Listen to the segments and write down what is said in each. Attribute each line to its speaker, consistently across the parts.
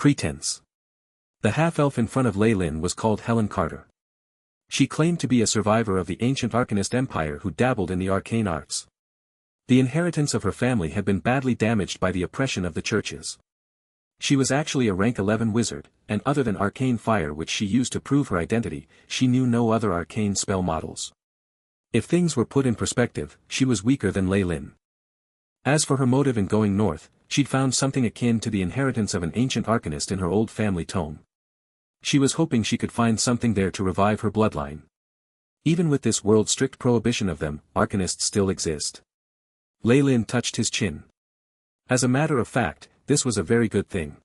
Speaker 1: Pretense. The half-elf in front of Lei Lin was called Helen Carter. She claimed to be a survivor of the ancient Arcanist Empire who dabbled in the arcane arts. The inheritance of her family had been badly damaged by the oppression of the churches. She was actually a rank 11 wizard, and other than arcane fire which she used to prove her identity, she knew no other arcane spell models. If things were put in perspective, she was weaker than Lei Lin. As for her motive in going north, she'd found something akin to the inheritance of an ancient arcanist in her old family tome. She was hoping she could find something there to revive her bloodline. Even with this world's strict prohibition of them, arcanists still exist. Lei Lin touched his chin. As a matter of fact, this was a very good thing.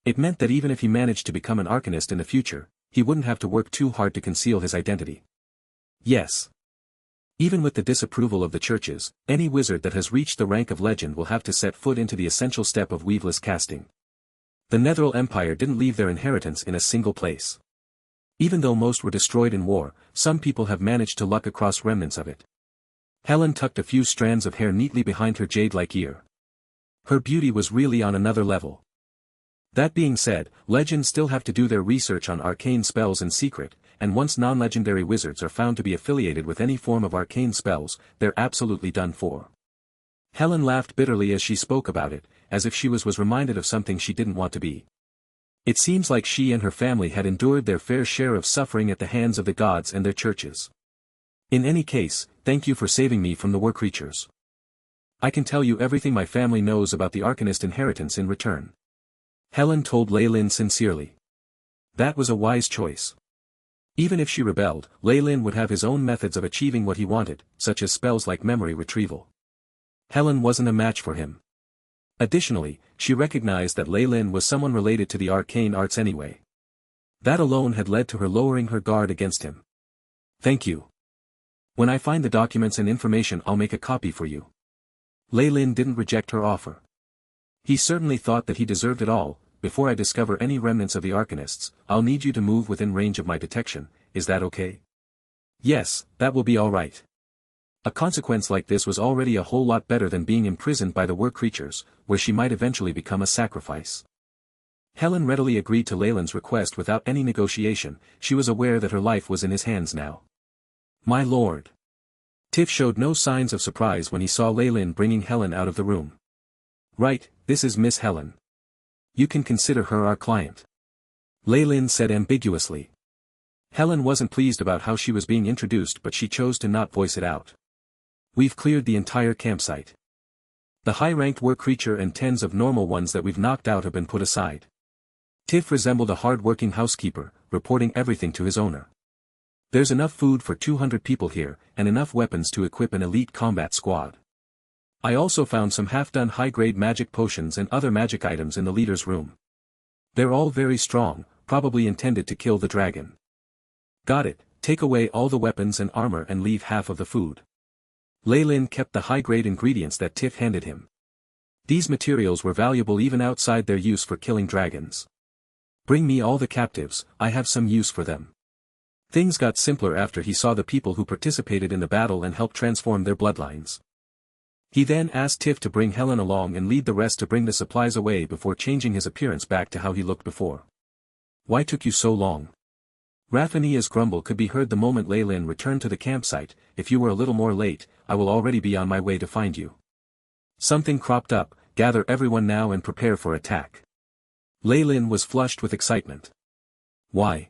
Speaker 1: It meant that even if he managed to become an arcanist in the future, he wouldn't have to work too hard to conceal his identity. Yes. Even with the disapproval of the churches, any wizard that has reached the rank of legend will have to set foot into the essential step of weaveless casting. The Netheril Empire didn't leave their inheritance in a single place. Even though most were destroyed in war, some people have managed to luck across remnants of it. Helen tucked a few strands of hair neatly behind her jade-like ear. Her beauty was really on another level. That being said, legends still have to do their research on arcane spells in secret, and once non-legendary wizards are found to be affiliated with any form of arcane spells, they're absolutely done for. Helen laughed bitterly as she spoke about it, as if she was reminded of something she didn't want to be. It seems like she and her family had endured their fair share of suffering at the hands of the gods and their churches. In any case, thank you for saving me from the war creatures. I can tell you everything my family knows about the Arcanist inheritance in return. Helen told Lei Lin sincerely. That was a wise choice. Even if she rebelled, Lei Lin would have his own methods of achieving what he wanted, such as spells like memory retrieval. Helen wasn't a match for him. Additionally, she recognized that Lei Lin was someone related to the arcane arts anyway. That alone had led to her lowering her guard against him. Thank you. When I find the documents and information, I'll make a copy for you. Lei Lin didn't reject her offer. He certainly thought that he deserved it all. Before I discover any remnants of the Arcanists, I'll need you to move within range of my detection. Is that okay? Yes, that will be all right. A consequence like this was already a whole lot better than being imprisoned by the Were creatures, where she might eventually become a sacrifice. Helen readily agreed to Lei Lin's request without any negotiation. She was aware that her life was in his hands now. My lord. Tiff showed no signs of surprise when he saw Lei Lin bringing Helen out of the room. Right, this is Miss Helen. You can consider her our client. Lei Lin said ambiguously. Helen wasn't pleased about how she was being introduced, but she chose to not voice it out. We've cleared the entire campsite. The high-ranked Were creature and tens of normal ones that we've knocked out have been put aside. Tiff resembled a hard-working housekeeper, reporting everything to his owner. There's enough food for 200 people here, and enough weapons to equip an elite combat squad. I also found some half-done high-grade magic potions and other magic items in the leader's room. They're all very strong, probably intended to kill the dragon. Got it, take away all the weapons and armor and leave half of the food. Lei Lin kept the high-grade ingredients that Tiff handed him. These materials were valuable even outside their use for killing dragons. Bring me all the captives, I have some use for them. Things got simpler after he saw the people who participated in the battle and helped transform their bloodlines. He then asked Tiff to bring Helen along and lead the rest to bring the supplies away before changing his appearance back to how he looked before. Why took you so long? Raphania's grumble could be heard the moment Lei Lin returned to the campsite. If you were a little more late, I will already be on my way to find you. Something cropped up, gather everyone now and prepare for attack. Lei Lin was flushed with excitement. Why?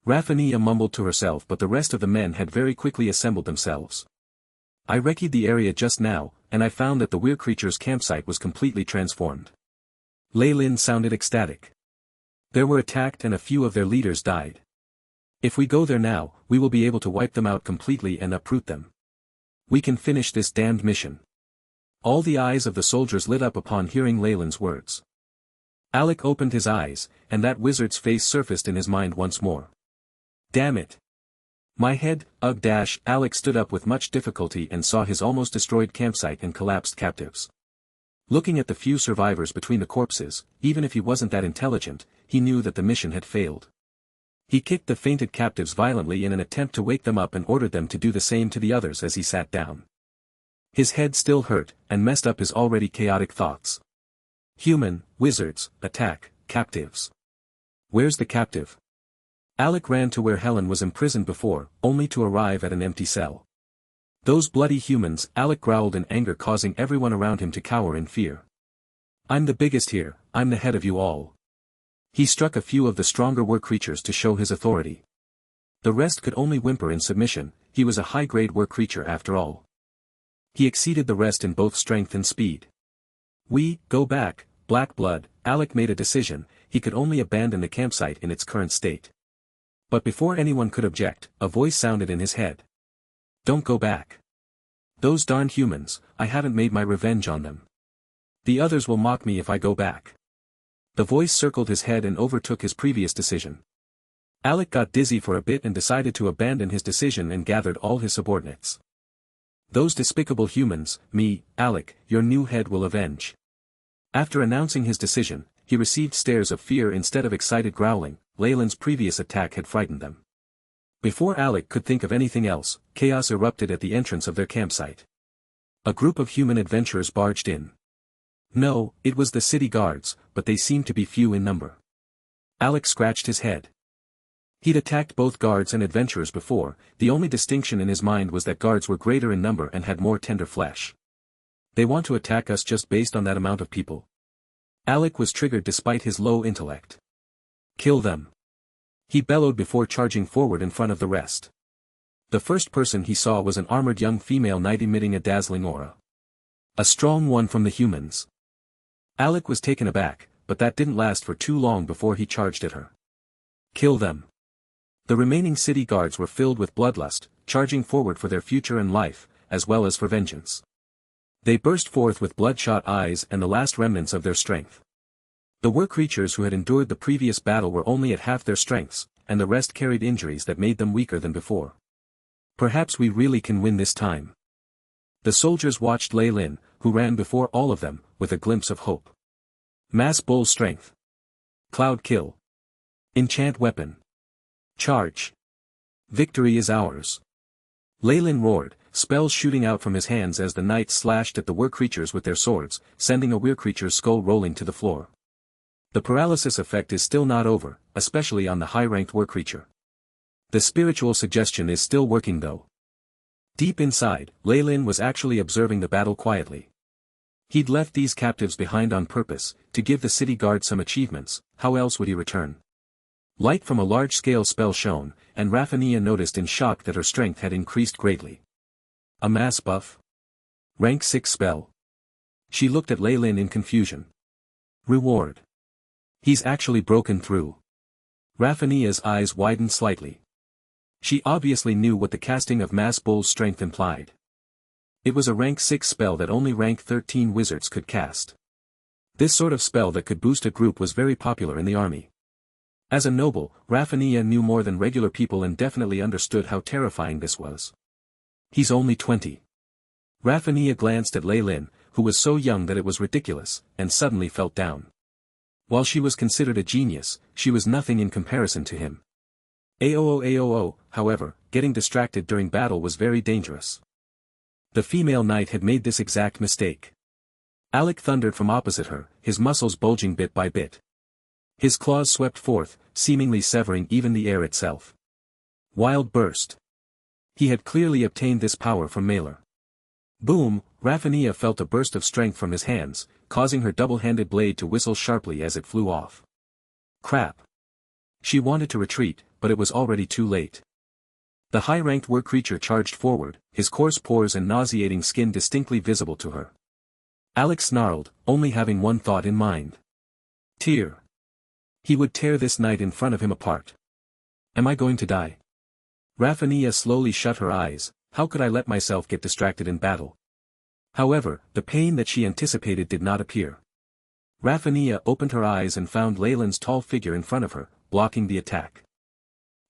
Speaker 1: Raphania mumbled to herself, but the rest of the men had very quickly assembled themselves. I recce'd the area just now, and I found that the Were creature's campsite was completely transformed. Lei Lin sounded ecstatic. They were attacked and a few of their leaders died. If we go there now, we will be able to wipe them out completely and uproot them. We can finish this damned mission. All the eyes of the soldiers lit up upon hearing Lei Lin's words. Alec opened his eyes, and that wizard's face surfaced in his mind once more. Damn it. My head, ugh. Alec stood up with much difficulty and saw his almost destroyed campsite and collapsed captives. Looking at the few survivors between the corpses, even if he wasn't that intelligent, he knew that the mission had failed. He kicked the fainted captives violently in an attempt to wake them up and ordered them to do the same to the others as he sat down. His head still hurt, and messed up his already chaotic thoughts. Human, wizards, attack, captives. Where's the captive? Alec ran to where Helen was imprisoned before, only to arrive at an empty cell. Those bloody humans, Alec growled in anger, causing everyone around him to cower in fear. I'm the biggest here, I'm the head of you all. He struck a few of the stronger war creatures to show his authority. The rest could only whimper in submission. He was a high-grade war creature after all. He exceeded the rest in both strength and speed. We, go back, Black Blood. Alec made a decision, he could only abandon the campsite in its current state. But before anyone could object, a voice sounded in his head. Don't go back. Those darn humans, I haven't made my revenge on them. The others will mock me if I go back. The voice circled his head and overtook his previous decision. Alec got dizzy for a bit and decided to abandon his decision and gathered all his subordinates. Those despicable humans, me, Alec, your new head will avenge. After announcing his decision, he received stares of fear instead of excited growling. Leyland's previous attack had frightened them. Before Alec could think of anything else, chaos erupted at the entrance of their campsite. A group of human adventurers barged in. No, it was the city guards, but they seemed to be few in number. Alec scratched his head. He'd attacked both guards and adventurers before, the only distinction in his mind was that guards were greater in number and had more tender flesh. They want to attack us just based on that amount of people? Alec was triggered despite his low intellect. Kill them. He bellowed before charging forward in front of the rest. The first person he saw was an armored young female knight emitting a dazzling aura. A strong one from the humans. Alec was taken aback, but that didn't last for too long before he charged at her. Kill them. The remaining city guards were filled with bloodlust, charging forward for their future and life, as well as for vengeance. They burst forth with bloodshot eyes and the last remnants of their strength. The war creatures who had endured the previous battle were only at half their strengths, and the rest carried injuries that made them weaker than before. Perhaps we really can win this time. The soldiers watched Leylin, who ran before all of them, with a glimpse of hope. Mass bull strength. Cloud kill. Enchant weapon. Charge. Victory is ours. Leylin roared, spells shooting out from his hands as the knights slashed at the war creatures with their swords, sending a war creature's skull rolling to the floor. The paralysis effect is still not over, especially on the high-ranked war creature. The spiritual suggestion is still working though. Deep inside, Leylin was actually observing the battle quietly. He'd left these captives behind on purpose, to give the city guard some achievements. How else would he return? Light from a large-scale spell shone, and Raphania noticed in shock that her strength had increased greatly. A mass buff? Rank 6 spell. She looked at Leylin in confusion. Reward. He's actually broken through. Raphania's eyes widened slightly. She obviously knew what the casting of Mass Bull's strength implied. It was a rank 6 spell that only rank 13 wizards could cast. This sort of spell that could boost a group was very popular in the army. As a noble, Raphania knew more than regular people and definitely understood how terrifying this was. He's only 20. Raphania glanced at Leylin, who was so young that it was ridiculous, and suddenly felt down. While she was considered a genius, she was nothing in comparison to him. Aoo, however, getting distracted during battle was very dangerous. The female knight had made this exact mistake. Alec thundered from opposite her, his muscles bulging bit by bit. His claws swept forth, seemingly severing even the air itself. Wild burst. He had clearly obtained this power from Malor. Boom! Raphania felt a burst of strength from his hands, causing her double-handed blade to whistle sharply as it flew off. Crap. She wanted to retreat, but it was already too late. The high-ranked war creature charged forward, his coarse pores and nauseating skin distinctly visible to her. Alec snarled, only having one thought in mind. Tear. He would tear this knight in front of him apart. Am I going to die? Raphania slowly shut her eyes. How could I let myself get distracted in battle? However, the pain that she anticipated did not appear. Raphania opened her eyes and found Leyland's tall figure in front of her, blocking the attack.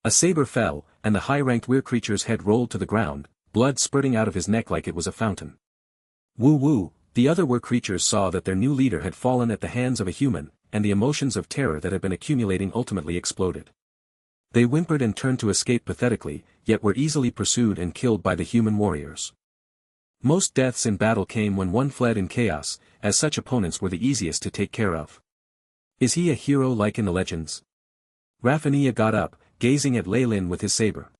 Speaker 1: A saber fell, and the high-ranked weir creature's head rolled to the ground, blood spurting out of his neck like it was a fountain. Woo-woo! The other weir creatures saw that their new leader had fallen at the hands of a human, and the emotions of terror that had been accumulating ultimately exploded. They whimpered and turned to escape pathetically, yet were easily pursued and killed by the human warriors. Most deaths in battle came when one fled in chaos, as such opponents were the easiest to take care of. Is he a hero like in the legends? Rafinha got up, gazing at Lei Lin with his saber.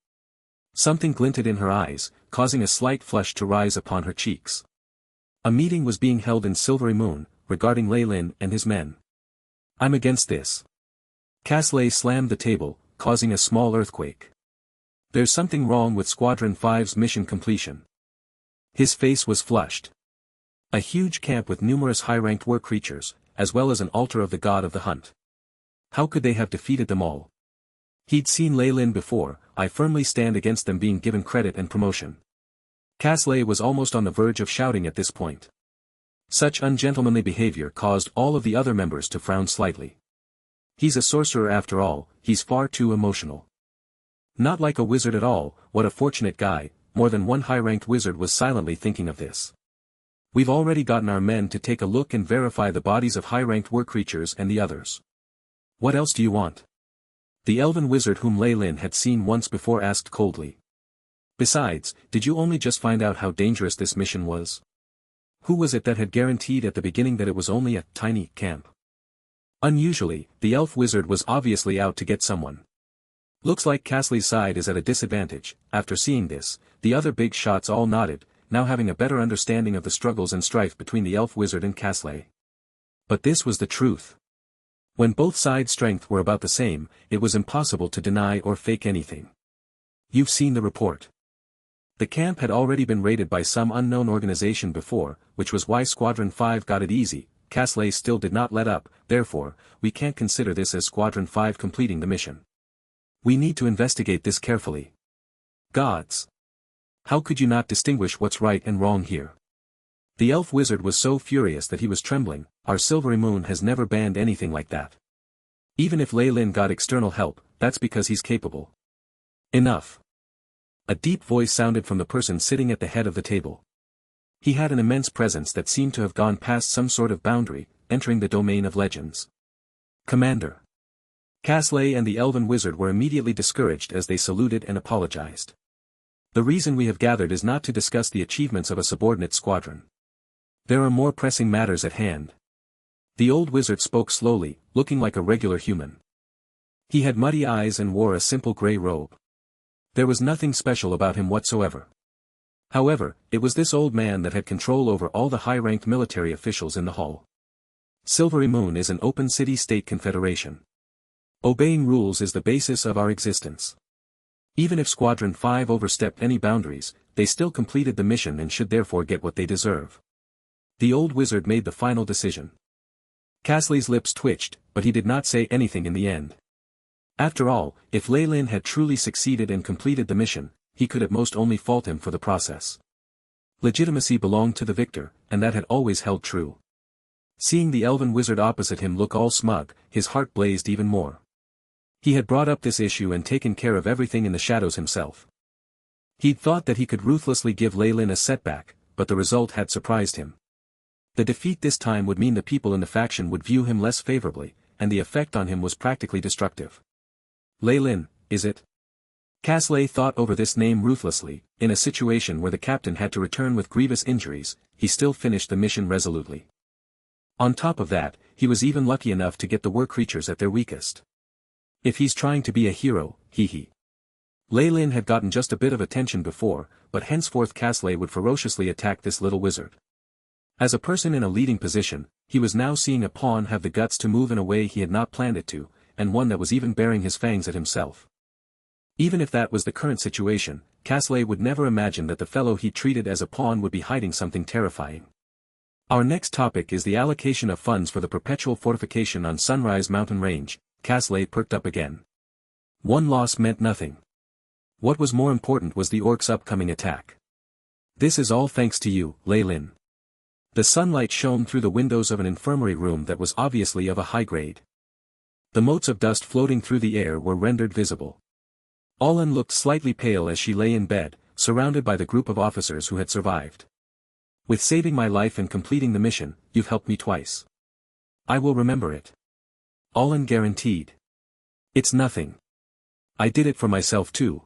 Speaker 1: Something glinted in her eyes, causing a slight flush to rise upon her cheeks. A meeting was being held in Silvery Moon, regarding Lei Lin and his men. I'm against this. Casley slammed the table, causing a small earthquake. There's something wrong with Squadron 5's mission completion. His face was flushed. A huge camp with numerous high-ranked war creatures, as well as an altar of the god of the hunt. How could they have defeated them all? He'd seen Lei Lin before. I firmly stand against them being given credit and promotion. Casley was almost on the verge of shouting at this point. Such ungentlemanly behavior caused all of the other members to frown slightly. He's a sorcerer after all, he's far too emotional. Not like a wizard at all. What a fortunate guy. More than one high-ranked wizard was silently thinking of this. We've already gotten our men to take a look and verify the bodies of high-ranked war creatures and the others. What else do you want? The elven wizard whom Lei Lin had seen once before asked coldly. Besides, did you only just find out how dangerous this mission was? Who was it that had guaranteed at the beginning that it was only a tiny camp? Unusually, the elf wizard was obviously out to get someone. Looks like Casley's side is at a disadvantage. After seeing this, the other big shots all nodded, now having a better understanding of the struggles and strife between the elf wizard and Casley. But this was the truth. When both sides' strength were about the same, it was impossible to deny or fake anything. You've seen the report. The camp had already been raided by some unknown organization before, which was why Squadron 5 got it easy. Casley still did not let up, therefore, we can't consider this as Squadron 5 completing the mission. We need to investigate this carefully. Gods! How could you not distinguish what's right and wrong here? The elf wizard was so furious that he was trembling. Our Silvery Moon has never banned anything like that. Even if Lei Lin got external help, that's because he's capable. Enough. A deep voice sounded from the person sitting at the head of the table. He had an immense presence that seemed to have gone past some sort of boundary, entering the domain of legends. Commander. Casley and the elven wizard were immediately discouraged as they saluted and apologized. The reason we have gathered is not to discuss the achievements of a subordinate squadron. There are more pressing matters at hand. The old wizard spoke slowly, looking like a regular human. He had muddy eyes and wore a simple gray robe. There was nothing special about him whatsoever. However, it was this old man that had control over all the high-ranked military officials in the hall. Silvery Moon is an open city-state confederation. Obeying rules is the basis of our existence. Even if Squadron 5 overstepped any boundaries, they still completed the mission and should therefore get what they deserve. The old wizard made the final decision. Casley's lips twitched, but he did not say anything in the end. After all, if Lei Lin had truly succeeded and completed the mission, he could at most only fault him for the process. Legitimacy belonged to the victor, and that had always held true. Seeing the elven wizard opposite him look all smug, his heart blazed even more. He had brought up this issue and taken care of everything in the shadows himself. He'd thought that he could ruthlessly give Lei Lin a setback, but the result had surprised him. The defeat this time would mean the people in the faction would view him less favorably, and the effect on him was practically destructive. Lei Lin, is it? Casley thought over this name ruthlessly. In a situation where the captain had to return with grievous injuries, he still finished the mission resolutely. On top of that, he was even lucky enough to get the war creatures at their weakest. If he's trying to be a hero, hee. Lei Lin had gotten just a bit of attention before, but henceforth Casley would ferociously attack this little wizard. As a person in a leading position, he was now seeing a pawn have the guts to move in a way he had not planned it to, and one that was even baring his fangs at himself. Even if that was the current situation, Casley would never imagine that the fellow he treated as a pawn would be hiding something terrifying. Our next topic is the allocation of funds for the perpetual fortification on Sunrise Mountain Range. Casley perked up again. One loss meant nothing. What was more important was the orcs' upcoming attack. This is all thanks to you, Lei Lin. The sunlight shone through the windows of an infirmary room that was obviously of a high grade. The motes of dust floating through the air were rendered visible. Olen looked slightly pale as she lay in bed, surrounded by the group of officers who had survived. With saving my life and completing the mission, you've helped me twice. I will remember it. Olen guaranteed. It's nothing. I did it for myself too.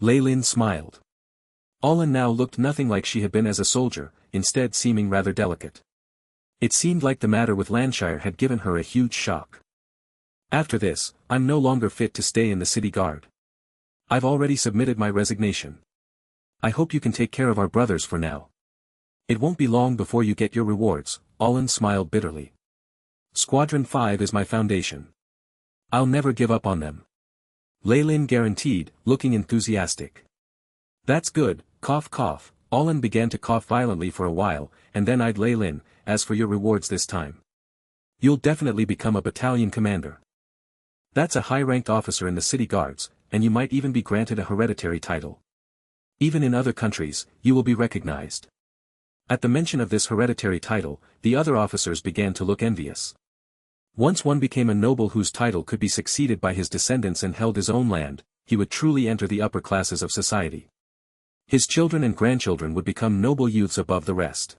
Speaker 1: Lei Lin smiled. Olen now looked nothing like she had been as a soldier, instead seeming rather delicate. It seemed like the matter with Landshire had given her a huge shock. After this, I'm no longer fit to stay in the city guard. I've already submitted my resignation. I hope you can take care of our brothers for now. It won't be long before you get your rewards, Olin smiled bitterly. Squadron 5 is my foundation. I'll never give up on them. Leylin guaranteed, looking enthusiastic. That's good, cough cough. Olin began to cough violently for a while, and then eyed Leylin. As for your rewards this time, you'll definitely become a battalion commander. That's a high-ranked officer in the city guards, and you might even be granted a hereditary title. Even in other countries, you will be recognized. At the mention of this hereditary title, the other officers began to look envious. Once one became a noble whose title could be succeeded by his descendants and held his own land, he would truly enter the upper classes of society. His children and grandchildren would become noble youths above the rest.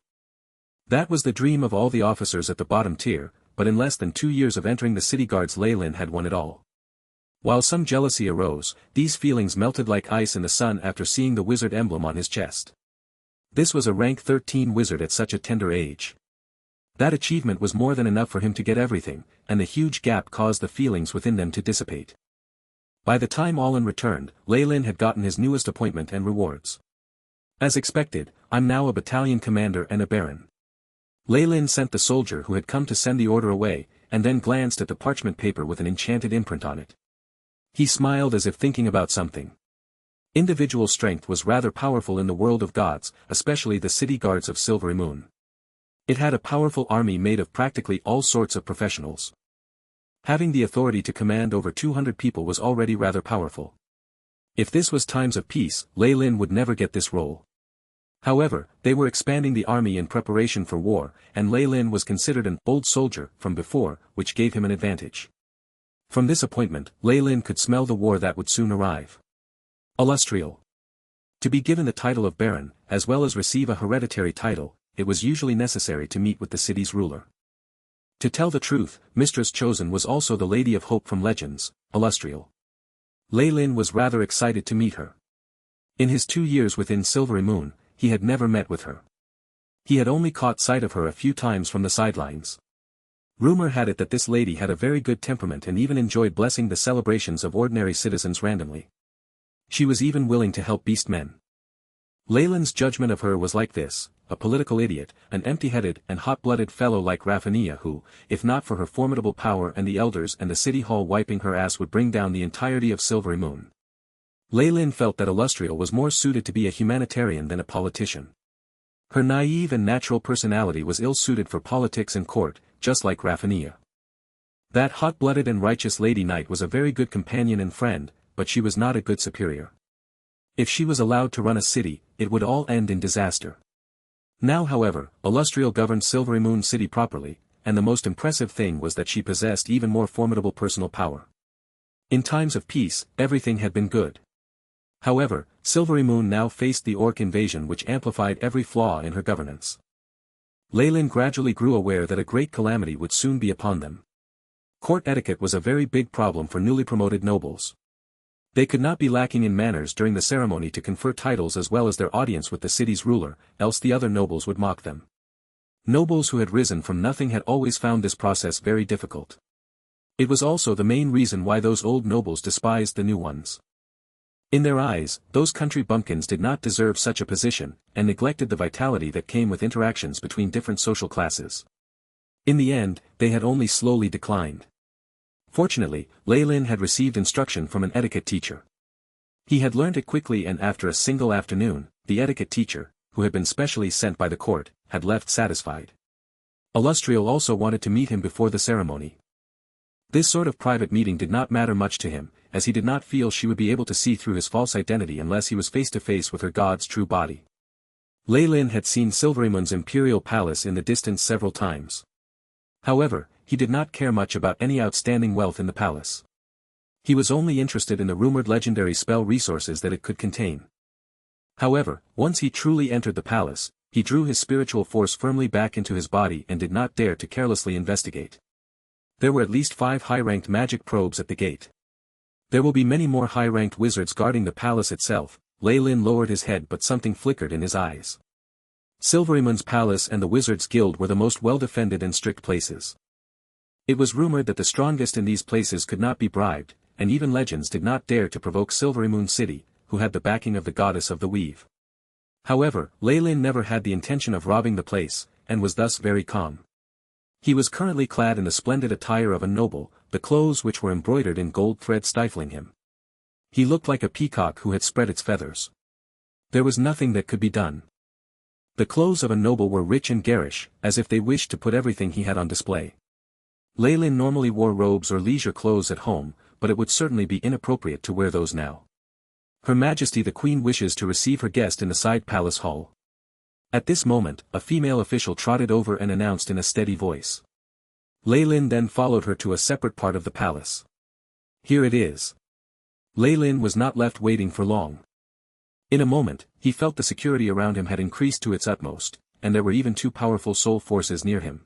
Speaker 1: That was the dream of all the officers at the bottom tier, but in less than 2 years of entering the city guards Leylin had won it all. While some jealousy arose, these feelings melted like ice in the sun after seeing the wizard emblem on his chest. This was a rank 13 wizard at such a tender age. That achievement was more than enough for him to get everything, and the huge gap caused the feelings within them to dissipate. By the time Olin returned, Leylin had gotten his newest appointment and rewards. As expected, I'm now a battalion commander and a baron. Leylin sent the soldier who had come to send the order away, and then glanced at the parchment paper with an enchanted imprint on it. He smiled as if thinking about something. Individual strength was rather powerful in the world of gods, especially the city guards of Silvery Moon. It had a powerful army made of practically all sorts of professionals. Having the authority to command over 200 people was already rather powerful. If this was times of peace, Leylin would never get this role. However, they were expanding the army in preparation for war, and Leylin was considered an old soldier from before, which gave him an advantage. From this appointment, Leylin could smell the war that would soon arrive. Illustrial. To be given the title of baron, as well as receive a hereditary title, it was usually necessary to meet with the city's ruler. To tell the truth, Mistress Chosen was also the Lady of Hope from Legends, Illustrial. Leylin was rather excited to meet her. In his 2 years within Silvery Moon, he had never met with her. He had only caught sight of her a few times from the sidelines. Rumor had it that this lady had a very good temperament and even enjoyed blessing the celebrations of ordinary citizens randomly. She was even willing to help beastmen. Leylin's judgment of her was like this: a political idiot, an empty-headed and hot-blooded fellow like Raphania who, if not for her formidable power and the elders and the city hall wiping her ass, would bring down the entirety of Silvery Moon. Leylin felt that Illustrial was more suited to be a humanitarian than a politician. Her naive and natural personality was ill-suited for politics and court, just like Raphania. That hot-blooded and righteous Lady Knight was a very good companion and friend, but she was not a good superior. If she was allowed to run a city, it would all end in disaster. Now however, Illustrial governed Silvery Moon City properly, and the most impressive thing was that she possessed even more formidable personal power. In times of peace, everything had been good. However, Silvery Moon now faced the orc invasion, which amplified every flaw in her governance. Leylin gradually grew aware that a great calamity would soon be upon them. Court etiquette was a very big problem for newly promoted nobles. They could not be lacking in manners during the ceremony to confer titles as well as their audience with the city's ruler, else the other nobles would mock them. Nobles who had risen from nothing had always found this process very difficult. It was also the main reason why those old nobles despised the new ones. In their eyes, those country bumpkins did not deserve such a position, and neglected the vitality that came with interactions between different social classes. In the end, they had only slowly declined. Fortunately, Leylin had received instruction from an etiquette teacher. He had learned it quickly, and after a single afternoon, the etiquette teacher, who had been specially sent by the court, had left satisfied. Illustrial also wanted to meet him before the ceremony. This sort of private meeting did not matter much to him, as he did not feel she would be able to see through his false identity unless he was face to face with her god's true body. Leylin had seen Silverymoon's imperial palace in the distance several times. However, he did not care much about any outstanding wealth in the palace. He was only interested in the rumored legendary spell resources that it could contain. However, once he truly entered the palace, he drew his spiritual force firmly back into his body and did not dare to carelessly investigate. There were at least 5 high-ranked magic probes at the gate. There will be many more high-ranked wizards guarding the palace itself. Leylin lowered his head, but something flickered in his eyes. Silverymoon's palace and the Wizards' Guild were the most well-defended and strict places. It was rumored that the strongest in these places could not be bribed, and even legends did not dare to provoke Silverymoon City, who had the backing of the goddess of the weave. However, Lei never had the intention of robbing the place, and was thus very calm. He was currently clad in the splendid attire of a noble, the clothes which were embroidered in gold thread stifling him. He looked like a peacock who had spread its feathers. There was nothing that could be done. The clothes of a noble were rich and garish, as if they wished to put everything he had on display. Lei normally wore robes or leisure clothes at home, but it would certainly be inappropriate to wear those now. Her Majesty the Queen wishes to receive her guest in the side palace hall. At this moment, a female official trotted over and announced in a steady voice. Lei then followed her to a separate part of the palace. Here it is. Lei was not left waiting for long. In a moment, he felt the security around him had increased to its utmost, and there were even two powerful soul forces near him.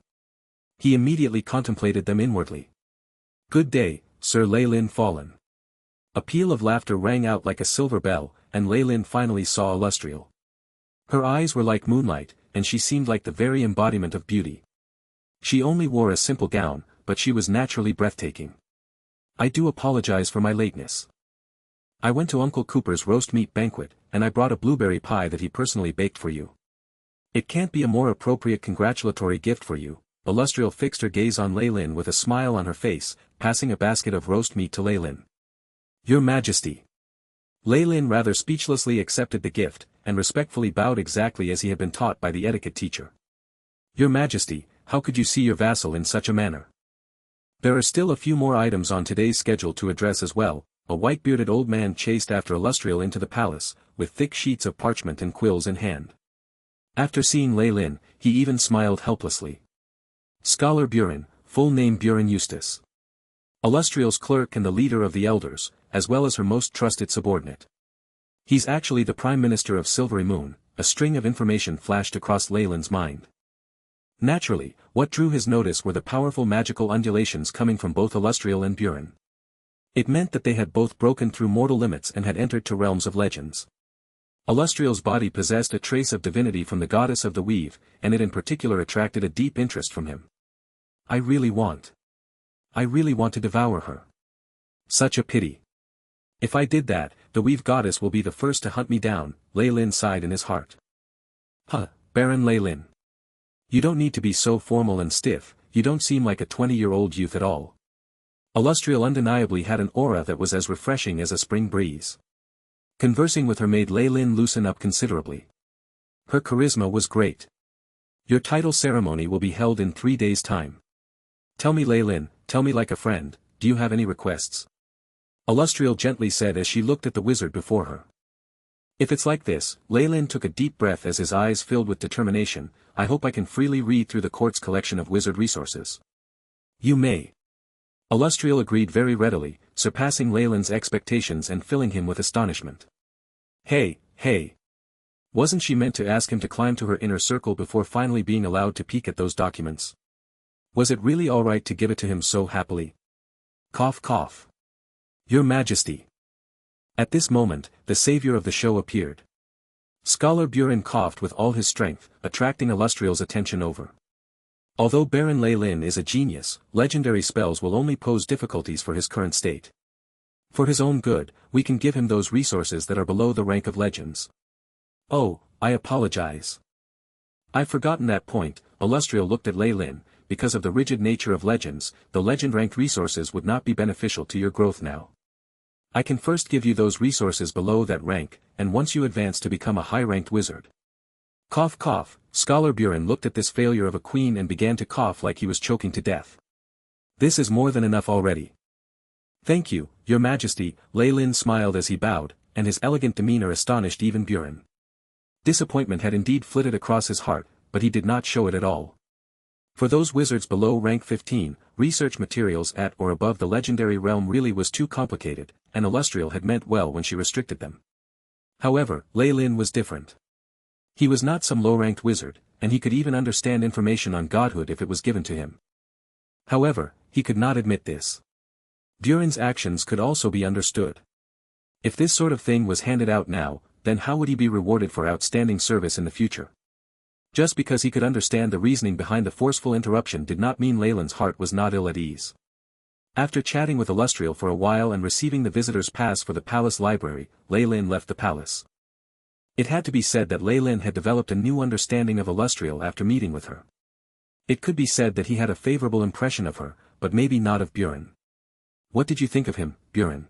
Speaker 1: He immediately contemplated them inwardly. Good day, Sir Lei Fallen. A peal of laughter rang out like a silver bell, and Lei finally saw Illustrial. Her eyes were like moonlight, and she seemed like the very embodiment of beauty. She only wore a simple gown, but she was naturally breathtaking. I do apologize for my lateness. I went to Uncle Cooper's roast meat banquet, and I brought a blueberry pie that he personally baked for you. It can't be a more appropriate congratulatory gift for you. Illustrial fixed her gaze on Lei with a smile on her face, passing a basket of roast meat to Lei. Your Majesty. Lei rather speechlessly accepted the gift, and respectfully bowed exactly as he had been taught by the etiquette teacher. Your Majesty, how could you see your vassal in such a manner? There are still a few more items on today's schedule to address as well. A white-bearded old man chased after Illustrial into the palace, with thick sheets of parchment and quills in hand. After seeing Lei, he even smiled helplessly. Scholar Buren, full name Buren Eustace. Illustrial's clerk and the leader of the elders, as well as her most trusted subordinate. He's actually the Prime Minister of Silverymoon. A string of information flashed across Leyland's mind. Naturally, what drew his notice were the powerful magical undulations coming from both Illustrial and Buren. It meant that they had both broken through mortal limits and had entered to realms of legends. Illustrial's body possessed a trace of divinity from the goddess of the weave, and it in particular attracted a deep interest from him. I really want to devour her. Such a pity. If I did that, the weave goddess will be the first to hunt me down, Lei sighed in his heart. Huh, Baron Lei. You don't need to be so formal and stiff, you don't seem like a 20-year-old youth at all. Illustrial undeniably had an aura that was as refreshing as a spring breeze. Conversing with her made Lei loosen up considerably. Her charisma was great. Your title ceremony will be held in 3 days' time. Tell me Lei, tell me like a friend, do you have any requests? Illustrial gently said as she looked at the wizard before her. If it's like this, Lei took a deep breath as his eyes filled with determination. I hope I can freely read through the court's collection of wizard resources. You may. Illustrial agreed very readily, surpassing Leyland's expectations and filling him with astonishment. Hey. Wasn't she meant to ask him to climb to her inner circle before finally being allowed to peek at those documents? Was it really alright to give it to him so happily? Cough cough. Your Majesty. At this moment, the savior of the show appeared. Scholar Buren coughed with all his strength, attracting Illustrial's attention over. Although Baron Lei is a genius, legendary spells will only pose difficulties for his current state. For his own good, we can give him those resources that are below the rank of legends. Oh, I apologize. I've forgotten that point. Illustrial looked at Lei. Because of the rigid nature of legends, the legend-ranked resources would not be beneficial to your growth now. I can first give you those resources below that rank, and once you advance to become a high-ranked wizard. Cough cough, Scholar Buren looked at this failure of a queen and began to cough like he was choking to death. This is more than enough already. Thank you, Your Majesty, Lei smiled as he bowed, and his elegant demeanor astonished even Buren. Disappointment had indeed flitted across his heart, but he did not show it at all. For those wizards below rank 15, research materials at or above the legendary realm really was too complicated, and Illustrial had meant well when she restricted them. However, Lei was different. He was not some low-ranked wizard, and he could even understand information on godhood if it was given to him. However, he could not admit this. Buren's actions could also be understood. If this sort of thing was handed out now, then how would he be rewarded for outstanding service in the future? Just because he could understand the reasoning behind the forceful interruption did not mean Leyland's heart was not ill at ease. After chatting with Illustrial for a while and receiving the visitor's pass for the palace library, Leyland left the palace. It had to be said that Leyland had developed a new understanding of Illustrial after meeting with her. It could be said that he had a favorable impression of her, but maybe not of Buren. "What did you think of him, Buren?"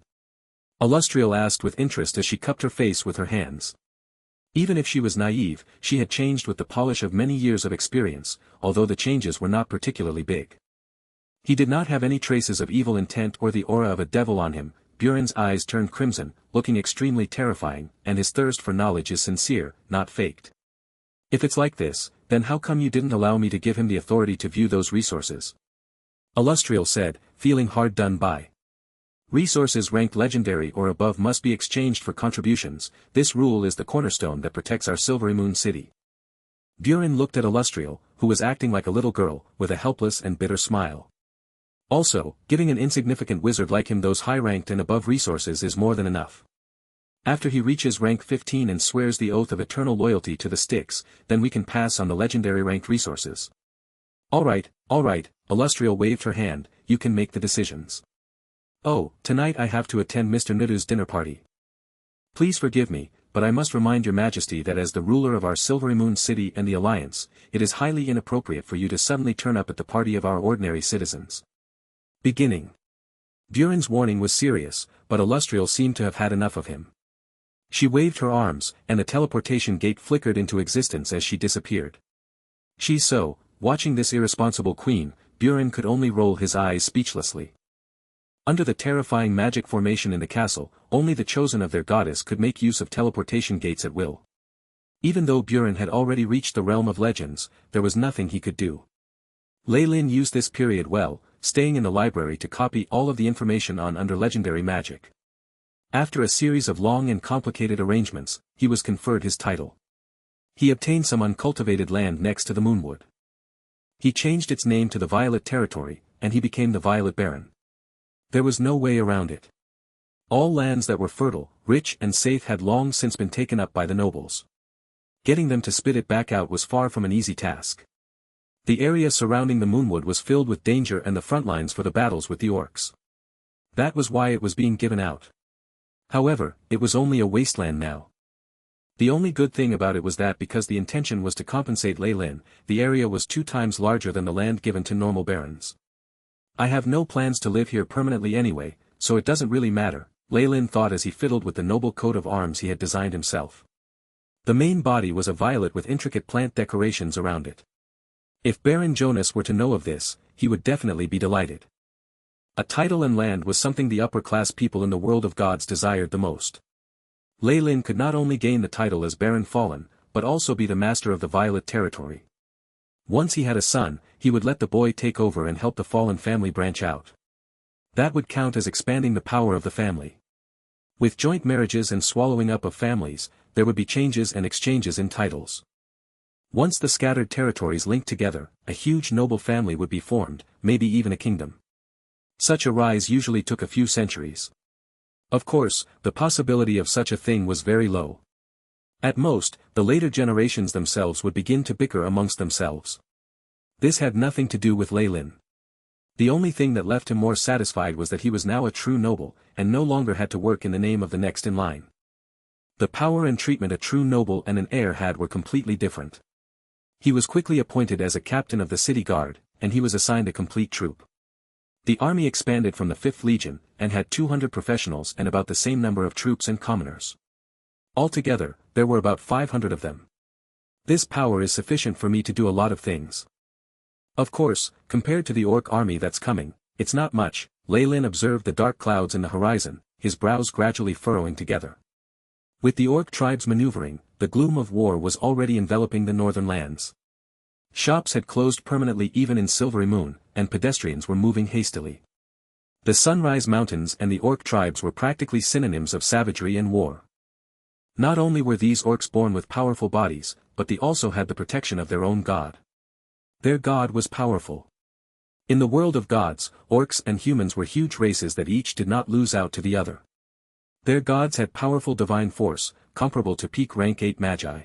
Speaker 1: Illustrial asked with interest as she cupped her face with her hands. Even if she was naive, she had changed with the polish of many years of experience, although the changes were not particularly big. He did not have any traces of evil intent or the aura of a devil on him. Buren's eyes turned crimson, looking extremely terrifying, and his thirst for knowledge is sincere, not faked. "If it's like this, then how come you didn't allow me to give him the authority to view those resources?" Illustrial said, feeling hard done by. Resources ranked legendary or above must be exchanged for contributions. This rule is the cornerstone that protects our Silvery Moon City. Buren looked at Illustrial, who was acting like a little girl, with a helpless and bitter smile. Also, giving an insignificant wizard like him those high-ranked and above resources is more than enough. After he reaches rank 15 and swears the oath of eternal loyalty to the Styx, then we can pass on the legendary ranked resources. All right, Illustrial waved her hand, you can make the decisions. "Oh, tonight I have to attend Mr. Nudu's dinner party. Please forgive me, but I must remind your majesty that as the ruler of our Silvery Moon City and the Alliance, it is highly inappropriate for you to suddenly turn up at the party of our ordinary citizens." Beginning. Buren's warning was serious, but Illustrial seemed to have had enough of him. She waved her arms, and the teleportation gate flickered into existence as she disappeared. Watching this irresponsible queen, Buren could only roll his eyes speechlessly. Under the terrifying magic formation in the castle, only the chosen of their goddess could make use of teleportation gates at will. Even though Buren had already reached the realm of legends, there was nothing he could do. Leyland used this period well, staying in the library to copy all of the information on under legendary magic. After a series of long and complicated arrangements, he was conferred his title. He obtained some uncultivated land next to the Moonwood. He changed its name to the Violet Territory, and he became the Violet Baron. There was no way around it. All lands that were fertile, rich and safe had long since been taken up by the nobles. Getting them to spit it back out was far from an easy task. The area surrounding the Moonwood was filled with danger and the front lines for the battles with the orcs. That was why it was being given out. However, it was only a wasteland now. The only good thing about it was that because the intention was to compensate Leyland, the area was 2 times larger than the land given to normal barons. "I have no plans to live here permanently anyway, so it doesn't really matter," Leyland thought as he fiddled with the noble coat of arms he had designed himself. The main body was a violet with intricate plant decorations around it. If Baron Jonas were to know of this, he would definitely be delighted. A title and land was something the upper-class people in the world of gods desired the most. Leyland could not only gain the title as Baron Fallen, but also be the master of the Violet Territory. Once he had a son, he would let the boy take over and help the Fallen family branch out. That would count as expanding the power of the family. With joint marriages and swallowing up of families, there would be changes and exchanges in titles. Once the scattered territories linked together, a huge noble family would be formed, maybe even a kingdom. Such a rise usually took a few centuries. Of course, the possibility of such a thing was very low. At most, the later generations themselves would begin to bicker amongst themselves. This had nothing to do with Leyland. The only thing that left him more satisfied was that he was now a true noble, and no longer had to work in the name of the next in line. The power and treatment a true noble and an heir had were completely different. He was quickly appointed as a captain of the city guard, and he was assigned a complete troop. The army expanded from the 5th Legion, and had 200 professionals and about the same number of troops and commoners. Altogether, there were about 500 of them. This power is sufficient for me to do a lot of things. Of course, compared to the orc army that's coming, it's not much. Leyland observed the dark clouds in the horizon, his brows gradually furrowing together. With the orc tribes maneuvering, the gloom of war was already enveloping the northern lands. Shops had closed permanently even in Silvery Moon, and pedestrians were moving hastily. The Sunrise Mountains and the orc tribes were practically synonyms of savagery and war. Not only were these orcs born with powerful bodies, but they also had the protection of their own god. Their god was powerful. In the world of gods, orcs and humans were huge races that each did not lose out to the other. Their gods had powerful divine force, comparable to peak rank 8 magi.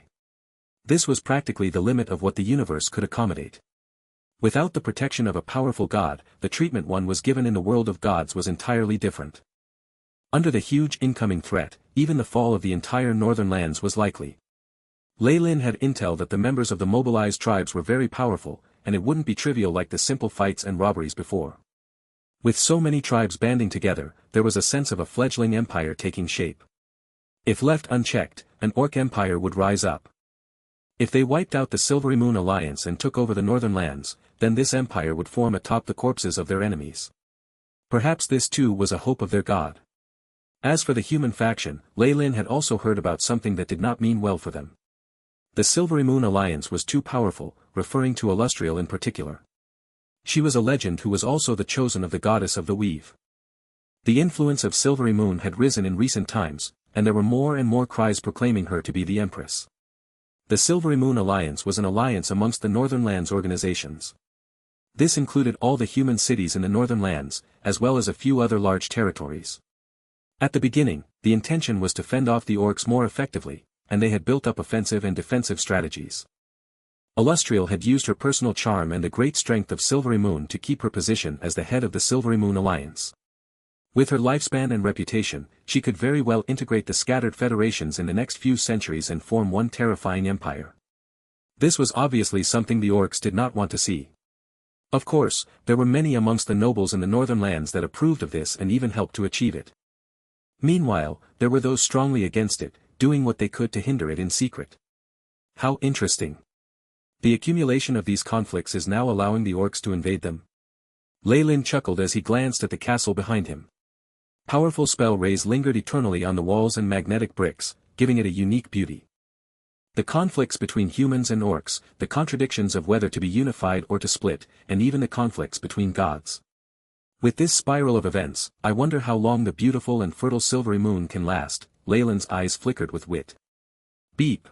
Speaker 1: This was practically the limit of what the universe could accommodate. Without the protection of a powerful god, the treatment one was given in the world of gods was entirely different. Under the huge incoming threat, even the fall of the entire northern lands was likely. Lei Lin had intel that the members of the mobilized tribes were very powerful, and it wouldn't be trivial like the simple fights and robberies before. With so many tribes banding together, there was a sense of a fledgling empire taking shape. If left unchecked, an orc empire would rise up. If they wiped out the Silvery Moon Alliance and took over the northern lands, then this empire would form atop the corpses of their enemies. Perhaps this too was a hope of their god. As for the human faction, Lei Lin had also heard about something that did not mean well for them. The Silvery Moon Alliance was too powerful, referring to Illustrial in particular. She was a legend who was also the chosen of the goddess of the weave. The influence of Silvery Moon had risen in recent times, and there were more and more cries proclaiming her to be the Empress. The Silvery Moon Alliance was an alliance amongst the Northern Lands organizations. This included all the human cities in the Northern Lands, as well as a few other large territories. At the beginning, the intention was to fend off the orcs more effectively, and they had built up offensive and defensive strategies. Illustrial had used her personal charm and the great strength of Silvery Moon to keep her position as the head of the Silvery Moon Alliance. With her lifespan and reputation, she could very well integrate the scattered federations in the next few centuries and form one terrifying empire. This was obviously something the orcs did not want to see. Of course, there were many amongst the nobles in the northern lands that approved of this and even helped to achieve it. Meanwhile, there were those strongly against it, doing what they could to hinder it in secret. How interesting. The accumulation of these conflicts is now allowing the orcs to invade them. Lei Lin chuckled as he glanced at the castle behind him. Powerful spell rays lingered eternally on the walls and magnetic bricks, giving it a unique beauty. The conflicts between humans and orcs, the contradictions of whether to be unified or to split, and even the conflicts between gods. With this spiral of events, I wonder how long the beautiful and fertile Silvery Moon can last. Lei Lin's eyes flickered with wit. Beep.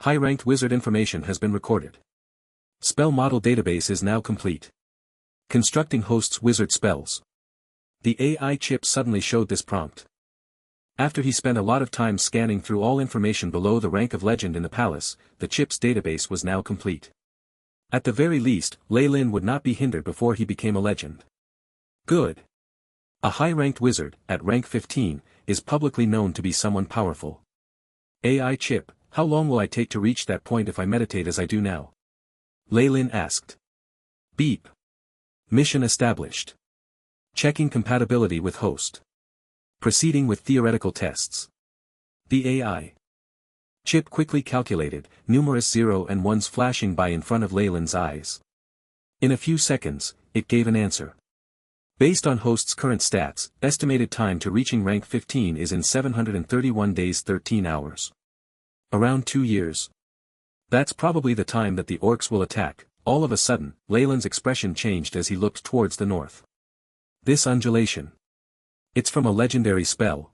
Speaker 1: High-ranked wizard information has been recorded. Spell model database is now complete. Constructing hosts wizard spells. The AI chip suddenly showed this prompt. After he spent a lot of time scanning through all information below the rank of legend in the palace, the chip's database was now complete. At the very least, Lei Lin would not be hindered before he became a legend. Good. A high-ranked wizard, at rank 15, is publicly known to be someone powerful. AI chip, how long will I take to reach that point if I meditate as I do now? Lei Lin asked. Beep. Mission established. Checking compatibility with host. Proceeding with theoretical tests. The AI chip quickly calculated, numerous 0 and 1s flashing by in front of Lei Lin's eyes. In a few seconds, it gave an answer. Based on host's current stats, estimated time to reaching rank 15 is in 731 days 13 hours. Around 2 years. That's probably the time that the orcs will attack. All of a sudden, Lei Lin's expression changed as he looked towards the north. This undulation. It's from a legendary spell.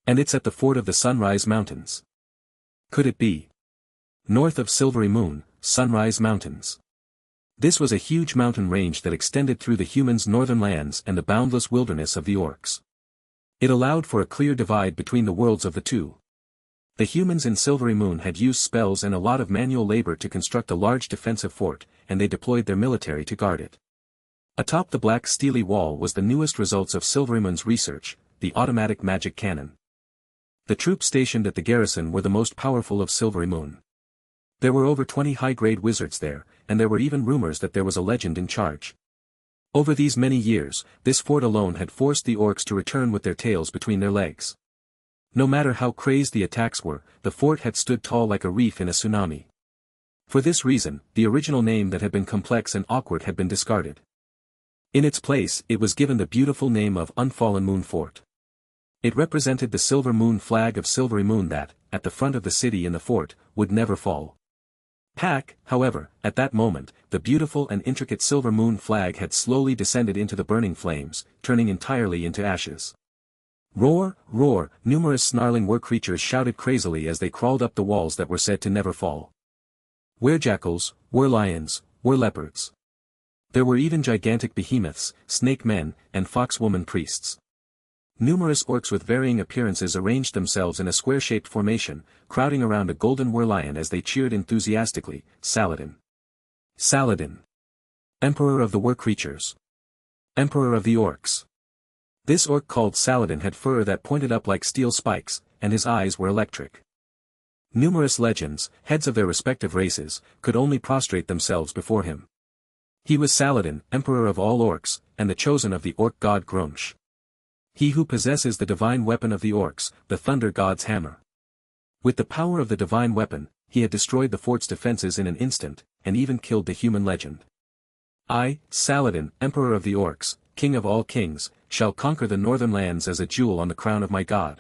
Speaker 1: And it's at the fort of the Sunrise Mountains. Could it be? North of Silvery Moon, Sunrise Mountains. This was a huge mountain range that extended through the humans' northern lands and the boundless wilderness of the orcs. It allowed for a clear divide between the worlds of the two. The humans in Silvery Moon had used spells and a lot of manual labor to construct a large defensive fort, and they deployed their military to guard it. Atop the black steely wall was the newest results of Silvery Moon's research, the automatic magic cannon. The troops stationed at the garrison were the most powerful of Silvery Moon. There were over 20 high-grade wizards there, and there were even rumors that there was a legend in charge. Over these many years, this fort alone had forced the orcs to return with their tails between their legs. No matter how crazed the attacks were, the fort had stood tall like a reef in a tsunami. For this reason, the original name that had been complex and awkward had been discarded. In its place, it was given the beautiful name of Unfallen Moon Fort. It represented the silver moon flag of Silvery Moon that, at the front of the city in the fort, would never fall. However, at that moment, the beautiful and intricate silver moon flag had slowly descended into the burning flames, turning entirely into ashes. Roar, roar, numerous snarling war-creatures shouted crazily as they crawled up the walls that were said to never fall. Were-jackals, were-lions, were-leopards. There were even gigantic behemoths, snake men, and fox-woman priests. Numerous orcs with varying appearances arranged themselves in a square-shaped formation, crowding around a golden war-lion as they cheered enthusiastically, Saladin. Saladin. Emperor of the war-creatures. Emperor of the orcs. This orc called Saladin had fur that pointed up like steel spikes, and his eyes were electric. Numerous legends, heads of their respective races, could only prostrate themselves before him. He was Saladin, emperor of all orcs, and the chosen of the orc god Grumsh. He who possesses the divine weapon of the orcs, the thunder god's hammer. With the power of the divine weapon, he had destroyed the fort's defenses in an instant, and even killed the human legend. I, Saladin, emperor of the orcs, king of all kings, shall conquer the northern lands as a jewel on the crown of my god.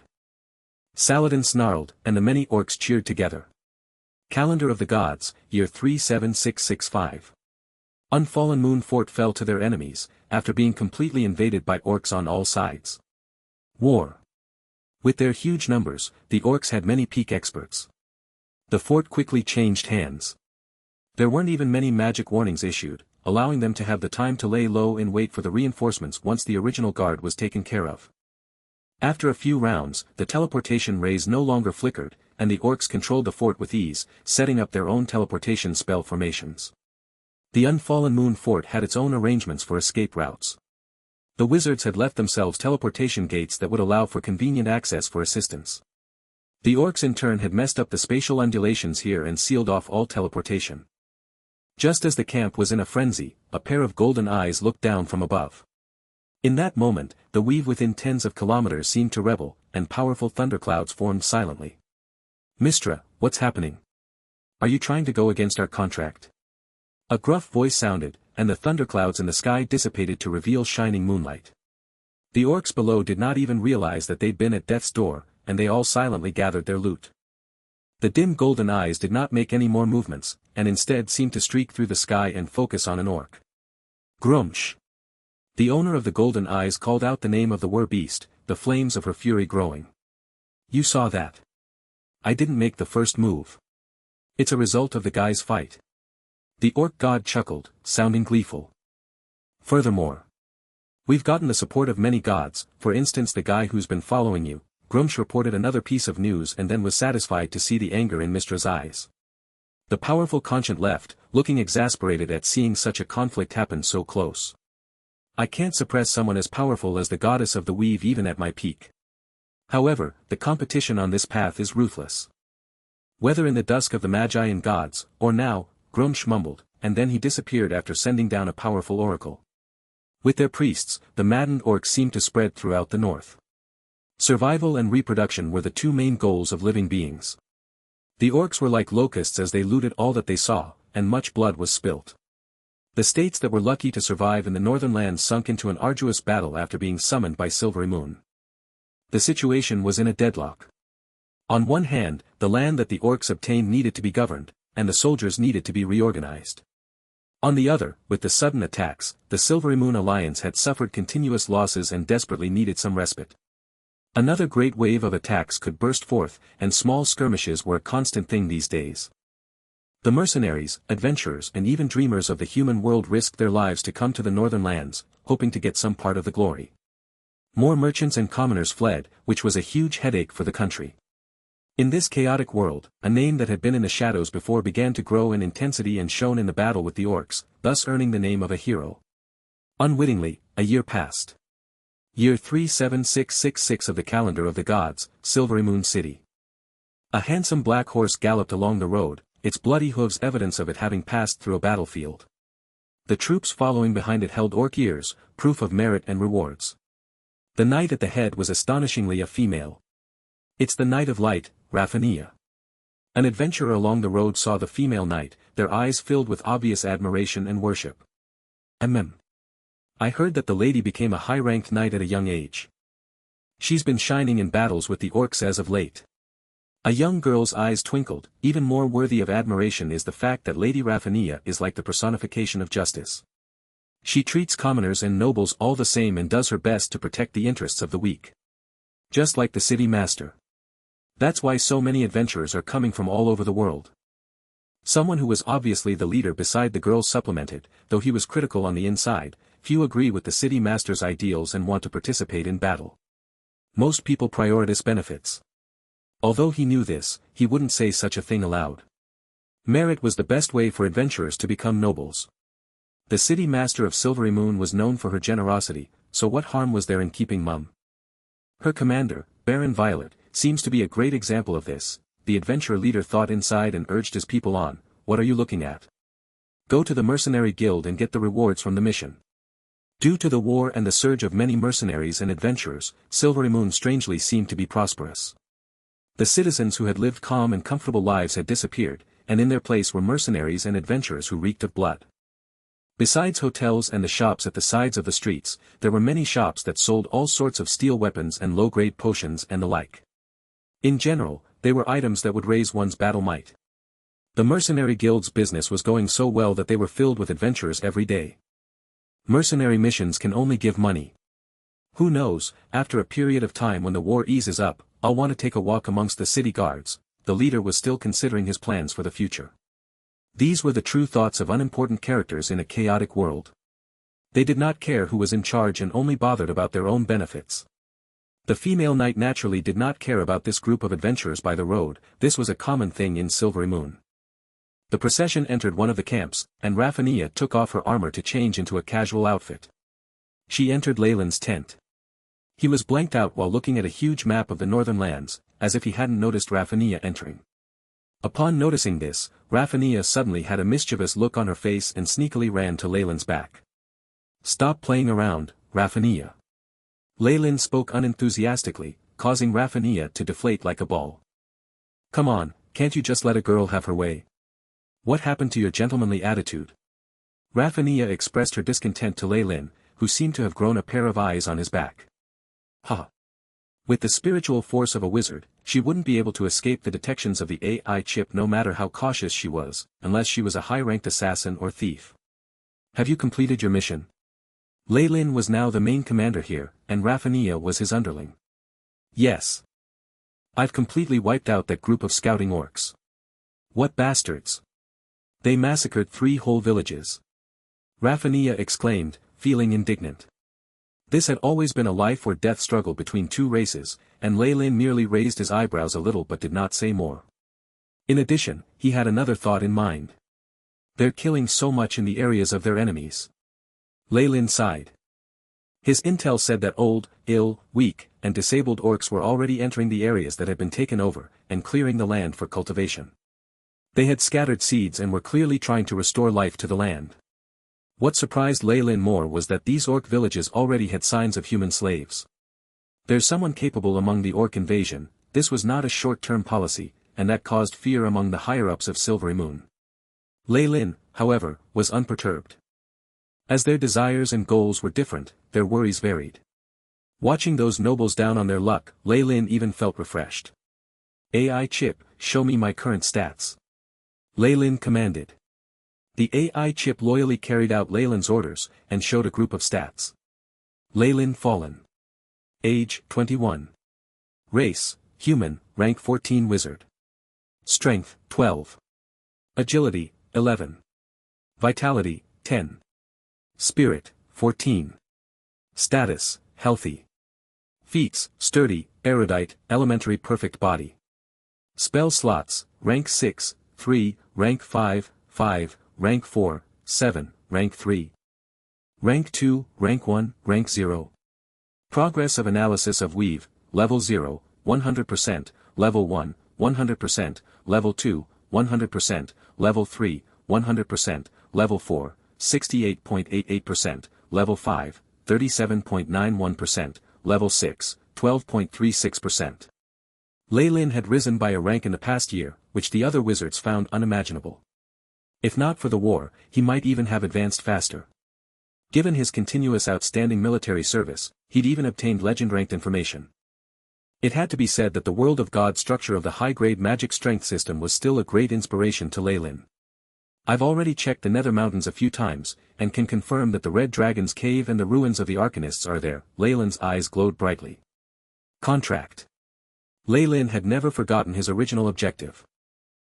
Speaker 1: Saladin snarled, and the many orcs cheered together. Calendar of the gods, year 37665. Unfallen Moon Fort fell to their enemies, after being completely invaded by orcs on all sides. War. With their huge numbers, the orcs had many peak experts. The fort quickly changed hands. There weren't even many magic warnings issued, allowing them to have the time to lay low and wait for the reinforcements once the original guard was taken care of. After a few rounds, the teleportation rays no longer flickered, and the orcs controlled the fort with ease, setting up their own teleportation spell formations. The Unfallen Moon Fort had its own arrangements for escape routes. The wizards had left themselves teleportation gates that would allow for convenient access for assistance. The orcs in turn had messed up the spatial undulations here and sealed off all teleportation. Just as the camp was in a frenzy, a pair of golden eyes looked down from above. In that moment, the weave within tens of kilometers seemed to rebel, and powerful thunderclouds formed silently. Mistra, what's happening? Are you trying to go against our contract? A gruff voice sounded, and the thunderclouds in the sky dissipated to reveal shining moonlight. The orcs below did not even realize that they'd been at death's door, and they all silently gathered their loot. The dim golden eyes did not make any more movements, and instead seemed to streak through the sky and focus on an orc. Grumsh. The owner of the golden eyes called out the name of the war-beast, the flames of her fury growing. You saw that. I didn't make the first move. It's a result of the guy's fight. The orc god chuckled, sounding gleeful. Furthermore, we've gotten the support of many gods, for instance the guy who's been following you. Grumsh reported another piece of news and then was satisfied to see the anger in Mistra's eyes. The powerful conscience left, looking exasperated at seeing such a conflict happen so close. I can't suppress someone as powerful as the goddess of the weave even at my peak. However, the competition on this path is ruthless. Whether in the dusk of the magi and gods, or now, Grumsh mumbled, and then he disappeared after sending down a powerful oracle. With their priests, the maddened orcs seemed to spread throughout the north. Survival and reproduction were the two main goals of living beings. The orcs were like locusts as they looted all that they saw, and much blood was spilt. The states that were lucky to survive in the northern lands sunk into an arduous battle after being summoned by Silvery Moon. The situation was in a deadlock. On one hand, the land that the orcs obtained needed to be governed, and the soldiers needed to be reorganized. On the other, with the sudden attacks, the Silvery Moon Alliance had suffered continuous losses and desperately needed some respite. Another great wave of attacks could burst forth, and small skirmishes were a constant thing these days. The mercenaries, adventurers and even dreamers of the human world risked their lives to come to the northern lands, hoping to get some part of the glory. More merchants and commoners fled, which was a huge headache for the country. In this chaotic world, a name that had been in the shadows before began to grow in intensity and shone in the battle with the orcs, thus earning the name of a hero. Unwittingly, a year passed. Year 37666 of the calendar of the gods, Silvery Moon City. A handsome black horse galloped along the road, its bloody hooves evidence of it having passed through a battlefield. The troops following behind it held orc ears, proof of merit and rewards. The knight at the head was astonishingly a female. It's the Knight of Light, Raphania. An adventurer along the road saw the female knight, their eyes filled with obvious admiration and worship. I heard that the lady became a high-ranked knight at a young age. She's been shining in battles with the orcs as of late. A young girl's eyes twinkled. Even more worthy of admiration is the fact that Lady Raphania is like the personification of justice. She treats commoners and nobles all the same and does her best to protect the interests of the weak. Just like the city master. That's why so many adventurers are coming from all over the world. Someone who was obviously the leader beside the girls supplemented, though he was critical on the inside, few agree with the city master's ideals and want to participate in battle. Most people prioritize benefits. Although he knew this, he wouldn't say such a thing aloud. Merit was the best way for adventurers to become nobles. The city master of Silvery Moon was known for her generosity, so what harm was there in keeping mum? Her commander, Baron Violet, seems to be a great example of this. The adventurer leader thought inside and urged his people on. What are you looking at? Go to the mercenary guild and get the rewards from the mission. Due to the war and the surge of many mercenaries and adventurers, Silvery Moon strangely seemed to be prosperous. The citizens who had lived calm and comfortable lives had disappeared, and in their place were mercenaries and adventurers who reeked of blood. Besides hotels and the shops at the sides of the streets, there were many shops that sold all sorts of steel weapons and low-grade potions and the like. In general, they were items that would raise one's battle might. The mercenary guild's business was going so well that they were filled with adventurers every day. Mercenary missions can only give money. Who knows, after a period of time when the war eases up, I'll want to take a walk amongst the city guards. The leader was still considering his plans for the future. These were the true thoughts of unimportant characters in a chaotic world. They did not care who was in charge and only bothered about their own benefits. The female knight naturally did not care about this group of adventurers by the road. This was a common thing in Silvery Moon. The procession entered one of the camps, and Raphania took off her armor to change into a casual outfit. She entered Leyland's tent. He was blanked out while looking at a huge map of the northern lands, as if he hadn't noticed Raphania entering. Upon noticing this, Raphania suddenly had a mischievous look on her face and sneakily ran to Leyland's back. "Stop playing around, Raphania." Leyland spoke unenthusiastically, causing Raphania to deflate like a ball. "Come on, can't you just let a girl have her way? What happened to your gentlemanly attitude?" Raphania expressed her discontent to Leyland, who seemed to have grown a pair of eyes on his back. Ha! With the spiritual force of a wizard, she wouldn't be able to escape the detections of the AI chip no matter how cautious she was, unless she was a high-ranked assassin or thief. "Have you completed your mission?" Leyland was now the main commander here, and Raphania was his underling. "Yes. I've completely wiped out that group of scouting orcs." "What bastards! They massacred 3 whole villages." Raphania exclaimed, feeling indignant. This had always been a life-or-death struggle between two races, and Leyland merely raised his eyebrows a little but did not say more. In addition, he had another thought in mind. They're killing so much in the areas of their enemies. Leyland sighed. His intel said that old, ill, weak, and disabled orcs were already entering the areas that had been taken over, and clearing the land for cultivation. They had scattered seeds and were clearly trying to restore life to the land. What surprised Leyland more was that these orc villages already had signs of human slaves. There's someone capable among the orc invasion. This was not a short-term policy, and that caused fear among the higher-ups of Silvery Moon. Leyland, however, was unperturbed. As their desires and goals were different, their worries varied. Watching those nobles down on their luck, Leyland even felt refreshed. "AI chip, show me my current stats." Leyland commanded. The AI chip loyally carried out Leyland's orders, and showed a group of stats. Leyland fallen. Age, 21. Race, human, rank 14 wizard. Strength, 12. Agility, 11. Vitality, 10. Spirit, 14. Status, healthy. Feats, sturdy, erudite, elementary perfect body. Spell slots, rank 6, 3, rank 5, 5, rank 4, 7, rank 3. Rank 2, rank 1, rank 0. Progress of analysis of weave, level 0, 100%, level 1, 100%, level 2, 100%, level 3, 100%, level 4, 68.88%, level 5, 37.91%, level 6, 12.36%. Leyland had risen by a rank in the past year, which the other wizards found unimaginable. If not for the war, he might even have advanced faster. Given his continuous outstanding military service, he'd even obtained legend-ranked information. It had to be said that the world of God structure of the high-grade magic strength system was still a great inspiration to Leyland. "I've already checked the Nether Mountains a few times, and can confirm that the Red Dragon's Cave and the ruins of the Arcanists are there." Leyland's eyes glowed brightly. Contract. Leyland had never forgotten his original objective.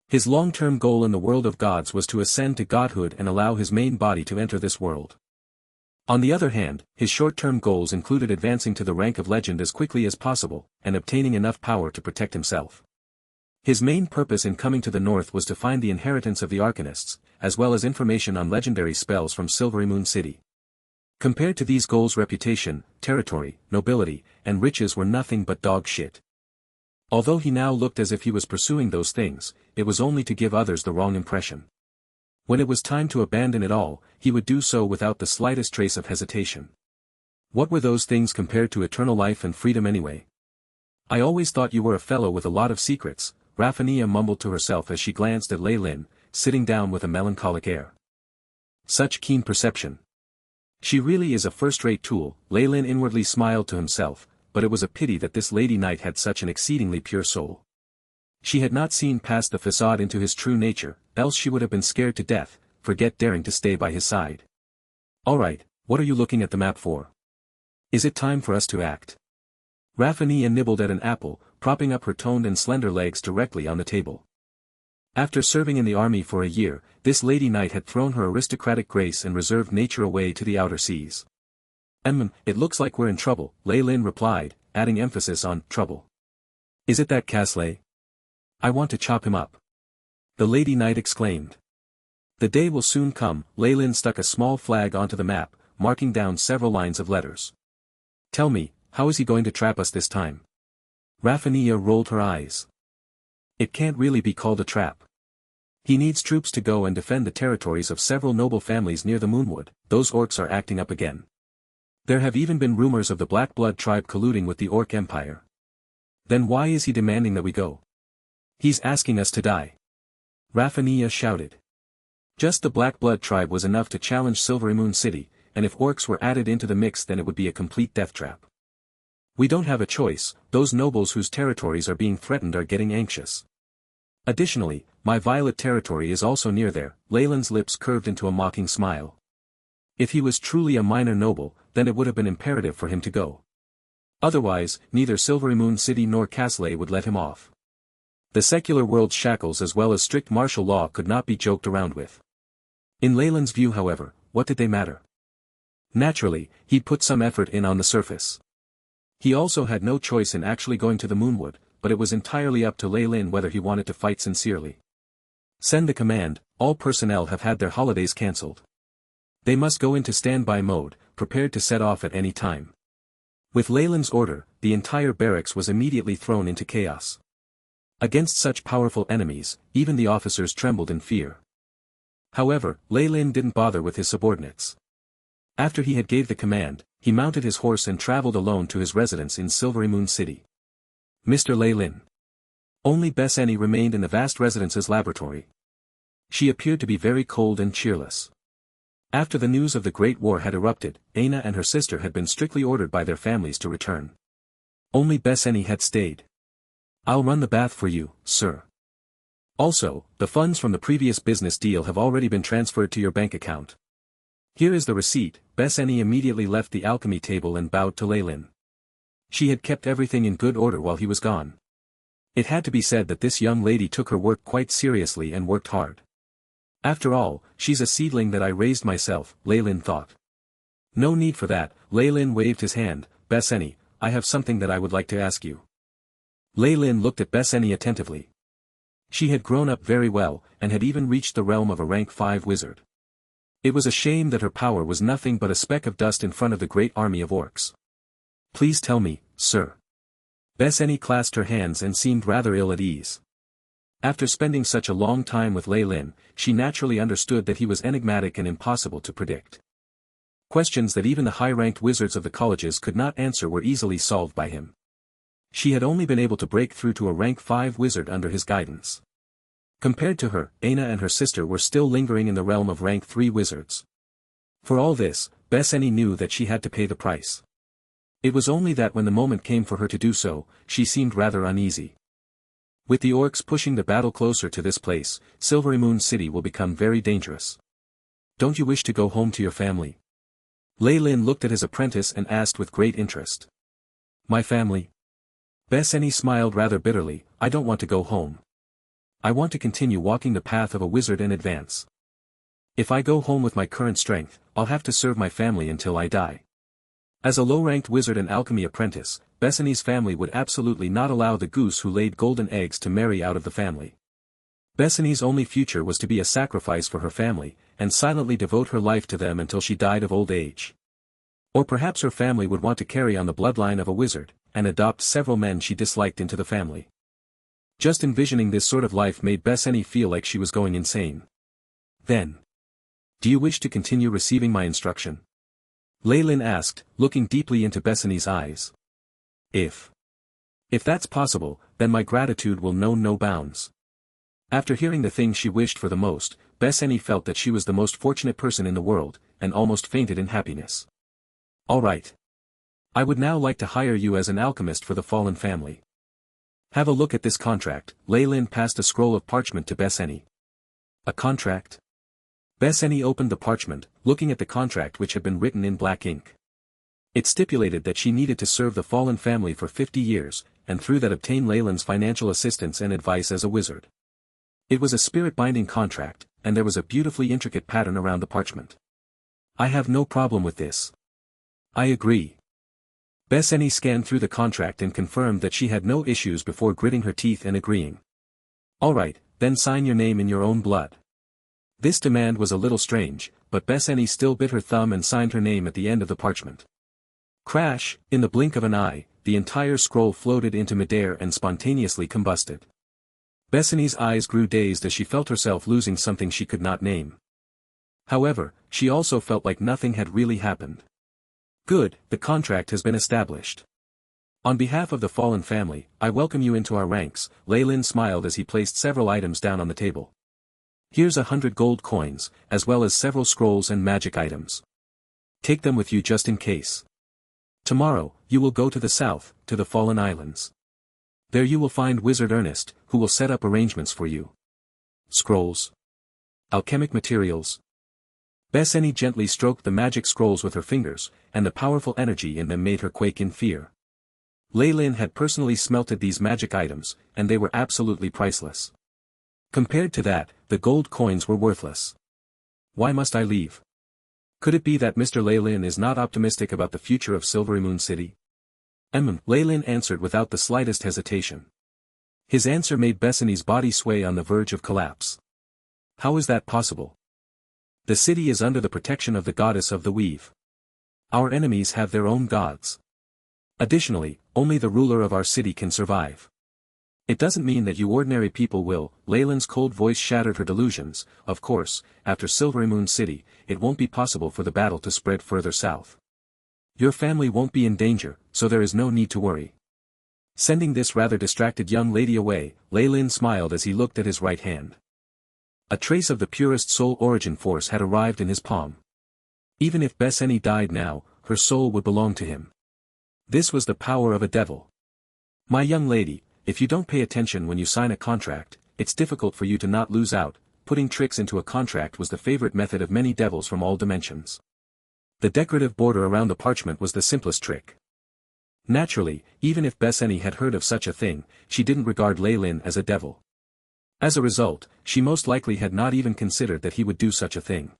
Speaker 1: His long-term goal in the world of gods was to ascend to godhood and allow his main body to enter this world. On the other hand, his short-term goals included advancing to the rank of legend as quickly as possible, and obtaining enough power to protect himself. His main purpose in coming to the north was to find the inheritance of the Arcanists, as well as information on legendary spells from Silvery Moon City. Compared to these goals, reputation, territory, nobility, and riches were nothing but dog shit. Although he now looked as if he was pursuing those things, it was only to give others the wrong impression. When it was time to abandon it all, he would do so without the slightest trace of hesitation. What were those things compared to eternal life and freedom anyway? I always thought you were a fellow with a lot of secrets, Raphania mumbled to herself as she glanced at Lei Lin, sitting down with a melancholic air. Such keen perception. She really is a first-rate tool, Lei Lin inwardly smiled to himself, but it was a pity that this lady knight had such an exceedingly pure soul. She had not seen past the facade into his true nature, else she would have been scared to death, forget daring to stay by his side. All right, what are you looking at the map for? Is it time for us to act? Raphania nibbled at an apple, propping up her toned and slender legs directly on the table. After serving in the army for a year, this lady knight had thrown her aristocratic grace and reserved nature away to the outer seas. It looks like we're in trouble, Lei Lin replied, adding emphasis on trouble. Is it that Casley? I want to chop him up. The lady knight exclaimed. The day will soon come, Lei Lin stuck a small flag onto the map, marking down several lines of letters. Tell me, how is he going to trap us this time? Raphania rolled her eyes. It can't really be called a trap. He needs troops to go and defend the territories of several noble families near the Moonwood. Those orcs are acting up again. There have even been rumors of the Black Blood tribe colluding with the Orc Empire. Then why is he demanding that we go? He's asking us to die. Raphania shouted. Just the Black Blood tribe was enough to challenge Silvery Moon City, and if orcs were added into the mix then it would be a complete death trap. We don't have a choice, those nobles whose territories are being threatened are getting anxious. Additionally, my violet territory is also near there, Lei Lin's lips curved into a mocking smile. If he was truly a minor noble, then it would have been imperative for him to go. Otherwise, neither Silvery Moon City nor Casley would let him off. The secular world's shackles as well as strict martial law could not be joked around with. In Lei Lin's view however, what did they matter? Naturally, he'd put some effort in on the surface. He also had no choice in actually going to the Moonwood, but it was entirely up to Lei Lin whether he wanted to fight sincerely. Send the command, all personnel have had their holidays cancelled. They must go into standby mode, prepared to set off at any time. With Lei Lin's order, the entire barracks was immediately thrown into chaos. Against such powerful enemies, even the officers trembled in fear. However, Lei Lin didn't bother with his subordinates. After he had gave the command, he mounted his horse and traveled alone to his residence in Silvery Moon City. Mr. Lei Lin. Only Bessani remained in the vast residence's laboratory. She appeared to be very cold and cheerless. After the news of the Great War had erupted, Aina and her sister had been strictly ordered by their families to return. Only Bessani had stayed. I'll run the bath for you, sir. Also, the funds from the previous business deal have already been transferred to your bank account. Here is the receipt. Bessani immediately left the alchemy table and bowed to Lei Lin. She had kept everything in good order while he was gone. It had to be said that this young lady took her work quite seriously and worked hard. After all, she's a seedling that I raised myself, Lei Lin thought. No need for that, Lei Lin waved his hand. Bessani, I have something that I would like to ask you. Lei Lin looked at Bessani attentively. She had grown up very well, and had even reached the realm of a rank 5 wizard. It was a shame that her power was nothing but a speck of dust in front of the great army of orcs. Please tell me, sir. Bessani clasped her hands and seemed rather ill at ease. After spending such a long time with Lei Lin, she naturally understood that he was enigmatic and impossible to predict. Questions that even the high-ranked wizards of the colleges could not answer were easily solved by him. She had only been able to break through to a rank 5 wizard under his guidance. Compared to her, Aina and her sister were still lingering in the realm of rank 3 wizards. For all this, Bessani knew that she had to pay the price. It was only that when the moment came for her to do so, she seemed rather uneasy. With the orcs pushing the battle closer to this place, Silvery Moon City will become very dangerous. Don't you wish to go home to your family? Lei Lin looked at his apprentice and asked with great interest. My family? Bessani smiled rather bitterly. I don't want to go home. I want to continue walking the path of a wizard and advance. If I go home with my current strength, I'll have to serve my family until I die. As a low-ranked wizard and alchemy apprentice, Bethany's family would absolutely not allow the goose who laid golden eggs to marry out of the family. Bethany's only future was to be a sacrifice for her family, and silently devote her life to them until she died of old age. Or perhaps her family would want to carry on the bloodline of a wizard, and adopt several men she disliked into the family. Just envisioning this sort of life made Bethany feel like she was going insane. Then, do you wish to continue receiving my instruction? Leylin asked, looking deeply into Bethany's eyes. If that's possible, then my gratitude will know no bounds. After hearing the thing she wished for the most, Bethany felt that she was the most fortunate person in the world, and almost fainted in happiness. All right. I would now like to hire you as an alchemist for the fallen family. Have a look at this contract. Leylin passed a scroll of parchment to Bethany. A contract? Bethany opened the parchment, looking at the contract which had been written in black ink. It stipulated that she needed to serve the fallen family for 50 years, and through that obtain Leylin's financial assistance and advice as a wizard. It was a spirit-binding contract, and there was a beautifully intricate pattern around the parchment. I have no problem with this. I agree. Bethany scanned through the contract and confirmed that she had no issues before gritting her teeth and agreeing. All right, then sign your name in your own blood. This demand was a little strange, but Bethany still bit her thumb and signed her name at the end of the parchment. Crash, in the blink of an eye, the entire scroll floated into midair and spontaneously combusted. Bethany's eyes grew dazed as she felt herself losing something she could not name. However, she also felt like nothing had really happened. Good, the contract has been established. On behalf of the fallen family, I welcome you into our ranks. Leylin smiled as he placed several items down on the table. Here's 100 gold coins, as well as several scrolls and magic items. Take them with you just in case. Tomorrow, you will go to the south, to the Fallen Islands. There you will find Wizard Ernest, who will set up arrangements for you. Scrolls. Alchemic materials. Bethany gently stroked the magic scrolls with her fingers, and the powerful energy in them made her quake in fear. Leylin had personally smelted these magic items, and they were absolutely priceless. Compared to that, the gold coins were worthless. Why must I leave? Could it be that Mr. Leylin is not optimistic about the future of Silvery Moon City? Leylin answered without the slightest hesitation. His answer made Bethany's body sway on the verge of collapse. How is that possible? The city is under the protection of the goddess of the weave. Our enemies have their own gods. Additionally, only the ruler of our city can survive. It doesn't mean that you ordinary people will. Leylin's cold voice shattered her delusions. Of course, after Silvery Moon City, it won't be possible for the battle to spread further south. Your family won't be in danger, so there is no need to worry. Sending this rather distracted young lady away, Leylin smiled as he looked at his right hand. A trace of the purest soul origin force had arrived in his palm. Even if Bethany died now, her soul would belong to him. This was the power of a devil. My young lady, if you don't pay attention when you sign a contract, it's difficult for you to not lose out. Putting tricks into a contract was the favorite method of many devils from all dimensions. The decorative border around the parchment was the simplest trick. Naturally, even if Bethany had heard of such a thing, she didn't regard Leylin as a devil. As a result, she most likely had not even considered that he would do such a thing.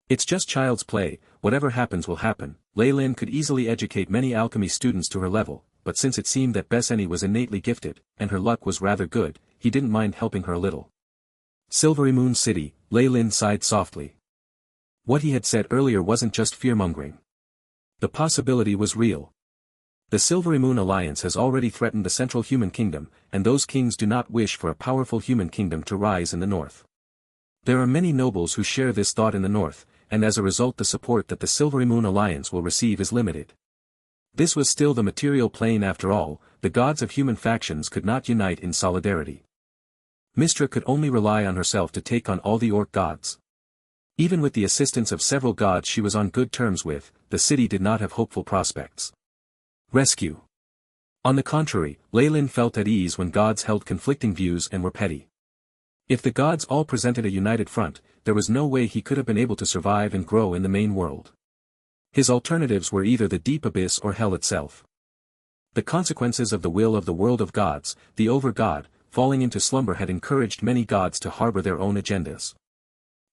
Speaker 1: It's just child's play, whatever happens will happen. Leylin could easily educate many alchemy students to her level, but since it seemed that Bethany was innately gifted, and her luck was rather good, he didn't mind helping her a little. Silvery Moon City, Leylin sighed softly. What he had said earlier wasn't just fear-mongering. The possibility was real. The Silvery Moon Alliance has already threatened the Central Human Kingdom, and those kings do not wish for a powerful human kingdom to rise in the north. There are many nobles who share this thought in the north, and as a result the support that the Silvery Moon Alliance will receive is limited. This was still the material plane after all. The gods of human factions could not unite in solidarity. Mystra could only rely on herself to take on all the orc gods. Even with the assistance of several gods she was on good terms with, the city did not have hopeful prospects. Rescue. On the contrary, Leylin felt at ease when gods held conflicting views and were petty. If the gods all presented a united front, there was no way he could have been able to survive and grow in the main world. His alternatives were either the deep abyss or hell itself. The consequences of the will of the world of gods, the over-god, falling into slumber had encouraged many gods to harbor their own agendas.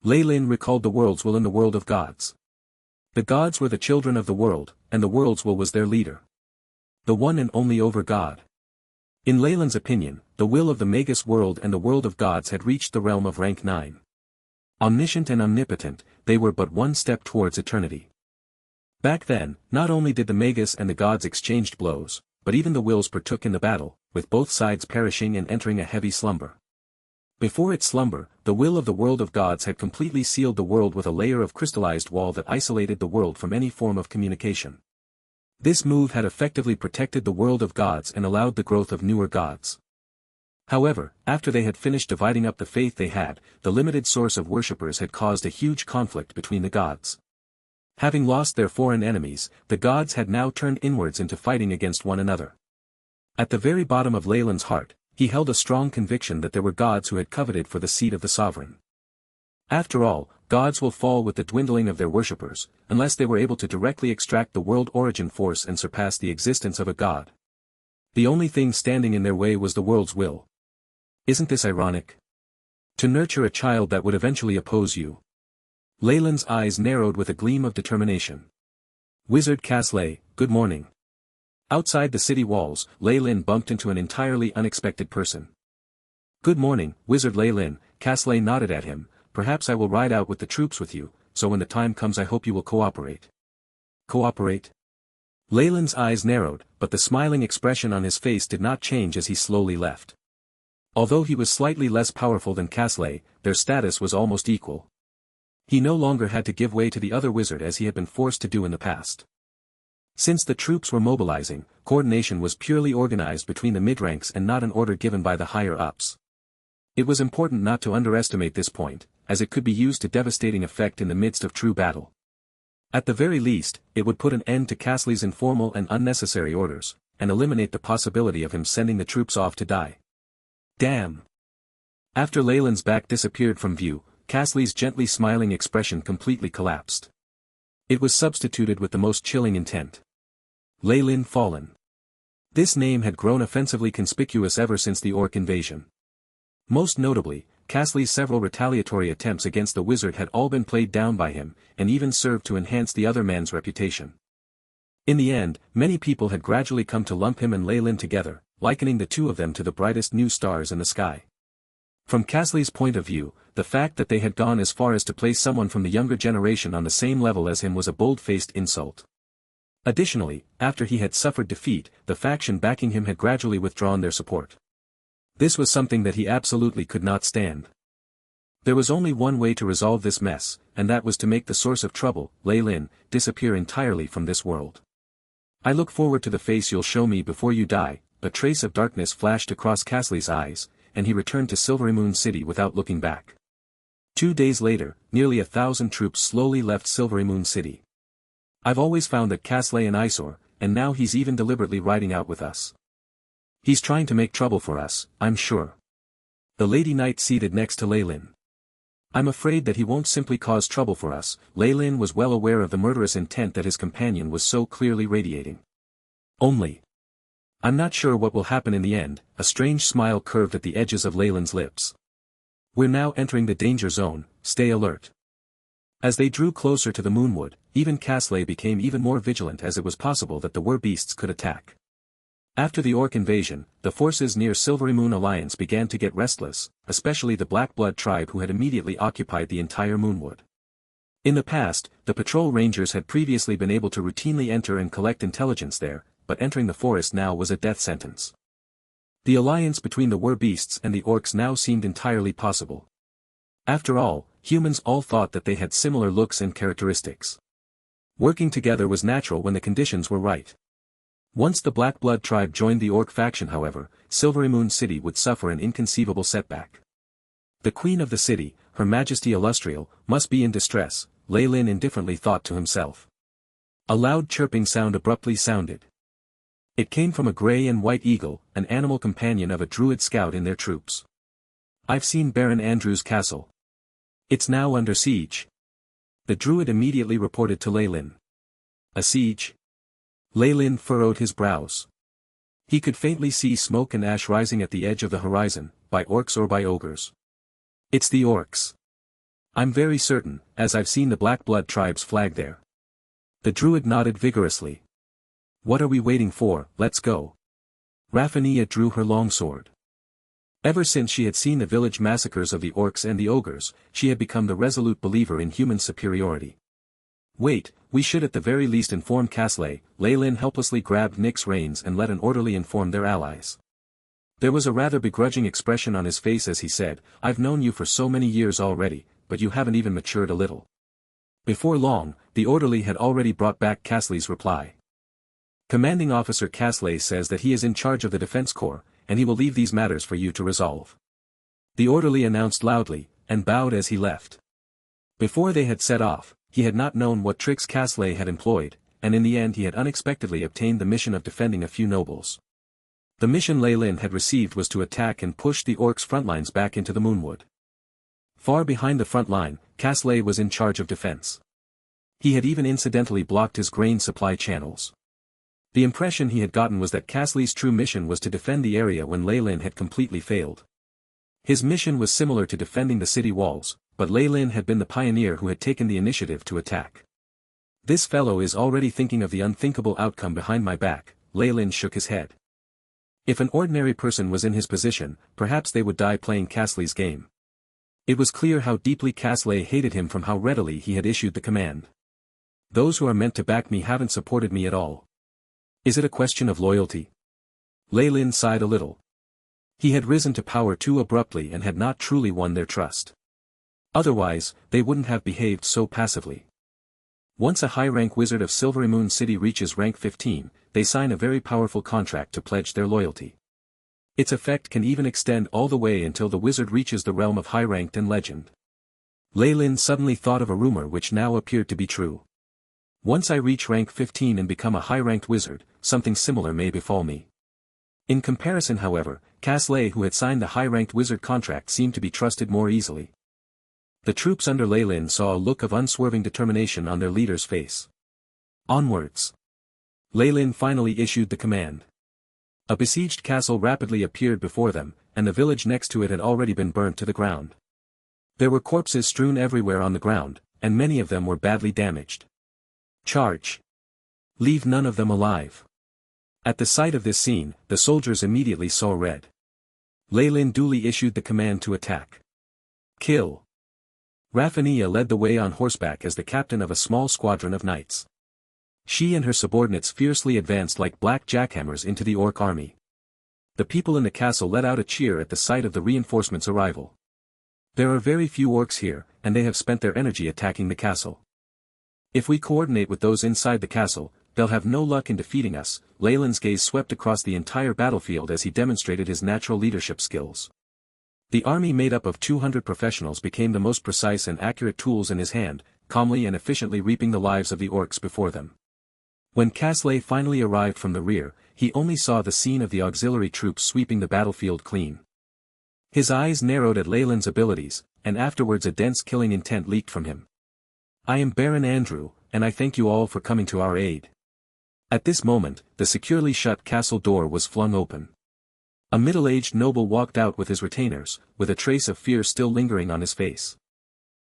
Speaker 1: Lei Lin recalled the world's will and the world of gods. The gods were the children of the world, and the world's will was their leader. The one and only over God. In Lei Lin's opinion, the will of the Magus world and the world of gods had reached the realm of rank 9. Omniscient and omnipotent, they were but one step towards eternity. Back then, not only did the Magus and the gods exchanged blows, but even the wills partook in the battle, with both sides perishing and entering a heavy slumber. Before its slumber, the will of the world of gods had completely sealed the world with a layer of crystallized wall that isolated the world from any form of communication. This move had effectively protected the world of gods and allowed the growth of newer gods. However, after they had finished dividing up the faith they had, the limited source of worshippers had caused a huge conflict between the gods. Having lost their foreign enemies, the gods had now turned inwards into fighting against one another. At the very bottom of Lei Lin's heart, he held a strong conviction that there were gods who had coveted for the seat of the sovereign. After all, gods will fall with the dwindling of their worshippers, unless they were able to directly extract the world origin force and surpass the existence of a god. The only thing standing in their way was the world's will. Isn't this ironic? To nurture a child that would eventually oppose you. Lei Lin's eyes narrowed with a gleam of determination. Wizard Casley, good morning. Outside the city walls, Lei Lin bumped into an entirely unexpected person. Good morning, Wizard Lei Lin. Casley nodded at him. Perhaps I will ride out with the troops with you, so when the time comes I hope you will cooperate. Cooperate? Lei Lin's eyes narrowed, but the smiling expression on his face did not change as he slowly left. Although he was slightly less powerful than Casley, their status was almost equal. He no longer had to give way to the other wizard as he had been forced to do in the past. Since the troops were mobilizing, coordination was purely organized between the mid-ranks and not an order given by the higher-ups. It was important not to underestimate this point, as it could be used to devastating effect in the midst of true battle. At the very least, it would put an end to Casley's informal and unnecessary orders, and eliminate the possibility of him sending the troops off to die. Damn! After Lei Lin's back disappeared from view, Casley's gently smiling expression completely collapsed. It was substituted with the most chilling intent. Lei Lin fallen. This name had grown offensively conspicuous ever since the Orc invasion. Most notably, Casley's several retaliatory attempts against the wizard had all been played down by him, and even served to enhance the other man's reputation. In the end, many people had gradually come to lump him and Lei Lin together, likening the two of them to the brightest new stars in the sky. From Casley's point of view, the fact that they had gone as far as to place someone from the younger generation on the same level as him was a bold-faced insult. Additionally, after he had suffered defeat, the faction backing him had gradually withdrawn their support. This was something that he absolutely could not stand. There was only one way to resolve this mess, and that was to make the source of trouble, Lei Lin, disappear entirely from this world. I look forward to the face you'll show me before you die. A trace of darkness flashed across Casley's eyes, and he returned to Silvery Moon City without looking back. 2 days later, nearly 1,000 troops slowly left Silvery Moon City. I've always found that Casley an eyesore, and now he's even deliberately riding out with us. He's trying to make trouble for us, I'm sure. The Lady Knight seated next to Lei Lin. I'm afraid that he won't simply cause trouble for us. Lei Lin was well aware of the murderous intent that his companion was so clearly radiating. Only. I'm not sure what will happen in the end. A strange smile curved at the edges of Lei Lin's lips. We're now entering the danger zone, stay alert. As they drew closer to the Moonwood, even Casley became even more vigilant as it was possible that the were-beasts could attack. After the Orc invasion, the forces near Silvery Moon Alliance began to get restless, especially the Black Blood tribe who had immediately occupied the entire Moonwood. In the past, the patrol rangers had previously been able to routinely enter and collect intelligence there, but entering the forest now was a death sentence. The alliance between the were-beasts and the Orcs now seemed entirely possible. After all, humans all thought that they had similar looks and characteristics. Working together was natural when the conditions were right. Once the Black Blood tribe joined the Orc faction however, Silvery Moon City would suffer an inconceivable setback. The queen of the city, Her Majesty Illustrial, must be in distress, Lei Lin indifferently thought to himself. A loud chirping sound abruptly sounded. It came from a grey and white eagle, an animal companion of a druid scout in their troops. I've seen Baron Andrew's castle. It's now under siege. The druid immediately reported to Lei Lin. A siege? Lei Lin furrowed his brows. He could faintly see smoke and ash rising at the edge of the horizon, by orcs or by ogres. It's the orcs. I'm very certain, as I've seen the Black Blood tribe's flag there. The druid nodded vigorously. What are we waiting for? Let's go. Raphania drew her longsword. Ever since she had seen the village massacres of the orcs and the ogres, she had become the resolute believer in human superiority. Wait, we should at the very least inform Caslay. Leylin helplessly grabbed Nick's reins and let an orderly inform their allies. There was a rather begrudging expression on his face as he said, I've known you for so many years already, but you haven't even matured a little. Before long, the orderly had already brought back Caslay's reply. Commanding Officer Caslay says that he is in charge of the Defense Corps, and he will leave these matters for you to resolve. The orderly announced loudly, and bowed as he left. Before they had set off, he had not known what tricks Caslay had employed, and in the end he had unexpectedly obtained the mission of defending a few nobles. The mission Leylin had received was to attack and push the orcs' front lines back into the Moonwood. Far behind the front line, Caslay was in charge of defense. He had even incidentally blocked his grain supply channels. The impression he had gotten was that Caslay's true mission was to defend the area when Leylin had completely failed. His mission was similar to defending the city walls, but Leylin had been the pioneer who had taken the initiative to attack. This fellow is already thinking of the unthinkable outcome behind my back. Leylin shook his head. If an ordinary person was in his position, perhaps they would die playing Caslay's game. It was clear how deeply Caslay hated him from how readily he had issued the command. Those who are meant to back me haven't supported me at all. Is it a question of loyalty? Leylin sighed a little. He had risen to power too abruptly and had not truly won their trust. Otherwise, they wouldn't have behaved so passively. Once a high-rank wizard of Silvery Moon City reaches rank 15, they sign a very powerful contract to pledge their loyalty. Its effect can even extend all the way until the wizard reaches the realm of high-ranked and legend. Leylin suddenly thought of a rumor which now appeared to be true. Once I reach rank 15 and become a high-ranked wizard, something similar may befall me. In comparison however, Caslay who had signed the high-ranked wizard contract seemed to be trusted more easily. The troops under Leylin saw a look of unswerving determination on their leader's face. Onwards. Leylin finally issued the command. A besieged castle rapidly appeared before them, and the village next to it had already been burnt to the ground. There were corpses strewn everywhere on the ground, and many of them were badly damaged. Charge! Leave none of them alive. At the sight of this scene, the soldiers immediately saw red. Leylin duly issued the command to attack. Kill! Raphania led the way on horseback as the captain of a small squadron of knights. She and her subordinates fiercely advanced like black jackhammers into the orc army. The people in the castle let out a cheer at the sight of the reinforcements' arrival. There are very few orcs here, and they have spent their energy attacking the castle. If we coordinate with those inside the castle, they'll have no luck in defeating us. Leylin's gaze swept across the entire battlefield as he demonstrated his natural leadership skills. The army made up of 200 professionals became the most precise and accurate tools in his hand, calmly and efficiently reaping the lives of the orcs before them. When Caslay finally arrived from the rear, he only saw the scene of the auxiliary troops sweeping the battlefield clean. His eyes narrowed at Leylin's abilities, and afterwards a dense killing intent leaked from him. I am Baron Andrew, and I thank you all for coming to our aid. At this moment, the securely shut castle door was flung open. A middle-aged noble walked out with his retainers, with a trace of fear still lingering on his face.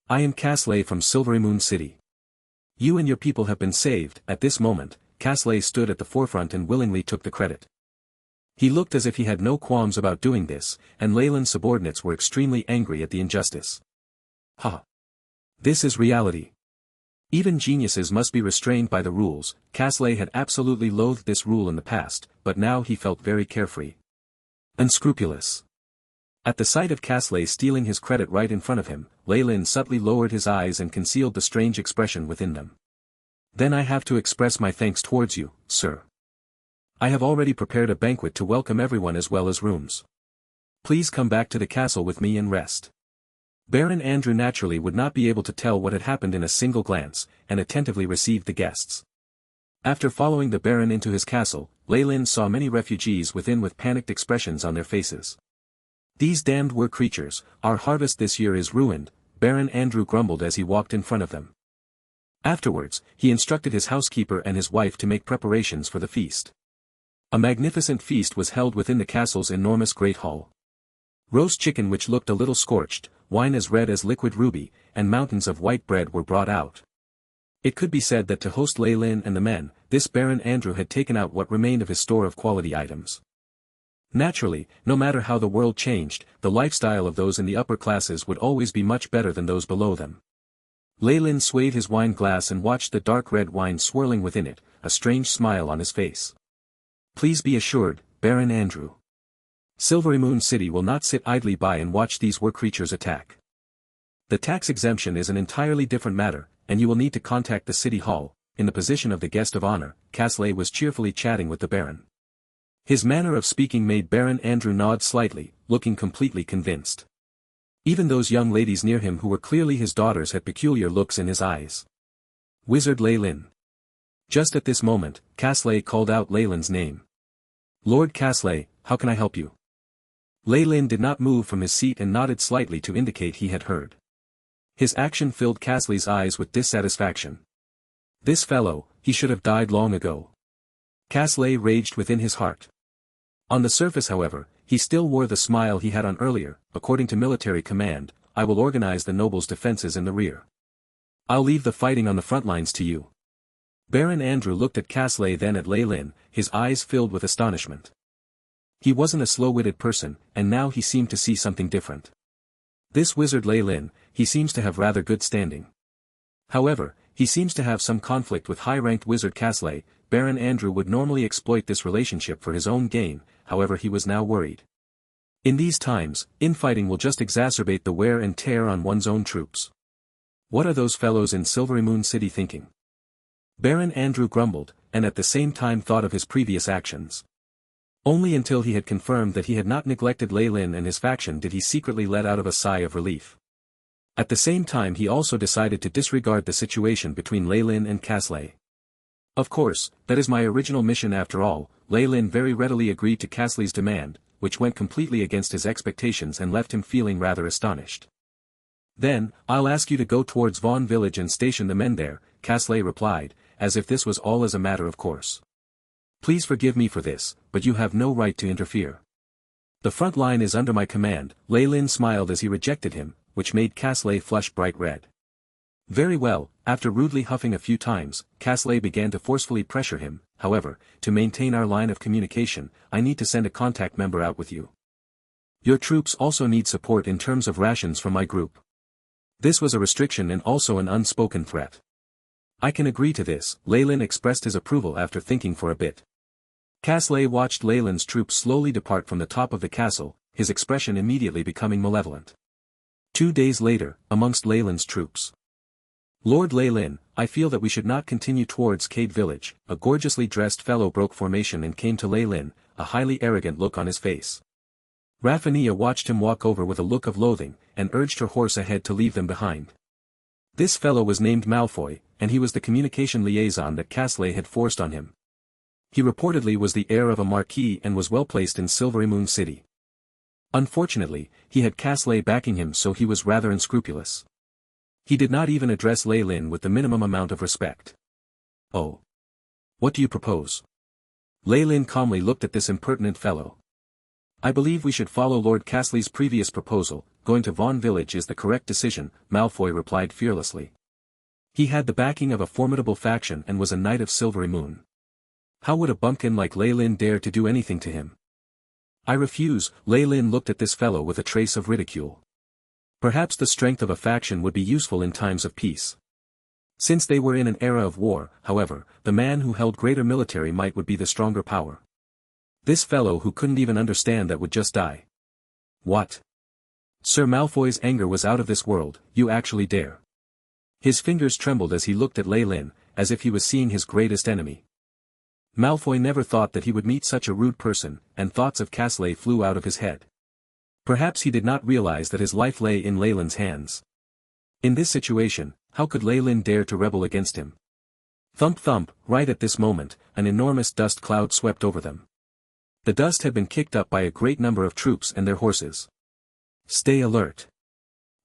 Speaker 1: I am Caslay from Silvery Moon City. You and your people have been saved. At this moment, Caslay stood at the forefront and willingly took the credit. He looked as if he had no qualms about doing this, and Leylin's subordinates were extremely angry at the injustice. Ha! This is reality. Even geniuses must be restrained by the rules. Caslay had absolutely loathed this rule in the past, but now he felt very carefree. Unscrupulous. At the sight of Caslay stealing his credit right in front of him, Leylin subtly lowered his eyes and concealed the strange expression within them. Then I have to express my thanks towards you, sir. I have already prepared a banquet to welcome everyone as well as rooms. Please come back to the castle with me and rest. Baron Andrew naturally would not be able to tell what had happened in a single glance, and attentively received the guests. After following the Baron into his castle, Leylin saw many refugees within with panicked expressions on their faces. These damned were creatures, our harvest this year is ruined, Baron Andrew grumbled as he walked in front of them. Afterwards, he instructed his housekeeper and his wife to make preparations for the feast. A magnificent feast was held within the castle's enormous great hall. Roast chicken which looked a little scorched, wine as red as liquid ruby, and mountains of white bread were brought out. It could be said that to host Lei Lin and the men, this Baron Andrew had taken out what remained of his store of quality items. Naturally, no matter how the world changed, the lifestyle of those in the upper classes would always be much better than those below them. Lei Lin swayed his wine glass and watched the dark red wine swirling within it, a strange smile on his face. Please be assured, Baron Andrew. Silvery Moon City will not sit idly by and watch these war creatures attack. The tax exemption is an entirely different matter, and you will need to contact the city hall. In the position of the guest of honor, Casley was cheerfully chatting with the Baron. His manner of speaking made Baron Andrew nod slightly, looking completely convinced. Even those young ladies near him who were clearly his daughters had peculiar looks in his eyes. Wizard Lei Lin. Just at this moment, Casley called out Lei Lin's name. Lord Casley, how can I help you? Lei Lin did not move from his seat and nodded slightly to indicate he had heard. His action filled Casley's eyes with dissatisfaction. This fellow, he should have died long ago. Casley raged within his heart. On the surface however, he still wore the smile he had on earlier. According to military command, I will organize the nobles' defenses in the rear. I'll leave the fighting on the front lines to you. Baron Andrew looked at Casley then at Lei Lin, his eyes filled with astonishment. He wasn't a slow-witted person, and now he seemed to see something different. This wizard Lei Lin, he seems to have rather good standing. However, he seems to have some conflict with high-ranked wizard Casley. Baron Andrew would normally exploit this relationship for his own gain, however he was now worried. In these times, infighting will just exacerbate the wear and tear on one's own troops. What are those fellows in Silvery Moon City thinking? Baron Andrew grumbled, and at the same time thought of his previous actions. Only until he had confirmed that he had not neglected Lei Lin and his faction did he secretly let out of a sigh of relief. At the same time he also decided to disregard the situation between Lei Lin and Casley. Of course, that is my original mission after all. Lei Lin very readily agreed to Casley's demand, which went completely against his expectations and left him feeling rather astonished. Then, I'll ask you to go towards Vaughn village and station the men there, Casley replied, as if this was all as a matter of course. Please forgive me for this, but you have no right to interfere. The front line is under my command. Lei Lin smiled as he rejected him, which made Casley flush bright red. Very well, after rudely huffing a few times, Casley began to forcefully pressure him. However, to maintain our line of communication, I need to send a contact member out with you. Your troops also need support in terms of rations from my group. This was a restriction and also an unspoken threat. I can agree to this. Lei Lin expressed his approval after thinking for a bit. Casley watched Lei Lin's troops slowly depart from the top of the castle, his expression immediately becoming malevolent. 2 days later, amongst Lei Lin's troops. Lord Lei Lin, I feel that we should not continue towards Cade village. A gorgeously dressed fellow broke formation and came to Lei Lin, a highly arrogant look on his face. Raffania watched him walk over with a look of loathing, and urged her horse ahead to leave them behind. This fellow was named Malfoy, and he was the communication liaison that Casley had forced on him. He reportedly was the heir of a marquis and was well placed in Silvery Moon City. Unfortunately, he had Casley backing him, so he was rather unscrupulous. He did not even address Lei Lin with the minimum amount of respect. Oh. What do you propose? Lei Lin calmly looked at this impertinent fellow. I believe we should follow Lord Casley's previous proposal. Going to Vaughn village is the correct decision, Malfoy replied fearlessly. He had the backing of a formidable faction and was a knight of Silvery Moon. How would a bumpkin like Lei Lin dare to do anything to him? I refuse. Lei Lin looked at this fellow with a trace of ridicule. Perhaps the strength of a faction would be useful in times of peace. Since they were in an era of war, however, the man who held greater military might would be the stronger power. This fellow who couldn't even understand that would just die. What? Sir Malfoy's anger was out of this world. You actually dare. His fingers trembled as he looked at Lei Lin, as if he was seeing his greatest enemy. Malfoy never thought that he would meet such a rude person, and thoughts of Casley flew out of his head. Perhaps he did not realize that his life lay in Lei Lin's hands. In this situation, how could Lei Lin dare to rebel against him? Thump thump, right at this moment, an enormous dust cloud swept over them. The dust had been kicked up by a great number of troops and their horses. Stay alert.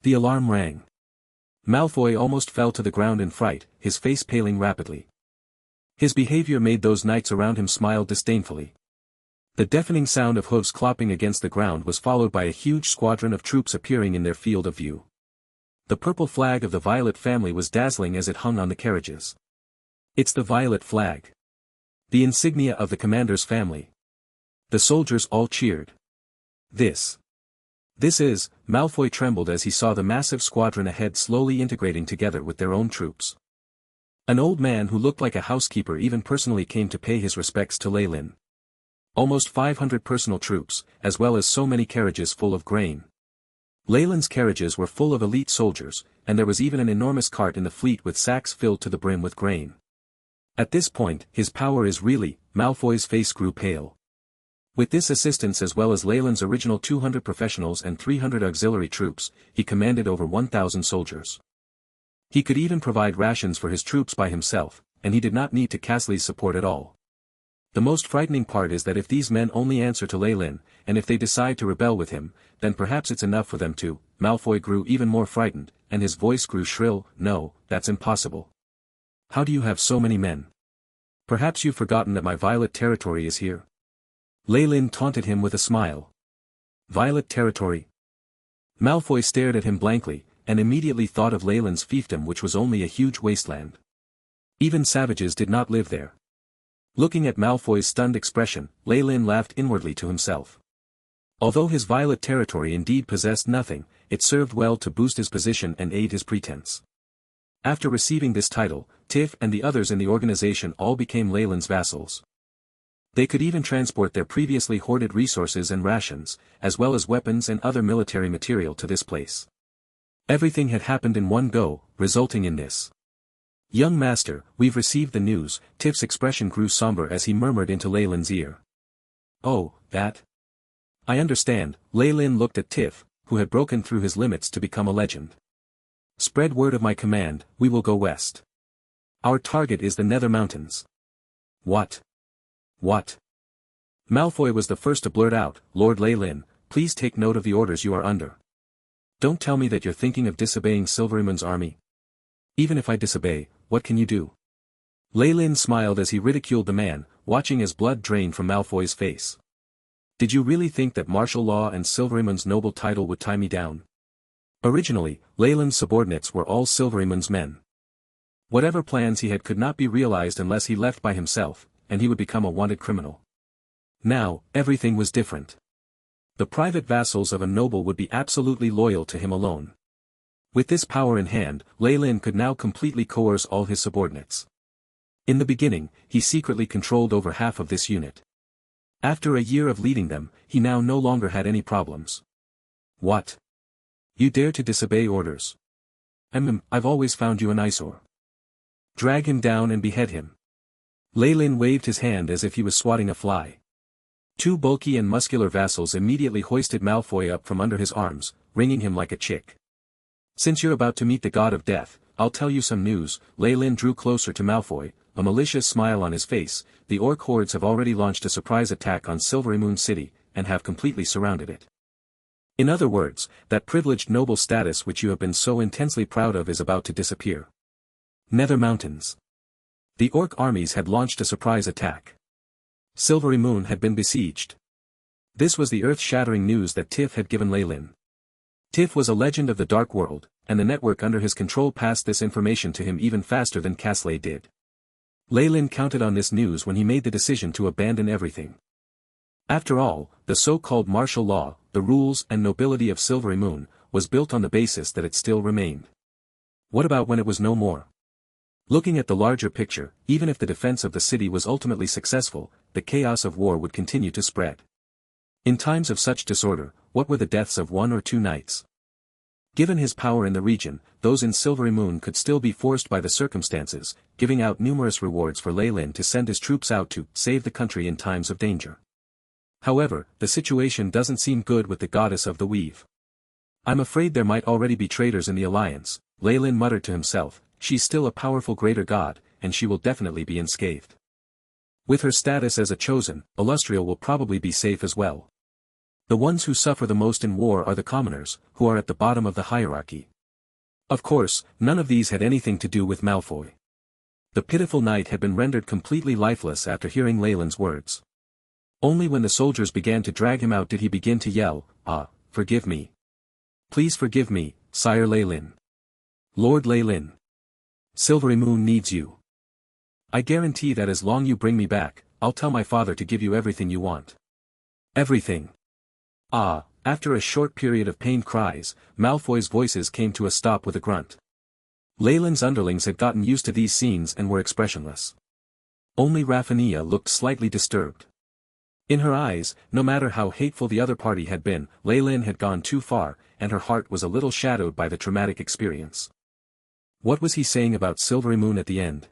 Speaker 1: The alarm rang. Malfoy almost fell to the ground in fright, his face paling rapidly. His behavior made those knights around him smile disdainfully. The deafening sound of hooves clopping against the ground was followed by a huge squadron of troops appearing in their field of view. The purple flag of the Violet family was dazzling as it hung on the carriages. It's the Violet flag. The insignia of the commander's family. The soldiers all cheered. This is, Malfoy trembled as he saw the massive squadron ahead slowly integrating together with their own troops. An old man who looked like a housekeeper even personally came to pay his respects to Leylin. Almost 500 personal troops, as well as so many carriages full of grain. Leylin's carriages were full of elite soldiers, and there was even an enormous cart in the fleet with sacks filled to the brim with grain. At this point, his power is really, Malfoy's face grew pale. With this assistance as well as Leylin's original 200 professionals and 300 auxiliary troops, he commanded over 1,000 soldiers. He could even provide rations for his troops by himself, and he did not need to Casley's support at all. The most frightening part is that if these men only answer to Leylin, and if they decide to rebel with him, then perhaps it's enough for them to. Malfoy grew even more frightened, and his voice grew shrill. No, that's impossible. How do you have so many men? Perhaps you've forgotten that my Violet territory is here? Leylin taunted him with a smile. Violet territory? Malfoy stared at him blankly, and immediately thought of Leylin's fiefdom, which was only a huge wasteland. Even savages did not live there. Looking at Malfoy's stunned expression, Leylin laughed inwardly to himself. Although his Violet territory indeed possessed nothing, it served well to boost his position and aid his pretense. After receiving this title, Tiff and the others in the organization all became Leylin's vassals. They could even transport their previously hoarded resources and rations, as well as weapons and other military material to this place. Everything had happened in one go, resulting in this. Young master, we've received the news. Tiff's expression grew somber as he murmured into Leylin's ear. Oh, that? I understand. Leylin looked at Tiff, who had broken through his limits to become a legend. Spread word of my command, we will go west. Our target is the Nether Mountains. What? What? Malfoy was the first to blurt out, Lord Leylin, please take note of the orders you are under. Don't tell me that you're thinking of disobeying Silverymoon's army. Even if I disobey, what can you do? Leylin smiled as he ridiculed the man, watching as blood drained from Malfoy's face. Did you really think that martial law and Silverymoon's noble title would tie me down? Originally, Leylin's subordinates were all Silverymoon's men. Whatever plans he had could not be realized unless he left by himself, and he would become a wanted criminal. Now, everything was different. The private vassals of a noble would be absolutely loyal to him alone. With this power in hand, Leylin could now completely coerce all his subordinates. In the beginning, he secretly controlled over half of this unit. After a year of leading them, he now no longer had any problems. What? You dare to disobey orders? I've always found you an eyesore. Drag him down and behead him. Leylin waved his hand as if he was swatting a fly. Two bulky and muscular vassals immediately hoisted Malfoy up from under his arms, ringing him like a chick. Since you're about to meet the god of death, I'll tell you some news. Leylin drew closer to Malfoy, a malicious smile on his face. The orc hordes have already launched a surprise attack on Silverymoon City, and have completely surrounded it. In other words, that privileged noble status which you have been so intensely proud of is about to disappear. Nether Mountains. The orc armies had launched a surprise attack. Silverymoon had been besieged. This was the earth-shattering news that Tiff had given Leylin. Tiff was a legend of the Dark World, and the network under his control passed this information to him even faster than Casley did. Leylin counted on this news when he made the decision to abandon everything. After all, the so-called martial law, the rules and nobility of Silverymoon, was built on the basis that it still remained. What about when it was no more? Looking at the larger picture, even if the defense of the city was ultimately successful, the chaos of war would continue to spread. In times of such disorder, what were the deaths of 1 or 2 knights? Given his power in the region, those in Silverymoon could still be forced by the circumstances, giving out numerous rewards for Leylin to send his troops out to save the country in times of danger. However, the situation doesn't seem good with the goddess of the weave. I'm afraid there might already be traitors in the alliance, Leylin muttered to himself. She's still a powerful greater god, and she will definitely be unscathed. With her status as a chosen, Illustrial will probably be safe as well. The ones who suffer the most in war are the commoners, who are at the bottom of the hierarchy. Of course, none of these had anything to do with Malfoy. The pitiful knight had been rendered completely lifeless after hearing Leylin's words. Only when the soldiers began to drag him out did he begin to yell, "Ah, forgive me. Please forgive me, Sire Leylin. Lord Leylin. Silvery Moon needs you. I guarantee that as long you bring me back, I'll tell my father to give you everything you want." Everything. Ah, after a short period of pained cries, Malfoy's voices came to a stop with a grunt. Leyland's underlings had gotten used to these scenes and were expressionless. Only Raffania looked slightly disturbed. In her eyes, no matter how hateful the other party had been, Leyland had gone too far, and her heart was a little shadowed by the traumatic experience. What was he saying about Silvery Moon at the end?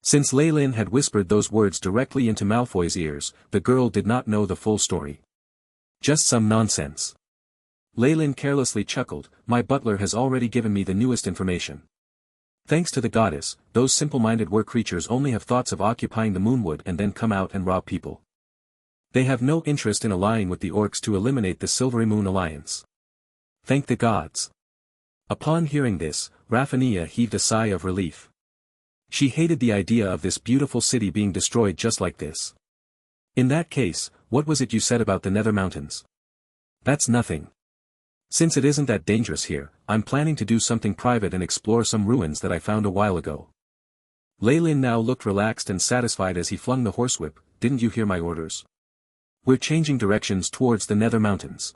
Speaker 1: Since Leyland had whispered those words directly into Malfoy's ears, the girl did not know the full story. Just some nonsense. Leyland carelessly chuckled, "My butler has already given me the newest information. Thanks to the goddess, those simple-minded war creatures only have thoughts of occupying the Moonwood and then come out and rob people. They have no interest in allying with the orcs to eliminate the Silvery Moon Alliance. Thank the gods." Upon hearing this, Raffania heaved a sigh of relief. She hated the idea of this beautiful city being destroyed just like this. "In that case, what was it you said about the Nether Mountains?" "That's nothing. Since it isn't that dangerous here, I'm planning to do something private and explore some ruins that I found a while ago." Leyland now looked relaxed and satisfied as he flung the horsewhip. "Didn't you hear my orders? We're changing directions towards the Nether Mountains."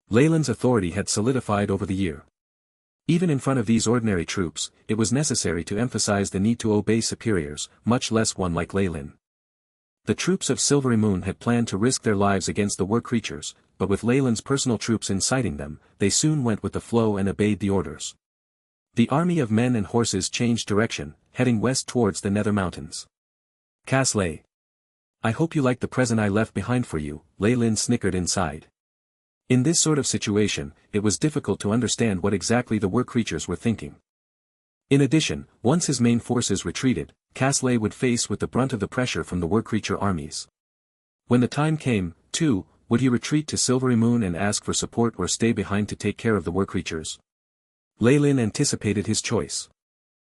Speaker 1: Leyland's authority had solidified over the year. Even in front of these ordinary troops, it was necessary to emphasize the need to obey superiors, much less one like Leyland. The troops of Silvery Moon had planned to risk their lives against the war creatures, but with Leyland's personal troops inciting them, they soon went with the flow and obeyed the orders. The army of men and horses changed direction, heading west towards the Nether Mountains. "Casley. I hope you like the present I left behind for you," Leyland snickered inside. In this sort of situation, it was difficult to understand what exactly the war creatures were thinking. In addition, once his main forces retreated, Casley would face with the brunt of the pressure from the war creature armies. When the time came, too, would he retreat to Silvery Moon and ask for support or stay behind to take care of the war creatures? Leyland anticipated his choice.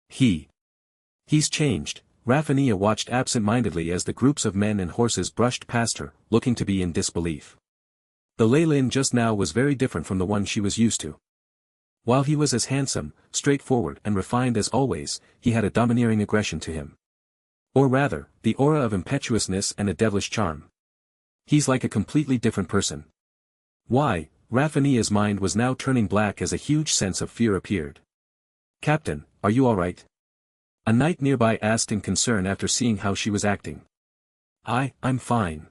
Speaker 1: He's changed. Raffania watched absent-mindedly as the groups of men and horses brushed past her, looking to be in disbelief. The Leyland just now was very different from the one she was used to. While he was as handsome, straightforward and refined as always, he had a domineering aggression to him. Or rather, the aura of impetuousness and a devilish charm. He's like a completely different person. Why? Raffania's mind was now turning black as a huge sense of fear appeared. "Captain, are you all right?" A knight nearby asked in concern after seeing how she was acting. I'm fine."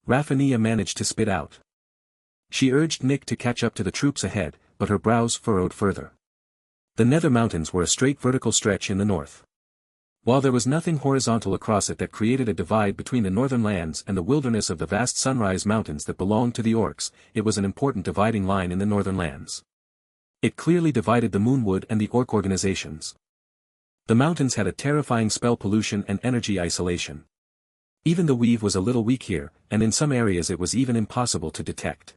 Speaker 1: Raffania managed to spit out. She urged Nick to catch up to the troops ahead, but her brows furrowed further. The Nether Mountains were a straight vertical stretch in the north. While there was nothing horizontal across it that created a divide between the northern lands and the wilderness of the vast Sunrise Mountains that belonged to the orcs, it was an important dividing line in the northern lands. It clearly divided the Moonwood and the orc organizations. The mountains had a terrifying spell pollution and energy isolation. Even the weave was a little weak here, and in some areas it was even impossible to detect.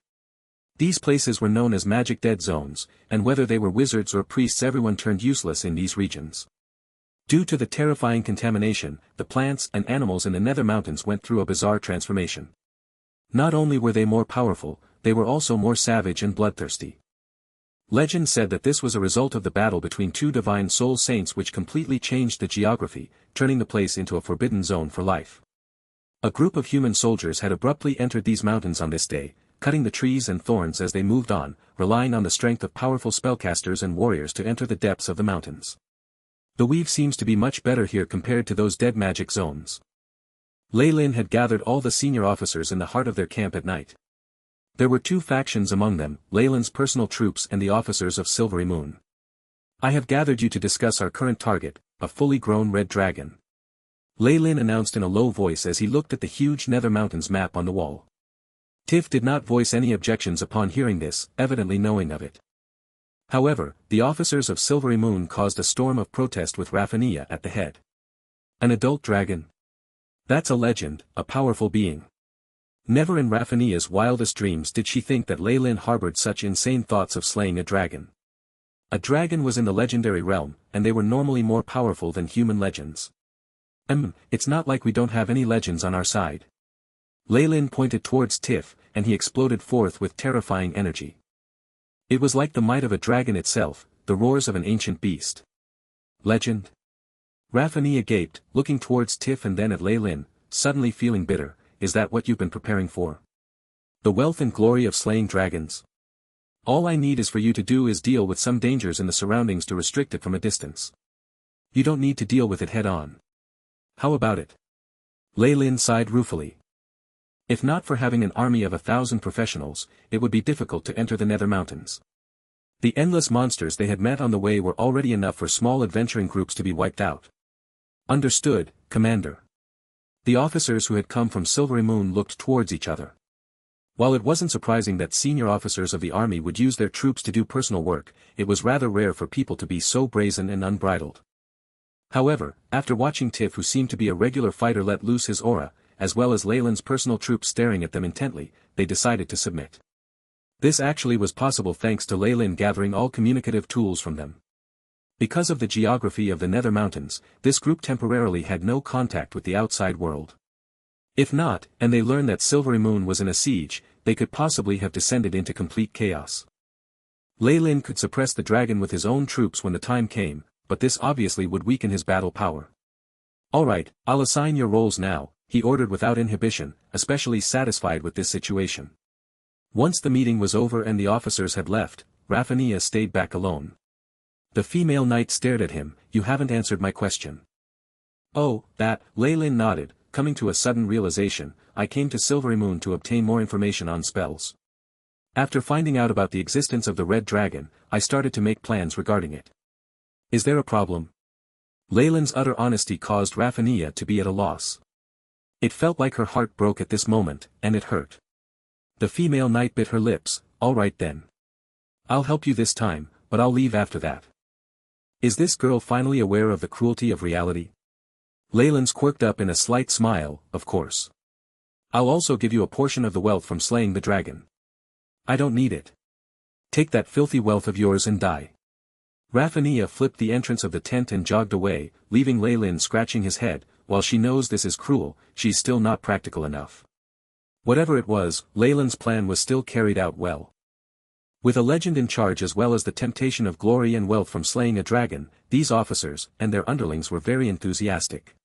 Speaker 1: These places were known as magic dead zones, and whether they were wizards or priests, everyone turned useless in these regions. Due to the terrifying contamination, the plants and animals in the Nether Mountains went through a bizarre transformation. Not only were they more powerful, they were also more savage and bloodthirsty. Legend said that this was a result of the battle between two divine soul saints which completely changed the geography, turning the place into a forbidden zone for life. A group of human soldiers had abruptly entered these mountains on this day, cutting the trees and thorns as they moved on, relying on the strength of powerful spellcasters and warriors to enter the depths of the mountains. The weave seems to be much better here compared to those dead magic zones. Leyland had gathered all the senior officers in the heart of their camp at night. There were two factions among them, Leyland's personal troops and the officers of Silvery Moon. "I have gathered you to discuss our current target, a fully grown red dragon," Leyland announced in a low voice as he looked at the huge Nether Mountains map on the wall. Tiff did not voice any objections upon hearing this, evidently knowing of it. However, the officers of Silvery Moon caused a storm of protest with Raffania at the head. An adult dragon? That's a legend, a powerful being. Never in Raffania's wildest dreams did she think that Leyland harbored such insane thoughts of slaying a dragon. A dragon was in the legendary realm, and they were normally more powerful than human legends. It's not like we don't have any legends on our side. Lei Lin pointed towards Tiff, and he exploded forth with terrifying energy. It was like the might of a dragon itself, the roars of an ancient beast. Legend? Raphania gaped, looking towards Tiff and then at Lei Lin, suddenly feeling bitter. Is that what you've been preparing for? The wealth and glory of slaying dragons? All I need is for you to do is deal with some dangers in the surroundings to restrict it from a distance. You don't need to deal with it head-on. How about it? Lei Lin sighed ruefully. If not for having an army of 1,000 professionals, it would be difficult to enter the Nether Mountains. The endless monsters they had met on the way were already enough for small adventuring groups to be wiped out. Understood, Commander. The officers who had come from Silvery Moon looked towards each other. While it wasn't surprising that senior officers of the army would use their troops to do personal work, it was rather rare for people to be so brazen and unbridled. However, after watching Tiff, who seemed to be a regular fighter, let loose his aura, as well as Lei Lin's personal troops staring at them intently, they decided to submit. This actually was possible thanks to Lei Lin gathering all communicative tools from them. Because of the geography of the Nether Mountains, this group temporarily had no contact with the outside world. If not, and they learned that Silvery Moon was in a siege, they could possibly have descended into complete chaos. Lei Lin could suppress the dragon with his own troops when the time came, but this obviously would weaken his battle power. Alright, I'll assign your roles now, he ordered without inhibition, especially satisfied with this situation. Once the meeting was over and the officers had left, Raphania stayed back alone. The female knight stared at him. You haven't answered my question. Oh, that, Lei Lin nodded, coming to a sudden realization. I came to Silvery Moon to obtain more information on spells. After finding out about the existence of the Red Dragon, I started to make plans regarding it. Is there a problem? Lei Lin's utter honesty caused Raphania to be at a loss. It felt like her heart broke at this moment, and it hurt. The female knight bit her lips. All right then. I'll help you this time, but I'll leave after that. Is this girl finally aware of the cruelty of reality? Lei Lin's quirked up in a slight smile. Of course. I'll also give you a portion of the wealth from slaying the dragon. I don't need it. Take that filthy wealth of yours and die. Raphania flipped the entrance of the tent and jogged away, leaving Lei Lin scratching his head. While she knows this is cruel, she's still not practical enough. Whatever it was, Lei Lin's plan was still carried out well. With a legend in charge as well as the temptation of glory and wealth from slaying a dragon, these officers and their underlings were very enthusiastic.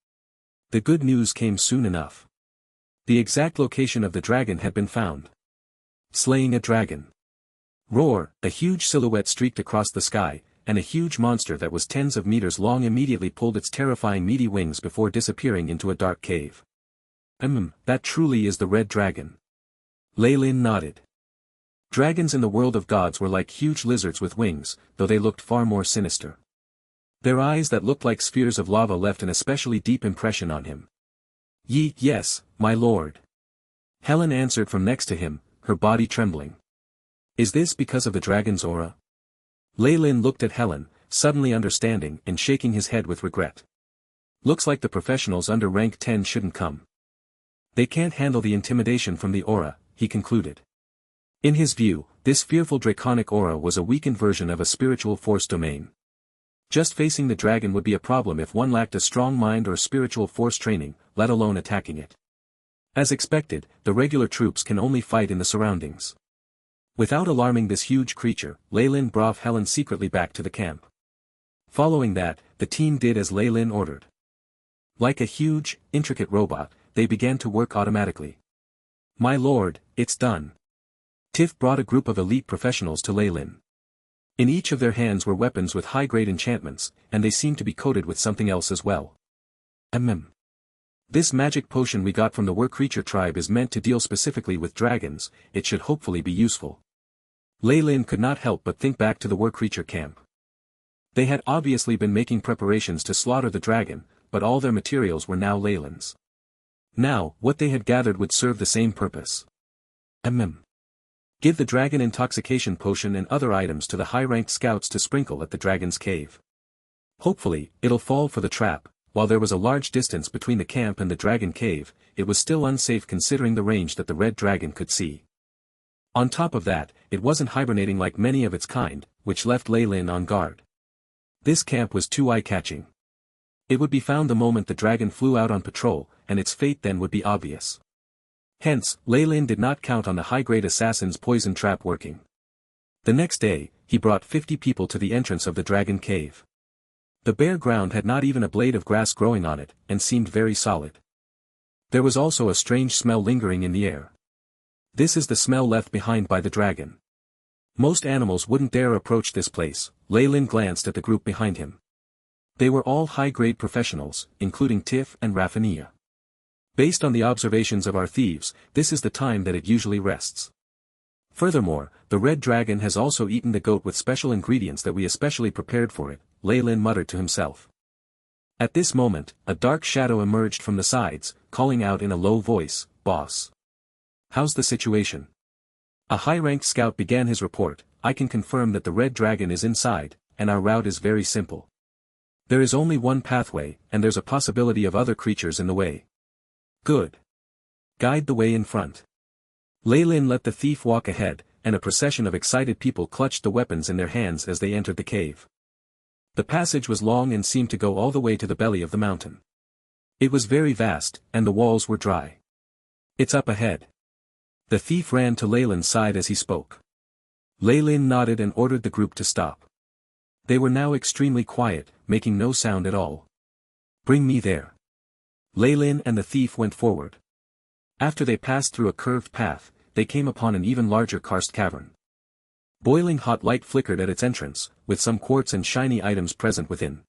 Speaker 1: The good news came soon enough. The exact location of the dragon had been found. Slaying a dragon. Roar! A huge silhouette streaked across the sky, and a huge monster that was tens of meters long immediately pulled its terrifying meaty wings before disappearing into a dark cave. That truly is the Red Dragon. Lei Lin nodded. Dragons in the world of gods were like huge lizards with wings, though they looked far more sinister. Their eyes that looked like spheres of lava left an especially deep impression on him. Yes, my lord. Helen answered from next to him, her body trembling. Is this because of the dragon's aura? Lei Lin looked at Helen, suddenly understanding and shaking his head with regret. Looks like the professionals under rank 10 shouldn't come. They can't handle the intimidation from the aura, he concluded. In his view, this fearful draconic aura was a weakened version of a spiritual force domain. Just facing the dragon would be a problem if one lacked a strong mind or spiritual force training, let alone attacking it. As expected, the regular troops can only fight in the surroundings. Without alarming this huge creature, Lei Lin brought Helen secretly back to the camp. Following that, the team did as Lei Lin ordered. Like a huge, intricate robot, they began to work automatically. My lord, it's done. Tiff brought a group of elite professionals to Lei Lin. In each of their hands were weapons with high-grade enchantments, and they seemed to be coated with something else as well. This magic potion we got from the Were Creature tribe is meant to deal specifically with dragons. It should hopefully be useful. Lei Lin could not help but think back to the Were Creature camp. They had obviously been making preparations to slaughter the dragon, but all their materials were now Lei Lin's. Now, what they had gathered would serve the same purpose. Give the dragon intoxication potion and other items to the high-ranked scouts to sprinkle at the dragon's cave. Hopefully, it'll fall for the trap. While there was a large distance between the camp and the dragon cave, it was still unsafe considering the range that the red dragon could see. On top of that, it wasn't hibernating like many of its kind, which left Lei Lin on guard. This camp was too eye-catching. It would be found the moment the dragon flew out on patrol, and its fate then would be obvious. Hence, Lei did not count on the high-grade assassin's poison trap working. The next day, he brought 50 people to the entrance of the dragon cave. The bare ground had not even a blade of grass growing on it, and seemed very solid. There was also a strange smell lingering in the air. This is the smell left behind by the dragon. Most animals wouldn't dare approach this place. Lei glanced at the group behind him. They were all high-grade professionals, including Tiff and Rafinha. Based on the observations of our thieves, this is the time that it usually rests. Furthermore, the red dragon has also eaten the goat with special ingredients that we especially prepared for it, Lei muttered to himself. At this moment, a dark shadow emerged from the sides, calling out in a low voice, "Boss. How's the situation?" A high-ranked scout began his report. "I can confirm that the red dragon is inside, and our route is very simple. There is only one pathway, and there's a possibility of other creatures in the way." "Good. Guide the way in front." Lei let the thief walk ahead, and a procession of excited people clutched the weapons in their hands as they entered the cave. The passage was long and seemed to go all the way to the belly of the mountain. It was very vast, and the walls were dry. "It's up ahead." The thief ran to Leyland's side as he spoke. Leyland nodded and ordered the group to stop. They were now extremely quiet, making no sound at all. "Bring me there." Leyland and the thief went forward. After they passed through a curved path, they came upon an even larger karst cavern. Boiling hot light flickered at its entrance, with some quartz and shiny items present within.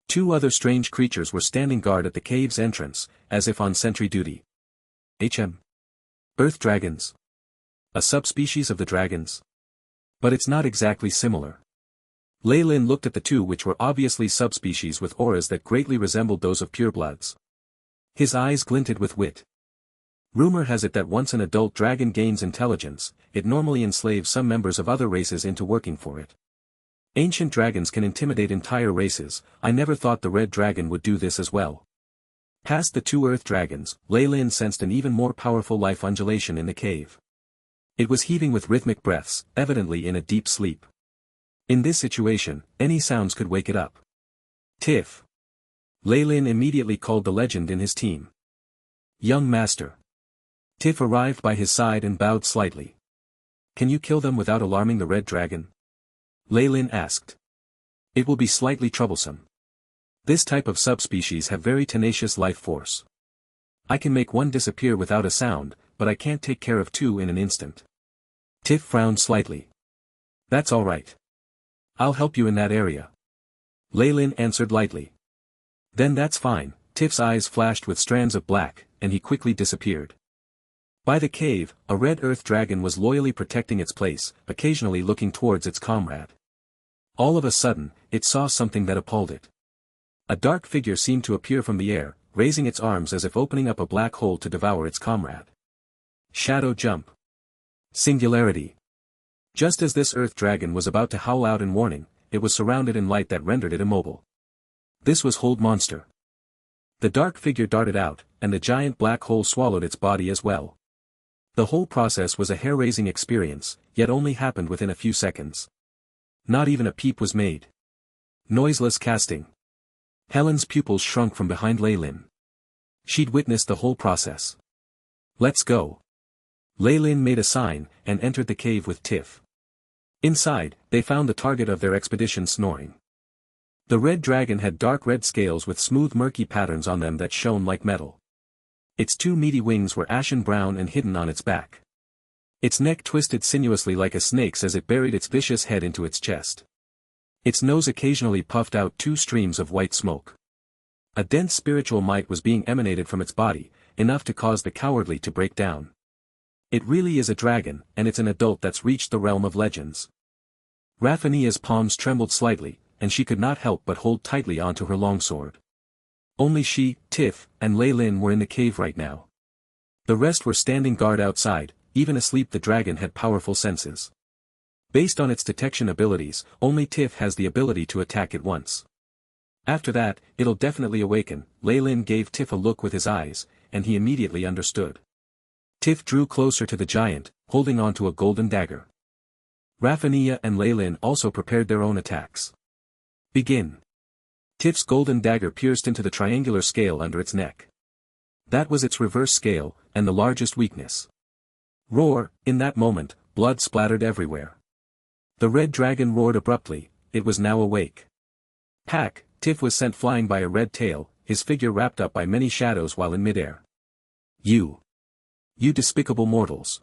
Speaker 1: Two other strange creatures were standing guard at the cave's entrance, as if on sentry duty. Earth dragons. A subspecies of the dragons. But it's not exactly similar. Lei looked at the two, which were obviously subspecies with auras that greatly resembled those of purebloods. His eyes glinted with wit. Rumor has it that once an adult dragon gains intelligence, it normally enslaves some members of other races into working for it. Ancient dragons can intimidate entire races. I never thought the red dragon would do this as well. Past the two earth dragons, Lei sensed an even more powerful life undulation in the cave. It was heaving with rhythmic breaths, evidently in a deep sleep. In this situation, any sounds could wake it up. "Tiff." Lei immediately called the legend in his team. "Young master." Tiff arrived by his side and bowed slightly. "Can you kill them without alarming the red dragon?" Lei asked. "It will be slightly troublesome. This type of subspecies have very tenacious life force. I can make one disappear without a sound, but I can't take care of two in an instant." Tiff frowned slightly. "That's all right. I'll help you in that area." Lei answered lightly. "Then that's fine." Tiff's eyes flashed with strands of black, and he quickly disappeared. By the cave, a red earth dragon was loyally protecting its place, occasionally looking towards its comrade. All of a sudden, it saw something that appalled it. A dark figure seemed to appear from the air, raising its arms as if opening up a black hole to devour its comrade. Shadow jump. Singularity. Just as this earth dragon was about to howl out in warning, it was surrounded in light that rendered it immobile. This was Hold Monster. The dark figure darted out, and the giant black hole swallowed its body as well. The whole process was a hair-raising experience, yet only happened within a few seconds. Not even a peep was made. Noiseless casting. Helen's pupils shrunk from behind Lei. She'd witnessed the whole process. "Let's go." Lei made a sign, and entered the cave with Tiff. Inside, they found the target of their expedition snoring. The red dragon had dark red scales with smooth murky patterns on them that shone like metal. Its two meaty wings were ashen brown and hidden on its back. Its neck twisted sinuously like a snake's as it buried its vicious head into its chest. Its nose occasionally puffed out two streams of white smoke. A dense spiritual might was being emanated from its body, enough to cause the cowardly to break down. It really is a dragon, and it's an adult that's reached the realm of legends. Rafinha's palms trembled slightly, and she could not help but hold tightly onto her longsword. Only she, Tiff, and Lei were in the cave right now. The rest were standing guard outside. Even asleep, the dragon had powerful senses. Based on its detection abilities, only Tiff has the ability to attack it once. After that, it'll definitely awaken. Lei gave Tiff a look with his eyes, and he immediately understood. Tiff drew closer to the giant, holding onto a golden dagger. Rafinha and Lei also prepared their own attacks. Begin. Tiff's golden dagger pierced into the triangular scale under its neck. That was its reverse scale, and the largest weakness. Roar! In that moment, blood splattered everywhere. The red dragon roared abruptly, it was now awake. Pack! Tiff was sent flying by a red tail, his figure wrapped up by many shadows while in midair. You despicable mortals!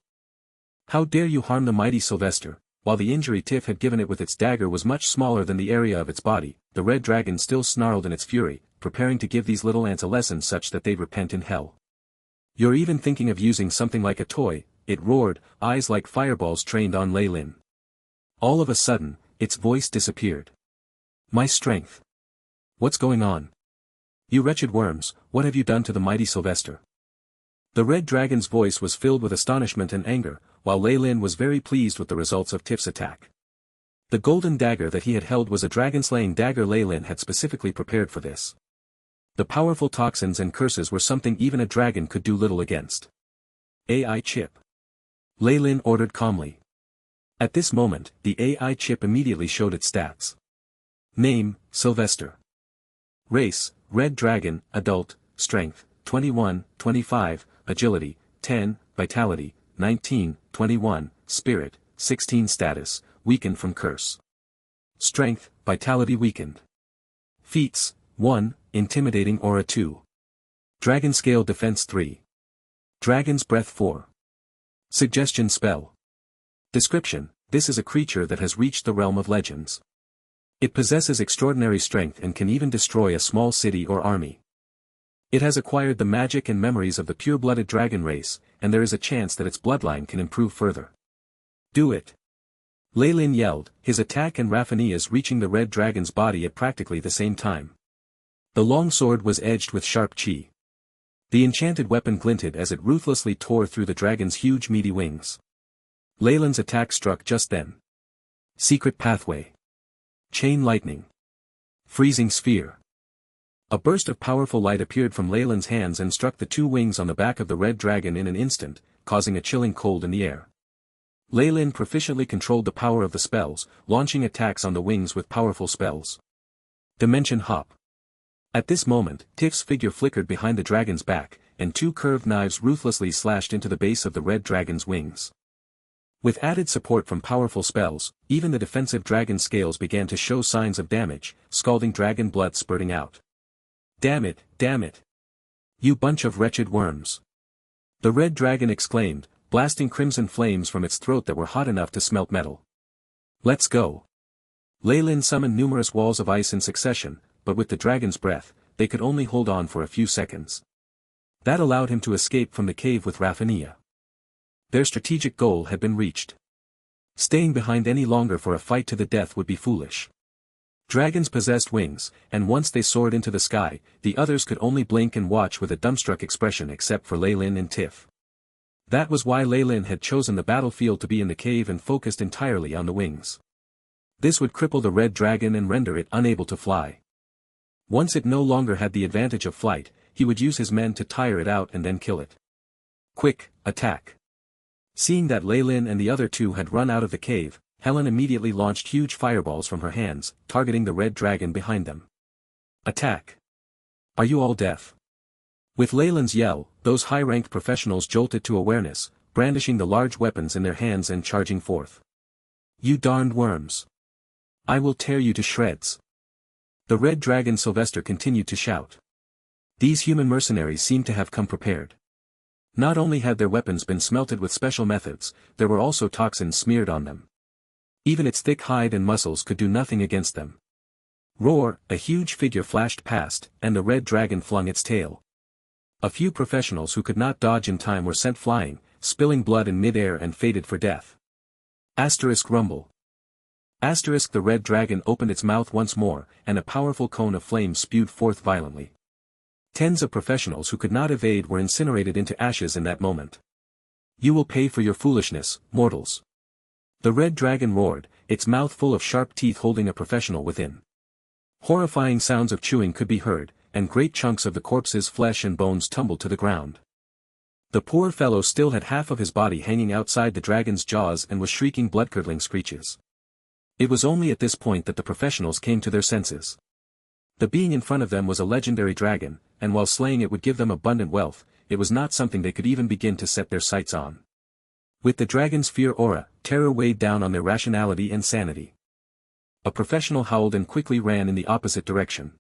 Speaker 1: How dare you harm the mighty Sylvester? While the injury Tiff had given it with its dagger was much smaller than the area of its body, the red dragon still snarled in its fury, preparing to give these little ants a lesson such that they'd repent in hell. You're even thinking of using something like a toy, it roared, eyes like fireballs trained on Lei Lin. All of a sudden, its voice disappeared. My strength! What's going on? You wretched worms, what have you done to the mighty Sylvester? The red dragon's voice was filled with astonishment and anger, while Lei Lin was very pleased with the results of Tiff's attack. The golden dagger that he had held was a dragon-slaying dagger Lei Lin had specifically prepared for this. The powerful toxins and curses were something even a dragon could do little against. AI chip. Lei Lin ordered calmly. At this moment, the AI chip immediately showed its stats. Name, Sylvester. Race, Red Dragon, Adult, Strength, 21, 25, Agility, 10, Vitality, 19, 21, Spirit, 16 Status, Weakened from Curse. Strength, Vitality weakened. Feats, 1, Intimidating Aura 2. Dragon Scale Defense 3. Dragon's Breath 4. Suggestion Spell. Description: this is a creature that has reached the realm of legends. It possesses extraordinary strength and can even destroy a small city or army. It has acquired the magic and memories of the pure-blooded dragon race, and there is a chance that its bloodline can improve further. Do it! Lei Lin yelled, his attack and Raphania's reaching the red dragon's body at practically the same time. The long sword was edged with sharp chi. The enchanted weapon glinted as it ruthlessly tore through the dragon's huge meaty wings. Lei Lin's attack struck just then. Secret Pathway. Chain Lightning. Freezing Sphere. A burst of powerful light appeared from Lei Lin's hands and struck the two wings on the back of the red dragon in an instant, causing a chilling cold in the air. Lei Lin proficiently controlled the power of the spells, launching attacks on the wings with powerful spells. Dimension Hop. At this moment, Tiff's figure flickered behind the dragon's back, and two curved knives ruthlessly slashed into the base of the red dragon's wings. With added support from powerful spells, even the defensive dragon scales began to show signs of damage, scalding dragon blood spurting out. Damn it, damn it! You bunch of wretched worms! The red dragon exclaimed, blasting crimson flames from its throat that were hot enough to smelt metal. Let's go! Lei Lin summoned numerous walls of ice in succession, but with the dragon's breath, they could only hold on for a few seconds. That allowed him to escape from the cave with Raphania. Their strategic goal had been reached. Staying behind any longer for a fight to the death would be foolish. Dragons possessed wings, and once they soared into the sky, the others could only blink and watch with a dumbstruck expression except for Lei Lin and Tiff. That was why Lei Lin had chosen the battlefield to be in the cave and focused entirely on the wings. This would cripple the red dragon and render it unable to fly. Once it no longer had the advantage of flight, he would use his men to tire it out and then kill it. Quick, attack! Seeing that Lei Lin and the other two had run out of the cave, Helen immediately launched huge fireballs from her hands, targeting the red dragon behind them. Attack! Are you all deaf? With Lei Lin's yell, those high-ranked professionals jolted to awareness, brandishing the large weapons in their hands and charging forth. You darned worms! I will tear you to shreds! The red dragon Sylvester continued to shout. These human mercenaries seemed to have come prepared. Not only had their weapons been smelted with special methods, there were also toxins smeared on them. Even its thick hide and muscles could do nothing against them. Roar! A huge figure flashed past, and the red dragon flung its tail. A few professionals who could not dodge in time were sent flying, spilling blood in mid-air and fated for death. Asterisk rumble. Asterisk the red dragon opened its mouth once more, and a powerful cone of flame spewed forth violently. Tens of professionals who could not evade were incinerated into ashes in that moment. You will pay for your foolishness, mortals. The red dragon roared, its mouth full of sharp teeth holding a professional within. Horrifying sounds of chewing could be heard, and great chunks of the corpse's flesh and bones tumbled to the ground. The poor fellow still had half of his body hanging outside the dragon's jaws and was shrieking blood-curdling screeches. It was only at this point that the professionals came to their senses. The being in front of them was a legendary dragon, and while slaying it would give them abundant wealth, it was not something they could even begin to set their sights on. With the dragon's fear aura, terror weighed down on their rationality and sanity. A professional howled and quickly ran in the opposite direction.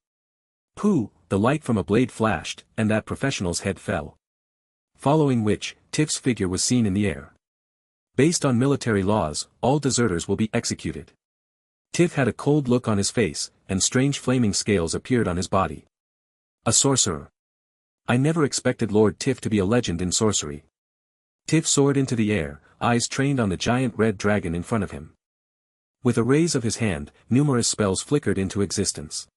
Speaker 1: Pooh! The light from a blade flashed, and that professional's head fell. Following which, Tiff's figure was seen in the air. Based on military laws, all deserters will be executed. Tiff had a cold look on his face, and strange flaming scales appeared on his body. A sorcerer. I never expected Lord Tiff to be a legend in sorcery. Tiff soared into the air, eyes trained on the giant red dragon in front of him. With a raise of his hand, numerous spells flickered into existence.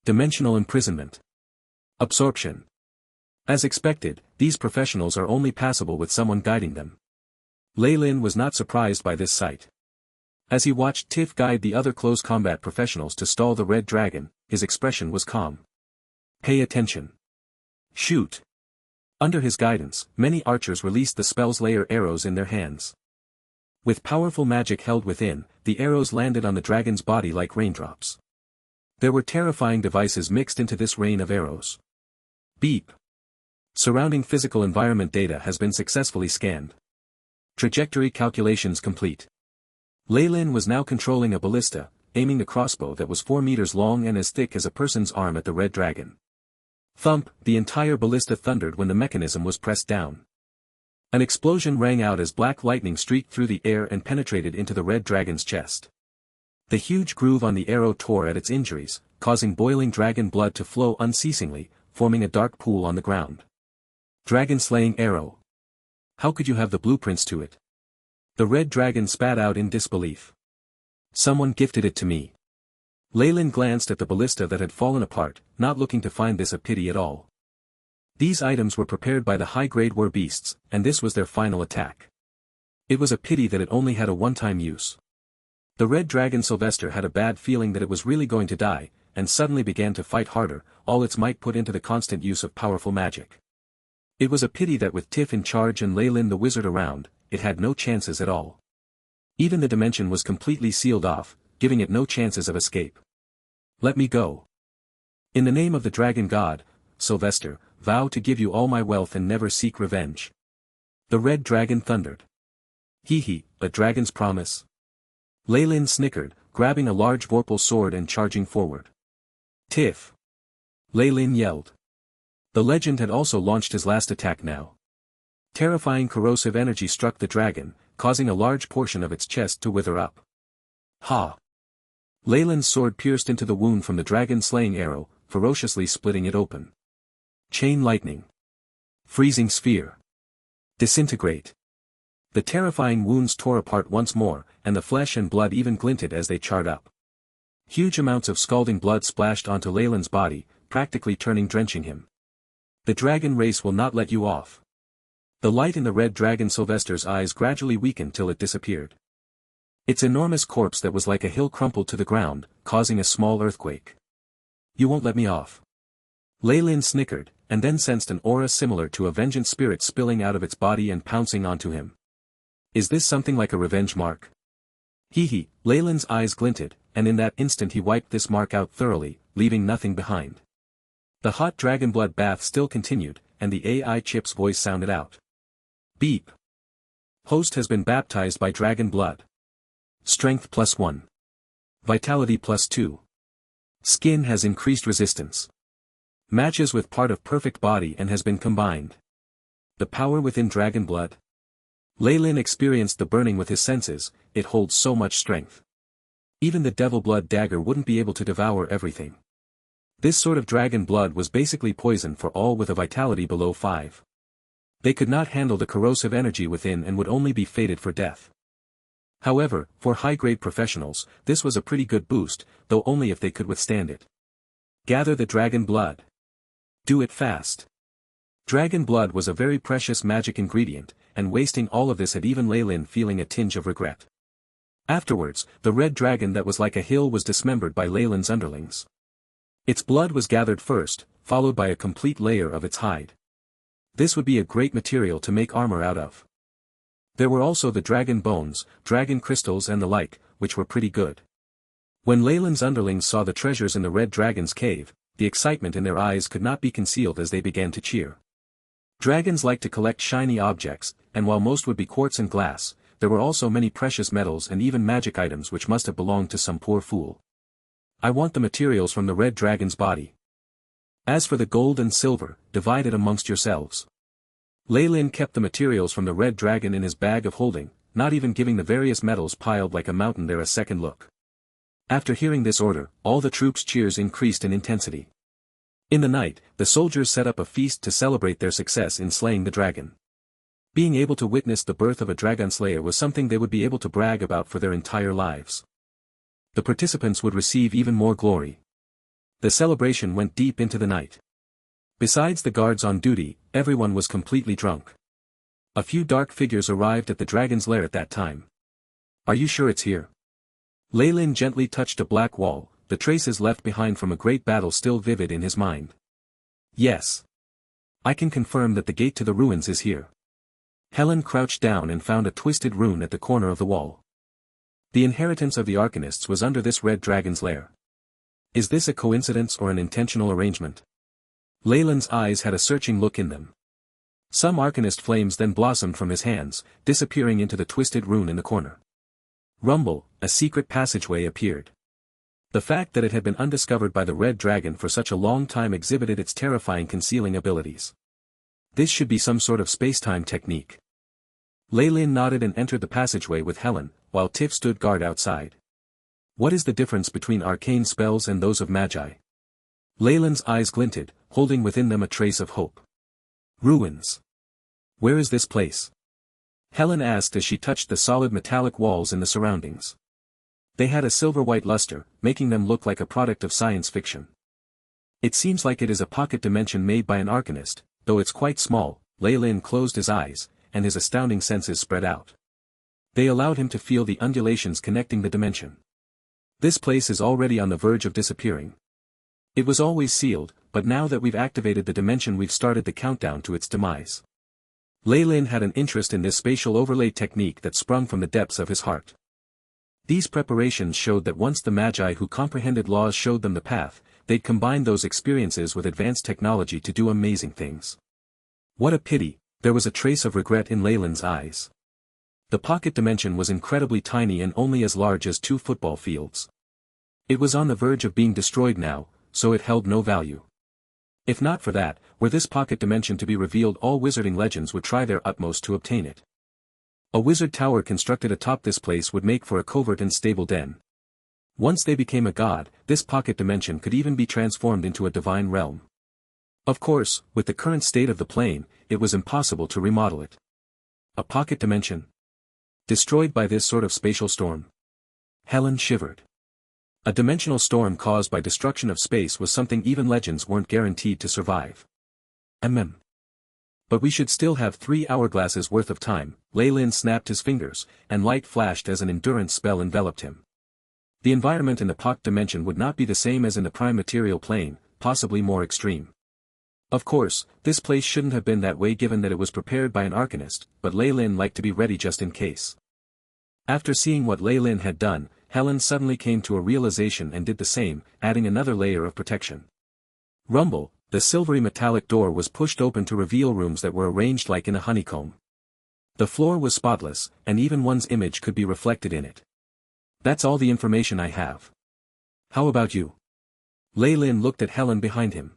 Speaker 1: Dimensional imprisonment. Absorption. As expected, these professionals are only passable with someone guiding them. Lei Lin was not surprised by this sight. As he watched Tiff guide the other close combat professionals to stall the red dragon, his expression was calm. Pay attention. Shoot. Under his guidance, many archers released the spell's layer arrows in their hands. With powerful magic held within, the arrows landed on the dragon's body like raindrops. There were terrifying devices mixed into this rain of arrows. Beep. Surrounding physical environment data has been successfully scanned. Trajectory calculations complete. Lei Lin was now controlling a ballista, aiming the crossbow that was 4 meters long and as thick as a person's arm at the red dragon. Thump! The entire ballista thundered when the mechanism was pressed down. An explosion rang out as black lightning streaked through the air and penetrated into the red dragon's chest. The huge groove on the arrow tore at its injuries, causing boiling dragon blood to flow unceasingly, forming a dark pool on the ground. Dragon-slaying arrow. How could you have the blueprints to it? The red dragon spat out in disbelief. Someone gifted it to me. Lei Lin glanced at the ballista that had fallen apart, not looking to find this a pity at all. These items were prepared by the high-grade war beasts, and this was their final attack. It was a pity that it only had a one-time use. The red dragon Sylvester had a bad feeling that it was really going to die, and suddenly began to fight harder, all its might put into the constant use of powerful magic. It was a pity that with Tiff in charge and Lei Lin the wizard around, it had no chances at all. Even the dimension was completely sealed off, giving it no chances of escape. Let me go. In the name of the dragon god, Sylvester, vow to give you all my wealth and never seek revenge. The red dragon thundered. Hee, a dragon's promise. Lei Lin snickered, grabbing a large vorpal sword and charging forward. Tiff! Lei Lin yelled. The legend had also launched his last attack now. Terrifying corrosive energy struck the dragon, causing a large portion of its chest to wither up. Ha! Lei Lin's sword pierced into the wound from the dragon-slaying arrow, ferociously splitting it open. Chain lightning. Freezing sphere. Disintegrate. The terrifying wounds tore apart once more, and the flesh and blood even glinted as they charred up. Huge amounts of scalding blood splashed onto Lei Lin's body, practically drenching him. The dragon race will not let you off. The light in the red dragon Sylvester's eyes gradually weakened till it disappeared. Its enormous corpse that was like a hill crumpled to the ground, causing a small earthquake. You won't let me off. Lei Lin snickered, and then sensed an aura similar to a vengeance spirit spilling out of its body and pouncing onto him. Is this something like a revenge mark? Hee, Lei Lin's eyes glinted, and in that instant he wiped this mark out thoroughly, leaving nothing behind. The hot dragon blood bath still continued, and the AI chip's voice sounded out. Beep. Host has been baptized by dragon blood. Strength +1. Vitality +2. Skin has increased resistance. Matches with part of perfect body and has been combined. The power within dragon blood. Lei Lin experienced the burning with his senses, it holds so much strength. Even the devil blood dagger wouldn't be able to devour everything. This sort of dragon blood was basically poison for all with a vitality below 5. They could not handle the corrosive energy within and would only be fated for death. However, for high-grade professionals, this was a pretty good boost, though only if they could withstand it. Gather the dragon blood. Do it fast. Dragon blood was a very precious magic ingredient, and wasting all of this had even Lei Lin feeling a tinge of regret. Afterwards, the red dragon that was like a hill was dismembered by Lei Lin's underlings. Its blood was gathered first, followed by a complete layer of its hide. This would be a great material to make armor out of. There were also the dragon bones, dragon crystals and the like, which were pretty good. When Lei Lin's underlings saw the treasures in the red dragon's cave, the excitement in their eyes could not be concealed as they began to cheer. Dragons like to collect shiny objects, and while most would be quartz and glass, there were also many precious metals and even magic items which must have belonged to some poor fool. I want the materials from the red dragon's body. As for the gold and silver, divide it amongst yourselves. Lei Lin kept the materials from the red dragon in his bag of holding, not even giving the various metals piled like a mountain there a second look. After hearing this order, all the troops' cheers increased in intensity. In the night, the soldiers set up a feast to celebrate their success in slaying the dragon. Being able to witness the birth of a dragon slayer was something they would be able to brag about for their entire lives. The participants would receive even more glory. The celebration went deep into the night. Besides the guards on duty, everyone was completely drunk. A few dark figures arrived at the dragon's lair at that time. Are you sure it's here? Lei Lin gently touched a black wall, the traces left behind from a great battle still vivid in his mind. Yes. I can confirm that the gate to the ruins is here. Helen crouched down and found a twisted rune at the corner of the wall. The inheritance of the Arcanists was under this red dragon's lair. Is this a coincidence or an intentional arrangement? Lei Lin's eyes had a searching look in them. Some Arcanist flames then blossomed from his hands, disappearing into the twisted rune in the corner. Rumble, a secret passageway appeared. The fact that it had been undiscovered by the red dragon for such a long time exhibited its terrifying concealing abilities. This should be some sort of space-time technique. Lei Lin nodded and entered the passageway with Helen, while Tiff stood guard outside. What is the difference between arcane spells and those of magi? Lei Lin's eyes glinted, holding within them a trace of hope. Ruins. Where is this place? Helen asked as she touched the solid metallic walls in the surroundings. They had a silver-white luster, making them look like a product of science fiction. It seems like it is a pocket dimension made by an Arcanist, though it's quite small. Lei Lin closed his eyes, and his astounding senses spread out. They allowed him to feel the undulations connecting the dimension. This place is already on the verge of disappearing. It was always sealed, but now that we've activated the dimension we've started the countdown to its demise. Lei Lin had an interest in this spatial overlay technique that sprung from the depths of his heart. These preparations showed that once the Magi who comprehended laws showed them the path, they'd combine those experiences with advanced technology to do amazing things. What a pity, there was a trace of regret in Lei Lin's eyes. The pocket dimension was incredibly tiny and only as large as 2 football fields. It was on the verge of being destroyed now, so it held no value. If not for that, were this pocket dimension to be revealed, all wizarding legends would try their utmost to obtain it. A wizard tower constructed atop this place would make for a covert and stable den. Once they became a god, this pocket dimension could even be transformed into a divine realm. Of course, with the current state of the plane, it was impossible to remodel it. A pocket dimension? Destroyed by this sort of spatial storm? Helen shivered. A dimensional storm caused by destruction of space was something even legends weren't guaranteed to survive. But we should still have 3 hourglasses worth of time. Lei Lin snapped his fingers, and light flashed as an endurance spell enveloped him. The environment in the pocket dimension would not be the same as in the prime material plane, possibly more extreme. Of course, this place shouldn't have been that way given that it was prepared by an Arcanist, but Lei Lin liked to be ready just in case. After seeing what Lei Lin had done, Helen suddenly came to a realization and did the same, adding another layer of protection. Rumble, the silvery metallic door was pushed open to reveal rooms that were arranged like in a honeycomb. The floor was spotless, and even one's image could be reflected in it. That's all the information I have. How about you? Lei Lin looked at Helen behind him.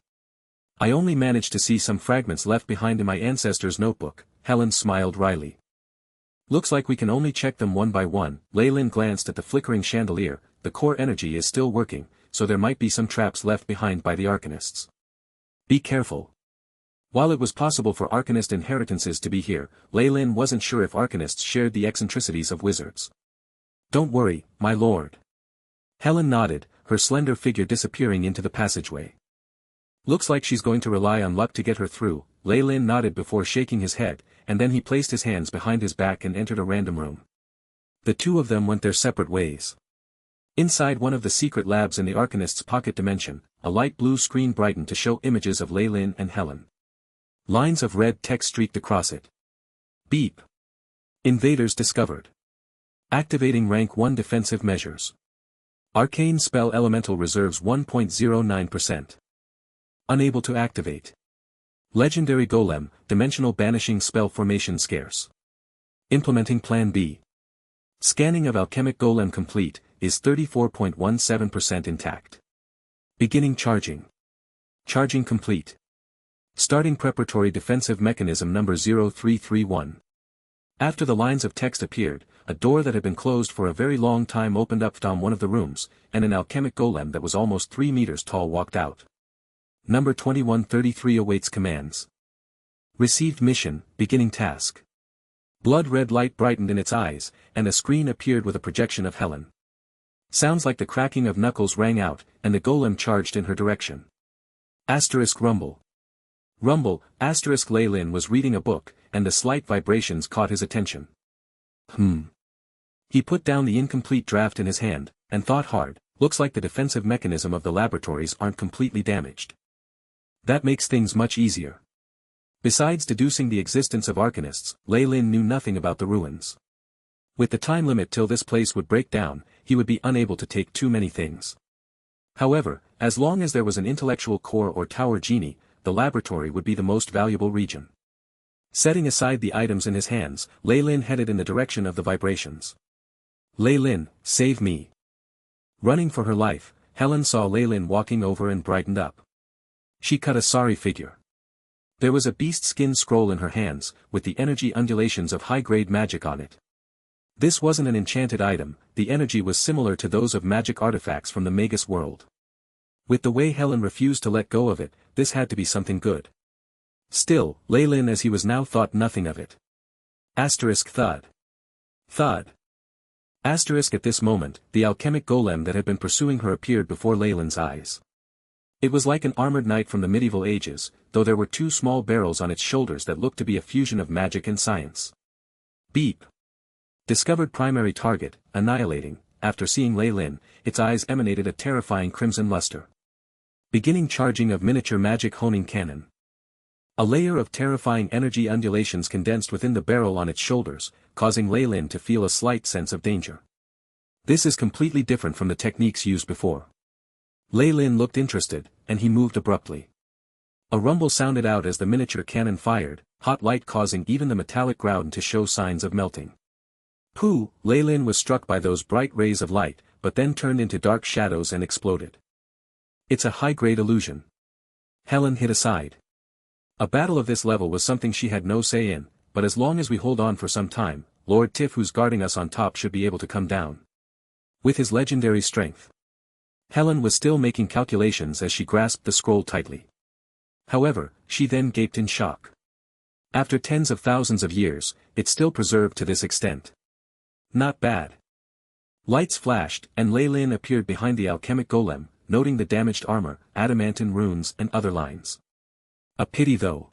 Speaker 1: I only managed to see some fragments left behind in my ancestor's notebook. Helen smiled wryly. Looks like we can only check them one by one. Lei Lin glanced at the flickering chandelier. The core energy is still working, so there might be some traps left behind by the Arcanists. Be careful. While it was possible for Arcanist inheritances to be here, Lei Lin wasn't sure if Arcanists shared the eccentricities of wizards. Don't worry, my lord. Helen nodded, her slender figure disappearing into the passageway. Looks like she's going to rely on luck to get her through. Lei Lin nodded before shaking his head, and then he placed his hands behind his back and entered a random room. The two of them went their separate ways. Inside one of the secret labs in the Arcanist's pocket dimension, a light blue screen brightened to show images of Lei Lin and Helen. Lines of red text streaked across it. Beep. Invaders discovered. Activating rank 1 defensive measures. Arcane spell elemental reserves 1.09%. Unable to activate. Legendary Golem, Dimensional Banishing Spell Formation scarce. Implementing Plan B. Scanning of Alchemic Golem complete, is 34.17% intact. Beginning charging. Charging complete. Starting preparatory defensive mechanism number 0331. After the lines of text appeared, a door that had been closed for a very long time opened up from one of the rooms, and an alchemic golem that was almost 3 meters tall walked out. Number 2133 awaits commands. Received mission, beginning task. Blood-red light brightened in its eyes, and a screen appeared with a projection of Helen. Sounds like the cracking of knuckles rang out, and the golem charged in her direction. Asterisk rumble. Rumble, asterisk Lei-Lin was reading a book, and the slight vibrations caught his attention. He put down the incomplete draft in his hand, and thought hard, looks like the defensive mechanism of the laboratories aren't completely damaged. That makes things much easier. Besides deducing the existence of arcanists, Lei-Lin knew nothing about the ruins. With the time limit till this place would break down, he would be unable to take too many things. However, as long as there was an intellectual core or tower genie, the laboratory would be the most valuable region. Setting aside the items in his hands, Lei-Lin headed in the direction of the vibrations. Lei-Lin, save me. Running for her life, Helen saw Lei-Lin walking over and brightened up. She cut a sorry figure. There was a beast skin scroll in her hands, with the energy undulations of high-grade magic on it. This wasn't an enchanted item, the energy was similar to those of magic artifacts from the Magus world. With the way Helen refused to let go of it, this had to be something good. Still, Lei-Lin as he was now thought nothing of it. Asterisk thud. Thud. Asterisk at this moment, the alchemic golem that had been pursuing her appeared before Lei-Lin's eyes. It was like an armored knight from the medieval ages, though there were 2 small barrels on its shoulders that looked to be a fusion of magic and science. Beep. Discovered primary target, annihilating. After seeing Lei-Lin, its eyes emanated a terrifying crimson luster. Beginning charging of miniature magic honing cannon. A layer of terrifying energy undulations condensed within the barrel on its shoulders, causing Lei-Lin to feel a slight sense of danger. This is completely different from the techniques used before. Lei-Lin looked interested, and he moved abruptly. A rumble sounded out as the miniature cannon fired, hot light causing even the metallic ground to show signs of melting. Pooh! Lei-Lin was struck by those bright rays of light, but then turned into dark shadows and exploded. It's a high-grade illusion. Helen hid aside. A battle of this level was something she had no say in, but as long as we hold on for some time, Lord Tiff who's guarding us on top should be able to come down. With his legendary strength. Helen was still making calculations as she grasped the scroll tightly. However, she then gaped in shock. After tens of thousands of years, it's still preserved to this extent. Not bad. Lights flashed, and Lei-Lin appeared behind the alchemic golem, noting the damaged armor, adamantine runes and other lines. A pity though.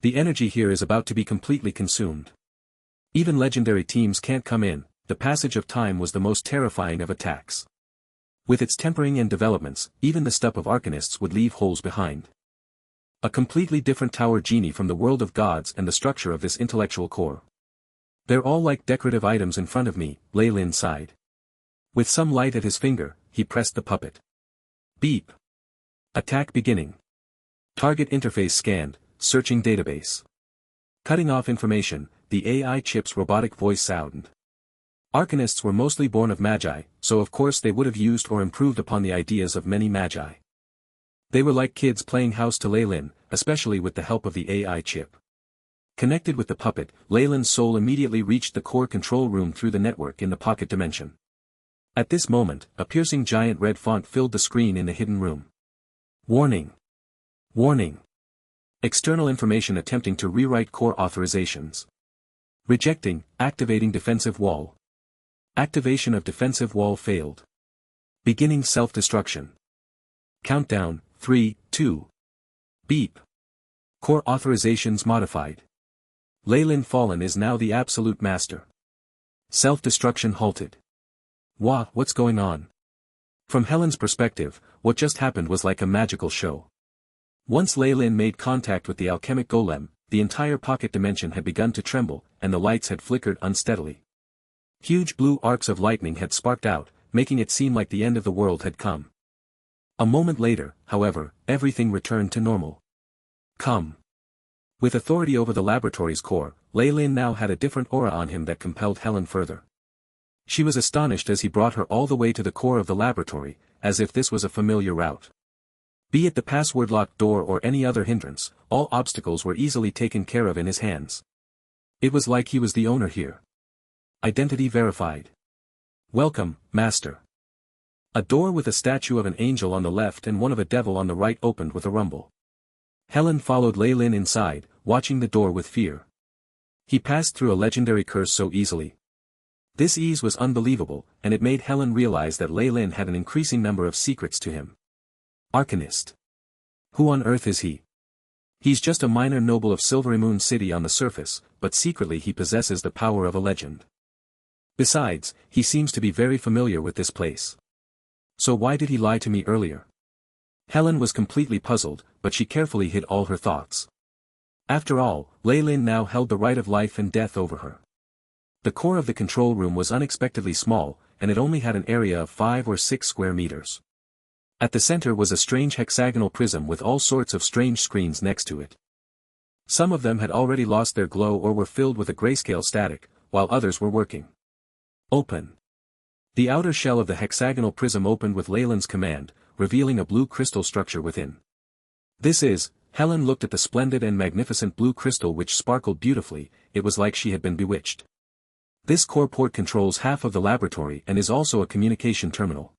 Speaker 1: The energy here is about to be completely consumed. Even legendary teams can't come in, the passage of time was the most terrifying of attacks. With its tempering and developments, even the stuff of arcanists would leave holes behind. A completely different tower genie from the world of gods and the structure of this intellectual core. They're all like decorative items in front of me, Lei-Lin sighed. With some light at his finger, he pressed the puppet. Beep. Attack beginning. Target interface scanned, searching database. Cutting off information, the AI chip's robotic voice sounded. Arcanists were mostly born of magi, so of course they would have used or improved upon the ideas of many magi. They were like kids playing house to Lei-Lin, especially with the help of the AI chip. Connected with the puppet, Lei-Lin's soul immediately reached the core control room through the network in the pocket dimension. At this moment, a piercing giant red font filled the screen in the hidden room. Warning. Warning. External information attempting to rewrite core authorizations. Rejecting, activating defensive wall. Activation of defensive wall failed. Beginning self-destruction. Countdown, 3, 2. Beep. Core authorizations modified. Lei-Lin Fallen is now the absolute master. Self-destruction halted. What's going on? From Helen's perspective, what just happened was like a magical show. Once Lei-Lin made contact with the alchemic golem, the entire pocket dimension had begun to tremble, and the lights had flickered unsteadily. Huge blue arcs of lightning had sparked out, making it seem like the end of the world had come. A moment later, however, everything returned to normal. Come. With authority over the laboratory's core, Lei Lin now had a different aura on him that compelled Helen further. She was astonished as he brought her all the way to the core of the laboratory, as if this was a familiar route. Be it the password-locked door or any other hindrance, all obstacles were easily taken care of in his hands. It was like he was the owner here. Identity verified. Welcome, Master. A door with a statue of an angel on the left and one of a devil on the right opened with a rumble. Helen followed Lei Lin inside, watching the door with fear. He passed through a legendary curse so easily. This ease was unbelievable, and it made Helen realize that Lei Lin had an increasing number of secrets to him. Arcanist. Who on earth is he? He's just a minor noble of Silvery Moon City on the surface, but secretly he possesses the power of a legend. Besides, he seems to be very familiar with this place. So why did he lie to me earlier? Helen was completely puzzled, but she carefully hid all her thoughts. After all, Lei Lin now held the right of life and death over her. The core of the control room was unexpectedly small, and it only had an area of 5 or 6 square meters. At the center was a strange hexagonal prism with all sorts of strange screens next to it. Some of them had already lost their glow or were filled with a grayscale static, while others were working. Open. The outer shell of the hexagonal prism opened with Lei Lin's command, revealing a blue crystal structure within. This is, Helen looked at the splendid and magnificent blue crystal which sparkled beautifully. It was like she had been bewitched. This core port controls half of the laboratory and is also a communication terminal.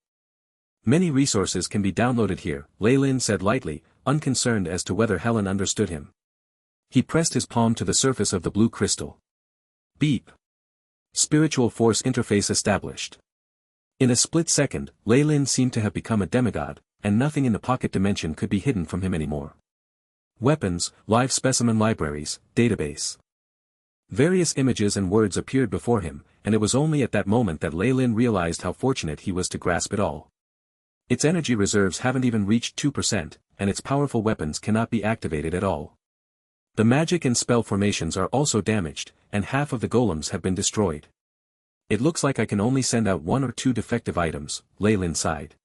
Speaker 1: Many resources can be downloaded here, Lei Lin said lightly, unconcerned as to whether Helen understood him. He pressed his palm to the surface of the blue crystal. Beep. Spiritual force interface established. In a split second, Lei Lin seemed to have become a demigod, and nothing in the pocket dimension could be hidden from him anymore. Weapons, live specimen libraries, database. Various images and words appeared before him, and it was only at that moment that Lei Lin realized how fortunate he was to grasp it all. Its energy reserves haven't even reached 2%, and its powerful weapons cannot be activated at all. The magic and spell formations are also damaged, and half of the golems have been destroyed. It looks like I can only send out 1 or 2 defective items, Lei Lin sighed.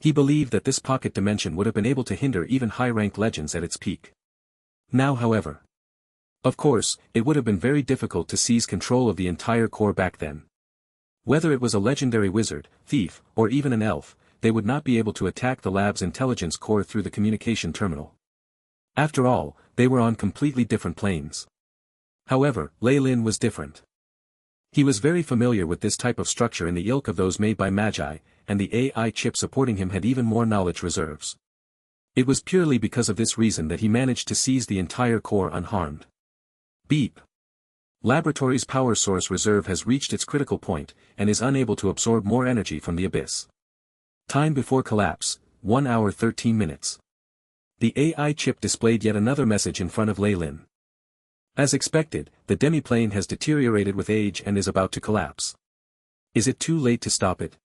Speaker 1: He believed that this pocket dimension would have been able to hinder even high-ranked legends at its peak. Now however. Of course, it would have been very difficult to seize control of the entire core back then. Whether it was a legendary wizard, thief, or even an elf, they would not be able to attack the lab's intelligence core through the communication terminal. After all, they were on completely different planes. However, Lei Lin was different. He was very familiar with this type of structure in the ilk of those made by Magi, and the AI chip supporting him had even more knowledge reserves. It was purely because of this reason that he managed to seize the entire core unharmed. Beep. Laboratory's power source reserve has reached its critical point, and is unable to absorb more energy from the abyss. Time before collapse, 1 hour 13 minutes. The AI chip displayed yet another message in front of Lei Lin. As expected, the demiplane has deteriorated with age and is about to collapse. Is it too late to stop it?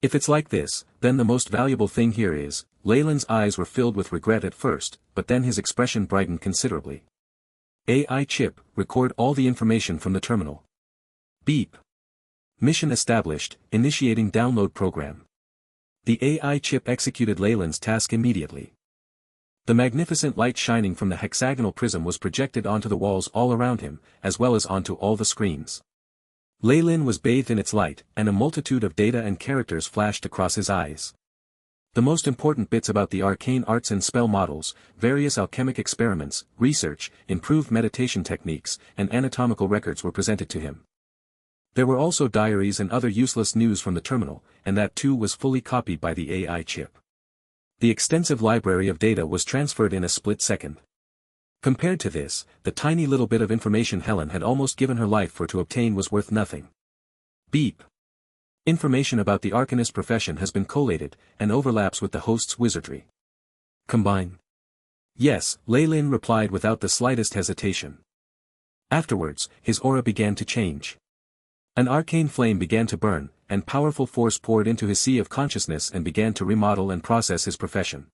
Speaker 1: If it's like this, then the most valuable thing here is, Lei Lin's eyes were filled with regret at first, but then his expression brightened considerably. AI chip, record all the information from the terminal. Beep. Mission established, initiating download program. The AI chip executed Lei Lin's task immediately. The magnificent light shining from the hexagonal prism was projected onto the walls all around him, as well as onto all the screens. Lei Lin was bathed in its light, and a multitude of data and characters flashed across his eyes. The most important bits about the arcane arts and spell models, various alchemic experiments, research, improved meditation techniques, and anatomical records were presented to him. There were also diaries and other useless news from the terminal, and that too was fully copied by the AI chip. The extensive library of data was transferred in a split second. Compared to this, the tiny little bit of information Helen had almost given her life for to obtain was worth nothing. Beep. Information about the Arcanist profession has been collated, and overlaps with the host's wizardry. Combine. Yes, Lei Lin replied without the slightest hesitation. Afterwards, his aura began to change. An arcane flame began to burn, and powerful force poured into his sea of consciousness and began to remodel and process his profession.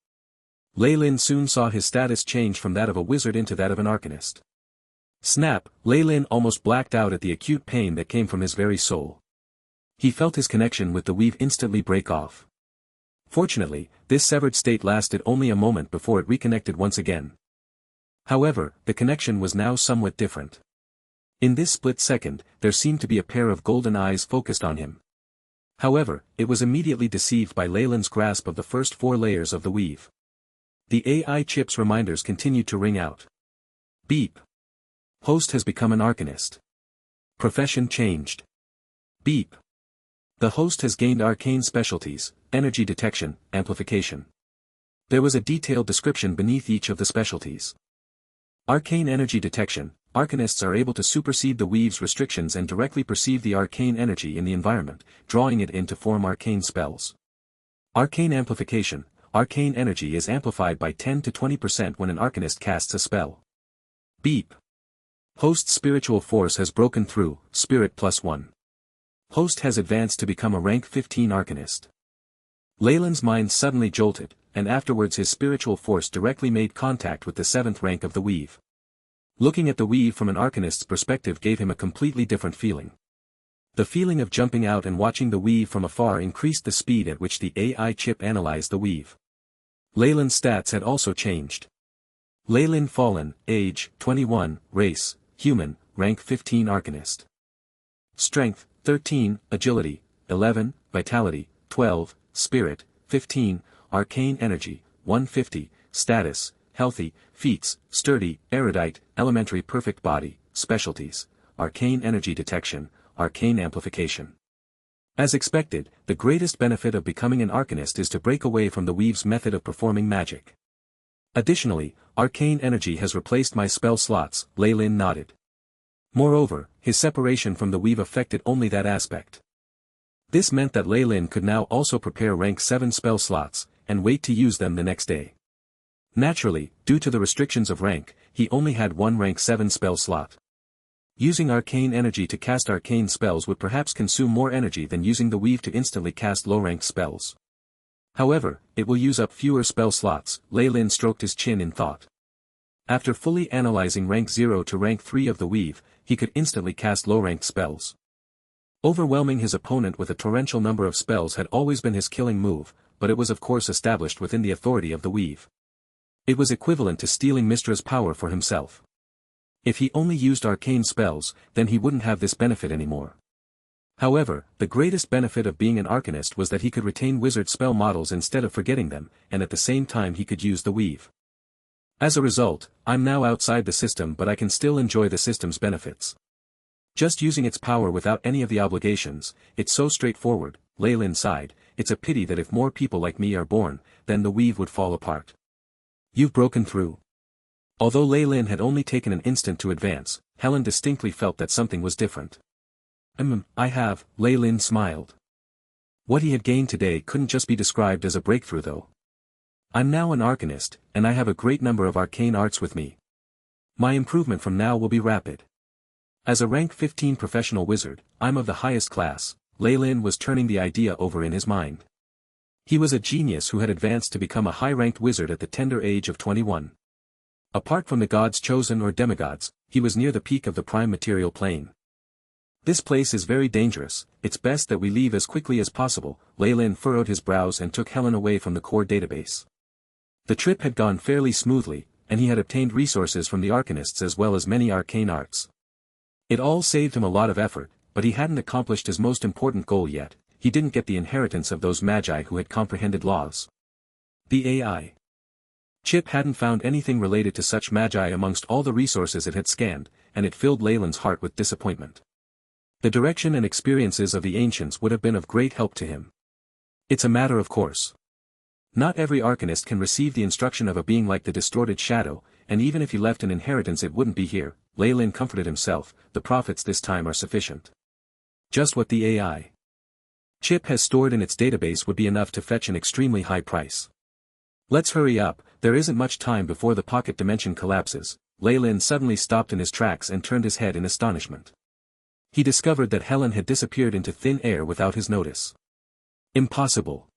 Speaker 1: Lei Lin soon saw his status change from that of a wizard into that of an arcanist. Snap, Lei Lin almost blacked out at the acute pain that came from his very soul. He felt his connection with the weave instantly break off. Fortunately, this severed state lasted only a moment before it reconnected once again. However, the connection was now somewhat different. In this split second, there seemed to be a pair of golden eyes focused on him. However, it was immediately deceived by Leyland's grasp of the first 4 layers of the weave. The AI chip's reminders continued to ring out. Beep. Host has become an arcanist. Profession changed. Beep. The host has gained arcane specialties, energy detection, amplification. There was a detailed description beneath each of the specialties. Arcane energy detection. Arcanists are able to supersede the weave's restrictions and directly perceive the arcane energy in the environment, drawing it in to form arcane spells. Arcane amplification. Arcane energy is amplified by 10 to 20% when an arcanist casts a spell. Beep. Host's spiritual force has broken through, spirit +1. Host has advanced to become a rank 15 arcanist. Leyland's mind suddenly jolted, and afterwards his spiritual force directly made contact with the 7th rank of the weave. Looking at the weave from an arcanist's perspective gave him a completely different feeling. The feeling of jumping out and watching the weave from afar increased the speed at which the AI chip analyzed the weave. Leyland's stats had also changed. Leyland Fallen, age, 21, race, human, rank 15 arcanist. Strength, 13, agility, 11, vitality, 12, spirit, 15, arcane energy, 150, status, healthy, feats, sturdy, erudite, elementary perfect body, specialties, arcane energy detection, arcane amplification. As expected, the greatest benefit of becoming an arcanist is to break away from the weave's method of performing magic. Additionally, arcane energy has replaced my spell slots, Leyland nodded. Moreover, his separation from the weave affected only that aspect. This meant that Leyland could now also prepare rank 7 spell slots, and wait to use them the next day. Naturally, due to the restrictions of rank, he only had 1 rank 7 spell slot. Using arcane energy to cast arcane spells would perhaps consume more energy than using the weave to instantly cast low-ranked spells. However, it will use up fewer spell slots, Leyland stroked his chin in thought. After fully analyzing rank 0 to rank 3 of the weave, he could instantly cast low-ranked spells. Overwhelming his opponent with a torrential number of spells had always been his killing move, but it was of course established within the authority of the weave. It was equivalent to stealing Mystra's power for himself. If he only used arcane spells, then he wouldn't have this benefit anymore. However, the greatest benefit of being an arcanist was that he could retain wizard spell models instead of forgetting them, and at the same time he could use the weave. As a result, I'm now outside the system but I can still enjoy the system's benefits. Just using its power without any of the obligations, it's so straightforward, Leyland sighed, it's a pity that if more people like me are born, then the weave would fall apart. You've broken through. Although Leyland had only taken an instant to advance, Helen distinctly felt that something was different. I have, Leyland smiled. What he had gained today couldn't just be described as a breakthrough though. I'm now an arcanist, and I have a great number of arcane arts with me. My improvement from now will be rapid. As a rank 15 professional wizard, I'm of the highest class, Leyland was turning the idea over in his mind. He was a genius who had advanced to become a high-ranked wizard at the tender age of 21. Apart from the gods chosen or demigods, he was near the peak of the prime material plane. This place is very dangerous, it's best that we leave as quickly as possible, Leyland furrowed his brows and took Helen away from the core database. The trip had gone fairly smoothly, and he had obtained resources from the arcanists as well as many arcane arts. It all saved him a lot of effort, but he hadn't accomplished his most important goal yet, he didn't get the inheritance of those magi who had comprehended laws. The AI chip hadn't found anything related to such magi amongst all the resources it had scanned, and it filled Leyland's heart with disappointment. The direction and experiences of the ancients would have been of great help to him. It's a matter of course. Not every arcanist can receive the instruction of a being like the distorted shadow, and even if he left an inheritance it wouldn't be here, Leyland comforted himself, the profits this time are sufficient. Just what the AI chip has stored in its database would be enough to fetch an extremely high price. Let's hurry up, there isn't much time before the pocket dimension collapses. Leyland suddenly stopped in his tracks and turned his head in astonishment. He discovered that Helen had disappeared into thin air without his notice. Impossible.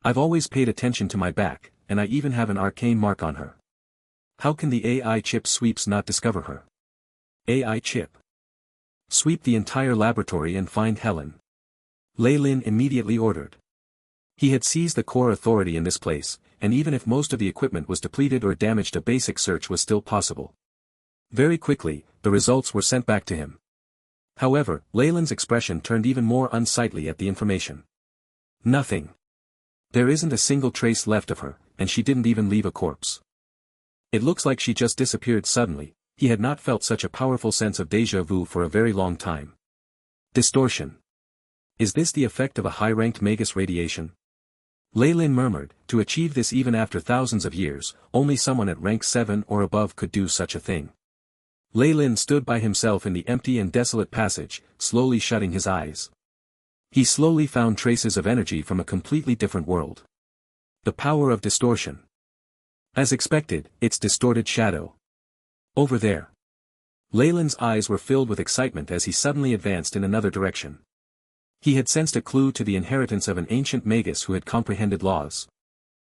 Speaker 1: I've always paid attention to my back, and I even have an arcane mark on her. How can the AI chip sweeps not discover her? AI chip. Sweep the entire laboratory and find Helen. Leyland immediately ordered. He had seized the core authority in this place, and even if most of the equipment was depleted or damaged, a basic search was still possible. Very quickly, the results were sent back to him. However, Leyland's expression turned even more unsightly at the information. Nothing. There isn't a single trace left of her, and she didn't even leave a corpse. It looks like she just disappeared suddenly. He had not felt such a powerful sense of déjà vu for a very long time. Distortion. Is this the effect of a high-ranked Magus radiation? Leylin murmured, to achieve this even after thousands of years, only someone at rank 7 or above could do such a thing. Leylin stood by himself in the empty and desolate passage, slowly shutting his eyes. He slowly found traces of energy from a completely different world. The power of distortion. As expected, it's distorted shadow. Over there. Leyland's eyes were filled with excitement as he suddenly advanced in another direction. He had sensed a clue to the inheritance of an ancient Magus who had comprehended laws.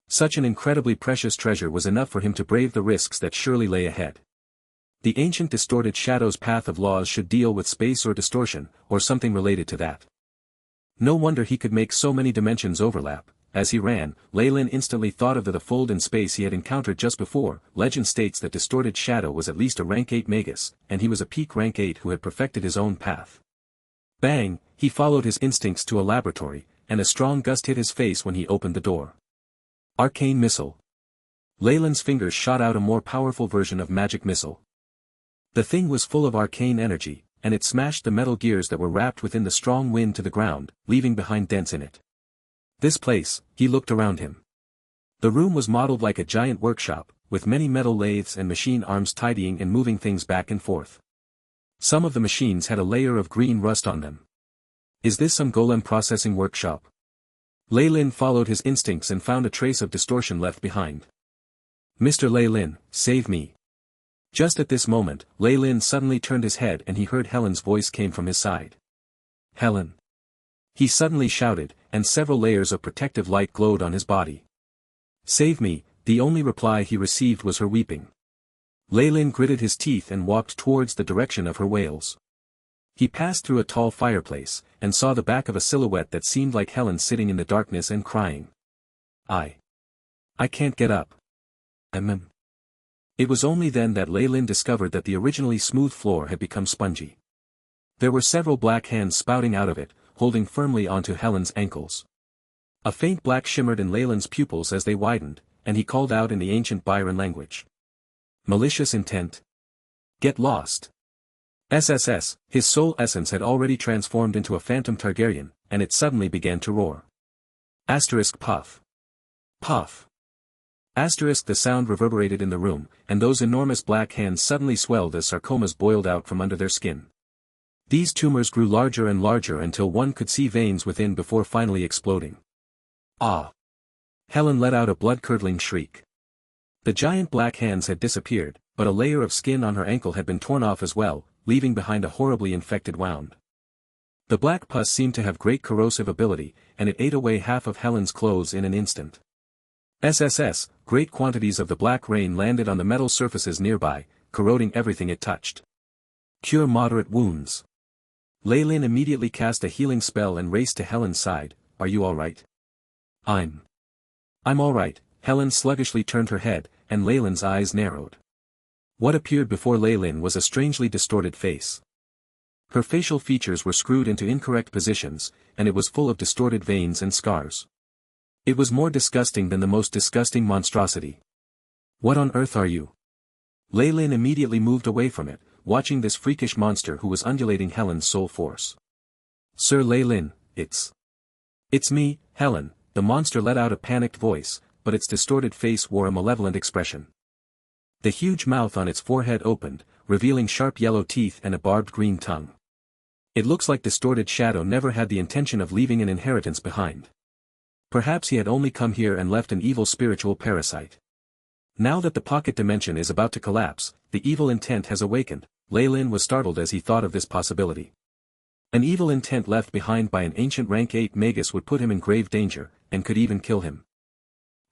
Speaker 1: Such an incredibly precious treasure was enough for him to brave the risks that surely lay ahead. The ancient distorted shadow's path of laws should deal with space or distortion, or something related to that. No wonder he could make so many dimensions overlap. As he ran, Leylin instantly thought of the fold in space he had encountered just before. Legend states that distorted shadow was at least a rank 8 Magus, and he was a peak rank 8 who had perfected his own path. Bang, he followed his instincts to a laboratory, and a strong gust hit his face when he opened the door. Arcane missile. Leyland's fingers shot out a more powerful version of magic missile. The thing was full of arcane energy, and it smashed the metal gears that were wrapped within the strong wind to the ground, leaving behind dents in it. This place, he looked around him. The room was modeled like a giant workshop, with many metal lathes and machine arms tidying and moving things back and forth. Some of the machines had a layer of green rust on them. Is this some golem processing workshop? Leylin followed his instincts and found a trace of distortion left behind. Mr. Leylin, save me. Just at this moment, Leylin suddenly turned his head and he heard Helen's voice came from his side. Helen. He suddenly shouted, and several layers of protective light glowed on his body. Save me, the only reply he received was her weeping. Leylin gritted his teeth and walked towards the direction of her wails. He passed through a tall fireplace, and saw the back of a silhouette that seemed like Helen sitting in the darkness and crying. I can't get up. It was only then that Leylin discovered that the originally smooth floor had become spongy. There were several black hands spouting out of it, holding firmly onto Helen's ankles. A faint black shimmered in Leyland's pupils as they widened, and he called out in the ancient Byron language. Malicious intent. Get lost. SSS, his soul essence had already transformed into a phantom Targaryen, and it suddenly began to roar. Asterisk puff. Puff. Asterisk the sound reverberated in the room, and those enormous black hands suddenly swelled as sarcomas boiled out from under their skin. These tumors grew larger and larger until one could see veins within before finally exploding. Ah! Helen let out a blood-curdling shriek. The giant black hands had disappeared, but a layer of skin on her ankle had been torn off as well, leaving behind a horribly infected wound. The black pus seemed to have great corrosive ability, and it ate away half of Helen's clothes in an instant. SSS, great quantities of the black rain landed on the metal surfaces nearby, corroding everything it touched. Cure moderate wounds. Leylin immediately cast a healing spell and raced to Helen's side. Are you alright? I'm alright. Helen sluggishly turned her head, and Leyland's eyes narrowed. What appeared before Leylin was a strangely distorted face. Her facial features were screwed into incorrect positions, and it was full of distorted veins and scars. It was more disgusting than the most disgusting monstrosity. What on earth are you? Leylin immediately moved away from it, watching this freakish monster who was undulating Helen's soul force. Sir Leylin, it's me, Helen. The monster let out a panicked voice, but its distorted face wore a malevolent expression. The huge mouth on its forehead opened, revealing sharp yellow teeth and a barbed green tongue. It looks like distorted shadow never had the intention of leaving an inheritance behind. Perhaps he had only come here and left an evil spiritual parasite. Now that the pocket dimension is about to collapse, the evil intent has awakened. Leylin was startled as he thought of this possibility. An evil intent left behind by an ancient rank 8 Magus would put him in grave danger, and could even kill him.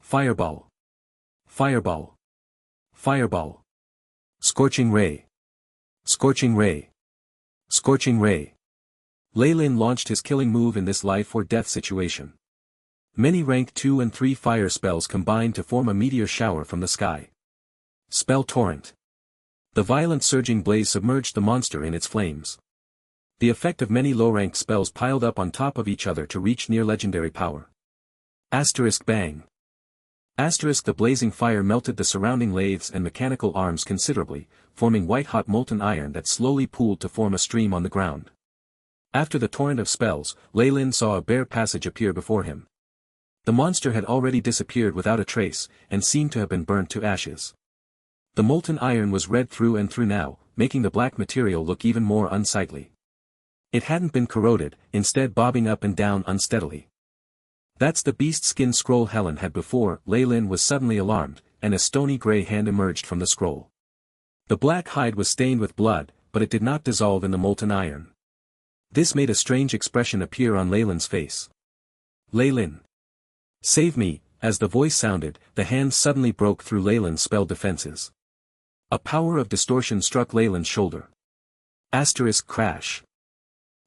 Speaker 1: Fireball. Fireball. Fireball. Scorching ray. Scorching ray. Scorching ray. Leylin launched his killing move in this life or death situation. Many rank 2 and 3 fire spells combined to form a meteor shower from the sky. Spell Torrent. The violent surging blaze submerged the monster in its flames. The effect of many low-ranked spells piled up on top of each other to reach near legendary power. Asterisk Bang. Asterisk The blazing fire melted the surrounding lathes and mechanical arms considerably, forming white-hot molten iron that slowly pooled to form a stream on the ground. After the torrent of spells, Lei Lin saw a bare passage appear before him. The monster had already disappeared without a trace, and seemed to have been burnt to ashes. The molten iron was red through and through now, making the black material look even more unsightly. It hadn't been corroded, instead bobbing up and down unsteadily. That's the beast skin scroll Helen had before. Lei Lin was suddenly alarmed, and a stony gray hand emerged from the scroll. The black hide was stained with blood, but it did not dissolve in the molten iron. This made a strange expression appear on Lei Lin's face. Lei Lin. Save me. As the voice sounded, the hand suddenly broke through Lei Lin's spell defenses. A power of distortion struck Lei Lin's shoulder. Asterisk Crash.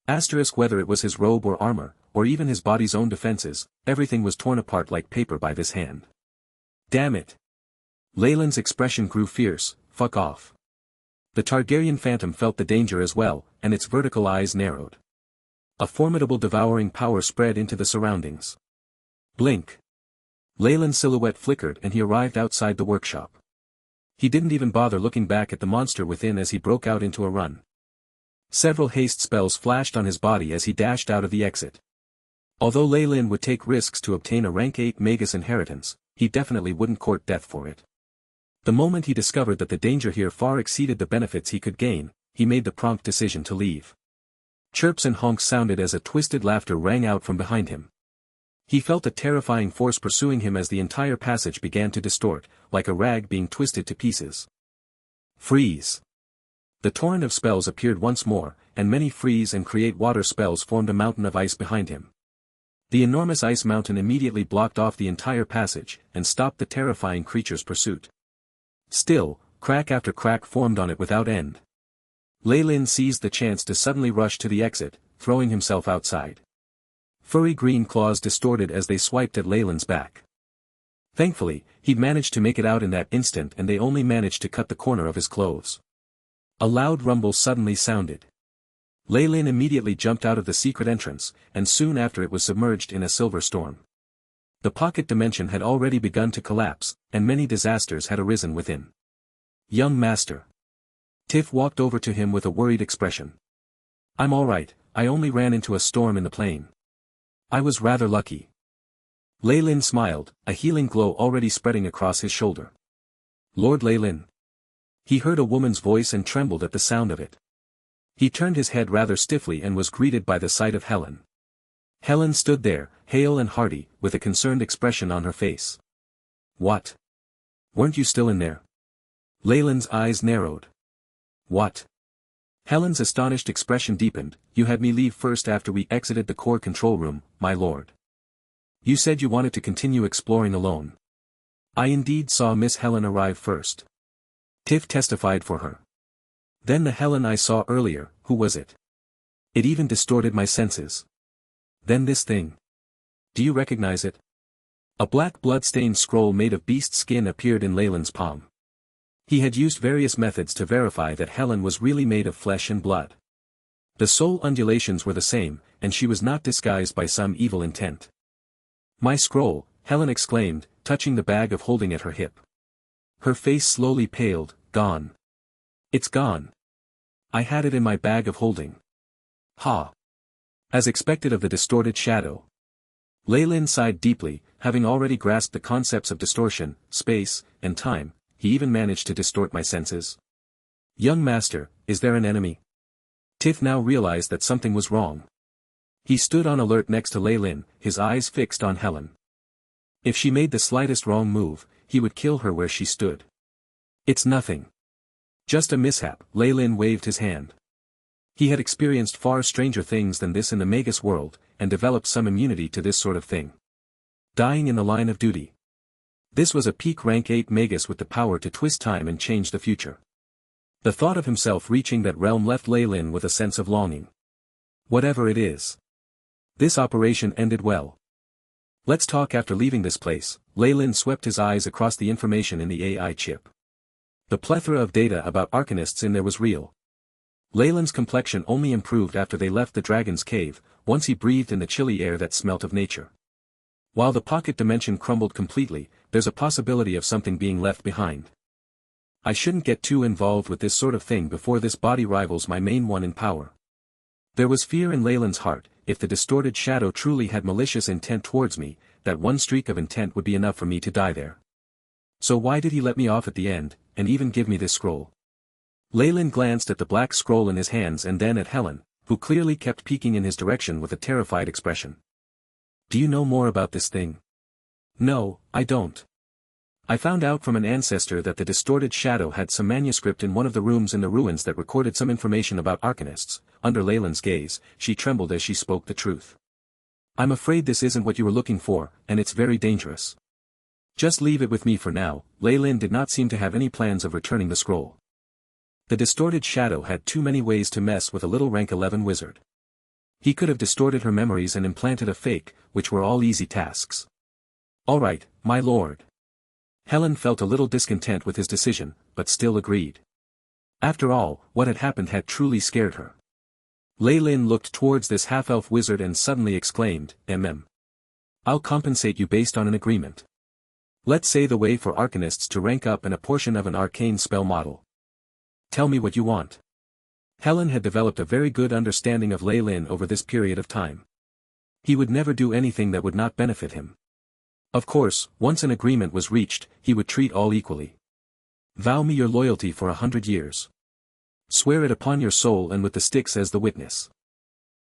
Speaker 1: Asterisk Whether it was his robe or armor, or even his body's own defenses, everything was torn apart like paper by this hand. Damn it. Lei Lin's expression grew fierce. Fuck off. The Targaryen phantom felt the danger as well, and its vertical eyes narrowed. A formidable devouring power spread into the surroundings. Blink. Lei Lin's silhouette flickered and he arrived outside the workshop. He didn't even bother looking back at the monster within as he broke out into a run. Several haste spells flashed on his body as he dashed out of the exit. Although Lei Lin would take risks to obtain a rank 8 Magus inheritance, he definitely wouldn't court death for it. The moment he discovered that the danger here far exceeded the benefits he could gain, he made the prompt decision to leave. Chirps and honks sounded as a twisted laughter rang out from behind him. He felt a terrifying force pursuing him as the entire passage began to distort, like a rag being twisted to pieces. Freeze. The torrent of spells appeared once more, and many freeze and create water spells formed a mountain of ice behind him. The enormous ice mountain immediately blocked off the entire passage, and stopped the terrifying creature's pursuit. Still, crack after crack formed on it without end. Lei Lin seized the chance to suddenly rush to the exit, throwing himself outside. Furry green claws distorted as they swiped at Lei Lin's back. Thankfully, he'd managed to make it out in that instant and they only managed to cut the corner of his clothes. A loud rumble suddenly sounded. Lei Lin immediately jumped out of the secret entrance, and soon after it was submerged in a silver storm. The pocket dimension had already begun to collapse, and many disasters had arisen within. Young master. Tiff walked over to him with a worried expression. I'm alright, I only ran into a storm in the plane. I was rather lucky. Lei Lin smiled, a healing glow already spreading across his shoulder. Lord Lei Lin. He heard a woman's voice and trembled at the sound of it. He turned his head rather stiffly and was greeted by the sight of Helen. Helen stood there, hale and hearty, with a concerned expression on her face. What? Weren't you still in there? Lei Lin's eyes narrowed. What? Helen's astonished expression deepened. You had me leave first after we exited the core control room, my lord. You said you wanted to continue exploring alone. I indeed saw Miss Helen arrive first. Tiff testified for her. Then the Helen I saw earlier, who was it? It even distorted my senses. Then this thing. Do you recognize it? A black blood-stained scroll made of beast skin appeared in Lei Lin's palm. He had used various methods to verify that Helen was really made of flesh and blood. The soul undulations were the same, and she was not disguised by some evil intent. My scroll, Helen exclaimed, touching the bag of holding at her hip. Her face slowly paled. Gone. It's gone. I had it in my bag of holding. Ha. As expected of the distorted shadow. Lei Lin sighed deeply, having already grasped the concepts of distortion, space, and time. He even managed to distort my senses. Young master, is there an enemy? Tiff now realized that something was wrong. He stood on alert next to Lei Lin, his eyes fixed on Helen. If she made the slightest wrong move, he would kill her where she stood. It's nothing. Just a mishap. Lei Lin waved his hand. He had experienced far stranger things than this in the Magus world, and developed some immunity to this sort of thing. Dying in the line of duty. This was a peak rank 8 Magus with the power to twist time and change the future. The thought of himself reaching that realm left Lei Lin with a sense of longing. Whatever it is. This operation ended well. Let's talk after leaving this place. Leyland swept his eyes across the information in the AI chip. The plethora of data about arcanists in there was real. Leyland's complexion only improved after they left the dragon's cave, once he breathed in the chilly air that smelt of nature. While the pocket dimension crumbled completely, there's a possibility of something being left behind. I shouldn't get too involved with this sort of thing before this body rivals my main one in power. There was fear in Leyland's heart. If the distorted shadow truly had malicious intent towards me, that one streak of intent would be enough for me to die there. So why did he let me off at the end, and even give me this scroll? Leyland glanced at the black scroll in his hands and then at Helen, who clearly kept peeking in his direction with a terrified expression. Do you know more about this thing? No, I don't. I found out from an ancestor that the distorted shadow had some manuscript in one of the rooms in the ruins that recorded some information about arcanists. Under Leyland's gaze, she trembled as she spoke the truth. I'm afraid this isn't what you were looking for, and it's very dangerous. Just leave it with me for now. Leyland did not seem to have any plans of returning the scroll. The distorted shadow had too many ways to mess with a little rank 11 wizard. He could have distorted her memories and implanted a fake, which were all easy tasks. All right, my lord. Helen felt a little discontent with his decision, but still agreed. After all, what had happened had truly scared her. Leyland looked towards this half-elf wizard and suddenly exclaimed, I'll compensate you based on an agreement. Let's say the way for arcanists to rank up and a portion of an arcane spell model. Tell me what you want. Helen had developed a very good understanding of Leyland over this period of time. He would never do anything that would not benefit him. Of course, once an agreement was reached, he would treat all equally. Vow me your loyalty for 100 years. Swear it upon your soul and with the sticks as the witness.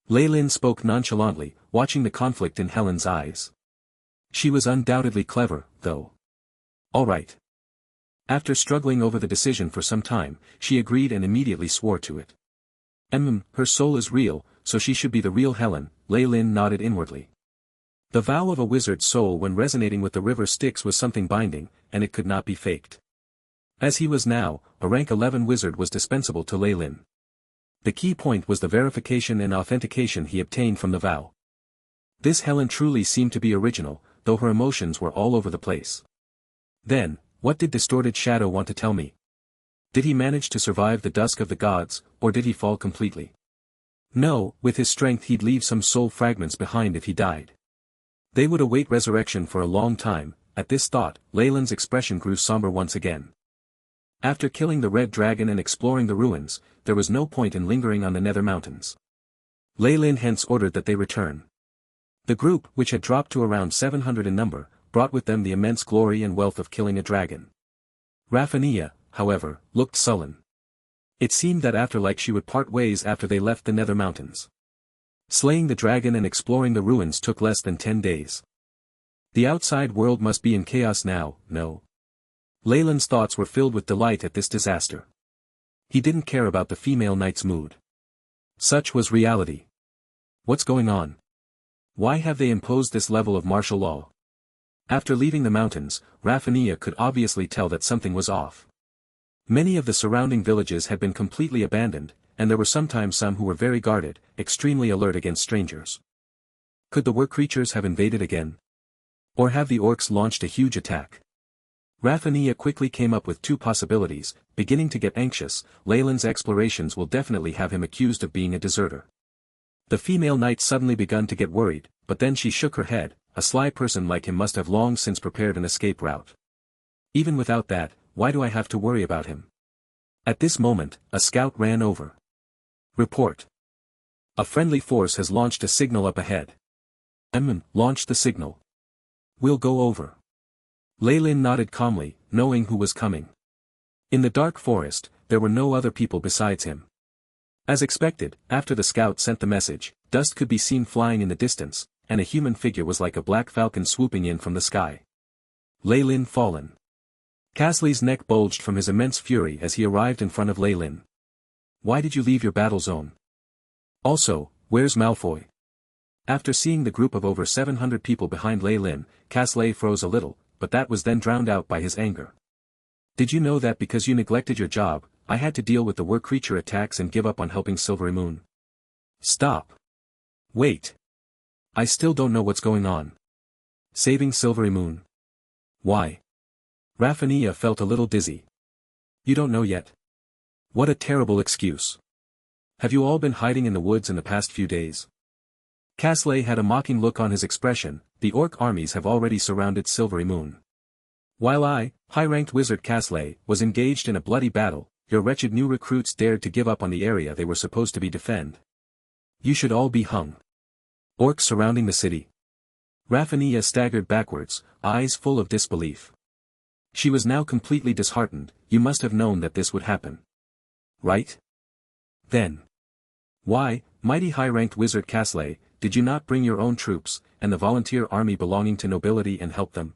Speaker 1: Leyland spoke nonchalantly, watching the conflict in Helen's eyes. She was undoubtedly clever, though. All right. After struggling over the decision for some time, she agreed and immediately swore to it. Her soul is real, so she should be the real Helen. Leyland nodded inwardly. The vow of a wizard's soul when resonating with the river Styx was something binding, and it could not be faked. As he was now, a rank 11 wizard was dispensable to Leyland. The key point was the verification and authentication he obtained from the vow. This Helen truly seemed to be original, though her emotions were all over the place. Then, what did Distorted Shadow want to tell me? Did he manage to survive the dusk of the gods, or did he fall completely? No, with his strength he'd leave some soul fragments behind if he died. They would await resurrection for a long time. At this thought, Leyland's expression grew somber once again. After killing the red dragon and exploring the ruins, there was no point in lingering on the Nether Mountains. Leyland hence ordered that they return. The group, which had dropped to around 700 in number, brought with them the immense glory and wealth of killing a dragon. Raphania, however, looked sullen. It seemed that afterlike she would part ways after they left the Nether Mountains. Slaying the dragon and exploring the ruins took less than 10 days. The outside world must be in chaos now, no. Leyland's thoughts were filled with delight at this disaster. He didn't care about the female knight's mood. Such was reality. What's going on? Why have they imposed this level of martial law? After leaving the mountains, Raphania could obviously tell that something was off. Many of the surrounding villages had been completely abandoned, and there were sometimes some who were very guarded, extremely alert against strangers. Could the creatures have invaded again? Or have the orcs launched a huge attack? Raphania quickly came up with two possibilities. Beginning to get anxious, Leyland's explorations will definitely have him accused of being a deserter. The female knight suddenly begun to get worried, but then she shook her head. A sly person like him must have long since prepared an escape route. Even without that, why do I have to worry about him? At this moment, a scout ran over. Report. A friendly force has launched a signal up ahead. Launch the signal. We'll go over. Leyland nodded calmly, knowing who was coming. In the dark forest, there were no other people besides him. As expected, after the scout sent the message, dust could be seen flying in the distance, and a human figure was like a black falcon swooping in from the sky. Leyland fallen. Casley's neck bulged from his immense fury as he arrived in front of Leyland. Why did you leave your battle zone? Also, where's Malfoy? After seeing the group of over 700 people behind Leyland, Casley froze a little, but that was then drowned out by his anger. Did you know that because you neglected your job, I had to deal with the creature attacks and give up on helping Silvery Moon? Stop. Wait. I still don't know what's going on. Saving Silvery Moon. Why? Rafinha felt a little dizzy. You don't know yet? What a terrible excuse. Have you all been hiding in the woods in the past few days? Caslay had a mocking look on his expression. The orc armies have already surrounded Silvery Moon. While I, high-ranked wizard Caslay, was engaged in a bloody battle, your wretched new recruits dared to give up on the area they were supposed to be defend. You should all be hung. Orcs surrounding the city. Rafinha staggered backwards, eyes full of disbelief. She was now completely disheartened. You must have known that this would happen. Right? Then. Why, mighty high-ranked wizard Caslay, did you not bring your own troops, and the volunteer army belonging to nobility and help them?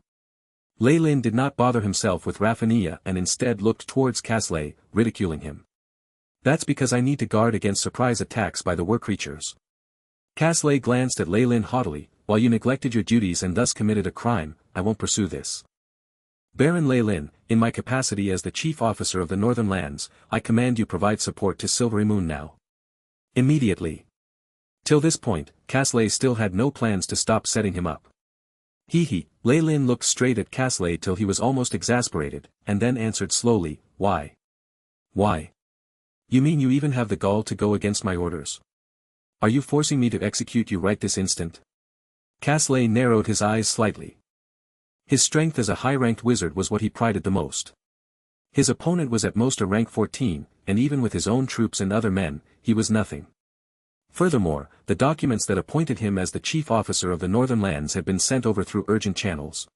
Speaker 1: Leylin did not bother himself with Rafinha and instead looked towards Caslay, ridiculing him. That's because I need to guard against surprise attacks by the war creatures. Caslay glanced at Leylin haughtily. While you neglected your duties and thus committed a crime, I won't pursue this. Baron Leylin, in my capacity as the chief officer of the Northern Lands, I command you provide support to Silvery Moon now. Immediately. Till this point, Caslay still had no plans to stop setting him up. Leylin looked straight at Caslay till he was almost exasperated, and then answered slowly, Why? Why? You mean you even have the gall to go against my orders? Are you forcing me to execute you right this instant? Caslay narrowed his eyes slightly. His strength as a high-ranked wizard was what he prided the most. His opponent was at most a rank 14, and even with his own troops and other men, he was nothing. Furthermore, the documents that appointed him as the chief officer of the Northern Lands had been sent over through urgent channels.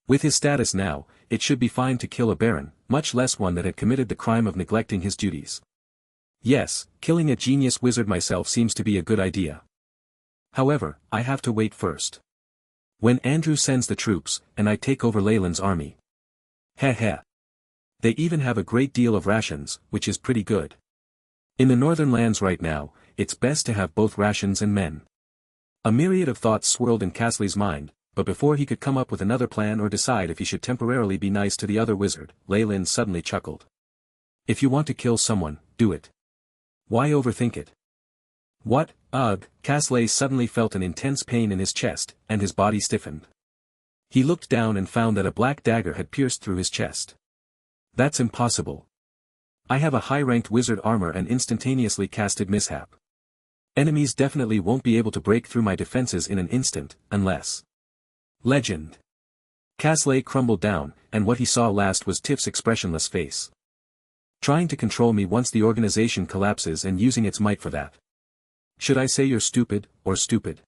Speaker 1: With his status now, it should be fine to kill a baron, much less one that had committed the crime of neglecting his duties. Yes, killing a genius wizard myself seems to be a good idea. However, I have to wait first. When Andrew sends the troops, and I take over Leylin's army. Heh. They even have a great deal of rations, which is pretty good. In the Northern Lands right now, it's best to have both rations and men. A myriad of thoughts swirled in Caslay's mind, but before he could come up with another plan or decide if he should temporarily be nice to the other wizard, Leylin suddenly chuckled. If you want to kill someone, do it. Why overthink it? What? Ugh, Caslay suddenly felt an intense pain in his chest, and his body stiffened. He looked down and found that a black dagger had pierced through his chest. That's impossible. I have a high-ranked wizard armor and instantaneously casted mishap. Enemies definitely won't be able to break through my defenses in an instant, unless... Legend. Caslay crumbled down, and what he saw last was Tiff's expressionless face. Trying to control me once the organization collapses and using its might for that. Should I say you're stupid, or stupid?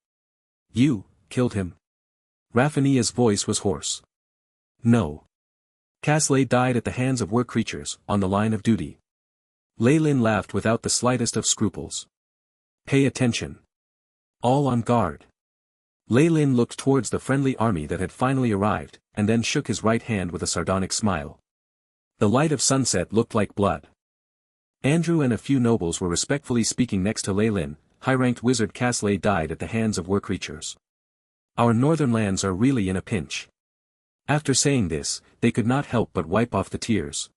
Speaker 1: You, killed him? Rafinha's voice was hoarse. No. Caslay died at the hands of war creatures, on the line of duty. Leylin laughed without the slightest of scruples. Pay attention. All on guard. Leylin looked towards the friendly army that had finally arrived, and then shook his right hand with a sardonic smile. The light of sunset looked like blood. Andrew and a few nobles were respectfully speaking next to Leylin. High-ranked wizard Caslay died at the hands of war creatures. Our Northern Lands are really in a pinch. After saying this, they could not help but wipe off the tears.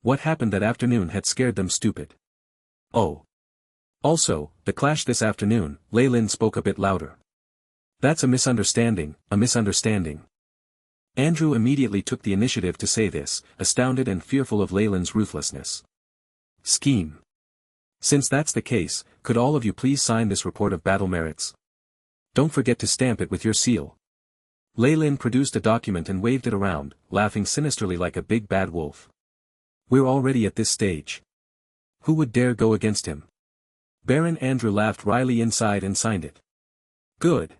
Speaker 1: What happened that afternoon had scared them stupid. Oh. Also, the clash this afternoon, Leylin spoke a bit louder. That's a misunderstanding, a misunderstanding. Andrew immediately took the initiative to say this, astounded and fearful of Leylin's ruthlessness. Scheme. Since that's the case, could all of you please sign this report of battle merits? Don't forget to stamp it with your seal. Leylin produced a document and waved it around, laughing sinisterly like a big bad wolf. We're already at this stage. Who would dare go against him? Baron Andrew laughed wryly inside and signed it. Good.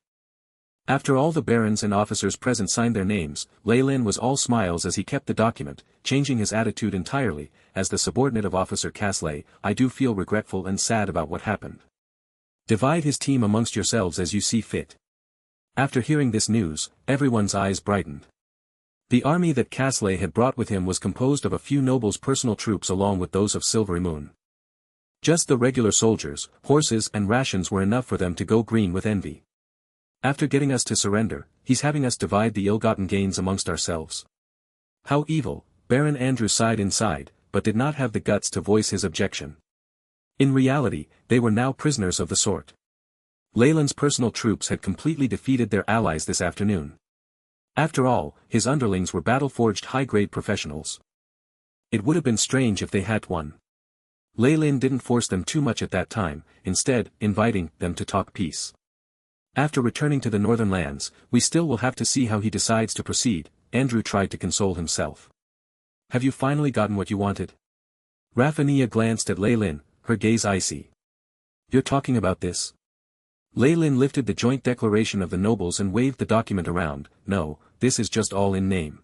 Speaker 1: After all the barons and officers present signed their names, Leylin was all smiles as he kept the document, changing his attitude entirely. As the subordinate of Officer Caslay, I do feel regretful and sad about what happened. Divide his team amongst yourselves as you see fit. After hearing this news, everyone's eyes brightened. The army that Caslay had brought with him was composed of a few nobles' personal troops along with those of Silvery Moon. Just the regular soldiers, horses and rations were enough for them to go green with envy. After getting us to surrender, he's having us divide the ill-gotten gains amongst ourselves. How evil, Baron Andrew sighed inside, but did not have the guts to voice his objection. In reality, they were now prisoners of the sort. Leylin's personal troops had completely defeated their allies this afternoon. After all, his underlings were battle-forged high-grade professionals. It would have been strange if they had won. Lei Lin didn't force them too much at that time, instead, inviting them to talk peace. After returning to the northern lands, we still will have to see how he decides to proceed, Andrew tried to console himself. Have you finally gotten what you wanted? Rafinha glanced at Lei Lin, her gaze icy. You're talking about this? Lei Lin lifted the joint declaration of the nobles and waved the document around. No, this is just all in name.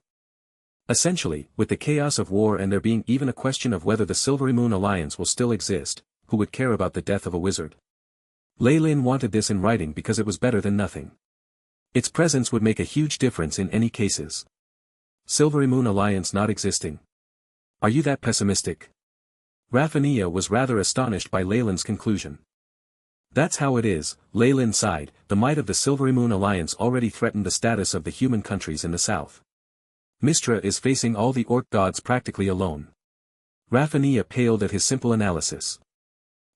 Speaker 1: Essentially, with the chaos of war and there being even a question of whether the Silvery Moon Alliance will still exist, who would care about the death of a wizard? Lei Lin wanted this in writing because it was better than nothing. Its presence would make a huge difference in any cases. Silvery Moon Alliance not existing. Are you that pessimistic? Rafinha was rather astonished by Lei Lin's conclusion. That's how it is, Lei Lin sighed. The might of the Silvery Moon Alliance already threatened the status of the human countries in the south. Mistra is facing all the orc gods practically alone. Rafinha paled at his simple analysis.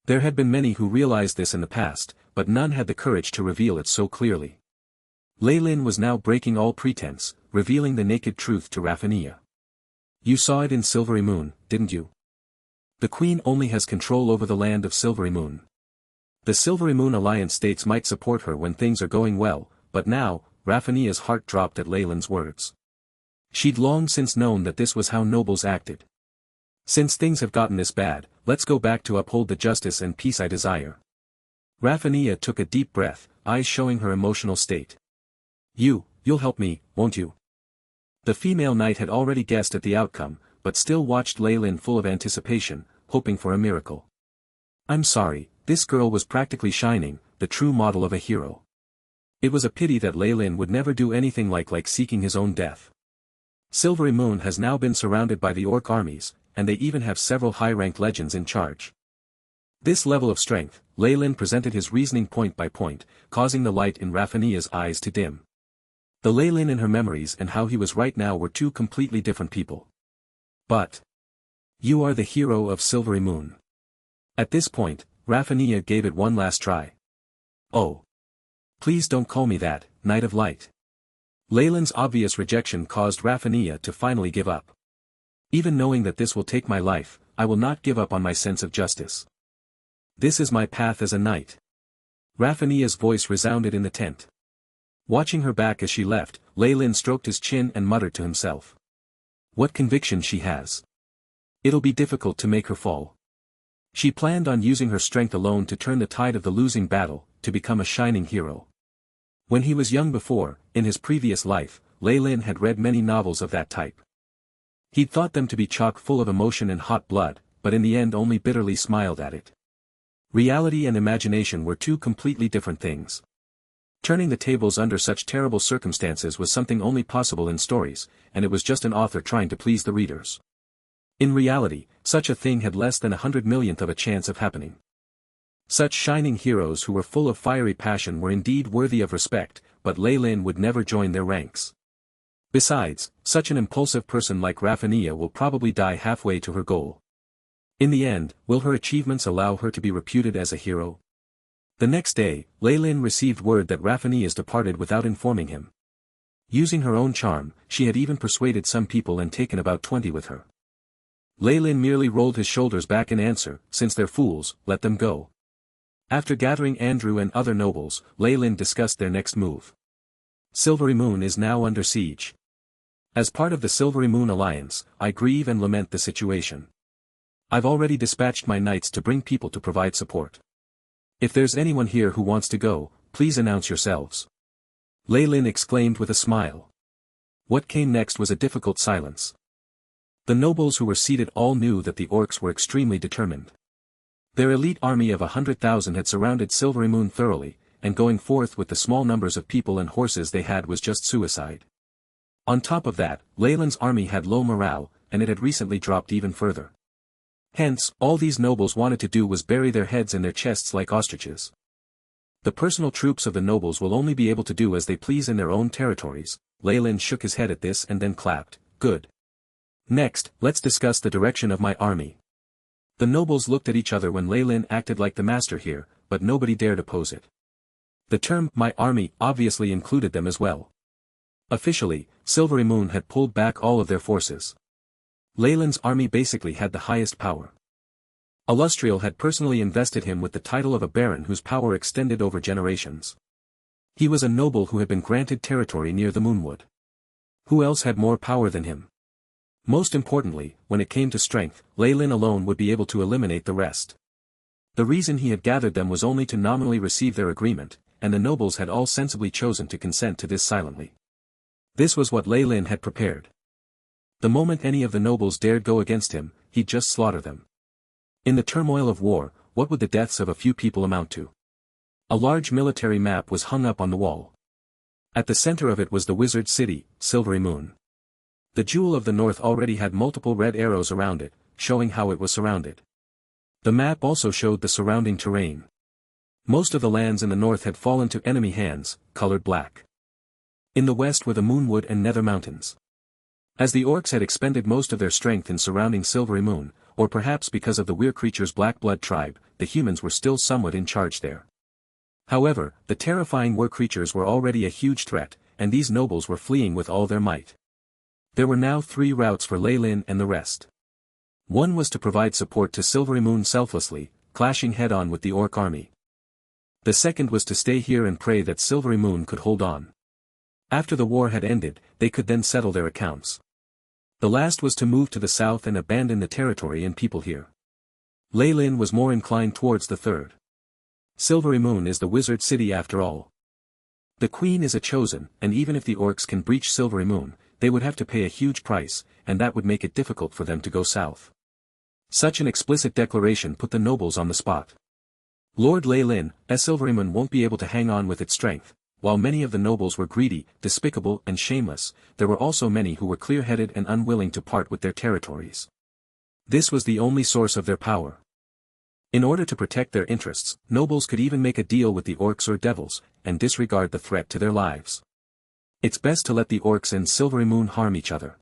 Speaker 1: There had been many who realized this in the past, but none had the courage to reveal it so clearly. Lei Lin was now breaking all pretense, revealing the naked truth to Rafinha. You saw it in Silvery Moon, didn't you? The Queen only has control over the land of Silvery Moon. The Silvery Moon Alliance states might support her when things are going well, but now, Rafinha's heart dropped at Lei Lin's words. She'd long since known that this was how nobles acted. Since things have gotten this bad, let's go back to uphold the justice and peace I desire. Rafinha took a deep breath, eyes showing her emotional state. You'll help me, won't you? The female knight had already guessed at the outcome, but still watched Lei Lin full of anticipation, hoping for a miracle. I'm sorry, this girl was practically shining, the true model of a hero. It was a pity that Lei Lin would never do anything like seeking his own death. Silvery Moon has now been surrounded by the orc armies, and they even have several high-ranked legends in charge. This level of strength, Lei Lin presented his reasoning point by point, causing the light in Rafinha's eyes to dim. The Lei Lin in her memories and how he was right now were two completely different people. But you are the hero of Silvery Moon. At this point, Rafinha gave it one last try. Oh. Please don't call me that, Knight of Light. Lei Lin's obvious rejection caused Rafinha to finally give up. Even knowing that this will take my life, I will not give up on my sense of justice. This is my path as a knight. Rafinha's voice resounded in the tent. Watching her back as she left, Lei Lin stroked his chin and muttered to himself. What conviction she has. It'll be difficult to make her fall. She planned on using her strength alone to turn the tide of the losing battle, to become a shining hero. When he was young before, in his previous life, Lei Lin had read many novels of that type. He'd thought them to be chock full of emotion and hot blood, but in the end only bitterly smiled at it. Reality and imagination were two completely different things. Turning the tables under such terrible circumstances was something only possible in stories, and it was just an author trying to please the readers. In reality, such a thing had less than 100 millionth of a chance of happening. Such shining heroes who were full of fiery passion were indeed worthy of respect, but Lei Lin would never join their ranks. Besides, such an impulsive person like Rafinha will probably die halfway to her goal. In the end, will her achievements allow her to be reputed as a hero? The next day, Lei Lin received word that Rafinha departed without informing him. Using her own charm, she had even persuaded some people and taken about 20 with her. Lei Lin merely rolled his shoulders back in answer, since they're fools, let them go. After gathering Andrew and other nobles, Lei Lin discussed their next move. Silvery Moon is now under siege. As part of the Silvery Moon Alliance, I grieve and lament the situation. I've already dispatched my knights to bring people to provide support. If there's anyone here who wants to go, please announce yourselves. Lei Lin exclaimed with a smile. What came next was a difficult silence. The nobles who were seated all knew that the orcs were extremely determined. Their elite army of 100,000 had surrounded Silvery Moon thoroughly, and going forth with the small numbers of people and horses they had was just suicide. On top of that, Lei Lin's army had low morale, and it had recently dropped even further. Hence, all these nobles wanted to do was bury their heads in their chests like ostriches. The personal troops of the nobles will only be able to do as they please in their own territories. Lei Lin shook his head at this and then clapped. Good. Next, let's discuss the direction of my army. The nobles looked at each other when Lei Lin acted like the master here, but nobody dared oppose it. The term, my army, obviously included them as well. Officially, Silvery Moon had pulled back all of their forces. Leyland's army basically had the highest power. Illustrial had personally invested him with the title of a baron whose power extended over generations. He was a noble who had been granted territory near the Moonwood. Who else had more power than him? Most importantly, when it came to strength, Leyland alone would be able to eliminate the rest. The reason he had gathered them was only to nominally receive their agreement, and the nobles had all sensibly chosen to consent to this silently. This was what Leyland had prepared. The moment any of the nobles dared go against him, he'd just slaughter them. In the turmoil of war, what would the deaths of a few people amount to? A large military map was hung up on the wall. At the center of it was the wizard city, Silvery Moon. The Jewel of the North already had multiple red arrows around it, showing how it was surrounded. The map also showed the surrounding terrain. Most of the lands in the north had fallen to enemy hands, colored black. In the west were the Moonwood and Nether Mountains. As the orcs had expended most of their strength in surrounding Silvery Moon, or perhaps because of the Weir creature's Black Blood tribe, the humans were still somewhat in charge there. However, the terrifying Weir creatures were already a huge threat, and these nobles were fleeing with all their might. There were now 3 routes for Leyland and the rest. One was to provide support to Silvery Moon selflessly, clashing head-on with the orc army. The second was to stay here and pray that Silvery Moon could hold on. After the war had ended, they could then settle their accounts. The last was to move to the south and abandon the territory and people here. Leyland was more inclined towards the third. Silvery Moon is the wizard city after all. The queen is a chosen, and even if the orcs can breach Silvery Moon, they would have to pay a huge price, and that would make it difficult for them to go south. Such an explicit declaration put the nobles on the spot. Lord Leyland, Silvery Moon won't be able to hang on with its strength. While many of the nobles were greedy, despicable and shameless, there were also many who were clear-headed and unwilling to part with their territories. This was the only source of their power. In order to protect their interests, nobles could even make a deal with the orcs or devils, and disregard the threat to their lives. It's best to let the orcs and Silvery Moon harm each other.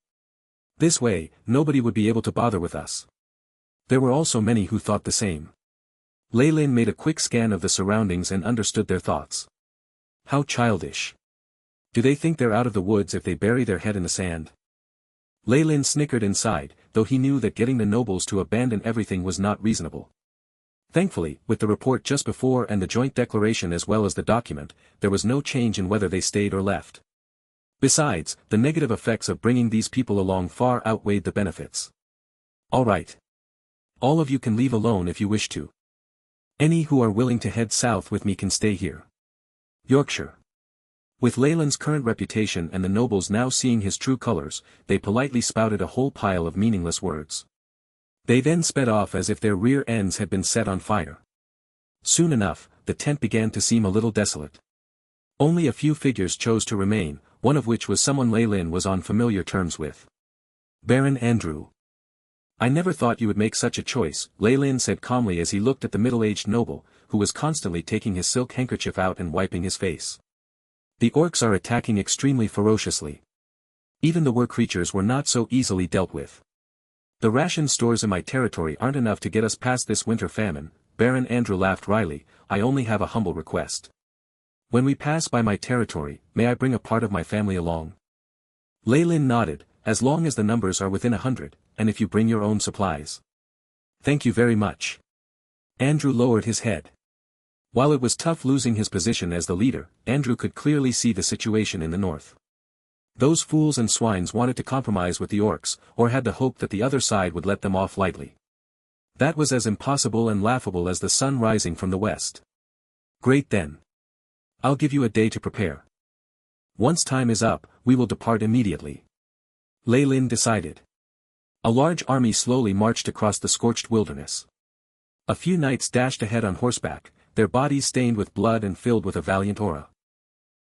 Speaker 1: This way, nobody would be able to bother with us. There were also many who thought the same. Leyland made a quick scan of the surroundings and understood their thoughts. How childish. Do they think they're out of the woods if they bury their head in the sand? Leyland snickered inside, though he knew that getting the nobles to abandon everything was not reasonable. Thankfully, with the report just before and the joint declaration as well as the document, there was no change in whether they stayed or left. Besides, the negative effects of bringing these people along far outweighed the benefits. All right. All of you can leave alone if you wish to. Any who are willing to head south with me can stay here. Yorkshire. With Leyland's current reputation and the nobles now seeing his true colors, they politely spouted a whole pile of meaningless words. They then sped off as if their rear ends had been set on fire. Soon enough, the tent began to seem a little desolate. Only a few figures chose to remain, one of which was someone Leyland was on familiar terms with. Baron Andrew. I never thought you would make such a choice, Leyland said calmly as he looked at the middle-aged noble, who was constantly taking his silk handkerchief out and wiping his face. The orcs are attacking extremely ferociously. Even the Weir creatures were not so easily dealt with. The ration stores in my territory aren't enough to get us past this winter famine. Baron Andrew laughed wryly. I only have a humble request. When we pass by my territory, may I bring a part of my family along? Leyland nodded, as long as the numbers are within 100, and if you bring your own supplies. Thank you very much. Andrew lowered his head. While it was tough losing his position as the leader, Andrew could clearly see the situation in the north. Those fools and swines wanted to compromise with the orcs, or had the hope that the other side would let them off lightly. That was as impossible and laughable as the sun rising from the west. Great then. I'll give you a day to prepare. Once time is up, we will depart immediately. Leyland decided. A large army slowly marched across the scorched wilderness. A few knights dashed ahead on horseback, their bodies stained with blood and filled with a valiant aura.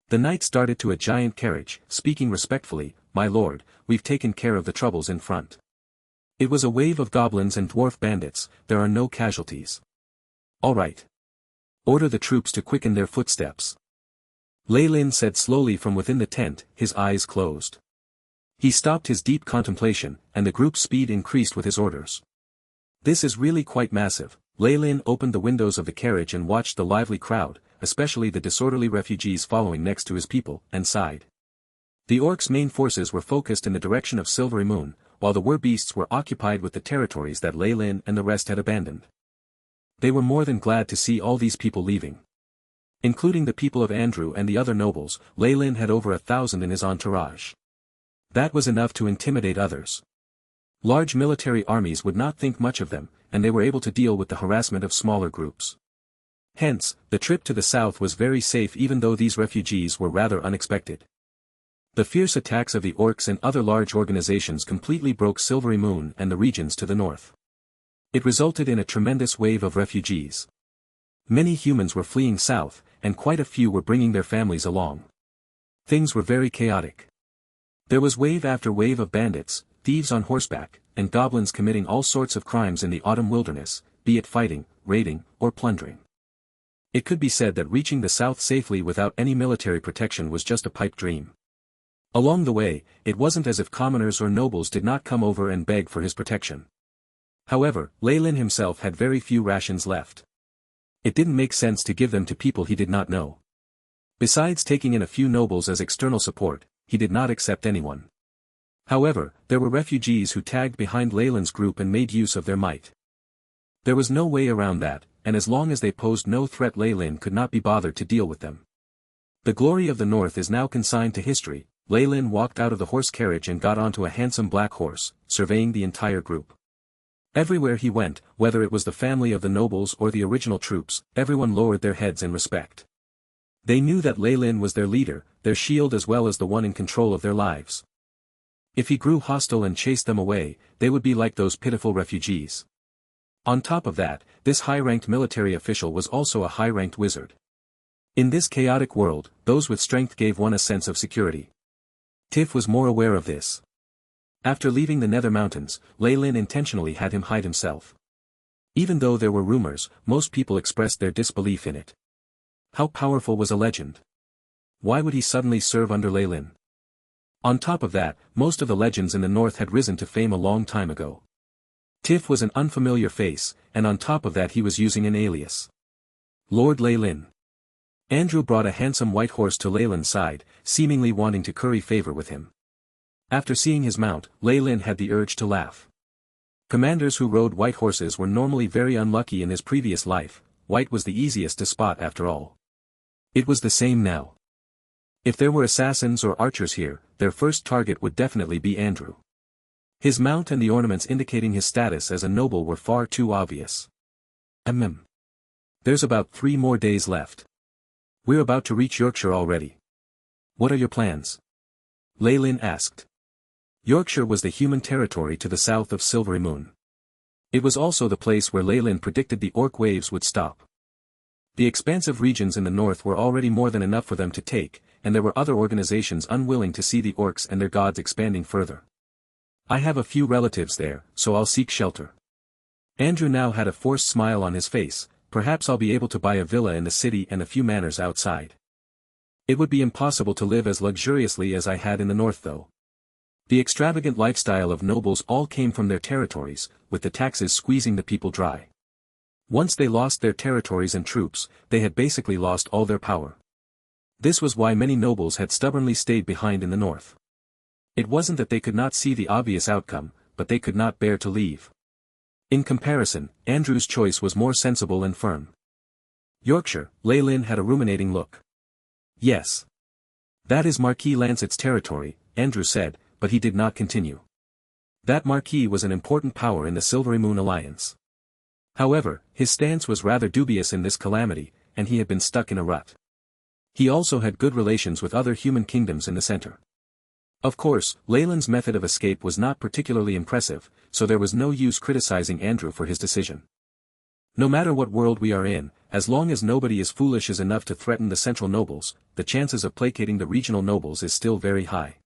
Speaker 1: The knights started to a giant carriage, speaking respectfully, "My lord, we've taken care of the troubles in front." It was a wave of goblins and dwarf bandits. There are no casualties. All right. Order the troops to quicken their footsteps. Leyland said slowly from within the tent, his eyes closed. He stopped his deep contemplation, and the group's speed increased with his orders. This is really quite massive. Leyland opened the windows of the carriage and watched the lively crowd, especially the disorderly refugees following next to his people, and sighed. The orcs' main forces were focused in the direction of Silvery Moon, while the Werbeasts were occupied with the territories that Lei Lin and the rest had abandoned. They were more than glad to see all these people leaving. Including the people of Andrew and the other nobles, Lei Lin had over 1,000 in his entourage. That was enough to intimidate others. Large military armies would not think much of them, and they were able to deal with the harassment of smaller groups. Hence, the trip to the south was very safe even though these refugees were rather unexpected. The fierce attacks of the orcs and other large organizations completely broke Silvery Moon and the regions to the north. It resulted in a tremendous wave of refugees. Many humans were fleeing south, and quite a few were bringing their families along. Things were very chaotic. There was wave after wave of bandits, thieves on horseback, and goblins committing all sorts of crimes in the autumn wilderness, be it fighting, raiding, or plundering. It could be said that reaching the south safely without any military protection was just a pipe dream. Along the way, it wasn't as if commoners or nobles did not come over and beg for his protection. However, Lei Lin himself had very few rations left. It didn't make sense to give them to people he did not know. Besides taking in a few nobles as external support, he did not accept anyone. However, there were refugees who tagged behind Lei Lin's group and made use of their might. There was no way around that, and as long as they posed no threat, Lei Lin could not be bothered to deal with them. The glory of the north is now consigned to history. Lei Lin walked out of the horse carriage and got onto a handsome black horse, surveying the entire group. Everywhere he went, whether it was the family of the nobles or the original troops, everyone lowered their heads in respect. They knew that Lei Lin was their leader, their shield as well as the one in control of their lives. If he grew hostile and chased them away, they would be like those pitiful refugees. On top of that, this high-ranked military official was also a high-ranked wizard. In this chaotic world, those with strength gave one a sense of security. Tiff was more aware of this. After leaving the Nether Mountains, Lei Lin intentionally had him hide himself. Even though there were rumors, most people expressed their disbelief in it. How powerful was a legend? Why would he suddenly serve under Lei Lin? On top of that, most of the legends in the north had risen to fame a long time ago. Tiff was an unfamiliar face, and on top of that he was using an alias. Lord Lei Lin. Andrew brought a handsome white horse to Lei Lin's side, seemingly wanting to curry favor with him. After seeing his mount, Lei Lin had the urge to laugh. Commanders who rode white horses were normally very unlucky in his previous life. White was the easiest to spot after all. It was the same now. If there were assassins or archers here, their first target would definitely be Andrew. His mount and the ornaments indicating his status as a noble were far too obvious. There's about 3 more days left. We're about to reach Yorkshire already. What are your plans? Lei Lin asked. Yorkshire was the human territory to the south of Silvery Moon. It was also the place where Lei Lin predicted the orc waves would stop. The expansive regions in the north were already more than enough for them to take, and there were other organizations unwilling to see the orcs and their gods expanding further. I have a few relatives there, so I'll seek shelter. Andrew now had a forced smile on his face. Perhaps I'll be able to buy a villa in the city and a few manors outside. It would be impossible to live as luxuriously as I had in the north though. The extravagant lifestyle of nobles all came from their territories, with the taxes squeezing the people dry. Once they lost their territories and troops, they had basically lost all their power. This was why many nobles had stubbornly stayed behind in the north. It wasn't that they could not see the obvious outcome, but they could not bear to leave. In comparison, Andrew's choice was more sensible and firm. Yorkshire, Lei Lin had a ruminating look. Yes. That is Marquis Lancet's territory, Andrew said, but he did not continue. That Marquis was an important power in the Silvery Moon Alliance. However, his stance was rather dubious in this calamity, and he had been stuck in a rut. He also had good relations with other human kingdoms in the center. Of course, Lei Lin's method of escape was not particularly impressive, so there was no use criticizing Andrew for his decision. No matter what world we are in, as long as nobody is foolish enough to threaten the central nobles, the chances of placating the regional nobles is still very high.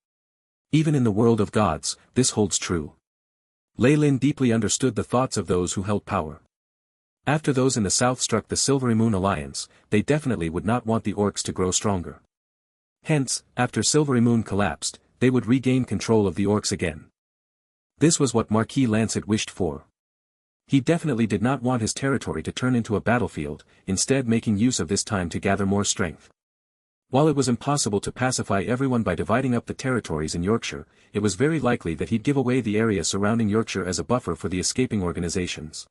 Speaker 1: Even in the world of gods, this holds true. Lei Lin deeply understood the thoughts of those who held power. After those in the south struck the Silvery Moon Alliance, they definitely would not want the orcs to grow stronger. Hence, after Silvery Moon collapsed, they would regain control of the orcs again. This was what Marquis Lancet wished for. He definitely did not want his territory to turn into a battlefield, instead making use of this time to gather more strength. While it was impossible to pacify everyone by dividing up the territories in Yorkshire, it was very likely that he'd give away the area surrounding Yorkshire as a buffer for the escaping organizations.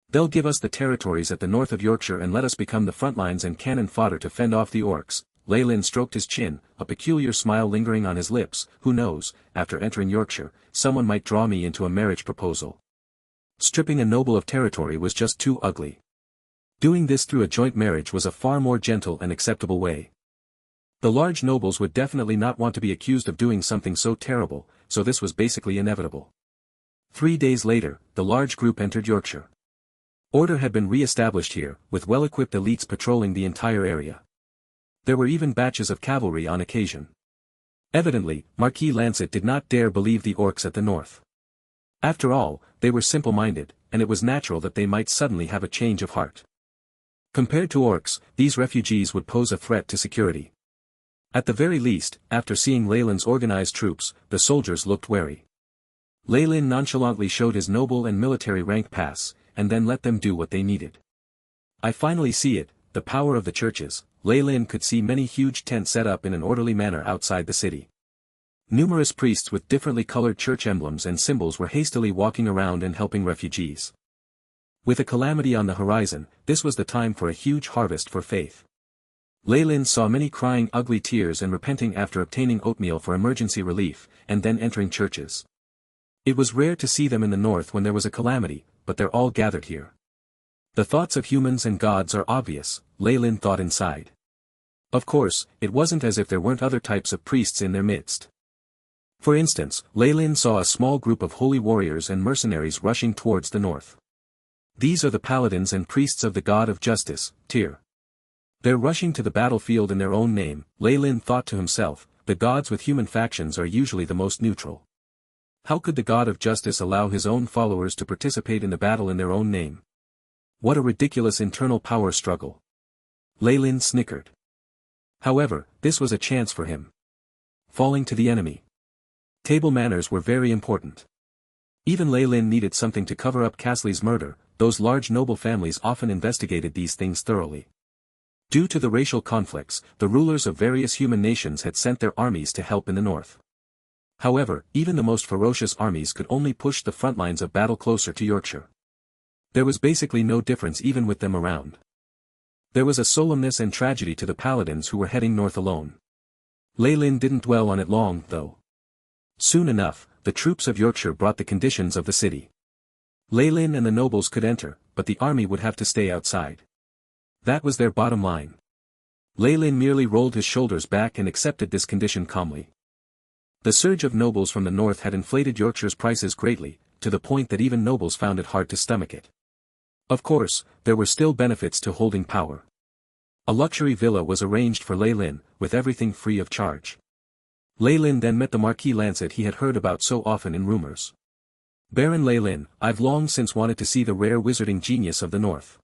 Speaker 1: They'll give us the territories at the north of Yorkshire and let us become the front lines and cannon fodder to fend off the orcs. Leyland stroked his chin, a peculiar smile lingering on his lips. Who knows, after entering Yorkshire, someone might draw me into a marriage proposal. Stripping a noble of territory was just too ugly. Doing this through a joint marriage was a far more gentle and acceptable way. The large nobles would definitely not want to be accused of doing something so terrible, so this was basically inevitable. 3 days later, the large group entered Yorkshire. Order had been re-established here, with well-equipped elites patrolling the entire area. There were even batches of cavalry on occasion. Evidently, Marquis Lancet did not dare believe the orcs at the north. After all, they were simple-minded, and it was natural that they might suddenly have a change of heart. Compared to orcs, these refugees would pose a threat to security. At the very least, after seeing Leyland's organized troops, the soldiers looked wary. Leyland nonchalantly showed his noble and military rank pass, and then let them do what they needed. I finally see it, the power of the churches. Leyland could see many huge tents set up in an orderly manner outside the city. Numerous priests with differently colored church emblems and symbols were hastily walking around and helping refugees. With a calamity on the horizon, this was the time for a huge harvest for faith. Leyland saw many crying ugly tears and repenting after obtaining oatmeal for emergency relief, and then entering churches. It was rare to see them in the north when there was a calamity, but they're all gathered here. The thoughts of humans and gods are obvious, Leyland thought inside. Of course, it wasn't as if there weren't other types of priests in their midst. For instance, Leyland saw a small group of holy warriors and mercenaries rushing towards the north. These are the paladins and priests of the god of justice, Tyr. They're rushing to the battlefield in their own name, Leyland thought to himself. The gods with human factions are usually the most neutral. How could the god of justice allow his own followers to participate in the battle in their own name? What a ridiculous internal power struggle. Leyland snickered. However, this was a chance for him. Falling to the enemy. Table manners were very important. Even Leyland needed something to cover up Casley's murder. Those large noble families often investigated these things thoroughly. Due to the racial conflicts, the rulers of various human nations had sent their armies to help in the north. However, even the most ferocious armies could only push the front lines of battle closer to Yorkshire. There was basically no difference even with them around. There was a solemnness and tragedy to the paladins who were heading north alone. Leyland didn't dwell on it long, though. Soon enough, the troops of Yorkshire brought the conditions of the city. Leyland and the nobles could enter, but the army would have to stay outside. That was their bottom line. Leyland merely rolled his shoulders back and accepted this condition calmly. The surge of nobles from the north had inflated Yorkshire's prices greatly, to the point that even nobles found it hard to stomach it. Of course, there were still benefits to holding power. A luxury villa was arranged for Leyland, with everything free of charge. Leyland then met the Marquis Lancet he had heard about so often in rumors. Baron Leyland, I've long since wanted to see the rare wizarding genius of the north.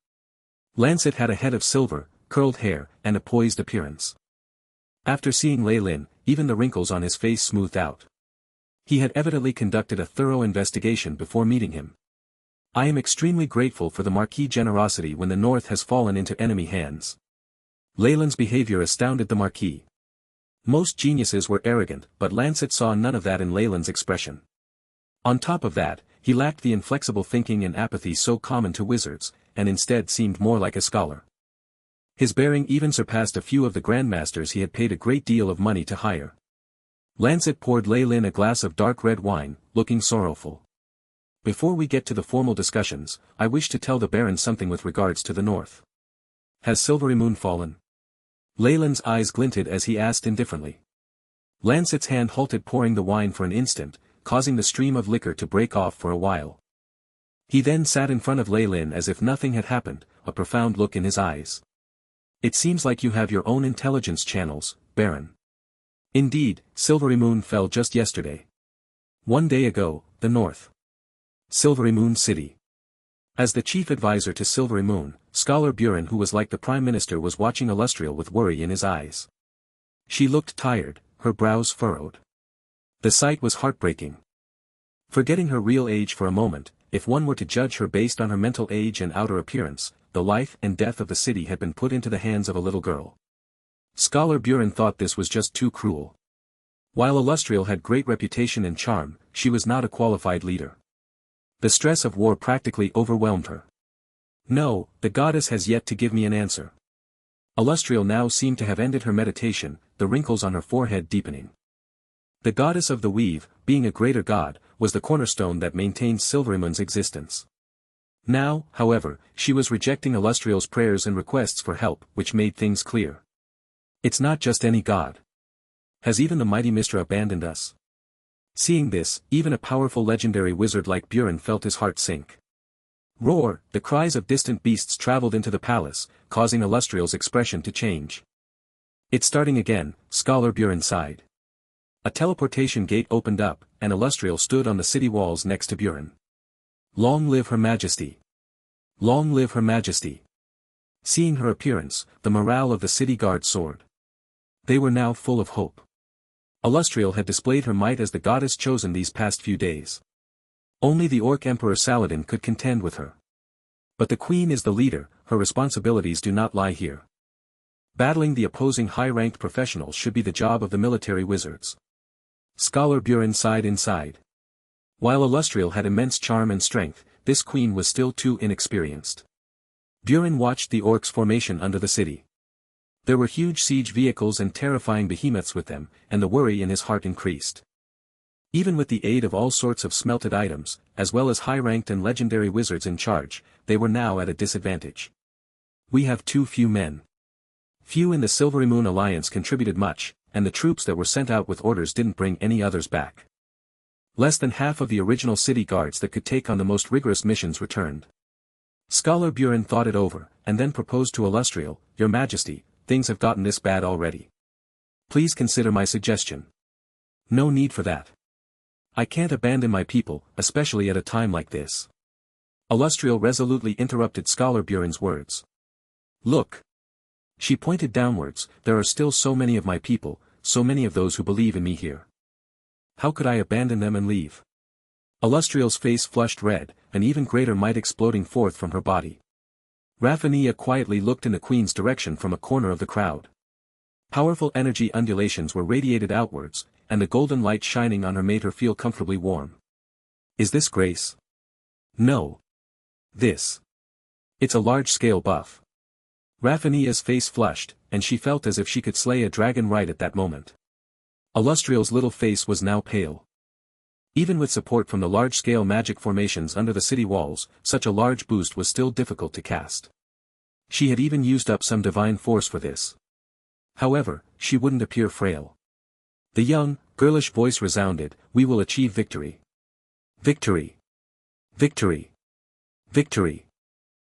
Speaker 1: Lancet had a head of silver, curled hair, and a poised appearance. After seeing Leyland, even the wrinkles on his face smoothed out. He had evidently conducted a thorough investigation before meeting him. I am extremely grateful for the Marquis' generosity when the north has fallen into enemy hands. Leyland's behavior astounded the Marquis. Most geniuses were arrogant, but Lancet saw none of that in Leyland's expression. On top of that, he lacked the inflexible thinking and apathy so common to wizards, and instead seemed more like a scholar. His bearing even surpassed a few of the grandmasters he had paid a great deal of money to hire. Lancet poured Leyland a glass of dark red wine, looking sorrowful. Before we get to the formal discussions, I wish to tell the Baron something with regards to the north. Has Silvery Moon fallen? Leyland's eyes glinted as he asked indifferently. Lancet's hand halted pouring the wine for an instant, causing the stream of liquor to break off for a while. He then sat in front of Leyland as if nothing had happened, a profound look in his eyes. It seems like you have your own intelligence channels, Baron. Indeed, Silvery Moon fell just yesterday. 1 day ago, the North. Silvery Moon City. As the chief advisor to Silvery Moon, Scholar Buren, who was like the Prime Minister, was watching Illustrial with worry in his eyes. She looked tired, her brows furrowed. The sight was heartbreaking. Forgetting her real age for a moment, if one were to judge her based on her mental age and outer appearance, the life and death of the city had been put into the hands of a little girl. Scholar Buren thought this was just too cruel. While Illustrial had great reputation and charm, she was not a qualified leader. The stress of war practically overwhelmed her. No, the goddess has yet to give me an answer. Illustrial now seemed to have ended her meditation, the wrinkles on her forehead deepening. The goddess of the weave, being a greater god, was the cornerstone that maintained Silverymoon's existence. Now, however, she was rejecting Illustrial's prayers and requests for help, which made things clear. It's not just any god. Has even the mighty Mystra abandoned us? Seeing this, even a powerful legendary wizard like Buren felt his heart sink. Roar, the cries of distant beasts traveled into the palace, causing Illustrial's expression to change. It's starting again, Scholar Buren sighed. A teleportation gate opened up, and Illustrial stood on the city walls next to Buren. Long live Her Majesty! Long live Her Majesty! Seeing her appearance, the morale of the city guard soared. They were now full of hope. Illustrial had displayed her might as the goddess chosen these past few days. Only the Orc Emperor Saladin could contend with her. But the Queen is the leader, her responsibilities do not lie here. Battling the opposing high-ranked professionals should be the job of the military wizards. Scholar Buren sighed inside. While Illustrial had immense charm and strength, this queen was still too inexperienced. Buren watched the orcs' formation under the city. There were huge siege vehicles and terrifying behemoths with them, and the worry in his heart increased. Even with the aid of all sorts of smelted items, as well as high-ranked and legendary wizards in charge, they were now at a disadvantage. We have too few men. Few in the Silverymoon Alliance contributed much, and the troops that were sent out with orders didn't bring any others back. Less than half of the original city guards that could take on the most rigorous missions returned. Scholar Buren thought it over, and then proposed to Illustrial, Your Majesty, things have gotten this bad already. Please consider my suggestion. No need for that. I can't abandon my people, especially at a time like this. Illustrial resolutely interrupted Scholar Buren's words. Look. She pointed downwards, there are still so many of my people, so many of those who believe in me here. How could I abandon them and leave? Illustrial's face flushed red, an even greater might exploding forth from her body. Raphania quietly looked in the Queen's direction from a corner of the crowd. Powerful energy undulations were radiated outwards, and the golden light shining on her made her feel comfortably warm. Is this grace? No. This. It's a large-scale buff. Raphania's face flushed, and she felt as if she could slay a dragon right at that moment. Illustrial's little face was now pale. Even with support from the large-scale magic formations under the city walls, such a large boost was still difficult to cast. She had even used up some divine force for this. However, she wouldn't appear frail. The young, girlish voice resounded, we will achieve victory. Victory! Victory! Victory!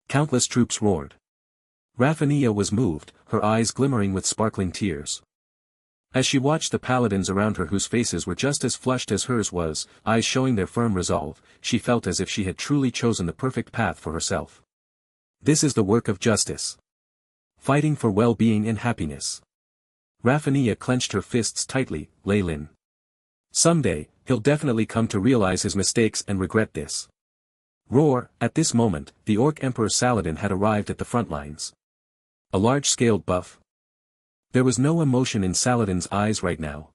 Speaker 1: Countless troops roared. Raphania was moved, her eyes glimmering with sparkling tears. As she watched the paladins around her whose faces were just as flushed as hers was, eyes showing their firm resolve, she felt as if she had truly chosen the perfect path for herself. This is the work of justice. Fighting for well-being and happiness. Raphania clenched her fists tightly, Laylin. Someday, he'll definitely come to realize his mistakes and regret this. Roar, at this moment, the Orc Emperor Saladin had arrived at the front lines. A large-scaled buff. There was no emotion in Saladin's eyes right now.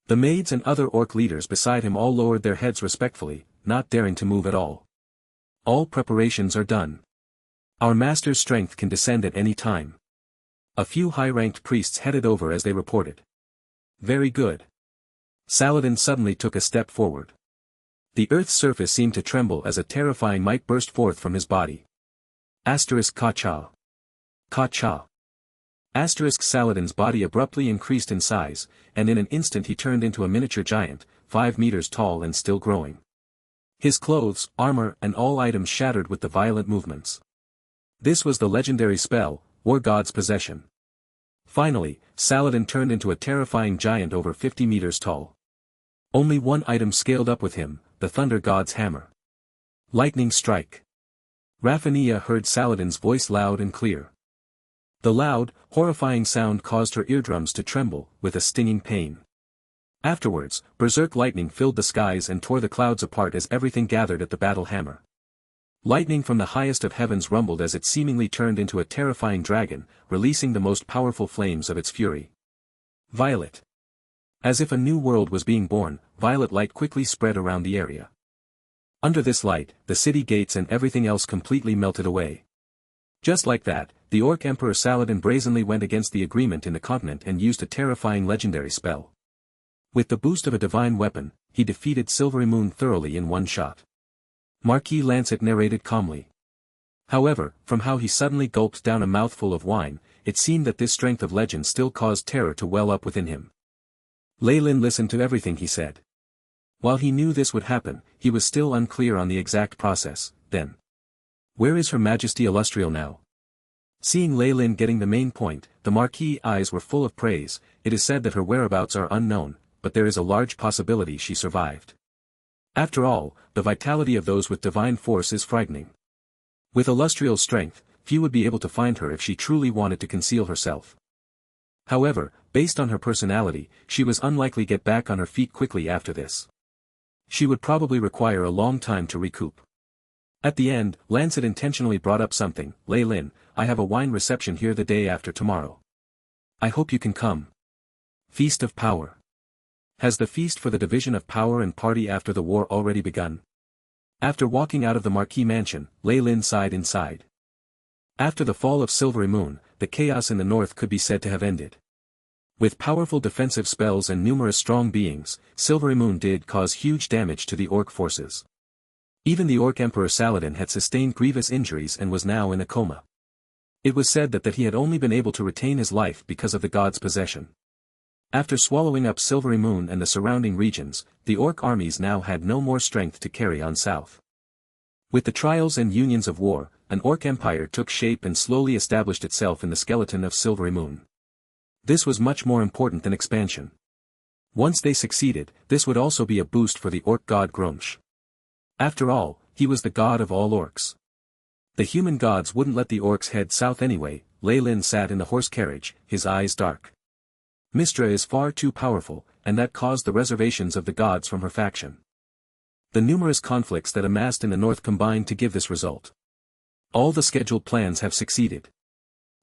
Speaker 1: The maids and other orc leaders beside him all lowered their heads respectfully, not daring to move at all. All preparations are done. Our master's strength can descend at any time. A few high-ranked priests headed over as they reported. Very good. Saladin suddenly took a step forward. The earth's surface seemed to tremble as a terrifying might burst forth from his body. Ka-cha. Ka-cha. Saladin's body abruptly increased in size, and in an instant he turned into a miniature giant, 5 meters tall and still growing. His clothes, armor and all items shattered with the violent movements. This was the legendary spell, War God's Possession. Finally, Saladin turned into a terrifying giant over 50 meters tall. Only one item scaled up with him, the Thunder God's Hammer. Lightning Strike. Raphania heard Saladin's voice loud and clear. The loud, horrifying sound caused her eardrums to tremble, with a stinging pain. Afterwards, berserk lightning filled the skies and tore the clouds apart as everything gathered at the battle hammer. Lightning from the highest of heavens rumbled as it seemingly turned into a terrifying dragon, releasing the most powerful flames of its fury. Violet. As if a new world was being born, violet light quickly spread around the area. Under this light, the city gates and everything else completely melted away. Just like that, the Orc Emperor Saladin brazenly went against the agreement in the continent and used a terrifying legendary spell. With the boost of a divine weapon, he defeated Silvery Moon thoroughly in one shot. Marquis Lancet narrated calmly. However, from how he suddenly gulped down a mouthful of wine, it seemed that this strength of legend still caused terror to well up within him. Lei Lin listened to everything he said. While he knew this would happen, he was still unclear on the exact process. Then, where is Her Majesty Illustrial now? Seeing Lei Lin getting the main point, the Marquis' eyes were full of praise. It is said that her whereabouts are unknown, but there is a large possibility she survived. After all, the vitality of those with divine force is frightening. With Illustrial's strength, few would be able to find her if she truly wanted to conceal herself. However, based on her personality, she was unlikely to get back on her feet quickly after this. She would probably require a long time to recoup. At the end, Lancet intentionally brought up something. Lei Lin, I have a wine reception here the day after tomorrow. I hope you can come. Feast of Power. Has the feast for the division of power and party after the war already begun? After walking out of the Marquis mansion, Lei Lin sighed inside. After the fall of Silvery Moon, the chaos in the north could be said to have ended. With powerful defensive spells and numerous strong beings, Silvery Moon did cause huge damage to the Orc forces. Even the Orc Emperor Saladin had sustained grievous injuries and was now in a coma. It was said that he had only been able to retain his life because of the god's possession. After swallowing up Silvery Moon and the surrounding regions, the Orc armies now had no more strength to carry on south. With the trials and unions of war, an Orc empire took shape and slowly established itself in the skeleton of Silvery Moon. This was much more important than expansion. Once they succeeded, this would also be a boost for the Orc god Gromsh. After all, he was the god of all Orcs. The human gods wouldn't let the Orcs head south anyway. Lei Lin sat in the horse carriage, his eyes dark. Mistra is far too powerful, and that caused the reservations of the gods from her faction. The numerous conflicts that amassed in the north combined to give this result. All the scheduled plans have succeeded.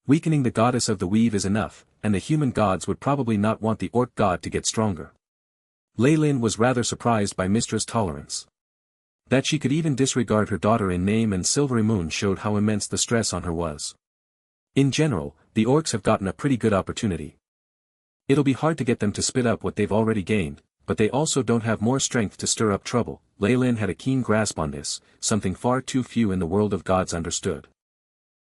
Speaker 1: Weakening the goddess of the weave is enough, and the human gods would probably not want the Orc god to get stronger. Lei Lin was rather surprised by Mistra's tolerance. That she could even disregard her daughter in name and Silvery Moon showed how immense the stress on her was. In general, the Orcs have gotten a pretty good opportunity. It'll be hard to get them to spit up what they've already gained, but they also don't have more strength to stir up trouble. Lei Lin had a keen grasp on this, something far too few in the world of gods understood.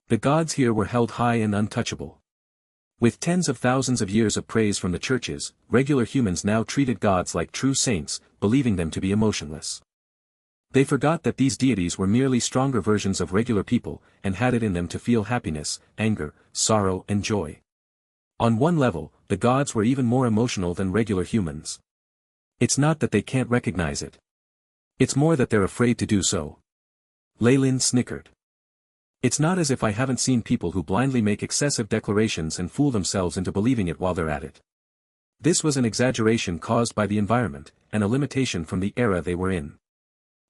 Speaker 1: The gods here were held high and untouchable. With tens of thousands of years of praise from the churches, regular humans now treated gods like true saints, believing them to be emotionless. They forgot that these deities were merely stronger versions of regular people, and had it in them to feel happiness, anger, sorrow and joy. On one level, the gods were even more emotional than regular humans. It's not that they can't recognize it. It's more that they're afraid to do so. Lei Lin snickered. It's not as if I haven't seen people who blindly make excessive declarations and fool themselves into believing it while they're at it. This was an exaggeration caused by the environment, and a limitation from the era they were in.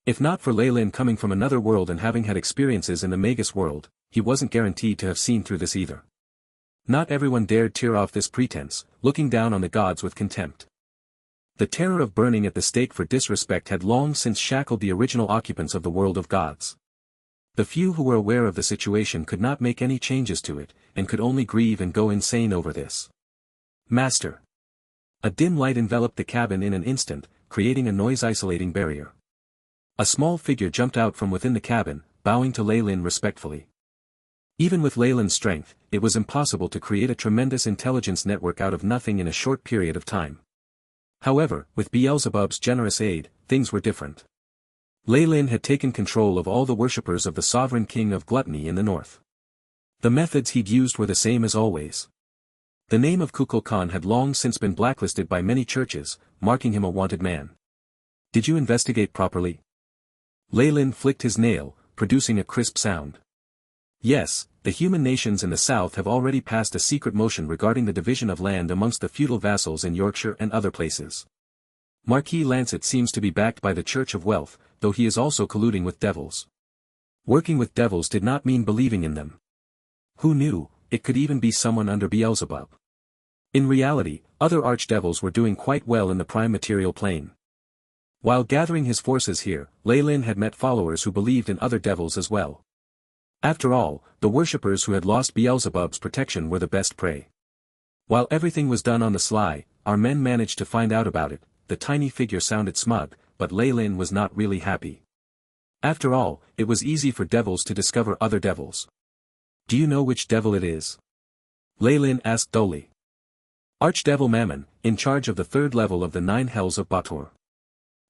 Speaker 1: If not for Lei Lin coming from another world and having had experiences in the Magus world, he wasn't guaranteed to have seen through this either. Not everyone dared tear off this pretense, looking down on the gods with contempt. The terror of burning at the stake for disrespect had long since shackled the original occupants of the world of gods. The few who were aware of the situation could not make any changes to it, and could only grieve and go insane over this. Master. A dim light enveloped the cabin in an instant, creating a noise-isolating barrier. A small figure jumped out from within the cabin, bowing to Lei Lin respectfully. Even with Lei Lin's strength, it was impossible to create a tremendous intelligence network out of nothing in a short period of time. However, with Beelzebub's generous aid, things were different. Lei Lin had taken control of all the worshippers of the sovereign king of gluttony in the north. The methods he'd used were the same as always. The name of Kukulkan had long since been blacklisted by many churches, marking him a wanted man. Did you investigate properly? Lei Lin flicked his nail, producing a crisp sound. Yes, the human nations in the south have already passed a secret motion regarding the division of land amongst the feudal vassals in Yorkshire and other places. Marquis Lancet seems to be backed by the Church of Wealth, though he is also colluding with devils. Working with devils did not mean believing in them. Who knew, it could even be someone under Beelzebub. In reality, other archdevils were doing quite well in the prime material plane. While gathering his forces here, Lei Lin had met followers who believed in other devils as well. After all, the worshippers who had lost Beelzebub's protection were the best prey. While everything was done on the sly, our men managed to find out about it. The tiny figure sounded smug, but Lei Lin was not really happy. After all, it was easy for devils to discover other devils. Do you know which devil it is? Lei Lin asked dully. Archdevil Mammon, in charge of the third level of the 9 hells of Bator.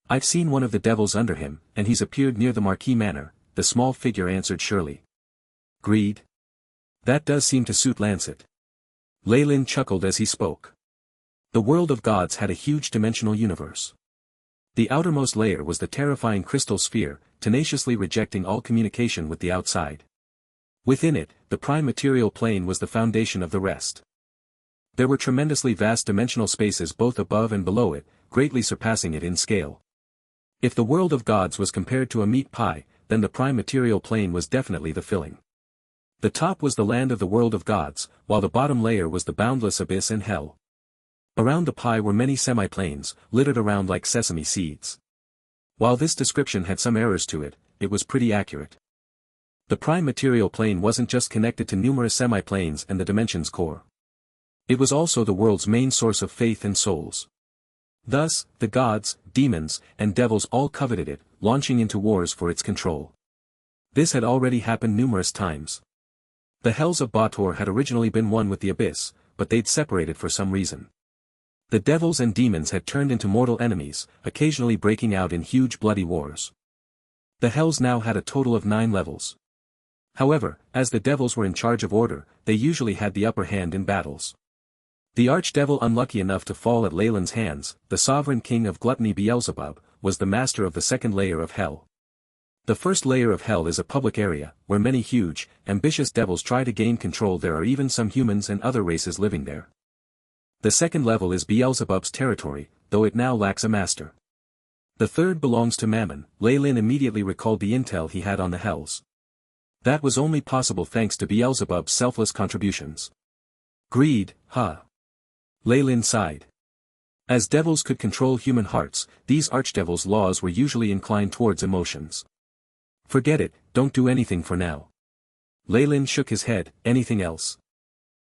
Speaker 1: I've seen one of the devils under him, and he's appeared near the Marquis Manor, the small figure answered surely. Greed? That does seem to suit Lancet. Lei Lin chuckled as he spoke. The world of gods had a huge dimensional universe. The outermost layer was the terrifying crystal sphere, tenaciously rejecting all communication with the outside. Within it, the prime material plane was the foundation of the rest. There were tremendously vast dimensional spaces both above and below it, greatly surpassing it in scale. If the world of gods was compared to a meat pie, then the prime material plane was definitely the filling. The top was the land of the world of gods, while the bottom layer was the boundless abyss and hell. Around the pie were many semi-planes, littered around like sesame seeds. While this description had some errors to it, it was pretty accurate. The prime material plane wasn't just connected to numerous semi-planes and the dimension's core. It was also the world's main source of faith and souls. Thus, the gods, demons, and devils all coveted it, launching into wars for its control. This had already happened numerous times. The hells of Bator had originally been one with the abyss, but they'd separated for some reason. The devils and demons had turned into mortal enemies, occasionally breaking out in huge bloody wars. The hells now had a total of 9 levels. However, as the devils were in charge of order, they usually had the upper hand in battles. The archdevil unlucky enough to fall at Lei Lin's hands, the sovereign king of gluttony Beelzebub, was the master of the second layer of hell. The first layer of hell is a public area, where many huge, ambitious devils try to gain control. There are even some humans and other races living there. The second level is Beelzebub's territory, though it now lacks a master. The third belongs to Mammon. Lei Lin immediately recalled the intel he had on the hells. That was only possible thanks to Beelzebub's selfless contributions. Greed, huh? Lei Lin sighed. As devils could control human hearts, these archdevils' laws were usually inclined towards emotions. Forget it, don't do anything for now. Lei Lin shook his head. Anything else?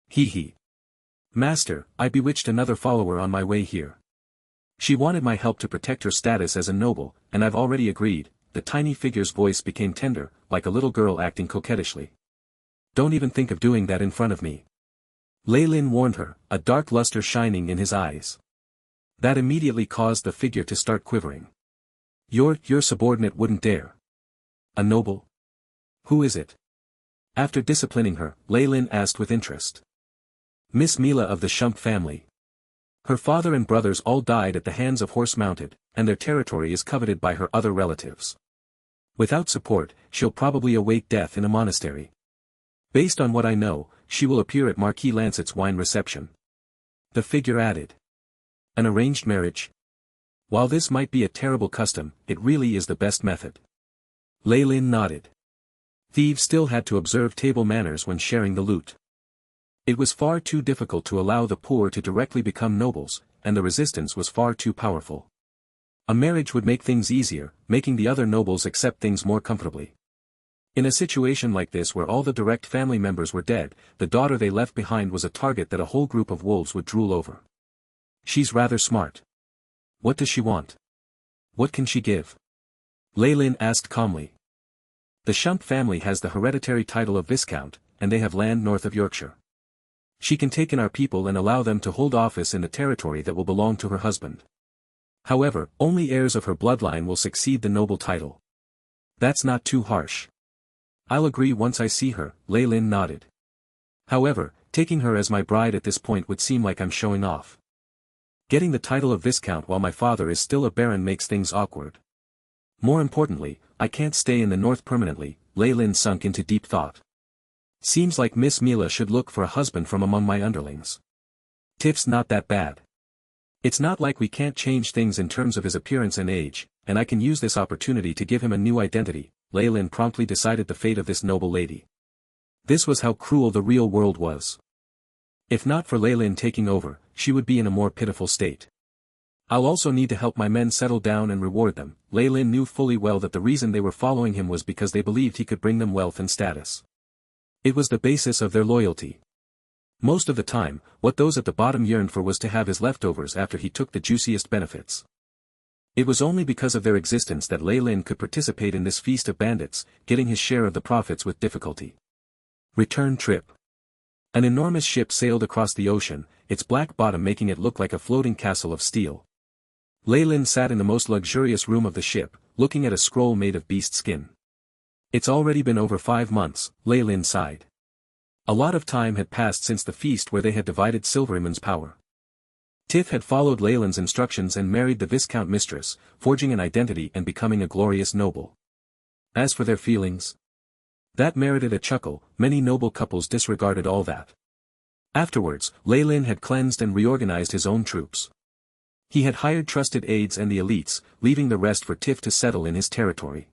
Speaker 1: Hee. Master, I bewitched another follower on my way here. She wanted my help to protect her status as a noble, and I've already agreed. The tiny figure's voice became tender, like a little girl acting coquettishly. Don't even think of doing that in front of me. Lei Lin warned her, a dark luster shining in his eyes. That immediately caused the figure to start quivering. Your subordinate wouldn't dare. A noble? Who is it? After disciplining her, Lei Lin asked with interest. Miss Mila of the Shump family. Her father and brothers all died at the hands of horse-mounted, and their territory is coveted by her other relatives. Without support, she'll probably await death in a monastery. Based on what I know, she will appear at Marquis Lancet's wine reception. The figure added. An arranged marriage? While this might be a terrible custom, it really is the best method. Lei Lin nodded. Thieves still had to observe table manners when sharing the loot. It was far too difficult to allow the poor to directly become nobles, and the resistance was far too powerful. A marriage would make things easier, making the other nobles accept things more comfortably. In a situation like this where all the direct family members were dead, the daughter they left behind was a target that a whole group of wolves would drool over. She's rather smart. What does she want? What can she give? Lei Lin asked calmly. The Shump family has the hereditary title of Viscount, and they have land north of Yorkshire. She can take in our people and allow them to hold office in the territory that will belong to her husband. However, only heirs of her bloodline will succeed the noble title. That's not too harsh. I'll agree once I see her, Lei Lin nodded. However, taking her as my bride at this point would seem like I'm showing off. Getting the title of Viscount while my father is still a baron makes things awkward. More importantly, I can't stay in the north permanently. Lei Lin sunk into deep thought. Seems like Miss Mila should look for a husband from among my underlings. Tiff's not that bad. It's not like we can't change things in terms of his appearance and age, and I can use this opportunity to give him a new identity. Lei Lin promptly decided the fate of this noble lady. This was how cruel the real world was. If not for Lei Lin taking over, she would be in a more pitiful state. I'll also need to help my men settle down and reward them. Lei Lin knew fully well that the reason they were following him was because they believed he could bring them wealth and status. It was the basis of their loyalty. Most of the time, what those at the bottom yearned for was to have his leftovers after he took the juiciest benefits. It was only because of their existence that Lei Lin could participate in this feast of bandits, getting his share of the profits with difficulty. Return trip. An enormous ship sailed across the ocean, its black bottom making it look like a floating castle of steel. Lei Lin sat in the most luxurious room of the ship, looking at a scroll made of beast skin. It's already been over 5 months, Lei Lin sighed. A lot of time had passed since the feast where they had divided Silverymoon's power. Tiff had followed Lei Lin's instructions and married the Viscount Mistress, forging an identity and becoming a glorious noble. As for their feelings, that merited a chuckle. Many noble couples disregarded all that. Afterwards, Lei Lin had cleansed and reorganized his own troops. He had hired trusted aides and the elites, leaving the rest for Tiff to settle in his territory.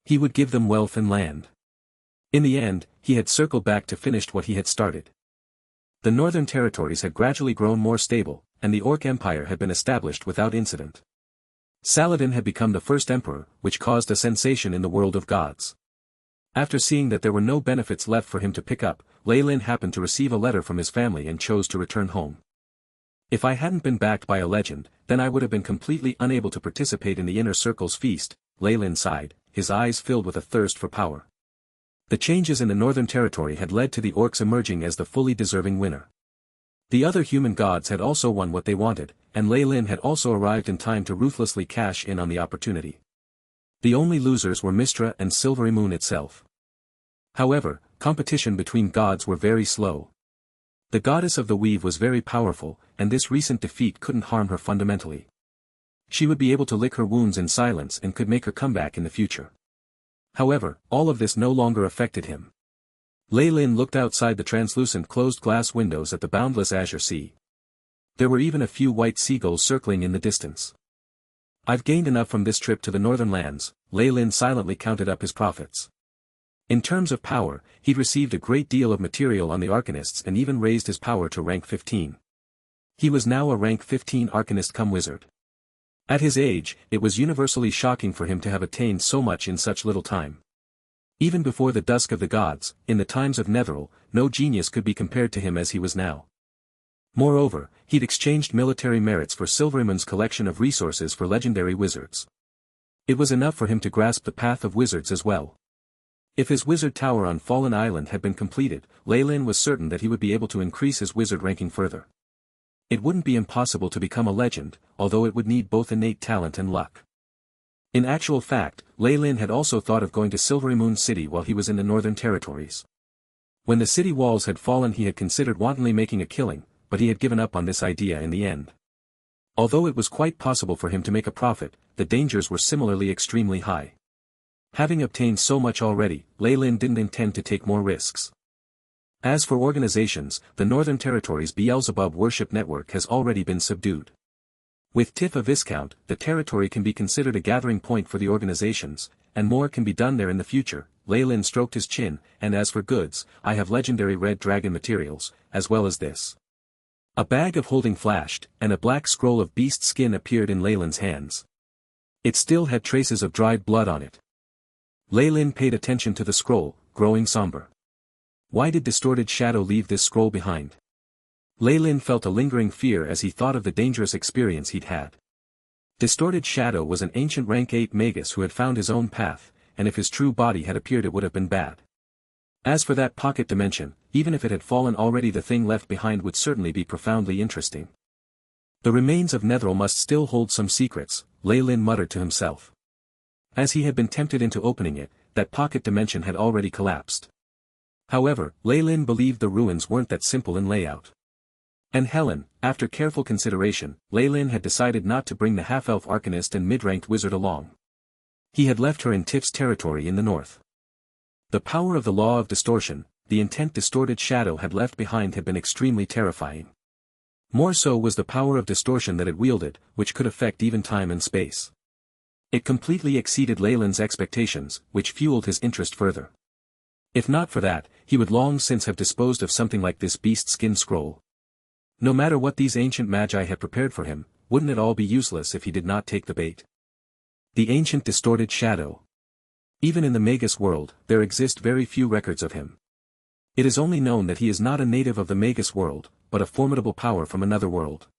Speaker 1: He would give them wealth and land. In the end, he had circled back to finish what he had started. The northern territories had gradually grown more stable, and the Orc Empire had been established without incident. Saladin had become the first emperor, which caused a sensation in the world of gods. After seeing that there were no benefits left for him to pick up, Lei Lin happened to receive a letter from his family and chose to return home. If I hadn't been backed by a legend, then I would have been completely unable to participate in the inner circle's feast, Lei Lin sighed, his eyes filled with a thirst for power. The changes in the northern territory had led to the orcs emerging as the fully deserving winner. The other human gods had also won what they wanted, and Lei Lin had also arrived in time to ruthlessly cash in on the opportunity. The only losers were Mistra and Silverymoon itself. However, competition between gods were very slow. The goddess of the weave was very powerful, and this recent defeat couldn't harm her fundamentally. She would be able to lick her wounds in silence and could make her comeback in the future. However, all of this no longer affected him. Lei Lin looked outside the translucent closed glass windows at the boundless azure sea. There were even a few white seagulls circling in the distance. I've gained enough from this trip to the northern lands. Lei Lin silently counted up his profits. In terms of power, he'd received a great deal of material on the Arcanists and even raised his power to rank 15. He was now a rank 15 Arcanist come wizard. At his age, it was universally shocking for him to have attained so much in such little time. Even before the dusk of the gods, in the times of Netheril, no genius could be compared to him as he was now. Moreover, he'd exchanged military merits for Silverymoon's collection of resources for legendary wizards. It was enough for him to grasp the path of wizards as well. If his wizard tower on Fallen Island had been completed, Lei Lin was certain that he would be able to increase his wizard ranking further. It wouldn't be impossible to become a legend, although it would need both innate talent and luck. In actual fact, Lei Lin had also thought of going to Silverymoon City while he was in the northern territories. When the city walls had fallen he had considered wantonly making a killing, but he had given up on this idea in the end. Although it was quite possible for him to make a profit, the dangers were similarly extremely high. Having obtained so much already, Lei Lin didn't intend to take more risks. As for organizations, the Northern Territories Beelzebub worship network has already been subdued. With Tiff a Viscount, the territory can be considered a gathering point for the organizations, and more can be done there in the future. Lei Lin stroked his chin, and as for goods, I have legendary red dragon materials, as well as this. A bag of holding flashed, and a black scroll of beast skin appeared in Lei Lin's hands. It still had traces of dried blood on it. Lei Lin paid attention to the scroll, growing somber. Why did Distorted Shadow leave this scroll behind? Lei Lin felt a lingering fear as he thought of the dangerous experience he'd had. Distorted Shadow was an ancient rank 8 Magus who had found his own path, and if his true body had appeared it would have been bad. As for that pocket dimension, even if it had fallen already the thing left behind would certainly be profoundly interesting. The remains of Netheril must still hold some secrets, Lei Lin muttered to himself. As he had been tempted into opening it, that pocket dimension had already collapsed. However, Lei Lin believed the ruins weren't that simple in layout. And Helen, after careful consideration, Lei Lin had decided not to bring the half-elf arcanist and mid-ranked wizard along. He had left her in Tiff's territory in the north. The power of the law of distortion, the intent Distorted Shadow had left behind had been extremely terrifying. More so was the power of distortion that it wielded, which could affect even time and space. It completely exceeded Leyland's expectations, which fueled his interest further. If not for that, he would long since have disposed of something like this beast skin scroll. No matter what these ancient magi had prepared for him, wouldn't it all be useless if he did not take the bait? The ancient distorted shadow. Even in the Magus world, there exist very few records of him. It is only known that he is not a native of the Magus world, but a formidable power from another world.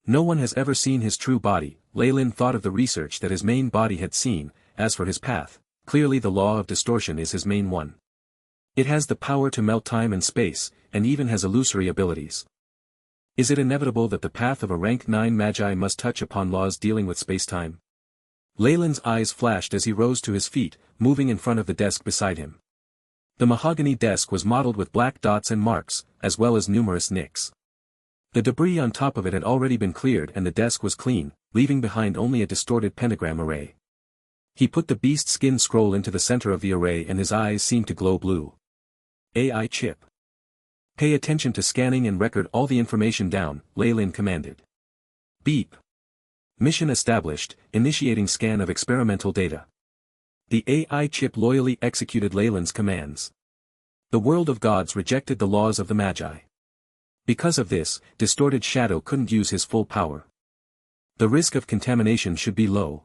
Speaker 1: No one has ever seen his true body. Leyland thought of the research that his main body had seen. As for his path, clearly the law of distortion is his main one. It has the power to melt time and space, and even has illusory abilities. Is it inevitable that the path of a rank 9 magi must touch upon laws dealing with space-time? Leyland's eyes flashed as he rose to his feet, moving in front of the desk beside him. The mahogany desk was mottled with black dots and marks, as well as numerous nicks. The debris on top of it had already been cleared and the desk was clean, leaving behind only a distorted pentagram array. He put the beast skin scroll into the center of the array and his eyes seemed to glow blue. AI chip. Pay attention to scanning and record all the information down, Leyland commanded. Beep. Mission established, initiating scan of experimental data. The AI chip loyally executed Leyland's commands. The world of gods rejected the laws of the Magi. Because of this, distorted shadow couldn't use his full power. The risk of contamination should be low.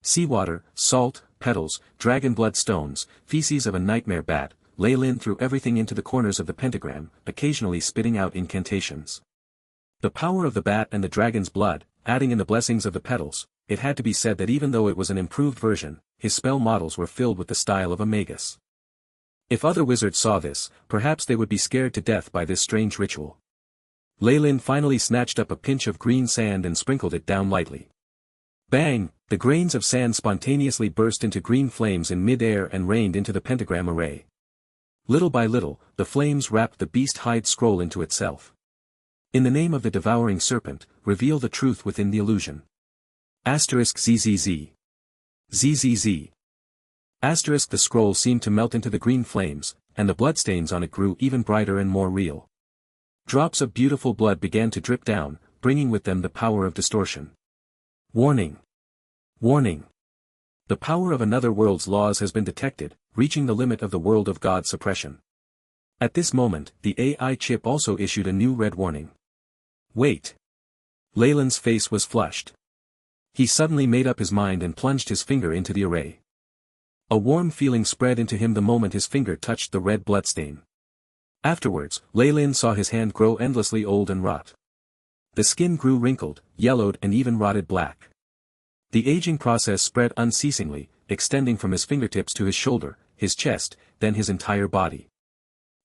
Speaker 1: Seawater, salt, petals, dragon blood stones, feces of a nightmare bat, Leyland threw everything into the corners of the pentagram, occasionally spitting out incantations. The power of the bat and the dragon's blood, adding in the blessings of the petals, it had to be said that even though it was an improved version, his spell models were filled with the style of a magus. If other wizards saw this, perhaps they would be scared to death by this strange ritual. Leyland finally snatched up a pinch of green sand and sprinkled it down lightly. Bang! The grains of sand spontaneously burst into green flames in mid-air and rained into the pentagram array. Little by little, the flames wrapped the beast-hide scroll into itself. In the name of the devouring serpent, reveal the truth within the illusion. Asterisk ZZZ. ZZZ. Asterisk. The scroll seemed to melt into the green flames, and the bloodstains on it grew even brighter and more real. Drops of beautiful blood began to drip down, bringing with them the power of distortion. Warning. Warning. The power of another world's laws has been detected, reaching the limit of the world of God's suppression. At this moment, the AI chip also issued a new red warning. Wait. Leyland's face was flushed. He suddenly made up his mind and plunged his finger into the array. A warm feeling spread into him the moment his finger touched the red bloodstain. Afterwards, Leyland saw his hand grow endlessly old and rot. The skin grew wrinkled, yellowed and even rotted black. The aging process spread unceasingly, extending from his fingertips to his shoulder, his chest, then his entire body.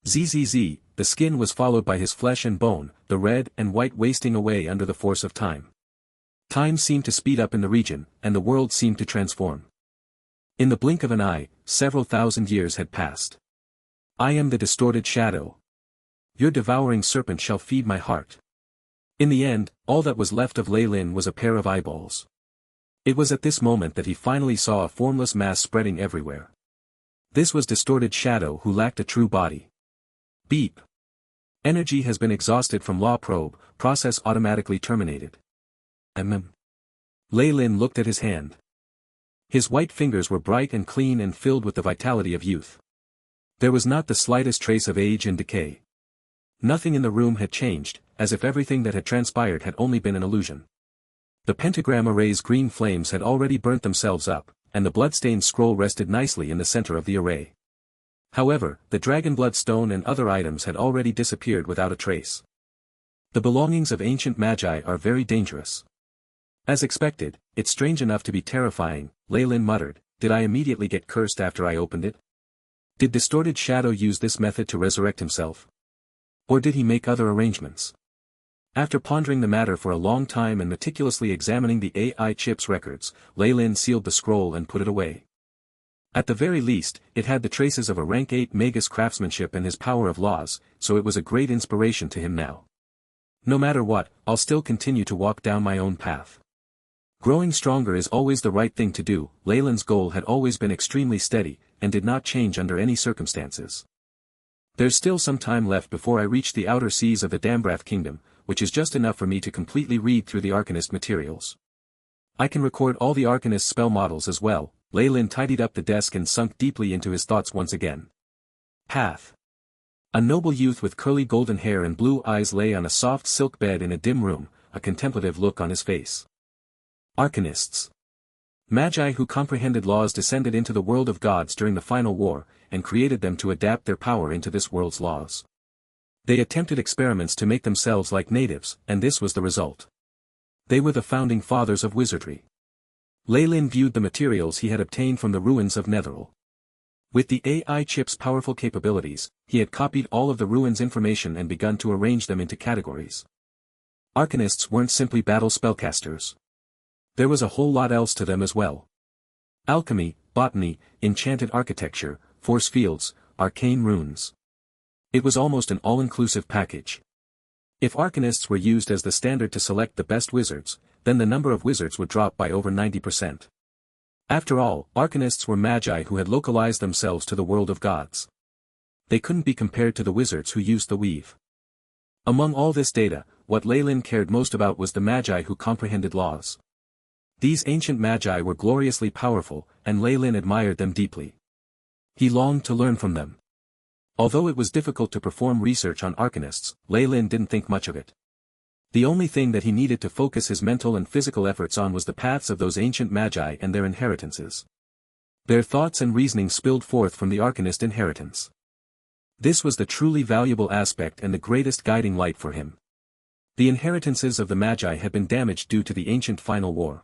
Speaker 1: ZZZ, the skin was followed by his flesh and bone, the red and white wasting away under the force of time. Time seemed to speed up in the region, and the world seemed to transform. In the blink of an eye, several thousand years had passed. I am the distorted shadow. Your devouring serpent shall feed my heart. In the end, all that was left of Leyland was a pair of eyeballs. It was at this moment that he finally saw a formless mass spreading everywhere. This was distorted shadow who lacked a true body. Beep. Energy has been exhausted from law probe, process automatically terminated. Leyland looked at his hand. His white fingers were bright and clean and filled with the vitality of youth. There was not the slightest trace of age and decay. Nothing in the room had changed, as if everything that had transpired had only been an illusion. The pentagram array's green flames had already burnt themselves up, and the bloodstained scroll rested nicely in the center of the array. However, the dragon blood stone and other items had already disappeared without a trace. The belongings of ancient magi are very dangerous. As expected, it's strange enough to be terrifying, Leyland muttered. Did I immediately get cursed after I opened it? Did distorted shadow use this method to resurrect himself? Or did he make other arrangements? After pondering the matter for a long time and meticulously examining the AI chip's records, Leyland sealed the scroll and put it away. At the very least, it had the traces of a rank 8 Magus craftsmanship and his power of laws, so it was a great inspiration to him now. No matter what, I'll still continue to walk down my own path. Growing stronger is always the right thing to do. Leyland's goal had always been extremely steady, and did not change under any circumstances. There's still some time left before I reach the outer seas of the Dambrath Kingdom, which is just enough for me to completely read through the Arcanist materials. I can record all the Arcanist spell models as well. Lei Lin tidied up the desk and sunk deeply into his thoughts once again. Path. A noble youth with curly golden hair and blue eyes lay on a soft silk bed in a dim room, a contemplative look on his face. Arcanists. Magi who comprehended laws descended into the world of gods during the final war, and created them to adapt their power into this world's laws. They attempted experiments to make themselves like natives, and this was the result. They were the founding fathers of wizardry. Lei Lin viewed the materials he had obtained from the ruins of Netheril. With the AI chip's powerful capabilities, he had copied all of the ruins' information and begun to arrange them into categories. Arcanists weren't simply battle spellcasters. There was a whole lot else to them as well. Alchemy, botany, enchanted architecture, force fields, arcane runes. It was almost an all-inclusive package. If Arcanists were used as the standard to select the best wizards, then the number of wizards would drop by over 90%. After all, Arcanists were magi who had localized themselves to the world of gods. They couldn't be compared to the wizards who used the weave. Among all this data, what Lei Lin cared most about was the magi who comprehended laws. These ancient magi were gloriously powerful, and Lei Lin admired them deeply. He longed to learn from them. Although it was difficult to perform research on Arcanists, Lei Lin didn't think much of it. The only thing that he needed to focus his mental and physical efforts on was the paths of those ancient magi and their inheritances. Their thoughts and reasoning spilled forth from the Arcanist inheritance. This was the truly valuable aspect and the greatest guiding light for him. The inheritances of the magi had been damaged due to the ancient final war.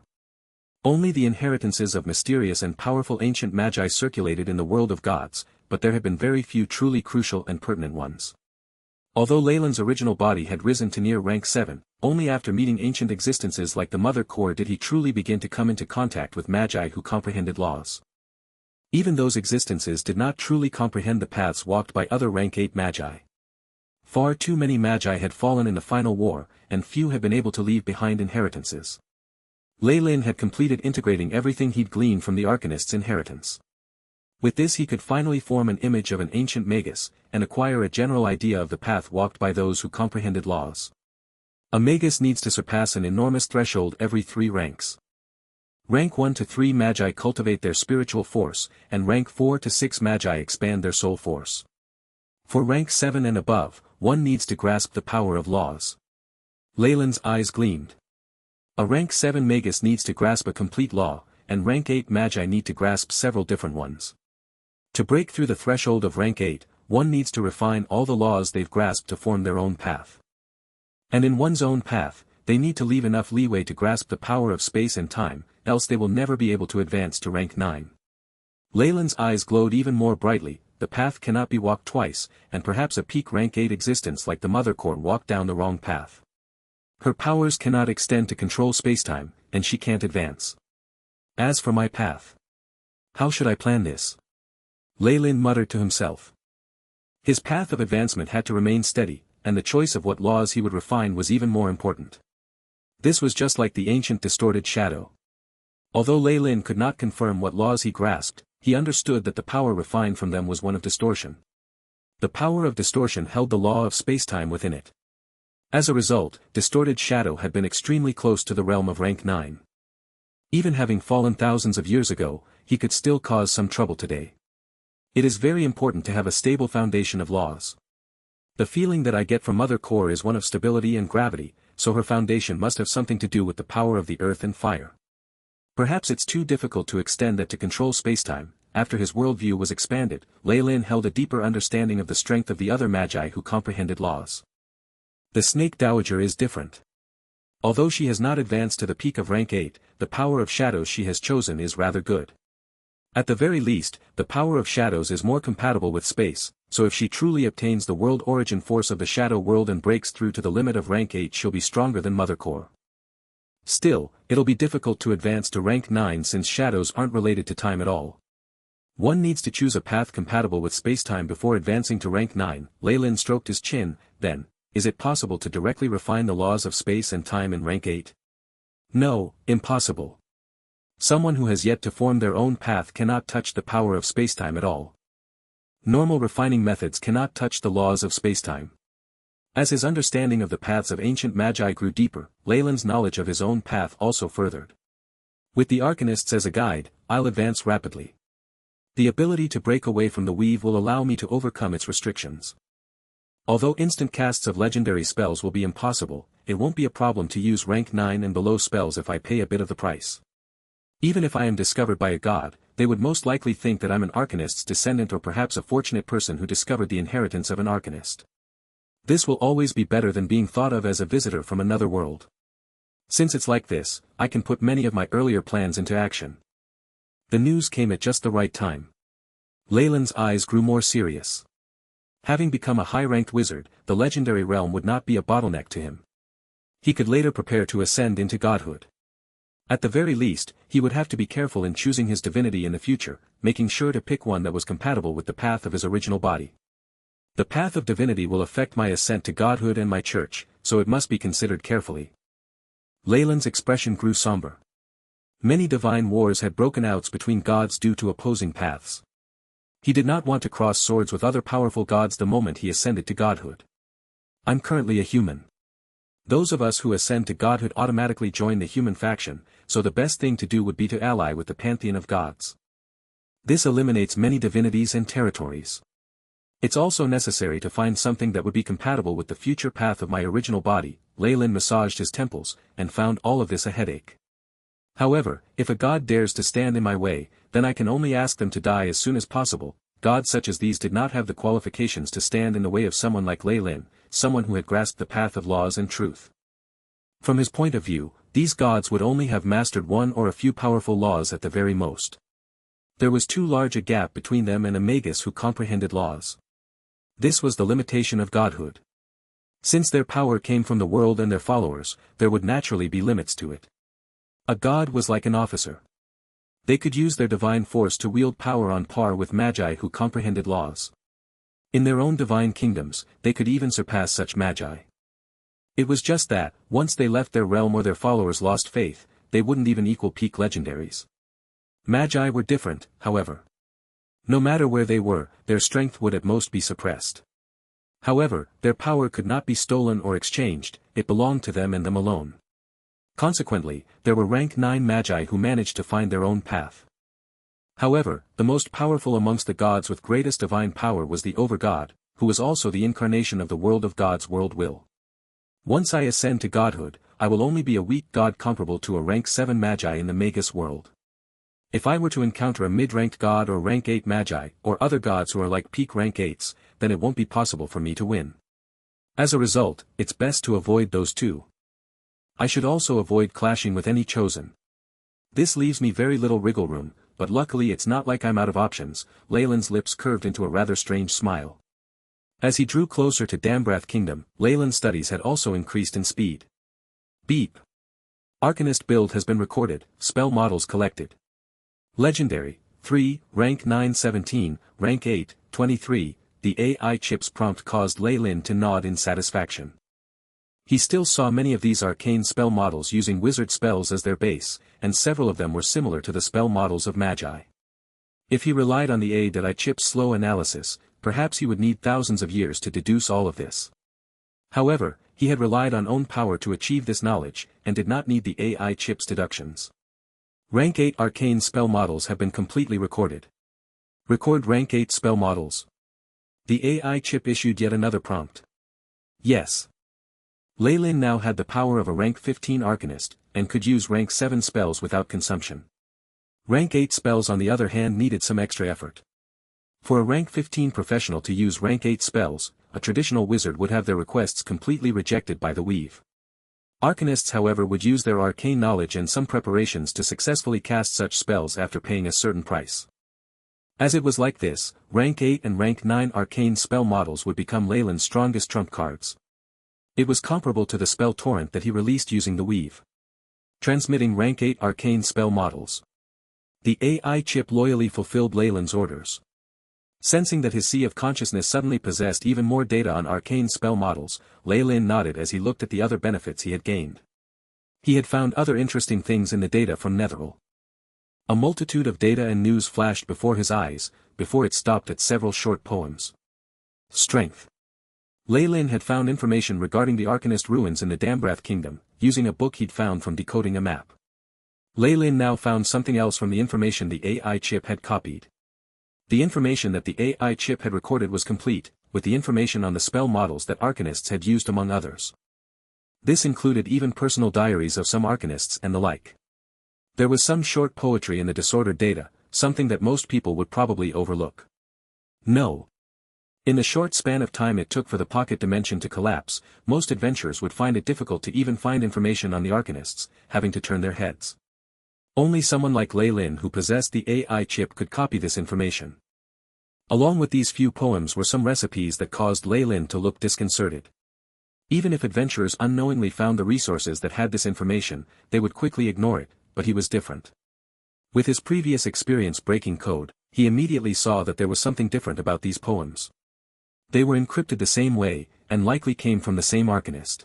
Speaker 1: Only the inheritances of mysterious and powerful ancient magi circulated in the world of gods, but there had been very few truly crucial and pertinent ones. Although Lei Lin's original body had risen to near rank 7, only after meeting ancient existences like the Mother Core did he truly begin to come into contact with magi who comprehended laws. Even those existences did not truly comprehend the paths walked by other rank 8 magi. Far too many magi had fallen in the final war, and few had been able to leave behind inheritances. Lei Lin had completed integrating everything he'd gleaned from the Arcanist's inheritance. With this he could finally form an image of an ancient Magus, and acquire a general idea of the path walked by those who comprehended laws. A Magus needs to surpass an enormous threshold every 3 ranks. Rank 1 to 3 magi cultivate their spiritual force, and rank 4 to 6 magi expand their soul force. For rank 7 and above, one needs to grasp the power of laws. Lei Lin's eyes gleamed. A rank 7 Magus needs to grasp a complete law, and rank 8 magi need to grasp several different ones. To break through the threshold of rank 8, one needs to refine all the laws they've grasped to form their own path. And in one's own path, they need to leave enough leeway to grasp the power of space and time, else they will never be able to advance to rank 9. Lei Lin's eyes glowed even more brightly. The path cannot be walked twice, and perhaps a peak rank 8 existence like the Mother Core walked down the wrong path. Her powers cannot extend to control spacetime, and she can't advance. As for my path, how should I plan this? Lei Lin muttered to himself. His path of advancement had to remain steady, and the choice of what laws he would refine was even more important. This was just like the ancient distorted shadow. Although Lei Lin could not confirm what laws he grasped, he understood that the power refined from them was one of distortion. The power of distortion held the law of spacetime within it. As a result, distorted shadow had been extremely close to the realm of rank 9. Even having fallen thousands of years ago, he could still cause some trouble today. It is very important to have a stable foundation of laws. The feeling that I get from Mother Core is one of stability and gravity, so her foundation must have something to do with the power of the earth and fire. Perhaps it's too difficult to extend that to control spacetime. After his worldview was expanded, Lei Lin held a deeper understanding of the strength of the other magi who comprehended laws. The Snake Dowager is different. Although she has not advanced to the peak of rank 8, the power of shadows she has chosen is rather good. At the very least, the power of shadows is more compatible with space, so if she truly obtains the world origin force of the shadow world and breaks through to the limit of rank 8, she'll be stronger than Mother Core. Still, it'll be difficult to advance to rank 9 since shadows aren't related to time at all. One needs to choose a path compatible with spacetime before advancing to rank 9. Lei Lin stroked his chin. Then, is it possible to directly refine the laws of space and time in rank 8? No, impossible. Someone who has yet to form their own path cannot touch the power of spacetime at all. Normal refining methods cannot touch the laws of spacetime. As his understanding of the paths of ancient magi grew deeper, Lei Lin's knowledge of his own path also furthered. With the Arcanists as a guide, I'll advance rapidly. The ability to break away from the weave will allow me to overcome its restrictions. Although instant casts of legendary spells will be impossible, it won't be a problem to use rank 9 and below spells if I pay a bit of the price. Even if I am discovered by a god, they would most likely think that I'm an Arcanist's descendant or perhaps a fortunate person who discovered the inheritance of an Arcanist. This will always be better than being thought of as a visitor from another world. Since it's like this, I can put many of my earlier plans into action. The news came at just the right time. Leyland's eyes grew more serious. Having become a high-ranked wizard, the legendary realm would not be a bottleneck to him. He could later prepare to ascend into godhood. At the very least, he would have to be careful in choosing his divinity in the future, making sure to pick one that was compatible with the path of his original body. The path of divinity will affect my ascent to godhood and my church, so it must be considered carefully. Leyland's expression grew somber. Many divine wars had broken out between gods due to opposing paths. He did not want to cross swords with other powerful gods the moment he ascended to godhood. I'm currently a human. Those of us who ascend to godhood automatically join the human faction, so the best thing to do would be to ally with the pantheon of gods. This eliminates many divinities and territories. It's also necessary to find something that would be compatible with the future path of my original body. Leyland massaged his temples, and found all of this a headache. However, if a god dares to stand in my way, then I can only ask them to die as soon as possible. Gods such as these did not have the qualifications to stand in the way of someone like Leyland, someone who had grasped the path of laws and truth. From his point of view, these gods would only have mastered one or a few powerful laws at the very most. There was too large a gap between them and a Magus who comprehended laws. This was the limitation of godhood. Since their power came from the world and their followers, there would naturally be limits to it. A god was like an officer. They could use their divine force to wield power on par with magi who comprehended laws. In their own divine kingdoms, they could even surpass such magi. It was just that, once they left their realm or their followers lost faith, they wouldn't even equal peak legendaries. Magi were different, however. No matter where they were, their strength would at most be suppressed. However, their power could not be stolen or exchanged, it belonged to them and them alone. Consequently, there were rank 9 magi who managed to find their own path. However, the most powerful amongst the gods with greatest divine power was the Overgod, who was also the incarnation of the world of gods world will. Once I ascend to godhood, I will only be a weak god comparable to a rank 7 magi in the Magus world. If I were to encounter a mid-ranked god or rank 8 magi, or other gods who are like peak rank 8s, then it won't be possible for me to win. As a result, it's best to avoid those two. I should also avoid clashing with any chosen. This leaves me very little wriggle room, but luckily it's not like I'm out of options. Leyland's lips curved into a rather strange smile. As he drew closer to Dambrath Kingdom, Leyland's studies had also increased in speed. Beep. Arcanist build has been recorded, spell models collected. Legendary, 3, rank 9 17, rank 8, 23, the AI chip's prompt caused Leyland to nod in satisfaction. He still saw many of these arcane spell models using wizard spells as their base, and several of them were similar to the spell models of magi. If he relied on the AI chip's slow analysis, perhaps he would need thousands of years to deduce all of this. However, he had relied on own power to achieve this knowledge, and did not need the AI chip's deductions. Rank 8 arcane spell models have been completely recorded. Record rank 8 spell models. The AI chip issued yet another prompt. Yes. Leyland now had the power of a rank 15 arcanist, and could use rank 7 spells without consumption. Rank 8 spells on the other hand needed some extra effort. For a rank 15 professional to use rank 8 spells, a traditional wizard would have their requests completely rejected by the weave. Arcanists however would use their arcane knowledge and some preparations to successfully cast such spells after paying a certain price. As it was like this, rank 8 and rank 9 arcane spell models would become Leyland's strongest trump cards. It was comparable to the spell torrent that he released using the weave. Transmitting rank 8 arcane spell models. The AI chip loyally fulfilled Leyland's orders. Sensing that his sea of consciousness suddenly possessed even more data on arcane spell models, Leyland nodded as he looked at the other benefits he had gained. He had found other interesting things in the data from Netheril. A multitude of data and news flashed before his eyes, before it stopped at several short poems. Strength. Leyland had found information regarding the Arcanist ruins in the Dambrath Kingdom, using a book he'd found from decoding a map. Lei Lin now found something else from the information the AI chip had copied. The information that the AI chip had recorded was complete, with the information on the spell models that arcanists had used among others. This included even personal diaries of some arcanists and the like. There was some short poetry in the disordered data, something that most people would probably overlook. No. In the short span of time it took for the pocket dimension to collapse, most adventurers would find it difficult to even find information on the arcanists, having to turn their heads. Only someone like Lei Lin who possessed the AI chip could copy this information. Along with these few poems were some recipes that caused Lei Lin to look disconcerted. Even if adventurers unknowingly found the resources that had this information, they would quickly ignore it, but he was different. With his previous experience breaking code, he immediately saw that there was something different about these poems. They were encrypted the same way, and likely came from the same arcanist.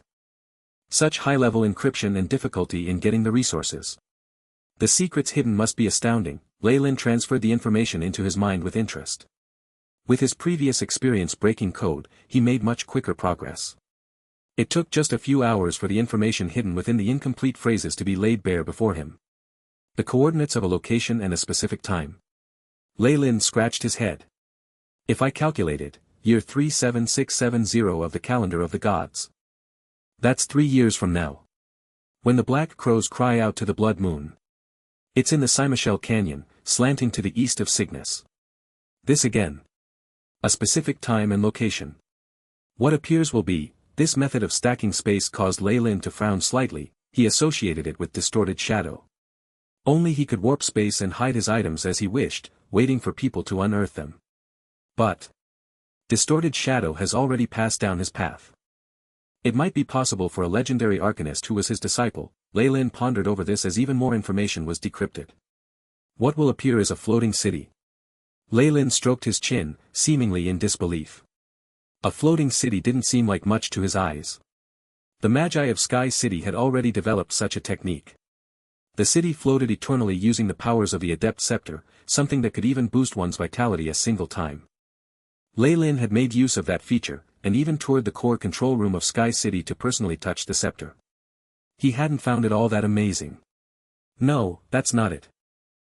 Speaker 1: Such high-level encryption and difficulty in getting the resources. The secrets hidden must be astounding. Lei Lin transferred the information into his mind with interest. With his previous experience breaking code, he made much quicker progress. It took just a few hours for the information hidden within the incomplete phrases to be laid bare before him. The coordinates of a location and a specific time. Lei Lin scratched his head. If I calculated, year 37670 of the calendar of the gods. That's 3 years from now. When the black crows cry out to the blood moon. It's in the Saint-Michel Canyon, slanting to the east of Cygnus. This again. A specific time and location. What appears will be, this method of stacking space caused Lei Lin to frown slightly, he associated it with distorted shadow. Only he could warp space and hide his items as he wished, waiting for people to unearth them. But distorted shadow has already passed down his path. It might be possible for a legendary arcanist who was his disciple. Lei Lin pondered over this as even more information was decrypted. What will appear as a floating city? Lei Lin stroked his chin, seemingly in disbelief. A floating city didn't seem like much to his eyes. The Magi of Sky City had already developed such a technique. The city floated eternally using the powers of the Adept Scepter, something that could even boost one's vitality a single time. Lei Lin had made use of that feature, and even toured the core control room of Sky City to personally touch the scepter. He hadn't found it all that amazing. No, that's not it.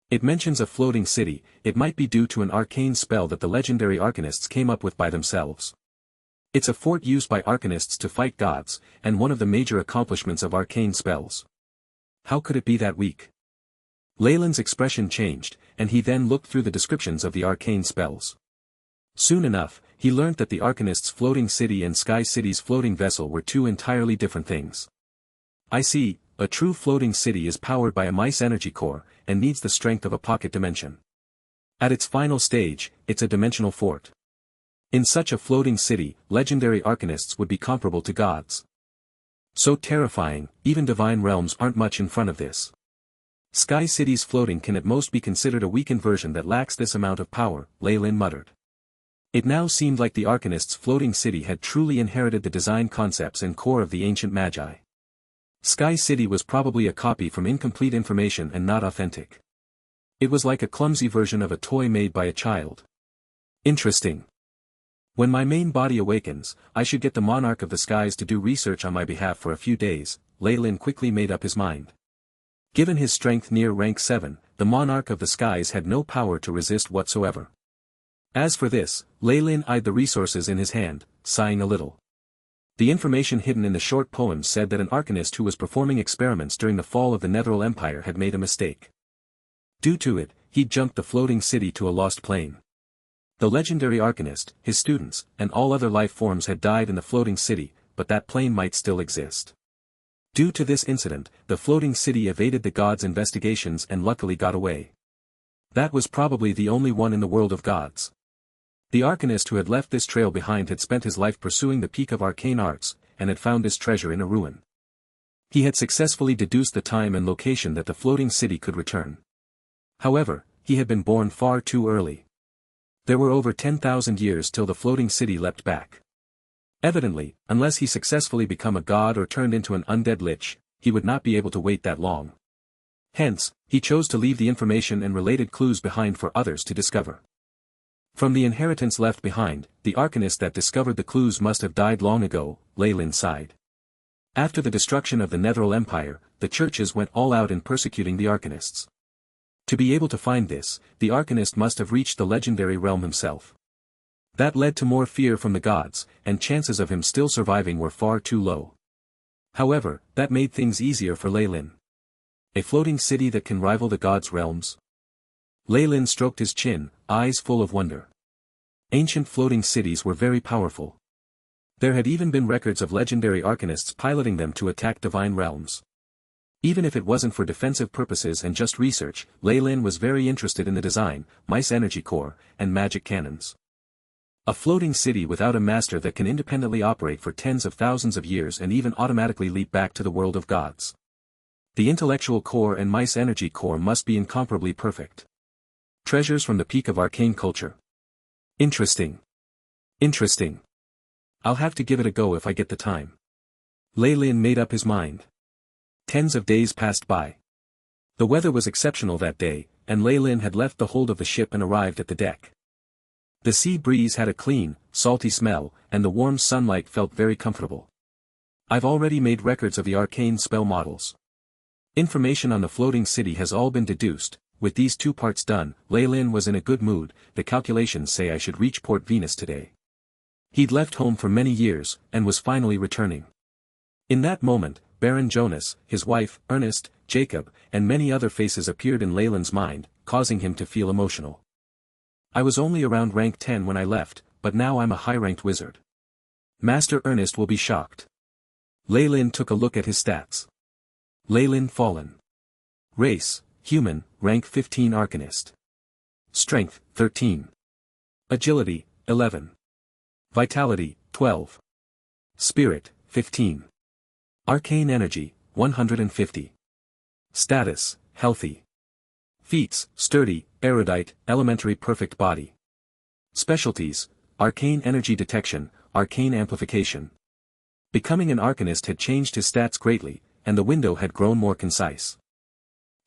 Speaker 1: It mentions a floating city. It might be due to an arcane spell that the legendary arcanists came up with by themselves. It's a fort used by arcanists to fight gods, and one of the major accomplishments of arcane spells. How could it be that weak? Lei Lin's expression changed, and he then looked through the descriptions of the arcane spells. Soon enough, he learnt that the arcanist's floating city and Sky City's floating vessel were two entirely different things. I see, a true floating city is powered by a mice energy core, and needs the strength of a pocket dimension. At its final stage, it's a dimensional fort. In such a floating city, legendary arcanists would be comparable to gods. So terrifying, even divine realms aren't much in front of this. Sky City's floating can at most be considered a weakened version that lacks this amount of power, Lei Lin muttered. It now seemed like the arcanist's floating city had truly inherited the design concepts and core of the ancient Magi. Sky City was probably a copy from incomplete information and not authentic. It was like a clumsy version of a toy made by a child. Interesting. When my main body awakens, I should get the Monarch of the Skies to do research on my behalf for a few days. Lei Lin quickly made up his mind. Given his strength near rank 7, the Monarch of the Skies had no power to resist whatsoever. As for this, Lei Lin eyed the resources in his hand, sighing a little. The information hidden in the short poems said that an arcanist who was performing experiments during the fall of the Netheril Empire had made a mistake. Due to it, he'd jumped the floating city to a lost plane. The legendary arcanist, his students, and all other life forms had died in the floating city, but that plane might still exist. Due to this incident, the floating city evaded the gods' investigations and luckily got away. That was probably the only one in the world of gods. The arcanist who had left this trail behind had spent his life pursuing the peak of arcane arts, and had found this treasure in a ruin. He had successfully deduced the time and location that the floating city could return. However, he had been born far too early. There were over 10,000 years till the floating city leapt back. Evidently, unless he successfully become a god or turned into an undead lich, he would not be able to wait that long. Hence, he chose to leave the information and related clues behind for others to discover. From the inheritance left behind, the arcanist that discovered the clues must have died long ago, Lei Lin sighed. After the destruction of the Netheril Empire, the churches went all out in persecuting the Arcanists. To be able to find this, the Arcanist must have reached the legendary realm himself. That led to more fear from the gods, and chances of him still surviving were far too low. However, that made things easier for Lei Lin. A floating city that can rival the gods' realms? Lei Lin stroked his chin, eyes full of wonder. Ancient floating cities were very powerful. There had even been records of legendary Arcanists piloting them to attack divine realms. Even if it wasn't for defensive purposes and just research, Lei Lin was very interested in the design, mice energy core, and magic cannons. A floating city without a master that can independently operate for tens of thousands of years and even automatically leap back to the world of gods. The intellectual core and mice energy core must be incomparably perfect. Treasures from the peak of arcane culture. Interesting. Interesting. I'll have to give it a go if I get the time. Lei Lin made up his mind. Tens of days passed by. The weather was exceptional that day, and Lei Lin had left the hold of the ship and arrived at the deck. The sea breeze had a clean, salty smell, and the warm sunlight felt very comfortable. I've already made records of the arcane spell models. Information on the floating city has all been deduced. With these 2 parts done, Lei Lin was in a good mood. The calculations say I should reach Port Venus today. He'd left home for many years, and was finally returning. In that moment, Baron Jonas, his wife, Ernest, Jacob, and many other faces appeared in Lei Lin's mind, causing him to feel emotional. I was only around rank 10 when I left, but now I'm a high-ranked wizard. Master Ernest will be shocked. Lei Lin took a look at his stats. Lei Lin fallen. Race, human, rank 15 Arcanist. Strength, 13. Agility, 11. Vitality, 12. Spirit, 15. Arcane energy, 150. Status, healthy. Feats, sturdy, erudite, elementary perfect body. Specialties, arcane energy detection, arcane amplification. Becoming an Arcanist had changed his stats greatly, and the window had grown more concise.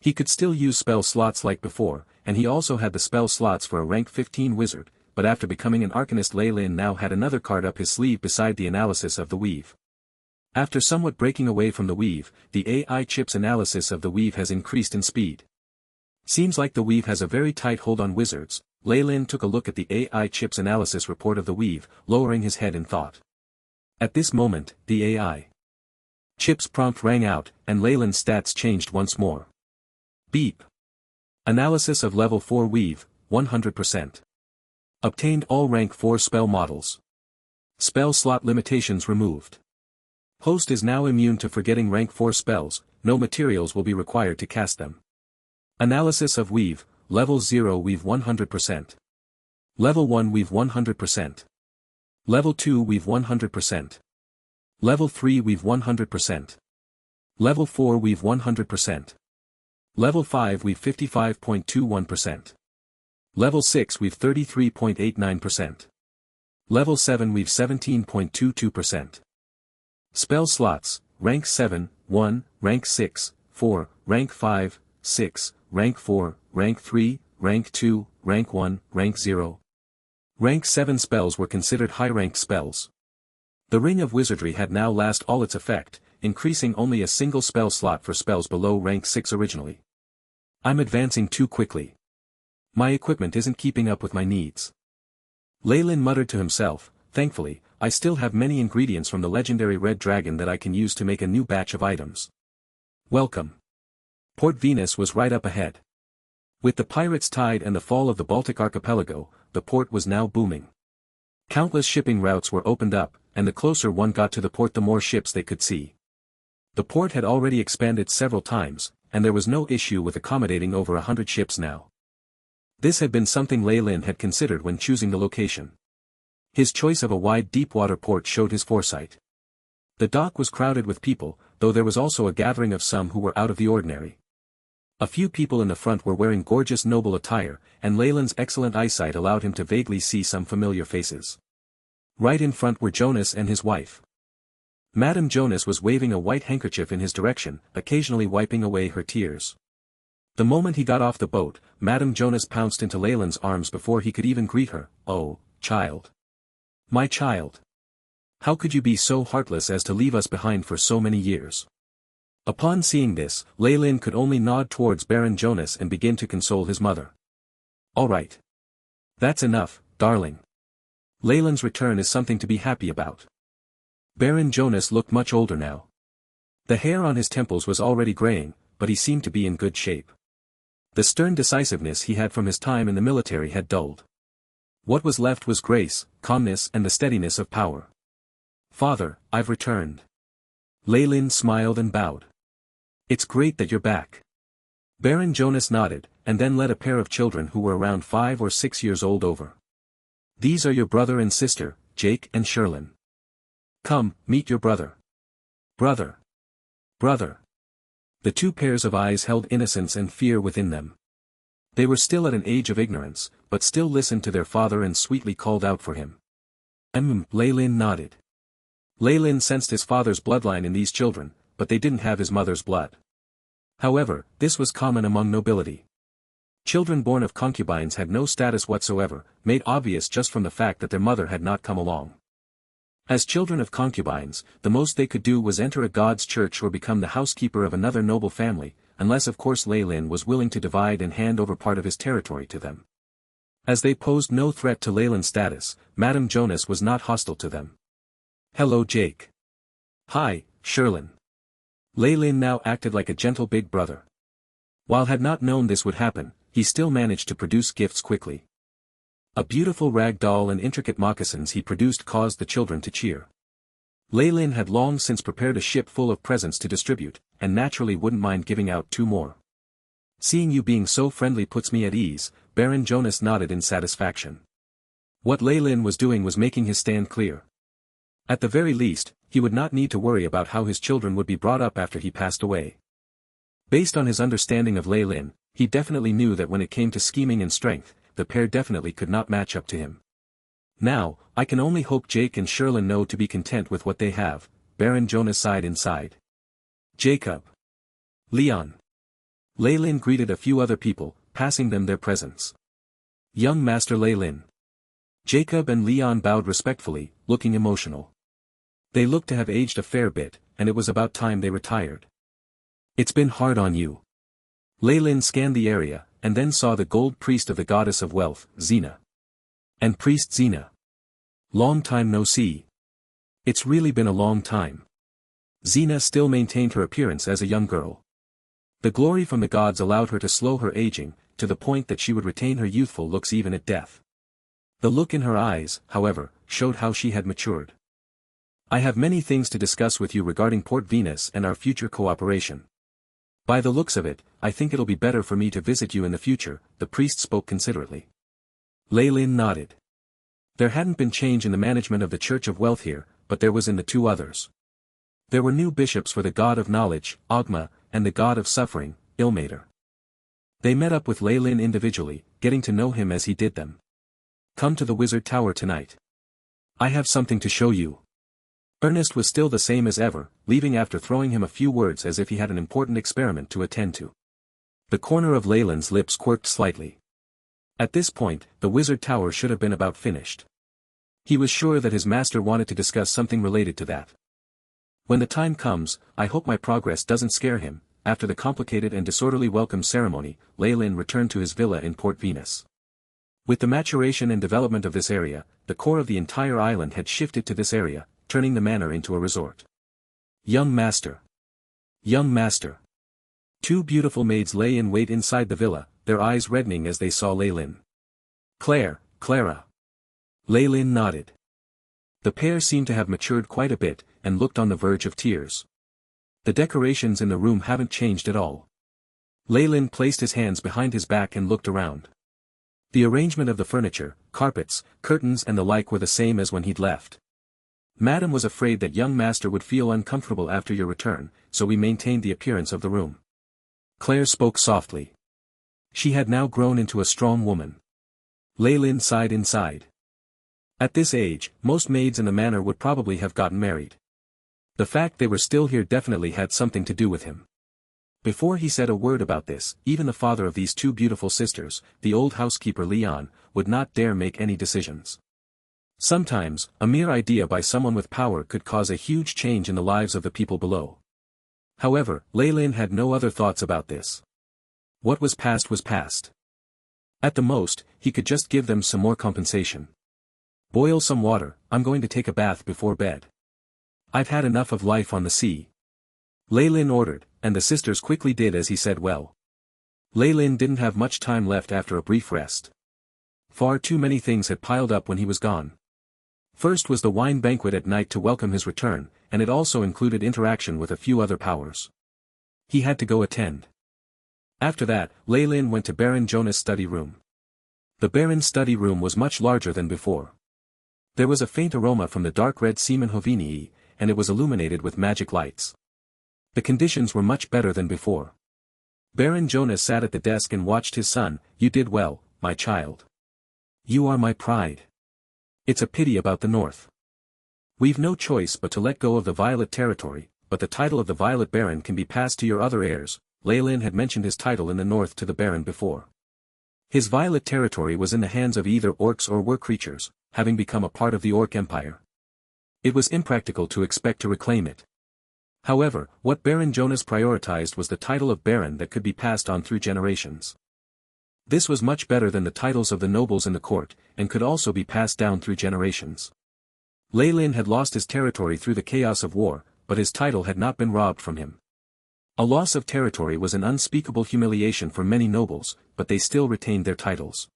Speaker 1: He could still use spell slots like before, and he also had the spell slots for a rank 15 wizard, but after becoming an Arcanist Lei Lin now had another card up his sleeve beside the analysis of the weave. After somewhat breaking away from the weave, the AI chip's analysis of the weave has increased in speed. Seems like the weave has a very tight hold on wizards. Lei Lin took a look at the AI chip's analysis report of the weave, lowering his head in thought. At this moment, the AI chip's prompt rang out, and Lei Lin's stats changed once more. Beep. Analysis of level 4 weave, 100%. Obtained all rank 4 spell models. Spell slot limitations removed. Host is now immune to forgetting rank 4 spells, no materials will be required to cast them. Analysis of weave, level 0 weave 100%. Level 1 weave 100%. Level 2 weave 100%. Level 3 weave 100%. Level 4 weave 100%. Level 5 weave 55.21%. Level 6 weave 33.89%. Level 7 weave 17.22%. Spell slots, rank 7, 1, rank 6, 4, rank 5, 6, rank 4, rank 3, rank 2, rank 1, rank 0. Rank 7 spells were considered high-ranked spells. The Ring of Wizardry had now lost all its effect, increasing only a single spell slot for spells below rank 6 originally. I'm advancing too quickly. My equipment isn't keeping up with my needs. Lei Lin muttered to himself. Thankfully, I still have many ingredients from the legendary Red Dragon that I can use to make a new batch of items. Welcome. Port Venus was right up ahead. With the pirates' tide and the fall of the Baltic archipelago, the port was now booming. Countless shipping routes were opened up, and the closer one got to the port the more ships they could see. The port had already expanded several times, and there was no issue with accommodating over 100 ships now. This had been something Lei Lin had considered when choosing the location. His choice of a wide deep-water port showed his foresight. The dock was crowded with people, though there was also a gathering of some who were out of the ordinary. A few people in the front were wearing gorgeous noble attire, and Lei Lin's excellent eyesight allowed him to vaguely see some familiar faces. Right in front were Jonas and his wife. Madame Jonas was waving a white handkerchief in his direction, occasionally wiping away her tears. The moment he got off the boat, Madame Jonas pounced into Lei Lin's arms before he could even greet her. "Oh, child. My child. How could you be so heartless as to leave us behind for so many years? Upon seeing this, Leylin could only nod towards Baron Jonas and begin to console his mother. All right. That's enough, darling. Leylin's return is something to be happy about. Baron Jonas looked much older now. The hair on his temples was already graying, but he seemed to be in good shape. The stern decisiveness he had from his time in the military had dulled. What was left was grace, calmness and the steadiness of power. Father, I've returned. Leylin smiled and bowed. It's great that you're back. Baron Jonas nodded, and then led a pair of children who were around 5 or 6 years old over. These are your brother and sister, Jake and Sherlin. Come, meet your brother. Brother. Brother. The two pairs of eyes held innocence and fear within them. They were still at an age of ignorance, but still listened to their father and sweetly called out for him. Leylin nodded. Leylin sensed his father's bloodline in these children, but they didn't have his mother's blood. However, this was common among nobility. Children born of concubines had no status whatsoever, made obvious just from the fact that their mother had not come along. As children of concubines, the most they could do was enter a god's church or become the housekeeper of another noble family, unless of course Leylin was willing to divide and hand over part of his territory to them. As they posed no threat to Leylin's status, Madame Jonas was not hostile to them. Hello Jake. Hi, Sherlin. Leylin now acted like a gentle big brother. While had not known this would happen, he still managed to produce gifts quickly. A beautiful rag doll and intricate moccasins he produced caused the children to cheer. Leylin had long since prepared a ship full of presents to distribute, and naturally wouldn't mind giving out 2 more. Seeing you being so friendly puts me at ease, Baron Jonas nodded in satisfaction. What Leylin was doing was making his stand clear. At the very least, he would not need to worry about how his children would be brought up after he passed away. Based on his understanding of Leylin, he definitely knew that when it came to scheming and strength, the pair definitely could not match up to him. Now, I can only hope Jake and Sherlin know to be content with what they have, Baron Jonas sighed inside. Jacob. Leon. Leylin greeted a few other people, passing them their presents. Young Master Leylin. Jacob and Leon bowed respectfully, looking emotional. They looked to have aged a fair bit, and it was about time they retired. It's been hard on you. Leylin scanned the area, and then saw the gold priest of the goddess of wealth, Xena. And priest Xena. Long time no see. It's really been a long time. Xena still maintained her appearance as a young girl. The glory from the gods allowed her to slow her aging, to the point that she would retain her youthful looks even at death. The look in her eyes, however, showed how she had matured. I have many things to discuss with you regarding Port Venus and our future cooperation. By the looks of it, I think it'll be better for me to visit you in the future, the priest spoke considerately. Leylin nodded. There hadn't been change in the management of the Church of Wealth here, but there was in the 2 others. There were new bishops for the god of knowledge, Ogma, and the god of suffering, Ilmater. They met up with Leylin individually, getting to know him as he did them. Come to the Wizard Tower tonight. I have something to show you. Ernest was still the same as ever, leaving after throwing him a few words as if he had an important experiment to attend to. The corner of Leylin's lips quirked slightly. At this point, the Wizard Tower should have been about finished. He was sure that his master wanted to discuss something related to that. When the time comes, I hope my progress doesn't scare him. After the complicated and disorderly welcome ceremony, Leylin returned to his villa in Port Venus. With the maturation and development of this area, the core of the entire island had shifted to this area, turning the manor into a resort. Young Master. Young Master. 2 beautiful maids lay in wait inside the villa, their eyes reddening as they saw Leylin. Clara. Leylin nodded. The pair seemed to have matured quite a bit, and looked on the verge of tears. The decorations in the room haven't changed at all. Leylin placed his hands behind his back and looked around. The arrangement of the furniture, carpets, curtains and the like were the same as when he'd left. Madam was afraid that young master would feel uncomfortable after your return, so we maintained the appearance of the room. Claire spoke softly. She had now grown into a strong woman. Leylin sighed inside. At this age, most maids in the manor would probably have gotten married. The fact they were still here definitely had something to do with him. Before he said a word about this, even the father of these 2 beautiful sisters, the old housekeeper Leon, would not dare make any decisions. Sometimes, a mere idea by someone with power could cause a huge change in the lives of the people below. However, Lei had no other thoughts about this. What was past was past. At the most, he could just give them some more compensation. Boil some water, I'm going to take a bath before bed. I've had enough of life on the sea. Lei ordered, and the sisters quickly did as he said. Well, Lei didn't have much time left after a brief rest. Far too many things had piled up when he was gone. First was the wine banquet at night to welcome his return, and it also included interaction with a few other powers. He had to go attend. After that, Lei went to Baron Jonas' study room. The Baron's study room was much larger than before. There was a faint aroma from the dark red semen Hovinii, and it was illuminated with magic lights. The conditions were much better than before. Baron Jonas sat at the desk and watched his son. You did well, my child. You are my pride. It's a pity about the north. We've no choice but to let go of the Violet territory, but the title of the Violet Baron can be passed to your other heirs. Lei had mentioned his title in the north to the Baron before. His Violet territory was in the hands of either orcs or were creatures, having become a part of the Orc Empire. It was impractical to expect to reclaim it. However, what Baron Jonas prioritized was the title of Baron that could be passed on through generations. This was much better than the titles of the nobles in the court, and could also be passed down through generations. Lei had lost his territory through the chaos of war, but his title had not been robbed from him. A loss of territory was an unspeakable humiliation for many nobles, but they still retained their titles.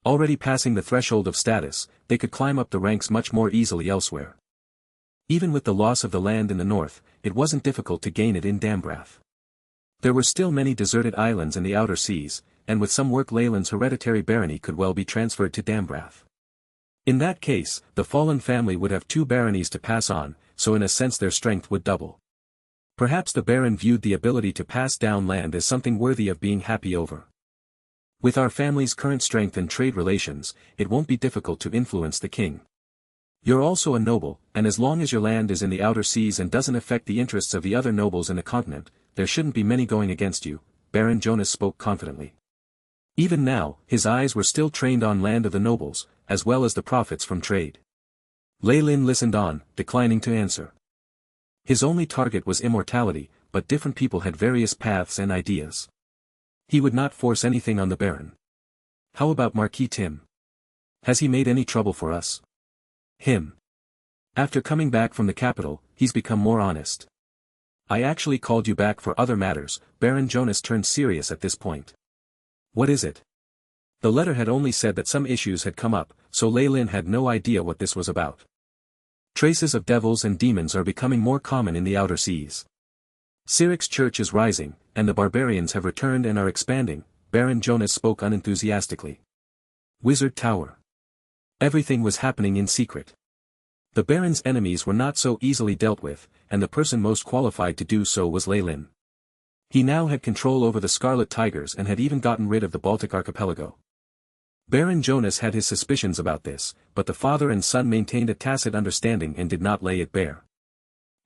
Speaker 1: Already passing the threshold of status, they could climb up the ranks much more easily elsewhere. Even with the loss of the land in the north, it wasn't difficult to gain it in Dambrath. There were still many deserted islands in the outer seas, and with some work Leyland's hereditary barony could well be transferred to Dambrath. In that case, the fallen family would have 2 baronies to pass on, so in a sense their strength would double. Perhaps the Baron viewed the ability to pass down land as something worthy of being happy over. With our family's current strength and trade relations, it won't be difficult to influence the king. You're also a noble, and as long as your land is in the outer seas and doesn't affect the interests of the other nobles in the continent, there shouldn't be many going against you, Baron Jonas spoke confidently. Even now, his eyes were still trained on land of the nobles, as well as the profits from trade. Lei listened on, declining to answer. His only target was immortality, but different people had various paths and ideas. He would not force anything on the Baron. How about Marquis Tim? Has he made any trouble for us? Him. After coming back from the capital, he's become more honest. I actually called you back for other matters. Baron Jonas turned serious at this point. What is it? The letter had only said that some issues had come up, so Lei had no idea what this was about. Traces of devils and demons are becoming more common in the outer seas. Siric's church is rising, and the barbarians have returned and are expanding, Baron Jonas spoke unenthusiastically. Wizard Tower. Everything was happening in secret. The Baron's enemies were not so easily dealt with, and the person most qualified to do so was Lei. He now had control over the Scarlet Tigers and had even gotten rid of the Baltic archipelago. Baron Jonas had his suspicions about this, but the father and son maintained a tacit understanding and did not lay it bare.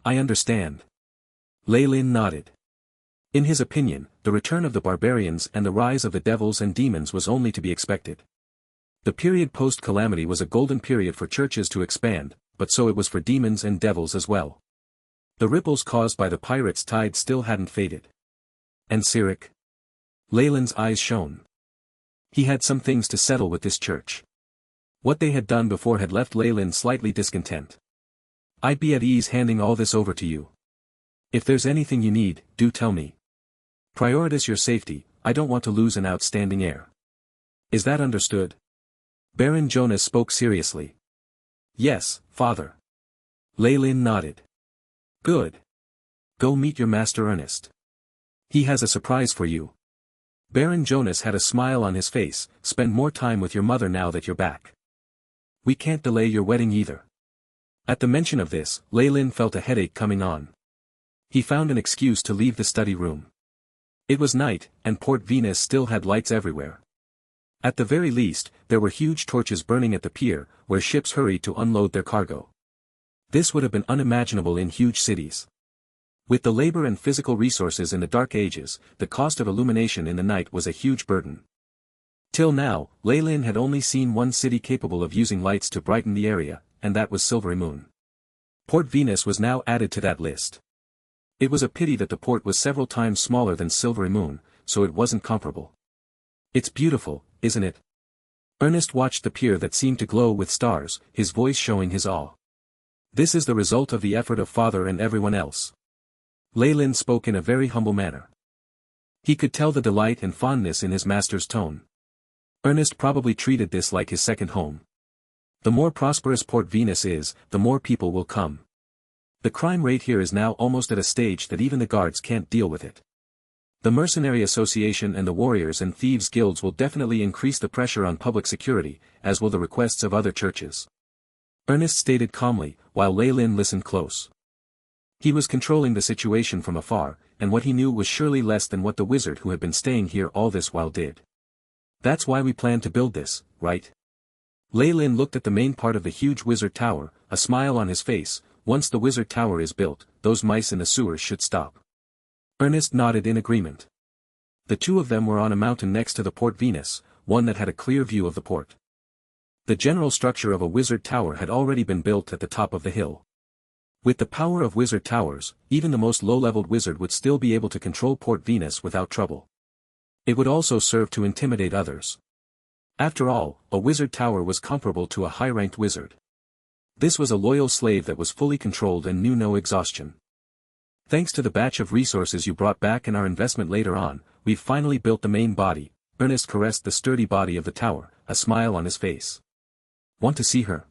Speaker 1: I understand. Lei nodded. In his opinion, the return of the barbarians and the rise of the devils and demons was only to be expected. The period post-calamity was a golden period for churches to expand, but so it was for demons and devils as well. The ripples caused by the pirates' tide still hadn't faded. And Siric? Leyland's eyes shone. He had some things to settle with this church. What they had done before had left Leyland slightly discontent. I'd be at ease handing all this over to you. If there's anything you need, do tell me. Prioritize your safety, I don't want to lose an outstanding heir. Is that understood? Baron Jonas spoke seriously. Yes, father. Lei nodded. Good. Go meet your master Ernest. He has a surprise for you. Baron Jonas had a smile on his face. Spend more time with your mother now that you're back. We can't delay your wedding either. At the mention of this, Lei felt a headache coming on. He found an excuse to leave the study room. It was night, and Port Venus still had lights everywhere. At the very least, there were huge torches burning at the pier, where ships hurried to unload their cargo. This would have been unimaginable in huge cities. With the labor and physical resources in the Dark Ages, the cost of illumination in the night was a huge burden. Till now, Leylin had only seen one city capable of using lights to brighten the area, and that was Silvery Moon. Port Venus was now added to that list. It was a pity that the port was several times smaller than Silvery Moon, so it wasn't comparable. It's beautiful, isn't it? Ernest watched the pier that seemed to glow with stars, his voice showing his awe. This is the result of the effort of Father and everyone else. Leylin spoke in a very humble manner. He could tell the delight and fondness in his master's tone. Ernest probably treated this like his second home. The more prosperous Port Venus is, the more people will come. The crime rate here is now almost at a stage that even the guards can't deal with it. The Mercenary Association and the Warriors and Thieves Guilds will definitely increase the pressure on public security, as will the requests of other churches. Ernest stated calmly, while Leylin listened close. He was controlling the situation from afar, and what he knew was surely less than what the wizard who had been staying here all this while did. That's why we plan to build this, right? Leylin looked at the main part of the huge wizard tower, a smile on his face. Once the wizard tower is built, those mice in the sewers should stop. Ernest nodded in agreement. The two of them were on a mountain next to the Port Venus, one that had a clear view of the port. The general structure of a wizard tower had already been built at the top of the hill. With the power of wizard towers, even the most low-leveled wizard would still be able to control Port Venus without trouble. It would also serve to intimidate others. After all, a wizard tower was comparable to a high-ranked wizard. This was a loyal slave that was fully controlled and knew no exhaustion. Thanks to the batch of resources you brought back and our investment later on, we've finally built the main body. Ernest caressed the sturdy body of the tower, a smile on his face. Want to see her?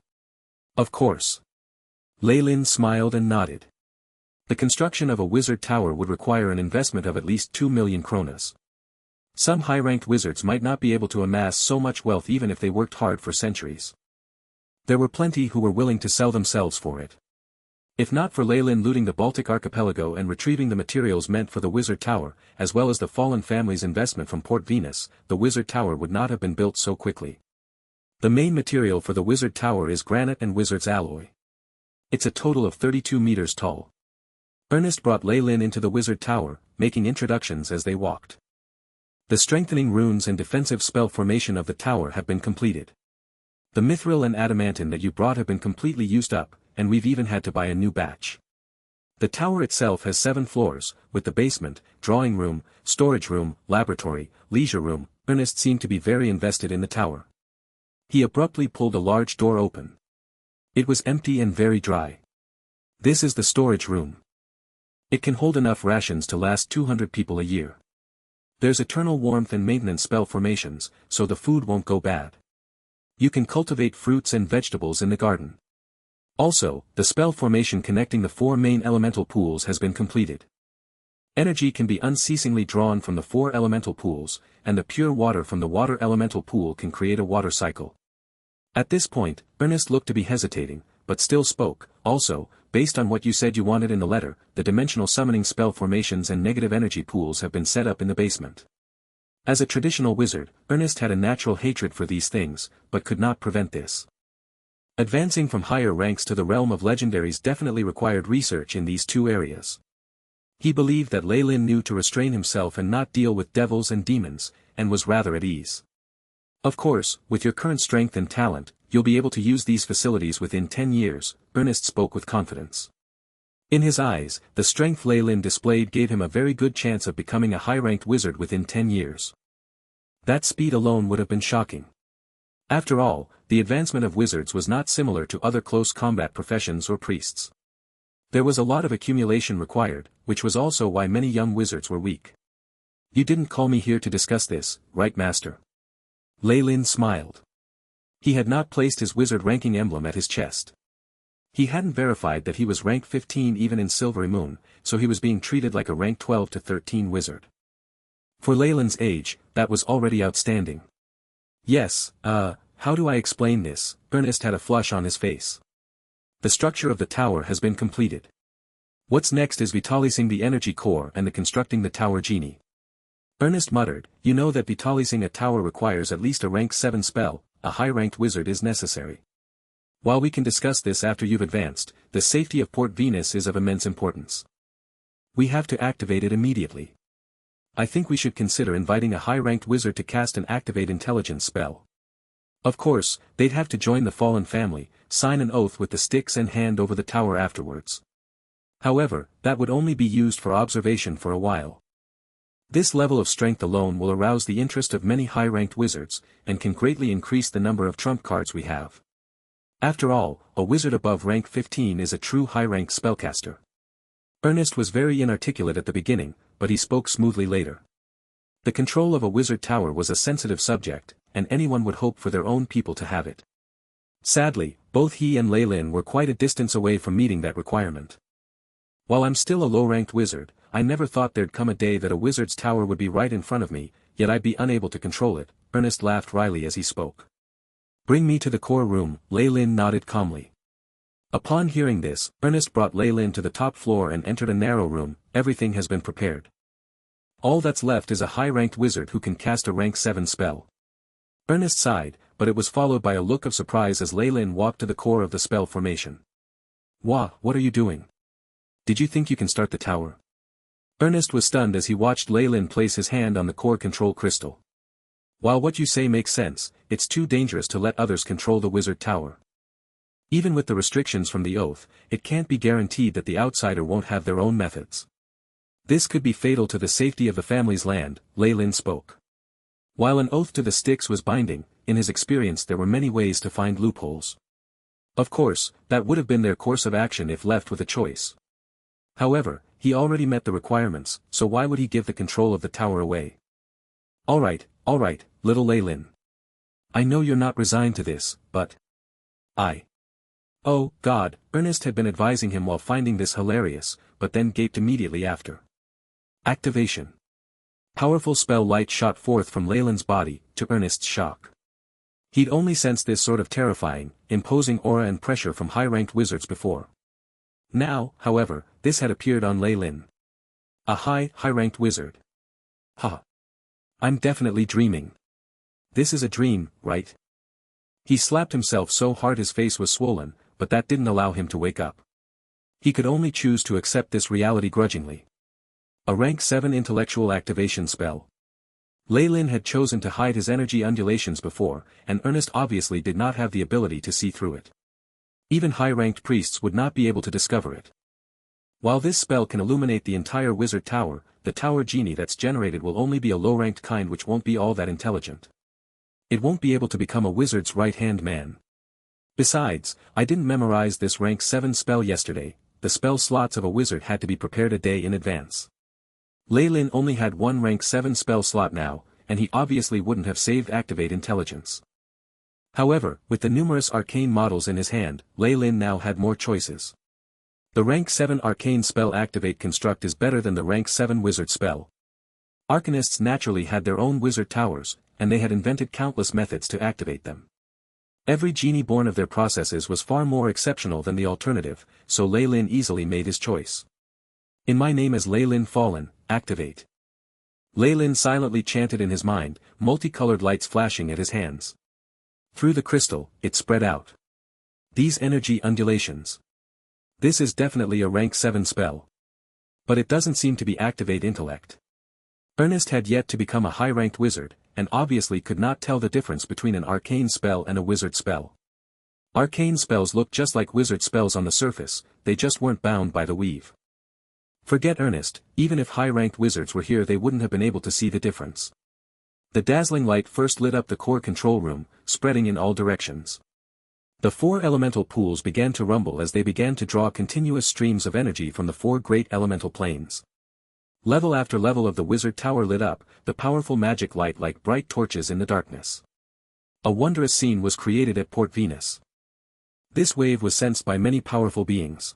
Speaker 1: Of course. Leylin smiled and nodded. The construction of a wizard tower would require an investment of at least 2 million kronas. Some high-ranked wizards might not be able to amass so much wealth even if they worked hard for centuries. There were plenty who were willing to sell themselves for it. If not for Leylin looting the Baltic archipelago and retrieving the materials meant for the wizard tower, as well as the fallen family's investment from Port Venus, the wizard tower would not have been built so quickly. The main material for the wizard tower is granite and wizard's alloy. It's a total of 32 meters tall. Ernest brought Leylin into the wizard tower, making introductions as they walked. The strengthening runes and defensive spell formation of the tower have been completed. The mithril and adamantine that you brought have been completely used up, and we've even had to buy a new batch. The tower itself has 7 floors, with the basement, drawing room, storage room, laboratory, leisure room. Ernest seemed to be very invested in the tower. He abruptly pulled a large door open. It was empty and very dry. This is the storage room. It can hold enough rations to last 200 people a year. There's eternal warmth and maintenance spell formations, so the food won't go bad. You can cultivate fruits and vegetables in the garden. Also, the spell formation connecting the 4 main elemental pools has been completed. Energy can be unceasingly drawn from the 4 elemental pools, and the pure water from the water elemental pool can create a water cycle. At this point, Ernest looked to be hesitating, but still spoke. Also, based on what you said you wanted in the letter, the dimensional summoning spell formations and negative energy pools have been set up in the basement. As a traditional wizard, Ernest had a natural hatred for these things, but could not prevent this. Advancing from higher ranks to the realm of legendaries definitely required research in these 2 areas. He believed that Leylin knew to restrain himself and not deal with devils and demons, and was rather at ease. Of course, with your current strength and talent, you'll be able to use these facilities within 10 years, Ernest spoke with confidence. In his eyes, the strength Leylin displayed gave him a very good chance of becoming a high-ranked wizard within 10 years. That speed alone would have been shocking. After all, the advancement of wizards was not similar to other close combat professions or priests. There was a lot of accumulation required, which was also why many young wizards were weak. You didn't call me here to discuss this, right, Master? Leylin smiled. He had not placed his wizard ranking emblem at his chest. He hadn't verified that he was rank 15 even in Silvery Moon, so he was being treated like a rank 12 to 13 wizard. For Leylin's age, that was already outstanding. Yes, how do I explain this? Ernest had a flush on his face. The structure of the tower has been completed. What's next is vitalizing the energy core and the constructing the tower genie. Ernest muttered, you know that vitalizing a tower requires at least a rank 7 spell, a high-ranked wizard is necessary. While we can discuss this after you've advanced, the safety of Port Venus is of immense importance. We have to activate it immediately. I think we should consider inviting a high-ranked wizard to cast an activate intelligence spell. Of course, they'd have to join the fallen family, sign an oath with the sticks and hand over the tower afterwards. However, that would only be used for observation for a while. This level of strength alone will arouse the interest of many high-ranked wizards, and can greatly increase the number of trump cards we have. After all, a wizard above rank 15 is a true high-rank spellcaster. Ernest was very inarticulate at the beginning, but he spoke smoothly later. The control of a wizard tower was a sensitive subject, and anyone would hope for their own people to have it. Sadly, both he and Lei Lin were quite a distance away from meeting that requirement. While I'm still a low-ranked wizard, I never thought there'd come a day that a wizard's tower would be right in front of me, yet I'd be unable to control it. Ernest laughed wryly as he spoke. Bring me to the core room, Lei Lin nodded calmly. Upon hearing this, Ernest brought Lei Lin to the top floor and entered a narrow room. Everything has been prepared. All that's left is a high-ranked wizard who can cast a rank 7 spell. Ernest sighed, but it was followed by a look of surprise as Lei Lin walked to the core of the spell formation. Wah, what are you doing? Did you think you can start the tower? Ernest was stunned as he watched Lei Lin place his hand on the core control crystal. While what you say makes sense, it's too dangerous to let others control the wizard tower. Even with the restrictions from the oath, it can't be guaranteed that the outsider won't have their own methods. This could be fatal to the safety of the family's land, Lei Lin spoke. While an oath to the sticks was binding, in his experience there were many ways to find loopholes. Of course, that would have been their course of action if left with a choice. However, he already met the requirements, so why would he give the control of the tower away? All right, little Lei Lin. I know you're not resigned to this, but... Oh, God, Ernest had been advising him while finding this hilarious, but then gaped immediately after. Activation. Powerful spell light shot forth from Lei Lin's body, to Ernest's shock. He'd only sensed this sort of terrifying, imposing aura and pressure from high-ranked wizards before. Now, however, this had appeared on Lei Lin. A high-ranked wizard. Ha! I'm definitely dreaming. This is a dream, right? He slapped himself so hard his face was swollen, but that didn't allow him to wake up. He could only choose to accept this reality grudgingly. A rank 7 intellectual activation spell. Lei Lin had chosen to hide his energy undulations before, and Ernest obviously did not have the ability to see through it. Even high-ranked priests would not be able to discover it. While this spell can illuminate the entire wizard tower, the tower genie that's generated will only be a low-ranked kind which won't be all that intelligent. It won't be able to become a wizard's right-hand man. Besides, I didn't memorize this rank 7 spell yesterday. The spell slots of a wizard had to be prepared a day in advance. Lei Lin only had one rank 7 spell slot now, and he obviously wouldn't have saved activate intelligence. However, with the numerous arcane models in his hand, Lei Lin now had more choices. The rank 7 arcane spell activate construct is better than the rank 7 wizard spell. Arcanists naturally had their own wizard towers, and they had invented countless methods to activate them. Every genie born of their processes was far more exceptional than the alternative, so Lei Lin easily made his choice. In my name as Lei Lin Fallen, activate. Lei Lin silently chanted in his mind, multicolored lights flashing at his hands. Through the crystal, it spread out. These energy undulations. This is definitely a rank 7 spell. But it doesn't seem to be activate intellect. Ernest had yet to become a high-ranked wizard, and obviously could not tell the difference between an arcane spell and a wizard spell. Arcane spells looked just like wizard spells on the surface, they just weren't bound by the weave. Forget Ernest, even if high-ranked wizards were here they wouldn't have been able to see the difference. The dazzling light first lit up the core control room, spreading in all directions. The 4 elemental pools began to rumble as they began to draw continuous streams of energy from the 4 great elemental planes. Level after level of the wizard tower lit up, the powerful magic light like bright torches in the darkness. A wondrous scene was created at Port Venus. This wave was sensed by many powerful beings.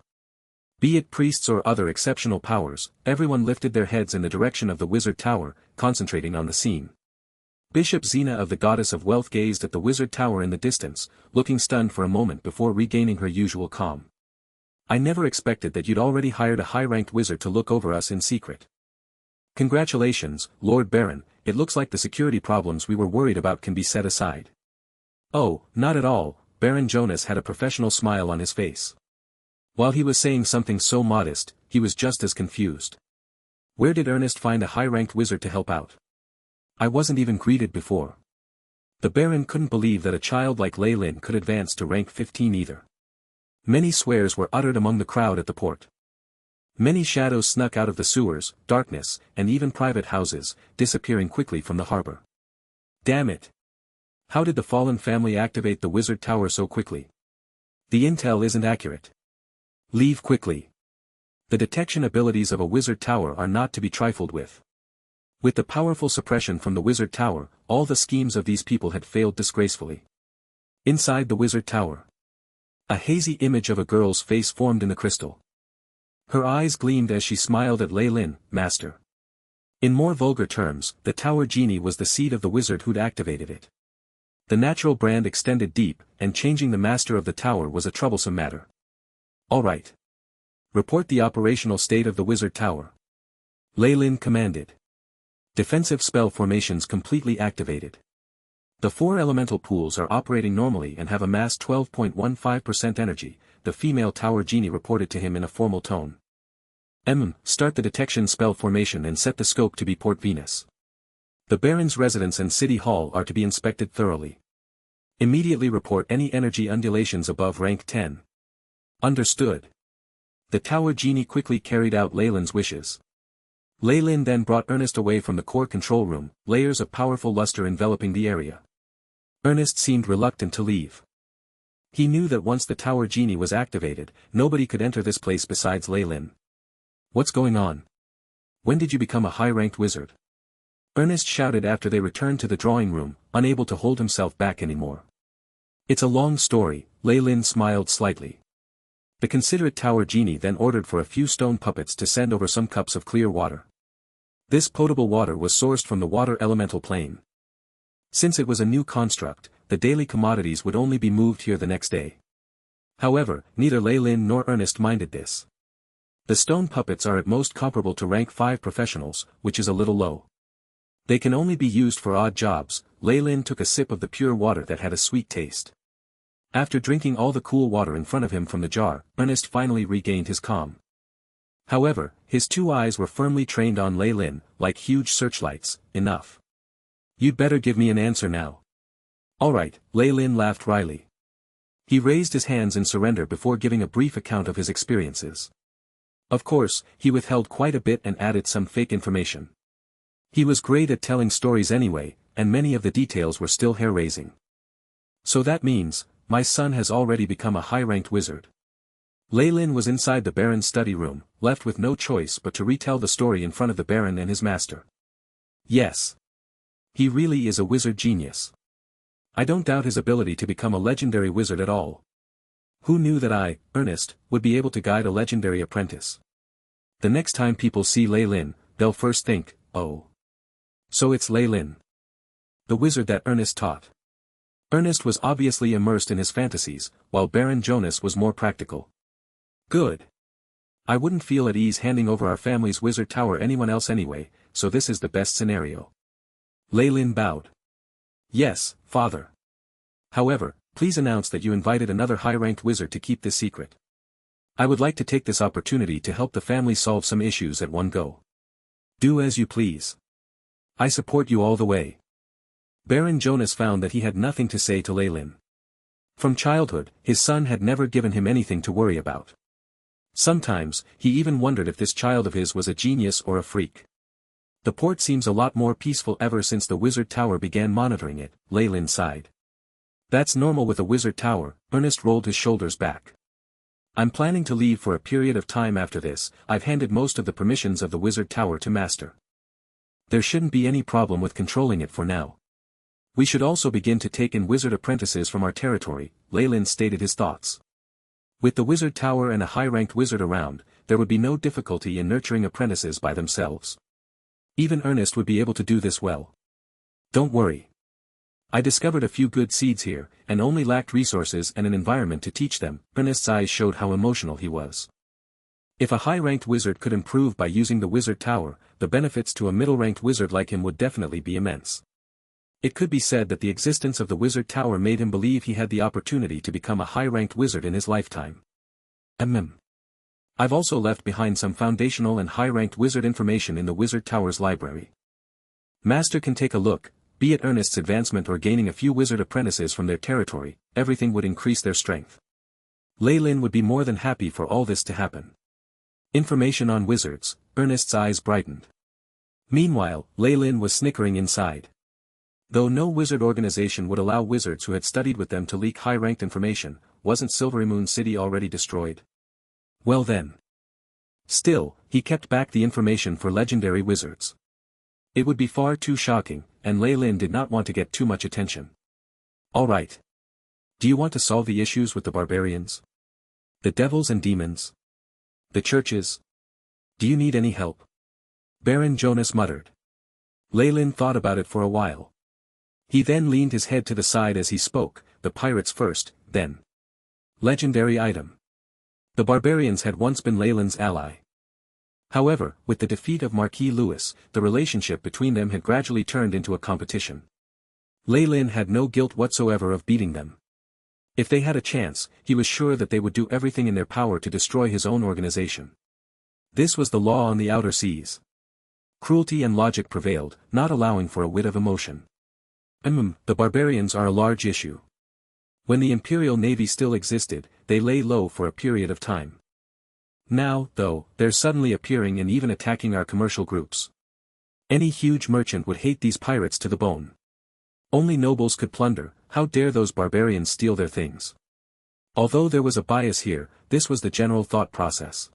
Speaker 1: Be it priests or other exceptional powers, everyone lifted their heads in the direction of the wizard tower, concentrating on the scene. Bishop Xena of the goddess of wealth gazed at the wizard tower in the distance, looking stunned for a moment before regaining her usual calm. I never expected that you'd already hired a high-ranked wizard to look over us in secret. Congratulations, Lord Baron, it looks like the security problems we were worried about can be set aside. Oh, not at all, Baron Jonas had a professional smile on his face. While he was saying something so modest, he was just as confused. Where did Ernest find a high-ranked wizard to help out? I wasn't even greeted before. The Baron couldn't believe that a child like Lei Lin could advance to rank 15 either. Many swears were uttered among the crowd at the port. Many shadows snuck out of the sewers, darkness, and even private houses, disappearing quickly from the harbor. Damn it! How did the fallen family activate the wizard tower so quickly? The intel isn't accurate. Leave quickly. The detection abilities of a wizard tower are not to be trifled with. With the powerful suppression from the wizard tower, all the schemes of these people had failed disgracefully. Inside the wizard tower, a hazy image of a girl's face formed in the crystal. Her eyes gleamed as she smiled at Lei Lin, Master. In more vulgar terms, the tower genie was the seed of the wizard who'd activated it. The natural brand extended deep, and changing the master of the tower was a troublesome matter. All right. Report the operational state of the wizard tower. Lei Lin commanded. Defensive spell formations completely activated. The 4 elemental pools are operating normally and have amassed 12.15% energy, the female tower genie reported to him in a formal tone. Start the detection spell formation and set the scope to be Port Venus. The Baron's residence and City Hall are to be inspected thoroughly. Immediately report any energy undulations above rank 10. Understood. The tower genie quickly carried out Lei Lin's wishes. Lei Lin then brought Ernest away from the core control room, layers of powerful luster enveloping the area. Ernest seemed reluctant to leave. He knew that once the tower genie was activated, nobody could enter this place besides Lei Lin. What's going on? When did you become a high-ranked wizard? Ernest shouted after they returned to the drawing room, unable to hold himself back anymore. It's a long story, Lei Lin smiled slightly. The considerate tower genie then ordered for a few stone puppets to send over some cups of clear water. This potable water was sourced from the water elemental plane. Since it was a new construct, the daily commodities would only be moved here the next day. However, neither Lei Lin nor Ernest minded this. The stone puppets are at most comparable to rank 5 professionals, which is a little low. They can only be used for odd jobs. Lei Lin took a sip of the pure water that had a sweet taste. After drinking all the cool water in front of him from the jar, Ernest finally regained his calm. However, his 2 eyes were firmly trained on Lei Lin, like huge searchlights. Enough. You'd better give me an answer now. Alright, Lei Lin laughed wryly. He raised his hands in surrender before giving a brief account of his experiences. Of course, he withheld quite a bit and added some fake information. He was great at telling stories anyway, and many of the details were still hair-raising. So that means, my son has already become a high-ranked wizard. Lei Lin was inside the Baron's study room, left with no choice but to retell the story in front of the Baron and his master. Yes. He really is a wizard genius. I don't doubt his ability to become a legendary wizard at all. Who knew that I, Ernest, would be able to guide a legendary apprentice? The next time people see Lei Lin, they'll first think, oh. So it's Lei Lin, the wizard that Ernest taught. Ernest was obviously immersed in his fantasies, while Baron Jonas was more practical. Good. I wouldn't feel at ease handing over our family's wizard tower anyone else anyway, so this is the best scenario. Lei Lin bowed. Yes, father. However, please announce that you invited another high-ranked wizard to keep this secret. I would like to take this opportunity to help the family solve some issues at one go. Do as you please. I support you all the way. Baron Jonas found that he had nothing to say to Lei Lin. From childhood, his son had never given him anything to worry about. Sometimes, he even wondered if this child of his was a genius or a freak. The port seems a lot more peaceful ever since the wizard tower began monitoring it, Lei Lin sighed. That's normal with a wizard tower, Ernest rolled his shoulders back. I'm planning to leave for a period of time after this. I've handed most of the permissions of the wizard tower to Master. There shouldn't be any problem with controlling it for now. We should also begin to take in wizard apprentices from our territory, Lei Lin stated his thoughts. With the wizard tower and a high-ranked wizard around, there would be no difficulty in nurturing apprentices by themselves. Even Ernest would be able to do this well. Don't worry. I discovered a few good seeds here, and only lacked resources and an environment to teach them. Ernest's eyes showed how emotional he was. If a high-ranked wizard could improve by using the wizard tower, the benefits to a middle-ranked wizard like him would definitely be immense. It could be said that the existence of the wizard tower made him believe he had the opportunity to become a high-ranked wizard in his lifetime. I've also left behind some foundational and high-ranked wizard information in the Wizard Tower's library. Master can take a look, be it Ernest's advancement or gaining a few wizard apprentices from their territory, everything would increase their strength. Lei Lin would be more than happy for all this to happen. Information on wizards, Ernest's eyes brightened. Meanwhile, Lei Lin was snickering inside. Though no wizard organization would allow wizards who had studied with them to leak high-ranked information, wasn't Silvery Moon City already destroyed? Well then. Still, he kept back the information for legendary wizards. It would be far too shocking, and Lei Lin did not want to get too much attention. Alright. Do you want to solve the issues with the barbarians? The devils and demons? The churches? Do you need any help? Baron Jonas muttered. Lei Lin thought about it for a while. He then leaned his head to the side as he spoke, the pirates first, then. Legendary item. The barbarians had once been Lei Lin's ally. However, with the defeat of Marquis Louis, the relationship between them had gradually turned into a competition. Lei Lin had no guilt whatsoever of beating them. If they had a chance, he was sure that they would do everything in their power to destroy his own organization. This was the law on the outer seas. Cruelty and logic prevailed, not allowing for a whit of emotion. The barbarians are a large issue. When the Imperial Navy still existed, they lay low for a period of time. Now, though, they're suddenly appearing and even attacking our commercial groups. Any huge merchant would hate these pirates to the bone. Only nobles could plunder, how dare those barbarians steal their things? Although there was a bias here, this was the general thought process.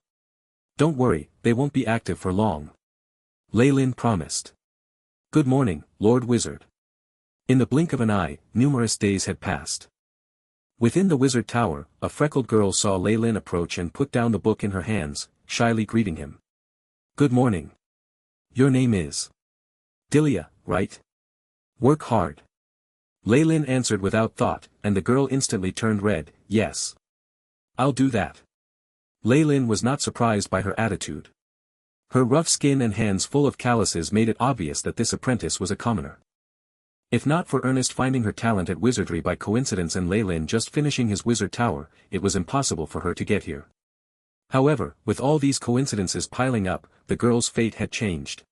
Speaker 1: Don't worry, they won't be active for long. Lei Lin promised. Good morning, Lord Wizard. In the blink of an eye, numerous days had passed. Within the Wizard Tower, a freckled girl saw Lei Lin approach and put down the book in her hands, shyly greeting him. Good morning. Your name is Delia, right? Work hard. Lei Lin answered without thought, and the girl instantly turned red. Yes. I'll do that. Lei Lin was not surprised by her attitude. Her rough skin and hands full of calluses made it obvious that this apprentice was a commoner. If not for Ernest finding her talent at wizardry by coincidence and Lei Lin just finishing his Wizard Tower, it was impossible for her to get here. However, with all these coincidences piling up, the girl's fate had changed.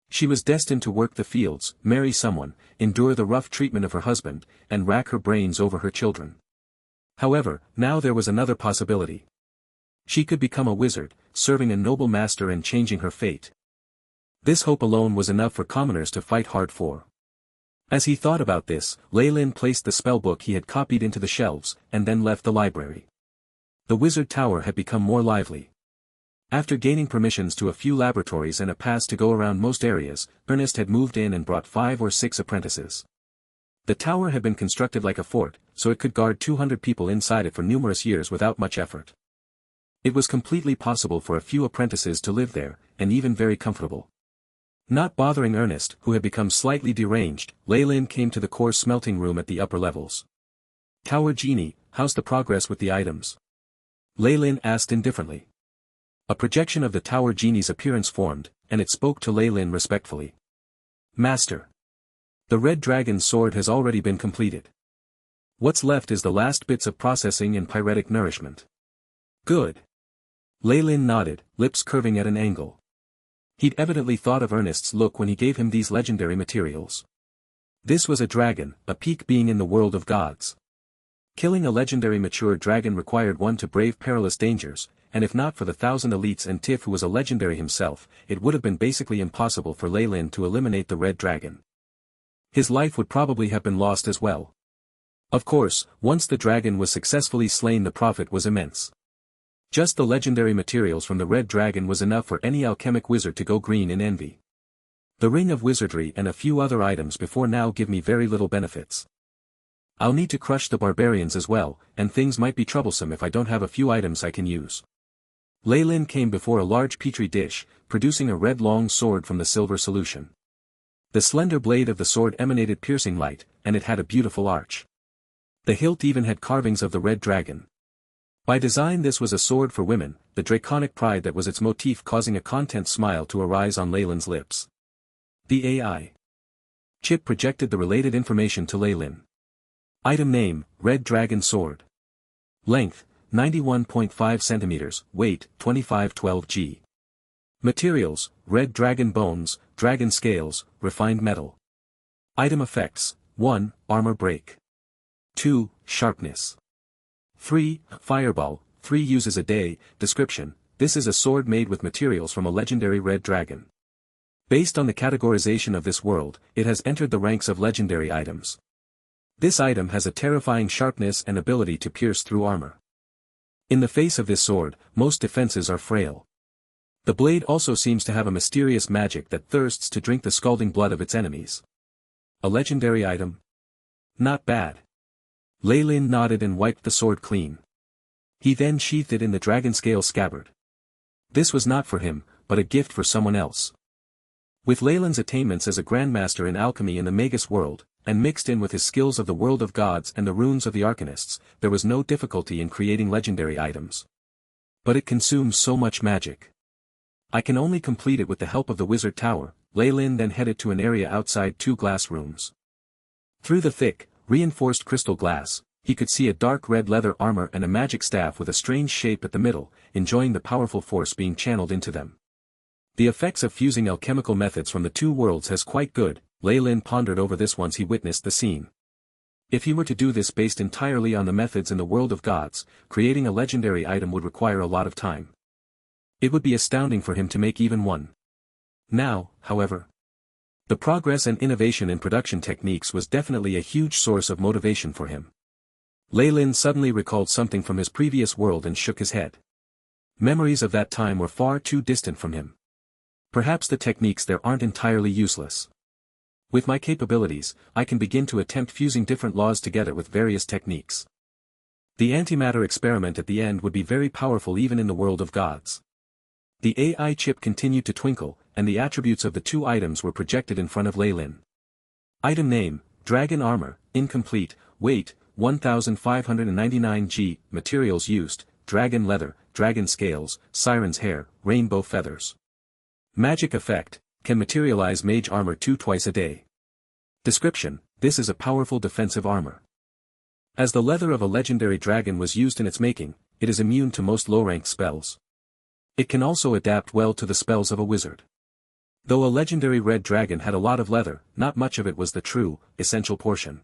Speaker 1: She was destined to work the fields, marry someone, endure the rough treatment of her husband, and rack her brains over her children. However, now there was another possibility. She could become a wizard, serving a noble master and changing her fate. This hope alone was enough for commoners to fight hard for. As he thought about this, Lei Lin placed the spellbook he had copied into the shelves, and then left the library. The Wizard Tower had become more lively. After gaining permissions to a few laboratories and a pass to go around most areas, Ernest had moved in and brought 5 or 6 apprentices. The tower had been constructed like a fort, so it could guard 200 people inside it for numerous years without much effort. It was completely possible for a few apprentices to live there, and even very comfortable. Not bothering Ernest, who had become slightly deranged, Lei Lin came to the core smelting room at the upper levels. Tower Genie, how's the progress with the items? Lei Lin asked indifferently. A projection of the Tower Genie's appearance formed, and it spoke to Lei Lin respectfully. Master. The Red Dragon's sword has already been completed. What's left is the last bits of processing and pyretic nourishment. Good. Lei Lin nodded, lips curving at an angle. He'd evidently thought of Ernest's look when he gave him these legendary materials. This was a dragon, a peak being in the world of gods. Killing a legendary mature dragon required one to brave perilous dangers, and if not for the 1,000 elites and Tiff who was a legendary himself, it would have been basically impossible for Lei Lin to eliminate the Red Dragon. His life would probably have been lost as well. Of course, once the dragon was successfully slain the profit was immense. Just the legendary materials from the Red Dragon was enough for any alchemic wizard to go green in envy. The Ring of Wizardry and a few other items before now give me very little benefits. I'll need to crush the barbarians as well, and things might be troublesome if I don't have a few items I can use. Lei Lin came before a large petri dish, producing a red long sword from the silver solution. The slender blade of the sword emanated piercing light, and it had a beautiful arch. The hilt even had carvings of the Red Dragon. By design this was a sword for women, the draconic pride that was its motif causing a content smile to arise on Lei Lin's lips. The AI chip projected the related information to Lei Lin. Item name, Red Dragon Sword. Length, 91.5 centimeters, weight, 2512 g. Materials, red dragon bones, dragon scales, refined metal. Item effects, 1. Armor break. 2. Sharpness. 3. Fireball, 3 uses a day. Description, this is a sword made with materials from a legendary red dragon. Based on the categorization of this world, it has entered the ranks of legendary items. This item has a terrifying sharpness and ability to pierce through armor. In the face of this sword, most defenses are frail. The blade also seems to have a mysterious magic that thirsts to drink the scalding blood of its enemies. A legendary item? Not bad. Lei Lin nodded and wiped the sword clean. He then sheathed it in the dragon scale scabbard. This was not for him, but a gift for someone else. With Lei Lin's attainments as a grandmaster in alchemy in the Magus world, and mixed in with his skills of the world of gods and the runes of the arcanists, there was no difficulty in creating legendary items. But it consumes so much magic. I can only complete it with the help of the wizard tower. Lei Lin then headed to an area outside 2 glass rooms. Through the thick, reinforced crystal glass, he could see a dark red leather armor and a magic staff with a strange shape at the middle, enjoying the powerful force being channeled into them. The effects of fusing alchemical methods from the 2 worlds has quite good. Lei Lin pondered over this once he witnessed the scene. If he were to do this based entirely on the methods in the world of gods, creating a legendary item would require a lot of time. It would be astounding for him to make even one. Now, however, the progress and innovation in production techniques was definitely a huge source of motivation for him. Lei Lin suddenly recalled something from his previous world and shook his head. Memories of that time were far too distant from him. Perhaps the techniques there aren't entirely useless. With my capabilities, I can begin to attempt fusing different laws together with various techniques. The antimatter experiment at the end would be very powerful even in the world of gods. The AI chip continued to twinkle, and the attributes of the 2 items were projected in front of Lei Lin. Item name, Dragon Armor, incomplete, weight, 1599 g, materials used, dragon leather, dragon scales, siren's hair, rainbow feathers. Magic effect, can materialize mage armor 2 twice a day. Description, this is a powerful defensive armor. As the leather of a legendary dragon was used in its making, it is immune to most low-ranked spells. It can also adapt well to the spells of a wizard. Though a legendary red dragon had a lot of leather, not much of it was the true, essential portion.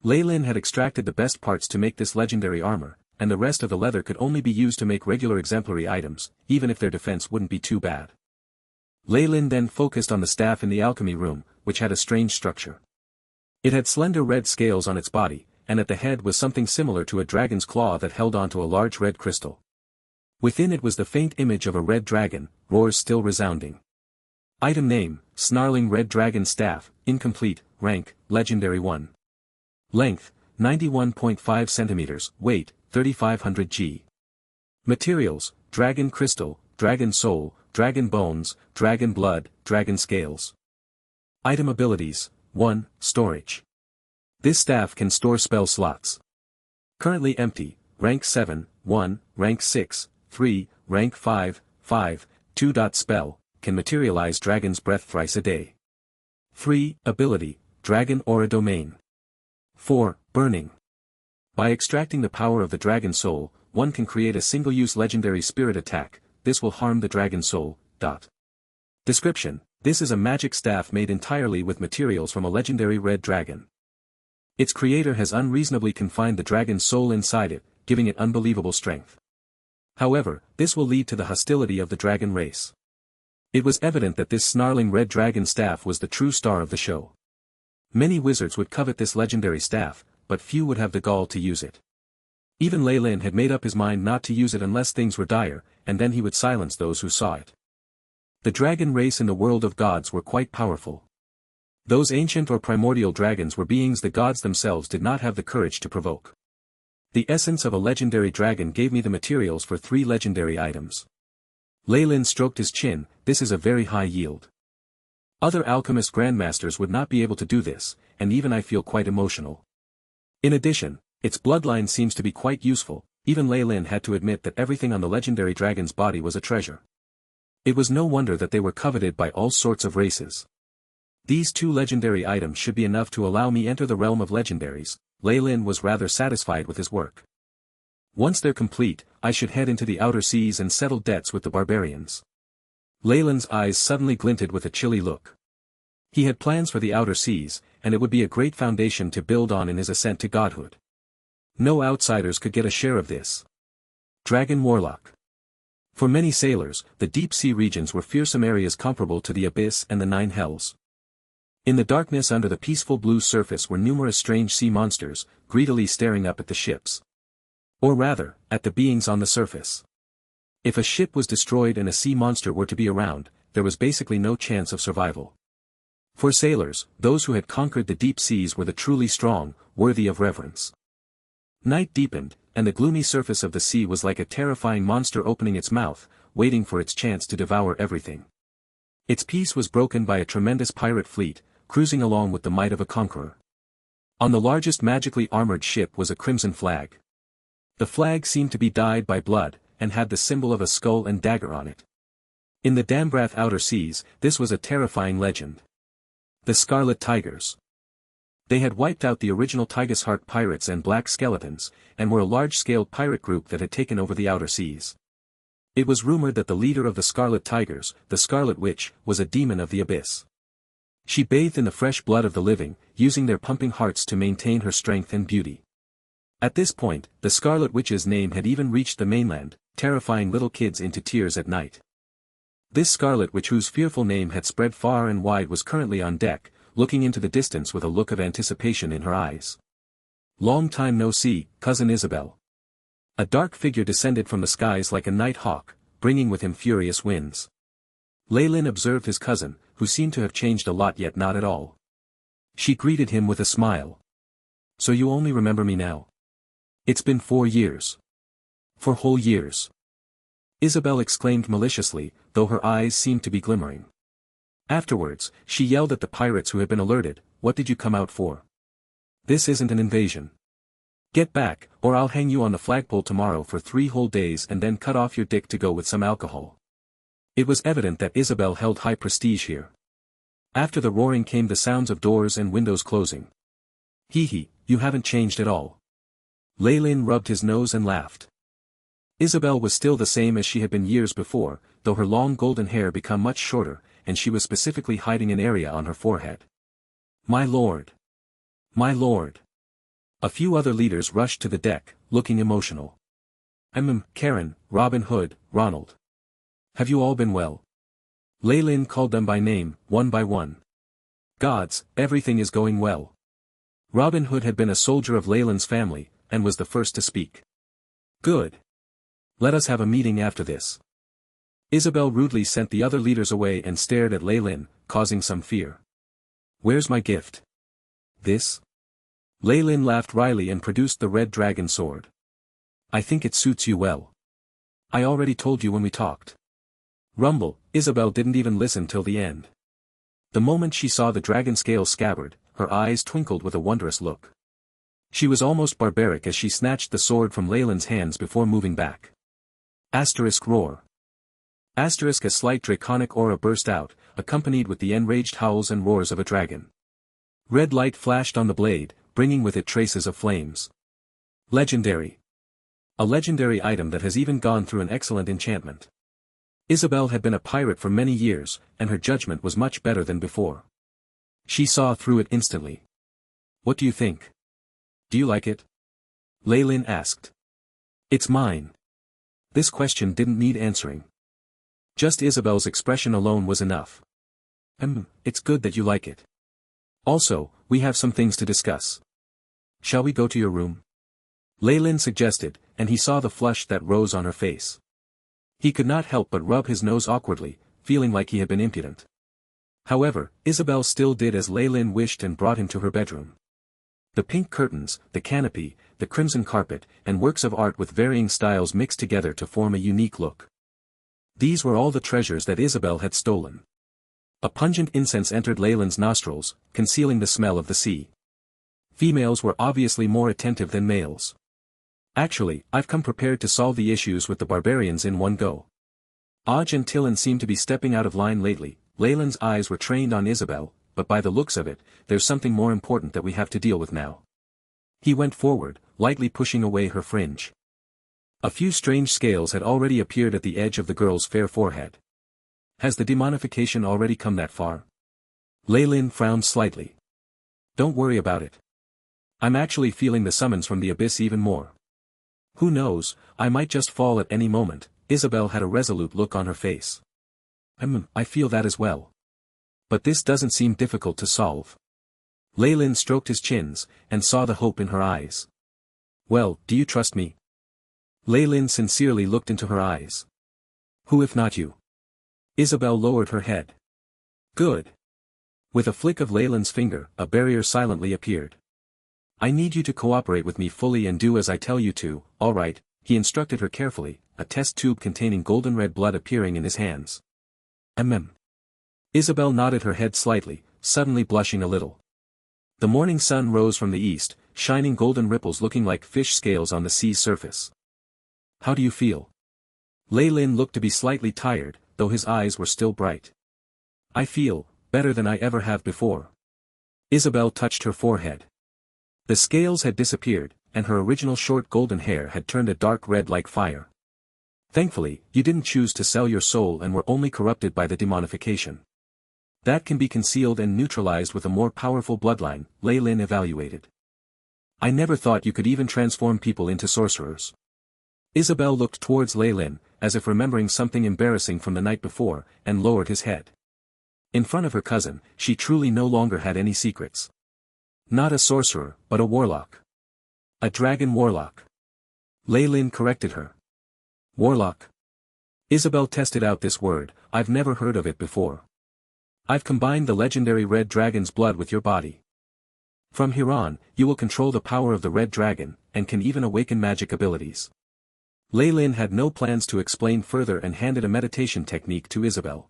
Speaker 1: Lei Lin had extracted the best parts to make this legendary armor, and the rest of the leather could only be used to make regular exemplary items, even if their defense wouldn't be too bad. Lei Lin then focused on the staff in the alchemy room, which had a strange structure. It had slender red scales on its body, and at the head was something similar to a dragon's claw that held onto a large red crystal. Within it was the faint image of a red dragon, roars still resounding. Item name, Snarling Red Dragon Staff, incomplete, rank, Legendary 1. Length, 91.5 centimeters, weight, 3500 g. Materials, dragon crystal, dragon soul, dragon bones, dragon blood, dragon scales. Item abilities, 1. Storage. This staff can store spell slots. Currently empty, rank 7, 1, rank 6, 3, rank 5, 5, 2. Spell, can materialize dragon's breath thrice a day. 3. Ability, dragon aura domain. 4. Burning. By extracting the power of the dragon soul, one can create a single-use legendary spirit attack. This will harm the dragon soul. Description, this is a magic staff made entirely with materials from a legendary red dragon. Its creator has unreasonably confined the dragon's soul inside it, giving it unbelievable strength. However, this will lead to the hostility of the dragon race. It was evident that this snarling red dragon staff was the true star of the show. Many wizards would covet this legendary staff, but few would have the gall to use it. Even Lei Lin had made up his mind not to use it unless things were dire, and then he would silence those who saw it. The dragon race in the world of gods were quite powerful. Those ancient or primordial dragons were beings the gods themselves did not have the courage to provoke. The essence of a legendary dragon gave me the materials for 3 legendary items. Lei Lin stroked his chin, this is a very high yield. Other alchemist grandmasters would not be able to do this, and even I feel quite emotional. In addition, its bloodline seems to be quite useful, even Lei Lin had to admit that everything on the legendary dragon's body was a treasure. It was no wonder that they were coveted by all sorts of races. These 2 legendary items should be enough to allow me enter the realm of legendaries. Lei Lin was rather satisfied with his work. Once they're complete, I should head into the outer seas and settle debts with the barbarians. Leyland's eyes suddenly glinted with a chilly look. He had plans for the outer seas, and it would be a great foundation to build on in his ascent to godhood. No outsiders could get a share of this. Dragon Warlock. For many sailors, the deep-sea regions were fearsome areas comparable to the abyss and the Nine Hells. In the darkness under the peaceful blue surface were numerous strange sea monsters, greedily staring up at the ships. Or rather, at the beings on the surface. If a ship was destroyed and a sea monster were to be around, there was basically no chance of survival. For sailors, those who had conquered the deep seas were the truly strong, worthy of reverence. Night deepened, and the gloomy surface of the sea was like a terrifying monster opening its mouth, waiting for its chance to devour everything. Its peace was broken by a tremendous pirate fleet, cruising along with the might of a conqueror. On the largest magically armored ship was a crimson flag. The flag seemed to be dyed by blood, and had the symbol of a skull and dagger on it. In the Dambrath outer seas, this was a terrifying legend. The Scarlet Tigers. They had wiped out the original Tigus Heart pirates and Black Skeletons, and were a large-scale pirate group that had taken over the outer seas. It was rumored that the leader of the Scarlet Tigers, the Scarlet Witch, was a demon of the abyss. She bathed in the fresh blood of the living, using their pumping hearts to maintain her strength and beauty. At this point, the Scarlet Witch's name had even reached the mainland, terrifying little kids into tears at night. This Scarlet Witch, whose fearful name had spread far and wide, was currently on deck, looking into the distance with a look of anticipation in her eyes. "Long time no see, Cousin Isabel." A dark figure descended from the skies like a night hawk, bringing with him furious winds. Leyland observed his cousin, who seemed to have changed a lot yet not at all. She greeted him with a smile. "So you only remember me now? It's been 4 years. 4 whole years." Isabel exclaimed maliciously, though her eyes seemed to be glimmering. Afterwards, she yelled at the pirates who had been alerted, "What did you come out for? This isn't an invasion. Get back, or I'll hang you on the flagpole tomorrow for 3 whole days and then cut off your dick to go with some alcohol." It was evident that Isabel held high prestige here. After the roaring came the sounds of doors and windows closing. "Hee, you haven't changed at all." Leyland rubbed his nose and laughed. Isabel was still the same as she had been years before, though her long golden hair became much shorter, and she was specifically hiding an area on her forehead. "My lord! My lord!" A few other leaders rushed to the deck, looking emotional. Karen, Robin Hood, Ronald. Have you all been well?" Leyland called them by name, one by one. "Gods, everything is going well." Robin Hood had been a soldier of Leyland's family, and was the first to speak. "Good. Let us have a meeting after this." Isabel rudely sent the other leaders away and stared at Leyland, causing some fear. "Where's my gift?" "This?" Leyland laughed wryly and produced the red dragon sword. "I think it suits you well. I already told you when we talked." Rumble, Isabel didn't even listen till the end. The moment she saw the dragon scale scabbard, her eyes twinkled with a wondrous look. She was almost barbaric as she snatched the sword from Leyland's hands before moving back. Roar. A slight draconic aura burst out, accompanied with the enraged howls and roars of a dragon. Red light flashed on the blade, bringing with it traces of flames. Legendary. A legendary item that has even gone through an excellent enchantment. Isabel had been a pirate for many years, and her judgment was much better than before. She saw through it instantly. "What do you think? Do you like it?" Leyland asked. "It's mine." This question didn't need answering. Just Isabel's expression alone was enough. It's good that you like it. Also, we have some things to discuss. Shall we go to your room?" Leyland suggested, and he saw the flush that rose on her face. He could not help but rub his nose awkwardly, feeling like he had been impudent. However, Isabel still did as Leyland wished and brought him to her bedroom. The pink curtains, the canopy, the crimson carpet, and works of art with varying styles mixed together to form a unique look. These were all the treasures that Isabel had stolen. A pungent incense entered Leyland's nostrils, concealing the smell of the sea. Females were obviously more attentive than males. "Actually, I've come prepared to solve the issues with the barbarians in one go." Odge and Tillin seemed to be stepping out of line lately. Leyland's eyes were trained on Isabel, but by the looks of it, there's something more important that we have to deal with now. He went forward, lightly pushing away her fringe. A few strange scales had already appeared at the edge of the girl's fair forehead. Has the demonification already come that far? Lei frowned slightly. Don't worry about it. I'm actually feeling the summons from the abyss even more. Who knows, I might just fall at any moment. Isabel had a resolute look on her face. I feel that as well. But this doesn't seem difficult to solve. Lei stroked his chins, and saw the hope in her eyes. Well, do you trust me? Lei sincerely looked into her eyes. Who if not you? Isabel lowered her head. Good. With a flick of Leilin's finger, a barrier silently appeared. I need you to cooperate with me fully and do as I tell you to. All right, he instructed her carefully, a test tube containing golden red blood appearing in his hands. Isabel nodded her head slightly, suddenly blushing a little. The morning sun rose from the east, shining golden ripples looking like fish scales on the sea's surface. How do you feel? Leilin looked to be slightly tired, though his eyes were still bright. I feel better than I ever have before. Isabel touched her forehead. The scales had disappeared, and her original short golden hair had turned a dark red like fire. Thankfully, you didn't choose to sell your soul and were only corrupted by the demonification. That can be concealed and neutralized with a more powerful bloodline, Leilin evaluated. I never thought you could even transform people into sorcerers. Isabel looked towards Leilin, as if remembering something embarrassing from the night before, and lowered his head. In front of her cousin, she truly no longer had any secrets. Not a sorcerer, but a warlock. A dragon warlock. Leilin corrected her. Warlock. Isabel tested out this word, I've never heard of it before. I've combined the legendary red dragon's blood with your body. From here on, you will control the power of the red dragon, and can even awaken magic abilities. Leilin had no plans to explain further and handed a meditation technique to Isabel.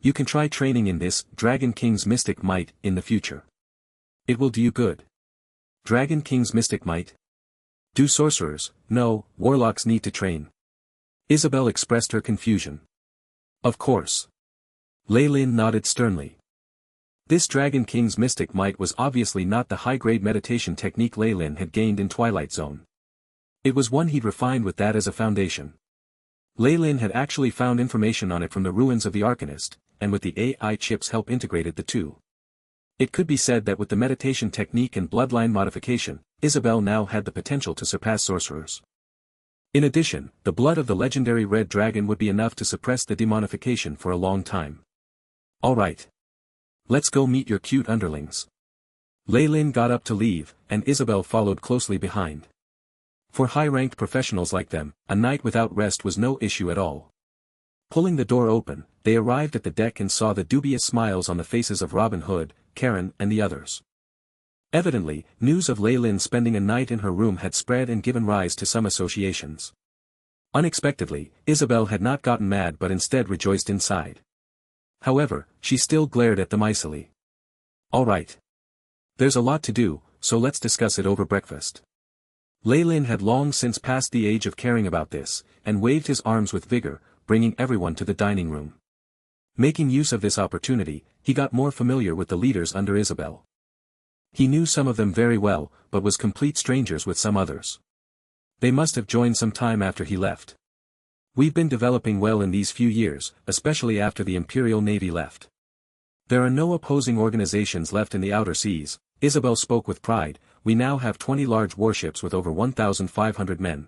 Speaker 1: You can try training in this, Dragon King's mystic might, in the future. It will do you good. Dragon King's mystic might? Do sorcerers, no, warlocks need to train. Isabel expressed her confusion. Of course. Leilin nodded sternly. This Dragon King's mystic might was obviously not the high-grade meditation technique Leilin had gained in Twilight Zone. It was one he'd refined with that as a foundation. Leilin had actually found information on it from the ruins of the Arcanist, and with the AI chip's help integrated the two. It could be said that with the meditation technique and bloodline modification, Isabel now had the potential to surpass sorcerers. In addition, the blood of the legendary red dragon would be enough to suppress the demonification for a long time. All right. Let's go meet your cute underlings. Leilin got up to leave, and Isabel followed closely behind. For high-ranked professionals like them, a night without rest was no issue at all. Pulling the door open, they arrived at the deck and saw the dubious smiles on the faces of Robin Hood, Karen and the others. Evidently, news of Leilin spending a night in her room had spread and given rise to some associations. Unexpectedly, Isabel had not gotten mad but instead rejoiced inside. However, she still glared at them icily. All right. There's a lot to do, so let's discuss it over breakfast. Leilin had long since passed the age of caring about this, and waved his arms with vigor, bringing everyone to the dining room. Making use of this opportunity, he got more familiar with the leaders under Isabel. He knew some of them very well, but was complete strangers with some others. They must have joined some time after he left. We've been developing well in these few years, especially after the Imperial Navy left. There are no opposing organizations left in the outer seas, Isabel spoke with pride. We now have 20 large warships with over 1,500 men.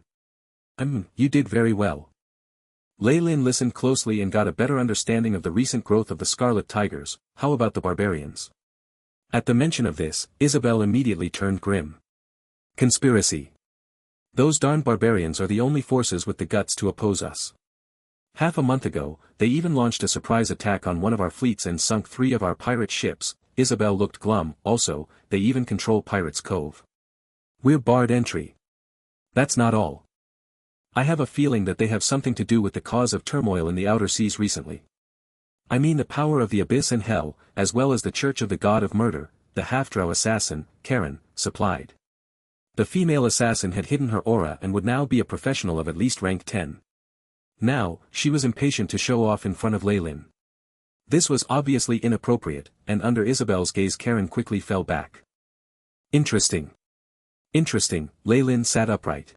Speaker 1: You did very well. Leilin listened closely and got a better understanding of the recent growth of the Scarlet Tigers. How about the barbarians? At the mention of this, Isabel immediately turned grim. Conspiracy. Those darn barbarians are the only forces with the guts to oppose us. Half a month ago, they even launched a surprise attack on one of our fleets and sunk 3 of our pirate ships. Isabel looked glum. Also, they even control Pirates Cove. We're barred entry. That's not all. I have a feeling that they have something to do with the cause of turmoil in the outer seas recently. I mean the power of the abyss and hell, as well as the Church of the God of Murder, the half-drow assassin, Karen, supplied. The female assassin had hidden her aura and would now be a professional of at least rank 10. Now, she was impatient to show off in front of Leilin. This was obviously inappropriate, and under Isabel's gaze Karen quickly fell back. Interesting. Interesting, Leilin sat upright.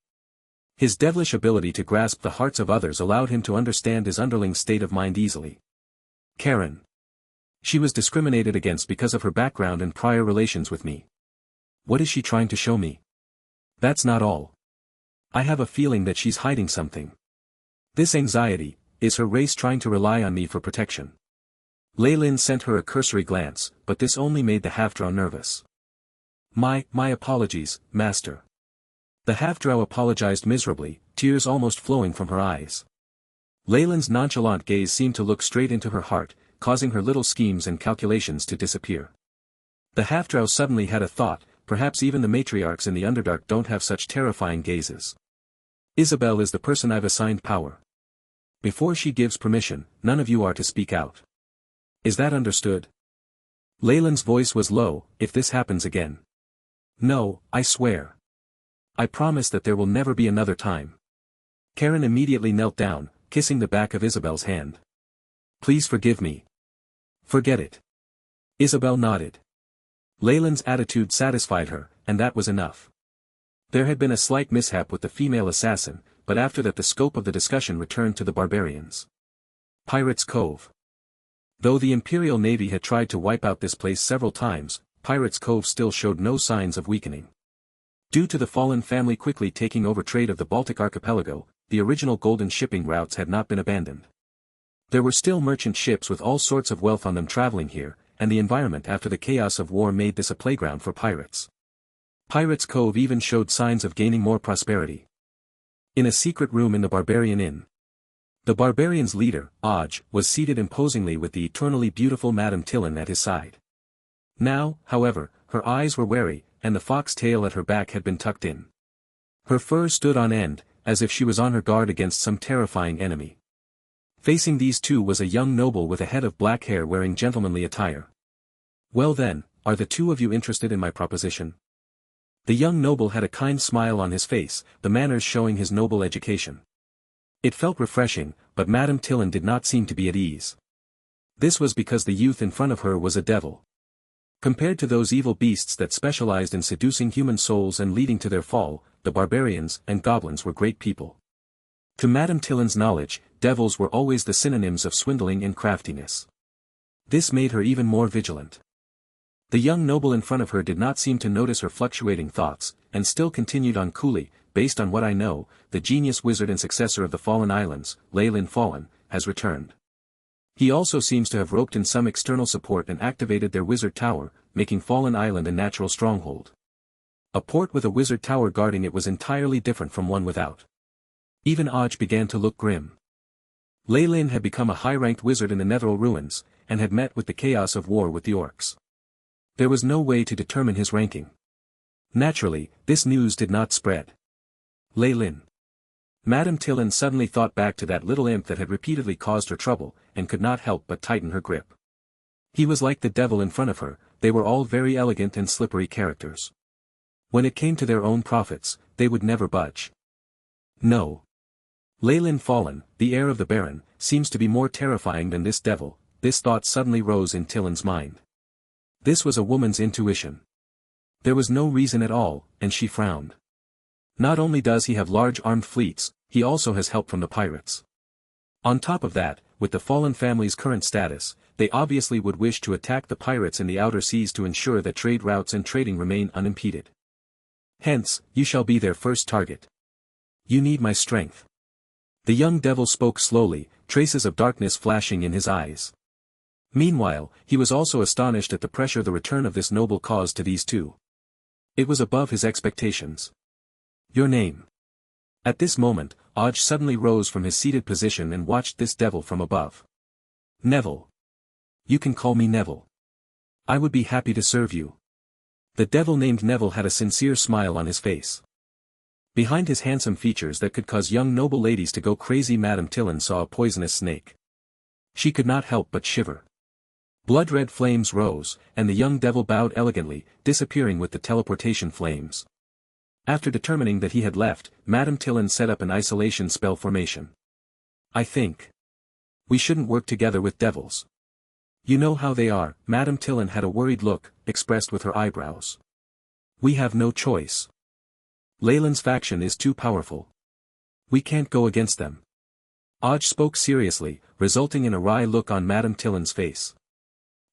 Speaker 1: His devilish ability to grasp the hearts of others allowed him to understand his underling's state of mind easily. Karen. She was discriminated against because of her background and prior relations with me. What is she trying to show me? That's not all. I have a feeling that she's hiding something. This anxiety, is her race trying to rely on me for protection? Leylin sent her a cursory glance, but this only made the half-drow nervous. My apologies, master. The half-drow apologized miserably, tears almost flowing from her eyes. Leylin's nonchalant gaze seemed to look straight into her heart, causing her little schemes and calculations to disappear. The half-drow suddenly had a thought, perhaps even the matriarchs in the Underdark don't have such terrifying gazes. Isabel is the person I've assigned power. Before she gives permission, none of you are to speak out. Is that understood? Leylin's voice was low. If this happens again. No, I swear. I promise that there will never be another time. Karen immediately knelt down, kissing the back of Isabel's hand. Please forgive me. Forget it. Isabel nodded. Leylin's attitude satisfied her, and that was enough. There had been a slight mishap with the female assassin, but after that the scope of the discussion returned to the barbarians. Pirates' Cove. Though the Imperial Navy had tried to wipe out this place several times, Pirates' Cove still showed no signs of weakening. Due to the fallen family quickly taking over trade of the Baltic archipelago, the original golden shipping routes had not been abandoned. There were still merchant ships with all sorts of wealth on them traveling here, and the environment after the chaos of war made this a playground for pirates. Pirates' Cove even showed signs of gaining more prosperity. In a secret room in the Barbarian Inn, the barbarians' leader, Oj, was seated imposingly with the eternally beautiful Madame Tillin at his side. Now, however, her eyes were wary, and the fox tail at her back had been tucked in. Her fur stood on end, as if she was on her guard against some terrifying enemy. Facing these two was a young noble with a head of black hair wearing gentlemanly attire. Well then, are the two of you interested in my proposition? The young noble had a kind smile on his face, the manners showing his noble education. It felt refreshing, but Madame Tillin did not seem to be at ease. This was because the youth in front of her was a devil. Compared to those evil beasts that specialized in seducing human souls and leading to their fall, the barbarians and goblins were great people. To Madame Tillin's knowledge, devils were always the synonyms of swindling and craftiness. This made her even more vigilant. The young noble in front of her did not seem to notice her fluctuating thoughts, and still continued on coolly. Based on what I know, the genius wizard and successor of the Fallen Islands, Leylin Fallen, has returned. He also seems to have roped in some external support and activated their wizard tower, making Fallen Island a natural stronghold. A port with a wizard tower guarding it was entirely different from one without. Even Oj began to look grim. Leylin had become a high-ranked wizard in the Netheril ruins, and had met with the chaos of war with the orcs. There was no way to determine his ranking. Naturally, this news did not spread. Leylin. Madame Tillin suddenly thought back to that little imp that had repeatedly caused her trouble, and could not help but tighten her grip. He was like the devil in front of her, they were all very elegant and slippery characters. When it came to their own profits, they would never budge. No. Leylin Fallen, the heir of the Baron, seems to be more terrifying than this devil. This thought suddenly rose in Tillin's mind. This was a woman's intuition. There was no reason at all, and she frowned. Not only does he have large armed fleets, he also has help from the pirates. On top of that, with the Fallen family's current status, they obviously would wish to attack the pirates in the outer seas to ensure that trade routes and trading remain unimpeded. Hence, you shall be their first target. You need my strength. The young devil spoke slowly, traces of darkness flashing in his eyes. Meanwhile, he was also astonished at the pressure the return of this noble caused to these two. It was above his expectations. Your name. At this moment, Oj suddenly rose from his seated position and watched this devil from above. Neville. You can call me Neville. I would be happy to serve you. The devil named Neville had a sincere smile on his face. Behind his handsome features that could cause young noble ladies to go crazy, Madame Tillin saw a poisonous snake. She could not help but shiver. Blood-red flames rose, and the young devil bowed elegantly, disappearing with the teleportation flames. After determining that he had left, Madame Tillin set up an isolation spell formation. I think we shouldn't work together with devils. You know how they are. Madame Tillin had a worried look, expressed with her eyebrows. We have no choice. Leylin's faction is too powerful. We can't go against them. Odge spoke seriously, resulting in a wry look on Madame Tillin's face.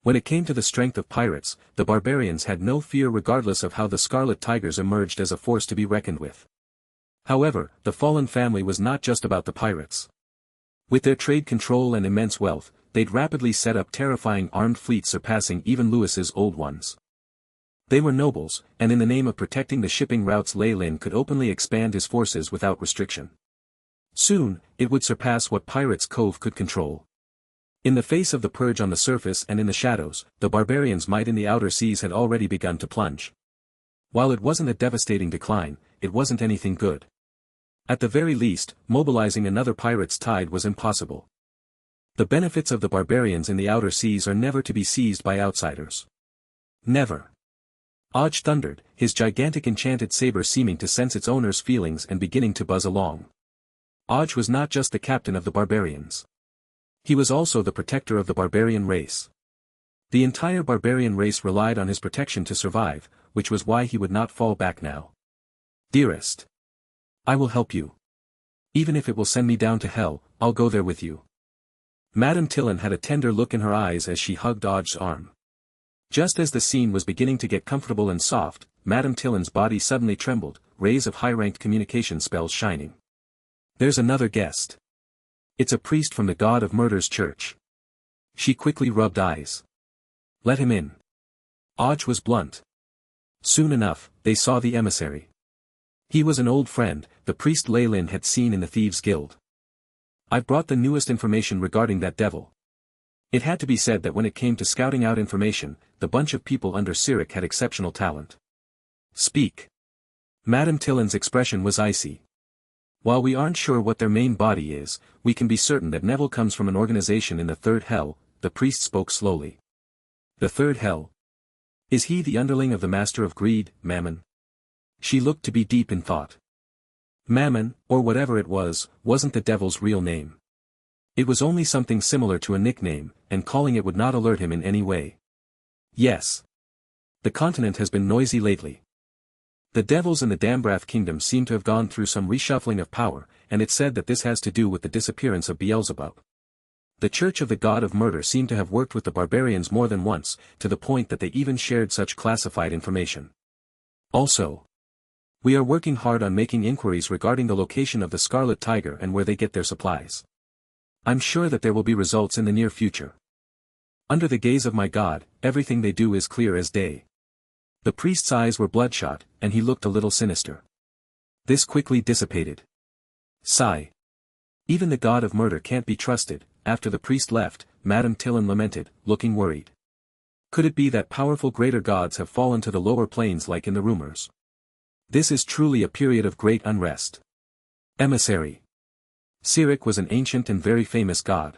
Speaker 1: When it came to the strength of pirates, the barbarians had no fear regardless of how the Scarlet Tigers emerged as a force to be reckoned with. However, the fallen family was not just about the pirates. With their trade control and immense wealth, they'd rapidly set up terrifying armed fleets surpassing even Lewis's old ones. They were nobles, and in the name of protecting the shipping routes Lei Lin could openly expand his forces without restriction. Soon, it would surpass what Pirates' Cove could control. In the face of the purge on the surface and in the shadows, the barbarians' might in the outer seas had already begun to plunge. While it wasn't a devastating decline, it wasn't anything good. At the very least, mobilizing another pirates' tide was impossible. The benefits of the barbarians in the outer seas are never to be seized by outsiders. Never. Odge thundered, his gigantic enchanted saber seeming to sense its owner's feelings and beginning to buzz along. Odge was not just the captain of the barbarians. He was also the protector of the barbarian race. The entire barbarian race relied on his protection to survive, which was why he would not fall back now. Dearest. I will help you. Even if it will send me down to hell, I'll go there with you. Madame Tillin had a tender look in her eyes as she hugged Odge's arm. Just as the scene was beginning to get comfortable and soft, Madame Tillin's body suddenly trembled, rays of high-ranked communication spells shining. There's another guest. It's a priest from the God of Murder's church. She quickly rubbed eyes. Let him in. Odge was blunt. Soon enough, they saw the emissary. He was an old friend, the priest Lei Lin had seen in the Thieves' Guild. I've brought the newest information regarding that devil. It had to be said that when it came to scouting out information, the bunch of people under Cyric had exceptional talent. Speak. Madame Tillin's expression was icy. While we aren't sure what their main body is, we can be certain that Neville comes from an organization in the Third Hell, the priest spoke slowly. The Third Hell? Is he the underling of the Master of Greed, Mammon? She looked to be deep in thought. Mammon, or whatever it was, wasn't the devil's real name. It was only something similar to a nickname, and calling it would not alert him in any way. Yes. The continent has been noisy lately. The devils in the Dambrath kingdom seem to have gone through some reshuffling of power, and it's said that this has to do with the disappearance of Beelzebub. The Church of the God of Murder seemed to have worked with the barbarians more than once, to the point that they even shared such classified information. Also, we are working hard on making inquiries regarding the location of the Scarlet Tiger and where they get their supplies. I'm sure that there will be results in the near future. Under the gaze of my God, everything they do is clear as day. The priest's eyes were bloodshot, and he looked a little sinister. This quickly dissipated. Sigh. Even the God of Murder can't be trusted. After the priest left, Madame Tillin lamented, looking worried. Could it be that powerful greater gods have fallen to the lower planes like in the rumors? This is truly a period of great unrest. Emissary. Cyric was an ancient and very famous god.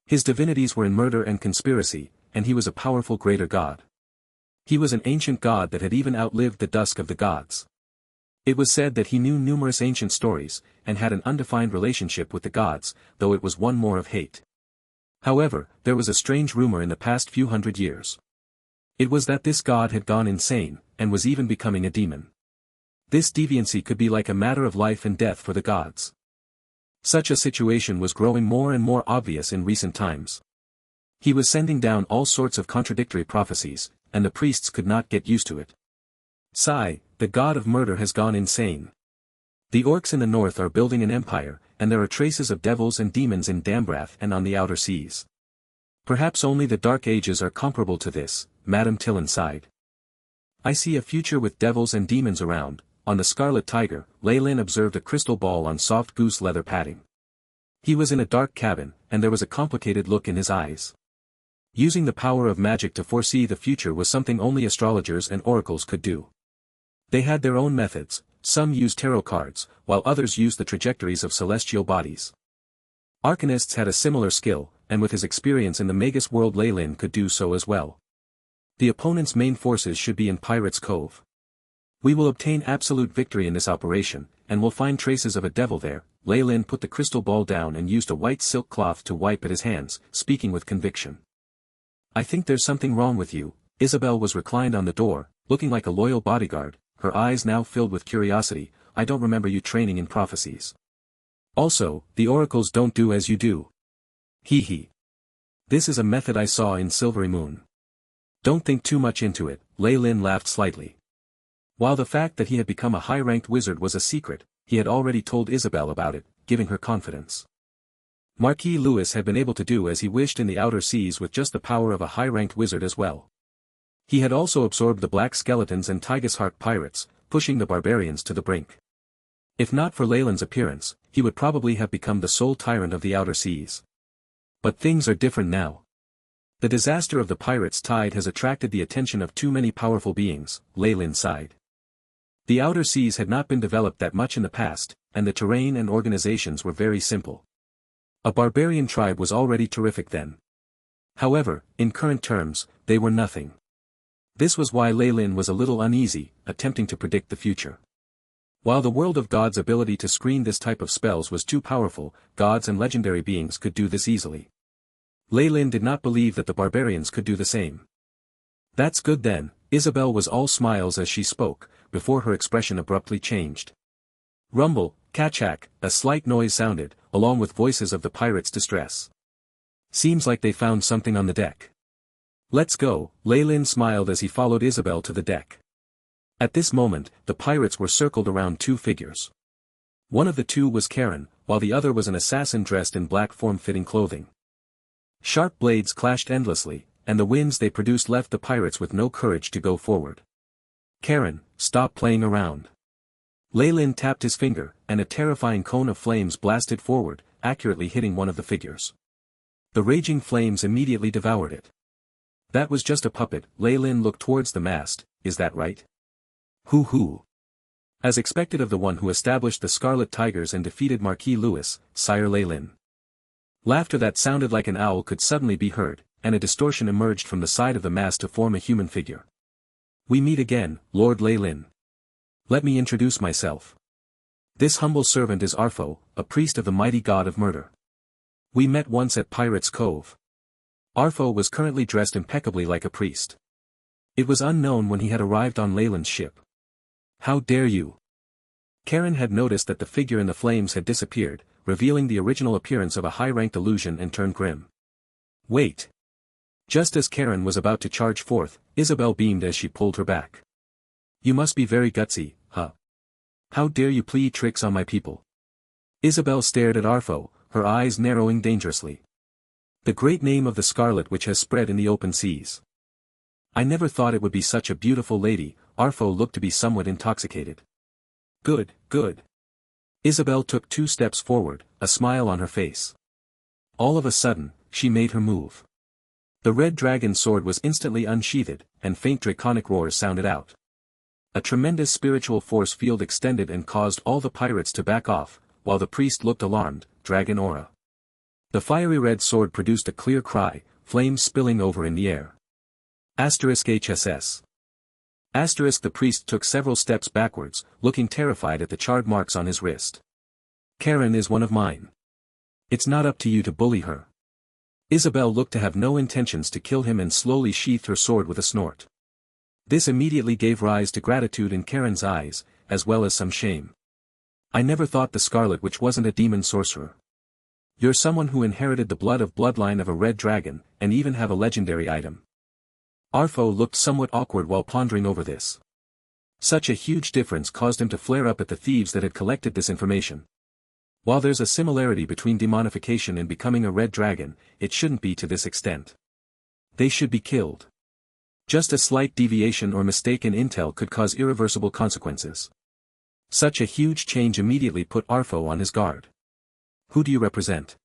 Speaker 1: His divinities were in murder and conspiracy, and he was a powerful greater god. He was an ancient god that had even outlived the dusk of the gods. It was said that he knew numerous ancient stories, and had an undefined relationship with the gods, though it was one more of hate. However, there was a strange rumor in the past few hundred years. It was that this god had gone insane, and was even becoming a demon. This deviancy could be like a matter of life and death for the gods. Such a situation was growing more and more obvious in recent times. He was sending down all sorts of contradictory prophecies, and the priests could not get used to it. Sigh, the God of Murder has gone insane. The orcs in the north are building an empire, and there are traces of devils and demons in Dambrath and on the outer seas. Perhaps only the Dark Ages are comparable to this, Madame Tillin sighed. I see a future with devils and demons around. On the Scarlet Tiger, Lei Lin observed a crystal ball on soft goose leather padding. He was in a dark cabin, and there was a complicated look in his eyes. Using the power of magic to foresee the future was something only astrologers and oracles could do. They had their own methods, some used tarot cards, while others used the trajectories of celestial bodies. Arcanists had a similar skill, and with his experience in the Magus world Lei Lin could do so as well. The opponent's main forces should be in Pirates' Cove. We will obtain absolute victory in this operation, and will find traces of a devil there. Lei Lin put the crystal ball down and used a white silk cloth to wipe at his hands, speaking with conviction. I think there's something wrong with you. Isabel was reclined on the door, looking like a loyal bodyguard, her eyes now filled with curiosity. I don't remember you training in prophecies. Also, the oracles don't do as you do. Hee hee. This is a method I saw in Silvery Moon. Don't think too much into it, Lei Lin laughed slightly. While the fact that he had become a high-ranked wizard was a secret, he had already told Isabel about it, giving her confidence. Marquis Louis had been able to do as he wished in the outer seas with just the power of a high-ranked wizard as well. He had also absorbed the Black Skeletons and Tigus Heart pirates, pushing the barbarians to the brink. If not for Leyland's appearance, he would probably have become the sole tyrant of the outer seas. But things are different now. The disaster of the pirates' tide has attracted the attention of too many powerful beings, Leyland sighed. The outer seas had not been developed that much in the past, and the terrain and organizations were very simple. A barbarian tribe was already terrific then. However, in current terms, they were nothing. This was why Leyland was a little uneasy, attempting to predict the future. While the world of gods' ability to screen this type of spells was too powerful, gods and legendary beings could do this easily. Leyland did not believe that the barbarians could do the same. That's good then, Isabel was all smiles as she spoke, before her expression abruptly changed. Rumble, catch-hack, a slight noise sounded, along with voices of the pirates' distress. Seems like they found something on the deck. Let's go, Leyland smiled as he followed Isabel to the deck. At this moment, the pirates were circled around two figures. One of the two was Karen, while the other was an assassin dressed in black form-fitting clothing. Sharp blades clashed endlessly, and the winds they produced left the pirates with no courage to go forward. Karen, stop playing around. Leyland tapped his finger, and a terrifying cone of flames blasted forward, accurately hitting one of the figures. The raging flames immediately devoured it. That was just a puppet, Leyland looked towards the mast, is that right? Hoo. As expected of the one who established the Scarlet Tigers and defeated Marquis Louis, Sire Leyland. Laughter that sounded like an owl could suddenly be heard, and a distortion emerged from the side of the mast to form a human figure. We meet again, Lord Leyland. Let me introduce myself. This humble servant is Arfo, a priest of the mighty god of murder. We met once at Pirates' Cove. Arfo was currently dressed impeccably like a priest. It was unknown when he had arrived on Leyland's ship. How dare you? Karen had noticed that the figure in the flames had disappeared, revealing the original appearance of a high-ranked illusion, and turned grim. Wait. Just as Karen was about to charge forth, Isabel beamed as she pulled her back. You must be very gutsy, huh? How dare you play tricks on my people? Isabel stared at Arfo, her eyes narrowing dangerously. The great name of the Scarlet Witch has spread in the open seas. I never thought it would be such a beautiful lady. Arfo looked to be somewhat intoxicated. Good. Isabel took 2 steps forward, a smile on her face. All of a sudden, she made her move. The red dragon's sword was instantly unsheathed, and faint draconic roars sounded out. A tremendous spiritual force field extended and caused all the pirates to back off, while the priest looked alarmed. Dragon aura. The fiery red sword produced a clear cry, flames spilling over in the air. *HSS. The priest took several steps backwards, looking terrified at the charred marks on his wrist. Karen is one of mine. It's not up to you to bully her. Isabel looked to have no intentions to kill him and slowly sheathed her sword with a snort. This immediately gave rise to gratitude in Karen's eyes, as well as some shame. I never thought the Scarlet Witch wasn't a demon sorcerer. You're someone who inherited the bloodline of a red dragon, and even have a legendary item. Arfo looked somewhat awkward while pondering over this. Such a huge difference caused him to flare up at the thieves that had collected this information. While there's a similarity between demonification and becoming a red dragon, it shouldn't be to this extent. They should be killed. Just a slight deviation or mistake in intel could cause irreversible consequences. Such a huge change immediately put Arfo on his guard. Who do you represent?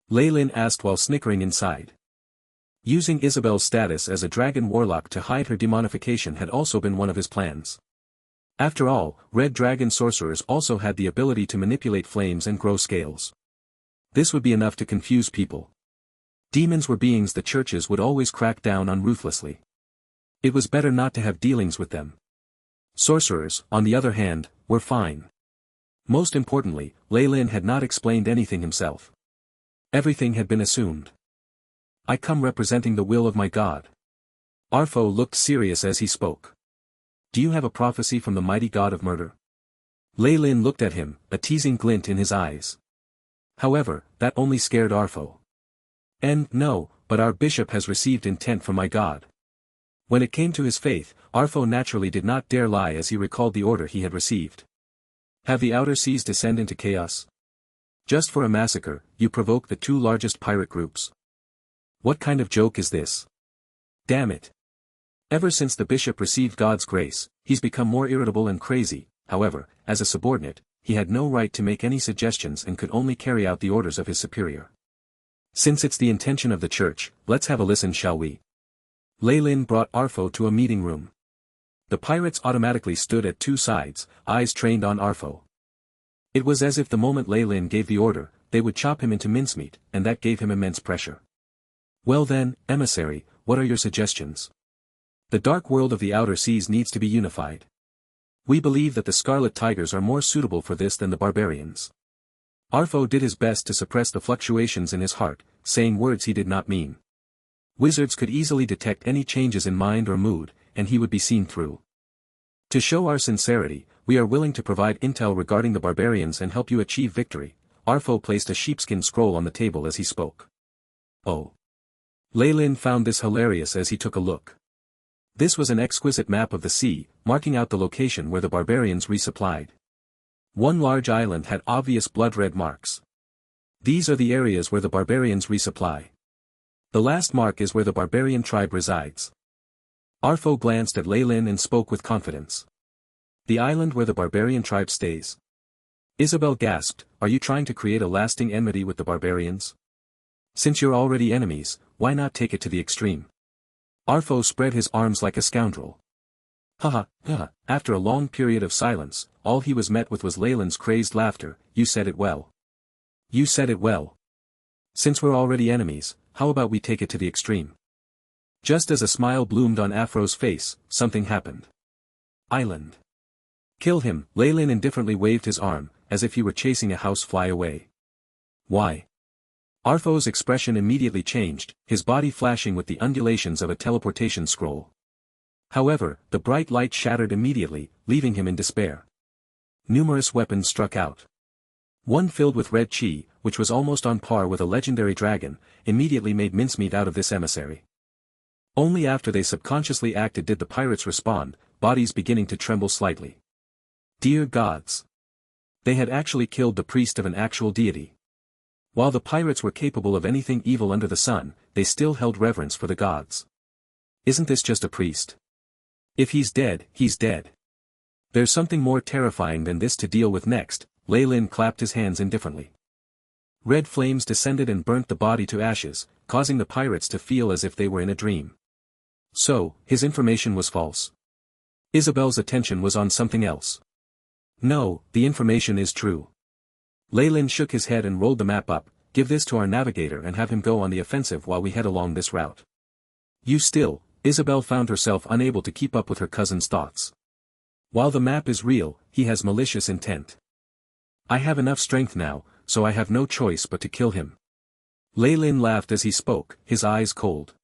Speaker 1: Leyland asked while snickering inside. Using Isabel's status as a dragon warlock to hide her demonification had also been one of his plans. After all, red dragon sorcerers also had the ability to manipulate flames and grow scales. This would be enough to confuse people. Demons were beings the churches would always crack down on ruthlessly. It was better not to have dealings with them. Sorcerers, on the other hand, were fine. Most importantly, Leyland had not explained anything himself. Everything had been assumed. I come representing the will of my god. Arfo looked serious as he spoke. Do you have a prophecy from the mighty god of murder? Leyland looked at him, a teasing glint in his eyes. However, that only scared Arfo. And, no, but our bishop has received intent from my god. When it came to his faith, Arfo naturally did not dare lie as he recalled the order he had received. Have the outer seas descend into chaos? Just for a massacre, you provoke the two largest pirate groups. What kind of joke is this? Damn it. Ever since the bishop received God's grace, he's become more irritable and crazy. However, as a subordinate, he had no right to make any suggestions and could only carry out the orders of his superior. Since it's the intention of the church, let's have a listen, shall we? Lei Lin brought Arfo to a meeting room. The pirates automatically stood at two sides, eyes trained on Arfo. It was as if the moment Lei Lin gave the order, they would chop him into mincemeat, and that gave him immense pressure. Well then, emissary, what are your suggestions? The dark world of the outer seas needs to be unified. We believe that the Scarlet Tigers are more suitable for this than the barbarians. Arfo did his best to suppress the fluctuations in his heart, saying words he did not mean. Wizards could easily detect any changes in mind or mood, and he would be seen through. To show our sincerity, we are willing to provide intel regarding the barbarians and help you achieve victory. Arfo placed a sheepskin scroll on the table as he spoke. Oh. Lei Lin found this hilarious as he took a look. This was an exquisite map of the sea, marking out the location where the barbarians resupplied. One large island had obvious blood-red marks. These are the areas where the barbarians resupply. The last mark is where the barbarian tribe resides. Arfo glanced at Lei Lin and spoke with confidence. The island where the barbarian tribe stays. Isabel gasped, are you trying to create a lasting enmity with the barbarians? Since you're already enemies, why not take it to the extreme? Arfo spread his arms like a scoundrel. Haha, haha, after a long period of silence, all he was met with was Lei Lin's crazed laughter. You said it well. You said it well. Since we're already enemies, how about we take it to the extreme? Just as a smile bloomed on Afro's face, something happened. Island. Kill him, Lei Lin indifferently waved his arm, as if he were chasing a house fly away. Why? Arfo's expression immediately changed, his body flashing with the undulations of a teleportation scroll. However, the bright light shattered immediately, leaving him in despair. Numerous weapons struck out. One filled with red chi, which was almost on par with a legendary dragon, immediately made mincemeat out of this emissary. Only after they subconsciously acted did the pirates respond, bodies beginning to tremble slightly. Dear gods! They had actually killed the priest of an actual deity. While the pirates were capable of anything evil under the sun, they still held reverence for the gods. Isn't this just a priest? If he's dead, he's dead. There's something more terrifying than this to deal with next. Lei Lin clapped his hands indifferently. Red flames descended and burnt the body to ashes, causing the pirates to feel as if they were in a dream. So, his information was false. Isabel's attention was on something else. No, the information is true. Lei Lin shook his head and rolled the map up. Give this to our navigator and have him go on the offensive while we head along this route. You still, Isabel found herself unable to keep up with her cousin's thoughts. While the map is real, he has malicious intent. I have enough strength now, so I have no choice but to kill him. Lei Lin laughed as he spoke, his eyes cold.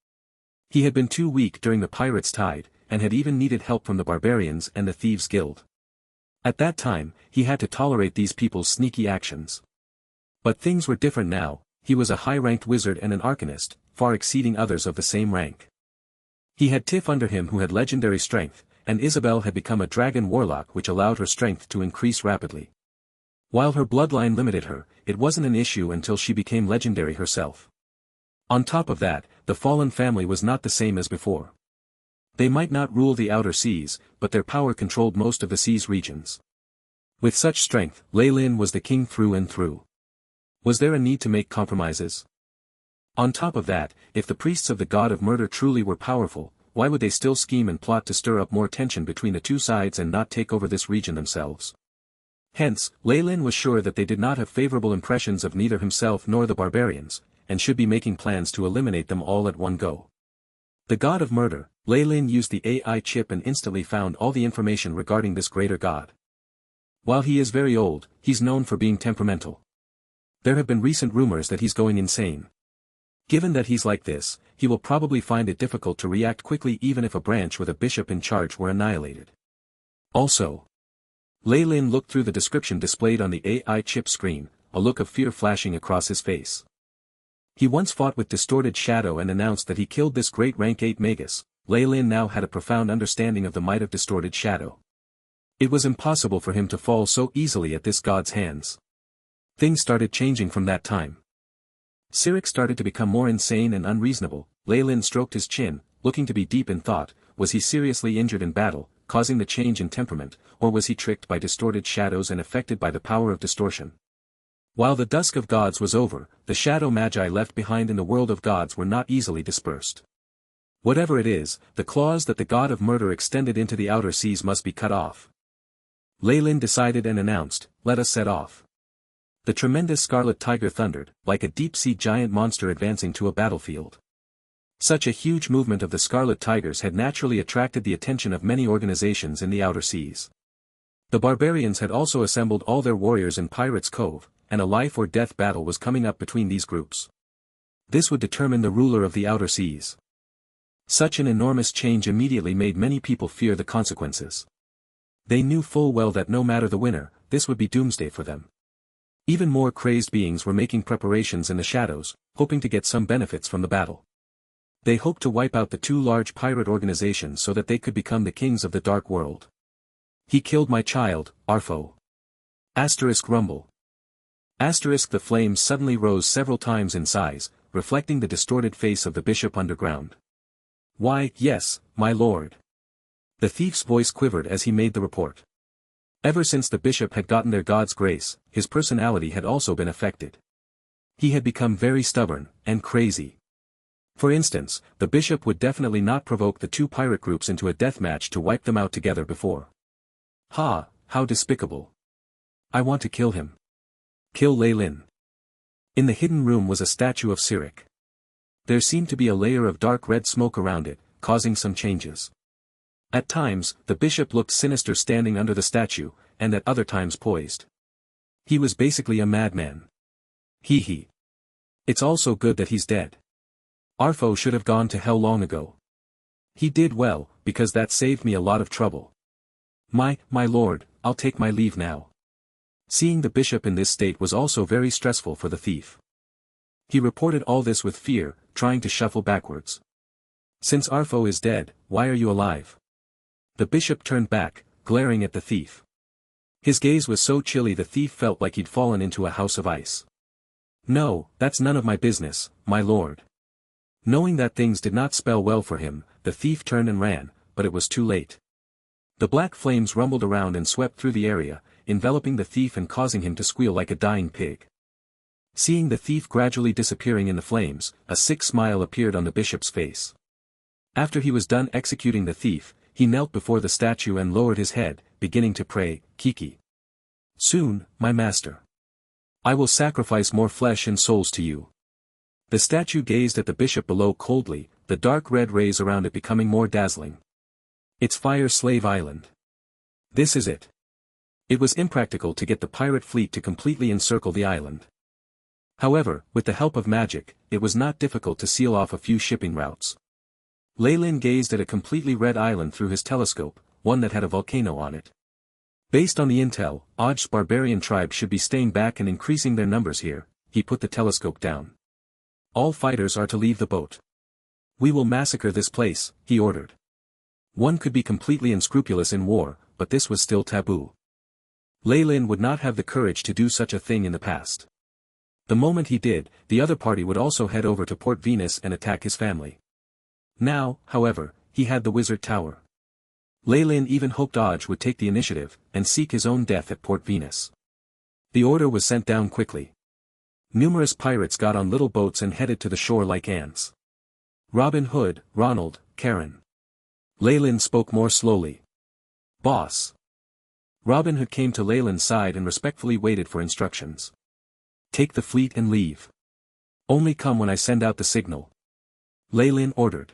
Speaker 1: He had been too weak during the pirates' tide, and had even needed help from the barbarians and the thieves' guild. At that time, he had to tolerate these people's sneaky actions. But things were different now. He was a high-ranked wizard and an arcanist, far exceeding others of the same rank. He had Tiff under him who had legendary strength, and Isabel had become a dragon warlock which allowed her strength to increase rapidly. While her bloodline limited her, it wasn't an issue until she became legendary herself. On top of that, the fallen family was not the same as before. They might not rule the outer seas, but their power controlled most of the sea's regions. With such strength, Lei Lin was the king through and through. Was there a need to make compromises? On top of that, if the priests of the god of murder truly were powerful, why would they still scheme and plot to stir up more tension between the two sides and not take over this region themselves? Hence, Lei Lin was sure that they did not have favorable impressions of neither himself nor the barbarians, and should be making plans to eliminate them all at one go. The god of murder, Lei Lin used the AI chip and instantly found all the information regarding this greater god. While he is very old, he's known for being temperamental. There have been recent rumors that he's going insane. Given that he's like this, he will probably find it difficult to react quickly even if a branch with a bishop in charge were annihilated. Also, Lei Lin looked through the description displayed on the AI chip screen. a look of fear flashing across his face. He once fought with distorted shadow and announced that he killed this great rank 8 Magus. Lei Lin now had a profound understanding of the might of distorted shadow. It was impossible for him to fall so easily at this god's hands. Things started changing from that time. Sirik started to become more insane and unreasonable. Lei Lin stroked his chin, looking to be deep in thought. Was he seriously injured in battle, causing the change in temperament, or was he tricked by distorted shadows and affected by the power of distortion? While the dusk of gods was over, the shadow magi left behind in the world of gods were not easily dispersed. Whatever it is, the claws that the god of murder extended into the outer seas must be cut off. Lei Lin decided and announced, "Let us set off." The tremendous scarlet tiger thundered, like a deep-sea giant monster advancing to a battlefield. Such a huge movement of the scarlet tigers had naturally attracted the attention of many organizations in the outer seas. The barbarians had also assembled all their warriors in Pirates' Cove, and a life-or-death battle was coming up between these groups. This would determine the ruler of the outer seas. Such an enormous change immediately made many people fear the consequences. They knew full well that no matter the winner, this would be doomsday for them. Even more crazed beings were making preparations in the shadows, hoping to get some benefits from the battle. They hoped to wipe out the two large pirate organizations so that they could become the kings of the dark world. "He killed my child, Arfo." Rumble. The flames suddenly rose several times in size, reflecting the distorted face of the bishop underground. "Why, yes, my lord." The thief's voice quivered as he made the report. Ever since the bishop had gotten their god's grace, his personality had also been affected. He had become very stubborn, and crazy. For instance, the bishop would definitely not provoke the two pirate groups into a deathmatch to wipe them out together before. "Ha, how despicable. I want to kill him. Kill Lei Lin." In the hidden room was a statue of Sirik. There seemed to be a layer of dark red smoke around it, causing some changes. At times, the bishop looked sinister standing under the statue, and at other times poised. He was basically a madman. Hee. It's also good that he's dead. Arfo should have gone to hell long ago. He did well, because that saved me a lot of trouble. My lord, I'll take my leave now." Seeing the bishop in this state was also very stressful for the thief. He reported all this with fear, trying to shuffle backwards. "Since Arfo is dead, why are you alive?" The bishop turned back, glaring at the thief. His gaze was so chilly the thief felt like he'd fallen into a house of ice. "No, that's none of my business, my lord." Knowing that things did not spell well for him, the thief turned and ran, but it was too late. The black flames rumbled around and swept through the area, enveloping the thief and causing him to squeal like a dying pig. Seeing the thief gradually disappearing in the flames, a sick smile appeared on the bishop's face. After he was done executing the thief, he knelt before the statue and lowered his head, beginning to pray, "Kiki. Soon, my master. I will sacrifice more flesh and souls to you." The statue gazed at the bishop below coldly, the dark red rays around it becoming more dazzling. "It's Fire Slave Island. This is it." It was impractical to get the pirate fleet to completely encircle the island. However, with the help of magic, it was not difficult to seal off a few shipping routes. Lei Lin gazed at a completely red island through his telescope, one that had a volcano on it. Based on the intel, Oj's barbarian tribe should be staying back and increasing their numbers here. He put the telescope down. "All fighters are to leave the boat. We will massacre this place," he ordered. One could be completely unscrupulous in war, but this was still taboo. Lei Lin would not have the courage to do such a thing in the past. The moment he did, the other party would also head over to Port Venus and attack his family. Now, however, he had the wizard tower. Lei Lin even hoped Oj would take the initiative, and seek his own death at Port Venus. The order was sent down quickly. Numerous pirates got on little boats and headed to the shore like ants. "Robin Hood, Ronald, Karen." Lei Lin spoke more slowly. "Boss." Robin Hood came to Lei Lin's side and respectfully waited for instructions. "Take the fleet and leave. Only come when I send out the signal," Lei Lin ordered.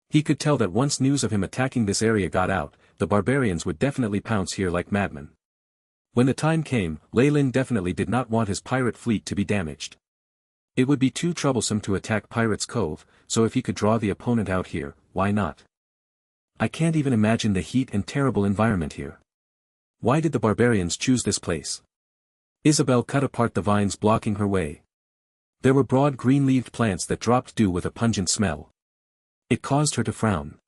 Speaker 1: He could tell that once news of him attacking this area got out, the barbarians would definitely pounce here like madmen. When the time came, Lei Lin definitely did not want his pirate fleet to be damaged. It would be too troublesome to attack Pirates' Cove, so if he could draw the opponent out here, why not? "I can't even imagine the heat and terrible environment here. Why did the barbarians choose this place?" Isabel cut apart the vines blocking her way. There were broad green-leaved plants that dropped dew with a pungent smell. It caused her to frown.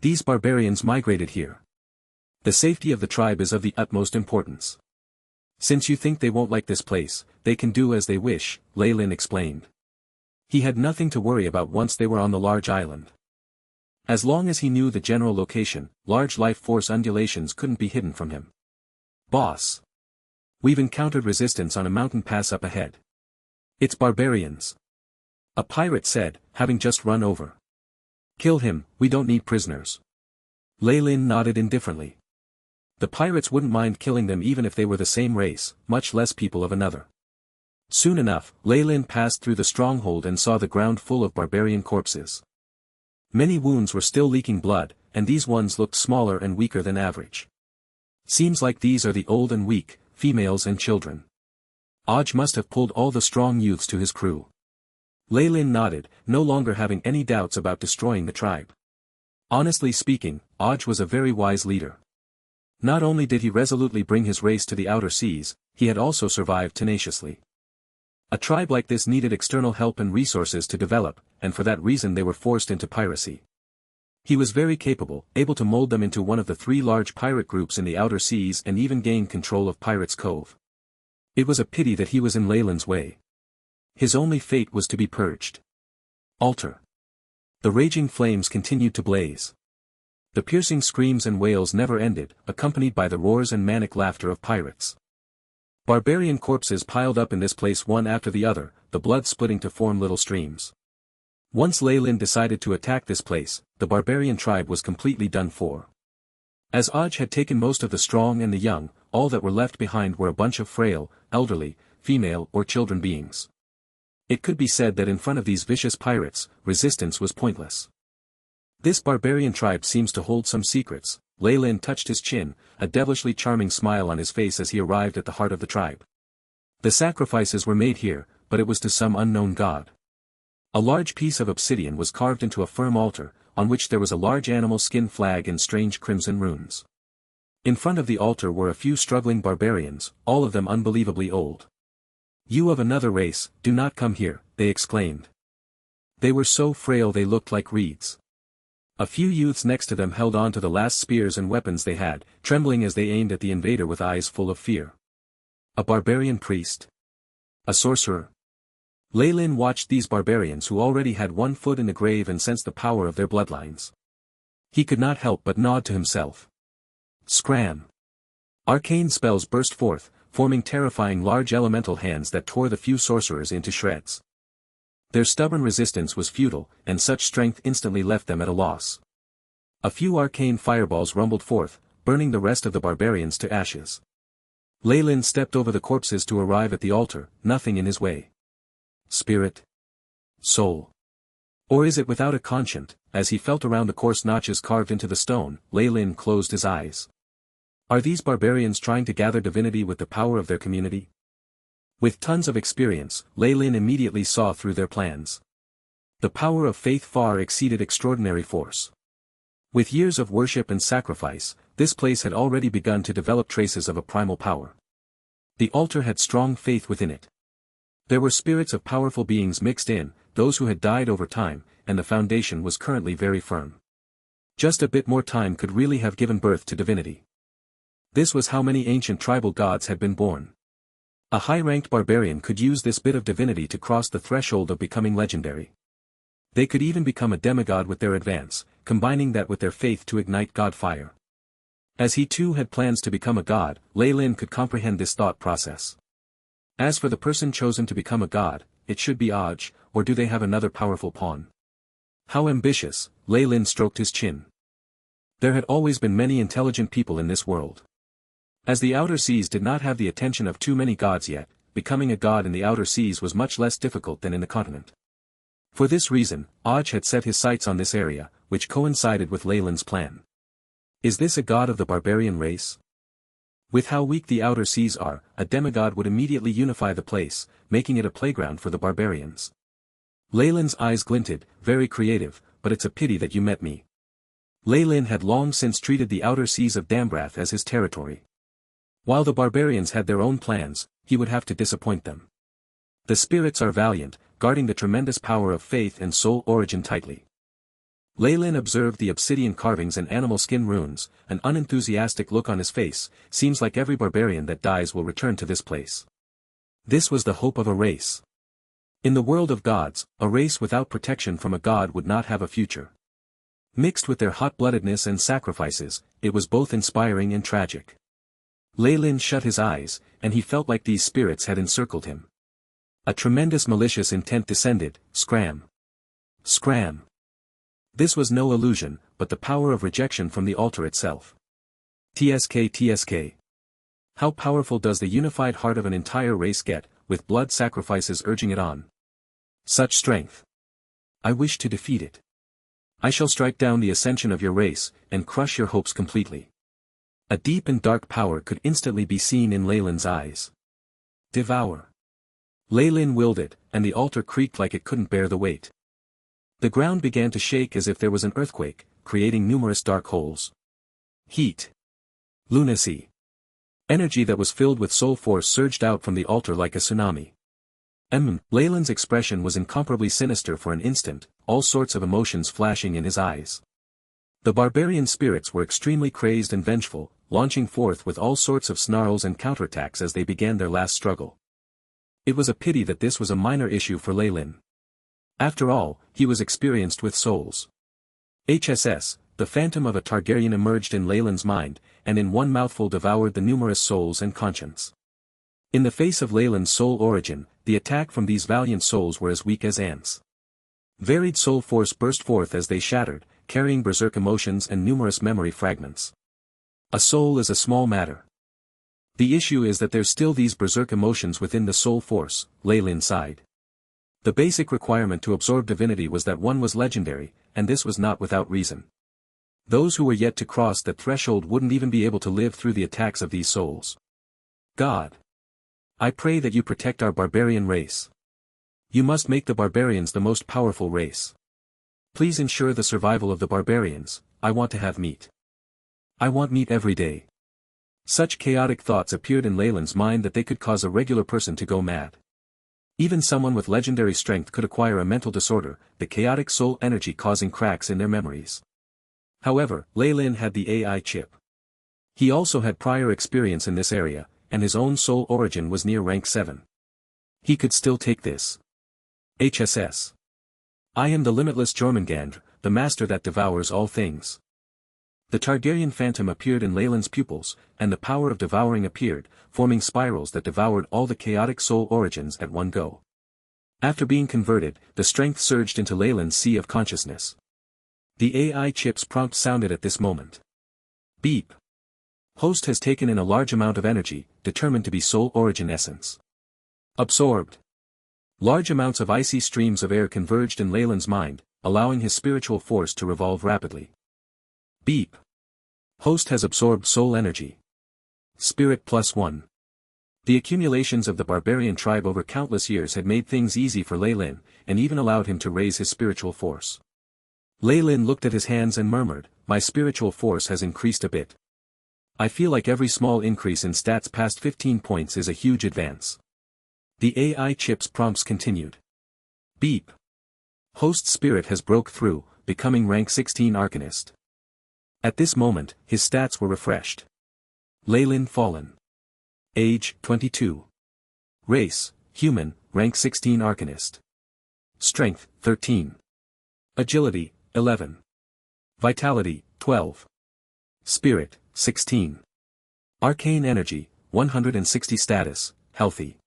Speaker 1: These barbarians migrated here. The safety of the tribe is of the utmost importance. Since you think they won't like this place, they can do as they wish, Lei Lin explained. He had nothing to worry about once they were on the large island. As long as he knew the general location, large life force undulations couldn't be hidden from him. Boss. We've encountered resistance on a mountain pass up ahead. It's barbarians. A pirate said, having just run over. Kill him, we don't need prisoners. Lei Lin nodded indifferently. The pirates wouldn't mind killing them even if they were the same race, much less people of another. Soon enough, Lei Lin passed through the stronghold and saw the ground full of barbarian corpses. Many wounds were still leaking blood, and these ones looked smaller and weaker than average. Seems like these are the old and weak, females and children. Aj must have pulled all the strong youths to his crew. Lei Lin nodded, no longer having any doubts about destroying the tribe. Honestly speaking, Aj was a very wise leader. Not only did he resolutely bring his race to the outer seas, he had also survived tenaciously. A tribe like this needed external help and resources to develop, and for that reason they were forced into piracy. He was very capable, able to mold them into one of the 3 large pirate groups in the outer seas and even gain control of Pirates' Cove. It was a pity that he was in Lei Lin's way. His only fate was to be purged. Altar. The raging flames continued to blaze. The piercing screams and wails never ended, accompanied by the roars and manic laughter of pirates. Barbarian corpses piled up in this place one after the other, the blood splitting to form little streams. Once Lei Lin decided to attack this place, the barbarian tribe was completely done for. As Aj had taken most of the strong and the young, all that were left behind were a bunch of frail, elderly, female or children beings. It could be said that in front of these vicious pirates, resistance was pointless. This barbarian tribe seems to hold some secrets. Lei Lin touched his chin, a devilishly charming smile on his face as he arrived at the heart of the tribe. The sacrifices were made here, but it was to some unknown god. A large piece of obsidian was carved into a firm altar, on which there was a large animal skin flag in strange crimson runes. In front of the altar were a few struggling barbarians, all of them unbelievably old. "You of another race, do not come here," they exclaimed. They were so frail they looked like reeds. A few youths next to them held on to the last spears and weapons they had, trembling as they aimed at the invader with eyes full of fear. A barbarian priest? A sorcerer? Lei Lin watched these barbarians who already had one foot in the grave and sensed the power of their bloodlines. He could not help but nod to himself. Scram! Arcane spells burst forth, forming terrifying large elemental hands that tore the few sorcerers into shreds. Their stubborn resistance was futile, and such strength instantly left them at a loss. A few arcane fireballs rumbled forth, burning the rest of the barbarians to ashes. Lei Lin stepped over the corpses to arrive at the altar, nothing in his way. Spirit? Soul? Or is it without a conscience? As he felt around the coarse notches carved into the stone, Lei Lin closed his eyes. Are these barbarians trying to gather divinity with the power of their community? With tons of experience, Lei Lin immediately saw through their plans. The power of faith far exceeded extraordinary force. With years of worship and sacrifice, this place had already begun to develop traces of a primal power. The altar had strong faith within it. There were spirits of powerful beings mixed in, those who had died over time, and the foundation was currently very firm. Just a bit more time could really have given birth to divinity. This was how many ancient tribal gods had been born. A high-ranked barbarian could use this bit of divinity to cross the threshold of becoming legendary. They could even become a demigod with their advance, combining that with their faith to ignite god fire. As he too had plans to become a god, Lei Lin could comprehend this thought process. As for the person chosen to become a god, it should be Aj, or do they have another powerful pawn? How ambitious, Lei Lin stroked his chin. There had always been many intelligent people in this world. As the outer seas did not have the attention of too many gods yet, becoming a god in the outer seas was much less difficult than in the continent. For this reason, Aj had set his sights on this area, which coincided with Lei Lin's plan. Is this a god of the barbarian race? With how weak the outer seas are, a demigod would immediately unify the place, making it a playground for the barbarians. Lei Lin's eyes glinted, very creative, but it's a pity that you met me. Lei Lin had long since treated the outer seas of Dambrath as his territory. While the barbarians had their own plans, he would have to disappoint them. The spirits are valiant, guarding the tremendous power of faith and soul origin tightly. Leyland observed the obsidian carvings and animal skin runes, an unenthusiastic look on his face. Seems like every barbarian that dies will return to this place. This was the hope of a race. In the world of gods, a race without protection from a god would not have a future. Mixed with their hot-bloodedness and sacrifices, it was both inspiring and tragic. Leyland shut his eyes, and he felt like these spirits had encircled him. A tremendous malicious intent descended. Scram! Scram! This was no illusion, but the power of rejection from the altar itself. TSK. How powerful does the unified heart of an entire race get, with blood sacrifices urging it on? Such strength. I wish to defeat it. I shall strike down the ascension of your race, and crush your hopes completely. A deep and dark power could instantly be seen in Leyland's eyes. Devour. Leyland willed it, and the altar creaked like it couldn't bear the weight. The ground began to shake as if there was an earthquake, creating numerous dark holes. Heat. Lunacy. Energy that was filled with soul force surged out from the altar like a tsunami. Leyland's expression was incomparably sinister for an instant, all sorts of emotions flashing in his eyes. The barbarian spirits were extremely crazed and vengeful, launching forth with all sorts of snarls and counterattacks as they began their last struggle. It was a pity that this was a minor issue for Leyland. After all, he was experienced with souls. HSS, the phantom of a Targaryen emerged in Leyland's mind, and in one mouthful devoured the numerous souls and conscience. In the face of Leyland's soul origin, the attack from these valiant souls were as weak as ants. Varied soul force burst forth as they shattered, carrying berserk emotions and numerous memory fragments. A soul is a small matter. The issue is that there's still these berserk emotions within the soul force, Leyland sighed. The basic requirement to absorb divinity was that one was legendary, and this was not without reason. Those who were yet to cross that threshold wouldn't even be able to live through the attacks of these souls. God. I pray that you protect our barbarian race. You must make the barbarians the most powerful race. Please ensure the survival of the barbarians. I want to have meat. I want meat every day. Such chaotic thoughts appeared in Leyland's mind that they could cause a regular person to go mad. Even someone with legendary strength could acquire a mental disorder, the chaotic soul energy causing cracks in their memories. However, Leyland had the AI chip. He also had prior experience in this area, and his own soul origin was near rank 7. He could still take this. HSS. I am the limitless Jormungandr, the master that devours all things. The Targaryen phantom appeared in Leyland's pupils, and the power of devouring appeared, forming spirals that devoured all the chaotic soul origins at one go. After being converted, the strength surged into Leyland's sea of consciousness. The AI chip's prompt sounded at this moment. Beep. Host has taken in a large amount of energy, determined to be soul origin essence. Absorbed. Large amounts of icy streams of air converged in Leyland's mind, allowing his spiritual force to revolve rapidly. Beep. Host has absorbed soul energy. Spirit +1. The accumulations of the barbarian tribe over countless years had made things easy for Leyland, and even allowed him to raise his spiritual force. Leyland looked at his hands and murmured, my spiritual force has increased a bit. I feel like every small increase in stats past 15 points is a huge advance. The AI chip's prompts continued. Beep. Host spirit has broke through, becoming rank 16 Arcanist. At this moment, his stats were refreshed. Leyland fallen. Age, 22. Race, human, rank 16 Arcanist. Strength, 13. Agility, 11. Vitality, 12. Spirit, 16. Arcane energy, 160 status, healthy.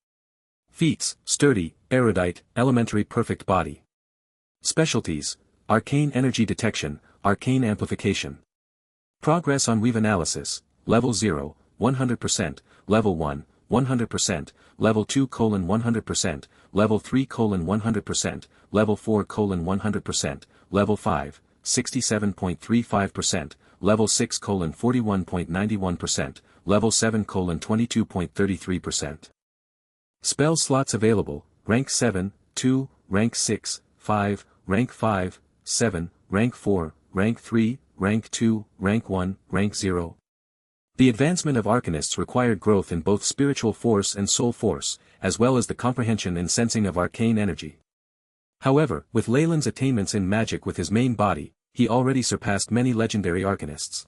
Speaker 1: Feats, sturdy, erudite, elementary perfect body. Specialties, arcane energy detection, arcane amplification. Progress on weave analysis, level 0, 100%, level 1, 100%, level 2 100%, level 3 100%, level 4 100%, level 5, 67.35%, level 6 41.91%, level 7 22.33%. Spell slots available, rank 7, 2, rank 6, 5, rank 5, 7, rank 4, rank 3, rank 2, rank 1, rank 0. The advancement of arcanists required growth in both spiritual force and soul force, as well as the comprehension and sensing of arcane energy. However, with Leyland's attainments in magic with his main body, he already surpassed many legendary arcanists.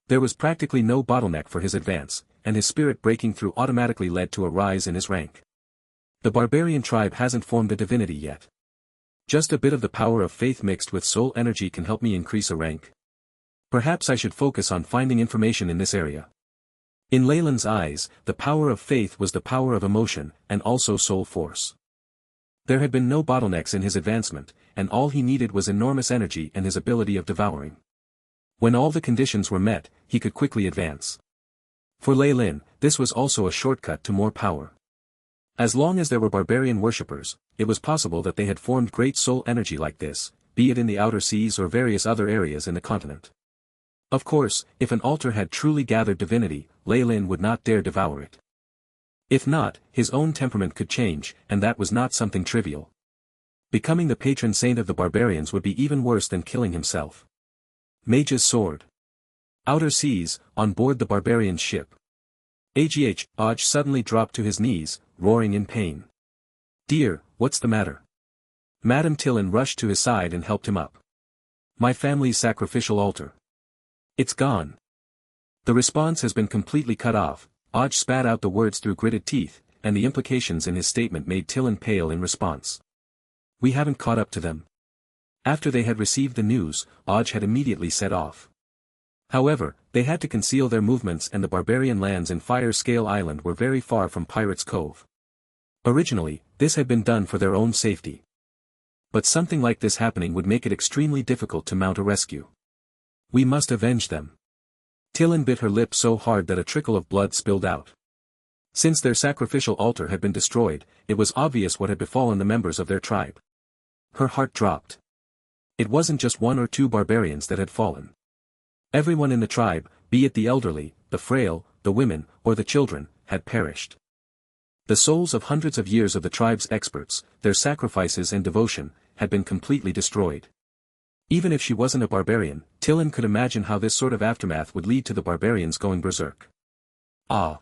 Speaker 1: There was practically no bottleneck for his advance, and his spirit breaking through automatically led to a rise in his rank. The barbarian tribe hasn't formed a divinity yet. Just a bit of the power of faith mixed with soul energy can help me increase a rank. Perhaps I should focus on finding information in this area. In Leyland's eyes, the power of faith was the power of emotion, and also soul force. There had been no bottlenecks in his advancement, and all he needed was enormous energy and his ability of devouring. When all the conditions were met, he could quickly advance. For Leyland, this was also a shortcut to more power. As long as there were barbarian worshippers, it was possible that they had formed great soul energy like this, be it in the outer seas or various other areas in the continent. Of course, if an altar had truly gathered divinity, Leyland would not dare devour it. If not, his own temperament could change, and that was not something trivial. Becoming the patron saint of the barbarians would be even worse than killing himself. Mage's sword. Outer seas, on board the barbarian's ship. Oj suddenly dropped to his knees, roaring in pain. "Dear, what's the matter?" Madame Tillin rushed to his side and helped him up. "My family's sacrificial altar. It's gone." The response has been completely cut off. Oj spat out the words through gritted teeth, and the implications in his statement made Tillin pale in response. "We haven't caught up to them." After they had received the news, Oj had immediately set off. However, they had to conceal their movements, and the barbarian lands in Fire Scale Island were very far from Pirates Cove. Originally, this had been done for their own safety. But something like this happening would make it extremely difficult to mount a rescue. "We must avenge them." Tillin bit her lip so hard that a trickle of blood spilled out. Since their sacrificial altar had been destroyed, it was obvious what had befallen the members of their tribe. Her heart dropped. It wasn't just one or two barbarians that had fallen. Everyone in the tribe, be it the elderly, the frail, the women, or the children, had perished. The souls of hundreds of years of the tribe's experts, their sacrifices and devotion, had been completely destroyed. Even if she wasn't a barbarian, Tillin could imagine how this sort of aftermath would lead to the barbarians going berserk. "Ah!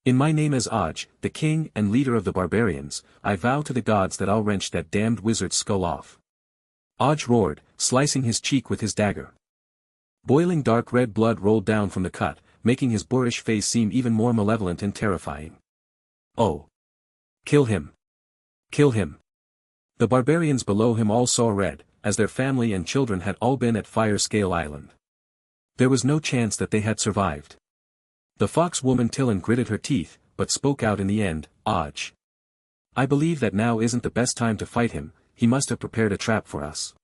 Speaker 1: In my name as Oj, the king and leader of the barbarians, I vow to the gods that I'll wrench that damned wizard's skull off." Oj roared, slicing his cheek with his dagger. Boiling dark red blood rolled down from the cut, making his boorish face seem even more malevolent and terrifying. "Oh! Kill him! Kill him!" The barbarians below him all saw red, as their family and children had all been at Fire Scale Island. There was no chance that they had survived. The fox woman Tillin gritted her teeth, but spoke out in the end, "Oj. I believe that now isn't the best time to fight him, he must have prepared a trap for us."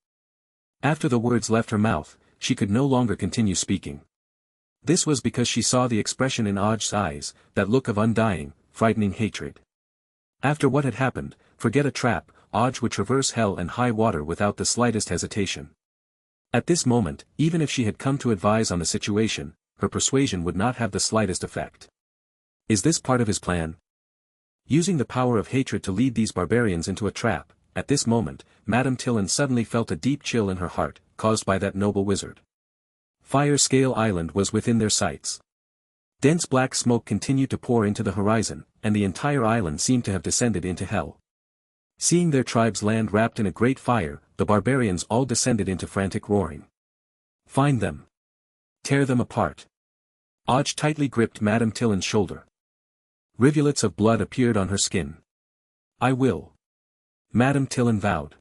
Speaker 1: After the words left her mouth, she could no longer continue speaking. This was because she saw the expression in Oj's eyes, that look of undying, frightening hatred. After what had happened, forget a trap, Oj would traverse hell and high water without the slightest hesitation. At this moment, even if she had come to advise on the situation, her persuasion would not have the slightest effect. Is this part of his plan? Using the power of hatred to lead these barbarians into a trap, at this moment, Madame Tillin suddenly felt a deep chill in her heart, caused by that noble wizard. Fire Scale Island was within their sights. Dense black smoke continued to pour into the horizon, and the entire island seemed to have descended into hell. Seeing their tribe's land wrapped in a great fire, the barbarians all descended into frantic roaring. "Find them! Tear them apart!" Oj tightly gripped Madame Tillin's shoulder. Rivulets of blood appeared on her skin. "I will," Madame Tillin vowed.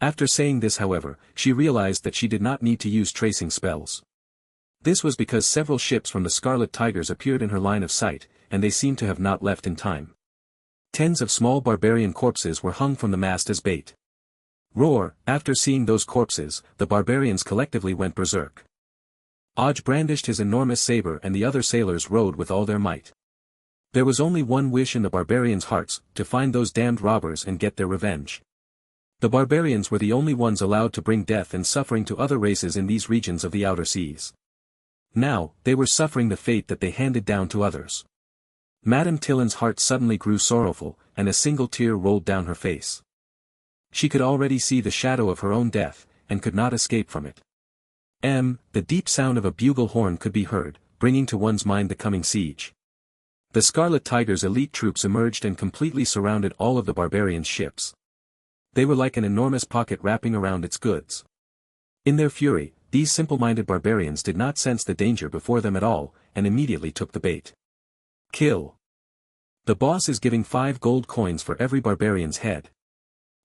Speaker 1: After saying this, however, she realized that she did not need to use tracing spells. This was because several ships from the Scarlet Tigers appeared in her line of sight, and they seemed to have not left in time. Tens of small barbarian corpses were hung from the mast as bait. Roar! After seeing those corpses, the barbarians collectively went berserk. Oj brandished his enormous saber and the other sailors rowed with all their might. There was only one wish in the barbarians' hearts, to find those damned robbers and get their revenge. The barbarians were the only ones allowed to bring death and suffering to other races in these regions of the outer seas. Now, they were suffering the fate that they handed down to others. Madame Tillin's heart suddenly grew sorrowful, and a single tear rolled down her face. She could already see the shadow of her own death, and could not escape from it. The deep sound of a bugle horn could be heard, bringing to one's mind the coming siege. The Scarlet Tiger's elite troops emerged and completely surrounded all of the barbarians' ships. They were like an enormous pocket wrapping around its goods. In their fury, these simple-minded barbarians did not sense the danger before them at all, and immediately took the bait. Kill. The boss is giving 5 gold coins for every barbarian's head.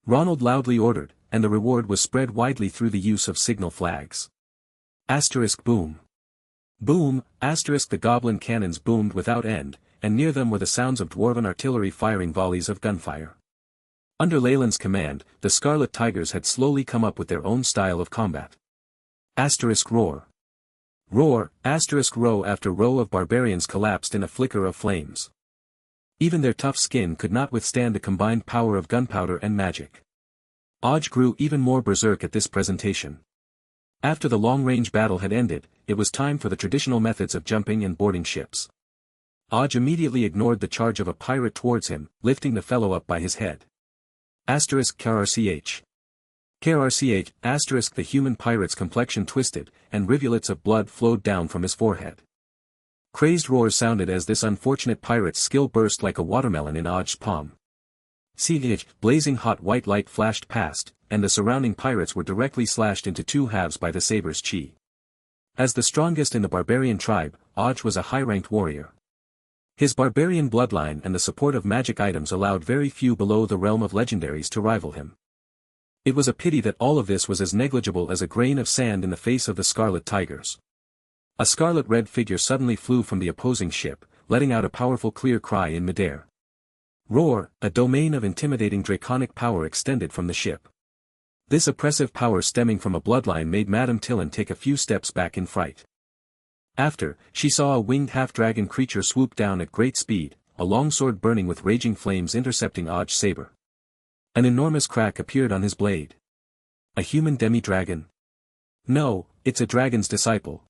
Speaker 1: Ronald loudly ordered, and the reward was spread widely through the use of signal flags. Asterisk boom. Boom, asterisk the goblin cannons boomed without end, and near them were the sounds of dwarven artillery firing volleys of gunfire. Under Leyland's command, the Scarlet Tigers had slowly come up with their own style of combat. Asterisk roar. Roar, asterisk row after row of barbarians collapsed in a flicker of flames. Even their tough skin could not withstand the combined power of gunpowder and magic. Oj grew even more berserk at this presentation. After the long-range battle had ended, it was time for the traditional methods of jumping and boarding ships. Oj immediately ignored the charge of a pirate towards him, lifting the fellow up by his head. Asterisk KRCH. KRCH, asterisk the human pirate's complexion twisted, and rivulets of blood flowed down from his forehead. Crazed roars sounded as this unfortunate pirate's skill burst like a watermelon in Oj's palm. CH, blazing hot white light flashed past, and the surrounding pirates were directly slashed into 2 halves by the saber's chi. As the strongest in the barbarian tribe, Oj was a high-ranked warrior. His barbarian bloodline and the support of magic items allowed very few below the realm of legendaries to rival him. It was a pity that all of this was as negligible as a grain of sand in the face of the Scarlet Tigers. A scarlet-red figure suddenly flew from the opposing ship, letting out a powerful clear cry in midair. Roar, a domain of intimidating draconic power extended from the ship. This oppressive power stemming from a bloodline made Madame Tillin take a few steps back in fright. After, she saw a winged half-dragon creature swoop down at great speed, a long sword burning with raging flames intercepting Oj's saber. An enormous crack appeared on his blade. A human demi-dragon? No, it's a dragon's disciple.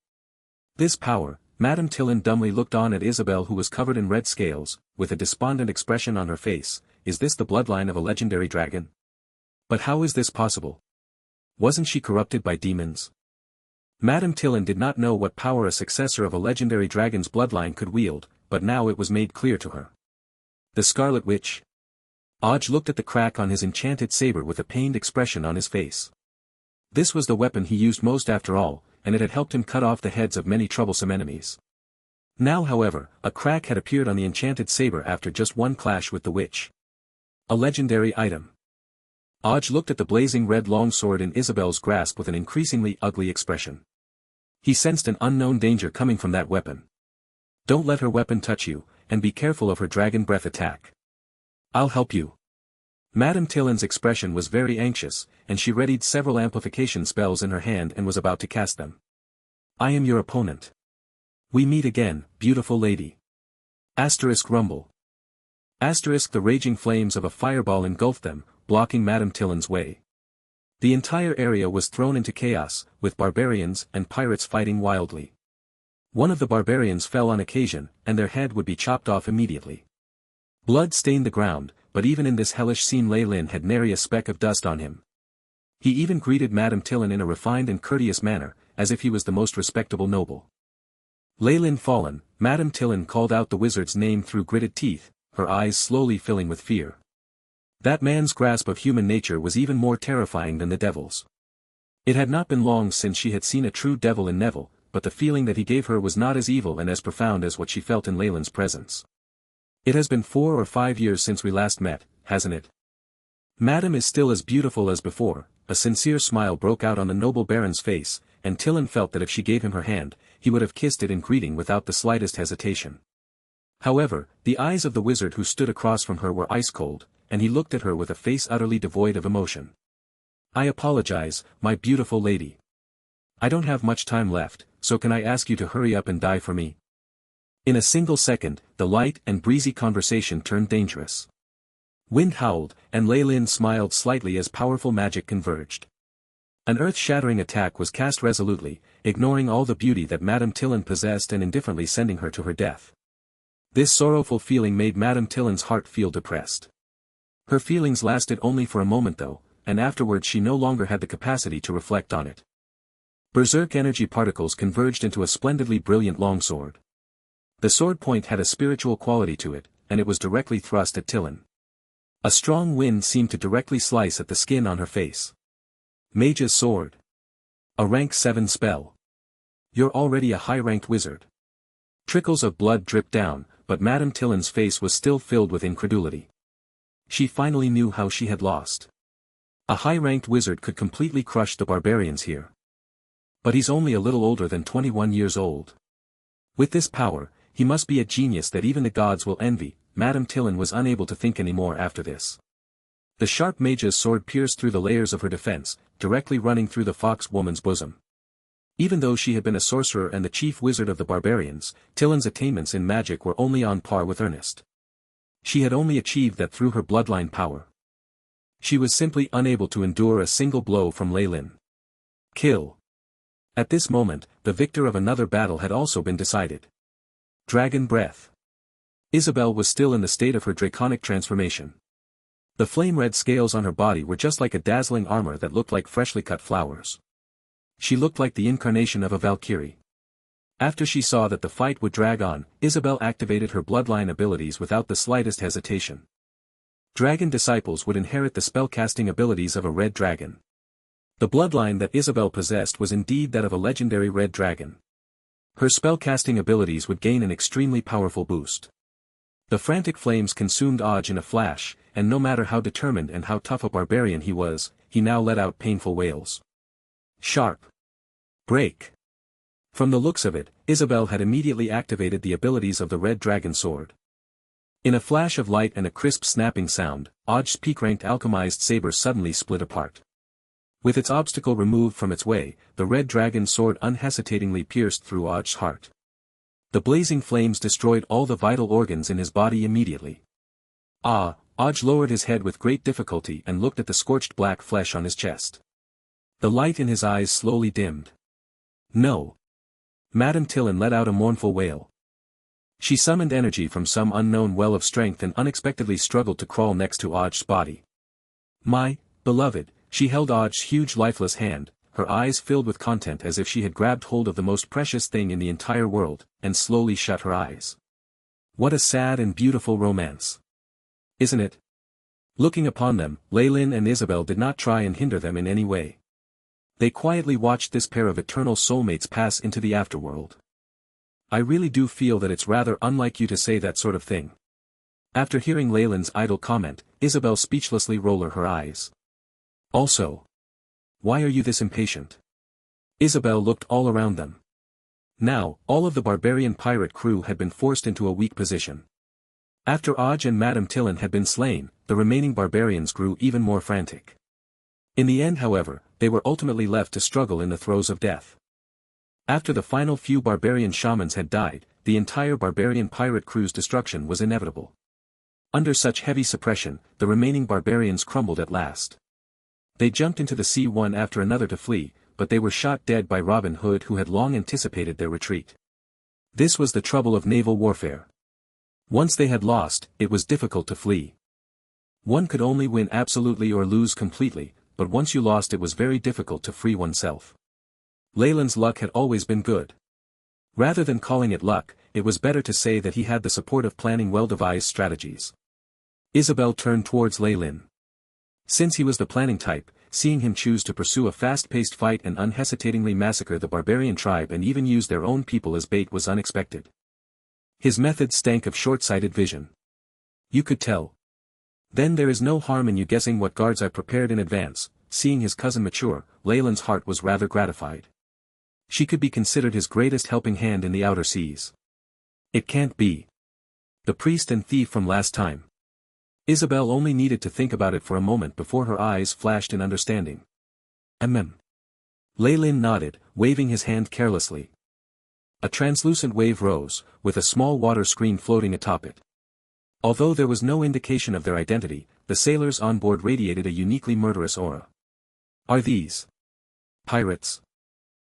Speaker 1: This power, Madame Tillin dumbly looked on at Isabel, who was covered in red scales, with a despondent expression on her face. Is this the bloodline of a legendary dragon? But how is this possible? Wasn't she corrupted by demons? Madame Tillin did not know what power a successor of a legendary dragon's bloodline could wield, but now it was made clear to her. The Scarlet Witch? Oj looked at the crack on his enchanted saber with a pained expression on his face. This was the weapon he used most after all, and it had helped him cut off the heads of many troublesome enemies. Now however, a crack had appeared on the enchanted saber after just one clash with the witch. A legendary item. Oj looked at the blazing red longsword in Isabel's grasp with an increasingly ugly expression. He sensed an unknown danger coming from that weapon. Don't let her weapon touch you, and be careful of her dragon breath attack. I'll help you. Madame Tillin's expression was very anxious, and she readied several amplification spells in her hand and was about to cast them. I am your opponent. We meet again, beautiful lady. Asterisk rumble. Asterisk the raging flames of a fireball engulfed them, blocking Madame Tillin's way. The entire area was thrown into chaos, with barbarians and pirates fighting wildly. One of the barbarians fell on occasion, and their head would be chopped off immediately. Blood stained the ground, but even in this hellish scene Leylin had nary a speck of dust on him. He even greeted Madame Tillin in a refined and courteous manner, as if he was the most respectable noble. Leylin fallen, Madame Tillin called out the wizard's name through gritted teeth, her eyes slowly filling with fear. That man's grasp of human nature was even more terrifying than the devil's. It had not been long since she had seen a true devil in Neville, but the feeling that he gave her was not as evil and as profound as what she felt in Leyland's presence. It has been 4 or 5 years since we last met, hasn't it? Madame is still as beautiful as before. A sincere smile broke out on the noble baron's face, and Tillin felt that if she gave him her hand, he would have kissed it in greeting without the slightest hesitation. However, the eyes of the wizard who stood across from her were ice-cold, and he looked at her with a face utterly devoid of emotion. I apologize, my beautiful lady. I don't have much time left, so can I ask you to hurry up and die for me? In a single second, the light and breezy conversation turned dangerous. Wind howled, and Leylin smiled slightly as powerful magic converged. An earth-shattering attack was cast resolutely, ignoring all the beauty that Madame Tillin possessed and indifferently sending her to her death. This sorrowful feeling made Madame Tillin's heart feel depressed. Her feelings lasted only for a moment though, and afterwards she no longer had the capacity to reflect on it. Berserk energy particles converged into a splendidly brilliant longsword. The sword point had a spiritual quality to it, and it was directly thrust at Tillin. A strong wind seemed to directly slice at the skin on her face. Mage's sword. A rank 7 spell. You're already a high-ranked wizard. Trickles of blood dripped down, but Madame Tillin's face was still filled with incredulity. She finally knew how she had lost. A high-ranked wizard could completely crush the barbarians here. But he's only a little older than 21 years old. With this power, he must be a genius that even the gods will envy. Madame Tillin was unable to think anymore after this. The sharp mage's sword pierced through the layers of her defense, directly running through the fox woman's bosom. Even though she had been a sorcerer and the chief wizard of the barbarians, Tillin's attainments in magic were only on par with Ernest. She had only achieved that through her bloodline power. She was simply unable to endure a single blow from Lei Lin. Kill. At this moment, the victor of another battle had also been decided. Dragon Breath. Isabel was still in the state of her draconic transformation. The flame-red scales on her body were just like a dazzling armor that looked like freshly cut flowers. She looked like the incarnation of a Valkyrie. After she saw that the fight would drag on, Isabel activated her bloodline abilities without the slightest hesitation. Dragon disciples would inherit the spellcasting abilities of a red dragon. The bloodline that Isabel possessed was indeed that of a legendary red dragon. Her spellcasting abilities would gain an extremely powerful boost. The frantic flames consumed Oj in a flash, and no matter how determined and how tough a barbarian he was, he now let out painful wails. Sharp. Break. From the looks of it, Isabel had immediately activated the abilities of the red dragon sword. In a flash of light and a crisp snapping sound, Oj's peak-ranked alchemized saber suddenly split apart. With its obstacle removed from its way, the red dragon sword unhesitatingly pierced through Oj's heart. The blazing flames destroyed all the vital organs in his body immediately. Oj lowered his head with great difficulty and looked at the scorched black flesh on his chest. The light in his eyes slowly dimmed. No. Madame Tillin let out a mournful wail. She summoned energy from some unknown well of strength and unexpectedly struggled to crawl next to Oj's body. My beloved, she held Oj's huge lifeless hand, her eyes filled with content as if she had grabbed hold of the most precious thing in the entire world, and slowly shut her eyes. What a sad and beautiful romance. Isn't it? Looking upon them, Lei Lin and Isabel did not try and hinder them in any way. They quietly watched this pair of eternal soulmates pass into the afterworld. I really do feel that it's rather unlike you to say that sort of thing. After hearing Lei Lin's idle comment, Isabel speechlessly rolled her eyes. Also. Why are you this impatient? Isabel looked all around them. Now, all of the barbarian pirate crew had been forced into a weak position. After Oj and Madame Tillin had been slain, the remaining barbarians grew even more frantic. In the end, however, they were ultimately left to struggle in the throes of death. After the final few barbarian shamans had died, the entire barbarian pirate crew's destruction was inevitable. Under such heavy suppression, the remaining barbarians crumbled at last. They jumped into the sea one after another to flee, but they were shot dead by Robin Hood, who had long anticipated their retreat. This was the trouble of naval warfare. Once they had lost, it was difficult to flee. One could only win absolutely or lose completely, but once you lost it was very difficult to free oneself. Lei Lin's luck had always been good. Rather than calling it luck, it was better to say that he had the support of planning well-devised strategies. Isabel turned towards Lei Lin. Since he was the planning type, seeing him choose to pursue a fast-paced fight and unhesitatingly massacre the barbarian tribe and even use their own people as bait was unexpected. His methods stank of short-sighted vision. You could tell. Then there is no harm in you guessing what guards I prepared in advance. Seeing his cousin mature, Lei Lin's heart was rather gratified. She could be considered his greatest helping hand in the outer seas. It can't be. The priest and thief from last time. Isabel only needed to think about it for a moment before her eyes flashed in understanding. Lei Lin nodded, waving his hand carelessly. A translucent wave rose, with a small water screen floating atop it. Although there was no indication of their identity, the sailors on board radiated a uniquely murderous aura. Are these pirates?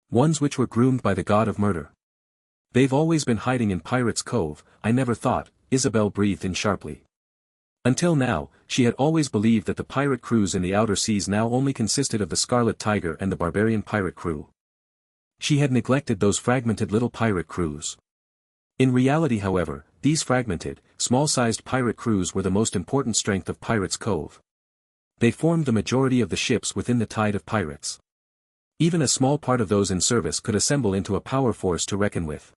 Speaker 1: Ones which were groomed by the god of murder. They've always been hiding in Pirates' Cove, I never thought, Isabel breathed in sharply. Until now, she had always believed that the pirate crews in the outer seas now only consisted of the Scarlet Tiger and the barbarian pirate crew. She had neglected those fragmented little pirate crews. In reality, however, these fragmented, small-sized pirate crews were the most important strength of Pirates' Cove. They formed the majority of the ships within the tide of pirates. Even a small part of those in service could assemble into a power force to reckon with.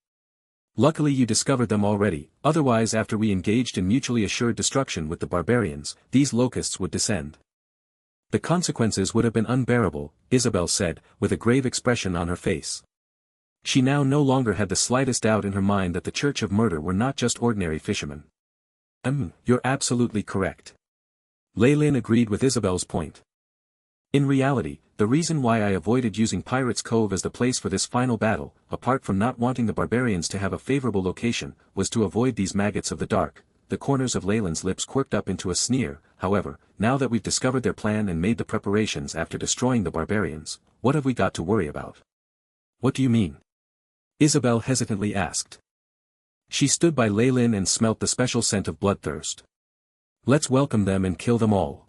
Speaker 1: Luckily you discovered them already, otherwise after we engaged in mutually assured destruction with the barbarians, these locusts would descend. The consequences would have been unbearable, Isabel said, with a grave expression on her face. She now no longer had the slightest doubt in her mind that the Church of Murder were not just ordinary fishermen. You're absolutely correct. Leylin agreed with Isabel's point. In reality, the reason why I avoided using Pirates' Cove as the place for this final battle, apart from not wanting the barbarians to have a favorable location, was to avoid these maggots of the dark. The corners of Leyland's lips quirked up into a sneer. However, now that we've discovered their plan and made the preparations after destroying the barbarians, what have we got to worry about? What do you mean? Isabel hesitantly asked. She stood by Leylin and smelt the special scent of bloodthirst. Let's welcome them and kill them all.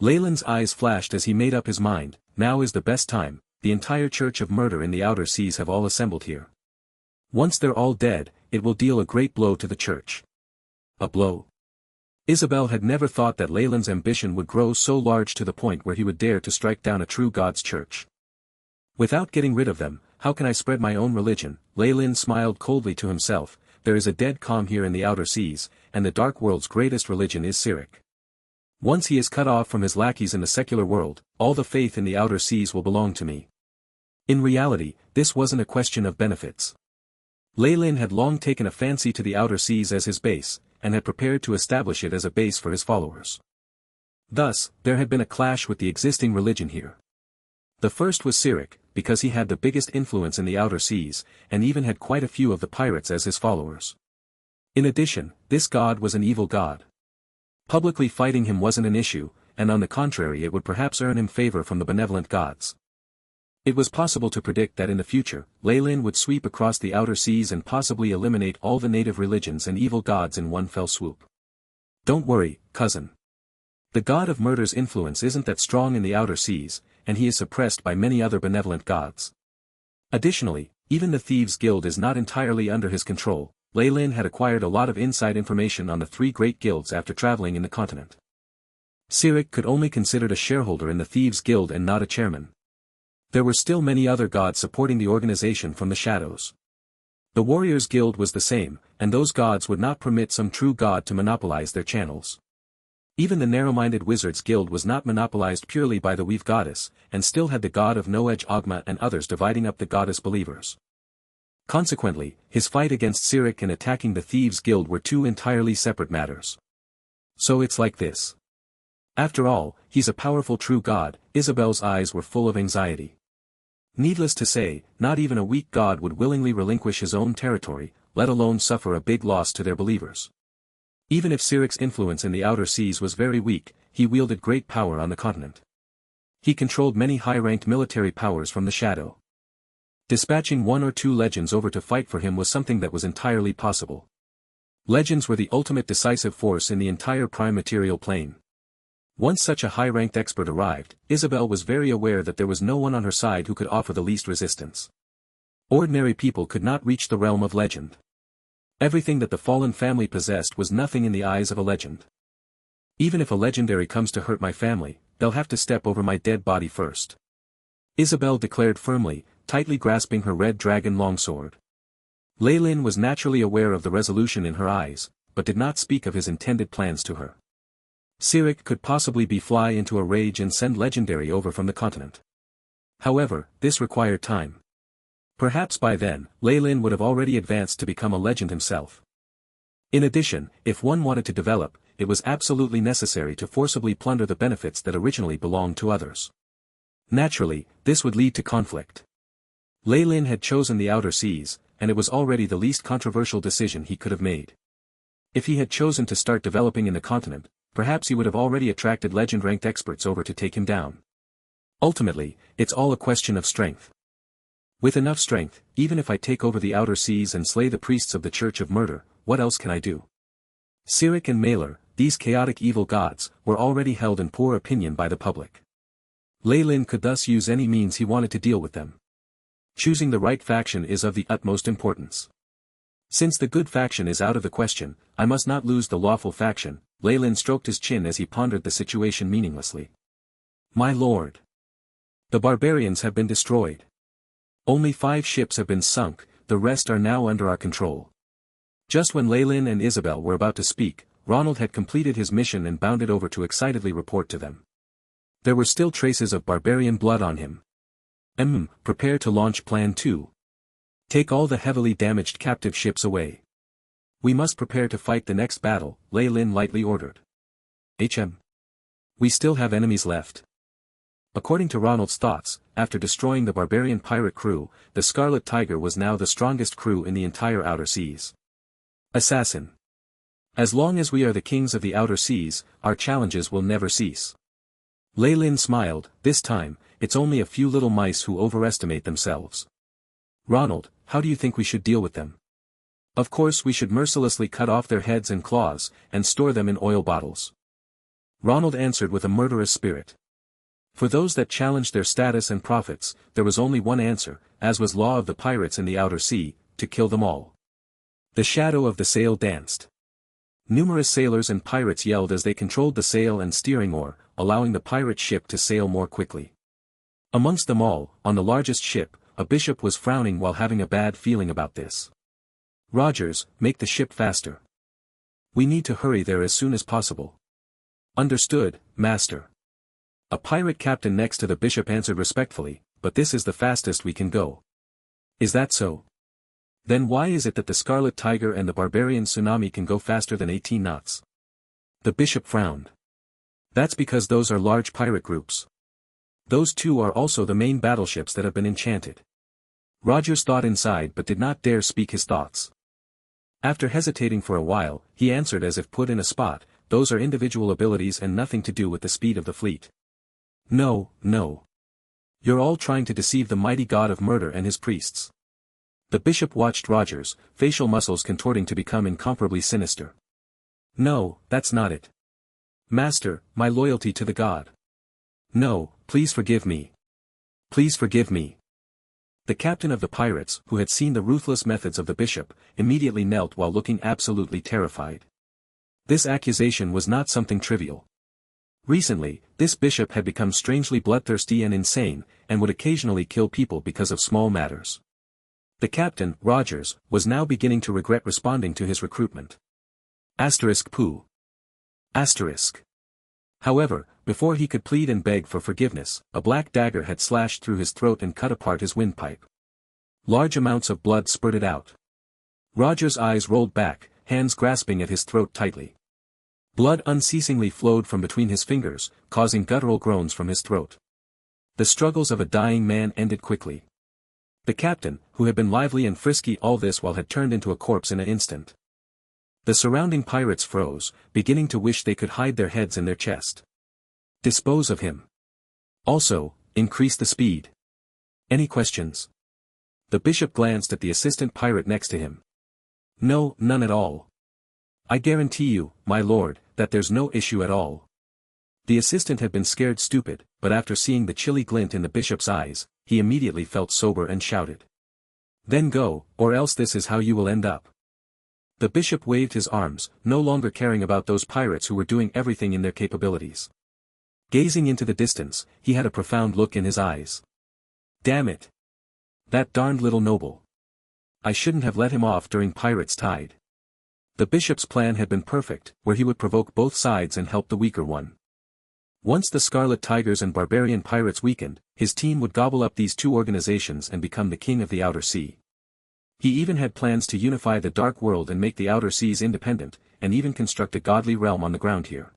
Speaker 1: Leyland's eyes flashed as he made up his mind. Now is the best time. The entire Church of Murder in the outer seas have all assembled here. Once they're all dead, it will deal a great blow to the church. A blow? Isabel had never thought that Leyland's ambition would grow so large to the point where he would dare to strike down a true God's church. Without getting rid of them, how can I spread my own religion? Leyland smiled coldly to himself. There is a dead calm here in the outer seas, and the dark world's greatest religion is Cyric. Once he is cut off from his lackeys in the secular world, all the faith in the outer seas will belong to me. In reality, this wasn't a question of benefits. Leylin had long taken a fancy to the outer seas as his base, and had prepared to establish it as a base for his followers. Thus, there had been a clash with the existing religion here. The first was Cyric, because he had the biggest influence in the outer seas, and even had quite a few of the pirates as his followers. In addition, this god was an evil god. Publicly fighting him wasn't an issue, and on the contrary it would perhaps earn him favor from the benevolent gods. It was possible to predict that in the future, Leylin would sweep across the outer seas and possibly eliminate all the native religions and evil gods in one fell swoop. Don't worry, cousin. The god of murder's influence isn't that strong in the outer seas, and he is suppressed by many other benevolent gods. Additionally, even the Thieves' Guild is not entirely under his control. Leylin had acquired a lot of inside information on the three great guilds after traveling in the continent. Cyric could only considered a shareholder in the Thieves' Guild and not a chairman. There were still many other gods supporting the organization from the shadows. The Warriors' Guild was the same, and those gods would not permit some true god to monopolize their channels. Even the narrow-minded Wizards' Guild was not monopolized purely by the Weave Goddess, and still had the god of No-Edge Ogma and others dividing up the goddess believers. Consequently, his fight against Cyric and attacking the Thieves' Guild were two entirely separate matters. So it's like this. After all, he's a powerful true god. Isabel's eyes were full of anxiety. Needless to say, not even a weak god would willingly relinquish his own territory, let alone suffer a big loss to their believers. Even if Cyric's influence in the outer seas was very weak, he wielded great power on the continent. He controlled many high-ranked military powers from the shadow. Dispatching one or two legends over to fight for him was something that was entirely possible. Legends were the ultimate decisive force in the entire prime material plane. Once such a high-ranked expert arrived, Isabel was very aware that there was no one on her side who could offer the least resistance. Ordinary people could not reach the realm of legend. Everything that the fallen family possessed was nothing in the eyes of a legend. Even if a legendary comes to hurt my family, they'll have to step over my dead body first. Isabel declared firmly, tightly grasping her red dragon longsword. Leylin was naturally aware of the resolution in her eyes, but did not speak of his intended plans to her. Cyric could possibly be fly into a rage and send legendary over from the continent. However, this required time. Perhaps by then, Leylin would have already advanced to become a legend himself. In addition, if one wanted to develop, it was absolutely necessary to forcibly plunder the benefits that originally belonged to others. Naturally, this would lead to conflict. Leylin had chosen the outer seas, and it was already the least controversial decision he could have made. If he had chosen to start developing in the continent, perhaps he would have already attracted legend-ranked experts over to take him down. Ultimately, it's all a question of strength. With enough strength, even if I take over the outer seas and slay the priests of the Church of Murder, what else can I do? Cyric and Malor, these chaotic evil gods, were already held in poor opinion by the public. Leylin could thus use any means he wanted to deal with them. Choosing the right faction is of the utmost importance. Since the good faction is out of the question, I must not lose the lawful faction. Lei Lin stroked his chin as he pondered the situation meaninglessly. My lord. The barbarians have been destroyed. Only 5 ships have been sunk, the rest are now under our control. Just when Lei Lin and Isabel were about to speak, Ronald had completed his mission and bounded over to excitedly report to them. There were still traces of barbarian blood on him. Prepare to launch Plan 2. Take all the heavily damaged captive ships away. We must prepare to fight the next battle, Lei Lin lightly ordered. We still have enemies left. According to Ronald's thoughts, after destroying the barbarian pirate crew, the Scarlet Tiger was now the strongest crew in the entire outer seas. Assassin. As long as we are the kings of the outer seas, our challenges will never cease. Lei Lin smiled. This time, it's only a few little mice who overestimate themselves. Ronald, how do you think we should deal with them? Of course we should mercilessly cut off their heads and claws, and store them in oil bottles. Ronald answered with a murderous spirit. For those that challenged their status and profits, there was only one answer, as was law of the pirates in the outer sea, to kill them all. The shadow of the sail danced. Numerous sailors and pirates yelled as they controlled the sail and steering oar, allowing the pirate ship to sail more quickly. Amongst them all, on the largest ship, a bishop was frowning while having a bad feeling about this. Rogers, make the ship faster. We need to hurry there as soon as possible. Understood, master. A pirate captain next to the bishop answered respectfully, but this is the fastest we can go. Is that so? Then why is it that the Scarlet Tiger and the barbarian tsunami can go faster than 18 knots? The bishop frowned. That's because those are large pirate groups. Those two are also the main battleships that have been enchanted. Rogers thought inside but did not dare speak his thoughts. After hesitating for a while, he answered as if put in a spot, those are individual abilities and nothing to do with the speed of the fleet. No, no. You're all trying to deceive the mighty god of murder and his priests. The bishop watched Rogers, facial muscles contorting to become incomparably sinister. No, that's not it. Master, my loyalty to the god. No, please forgive me. Please forgive me. The captain of the pirates, who had seen the ruthless methods of the bishop, immediately knelt while looking absolutely terrified. This accusation was not something trivial. Recently, this bishop had become strangely bloodthirsty and insane, and would occasionally kill people because of small matters. The captain, Rogers, was now beginning to regret responding to his recruitment. Poo. However, before he could plead and beg for forgiveness, a black dagger had slashed through his throat and cut apart his windpipe. Large amounts of blood spurted out. Rogers' eyes rolled back, hands grasping at his throat tightly. Blood unceasingly flowed from between his fingers, causing guttural groans from his throat. The struggles of a dying man ended quickly. The captain, who had been lively and frisky all this while, had turned into a corpse in an instant. The surrounding pirates froze, beginning to wish they could hide their heads in their chest. Dispose of him. Also, increase the speed. Any questions? The bishop glanced at the assistant pirate next to him. No, none at all. I guarantee you, my lord, that there's no issue at all. The assistant had been scared stupid, but after seeing the chilly glint in the bishop's eyes, he immediately felt sober and shouted. Then go, or else this is how you will end up. The bishop waved his arms, no longer caring about those pirates who were doing everything in their capabilities. Gazing into the distance, he had a profound look in his eyes. Damn it! That darned little noble. I shouldn't have let him off during Pirate's Tide. The bishop's plan had been perfect, where he would provoke both sides and help the weaker one. Once the Scarlet Tigers and barbarian pirates weakened, his team would gobble up these two organizations and become the king of the outer sea. He even had plans to unify the dark world and make the outer seas independent, and even construct a godly realm on the ground here.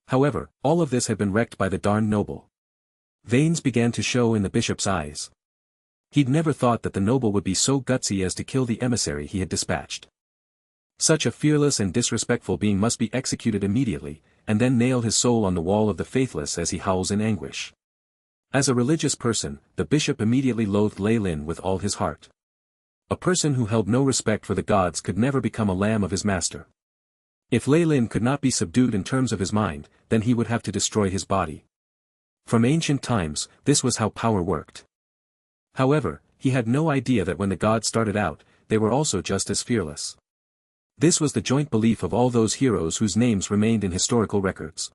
Speaker 1: However, all of this had been wrecked by the darned noble. Veins began to show in the bishop's eyes. He'd never thought that the noble would be so gutsy as to kill the emissary he had dispatched. Such a fearless and disrespectful being must be executed immediately, and then nail his soul on the wall of the faithless as he howls in anguish. As a religious person, the bishop immediately loathed Lei Lin with all his heart. A person who held no respect for the gods could never become a lamb of his master. If Lei Lin could not be subdued in terms of his mind, then he would have to destroy his body. From ancient times, this was how power worked. However, he had no idea that when the gods started out, they were also just as fearless. This was the joint belief of all those heroes whose names remained in historical records.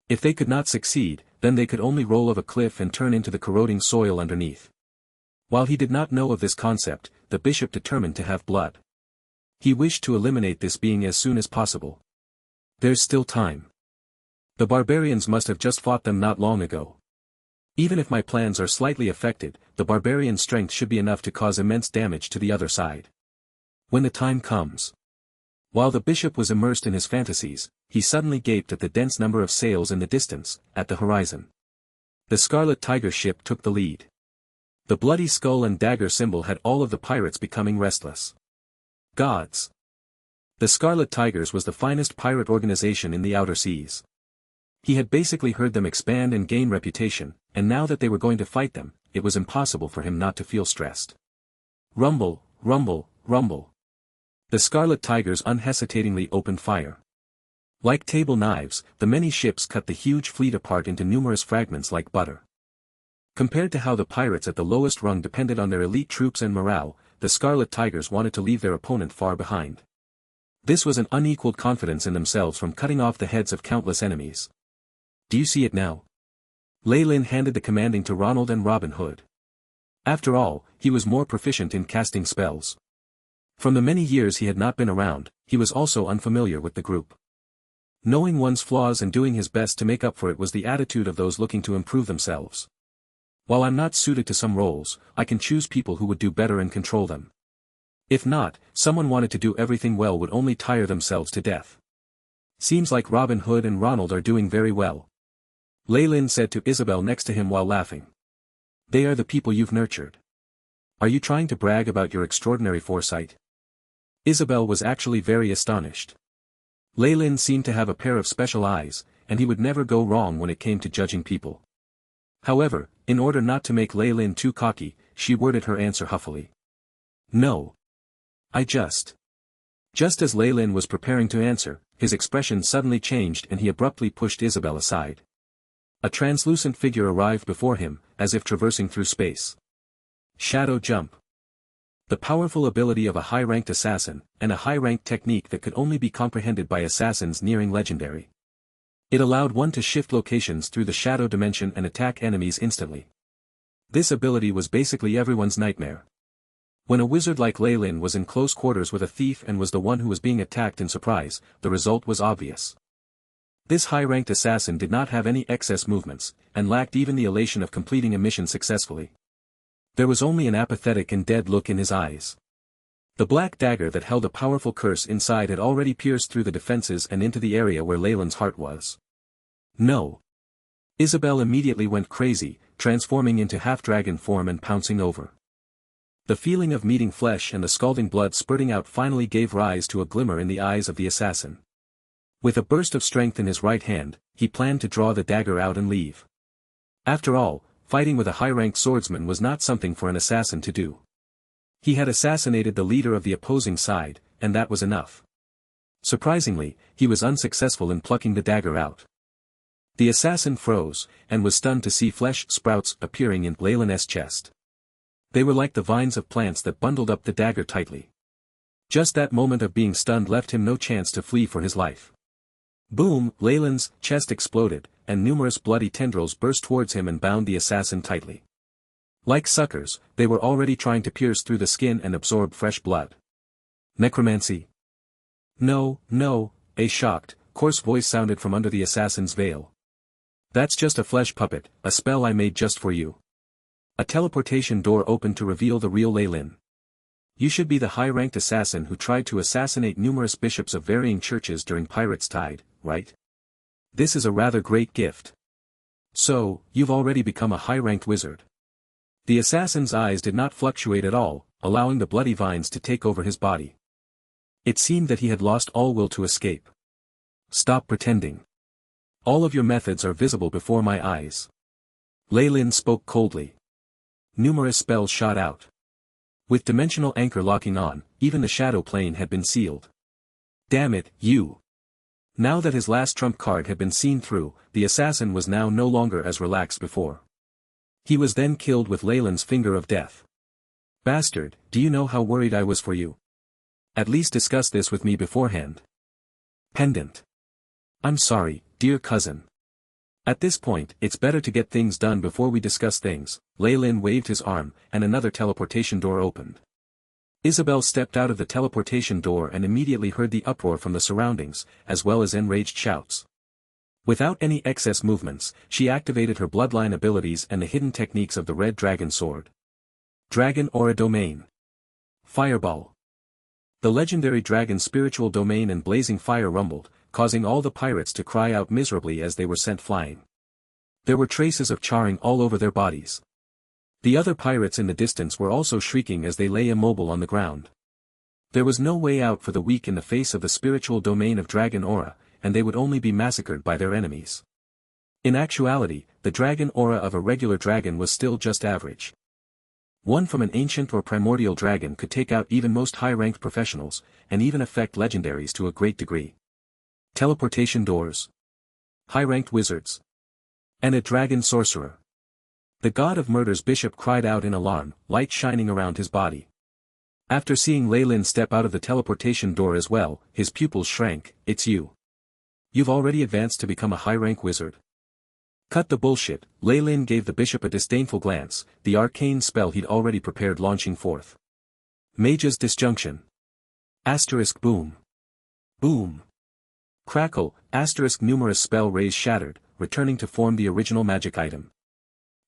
Speaker 1: If they could not succeed, then they could only roll off a cliff and turn into the corroding soil underneath. While he did not know of this concept, the bishop determined to have blood. He wished to eliminate this being as soon as possible. There's still time. The barbarians must have just fought them not long ago. Even if my plans are slightly affected, the barbarian strength should be enough to cause immense damage to the other side. When the time comes. While the bishop was immersed in his fantasies, he suddenly gaped at the dense number of sails in the distance, at the horizon. The Scarlet Tiger ship took the lead. The bloody skull and dagger symbol had all of the pirates becoming restless. Gods! The Scarlet Tigers was the finest pirate organization in the outer seas. He had basically heard them expand and gain reputation, and now that they were going to fight them, it was impossible for him not to feel stressed. Rumble, rumble, rumble. The Scarlet Tigers unhesitatingly opened fire. Like table knives, the many ships cut the huge fleet apart into numerous fragments like butter. Compared to how the pirates at the lowest rung depended on their elite troops and morale, the Scarlet Tigers wanted to leave their opponent far behind. This was an unequaled confidence in themselves from cutting off the heads of countless enemies. Do you see it now? Lei Lin handed the commanding to Ronald and Robin Hood. After all, he was more proficient in casting spells. From the many years he had not been around, he was also unfamiliar with the group. Knowing one's flaws and doing his best to make up for it was the attitude of those looking to improve themselves. While I'm not suited to some roles, I can choose people who would do better and control them. If not, someone wanted to do everything well would only tire themselves to death. Seems like Robin Hood and Ronald are doing very well. Lei Lin said to Isabel next to him while laughing. They are the people you've nurtured. Are you trying to brag about your extraordinary foresight? Isabel was actually very astonished. Lei Lin seemed to have a pair of special eyes, and he would never go wrong when it came to judging people. However, in order not to make Lei Lin too cocky, she worded her answer huffily. No. I just as Lei Lin was preparing to answer, his expression suddenly changed and he abruptly pushed Isabel aside. A translucent figure arrived before him, as if traversing through space. Shadow jump. The powerful ability of a high-ranked assassin, and a high-ranked technique that could only be comprehended by assassins nearing legendary. It allowed one to shift locations through the shadow dimension and attack enemies instantly. This ability was basically everyone's nightmare. When a wizard like Lei Lin was in close quarters with a thief and was the one who was being attacked in surprise, the result was obvious. This high-ranked assassin did not have any excess movements, and lacked even the elation of completing a mission successfully. There was only an apathetic and dead look in his eyes. The black dagger that held a powerful curse inside had already pierced through the defenses and into the area where Lei Lin's heart was. No. Isabel immediately went crazy, transforming into half-dragon form and pouncing over. The feeling of meeting flesh and the scalding blood spurting out finally gave rise to a glimmer in the eyes of the assassin. With a burst of strength in his right hand, he planned to draw the dagger out and leave. After all, fighting with a high-ranked swordsman was not something for an assassin to do. He had assassinated the leader of the opposing side, and that was enough. Surprisingly, he was unsuccessful in plucking the dagger out. The assassin froze, and was stunned to see flesh sprouts appearing in Lei Lin's chest. They were like the vines of plants that bundled up the dagger tightly. Just that moment of being stunned left him no chance to flee for his life. Boom! Lei Lin's chest exploded, and numerous bloody tendrils burst towards him and bound the assassin tightly. Like suckers, they were already trying to pierce through the skin and absorb fresh blood. Necromancy? No, no, a shocked, coarse voice sounded from under the assassin's veil. That's just a flesh puppet, a spell I made just for you. A teleportation door opened to reveal the real Lei Lin. You should be the high-ranked assassin who tried to assassinate numerous bishops of varying churches during Pirates' Tide, right? This is a rather great gift. So, you've already become a high-ranked wizard. The assassin's eyes did not fluctuate at all, allowing the bloody vines to take over his body. It seemed that he had lost all will to escape. Stop pretending. All of your methods are visible before my eyes. Lei Lin spoke coldly. Numerous spells shot out. With dimensional anchor locking on, even the shadow plane had been sealed. Damn it, you! Now that his last trump card had been seen through, the assassin was now no longer as relaxed before. He was then killed with Lei Lin's finger of death. Bastard, do you know how worried I was for you? At least discuss this with me beforehand. Pendant. I'm sorry, dear cousin. At this point, it's better to get things done before we discuss things. Lei Lin waved his arm, and another teleportation door opened. Isabel stepped out of the teleportation door and immediately heard the uproar from the surroundings, as well as enraged shouts. Without any excess movements, she activated her bloodline abilities and the hidden techniques of the Red Dragon Sword. Dragon Aura Domain. Fireball. The legendary dragon's spiritual domain and blazing fire rumbled, causing all the pirates to cry out miserably as they were sent flying. There were traces of charring all over their bodies. The other pirates in the distance were also shrieking as they lay immobile on the ground. There was no way out for the weak in the face of the spiritual domain of Dragon Aura, and they would only be massacred by their enemies. In actuality, the dragon aura of a regular dragon was still just average. One from an ancient or primordial dragon could take out even most high-ranked professionals, and even affect legendaries to a great degree. Teleportation doors. High-ranked wizards. And a dragon sorcerer. The god of murder's bishop cried out in alarm, light shining around his body. After seeing Lei Lin step out of the teleportation door as well, his pupils shrank. It's you. You've already advanced to become a high-rank wizard. Cut the bullshit. Lei Lin gave the bishop a disdainful glance, the arcane spell he'd already prepared launching forth. Mage's disjunction. Asterisk boom. Boom. Crackle, asterisk numerous spell rays shattered, returning to form the original magic item.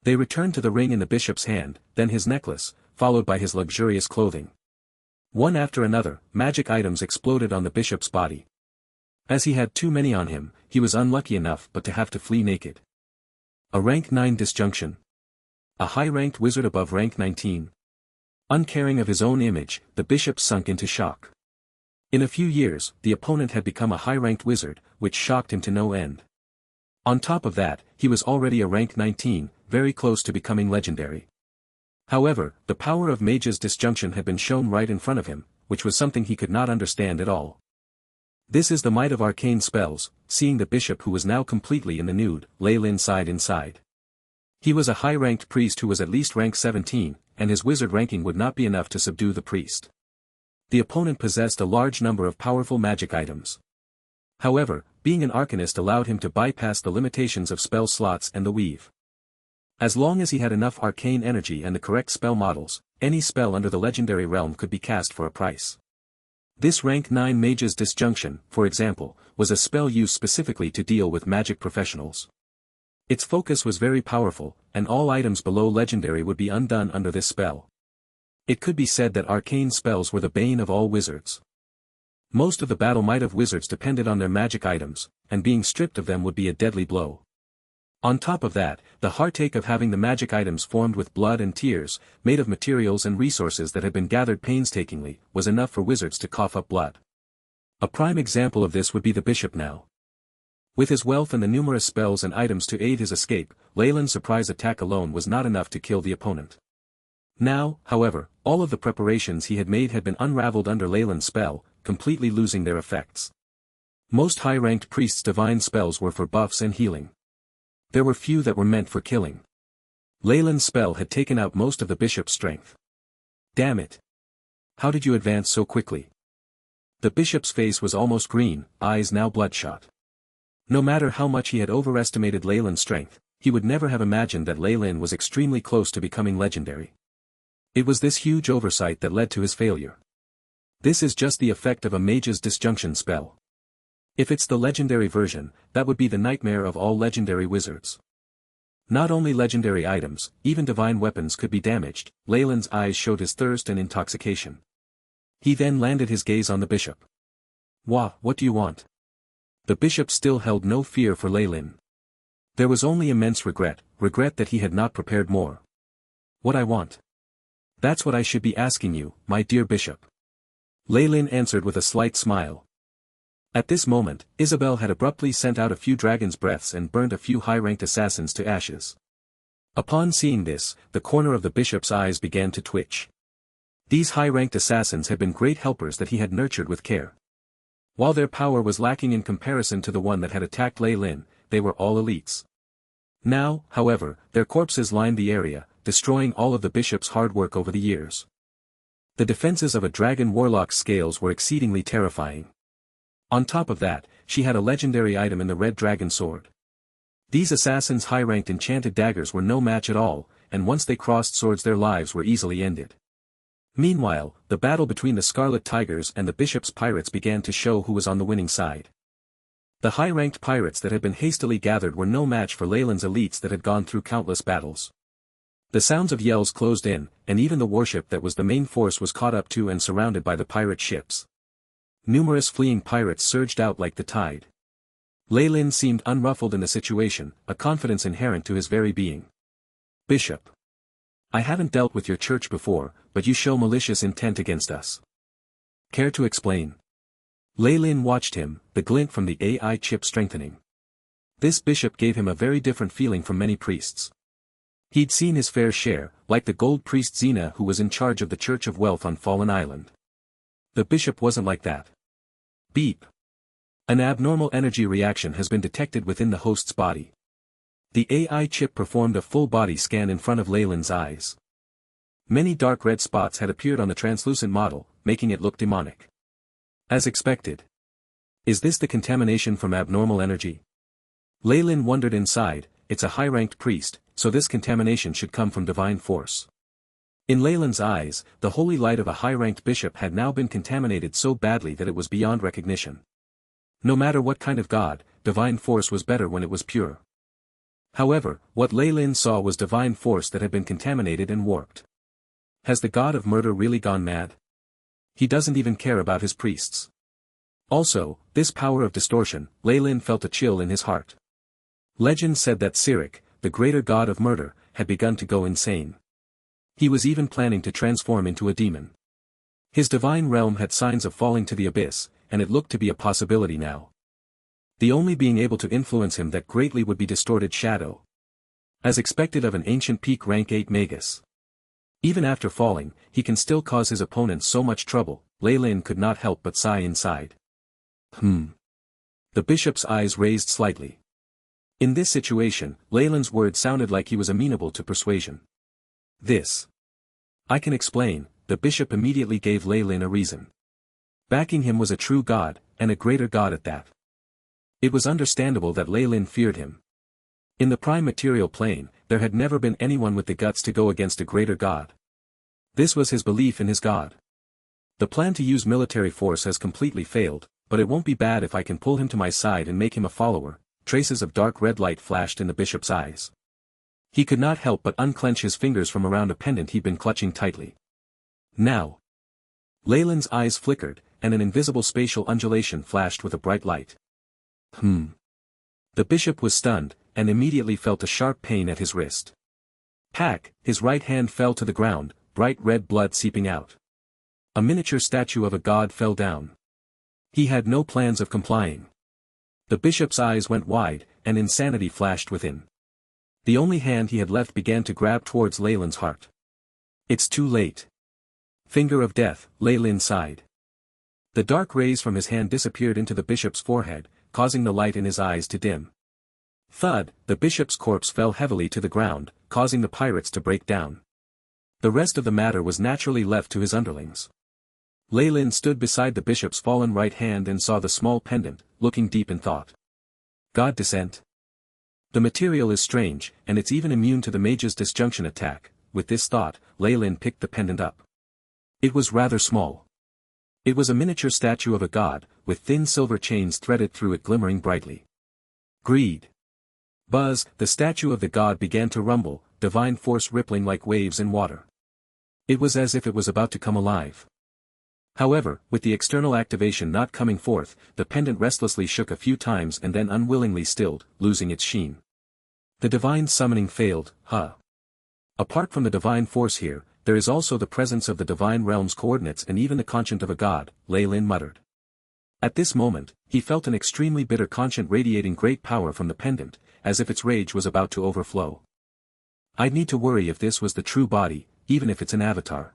Speaker 1: They returned to the ring in the bishop's hand, then his necklace, followed by his luxurious clothing. One after another, magic items exploded on the bishop's body. As he had too many on him, he was unlucky enough but to have to flee naked. A rank 9 disjunction. A high-ranked wizard above rank 19. Uncaring of his own image, the bishop sunk into shock. In a few years, the opponent had become a high-ranked wizard, which shocked him to no end. On top of that, he was already a rank 19, very close to becoming legendary. However, the power of Mage's disjunction had been shown right in front of him, which was something he could not understand at all. This is the might of arcane spells. Seeing the bishop who was now completely in the nude, Lei Lin sighed inside. He was a high-ranked priest who was at least rank 17, and his wizard ranking would not be enough to subdue the priest. The opponent possessed a large number of powerful magic items. However, being an arcanist allowed him to bypass the limitations of spell slots and the weave. As long as he had enough arcane energy and the correct spell models, any spell under the legendary realm could be cast for a price. This rank 9 Mage's disjunction, for example, was a spell used specifically to deal with magic professionals. Its focus was very powerful, and all items below legendary would be undone under this spell. It could be said that arcane spells were the bane of all wizards. Most of the battle might of wizards depended on their magic items, and being stripped of them would be a deadly blow. On top of that, the heartache of having the magic items formed with blood and tears, made of materials and resources that had been gathered painstakingly, was enough for wizards to cough up blood. A prime example of this would be the bishop now. With his wealth and the numerous spells and items to aid his escape, Lei Lin's surprise attack alone was not enough to kill the opponent. Now, however, all of the preparations he had made had been unraveled under Lei Lin's spell, completely losing their effects. Most high-ranked priests' divine spells were for buffs and healing. There were few that were meant for killing. Lei Lin's spell had taken out most of the bishop's strength. Damn it! How did you advance so quickly? The bishop's face was almost green, eyes now bloodshot. No matter how much he had overestimated Lei Lin's strength, he would never have imagined that Lei Lin was extremely close to becoming legendary. It was this huge oversight that led to his failure. This is just the effect of a Mage's disjunction spell. If it's the legendary version, that would be the nightmare of all legendary wizards. Not only legendary items, even divine weapons could be damaged. Lei Lin's eyes showed his thirst and intoxication. He then landed his gaze on the bishop. What do you want? The bishop still held no fear for Lei Lin. There was only immense regret that he had not prepared more. What I want? That's what I should be asking you, my dear bishop. Lei Lin answered with a slight smile. At this moment, Isabel had abruptly sent out a few dragon's breaths and burned a few high-ranked assassins to ashes. Upon seeing this, the corner of the bishop's eyes began to twitch. These high-ranked assassins had been great helpers that he had nurtured with care. While their power was lacking in comparison to the one that had attacked Lei Lin, they were all elites. Now, however, their corpses lined the area, destroying all of the bishop's hard work over the years. The defenses of a dragon warlock's scales were exceedingly terrifying. On top of that, she had a legendary item in the red dragon sword. These assassins' high-ranked enchanted daggers were no match at all, and once they crossed swords their lives were easily ended. Meanwhile, the battle between the Scarlet Tigers and the Bishop's pirates began to show who was on the winning side. The high-ranked pirates that had been hastily gathered were no match for Leyland's elites that had gone through countless battles. The sounds of yells closed in, and even the warship that was the main force was caught up to and surrounded by the pirate ships. Numerous fleeing pirates surged out like the tide. Leyland seemed unruffled in the situation, a confidence inherent to his very being. Bishop. I haven't dealt with your church before, but you show malicious intent against us. Care to explain? Leyland watched him, the glint from the AI chip strengthening. This bishop gave him a very different feeling from many priests. He'd seen his fair share, like the gold priest Xena who was in charge of the Church of Wealth on Fallen Island. The bishop wasn't like that. Beep. An abnormal energy reaction has been detected within the host's body. The AI chip performed a full body scan in front of Leyland's eyes. Many dark red spots had appeared on the translucent model, making it look demonic. As expected. Is this the contamination from abnormal energy? Leyland wondered inside, it's a high-ranked priest, so this contamination should come from divine force. In Leyland's eyes, the holy light of a high-ranked bishop had now been contaminated so badly that it was beyond recognition. No matter what kind of god, divine force was better when it was pure. However, what Leyland saw was divine force that had been contaminated and warped. Has the god of murder really gone mad? He doesn't even care about his priests. Also, this power of distortion, Leyland felt a chill in his heart. Legend said that Sirik, the greater god of murder, had begun to go insane. He was even planning to transform into a demon. His divine realm had signs of falling to the abyss, and it looked to be a possibility now. The only being able to influence him that greatly would be distorted shadow. As expected of an ancient peak rank 8 Magus. Even after falling, he can still cause his opponents so much trouble, Leyland could not help but sigh inside. The bishop's eyes raised slightly. In this situation, Leyland's words sounded like he was amenable to persuasion. This. I can explain, the bishop immediately gave Leyland a reason. Backing him was a true god, and a greater god at that. It was understandable that Leyland feared him. In the prime material plane, there had never been anyone with the guts to go against a greater god. This was his belief in his god. The plan to use military force has completely failed, but it won't be bad if I can pull him to my side and make him a follower. Traces of dark red light flashed in the bishop's eyes. He could not help but unclench his fingers from around a pendant he'd been clutching tightly. Now. Leyland's eyes flickered, and an invisible spatial undulation flashed with a bright light. The bishop was stunned, and immediately felt a sharp pain at his wrist. Hack, his right hand fell to the ground, bright red blood seeping out. A miniature statue of a god fell down. He had no plans of complying. The bishop's eyes went wide, and insanity flashed within. The only hand he had left began to grab towards Leyland's heart. It's too late. Finger of death, Leyland sighed. The dark rays from his hand disappeared into the bishop's forehead, causing the light in his eyes to dim. Thud, the bishop's corpse fell heavily to the ground, causing the pirates to break down. The rest of the matter was naturally left to his underlings. Leyland stood beside the bishop's fallen right hand and saw the small pendant, looking deep in thought. God descent. The material is strange, and it's even immune to the mage's disjunction attack. With this thought, Leyland picked the pendant up. It was rather small. It was a miniature statue of a god, with thin silver chains threaded through it glimmering brightly. Greed. Buzz, the statue of the god began to rumble, divine force rippling like waves in water. It was as if it was about to come alive. However, with the external activation not coming forth, the pendant restlessly shook a few times and then unwillingly stilled, losing its sheen. The divine summoning failed, Apart from the divine force here, there is also the presence of the divine realm's coordinates and even the conscience of a god, Leyland muttered. At this moment, he felt an extremely bitter conscience radiating great power from the pendant, as if its rage was about to overflow. I'd need to worry if this was the true body, even if it's an avatar.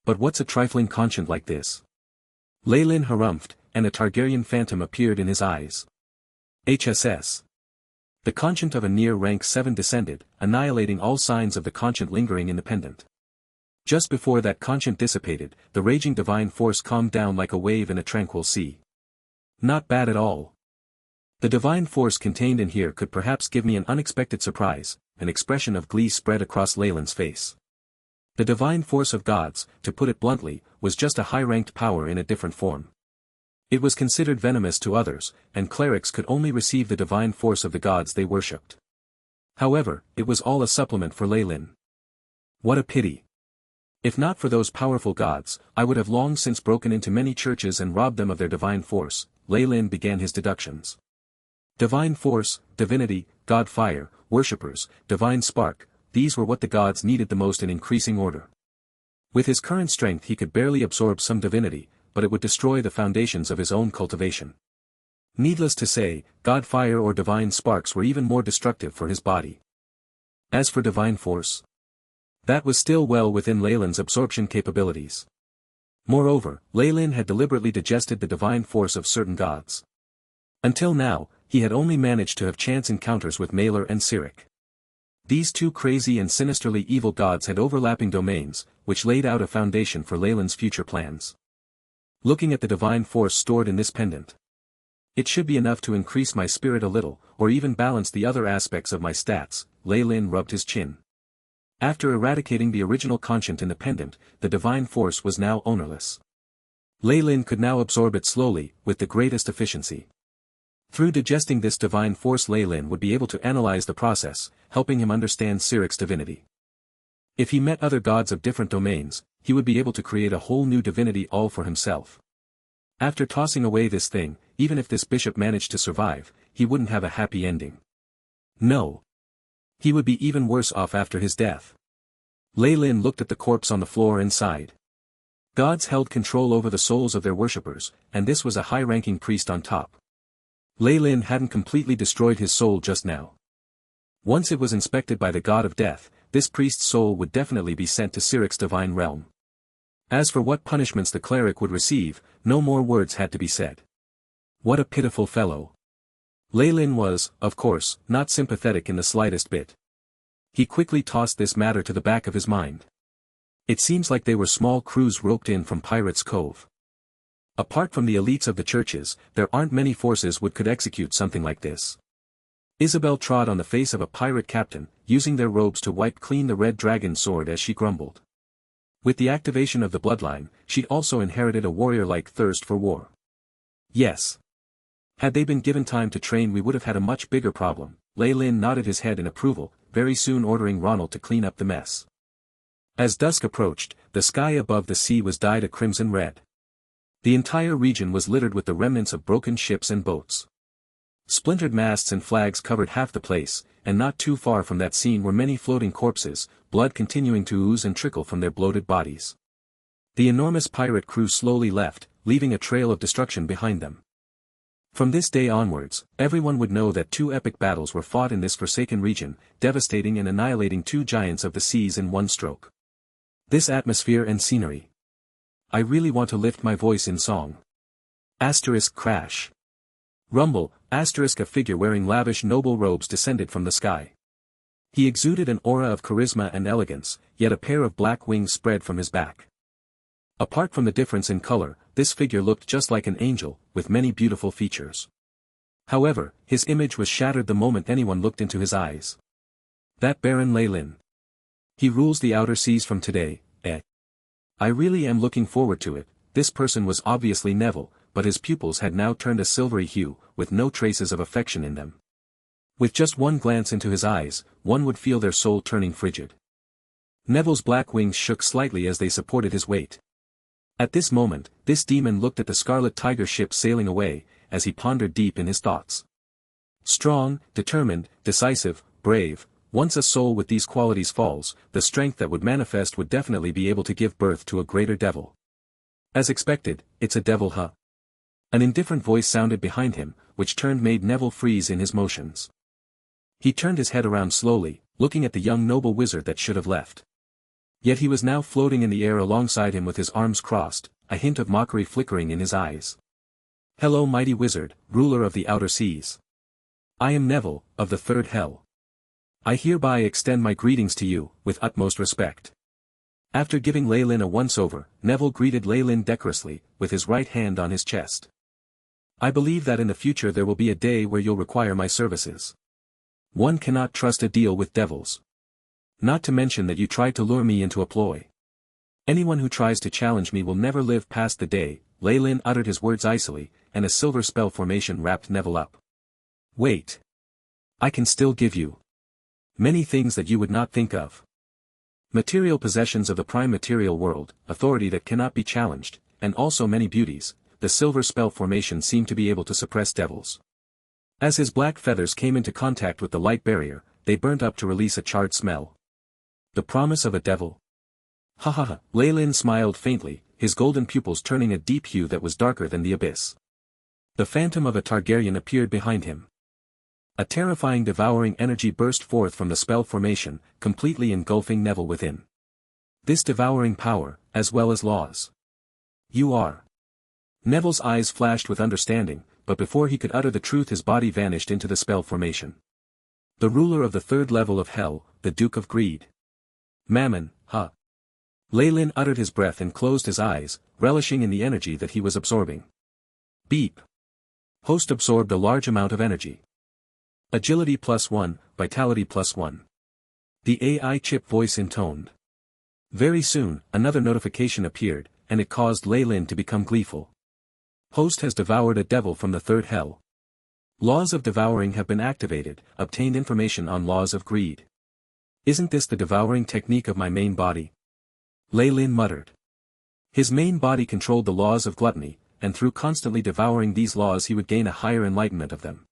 Speaker 1: But what's a trifling conscience like this? Leyland harumphed, and a Targaryen phantom appeared in his eyes. HSS. The conscience of a near rank 7 descended, annihilating all signs of the conscience lingering in the pendant. Just before that conscience dissipated, the raging divine force calmed down like a wave in a tranquil sea. Not bad at all. The divine force contained in here could perhaps give me an unexpected surprise. An expression of glee spread across Leyland's face. The divine force of gods, to put it bluntly, was just a high-ranked power in a different form. It was considered venomous to others, and clerics could only receive the divine force of the gods they worshipped. However, it was all a supplement for Leyland. What a pity. If not for those powerful gods, I would have long since broken into many churches and robbed them of their divine force. Leyland began his deductions. Divine force, divinity, god fire, worshippers, divine spark, these were what the gods needed the most in increasing order. With his current strength he could barely absorb some divinity, but it would destroy the foundations of his own cultivation. Needless to say, god fire or divine sparks were even more destructive for his body. As for divine force, that was still well within Leyland's absorption capabilities. Moreover, Leyland had deliberately digested the divine force of certain gods. Until now, he had only managed to have chance encounters with Malur and Sirik. These two crazy and sinisterly evil gods had overlapping domains, which laid out a foundation for Leyland's future plans. Looking at the divine force stored in this pendant, it should be enough to increase my spirit a little, or even balance the other aspects of my stats. Leyland rubbed his chin. After eradicating the original conscience in the pendant, the divine force was now ownerless. Leyland could now absorb it slowly, with the greatest efficiency. Through digesting this divine force Leyland would be able to analyze the process, helping him understand Sirik's divinity. If he met other gods of different domains, he would be able to create a whole new divinity all for himself. After tossing away this thing, even if this bishop managed to survive, he wouldn't have a happy ending. No. He would be even worse off after his death. Leyland looked at the corpse on the floor and sighed. Gods held control over the souls of their worshippers, and this was a high-ranking priest on top. Leyland hadn't completely destroyed his soul just now. Once it was inspected by the god of death, this priest's soul would definitely be sent to Sirik's divine realm. As for what punishments the cleric would receive, no more words had to be said. What a pitiful fellow. Leyland was, of course, not sympathetic in the slightest bit. He quickly tossed this matter to the back of his mind. It seems like they were small crews roped in from Pirates' Cove. Apart from the elites of the churches, there aren't many forces which could execute something like this. Isabel trod on the face of a pirate captain, using their robes to wipe clean the red dragon sword as she grumbled. With the activation of the bloodline, she'd also inherited a warrior-like thirst for war. Yes. Had they been given time to train we would have had a much bigger problem. Leyland nodded his head in approval, very soon ordering Ronald to clean up the mess. As dusk approached, the sky above the sea was dyed a crimson red. The entire region was littered with the remnants of broken ships and boats. Splintered masts and flags covered half the place, and not too far from that scene were many floating corpses, blood continuing to ooze and trickle from their bloated bodies. The enormous pirate crew slowly left, leaving a trail of destruction behind them. From this day onwards, everyone would know that two epic battles were fought in this forsaken region, devastating and annihilating two giants of the seas in one stroke. This atmosphere and scenery. I really want to lift my voice in song. Asterisk crash. Rumble, asterisk a figure wearing lavish noble robes descended from the sky. He exuded an aura of charisma and elegance, yet a pair of black wings spread from his back. Apart from the difference in color, this figure looked just like an angel, with many beautiful features. However, his image was shattered the moment anyone looked into his eyes. That Baron Leyland. He rules the outer seas from today, eh? I really am looking forward to it. This person was obviously Neville, but his pupils had now turned a silvery hue, with no traces of affection in them. With just one glance into his eyes, one would feel their soul turning frigid. Neville's black wings shook slightly as they supported his weight. At this moment, this demon looked at the Scarlet Tiger ship sailing away, as he pondered deep in his thoughts. Strong, determined, decisive, brave, once a soul with these qualities falls, the strength that would manifest would definitely be able to give birth to a greater devil. As expected, it's a devil, huh? An indifferent voice sounded behind him, which made Neville freeze in his motions. He turned his head around slowly, looking at the young noble wizard that should have left. Yet he was now floating in the air alongside him with his arms crossed, a hint of mockery flickering in his eyes. Hello mighty wizard, ruler of the outer seas. I am Neville, of the third hell. I hereby extend my greetings to you, with utmost respect. After giving Ley-Lin a once-over, Neville greeted Ley-Lin decorously, with his right hand on his chest. I believe that in the future there will be a day where you'll require my services. One cannot trust a deal with devils. Not to mention that you tried to lure me into a ploy. Anyone who tries to challenge me will never live past the day. Ley-Lin uttered his words icily, and a silver spell formation wrapped Neville up. Wait. I can still give you many things that you would not think of. Material possessions of the prime material world, authority that cannot be challenged, and also many beauties. The silver spell formation seemed to be able to suppress devils. As his black feathers came into contact with the light barrier, they burnt up to release a charred smell. The promise of a devil. Ha ha ha. Ley-Lin smiled faintly, his golden pupils turning a deep hue that was darker than the abyss. The phantom of a Targaryen appeared behind him. A terrifying devouring energy burst forth from the spell formation, completely engulfing Neville within. This devouring power, as well as laws. You are. Neville's eyes flashed with understanding, but before he could utter the truth his body vanished into the spell formation. The ruler of the third level of hell, the Duke of Greed. Mammon, ha. Ley-Lin uttered his breath and closed his eyes, relishing in the energy that he was absorbing. Beep. Host absorbed a large amount of energy. Agility +1, Vitality +1. The AI chip voice intoned. Very soon, another notification appeared, and it caused Ley-Lin to become gleeful. Host has devoured a devil from the third hell. Laws of devouring have been activated, obtained information on laws of greed. Isn't this the devouring technique of my main body? Ley-Lin muttered. His main body controlled the laws of gluttony, and through constantly devouring these laws he would gain a higher enlightenment of them.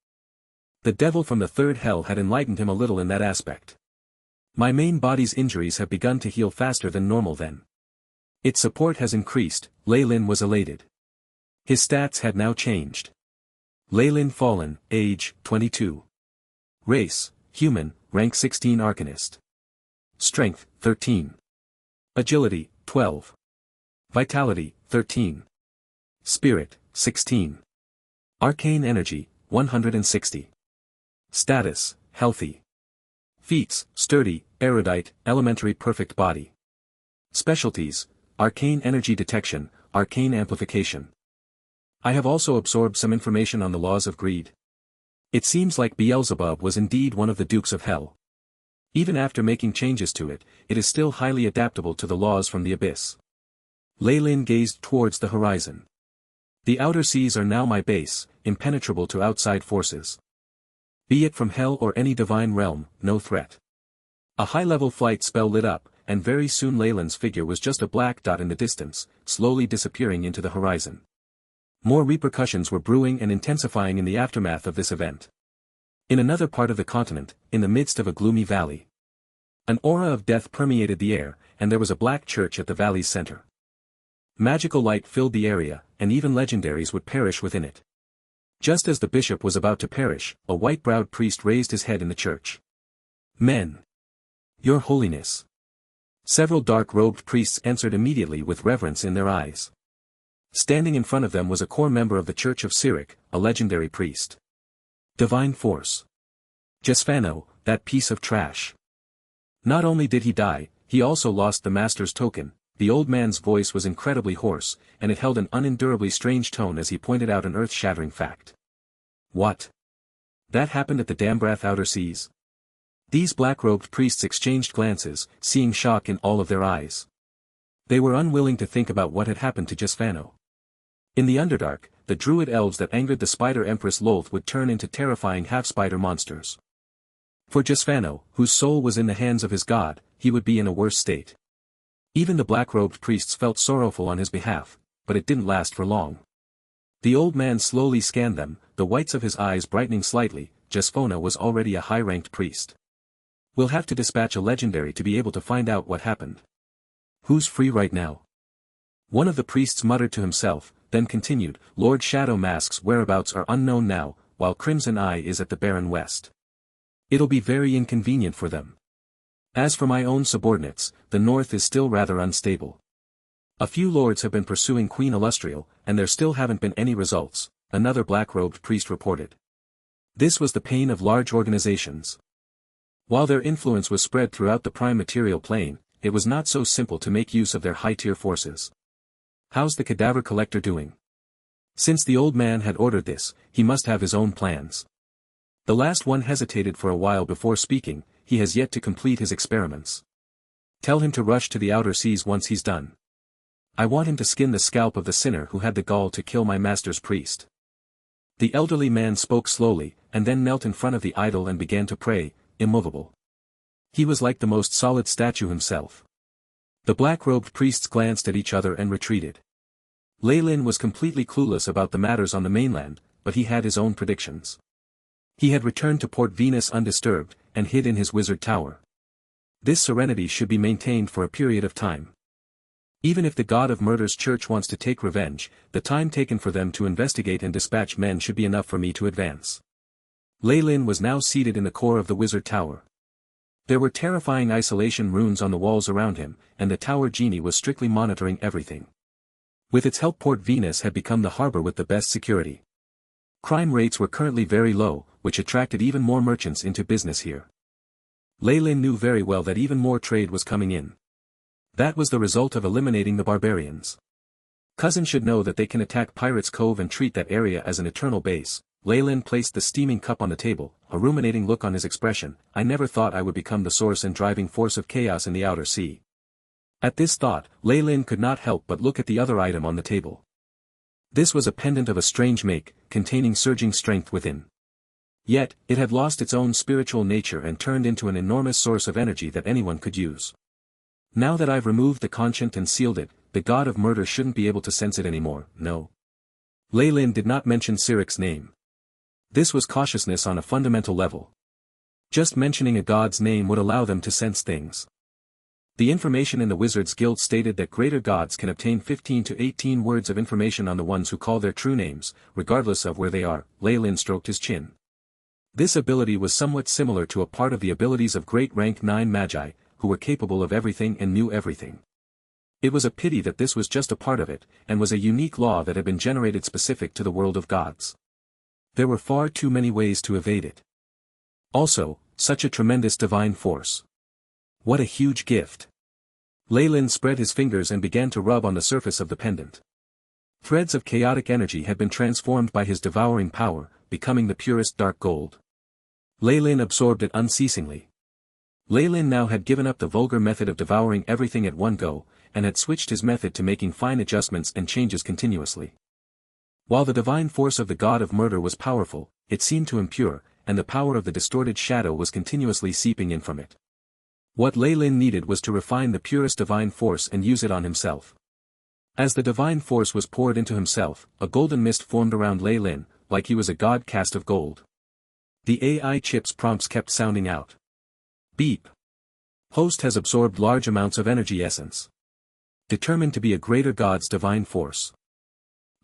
Speaker 1: The devil from the third hell had enlightened him a little in that aspect. My main body's injuries have begun to heal faster than normal then. Its support has increased. Ley-Lin was elated. His stats had now changed. Ley-Lin Fallen, age, 22. Race, human, rank 16 Arcanist. Strength, 13. Agility, 12. Vitality, 13. Spirit, 16. Arcane Energy, 160. Status, healthy. Feats, sturdy, erudite, elementary perfect body. Specialties, arcane energy detection, arcane amplification. I have also absorbed some information on the laws of greed. It seems like Beelzebub was indeed one of the Dukes of Hell. Even after making changes to it, it is still highly adaptable to the laws from the abyss. Ley-Lin gazed towards the horizon. The outer seas are now my base, impenetrable to outside forces. Be it from hell or any divine realm, no threat. A high-level flight spell lit up, and very soon Ley-Lin's figure was just a black dot in the distance, slowly disappearing into the horizon. More repercussions were brewing and intensifying in the aftermath of this event. In another part of the continent, in the midst of a gloomy valley. An aura of death permeated the air, and there was a black church at the valley's center. Magical light filled the area, and even legendaries would perish within it. Just as the bishop was about to perish, a white-browed priest raised his head in the church. Men. Your Holiness. Several dark-robed priests answered immediately with reverence in their eyes. Standing in front of them was a core member of the Church of Cyric, a legendary priest. Divine Force. Jesfano, that piece of trash. Not only did he die, he also lost the Master's token. The old man's voice was incredibly hoarse, and it held an unendurably strange tone as he pointed out an earth-shattering fact. What? That happened at the Dambrath Outer Seas? These black-robed priests exchanged glances, seeing shock in all of their eyes. They were unwilling to think about what had happened to Jesfano. In the Underdark, the druid elves that angered the Spider Empress Lolth would turn into terrifying half-spider monsters. For Jesfano, whose soul was in the hands of his god, he would be in a worse state. Even the black-robed priests felt sorrowful on his behalf, but it didn't last for long. The old man slowly scanned them, the whites of his eyes brightening slightly. Jesfano was already a high-ranked priest. We'll have to dispatch a legendary to be able to find out what happened. Who's free right now? One of the priests muttered to himself, then continued, Lord Shadow Mask's whereabouts are unknown now, while Crimson Eye is at the Barren West. It'll be very inconvenient for them. As for my own subordinates, the north is still rather unstable. A few lords have been pursuing Queen Illustrial, and there still haven't been any results, another black-robed priest reported. This was the pain of large organizations. While their influence was spread throughout the prime material plane, it was not so simple to make use of their high-tier forces. "How's the cadaver collector doing?" Since the old man had ordered this, he must have his own plans. The last one hesitated for a while before speaking. "He has yet to complete his experiments. Tell him to rush to the outer seas once he's done. I want him to skin the scalp of the sinner who had the gall to kill my master's priest." The elderly man spoke slowly, and then knelt in front of the idol and began to pray, immovable. He was like the most solid statue himself. The black-robed priests glanced at each other and retreated. Ley-Lin was completely clueless about the matters on the mainland, but he had his own predictions. He had returned to Port Venus undisturbed, and hid in his wizard tower. This serenity should be maintained for a period of time. Even if the god of murder's church wants to take revenge, the time taken for them to investigate and dispatch men should be enough for me to advance. Ley-Lin was now seated in the core of the wizard tower. There were terrifying isolation runes on the walls around him, and the tower genie was strictly monitoring everything. With its help, Port Venus had become the harbor with the best security. Crime rates were currently very low, which attracted even more merchants into business here. Ley-Lin knew very well that even more trade was coming in. That was the result of eliminating the barbarians. Cousin should know that they can attack Pirates Cove and treat that area as an eternal base. Ley-Lin placed the steaming cup on the table, a ruminating look on his expression. "I never thought I would become the source and driving force of chaos in the outer sea." At this thought, Ley-Lin could not help but look at the other item on the table. This was a pendant of a strange make, containing surging strength within. Yet, it had lost its own spiritual nature and turned into an enormous source of energy that anyone could use. "Now that I've removed the conscience and sealed it, the god of murder shouldn't be able to sense it anymore, no." Ley-Lin did not mention Sirik's name. This was cautiousness on a fundamental level. Just mentioning a god's name would allow them to sense things. The information in the Wizards Guild stated that greater gods can obtain 15 to 18 words of information on the ones who call their true names, regardless of where they are. Ley-Lin stroked his chin. This ability was somewhat similar to a part of the abilities of great rank 9 magi, who were capable of everything and knew everything. It was a pity that this was just a part of it, and was a unique law that had been generated specific to the world of gods. There were far too many ways to evade it. Also, such a tremendous divine force. What a huge gift. Ley-Lin spread his fingers and began to rub on the surface of the pendant. Threads of chaotic energy had been transformed by his devouring power, becoming the purest dark gold. Ley-Lin absorbed it unceasingly. Ley-Lin now had given up the vulgar method of devouring everything at one go, and had switched his method to making fine adjustments and changes continuously. While the divine force of the god of murder was powerful, it seemed too impure, and the power of the distorted shadow was continuously seeping in from it. What Ley-Lin needed was to refine the purest divine force and use it on himself. As the divine force was poured into himself, a golden mist formed around Ley-Lin, like he was a god cast of gold. The AI chip's prompts kept sounding out. Beep. Host has absorbed large amounts of energy essence. Determined to be a greater god's divine force.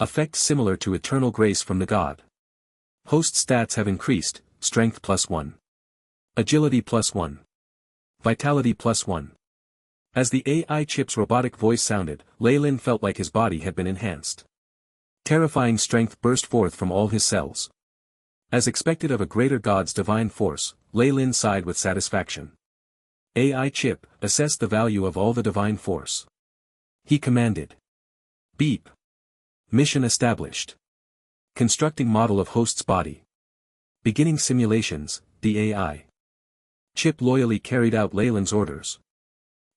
Speaker 1: Effect similar to eternal grace from the god. Host stats have increased, strength +1. Agility +1. Vitality +1. As the AI chip's robotic voice sounded, Ley-Lin felt like his body had been enhanced. Terrifying strength burst forth from all his cells. As expected of a greater god's divine force, Ley-Lin sighed with satisfaction. AI chip, assess the value of all the divine force. He commanded. Beep. Mission established. Constructing model of host's body. Beginning simulations, the AI chip loyally carried out Ley-Lin's orders.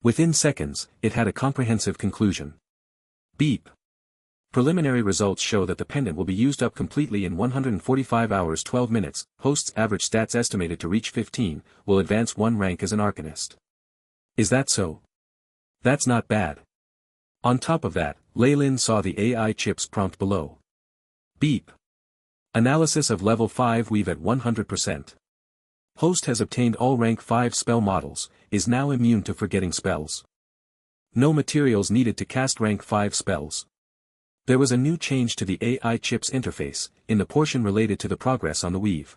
Speaker 1: Within seconds, it had a comprehensive conclusion. Beep. Preliminary results show that the pendant will be used up completely in 145 hours 12 minutes, host's average stats estimated to reach 15, will advance 1 rank as an arcanist. Is that so? That's not bad. On top of that, Ley-Lin saw the AI chip's prompt below. Beep. Analysis of level 5 weave at 100%. Host has obtained all rank 5 spell models, is now immune to forgetting spells. No materials needed to cast rank 5 spells. There was a new change to the AI chip's interface, in the portion related to the progress on the weave.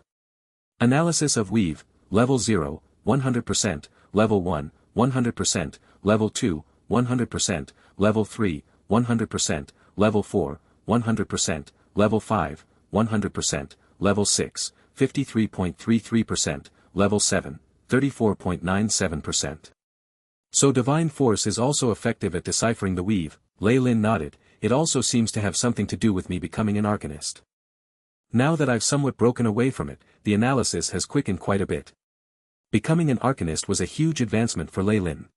Speaker 1: Analysis of weave, level 0, 100%, level 1, 100%, level 2, 100%, level 3, 100%, level 4, 100%, level 5, 100%, level 6, 53.33%, level 7, 34.97%. So divine force is also effective at deciphering the weave. Lei Lin nodded. It also seems to have something to do with me becoming an arcanist. Now that I've somewhat broken away from it, the analysis has quickened quite a bit. Becoming an arcanist was a huge advancement for Lei Lin.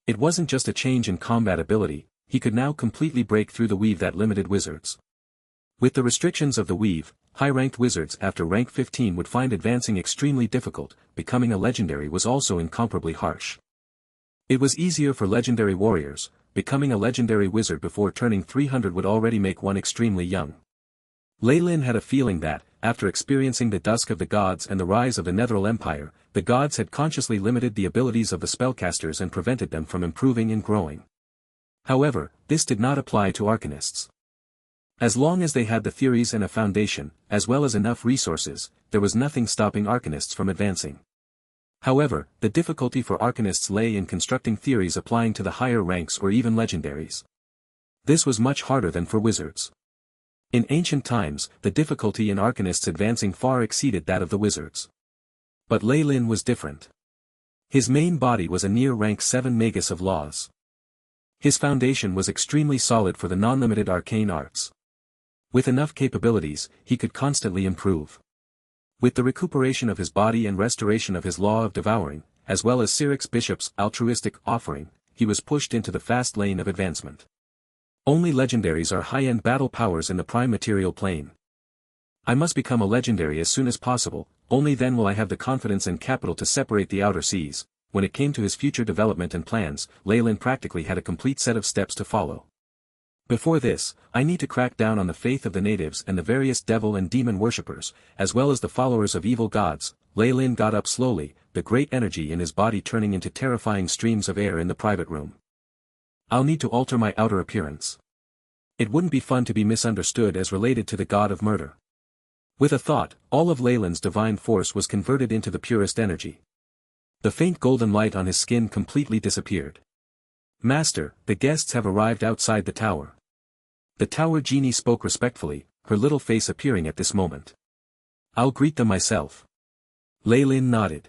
Speaker 1: It wasn't just a change in combat ability, he could now completely break through the weave that limited wizards. With the restrictions of the weave, high-ranked wizards after rank 15 would find advancing extremely difficult. Becoming a legendary was also incomparably harsh. It was easier for legendary warriors. Becoming a legendary wizard before turning 300 would already make one extremely young. Lei Lin had a feeling that, after experiencing the dusk of the gods and the rise of the Netheril Empire, the gods had consciously limited the abilities of the spellcasters and prevented them from improving and growing. However, this did not apply to arcanists. As long as they had the theories and a foundation, as well as enough resources, there was nothing stopping arcanists from advancing. However, the difficulty for arcanists lay in constructing theories applying to the higher ranks or even legendaries. This was much harder than for wizards. In ancient times, the difficulty in arcanists advancing far exceeded that of the wizards. But Lei Lin was different. His main body was a near rank 7 Magus of laws. His foundation was extremely solid for the non-limited arcane arts. With enough capabilities, he could constantly improve. With the recuperation of his body and restoration of his law of devouring, as well as Siric's bishop's altruistic offering, he was pushed into the fast lane of advancement. Only legendaries are high-end battle powers in the prime material plane. I must become a legendary as soon as possible, only then will I have the confidence and capital to separate the outer seas. When it came to his future development and plans, Lei Lin practically had a complete set of steps to follow. Before this, I need to crack down on the faith of the natives and the various devil and demon worshippers, as well as the followers of evil gods. Lei Lin got up slowly, the great energy in his body turning into terrifying streams of air in the private room. I'll need to alter my outer appearance. It wouldn't be fun to be misunderstood as related to the god of murder. With a thought, all of Lei Lin's divine force was converted into the purest energy. The faint golden light on his skin completely disappeared. Master, the guests have arrived outside the tower. The tower genie spoke respectfully, her little face appearing at this moment. I'll greet them myself. Lei Lin nodded.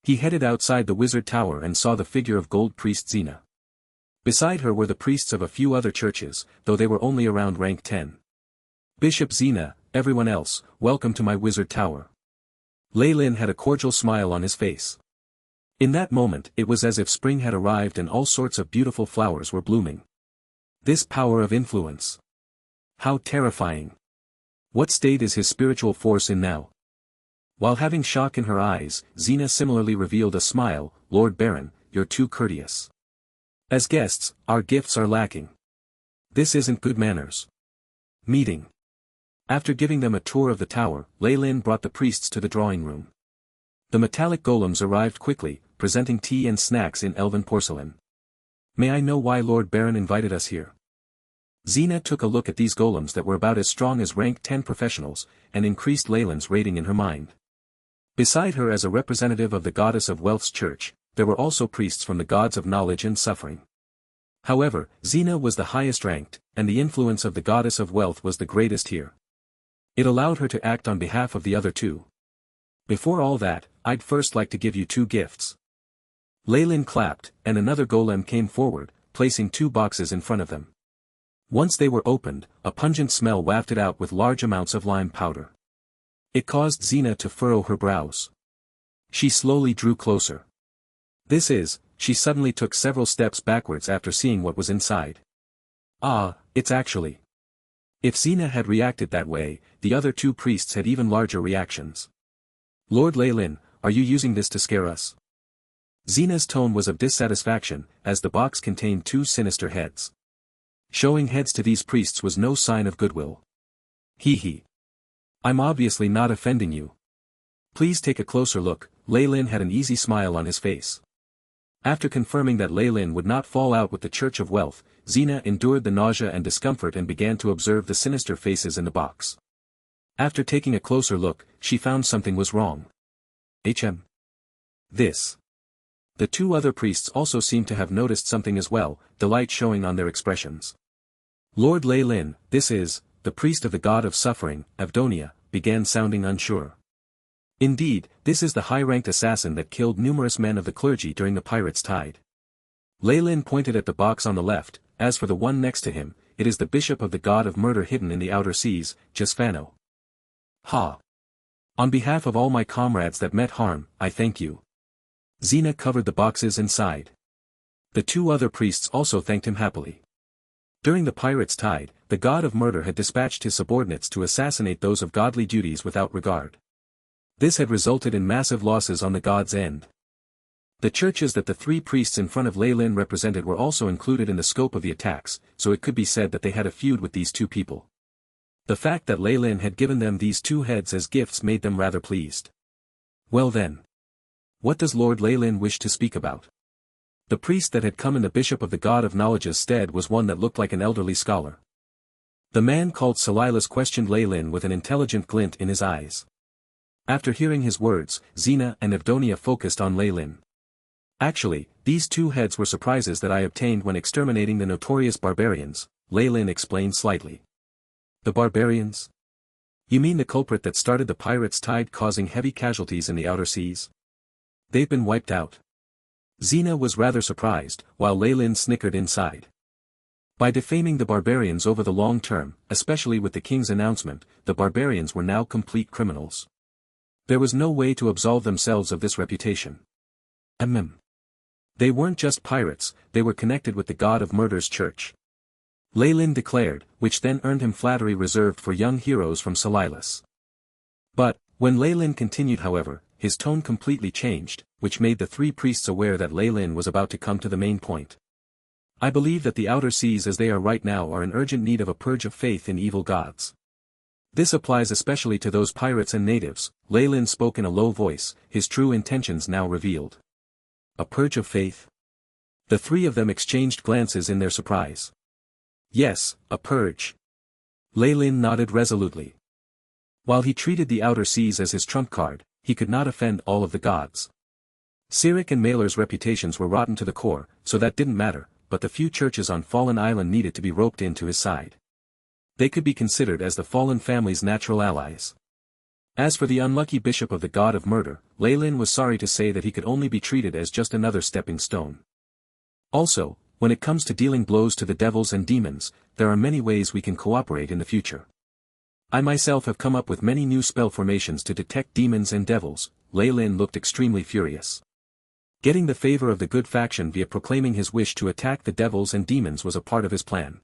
Speaker 1: He headed outside the wizard tower and saw the figure of gold priest Xena. Beside her were the priests of a few other churches, though they were only around rank 10. Bishop Xena, everyone else, welcome to my wizard tower. Lei Lin had a cordial smile on his face. In that moment it was as if spring had arrived and all sorts of beautiful flowers were blooming. This power of influence. How terrifying. What state is his spiritual force in now? While having shock in her eyes, Xena similarly revealed a smile. Lord Baron, you're too courteous. As guests, our gifts are lacking. This isn't good manners. Meeting. After giving them a tour of the tower, Lei Lin brought the priests to the drawing room. The metallic golems arrived quickly, presenting tea and snacks in elven porcelain. May I know why Lord Baron invited us here? Xena took a look at these golems that were about as strong as rank 10 professionals, and increased Lei Lin's rating in her mind. Beside her as a representative of the goddess of wealth's church, there were also priests from the gods of knowledge and suffering. However, Xena was the highest ranked, and the influence of the goddess of wealth was the greatest here. It allowed her to act on behalf of the other two. Before all that, I'd first like to give you 2 gifts. Lei Lin clapped, and another golem came forward, placing 2 boxes in front of them. Once they were opened, a pungent smell wafted out with large amounts of lime powder. It caused Xena to furrow her brows. She slowly drew closer. She suddenly took several steps backwards after seeing what was inside. It's actually. If Xena had reacted that way, the other 2 priests had even larger reactions. Lord Lei Lin, are you using this to scare us? Xena's tone was of dissatisfaction, as the box contained 2 sinister heads. Showing heads to these priests was no sign of goodwill. Hee. I'm obviously not offending you. Please take a closer look. Lei Lin had an easy smile on his face. After confirming that Lei Lin would not fall out with the Church of Wealth, Xena endured the nausea and discomfort and began to observe the sinister faces in the box. After taking a closer look, she found something was wrong. This. The 2 other priests also seemed to have noticed something as well, delight showing on their expressions. Lord Lei Lin, the priest of the god of suffering, Avdonia, began sounding unsure. Indeed, this is the high-ranked assassin that killed numerous men of the clergy during the Pirates' Tide. Ley pointed at the box on the left. As for the one next to him, it is the bishop of the god of murder hidden in the outer seas, Jesphano. Ha! On behalf of all my comrades that met harm, I thank you. Xena covered the boxes and sighed. The two other priests also thanked him happily. During the pirates' tide, the god of murder had dispatched his subordinates to assassinate those of godly duties without regard. This had resulted in massive losses on the god's end. The churches that the three priests in front of Ley represented were also included in the scope of the attacks, so it could be said that they had a feud with these two people. The fact that Ley had given them these two heads as gifts made them rather pleased. Well then. What does Lord Ley wish to speak about? The priest that had come in the bishop of the god of knowledge's stead was one that looked like an elderly scholar. The man called Silas questioned Ley with an intelligent glint in his eyes. After hearing his words, Xena and Evdonia focused on Ley. Actually, these two heads were surprises that I obtained when exterminating the notorious barbarians, Ley explained slightly. The barbarians? You mean the culprit that started the pirates' tide causing heavy casualties in the outer seas? They've been wiped out. Xena was rather surprised, while Ley snickered inside. By defaming the barbarians over the long term, especially with the king's announcement, the barbarians were now complete criminals. There was no way to absolve themselves of this reputation. They weren't just pirates, they were connected with the god of murder's church. Ley declared, which then earned him flattery reserved for young heroes from Silas. But, when Ley continued however, his tone completely changed, which made the three priests aware that Ley was about to come to the main point. I believe that the outer seas as they are right now are in urgent need of a purge of faith in evil gods. This applies especially to those pirates and natives. Ley spoke in a low voice, his true intentions now revealed. A purge of faith? The three of them exchanged glances in their surprise. Yes, a purge. Ley nodded resolutely. While he treated the outer seas as his trump card, he could not offend all of the gods. Cyric and Maler's reputations were rotten to the core, so that didn't matter, but the few churches on Fallen Island needed to be roped into his side. They could be considered as the fallen family's natural allies. As for the unlucky bishop of the god of murder, Ley was sorry to say that he could only be treated as just another stepping stone. Also, when it comes to dealing blows to the devils and demons, there are many ways we can cooperate in the future. I myself have come up with many new spell formations to detect demons and devils. Ley looked extremely furious. Getting the favor of the good faction via proclaiming his wish to attack the devils and demons was a part of his plan.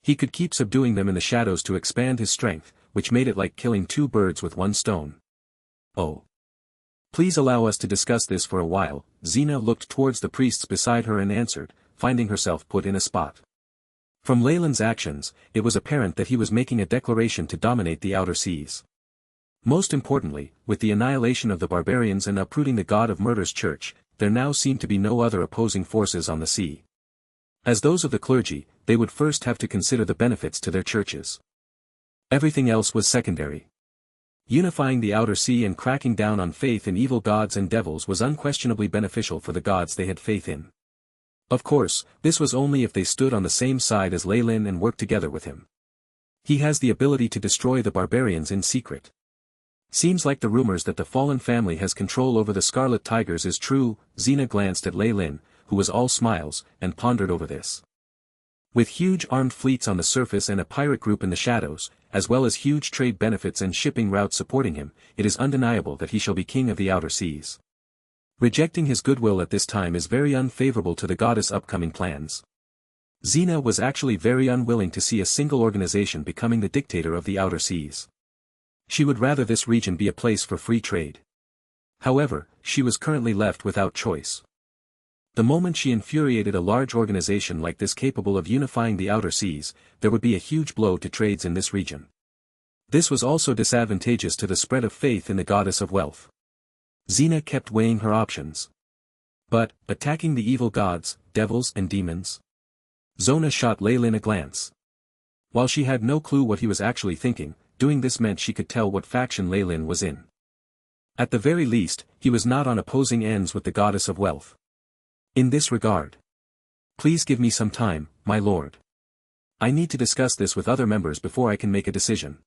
Speaker 1: He could keep subduing them in the shadows to expand his strength, which made it like killing two birds with one stone. Oh. Please allow us to discuss this for a while. Xena looked towards the priests beside her and answered, finding herself put in a spot. From Leyland's actions, it was apparent that he was making a declaration to dominate the outer seas. Most importantly, with the annihilation of the barbarians and uprooting the god of murder's church, there now seemed to be no other opposing forces on the sea. As those of the clergy, they would first have to consider the benefits to their churches. Everything else was secondary. Unifying the outer sea and cracking down on faith in evil gods and devils was unquestionably beneficial for the gods they had faith in. Of course, this was only if they stood on the same side as Ley and worked together with him. He has the ability to destroy the barbarians in secret. Seems like the rumors that the fallen family has control over the Scarlet Tigers is true. Xena glanced at Ley, who was all smiles, and pondered over this. With huge armed fleets on the surface and a pirate group in the shadows, as well as huge trade benefits and shipping routes supporting him, it is undeniable that he shall be king of the outer seas. Rejecting his goodwill at this time is very unfavorable to the goddess' upcoming plans. Xena was actually very unwilling to see a single organization becoming the dictator of the outer seas. She would rather this region be a place for free trade. However, she was currently left without choice. The moment she infuriated a large organization like this capable of unifying the outer seas, there would be a huge blow to trades in this region. This was also disadvantageous to the spread of faith in the goddess of wealth. Xena kept weighing her options. But, attacking the evil gods, devils and demons? Zona shot Ley a glance. While she had no clue what he was actually thinking, doing this meant she could tell what faction Ley was in. At the very least, he was not on opposing ends with the goddess of wealth. In this regard. Please give me some time, my lord. I need to discuss this with other members before I can make a decision.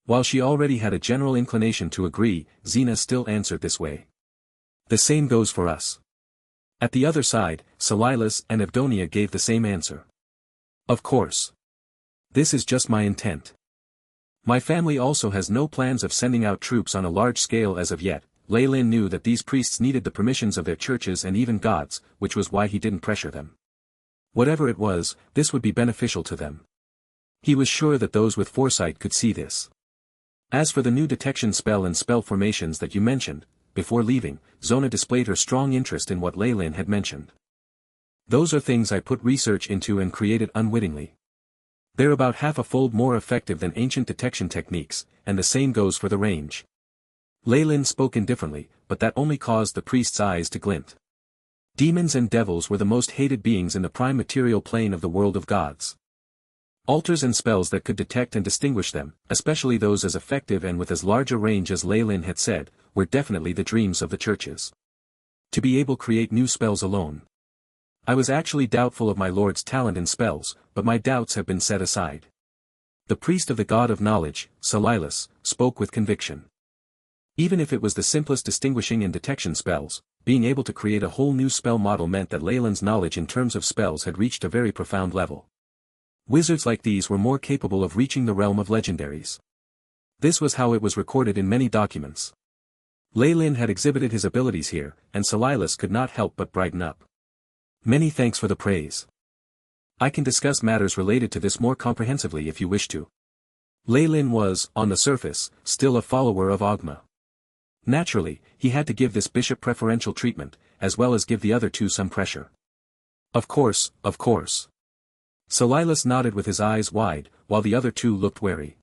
Speaker 1: While she already had a general inclination to agree, Xena still answered this way. The same goes for us. At the other side, Silas and Evdonia gave the same answer. Of course. This is just my intent. My family also has no plans of sending out troops on a large scale as of yet. Leylin knew that these priests needed the permissions of their churches and even gods, which was why he didn't pressure them. Whatever it was, this would be beneficial to them. He was sure that those with foresight could see this. As for the new detection spell and spell formations that you mentioned, before leaving, Zona displayed her strong interest in what Leylin had mentioned. Those are things I put research into and created unwittingly. They're about half a fold more effective than ancient detection techniques, and the same goes for the range. Leylin spoke indifferently, but that only caused the priest's eyes to glint. Demons and devils were the most hated beings in the prime material plane of the world of gods. Altars and spells that could detect and distinguish them, especially those as effective and with as large a range as Leylin had said, were definitely the dreams of the churches. To be able to create new spells alone. I was actually doubtful of my lord's talent in spells, but my doubts have been set aside. The priest of the god of knowledge, Silas, spoke with conviction. Even if it was the simplest distinguishing and detection spells, being able to create a whole new spell model meant that Leylin's knowledge in terms of spells had reached a very profound level. Wizards like these were more capable of reaching the realm of legendaries. This was how it was recorded in many documents. Leylin had exhibited his abilities here, and Silas could not help but brighten up. Many thanks for the praise. I can discuss matters related to this more comprehensively if you wish to. Leylin was, on the surface, still a follower of Ogma. Naturally, he had to give this bishop preferential treatment, as well as give the other two some pressure. Of course, of course. Silas nodded with his eyes wide, while the other two looked wary.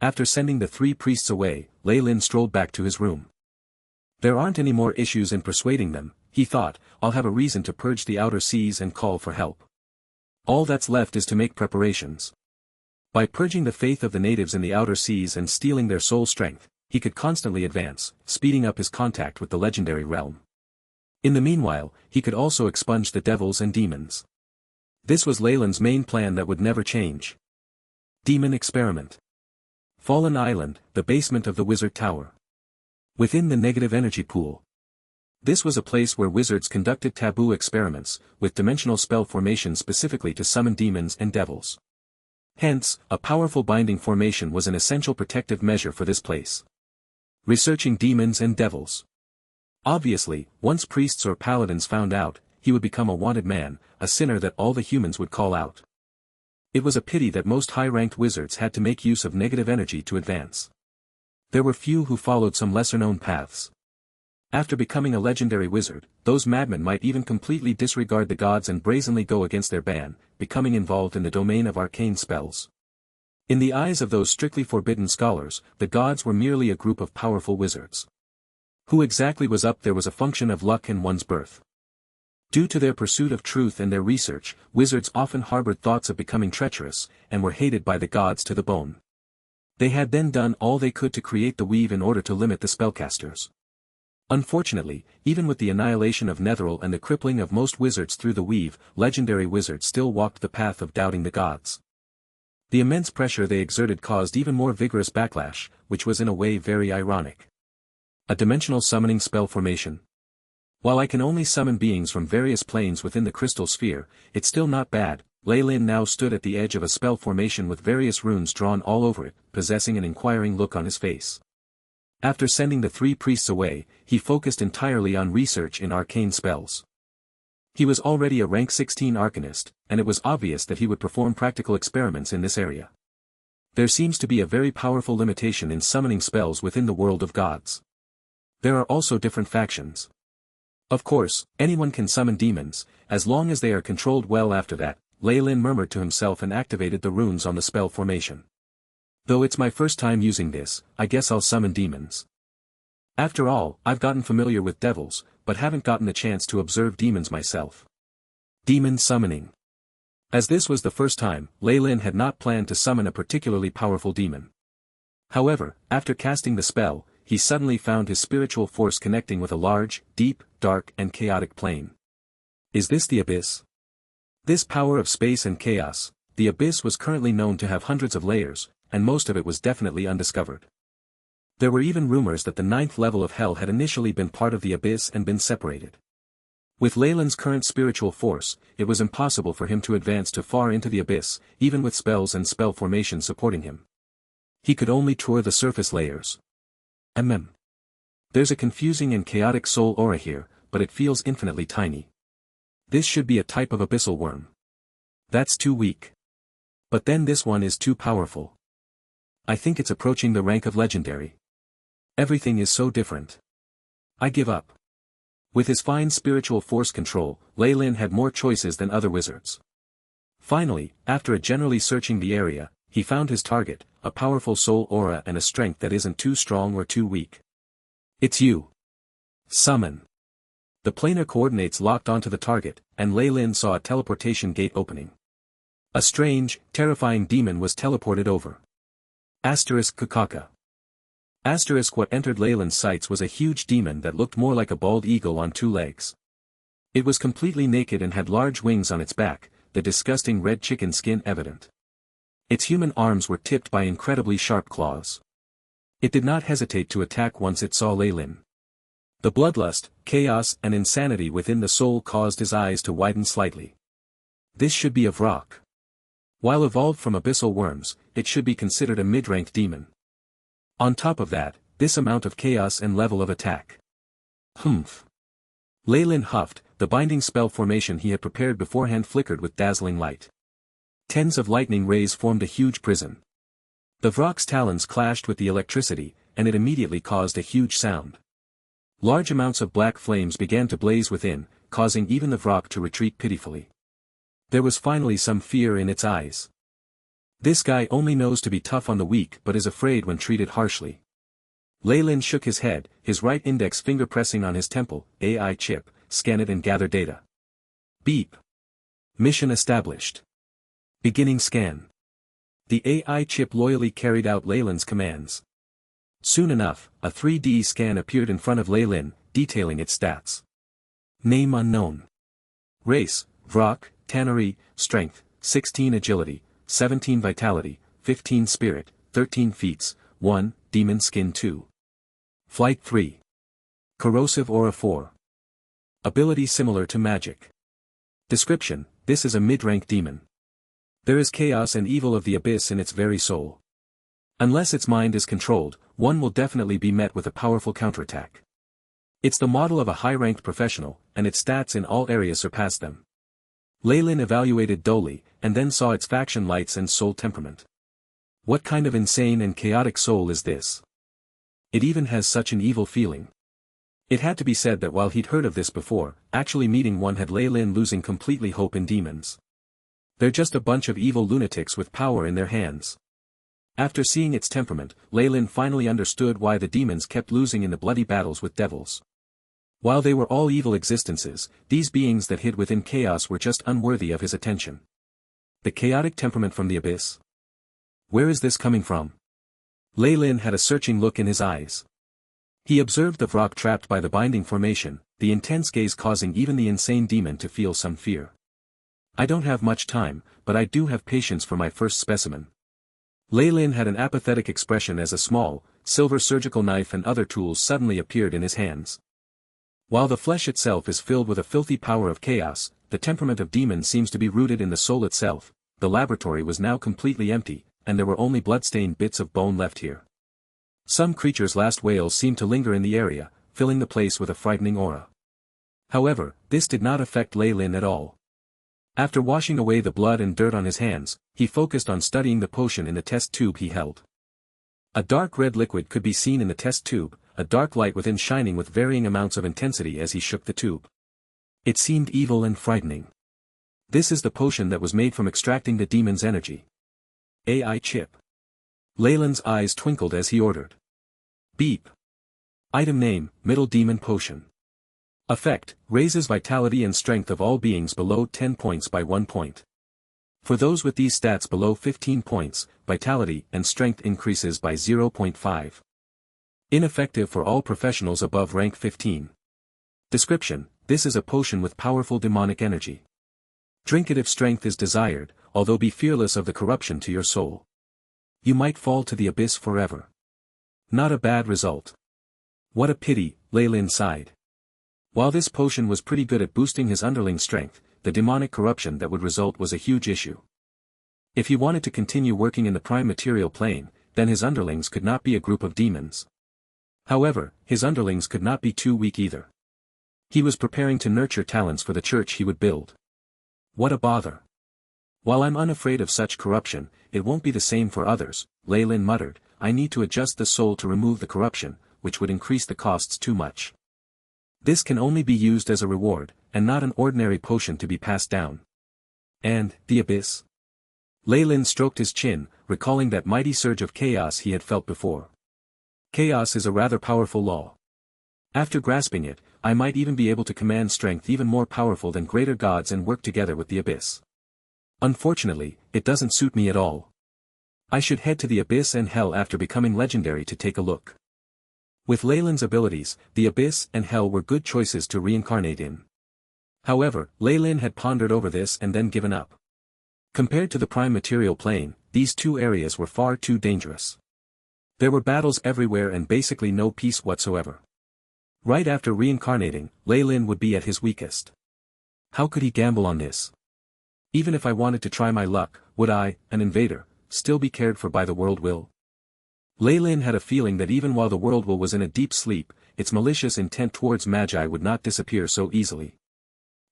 Speaker 1: After sending the three priests away, Leylin strolled back to his room. There aren't any more issues in persuading them, he thought. I'll have a reason to purge the outer seas and call for help. All that's left is to make preparations. By purging the faith of the natives in the outer seas and stealing their soul strength, he could constantly advance, speeding up his contact with the legendary realm. In the meanwhile, he could also expunge the devils and demons. This was Leylin's main plan that would never change. Demon Experiment. Fallen Island, the basement of the Wizard Tower. Within the negative energy pool. This was a place where wizards conducted taboo experiments, with dimensional spell formation specifically to summon demons and devils. Hence, a powerful binding formation was an essential protective measure for this place. Researching demons and devils. Obviously, once priests or paladins found out, he would become a wanted man, a sinner that all the humans would call out. It was a pity that most high-ranked wizards had to make use of negative energy to advance. There were few who followed some lesser-known paths. After becoming a legendary wizard, those madmen might even completely disregard the gods and brazenly go against their ban, becoming involved in the domain of arcane spells. In the eyes of those strictly forbidden scholars, the gods were merely a group of powerful wizards. Who exactly was up there was a function of luck and one's birth. Due to their pursuit of truth and their research, wizards often harbored thoughts of becoming treacherous, and were hated by the gods to the bone. They had then done all they could to create the weave in order to limit the spellcasters. Unfortunately, even with the annihilation of Netheril and the crippling of most wizards through the weave, legendary wizards still walked the path of doubting the gods. The immense pressure they exerted caused even more vigorous backlash, which was in a way very ironic. A dimensional summoning spell formation. While I can only summon beings from various planes within the crystal sphere, it's still not bad. Leylin now stood at the edge of a spell formation with various runes drawn all over it, possessing an inquiring look on his face. After sending the three priests away, he focused entirely on research in arcane spells. He was already a rank 16 arcanist, and it was obvious that he would perform practical experiments in this area. There seems to be a very powerful limitation in summoning spells within the world of gods. There are also different factions. Of course, anyone can summon demons, as long as they are controlled well. After that, Leylin murmured to himself and activated the runes on the spell formation. Though it's my first time using this, I guess I'll summon demons. After all, I've gotten familiar with devils, but haven't gotten the chance to observe demons myself. Demon summoning. As this was the first time, Leylin had not planned to summon a particularly powerful demon. However, after casting the spell, he suddenly found his spiritual force connecting with a large, deep, dark and chaotic plane. Is this the Abyss? This power of space and chaos, the Abyss was currently known to have hundreds of layers, and most of it was definitely undiscovered. There were even rumors that the 9th level of Hell had initially been part of the Abyss and been separated. With Leyland's current spiritual force, it was impossible for him to advance too far into the abyss, even with spells and spell formation supporting him. He could only tour the surface layers. There's a confusing and chaotic soul aura here, but it feels infinitely tiny. This should be a type of abyssal worm. That's too weak. But then this one is too powerful. I think it's approaching the rank of legendary. Everything is so different. I give up. With his fine spiritual force control, Leyland had more choices than other wizards. Finally, after generally searching the area, he found his target, a powerful soul aura and a strength that isn't too strong or too weak. It's you. Summon. The planar coordinates locked onto the target, and Leyland saw a teleportation gate opening. A strange, terrifying demon was teleported over. Kukaka. What entered Leyland's sights was a huge demon that looked more like a bald eagle on two legs. It was completely naked and had large wings on its back, the disgusting red chicken skin evident. Its human arms were tipped by incredibly sharp claws. It did not hesitate to attack once it saw Leyland. The bloodlust, chaos and insanity within the soul caused his eyes to widen slightly. This should be a Vrock. While evolved from abyssal worms, it should be considered a mid-ranked demon. On top of that, this amount of chaos and level of attack. Leyland huffed, the binding spell formation he had prepared beforehand flickered with dazzling light. Tens of lightning rays formed a huge prison. The Vrock's talons clashed with the electricity, and it immediately caused a huge sound. Large amounts of black flames began to blaze within, causing even the Vrock to retreat pitifully. There was finally some fear in its eyes. This guy only knows to be tough on the weak but is afraid when treated harshly. Leyland shook his head, his right index finger pressing on his temple. AI chip, scan it and gather data. Beep. Mission established. Beginning scan. The AI chip loyally carried out Leyland's commands. Soon enough, a 3D scan appeared in front of Leyland, detailing its stats. Name unknown. Race, Vrock, Tannery, Strength, 16 Agility, 17 Vitality, 15 Spirit, 13 Feats, 1, Demon Skin 2. Flight 3. Corrosive Aura 4. Ability similar to magic. Description, this is a mid-rank demon. There is chaos and evil of the abyss in its very soul. Unless its mind is controlled, one will definitely be met with a powerful counterattack. It's the model of a high-ranked professional, and its stats in all areas surpass them. Leyland evaluated dully, and then saw its faction lights and soul temperament. What kind of insane and chaotic soul is this? It even has such an evil feeling. It had to be said that while he'd heard of this before, actually meeting one had Leyland losing completely hope in demons. They're just a bunch of evil lunatics with power in their hands. After seeing its temperament, Leyland finally understood why the demons kept losing in the bloody battles with devils. While they were all evil existences, these beings that hid within chaos were just unworthy of his attention. The chaotic temperament from the abyss? Where is this coming from? Leyland had a searching look in his eyes. He observed the Vrock trapped by the binding formation, the intense gaze causing even the insane demon to feel some fear. I don't have much time, but I do have patience for my first specimen. Leyland had an apathetic expression as a small, silver surgical knife and other tools suddenly appeared in his hands. While the flesh itself is filled with a filthy power of chaos, the temperament of demons seems to be rooted in the soul itself. The laboratory was now completely empty, and there were only blood-stained bits of bone left here. Some creatures' last wails seemed to linger in the area, filling the place with a frightening aura. However, this did not affect Leyland at all. After washing away the blood and dirt on his hands, he focused on studying the potion in the test tube he held. A dark red liquid could be seen in the test tube, a dark light within shining with varying amounts of intensity as he shook the tube. It seemed evil and frightening. This is the potion that was made from extracting the demon's energy. AI chip. Leyland's eyes twinkled as he ordered. Beep. Item name, Middle Demon Potion. Effect, raises vitality and strength of all beings below 10 points by 1 point. For those with these stats below 15 points, vitality and strength increases by 0.5. Ineffective for all professionals above rank 15. Description, this is a potion with powerful demonic energy. Drink it if strength is desired, although be fearless of the corruption to your soul. You might fall to the abyss forever. Not a bad result. What a pity, Leyland sighed. While this potion was pretty good at boosting his underling strength, the demonic corruption that would result was a huge issue. If he wanted to continue working in the prime material plane, then his underlings could not be a group of demons. However, his underlings could not be too weak either. He was preparing to nurture talents for the church he would build. What a bother. While I'm unafraid of such corruption, it won't be the same for others, Lei Lin muttered. I need to adjust the soul to remove the corruption, which would increase the costs too much. This can only be used as a reward, and not an ordinary potion to be passed down. And, the abyss? Lei Lin stroked his chin, recalling that mighty surge of chaos he had felt before. Chaos is a rather powerful law. After grasping it, I might even be able to command strength even more powerful than greater gods and work together with the abyss. Unfortunately, it doesn't suit me at all. I should head to the abyss and hell after becoming legendary to take a look. With Lei Lin's abilities, the abyss and hell were good choices to reincarnate in. However, Lei Lin had pondered over this and then given up. Compared to the prime material plane, these two areas were far too dangerous. There were battles everywhere and basically no peace whatsoever. Right after reincarnating, Lei Lin would be at his weakest. How could he gamble on this? Even if I wanted to try my luck, would I, an invader, still be cared for by the world will? Lei Lin had a feeling that even while the world will was in a deep sleep, its malicious intent towards Magi would not disappear so easily.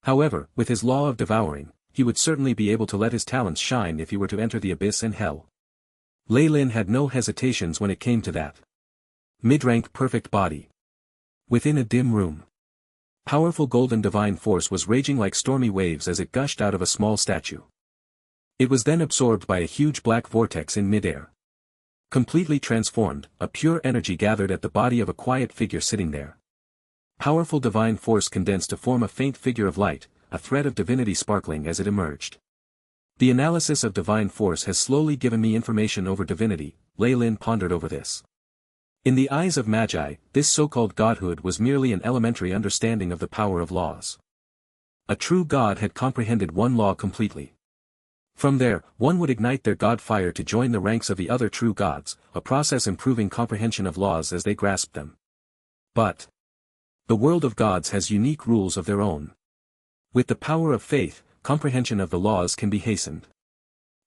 Speaker 1: However, with his law of devouring, he would certainly be able to let his talents shine if he were to enter the abyss and hell. Lei Lin had no hesitations when it came to that. Mid-rank perfect body. Within a dim room. Powerful golden divine force was raging like stormy waves as it gushed out of a small statue. It was then absorbed by a huge black vortex in midair. Completely transformed, a pure energy gathered at the body of a quiet figure sitting there. Powerful divine force condensed to form a faint figure of light, a thread of divinity sparkling as it emerged. The analysis of divine force has slowly given me information over divinity, Lei Lin pondered over this. In the eyes of Magi, this so-called godhood was merely an elementary understanding of the power of laws. A true god had comprehended one law completely. From there, one would ignite their god fire to join the ranks of the other true gods, a process improving comprehension of laws as they grasped them. But the world of gods has unique rules of their own. With the power of faith, comprehension of the laws can be hastened.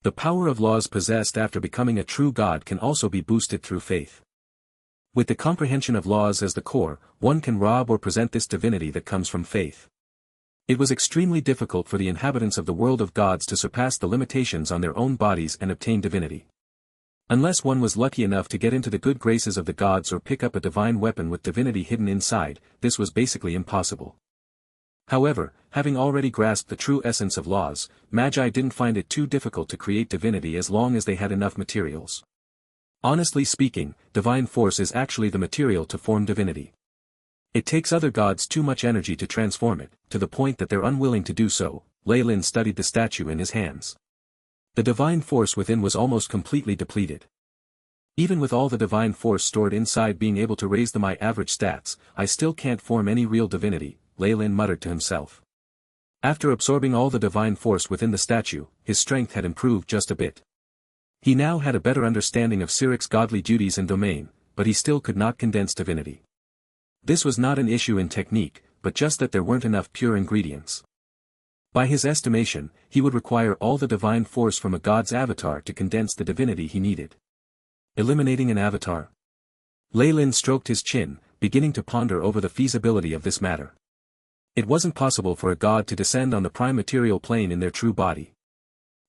Speaker 1: The power of laws possessed after becoming a true god can also be boosted through faith. With the comprehension of laws as the core, one can rob or present this divinity that comes from faith. It was extremely difficult for the inhabitants of the world of gods to surpass the limitations on their own bodies and obtain divinity. Unless one was lucky enough to get into the good graces of the gods or pick up a divine weapon with divinity hidden inside, this was basically impossible. However, having already grasped the true essence of laws, Magi didn't find it too difficult to create divinity as long as they had enough materials. Honestly speaking, divine force is actually the material to form divinity. It takes other gods too much energy to transform it, to the point that they're unwilling to do so. Lei Lin studied the statue in his hands. The divine force within was almost completely depleted. Even with all the divine force stored inside being able to raise my average stats, I still can't form any real divinity, Lei Lin muttered to himself. After absorbing all the divine force within the statue, his strength had improved just a bit. He now had a better understanding of Siric's godly duties and domain, but he still could not condense divinity. This was not an issue in technique, but just that there weren't enough pure ingredients. By his estimation, he would require all the divine force from a god's avatar to condense the divinity he needed. Eliminating an avatar? Lei Lin stroked his chin, beginning to ponder over the feasibility of this matter. It wasn't possible for a god to descend on the prime material plane in their true body.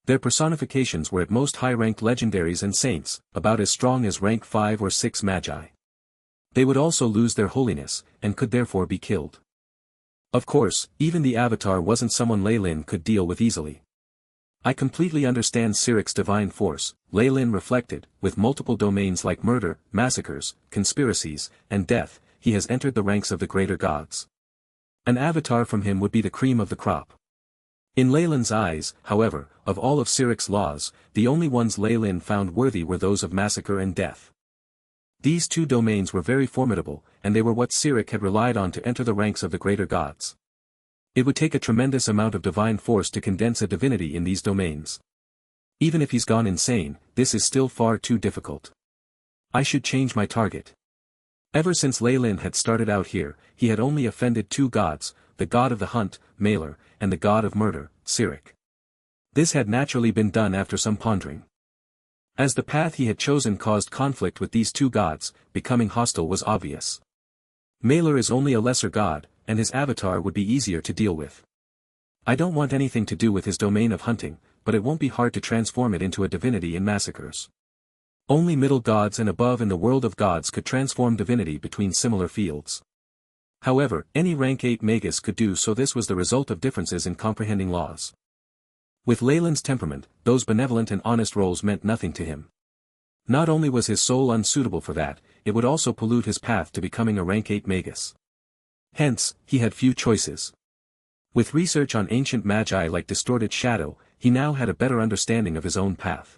Speaker 1: Their personifications were at most high-ranked legendaries and saints, about as strong as rank 5 or 6 Magi. They would also lose their holiness, and could therefore be killed. Of course, even the avatar wasn't someone Lei Lin could deal with easily. I completely understand Siric's divine force, Lei Lin reflected. With multiple domains like murder, massacres, conspiracies, and death, he has entered the ranks of the greater gods. An avatar from him would be the cream of the crop. In Lei Lin's eyes, however, of all of Siric's laws, the only ones Lei Lin found worthy were those of massacre and death. These two domains were very formidable, and they were what Siric had relied on to enter the ranks of the greater gods. It would take a tremendous amount of divine force to condense a divinity in these domains. Even if he's gone insane, this is still far too difficult. I should change my target. Ever since Lei Lin had started out here, he had only offended two gods, the god of the hunt, Malor, and the god of murder, Sirik. This had naturally been done after some pondering. As the path he had chosen caused conflict with these two gods, becoming hostile was obvious. Malor is only a lesser god, and his avatar would be easier to deal with. I don't want anything to do with his domain of hunting, but it won't be hard to transform it into a divinity in massacres. Only middle gods and above in the world of gods could transform divinity between similar fields. However, any rank 8 Magus could do so. This was the result of differences in comprehending laws. With Lei Lin's temperament, those benevolent and honest roles meant nothing to him. Not only was his soul unsuitable for that, it would also pollute his path to becoming a rank 8 Magus. Hence, he had few choices. With research on ancient magi like distorted shadow, he now had a better understanding of his own path.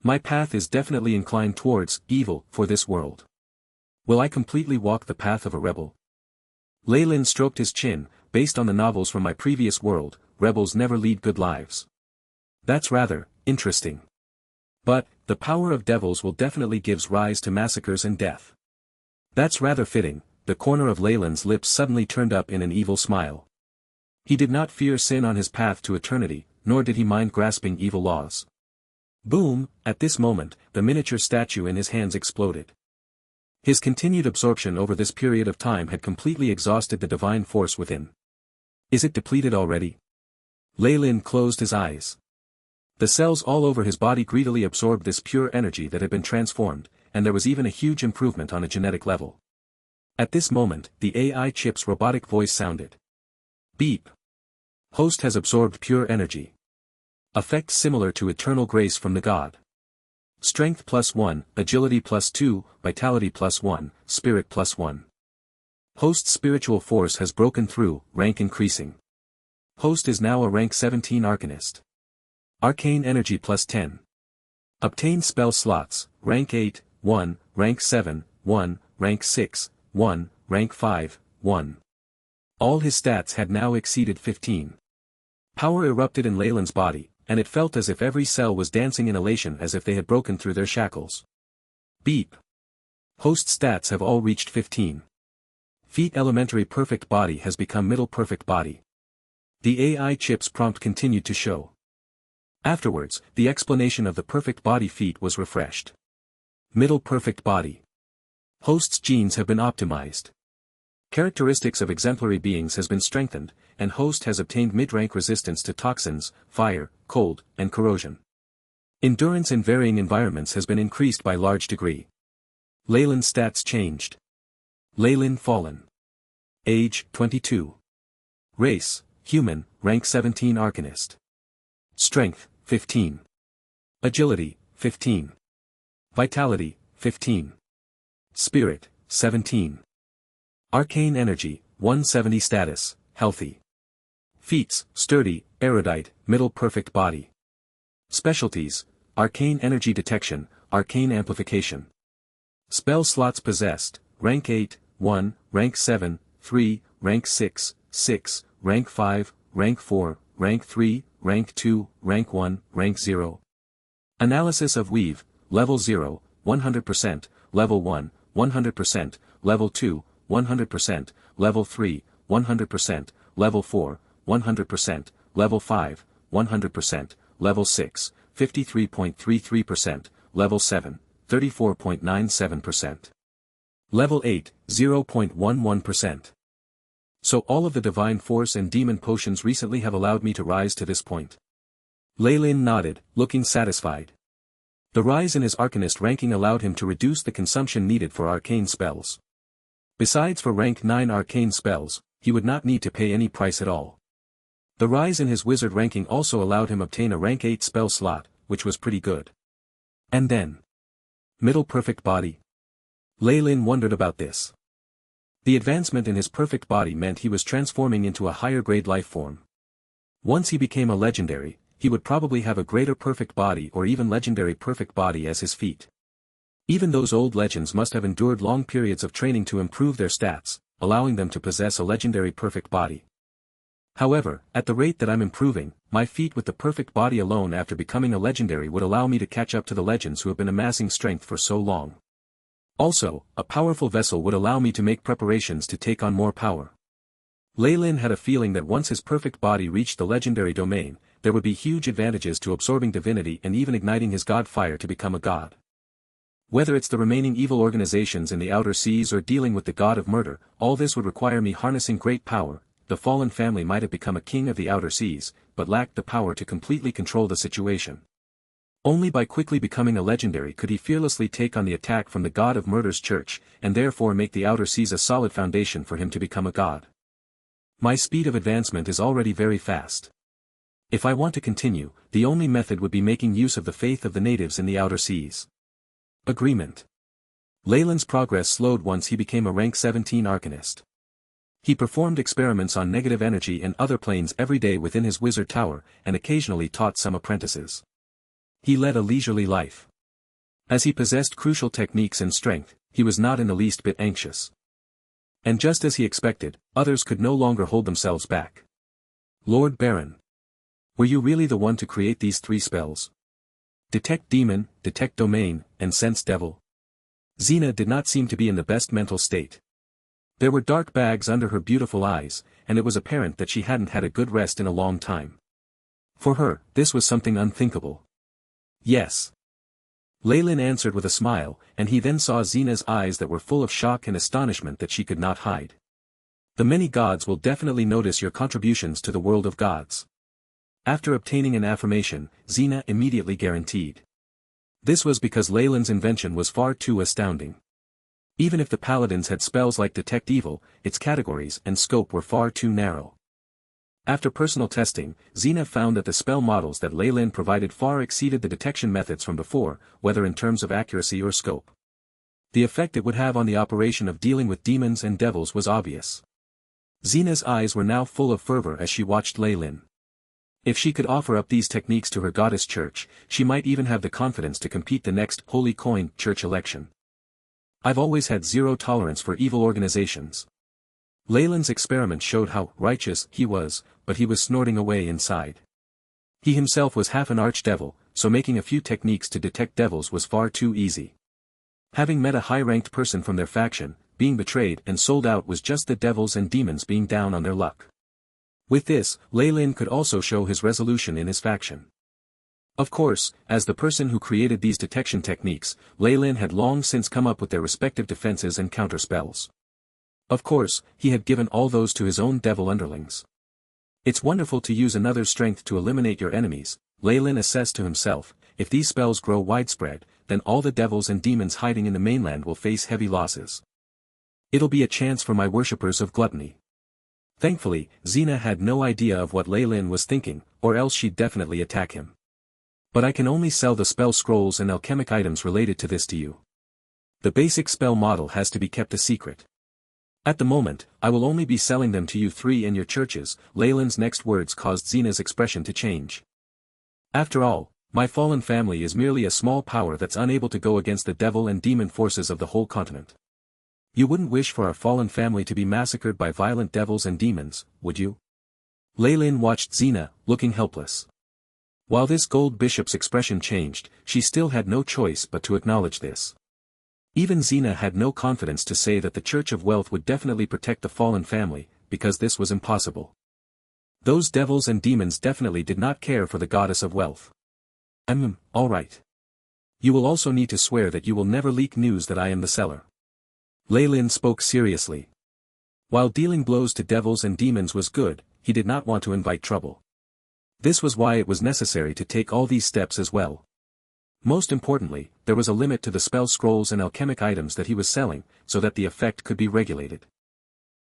Speaker 1: My path is definitely inclined towards evil for this world. Will I completely walk the path of a rebel? Lei Lin stroked his chin. Based on the novels from my previous world, rebels never lead good lives. That's rather interesting. But, the power of devils will definitely gives rise to massacres and death. That's rather fitting. The corner of Lei Lin's lips suddenly turned up in an evil smile. He did not fear sin on his path to eternity, nor did he mind grasping evil laws. Boom! At this moment, the miniature statue in his hands exploded. His continued absorption over this period of time had completely exhausted the divine force within. Is it depleted already? Lei Lin closed his eyes. The cells all over his body greedily absorbed this pure energy that had been transformed, and there was even a huge improvement on a genetic level. At this moment, the AI chip's robotic voice sounded. Beep. Host has absorbed pure energy. Effect similar to eternal grace from the god. Strength +1, agility +2, vitality +1, spirit +1. Host's spiritual force has broken through, rank increasing. Host is now a rank 17 arcanist. Arcane energy +10. Obtain spell slots, rank 8, 1, rank 7, 1, rank 6, 1, rank 5, 1. All his stats had now exceeded 15. Power erupted in Lei Lin's body, and it felt as if every cell was dancing in elation as if they had broken through their shackles. Beep. Host stats have all reached 15. Feat elementary perfect body has become middle perfect body. The AI chip's prompt continued to show. Afterwards, the explanation of the perfect body feat was refreshed. Middle perfect body. Host's genes have been optimized. Characteristics of exemplary beings has been strengthened, and host has obtained mid-rank resistance to toxins, fire, cold, and corrosion. Endurance in varying environments has been increased by large degree. Lei Lin's stats changed. Lei Lin fallen. Age, 22. Race, human, rank 17 arcanist. Strength, 15. Agility, 15. Vitality, 15. Spirit, 17. Arcane energy, 170 status, healthy. Feats, sturdy, erudite, middle perfect body. Specialties, arcane energy detection, arcane amplification. Spell slots possessed, rank 8, 1, rank 7, 3, rank 6, 6, rank 5, rank 4, rank 3, rank 2, rank 1, rank 0. Analysis of weave, level 0, 100%, level 1, 100%, level 2, 100%, level 3, 100%, level 4, 100%, level 5, 100%, level 6, 53.33%, level 7, 34.97%. Level 8, 0.11%. So all of the divine force and demon potions recently have allowed me to rise to this point. Lei Lin nodded, looking satisfied. The rise in his arcanist ranking allowed him to reduce the consumption needed for arcane spells. Besides for rank 9 arcane spells, he would not need to pay any price at all. The rise in his wizard ranking also allowed him obtain a rank 8 spell slot, which was pretty good. And then, middle perfect body. Lei Lin wondered about this. The advancement in his perfect body meant he was transforming into a higher grade life form. Once he became a legendary, he would probably have a greater perfect body or even legendary perfect body as his feat. Even those old legends must have endured long periods of training to improve their stats, allowing them to possess a legendary perfect body. However, at the rate that I'm improving, my feat with the perfect body alone after becoming a legendary would allow me to catch up to the legends who have been amassing strength for so long. Also, a powerful vessel would allow me to make preparations to take on more power. Lei Lin had a feeling that once his perfect body reached the legendary domain, there would be huge advantages to absorbing divinity and even igniting his god fire to become a god. Whether it's the remaining evil organizations in the outer seas or dealing with the god of murder, all this would require me harnessing great power. The fallen family might have become a king of the outer seas, but lacked the power to completely control the situation. Only by quickly becoming a legendary could he fearlessly take on the attack from the god of murder's church, and therefore make the outer seas a solid foundation for him to become a god. My speed of advancement is already very fast. If I want to continue, the only method would be making use of the faith of the natives in the outer seas. Agreement. Lei Lin's progress slowed once he became a rank 17 arcanist. He performed experiments on negative energy and other planes every day within his wizard tower, and occasionally taught some apprentices. He led a leisurely life. As he possessed crucial techniques and strength, he was not in the least bit anxious. And just as he expected, others could no longer hold themselves back. Lord Baron. Were you really the one to create these 3 spells? Detect Demon, Detect Domain, and Sense Devil? Xena did not seem to be in the best mental state. There were dark bags under her beautiful eyes, and it was apparent that she hadn't had a good rest in a long time. For her, this was something unthinkable. Yes. Lei Lin answered with a smile, and he then saw Xena's eyes that were full of shock and astonishment that she could not hide. The many gods will definitely notice your contributions to the world of gods. After obtaining an affirmation, Xena immediately guaranteed. This was because Lei Lin's invention was far too astounding. Even if the paladins had spells like Detect Evil, its categories and scope were far too narrow. After personal testing, Xena found that the spell models that Lei Lin provided far exceeded the detection methods from before, whether in terms of accuracy or scope. The effect it would have on the operation of dealing with demons and devils was obvious. Xena's eyes were now full of fervor as she watched Lei Lin. If she could offer up these techniques to her goddess church, she might even have the confidence to compete the next Holy Coin church election. I've always had zero tolerance for evil organizations. Lei Lin's experiment showed how righteous he was, but he was snorting away inside. He himself was half an archdevil, so making a few techniques to detect devils was far too easy. Having met a high-ranked person from their faction, being betrayed and sold out was just the devils and demons being down on their luck. With this, Lei Lin could also show his resolution in his faction. Of course, as the person who created these detection techniques, Lei Lin had long since come up with their respective defenses and counterspells. Of course, he had given all those to his own devil underlings. It's wonderful to use another's strength to eliminate your enemies, Lei Lin assessed to himself. If these spells grow widespread, then all the devils and demons hiding in the mainland will face heavy losses. It'll be a chance for my worshippers of gluttony. Thankfully, Xena had no idea of what Lei Lin was thinking, or else she'd definitely attack him. But I can only sell the spell scrolls and alchemic items related to this to you. The basic spell model has to be kept a secret. At the moment, I will only be selling them to you 3 and your churches. Lei Lin's next words caused Xena's expression to change. After all, my fallen family is merely a small power that's unable to go against the devil and demon forces of the whole continent. You wouldn't wish for our fallen family to be massacred by violent devils and demons, would you? Lei Lin watched Xena, looking helpless. While this gold bishop's expression changed, she still had no choice but to acknowledge this. Even Xena had no confidence to say that the Church of Wealth would definitely protect the fallen family, because this was impossible. Those devils and demons definitely did not care for the goddess of wealth. All right. You will also need to swear that you will never leak news that I am the seller. Lei Lin spoke seriously. While dealing blows to devils and demons was good, he did not want to invite trouble. This was why it was necessary to take all these steps as well. Most importantly, there was a limit to the spell scrolls and alchemic items that he was selling, so that the effect could be regulated.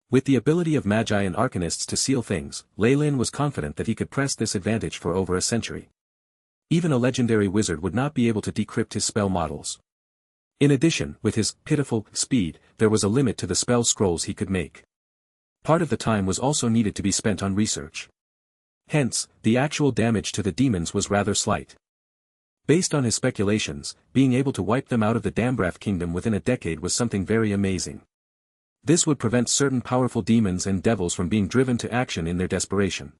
Speaker 1: With the ability of magi and arcanists to seal things, Lei Lin was confident that he could press this advantage for over a century. Even a legendary wizard would not be able to decrypt his spell models. In addition, with his pitiful speed, there was a limit to the spell scrolls he could make. Part of the time was also needed to be spent on research. Hence, the actual damage to the demons was rather slight. Based on his speculations, being able to wipe them out of the Dambrath kingdom within a decade was something very amazing. This would prevent certain powerful demons and devils from being driven to action in their desperation.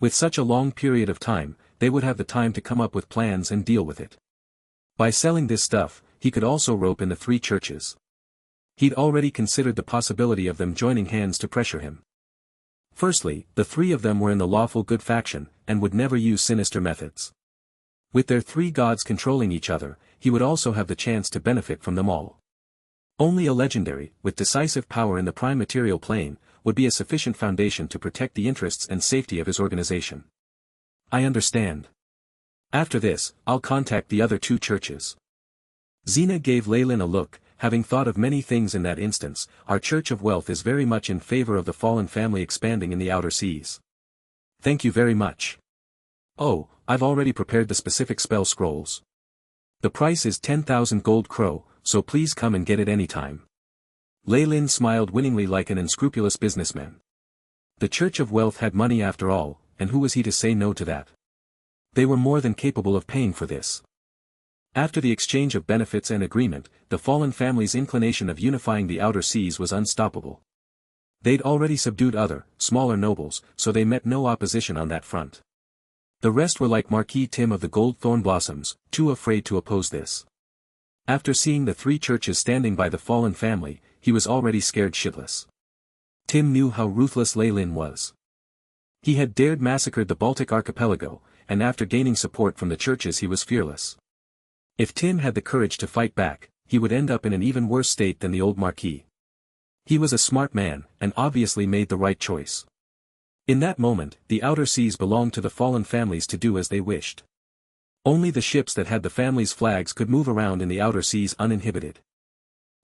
Speaker 1: With such a long period of time, they would have the time to come up with plans and deal with it. By selling this stuff, he could also rope in the three churches. He'd already considered the possibility of them joining hands to pressure him. Firstly, the three of them were in the lawful good faction, and would never use sinister methods. With their three gods controlling each other, he would also have the chance to benefit from them all. Only a legendary, with decisive power in the prime material plane, would be a sufficient foundation to protect the interests and safety of his organization. I understand. After this, I'll contact the other two churches. Xena gave Leylin a look. Having thought of many things in that instance, our Church of Wealth is very much in favor of the fallen family expanding in the outer seas. Thank you very much. Oh, I've already prepared the specific spell scrolls. The price is 10,000 gold crow, so please come and get it anytime. Leylin smiled winningly like an unscrupulous businessman. The Church of Wealth had money after all, and who was he to say no to that? They were more than capable of paying for this. After the exchange of benefits and agreement, the fallen family's inclination of unifying the outer seas was unstoppable. They'd already subdued other, smaller nobles, so they met no opposition on that front. The rest were like Marquis Tim of the Gold Thorn Blossoms, too afraid to oppose this. After seeing the three churches standing by the fallen family, he was already scared shitless. Tim knew how ruthless Leylin was. He had dared massacre the Baltic archipelago, and after gaining support from the churches he was fearless. If Tim had the courage to fight back, he would end up in an even worse state than the old Marquis. He was a smart man, and obviously made the right choice. In that moment, the outer seas belonged to the fallen families to do as they wished. Only the ships that had the family's flags could move around in the outer seas uninhibited.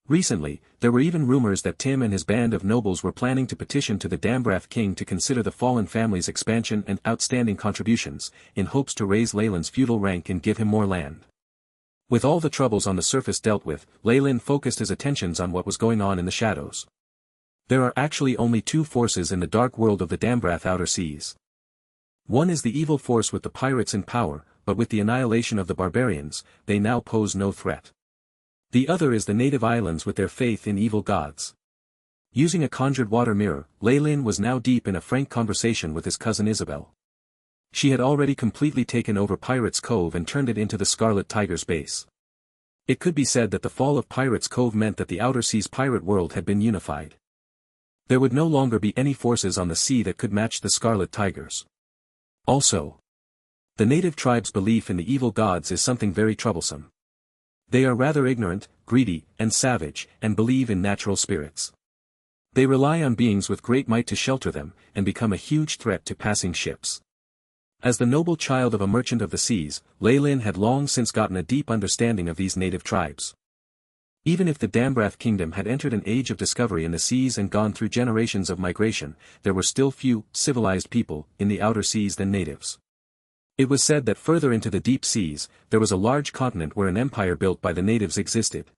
Speaker 1: Recently, there were even rumors that Tim and his band of nobles were planning to petition to the Dambrath king to consider the fallen family's expansion and outstanding contributions, in hopes to raise Leylin's feudal rank and give him more land. With all the troubles on the surface dealt with, Leylin focused his attentions on what was going on in the shadows. There are actually only two forces in the dark world of the Dambrath outer seas. One is the evil force with the pirates in power, but with the annihilation of the barbarians, they now pose no threat. The other is the native islands with their faith in evil gods. Using a conjured water mirror, Leylin was now deep in a frank conversation with his cousin Isabel. She had already completely taken over Pirates Cove and turned it into the Scarlet Tiger's base. It could be said that the fall of Pirates Cove meant that the outer seas pirate world had been unified. There would no longer be any forces on the sea that could match the Scarlet Tigers. Also, the native tribes' belief in the evil gods is something very troublesome. They are rather ignorant, greedy, and savage, and believe in natural spirits. They rely on beings with great might to shelter them, and become a huge threat to passing ships. As the noble child of a merchant of the seas, Leylin had long since gotten a deep understanding of these native tribes. Even if the Dambrath kingdom had entered an age of discovery in the seas and gone through generations of migration, there were still few, civilized people, in the outer seas than natives. It was said that further into the deep seas, there was a large continent where an empire built by the natives existed.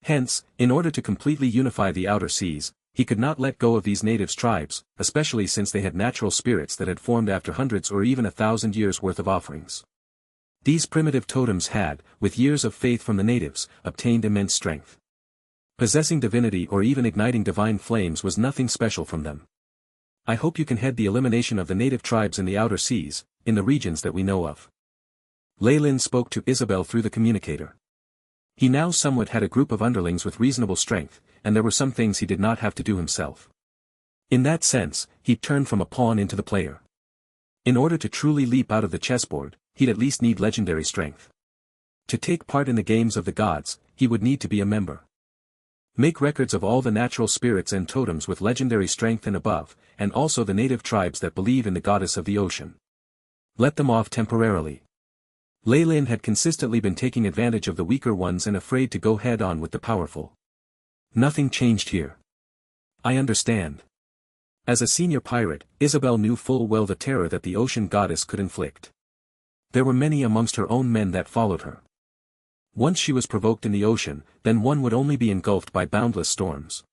Speaker 1: Hence, in order to completely unify the outer seas, he could not let go of these natives' tribes, especially since they had natural spirits that had formed after hundreds or even 1,000 years' worth of offerings. These primitive totems had, with years of faith from the natives, obtained immense strength. Possessing divinity or even igniting divine flames was nothing special from them. I hope you can head the elimination of the native tribes in the outer seas, in the regions that we know of. Leylin spoke to Isabel through the communicator. He now somewhat had a group of underlings with reasonable strength, and there were some things he did not have to do himself. In that sense, he'd turned from a pawn into the player. In order to truly leap out of the chessboard, he'd at least need legendary strength. To take part in the games of the gods, he would need to be a member. Make records of all the natural spirits and totems with legendary strength and above, and also the native tribes that believe in the goddess of the ocean. Let them off temporarily. Leylin had consistently been taking advantage of the weaker ones and afraid to go head-on with the powerful. Nothing changed here. I understand. As a senior pirate, Isabel knew full well the terror that the ocean goddess could inflict. There were many amongst her own men that followed her. Once she was provoked in the ocean, then one would only be engulfed by boundless storms.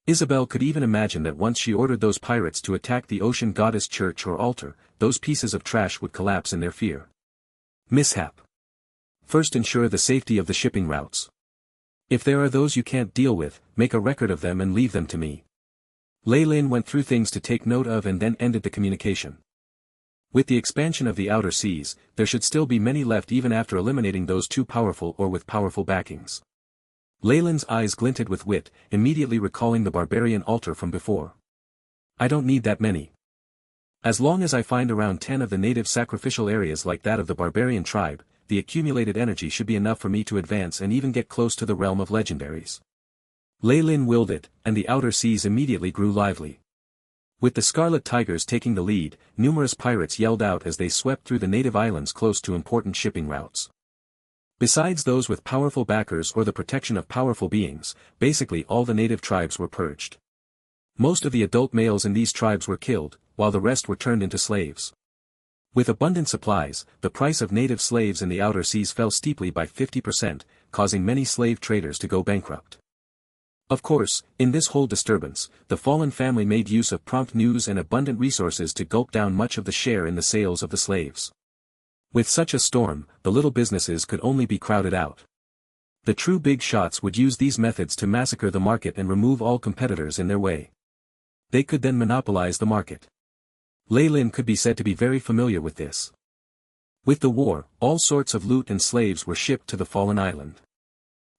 Speaker 1: Isabel could even imagine that once she ordered those pirates to attack the ocean goddess church or altar, those pieces of trash would collapse in their fear. Mishap. First ensure the safety of the shipping routes. If there are those you can't deal with, make a record of them and leave them to me. Leylin went through things to take note of and then ended the communication. With the expansion of the outer seas, there should still be many left even after eliminating those too powerful or with powerful backings. Leyland's eyes glinted with wit, immediately recalling the barbarian altar from before. I don't need that many. As long as I find around 10 of the native sacrificial areas like that of the barbarian tribe, the accumulated energy should be enough for me to advance and even get close to the realm of legendaries. Leylin willed it, and the outer seas immediately grew lively. With the Scarlet Tigers taking the lead, numerous pirates yelled out as they swept through the native islands close to important shipping routes. Besides those with powerful backers or the protection of powerful beings, basically all the native tribes were purged. Most of the adult males in these tribes were killed, while the rest were turned into slaves. With abundant supplies, the price of native slaves in the outer seas fell steeply by 50%, causing many slave traders to go bankrupt. Of course, in this whole disturbance, the fallen family made use of prompt news and abundant resources to gulp down much of the share in the sales of the slaves. With such a storm, the little businesses could only be crowded out. The true big shots would use these methods to massacre the market and remove all competitors in their way. They could then monopolize the market. Leylin could be said to be very familiar with this. With the war, all sorts of loot and slaves were shipped to the fallen island.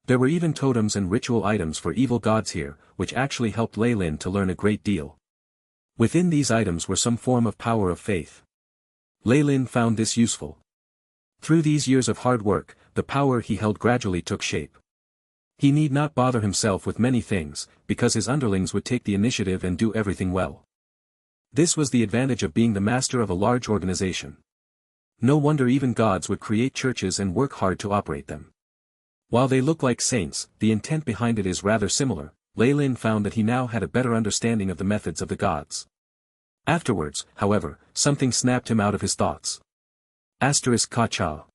Speaker 1: There were even totems and ritual items for evil gods here, which actually helped Leylin to learn a great deal. Within these items were some form of power of faith. Leylin found this useful. Through these years of hard work, the power he held gradually took shape. He need not bother himself with many things, because his underlings would take the initiative and do everything well. This was the advantage of being the master of a large organization. No wonder even gods would create churches and work hard to operate them. While they look like saints, the intent behind it is rather similar. Leylin found that he now had a better understanding of the methods of the gods. Afterwards, however, something snapped him out of his thoughts. Ka-cha.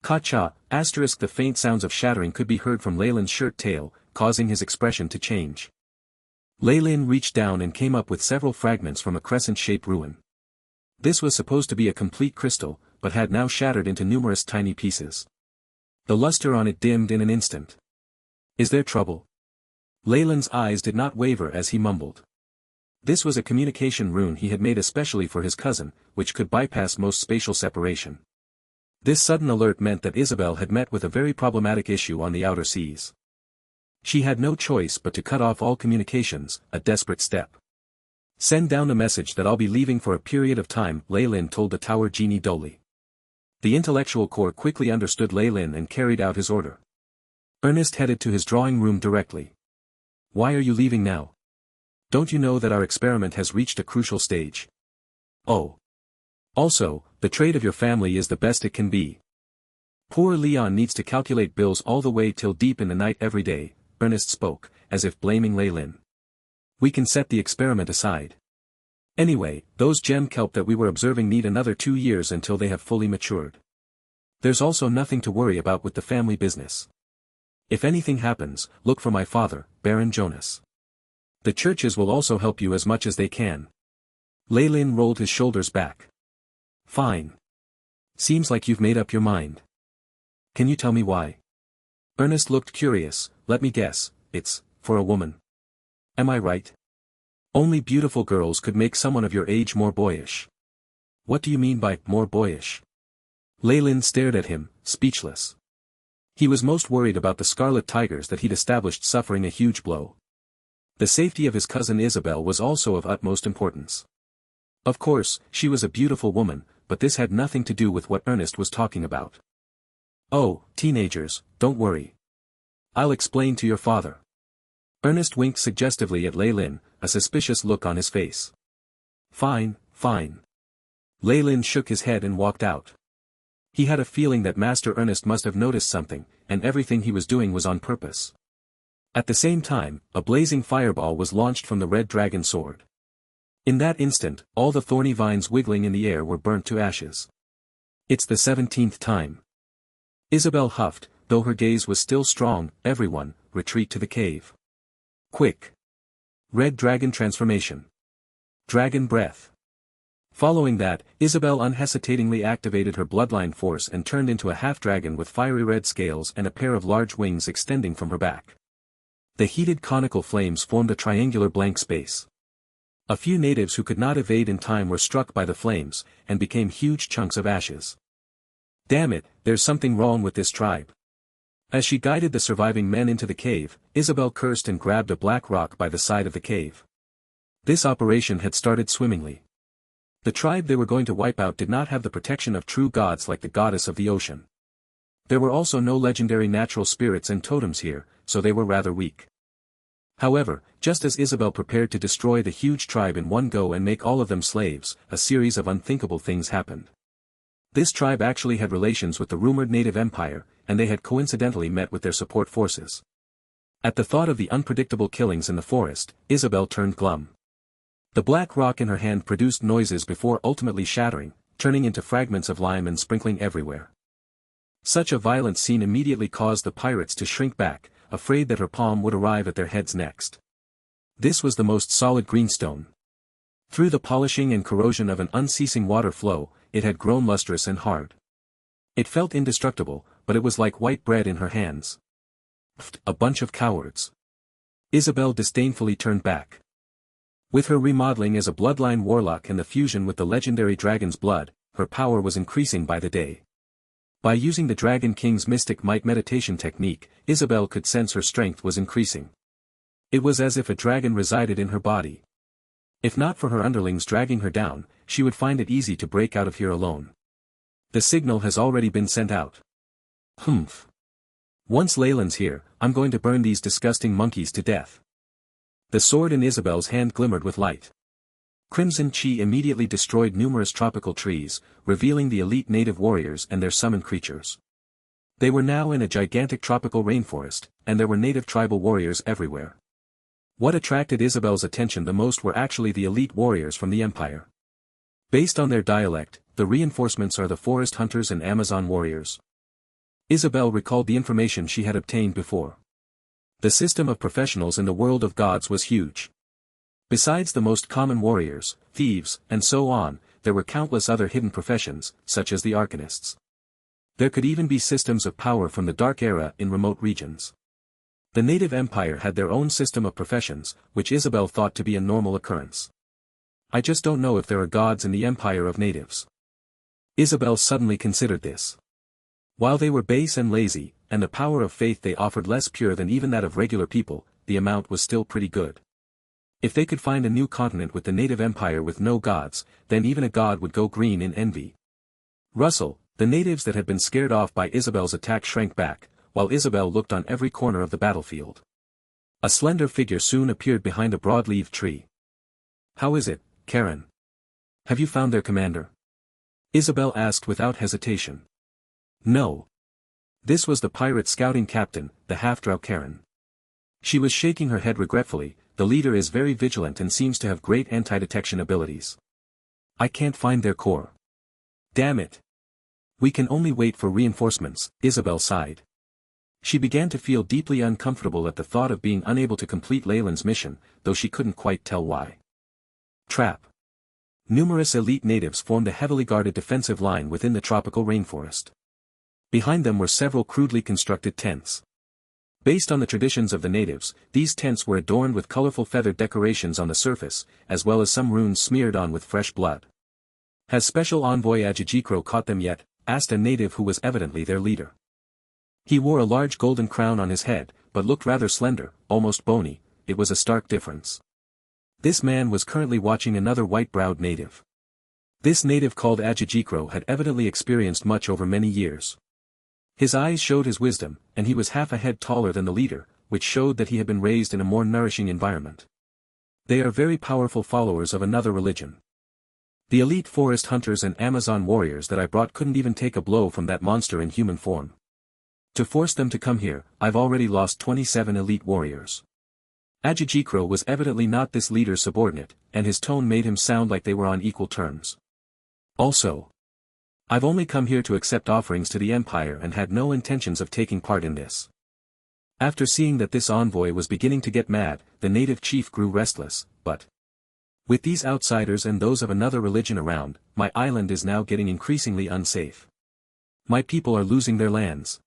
Speaker 1: Ka-cha, the faint sounds of shattering could be heard from Leylin's shirt tail, causing his expression to change. Leylin reached down and came up with several fragments from a crescent-shaped ruin. This was supposed to be a complete crystal, but had now shattered into numerous tiny pieces. The luster on it dimmed in an instant. Is there trouble? Leylin's eyes did not waver as he mumbled. This was a communication rune he had made especially for his cousin, which could bypass most spatial separation. This sudden alert meant that Isabel had met with a very problematic issue on the outer seas. She had no choice but to cut off all communications, a desperate step. Send down a message that I'll be leaving for a period of time, Leylin told the tower genie dully. The intellectual core quickly understood Leylin and carried out his order. Ernest headed to his drawing room directly. Why are you leaving now? Don't you know that our experiment has reached a crucial stage? Oh. Also, the trade of your family is the best it can be. Poor Leon needs to calculate bills all the way till deep in the night every day, Ernest spoke, as if blaming Leylin. We can set the experiment aside. Anyway, those gem kelp that we were observing need another 2 years until they have fully matured. There's also nothing to worry about with the family business. If anything happens, look for my father, Baron Jonas. The churches will also help you as much as they can. Leylin rolled his shoulders back. Fine. Seems like you've made up your mind. Can you tell me why? Ernest looked curious. Let me guess, it's for a woman. Am I right? Only beautiful girls could make someone of your age more boyish. What do you mean by more boyish? Leylin stared at him, speechless. He was most worried about the Scarlet Tigers that he'd established suffering a huge blow. The safety of his cousin Isabel was also of utmost importance. Of course, she was a beautiful woman, but this had nothing to do with what Ernest was talking about. Oh, teenagers, don't worry. I'll explain to your father. Ernest winked suggestively at Leylin, a suspicious look on his face. Fine, fine. Leylin shook his head and walked out. He had a feeling that Master Ernest must have noticed something, and everything he was doing was on purpose. At the same time, a blazing fireball was launched from the red dragon sword. In that instant, all the thorny vines wiggling in the air were burnt to ashes. It's the 17th time. Isabel huffed, though her gaze was still strong. Everyone, retreat to the cave. Quick. Red dragon transformation. Dragon breath. Following that, Isabel unhesitatingly activated her bloodline force and turned into a half-dragon with fiery red scales and a pair of large wings extending from her back. The heated conical flames formed a triangular blank space. A few natives who could not evade in time were struck by the flames, and became huge chunks of ashes. Damn it, there's something wrong with this tribe. As she guided the surviving men into the cave, Isabel cursed and grabbed a black rock by the side of the cave. This operation had started swimmingly. The tribe they were going to wipe out did not have the protection of true gods like the goddess of the ocean. There were also no legendary natural spirits and totems here, so they were rather weak. However, just as Isabel prepared to destroy the huge tribe in one go and make all of them slaves, a series of unthinkable things happened. This tribe actually had relations with the rumored native empire, and they had coincidentally met with their support forces. At the thought of the unpredictable killings in the forest, Isabel turned glum. The black rock in her hand produced noises before ultimately shattering, turning into fragments of lime and sprinkling everywhere. Such a violent scene immediately caused the pirates to shrink back, afraid that her palm would arrive at their heads next. This was the most solid greenstone. Through the polishing and corrosion of an unceasing water flow, it had grown lustrous and hard. It felt indestructible, but it was like white bread in her hands. A bunch of cowards. Isabel disdainfully turned back. With her remodeling as a bloodline warlock and the fusion with the legendary dragon's blood, her power was increasing by the day. By using the Dragon King's mystic might meditation technique, Isabel could sense her strength was increasing. It was as if a dragon resided in her body. If not for her underlings dragging her down, she would find it easy to break out of here alone. The signal has already been sent out. Humph. Once Leyland's here, I'm going to burn these disgusting monkeys to death. The sword in Isabel's hand glimmered with light. Crimson Chi immediately destroyed numerous tropical trees, revealing the elite native warriors and their summoned creatures. They were now in a gigantic tropical rainforest, and there were native tribal warriors everywhere. What attracted Isabel's attention the most were actually the elite warriors from the Empire. Based on their dialect, the reinforcements are the forest hunters and Amazon warriors. Isabel recalled the information she had obtained before. The system of professionals in the world of gods was huge. Besides the most common warriors, thieves, and so on, there were countless other hidden professions, such as the arcanists. There could even be systems of power from the Dark Era in remote regions. The native empire had their own system of professions, which Isabel thought to be a normal occurrence. I just don't know if there are gods in the empire of natives. Isabel suddenly considered this. While they were base and lazy, and the power of faith they offered less pure than even that of regular people, the amount was still pretty good. If they could find a new continent with the native empire with no gods, then even a god would go green in envy. Russell, the natives that had been scared off by Isabel's attack shrank back, while Isabel looked on every corner of the battlefield. A slender figure soon appeared behind a broad-leaved tree. How is it, Karen? Have you found their commander? Isabel asked without hesitation. No. This was the pirate scouting captain, the half-drow Karen. She was shaking her head regretfully. The leader is very vigilant and seems to have great anti-detection abilities. I can't find their core. Damn it. We can only wait for reinforcements, Isabel sighed. She began to feel deeply uncomfortable at the thought of being unable to complete Leyland's mission, though she couldn't quite tell why. Trap. Numerous elite natives formed a heavily guarded defensive line within the tropical rainforest. Behind them were several crudely constructed tents. Based on the traditions of the natives, these tents were adorned with colorful feathered decorations on the surface, as well as some runes smeared on with fresh blood. Has Special Envoy Ajijikro caught them yet? Asked a native who was evidently their leader. He wore a large golden crown on his head, but looked rather slender, almost bony. It was a stark difference. This man was currently watching another white-browed native. This native called Ajijikro had evidently experienced much over many years. His eyes showed his wisdom, and he was half a head taller than the leader, which showed that he had been raised in a more nourishing environment. They are very powerful followers of another religion. The elite forest hunters and Amazon warriors that I brought couldn't even take a blow from that monster in human form. To force them to come here, I've already lost 27 elite warriors. Ajijikro was evidently not this leader's subordinate, and his tone made him sound like they were on equal terms. Also, I've only come here to accept offerings to the Empire and had no intentions of taking part in this. After seeing that this envoy was beginning to get mad, the native chief grew restless, but with these outsiders and those of another religion around, my island is now getting increasingly unsafe. My people are losing their lands.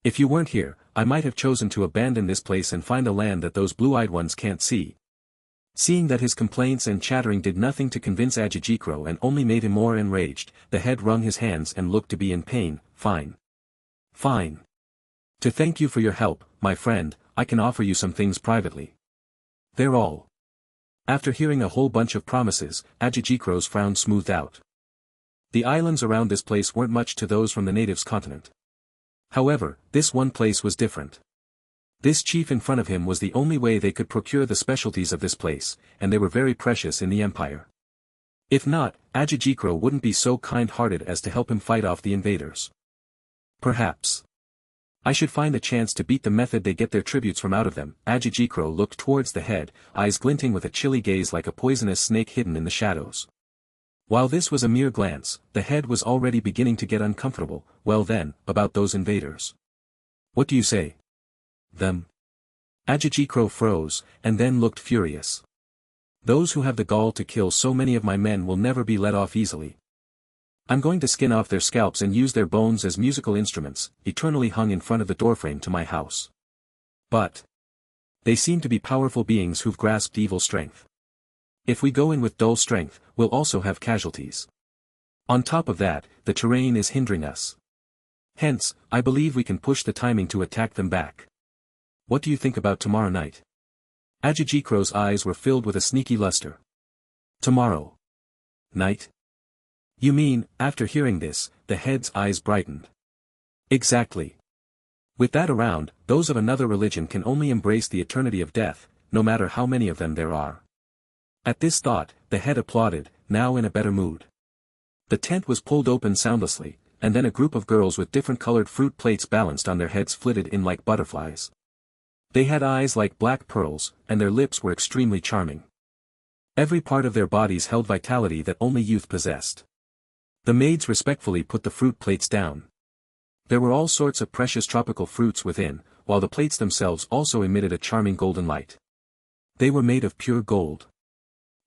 Speaker 1: If you weren't here, I might have chosen to abandon this place and find a land that those blue-eyed ones can't see. Seeing that his complaints and chattering did nothing to convince Ajijikro and only made him more enraged, the head wrung his hands and looked to be in pain. Fine. Fine. To thank you for your help, my friend, I can offer you some things privately. They're all. After hearing a whole bunch of promises, Ajijikro's frown smoothed out. The islands around this place weren't much to those from the natives' continent. However, this one place was different. This chief in front of him was the only way they could procure the specialties of this place, and they were very precious in the empire. If not, Ajijikro wouldn't be so kind-hearted as to help him fight off the invaders. Perhaps I should find a chance to beat the method they get their tributes from out of them. Ajijikro looked towards the head, eyes glinting with a chilly gaze like a poisonous snake hidden in the shadows. While this was a mere glance, the head was already beginning to get uncomfortable. Well then, about those invaders. What do you say? Them? Ajijikro froze, and then looked furious. Those who have the gall to kill so many of my men will never be let off easily. I'm going to skin off their scalps and use their bones as musical instruments, eternally hung in front of the doorframe to my house. But they seem to be powerful beings who've grasped evil strength. If we go in with dull strength, we'll also have casualties. On top of that, the terrain is hindering us. Hence, I believe we can push the timing to attack them back. What do you think about tomorrow night? Ajijikro's eyes were filled with a sneaky luster. Tomorrow night? You mean, after hearing this, the head's eyes brightened. Exactly. With that around, those of another religion can only embrace the eternity of death, no matter how many of them there are. At this thought, the head applauded, now in a better mood. The tent was pulled open soundlessly, and then a group of girls with different colored fruit plates balanced on their heads flitted in like butterflies. They had eyes like black pearls, and their lips were extremely charming. Every part of their bodies held vitality that only youth possessed. The maids respectfully put the fruit plates down. There were all sorts of precious tropical fruits within, while the plates themselves also emitted a charming golden light. They were made of pure gold.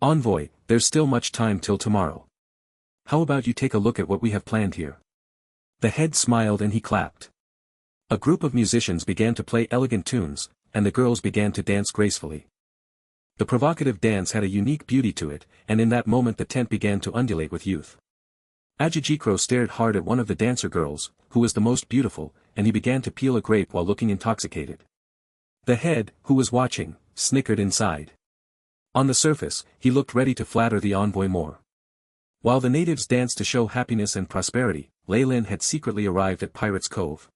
Speaker 1: Envoy, there's still much time till tomorrow. How about you take a look at what we have planned here? The head smiled and he clapped. A group of musicians began to play elegant tunes, and the girls began to dance gracefully. The provocative dance had a unique beauty to it, and in that moment the tent began to undulate with youth. Ajijikro stared hard at one of the dancer girls, who was the most beautiful, and he began to peel a grape while looking intoxicated. The head, who was watching, snickered inside. On the surface, he looked ready to flatter the envoy more. While the natives danced to show happiness and prosperity, Leylin had secretly arrived at Pirates' Cove.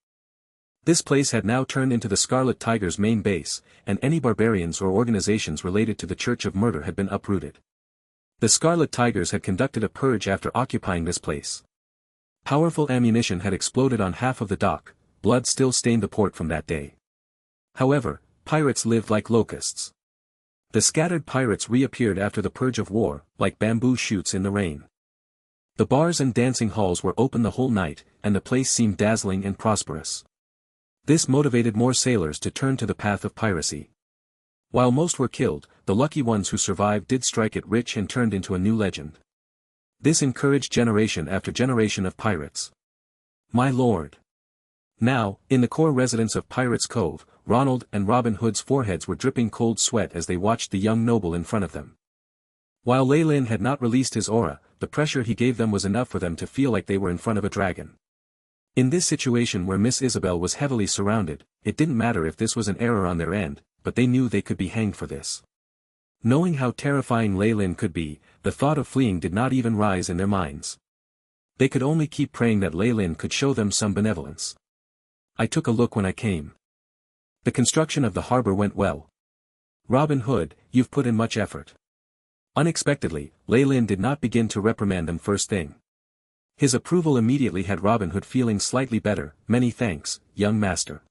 Speaker 1: This place had now turned into the Scarlet Tiger's main base, and any barbarians or organizations related to the Church of Murder had been uprooted. The Scarlet Tigers had conducted a purge after occupying this place. Powerful ammunition had exploded on half of the dock, blood still stained the port from that day. However, pirates lived like locusts. The scattered pirates reappeared after the purge of war, like bamboo shoots in the rain. The bars and dancing halls were open the whole night, and the place seemed dazzling and prosperous. This motivated more sailors to turn to the path of piracy. While most were killed, the lucky ones who survived did strike it rich and turned into a new legend. This encouraged generation after generation of pirates. My lord. Now, in the core residence of Pirates' Cove, Ronald and Robin Hood's foreheads were dripping cold sweat as they watched the young noble in front of them. While Leylin had not released his aura, the pressure he gave them was enough for them to feel like they were in front of a dragon. In this situation where Miss Isabel was heavily surrounded, it didn't matter if this was an error on their end, but they knew they could be hanged for this. Knowing how terrifying Leylin could be, the thought of fleeing did not even rise in their minds. They could only keep praying that Leylin could show them some benevolence. I took a look when I came. The construction of the harbor went well. Robin Hood, you've put in much effort. Unexpectedly, Leylin did not begin to reprimand them first thing. His approval immediately had Robin Hood feeling slightly better. Many thanks, young master.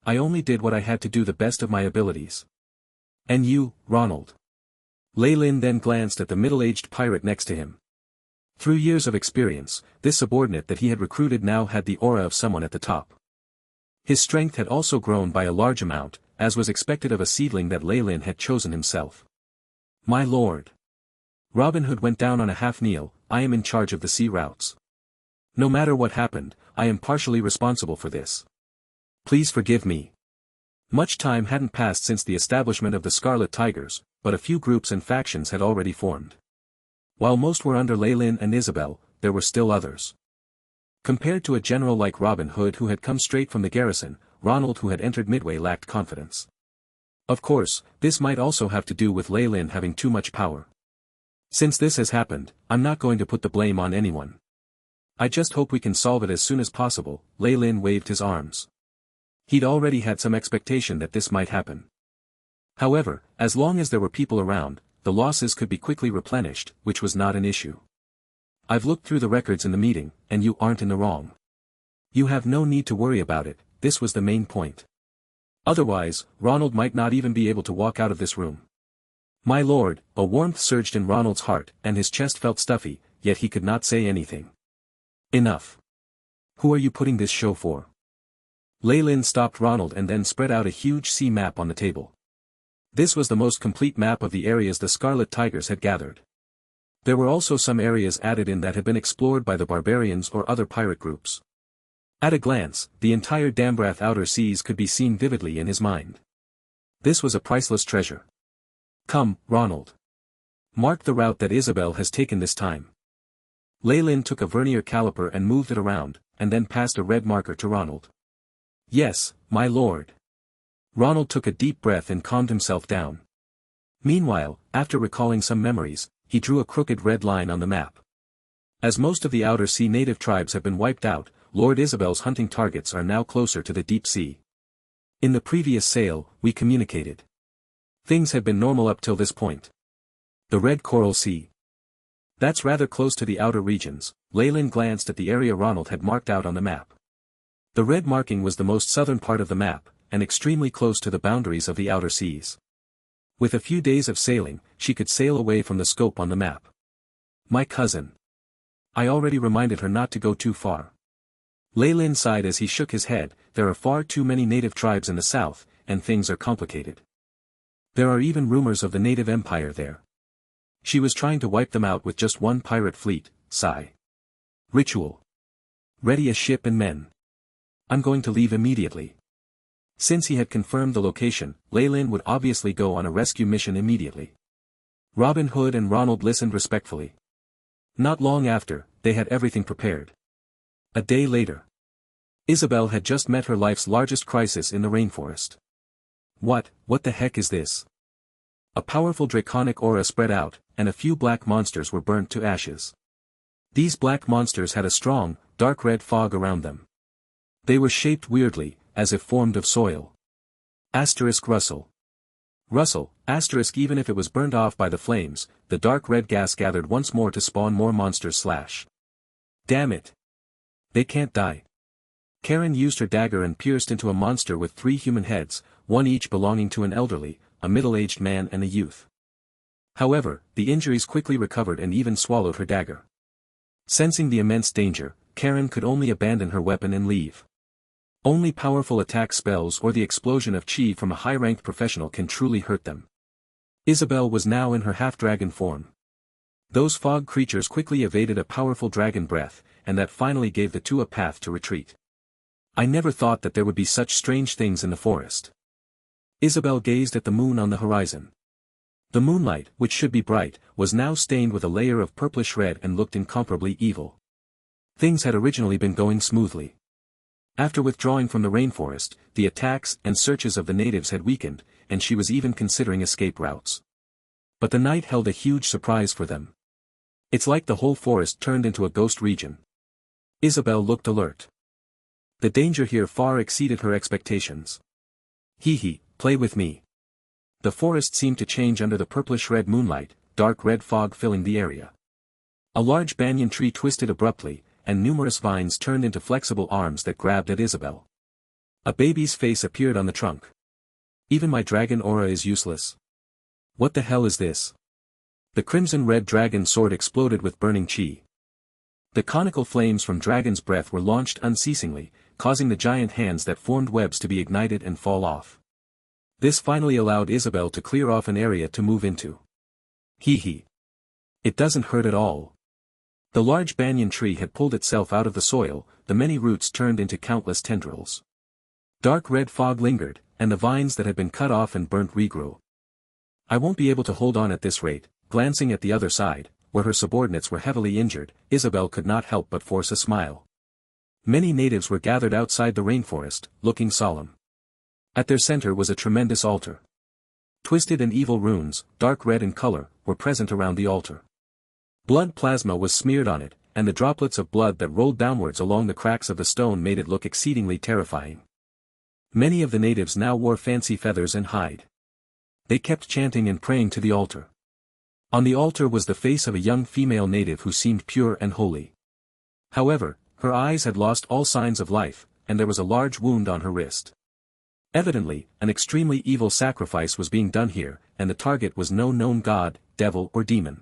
Speaker 1: I only did what I had to do the best of my abilities. And you, Ronald? Leylin then glanced at the middle-aged pirate next to him. Through years of experience, this subordinate that he had recruited now had the aura of someone at the top. His strength had also grown by a large amount, as was expected of a seedling that Leylin had chosen himself. My lord. Robin Hood went down on a half-kneel. I am in charge of the sea routes. No matter what happened, I am partially responsible for this. Please forgive me. Much time hadn't passed since the establishment of the Scarlet Tigers, but a few groups and factions had already formed. While most were under Leylin and Isabel, there were still others. Compared to a general like Robin Hood who had come straight from the garrison, Ronald who had entered Midway lacked confidence. Of course, this might also have to do with Leylin having too much power. Since this has happened, I'm not going to put the blame on anyone. I just hope we can solve it as soon as possible. Leylin waved his arms. He'd already had some expectation that this might happen. However, as long as there were people around, the losses could be quickly replenished, which was not an issue. I've looked through the records in the meeting, and you aren't in the wrong. You have no need to worry about it, this was the main point. Otherwise, Ronald might not even be able to walk out of this room. My lord, a warmth surged in Ronald's heart, and his chest felt stuffy, yet he could not say anything. Enough. Who are you putting this show for? Leylin stopped Ronald and then spread out a huge sea map on the table. This was the most complete map of the areas the Scarlet Tigers had gathered. There were also some areas added in that had been explored by the barbarians or other pirate groups. At a glance, the entire Dambrath Outer Seas could be seen vividly in his mind. This was a priceless treasure. Come, Ronald. Mark the route that Isabel has taken this time. Leylin took a vernier caliper and moved it around, and then passed a red marker to Ronald. Yes, my lord. Ronald took a deep breath and calmed himself down. Meanwhile, after recalling some memories, he drew a crooked red line on the map. As most of the Outer Sea native tribes have been wiped out, Lord Isabel's hunting targets are now closer to the deep sea. In the previous sail, we communicated. Things had been normal up till this point. The Red Coral Sea. That's rather close to the outer regions. Leylin glanced at the area Ronald had marked out on the map. The red marking was the most southern part of the map, and extremely close to the boundaries of the outer seas. With a few days of sailing, she could sail away from the scope on the map. My cousin. I already reminded her not to go too far. Leylin sighed as he shook his head. There are far too many native tribes in the south, and things are complicated. There are even rumors of the native empire there. She was trying to wipe them out with just one pirate fleet. Sigh. Ritual. Ready a ship and men. I'm going to leave immediately. Since he had confirmed the location, Leylin would obviously go on a rescue mission immediately. Robin Hood and Ronald listened respectfully. Not long after, they had everything prepared. A day later. Isabel had just met her life's largest crisis in the rainforest. What the heck is this? A powerful draconic aura spread out, and a few black monsters were burnt to ashes. These black monsters had a strong, dark red fog around them. They were shaped weirdly, as if formed of soil. Russell. Even if it was burned off by the flames, the dark red gas gathered once more to spawn more monsters. Damn it. They can't die. Karen used her dagger and pierced into a monster with 3 human heads, one each belonging to an elderly, a middle-aged man and a youth. However, the injuries quickly recovered and even swallowed her dagger. Sensing the immense danger, Karen could only abandon her weapon and leave. Only powerful attack spells or the explosion of chi from a high-ranked professional can truly hurt them. Isabel was now in her half-dragon form. Those fog creatures quickly evaded a powerful dragon breath, and that finally gave the two a path to retreat. I never thought that there would be such strange things in the forest. Isabel gazed at the moon on the horizon. The moonlight, which should be bright, was now stained with a layer of purplish red and looked incomparably evil. Things had originally been going smoothly. After withdrawing from the rainforest, the attacks and searches of the natives had weakened, and she was even considering escape routes. But the night held a huge surprise for them. It's like the whole forest turned into a ghost region. Isabel looked alert. The danger here far exceeded her expectations. Play with me. The forest seemed to change under the purplish-red moonlight, dark red fog filling the area. A large banyan tree twisted abruptly, and numerous vines turned into flexible arms that grabbed at Isabel. A baby's face appeared on the trunk. Even my dragon aura is useless. What the hell is this? The crimson-red dragon sword exploded with burning chi. The conical flames from dragon's breath were launched unceasingly, causing the giant hands that formed webs to be ignited and fall off. This finally allowed Isabel to clear off an area to move into. It doesn't hurt at all. The large banyan tree had pulled itself out of the soil, the many roots turned into countless tendrils. Dark red fog lingered, and the vines that had been cut off and burnt regrow. I won't be able to hold on at this rate. Glancing at the other side, where her subordinates were heavily injured, Isabel could not help but force a smile. Many natives were gathered outside the rainforest, looking solemn. At their center was a tremendous altar. Twisted and evil runes, dark red in color, were present around the altar. Blood plasma was smeared on it, and the droplets of blood that rolled downwards along the cracks of the stone made it look exceedingly terrifying. Many of the natives now wore fancy feathers and hide. They kept chanting and praying to the altar. On the altar was the face of a young female native who seemed pure and holy. However, her eyes had lost all signs of life, and there was a large wound on her wrist. Evidently, an extremely evil sacrifice was being done here, and the target was no known god, devil or demon.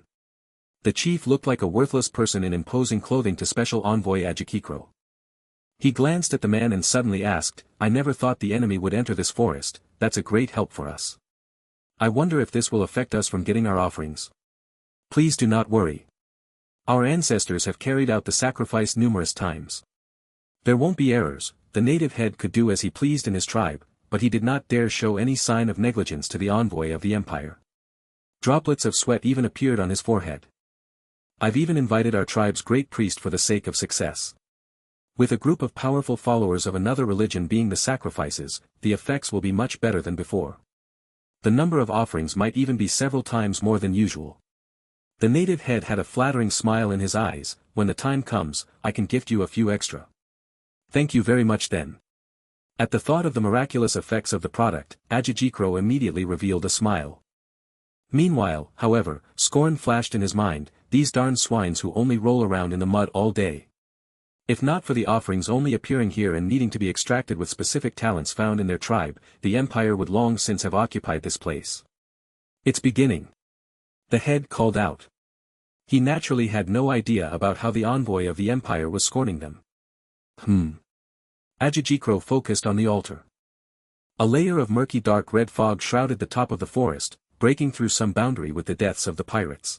Speaker 1: The chief looked like a worthless person in imposing clothing to Special Envoy Ajikikro. He glanced at the man and suddenly asked, "I never thought the enemy would enter this forest. That's a great help for us. I wonder if this will affect us from getting our offerings." "Please do not worry. Our ancestors have carried out the sacrifice numerous times. There won't be errors." The native head could do as he pleased in his tribe, but he did not dare show any sign of negligence to the envoy of the empire. Droplets of sweat even appeared on his forehead. "I've even invited our tribe's great priest for the sake of success. With a group of powerful followers of another religion being the sacrifices, the effects will be much better than before. The number of offerings might even be several times more than usual." The native head had a flattering smile in his eyes. "When the time comes, I can gift you a few extra." "Thank you very much then." At the thought of the miraculous effects of the product, Ajijikro immediately revealed a smile. Meanwhile, however, scorn flashed in his mind, "These darn swines who only roll around in the mud all day. If not for the offerings only appearing here and needing to be extracted with specific talents found in their tribe, the empire would long since have occupied this place. It's beginning." The head called out. He naturally had no idea about how the envoy of the empire was scorning them. Ajijikro focused on the altar. A layer of murky dark red fog shrouded the top of the forest, breaking through some boundary with the deaths of the pirates.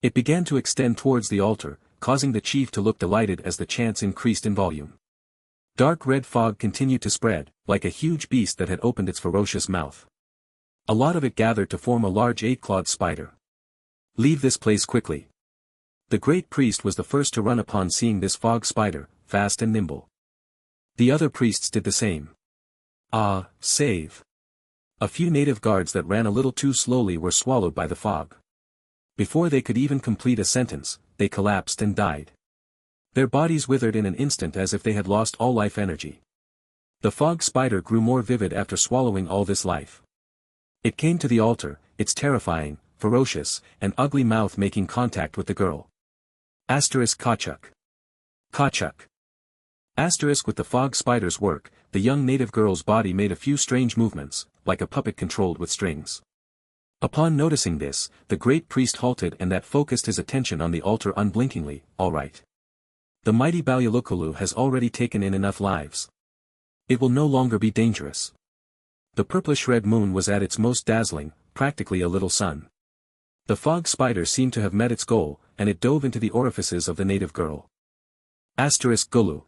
Speaker 1: It began to extend towards the altar, causing the chief to look delighted as the chants increased in volume. Dark red fog continued to spread, like a huge beast that had opened its ferocious mouth. A lot of it gathered to form a large 8-clawed spider. "Leave this place quickly." The great priest was the first to run upon seeing this fog spider, fast and nimble. The other priests did the same. Save. A few native guards that ran a little too slowly were swallowed by the fog. Before they could even complete a sentence, they collapsed and died. Their bodies withered in an instant as if they had lost all life energy. The fog spider grew more vivid after swallowing all this life. It came to the altar, its terrifying, ferocious, and ugly mouth making contact with the girl. Kachuk. Kachuk. With the fog spider's work, the young native girl's body made a few strange movements, like a puppet controlled with strings. Upon noticing this, the great priest halted and that focused his attention on the altar unblinkingly. "All right. The mighty Balyalukulu has already taken in enough lives. It will no longer be dangerous." The purplish-red moon was at its most dazzling, practically a little sun. The fog spider seemed to have met its goal, and it dove into the orifices of the native girl. Gulu.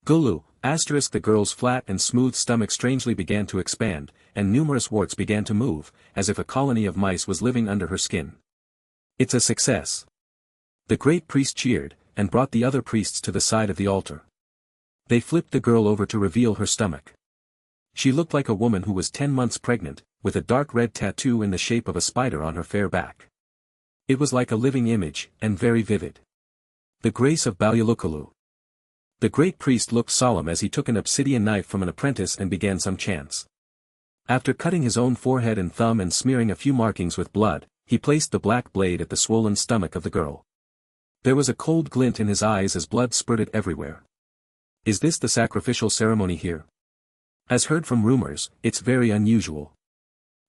Speaker 1: Gulu, the girl's flat and smooth stomach strangely began to expand, and numerous warts began to move, as if a colony of mice was living under her skin. "It's a success." The great priest cheered, and brought the other priests to the side of the altar. They flipped the girl over to reveal her stomach. She looked like a woman who was 10 months pregnant, with a dark red tattoo in the shape of a spider on her fair back. It was like a living image, and very vivid. The grace of Balyalukulu. The great priest looked solemn as he took an obsidian knife from an apprentice and began some chants. After cutting his own forehead and thumb and smearing a few markings with blood, he placed the black blade at the swollen stomach of the girl. There was a cold glint in his eyes as blood spurted everywhere. "Is this the sacrificial ceremony here? As heard from rumors, it's very unusual."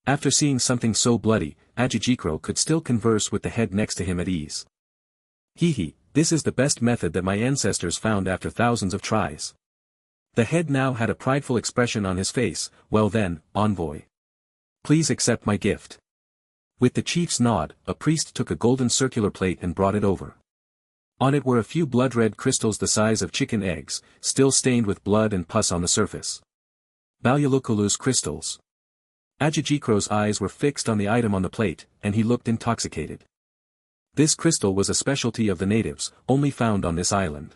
Speaker 1: After seeing something so bloody, Ajijikro could still converse with the head next to him at ease. This is the best method that my ancestors found after thousands of tries." The head now had a prideful expression on his face. "Well then, envoy. Please accept my gift." With the chief's nod, a priest took a golden circular plate and brought it over. On it were a few blood-red crystals the size of chicken eggs, still stained with blood and pus on the surface. Balyalukulu's crystals. Ajijikro's eyes were fixed on the item on the plate, and he looked intoxicated. This crystal was a specialty of the natives, only found on this island.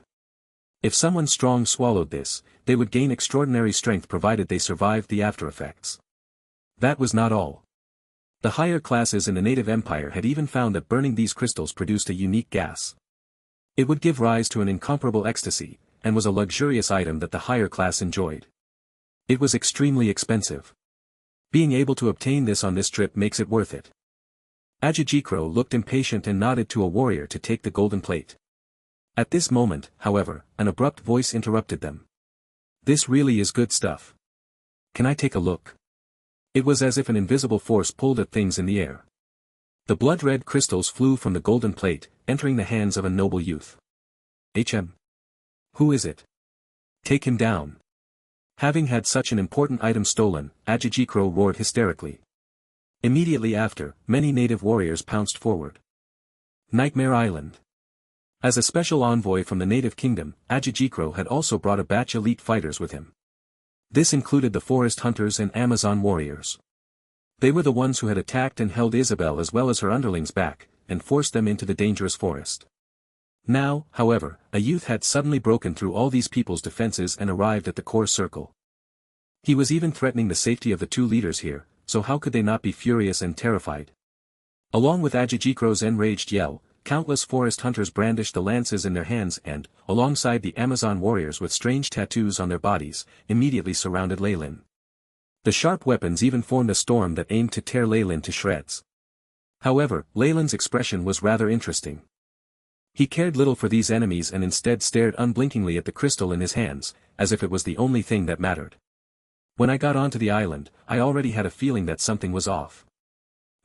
Speaker 1: If someone strong swallowed this, they would gain extraordinary strength provided they survived the after-effects. That was not all. The higher classes in the native empire had even found that burning these crystals produced a unique gas. It would give rise to an incomparable ecstasy, and was a luxurious item that the higher class enjoyed. It was extremely expensive. Being able to obtain this on this trip makes it worth it. Ajijikro looked impatient and nodded to a warrior to take the golden plate. At this moment, however, an abrupt voice interrupted them. This really is good stuff. Can I take a look? It was as if an invisible force pulled at things in the air. The blood-red crystals flew from the golden plate, entering the hands of a noble youth. Who is it? Take him down. Having had such an important item stolen, Ajijikro roared hysterically. Immediately after, many native warriors pounced forward. Nightmare Island. As a special envoy from the native kingdom, Ajijikro had also brought a batch elite fighters with him. This included the forest hunters and Amazon warriors. They were the ones who had attacked and held Isabel as well as her underlings back, and forced them into the dangerous forest. Now, however, a youth had suddenly broken through all these people's defenses and arrived at the core circle. He was even threatening the safety of the two leaders here, so how could they not be furious and terrified? Along with Ajijikro's enraged yell, countless forest hunters brandished the lances in their hands and, alongside the Amazon warriors with strange tattoos on their bodies, immediately surrounded Leylin. The sharp weapons even formed a storm that aimed to tear Leylin to shreds. However, Leylin's expression was rather interesting. He cared little for these enemies and instead stared unblinkingly at the crystal in his hands, as if it was the only thing that mattered. When I got onto the island, I already had a feeling that something was off.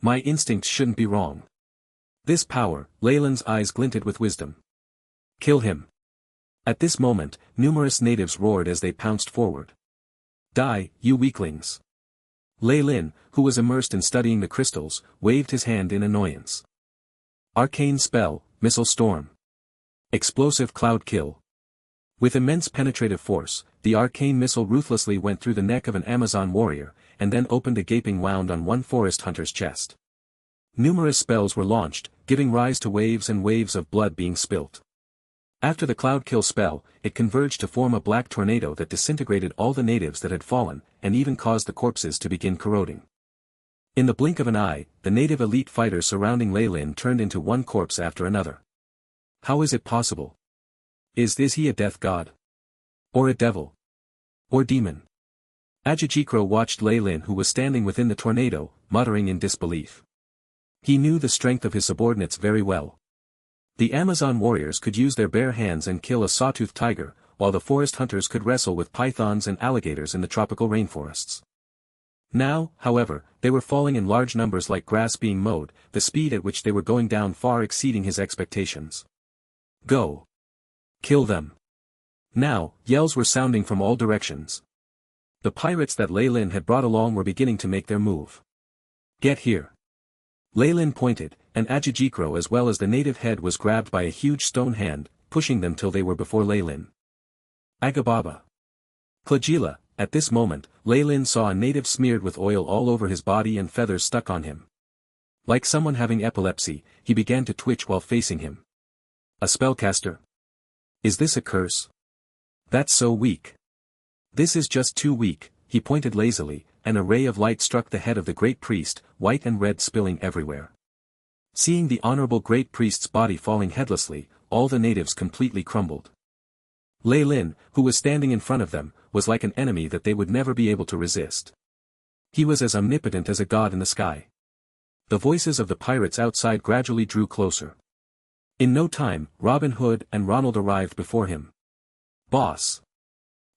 Speaker 1: My instincts shouldn't be wrong. This power, Leylin's eyes glinted with wisdom. Kill him. At this moment, numerous natives roared as they pounced forward. Die, you weaklings. Leylin, who was immersed in studying the crystals, waved his hand in annoyance. Arcane spell, missile storm. Explosive cloud kill. With immense penetrative force, the arcane missile ruthlessly went through the neck of an Amazon warrior, and then opened a gaping wound on one forest hunter's chest. Numerous spells were launched, giving rise to waves and waves of blood being spilt. After the cloud kill spell, it converged to form a black tornado that disintegrated all the natives that had fallen, and even caused the corpses to begin corroding. In the blink of an eye, the native elite fighters surrounding Leylin turned into one corpse after another. How is it possible? Is he a death god? Or a devil? Or demon? Ajijikro watched Leylin, who was standing within the tornado, muttering in disbelief. He knew the strength of his subordinates very well. The Amazon warriors could use their bare hands and kill a sawtooth tiger, while the forest hunters could wrestle with pythons and alligators in the tropical rainforests. Now, however, they were falling in large numbers like grass being mowed, the speed at which they were going down far exceeding his expectations. Go. Kill them. Now, yells were sounding from all directions. The pirates that Leylin had brought along were beginning to make their move. Get here. Leylin pointed, and Ajijikro as well as the native head was grabbed by a huge stone hand, pushing them till they were before Leylin. Agababa. Klajila. At this moment, Leylin saw a native smeared with oil all over his body and feathers stuck on him. Like someone having epilepsy, he began to twitch while facing him. A spellcaster? Is this a curse? That's so weak. This is just too weak, he pointed lazily, and a ray of light struck the head of the great priest, white and red spilling everywhere. Seeing the honorable great priest's body falling headlessly, all the natives completely crumbled. Leylin, who was standing in front of them, was like an enemy that they would never be able to resist. He was as omnipotent as a god in the sky. The voices of the pirates outside gradually drew closer. In no time, Robin Hood and Ronald arrived before him. Boss.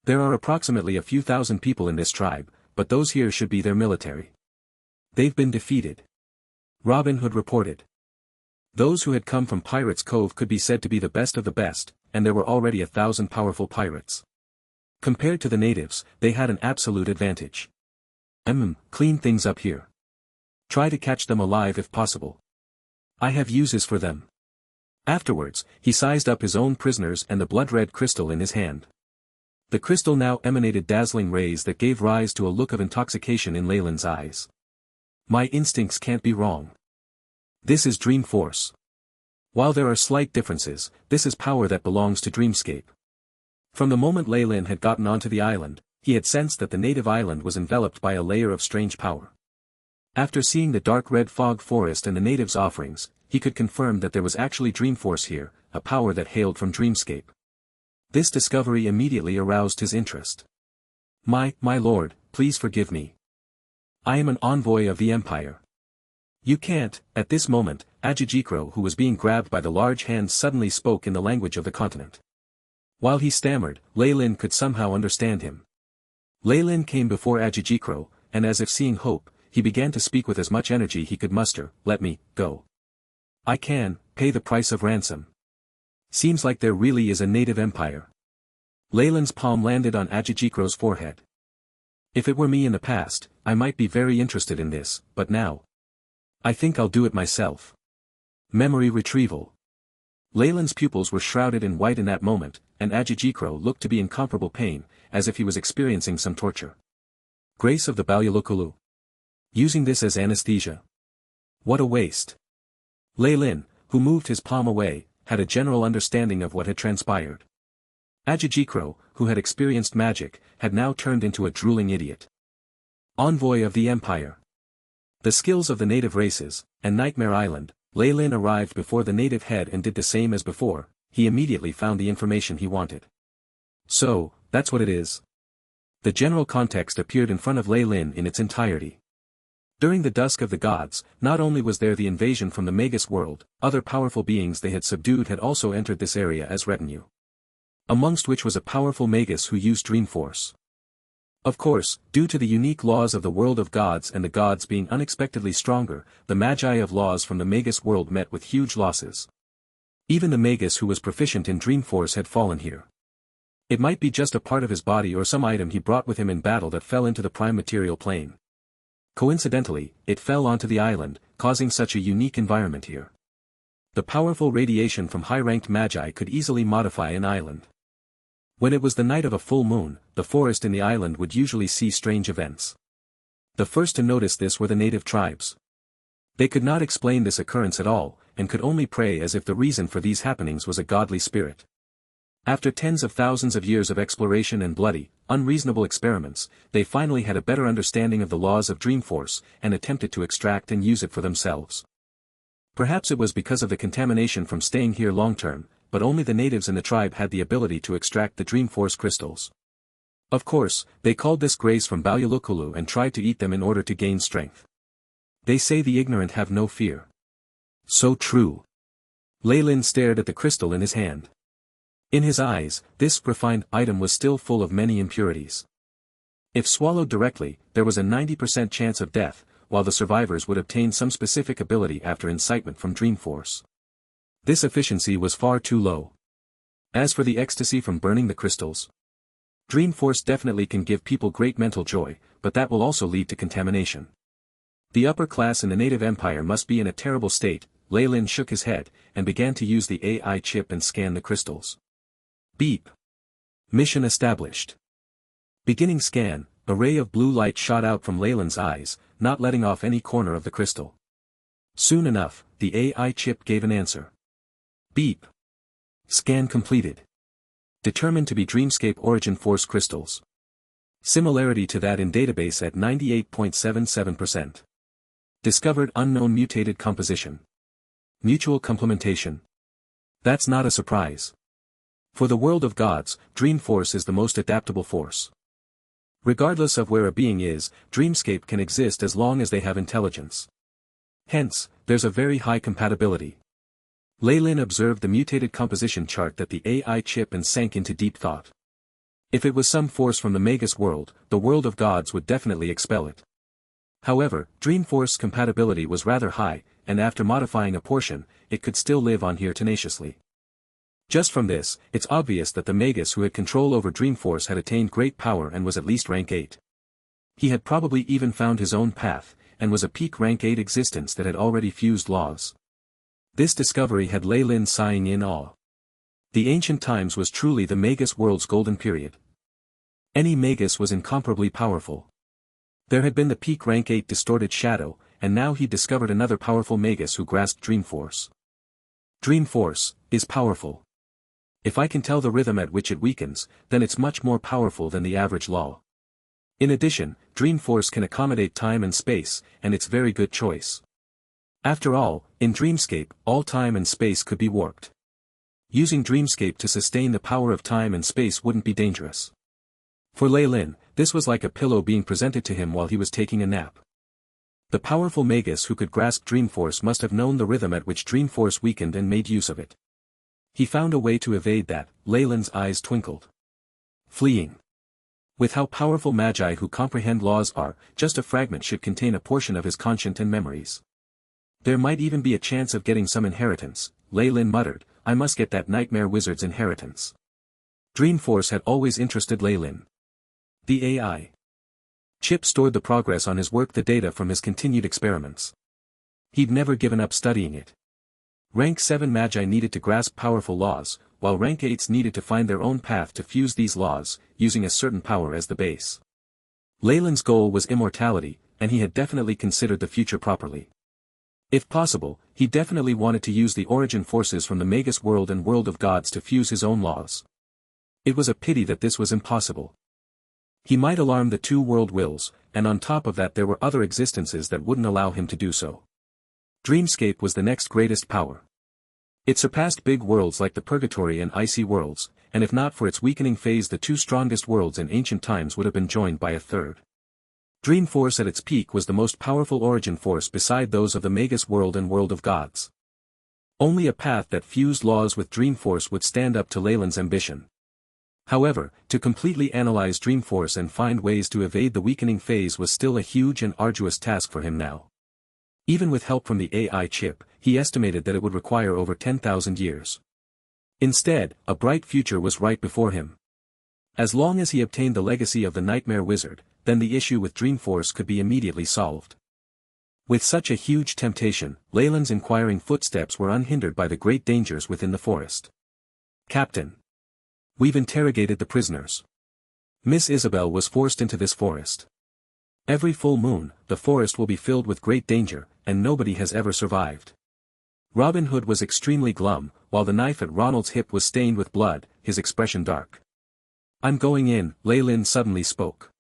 Speaker 1: There are approximately a few thousand people in this tribe, but those here should be their military. They've been defeated. Robin Hood reported. Those who had come from Pirates' Cove could be said to be the best of the best, and there were already 1,000 powerful pirates. Compared to the natives, they had an absolute advantage. Clean things up here. Try to catch them alive if possible. I have uses for them. Afterwards, he sized up his own prisoners and the blood-red crystal in his hand. The crystal now emanated dazzling rays that gave rise to a look of intoxication in Leyland's eyes. My instincts can't be wrong. This is Dream Force. While there are slight differences, this is power that belongs to Dreamscape. From the moment Leyland had gotten onto the island, he had sensed that the native island was enveloped by a layer of strange power. After seeing the dark red fog forest and the natives' offerings, he could confirm that there was actually Dream Force here, a power that hailed from Dreamscape. This discovery immediately aroused his interest. My lord, please forgive me. I am an envoy of the Empire. You can't. At this moment, Ajijikro, who was being grabbed by the large hands, suddenly spoke in the language of the continent. While he stammered, Leyland could somehow understand him. Leyland came before Ajijikro, and as if seeing hope, he began to speak with as much energy he could muster. Let me go. I can pay the price of ransom. Seems like there really is a native empire. Leyland's palm landed on Ajijikro's forehead. If it were me in the past, I might be very interested in this, but now, I think I'll do it myself. Memory retrieval. Leyland's pupils were shrouded in white in that moment, and Ajijikro looked to be in incomparable pain, as if he was experiencing some torture. Grace of the Balyalokulu. Using this as anesthesia. What a waste. Leyland, who moved his palm away, had a general understanding of what had transpired. Ajijikro, who had experienced magic, had now turned into a drooling idiot. Envoy of the Empire. The skills of the native races, and Nightmare Island. Leyland arrived before the native head and did the same as before. He immediately found the information he wanted. So, that's what it is. The general context appeared in front of Leyland in its entirety. During the dusk of the gods, not only was there the invasion from the Magus world, other powerful beings they had subdued had also entered this area as retinue. Amongst which was a powerful Magus who used Dream Force. Of course, due to the unique laws of the world of gods and the gods being unexpectedly stronger, the magi of laws from the Magus world met with huge losses. Even the Magus who was proficient in Dream Force had fallen here. It might be just a part of his body or some item he brought with him in battle that fell into the prime material plane. Coincidentally, it fell onto the island, causing such a unique environment here. The powerful radiation from high-ranked magi could easily modify an island. When it was the night of a full moon, the forest in the island would usually see strange events. The first to notice this were the native tribes. They could not explain this occurrence at all, and could only pray as if the reason for these happenings was a godly spirit. After tens of thousands of years of exploration and bloody, unreasonable experiments, they finally had a better understanding of the laws of Dream Force, and attempted to extract and use it for themselves. Perhaps it was because of the contamination from staying here long-term, but only the natives in the tribe had the ability to extract the Dream Force crystals. Of course, they called this grace from Balyalokulu and tried to eat them in order to gain strength. They say the ignorant have no fear. So true. Leyland stared at the crystal in his hand. In his eyes, this refined item was still full of many impurities. If swallowed directly, there was a 90% chance of death, while the survivors would obtain some specific ability after incitement from Dream Force. This efficiency was far too low. As for the ecstasy from burning the crystals, Dream Force definitely can give people great mental joy, but that will also lead to contamination. The upper class in the native empire must be in a terrible state. Leyland shook his head, and began to use the AI chip and scan the crystals. Beep. Mission established. Beginning scan, a ray of blue light shot out from Leyland's eyes, not letting off any corner of the crystal. Soon enough, the AI chip gave an answer. Beep. Scan completed. Determined to be Dreamscape Origin Force crystals. Similarity to that in database at 98.77%. Discovered unknown mutated composition. Mutual complementation. That's not a surprise. For the world of gods, Dream Force is the most adaptable force. Regardless of where a being is, Dreamscape can exist as long as they have intelligence. Hence, there's a very high compatibility. Leyland observed the mutated composition chart that the AI chip and sank into deep thought. If it was some force from the Magus world, the world of gods would definitely expel it. However, Dream Force compatibility was rather high, and after modifying a portion, it could still live on here tenaciously. Just from this, it's obvious that the Magus who had control over Dream Force had attained great power and was at least rank 8. He had probably even found his own path, and was a peak rank 8 existence that had already fused laws. This discovery had Leyland sighing in awe. The ancient times was truly the Magus world's golden period. Any Magus was incomparably powerful. There had been the peak rank 8 distorted shadow, and now he discovered another powerful Magus who grasped Dream Force. Dream Force is powerful. If I can tell the rhythm at which it weakens, then it's much more powerful than the average law. In addition, Dream Force can accommodate time and space, and it's very good choice. After all, in Dreamscape, all time and space could be warped. Using Dreamscape to sustain the power of time and space wouldn't be dangerous. For Lei Lin, this was like a pillow being presented to him while he was taking a nap. The powerful Magus who could grasp Dream Force must have known the rhythm at which Dream Force weakened and made use of it. He found a way to evade that. Lei Lin's eyes twinkled. Fleeing. With how powerful Magi who comprehend laws are, just a fragment should contain a portion of his conscience and memories. There might even be a chance of getting some inheritance, Lei Lin muttered. I must get that nightmare wizard's inheritance. Dream Force had always interested Lei Lin. The AI chip stored the progress on his work, the data from his continued experiments. He'd never given up studying it. Rank 7 Magi needed to grasp powerful laws, while Rank 8s needed to find their own path to fuse these laws, using a certain power as the base. Lei Lin's goal was immortality, and he had definitely considered the future properly. If possible, he definitely wanted to use the origin forces from the Magus world and world of gods to fuse his own laws. It was a pity that this was impossible. He might alarm the two world wills, and on top of that there were other existences that wouldn't allow him to do so. Dreamscape was the next greatest power. It surpassed big worlds like the Purgatory and Icy worlds, and if not for its weakening phase the two strongest worlds in ancient times would have been joined by a third. Dream Force at its peak was the most powerful origin force beside those of the Magus world and world of gods. Only a path that fused laws with Dream Force would stand up to Lei Lin's ambition. However, to completely analyze Dream Force and find ways to evade the weakening phase was still a huge and arduous task for him now. Even with help from the AI chip, he estimated that it would require over 10,000 years. Instead, a bright future was right before him. As long as he obtained the legacy of the Nightmare Wizard, then the issue with Dream Force could be immediately solved. With such a huge temptation, Lei Lin's inquiring footsteps were unhindered by the great dangers within the forest. Captain. We've interrogated the prisoners. Miss Isabel was forced into this forest. Every full moon, the forest will be filled with great danger, and nobody has ever survived. Robin Hood was extremely glum, while the knife at Ronald's hip was stained with blood, his expression dark. I'm going in, Lei Lin suddenly spoke.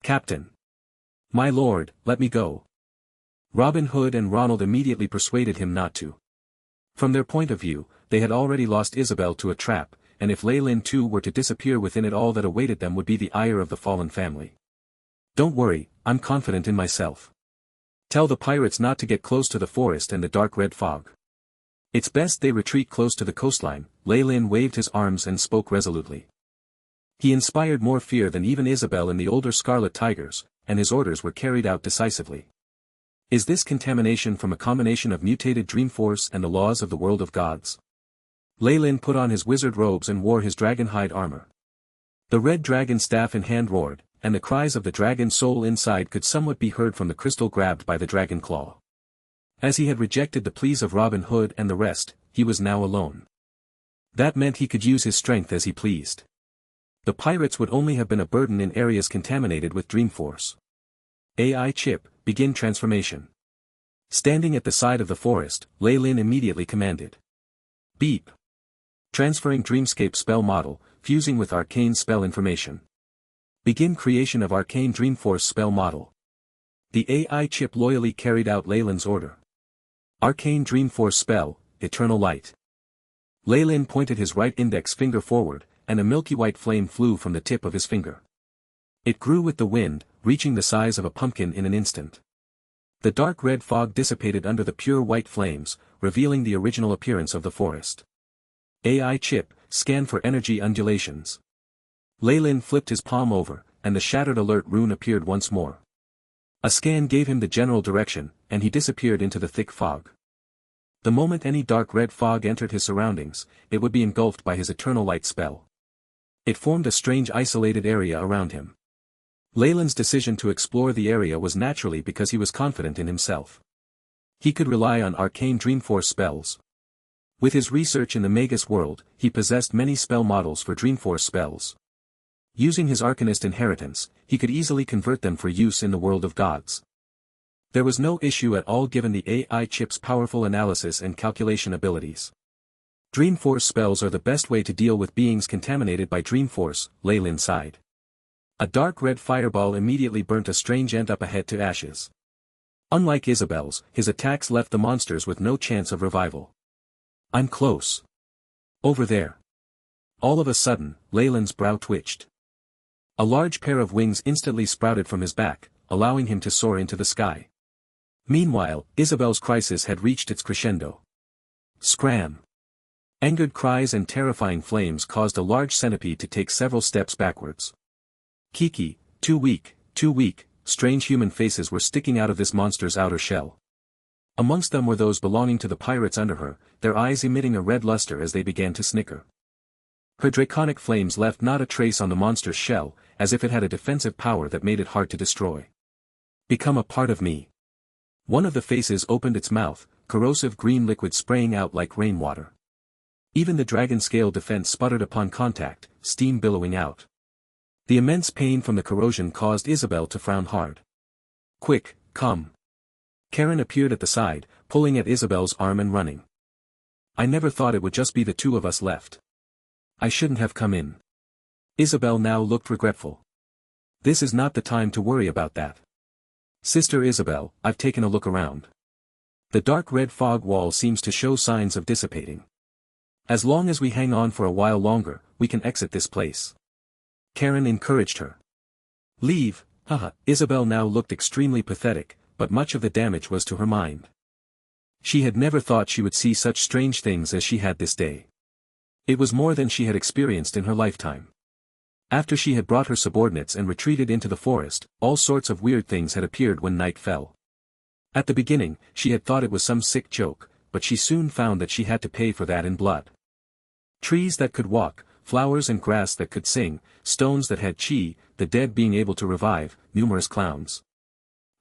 Speaker 1: Captain. My lord, let me go. Robin Hood and Ronald immediately persuaded him not to. From their point of view, they had already lost Isabel to a trap, and if Lei Lin too were to disappear within it, all that awaited them would be the ire of the fallen family. Don't worry, I'm confident in myself. Tell the pirates not to get close to the forest and the dark red fog. It's best they retreat close to the coastline. Lei Lin waved his arms and spoke resolutely. He inspired more fear than even Isabel and the older Scarlet Tigers, and his orders were carried out decisively. Is this contamination from a combination of mutated Dream Force and the laws of the world of gods? Lei Lin put on his wizard robes and wore his dragon-hide armor. The red dragon staff in hand roared, and the cries of the dragon soul inside could somewhat be heard from the crystal grabbed by the dragon claw. As he had rejected the pleas of Robin Hood and the rest, he was now alone. That meant he could use his strength as he pleased. The pirates would only have been a burden in areas contaminated with Dream Force. AI chip, begin transformation. Standing at the side of the forest, Lei Lin immediately commanded. Beep. Transferring Dreamscape spell model, fusing with arcane spell information. Begin creation of arcane Dream Force spell model. The AI chip loyally carried out Lei Lin's order. Arcane Dream Force spell, Eternal Light. Lei Lin pointed his right index finger forward, and a milky white flame flew from the tip of his finger. It grew with the wind, reaching the size of a pumpkin in an instant. The dark red fog dissipated under the pure white flames, revealing the original appearance of the forest. AI chip, scan for energy undulations. Lei Lin flipped his palm over, and the shattered alert rune appeared once more. A scan gave him the general direction, and he disappeared into the thick fog. The moment any dark red fog entered his surroundings, it would be engulfed by his Eternal Light spell. It formed a strange isolated area around him. Lei Lin's decision to explore the area was naturally because he was confident in himself. He could rely on arcane Dream Force spells. With his research in the Magus world, he possessed many spell models for Dream Force spells. Using his Arcanist inheritance, he could easily convert them for use in the world of gods. There was no issue at all given the AI chip's powerful analysis and calculation abilities. Dreamforce spells are the best way to deal with beings contaminated by Dreamforce, Leylin sighed. A dark red fireball immediately burnt a strange ant up ahead to ashes. Unlike Isabel's, his attacks left the monsters with no chance of revival. I'm close. Over there. All of a sudden, Leylin's brow twitched. A large pair of wings instantly sprouted from his back, allowing him to soar into the sky. Meanwhile, Isabel's crisis had reached its crescendo. Scram! Angered cries and terrifying flames caused a large centipede to take several steps backwards. Kiki, too weak, strange human faces were sticking out of this monster's outer shell. Amongst them were those belonging to the pirates under her, their eyes emitting a red luster as they began to snicker. Her draconic flames left not a trace on the monster's shell, as if it had a defensive power that made it hard to destroy. Become a part of me. One of the faces opened its mouth, corrosive green liquid spraying out like rainwater. Even the dragon scale defense sputtered upon contact, steam billowing out. The immense pain from the corrosion caused Isabel to frown hard. Quick, come. Karen appeared at the side, pulling at Isabel's arm and running. I never thought it would just be the two of us left. I shouldn't have come in. Isabel now looked regretful. This is not the time to worry about that. Sister Isabel, I've taken a look around. The dark red fog wall seems to show signs of dissipating. As long as we hang on for a while longer, we can exit this place. Karen encouraged her. Leave, haha. Isabel now looked extremely pathetic, but much of the damage was to her mind. She had never thought she would see such strange things as she had this day. It was more than she had experienced in her lifetime. After she had brought her subordinates and retreated into the forest, all sorts of weird things had appeared when night fell. At the beginning, she had thought it was some sick joke, but she soon found that she had to pay for that in blood. Trees that could walk, flowers and grass that could sing, stones that had chi, the dead being able to revive, numerous clowns.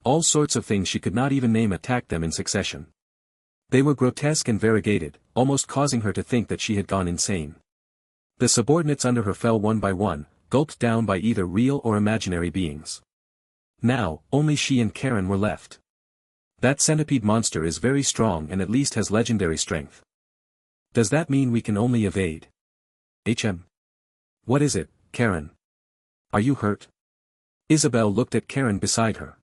Speaker 1: All sorts of things she could not even name attacked them in succession. They were grotesque and variegated, almost causing her to think that she had gone insane. The subordinates under her fell one by one, gulped down by either real or imaginary beings. Now, only she and Karen were left. That centipede monster is very strong and at least has legendary strength. Does that mean we can only evade? What is it, Karen? Are you hurt? Isabel looked at Karen beside her.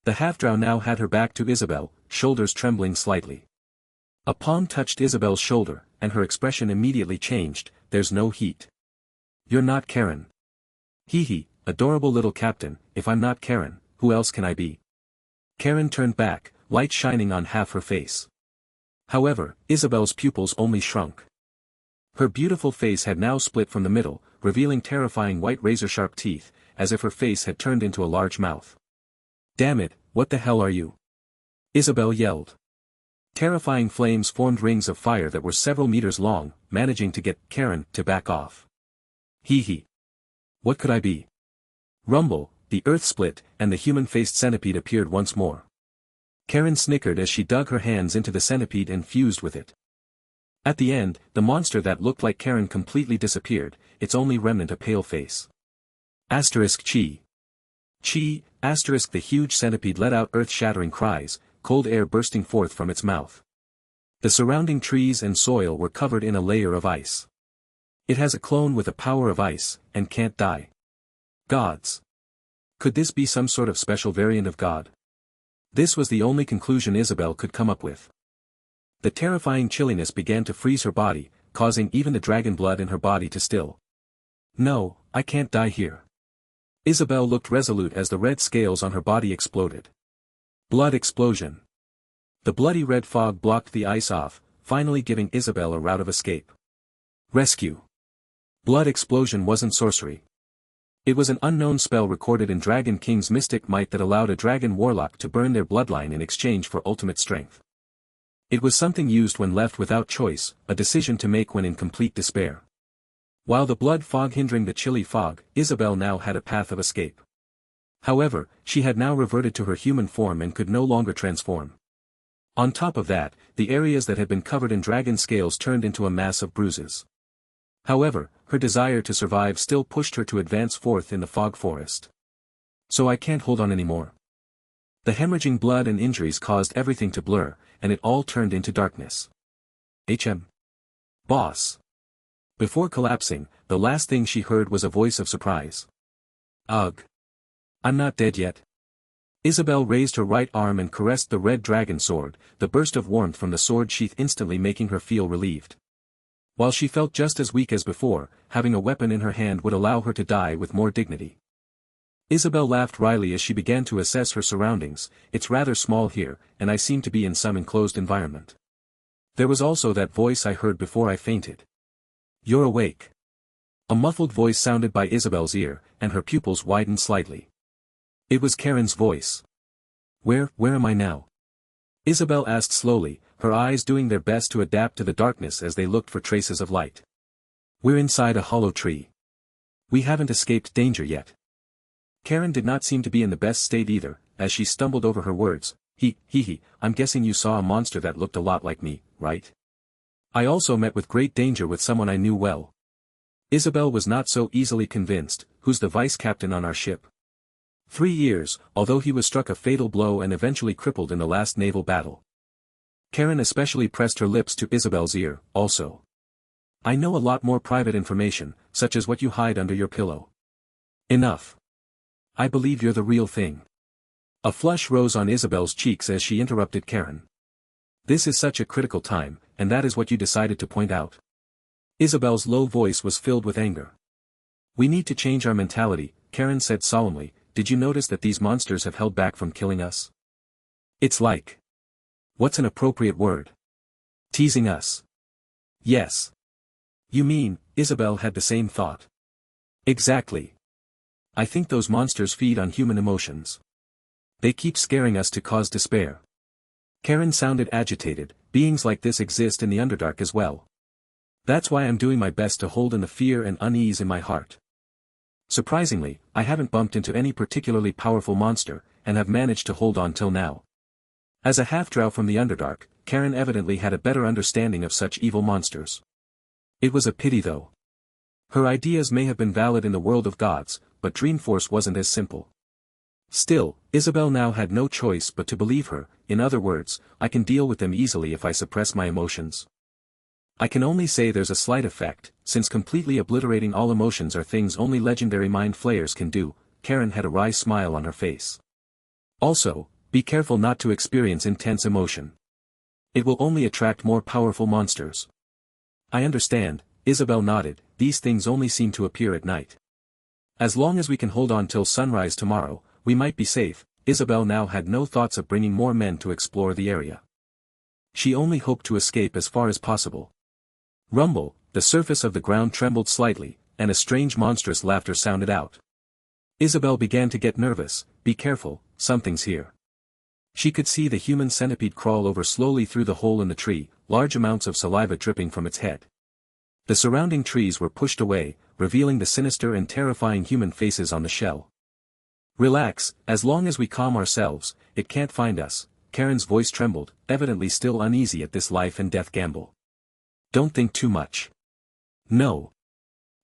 Speaker 1: The half-drow now had her back to Isabel, shoulders trembling slightly. A palm touched Isabel's shoulder, and her expression immediately changed. There's no heat. You're not Karen. Hee, adorable little captain, if I'm not Karen, who else can I be? Karen turned back, light shining on half her face. However, Isabel's pupils only shrunk. Her beautiful face had now split from the middle, revealing terrifying white razor-sharp teeth, as if her face had turned into a large mouth. Damn it, what the hell are you? Isabel yelled. Terrifying flames formed rings of fire that were several meters long, managing to get Karen to back off. Hee. What could I be? Rumble, the earth split, and the human-faced centipede appeared once more. Karen snickered as she dug her hands into the centipede and fused with it. At the end, the monster that looked like Karen completely disappeared, its only remnant a pale face. Asterisk chi. Chi, asterisk the huge centipede let out earth-shattering cries, cold air bursting forth from its mouth. The surrounding trees and soil were covered in a layer of ice. It has a clone with a power of ice, and can't die. Gods. Could this be some sort of special variant of God? This was the only conclusion Isabel could come up with. The terrifying chilliness began to freeze her body, causing even the dragon blood in her body to still. No, I can't die here. Isabel looked resolute as the red scales on her body exploded. Blood explosion. The bloody red fog blocked the ice off, finally giving Isabel a route of escape. Rescue. Blood explosion wasn't sorcery. It was an unknown spell recorded in Dragon King's mystic might that allowed a dragon warlock to burn their bloodline in exchange for ultimate strength. It was something used when left without choice, a decision to make when in complete despair. While the blood fog hindering the chilly fog, Isabel now had a path of escape. However, she had now reverted to her human form and could no longer transform. On top of that, the areas that had been covered in dragon scales turned into a mass of bruises. However, her desire to survive still pushed her to advance forth in the fog forest. So I can't hold on anymore. The hemorrhaging blood and injuries caused everything to blur, and it all turned into darkness. Boss. Before collapsing, the last thing she heard was a voice of surprise. Ugh. I'm not dead yet. Isabel raised her right arm and caressed the red dragon sword, the burst of warmth from the sword sheath instantly making her feel relieved. While she felt just as weak as before, having a weapon in her hand would allow her to die with more dignity. Isabel laughed wryly as she began to assess her surroundings. It's rather small here, and I seem to be in some enclosed environment. There was also that voice I heard before I fainted. You're awake. A muffled voice sounded by Isabel's ear, and her pupils widened slightly. It was Karen's voice. Where am I now? Isabel asked slowly, her eyes doing their best to adapt to the darkness as they looked for traces of light. We're inside a hollow tree. We haven't escaped danger yet. Karen did not seem to be in the best state either, as she stumbled over her words. I'm guessing you saw a monster that looked a lot like me, right? I also met with great danger with someone I knew well. Isabel was not so easily convinced. Who's the vice captain on our ship? 3 years, although he was struck a fatal blow and eventually crippled in the last naval battle. Karen especially pressed her lips to Isabel's ear, also. I know a lot more private information, such as what you hide under your pillow. Enough. I believe you're the real thing. A flush rose on Isabel's cheeks as she interrupted Karen. This is such a critical time, and that is what you decided to point out. Isabel's low voice was filled with anger. We need to change our mentality, Karen said solemnly. Did you notice that these monsters have held back from killing us? It's like. What's an appropriate word? Teasing us. Yes. You mean, Isabel had the same thought. Exactly. I think those monsters feed on human emotions. They keep scaring us to cause despair. Karen sounded agitated. Beings like this exist in the Underdark as well. That's why I'm doing my best to hold in the fear and unease in my heart. Surprisingly, I haven't bumped into any particularly powerful monster, and have managed to hold on till now. As a half-drow from the Underdark, Karen evidently had a better understanding of such evil monsters. It was a pity though. Her ideas may have been valid in the world of gods, but Dreamforce wasn't as simple. Still, Isabel now had no choice but to believe her. In other words, I can deal with them easily if I suppress my emotions. I can only say there's a slight effect, since completely obliterating all emotions are things only legendary mind flayers can do. Karen had a wry smile on her face. Also, be careful not to experience intense emotion. It will only attract more powerful monsters. I understand, Isabel nodded. These things only seem to appear at night. As long as we can hold on till sunrise tomorrow, we might be safe. Isabel now had no thoughts of bringing more men to explore the area. She only hoped to escape as far as possible. Rumble, the surface of the ground trembled slightly, and a strange monstrous laughter sounded out. Isabel began to get nervous. Be careful, something's here. She could see the human centipede crawl over slowly through the hole in the tree, large amounts of saliva dripping from its head. The surrounding trees were pushed away, revealing the sinister and terrifying human faces on the shell. Relax, as long as we calm ourselves, it can't find us. Karen's voice trembled, evidently still uneasy at this life and death gamble. Don't think too much. No.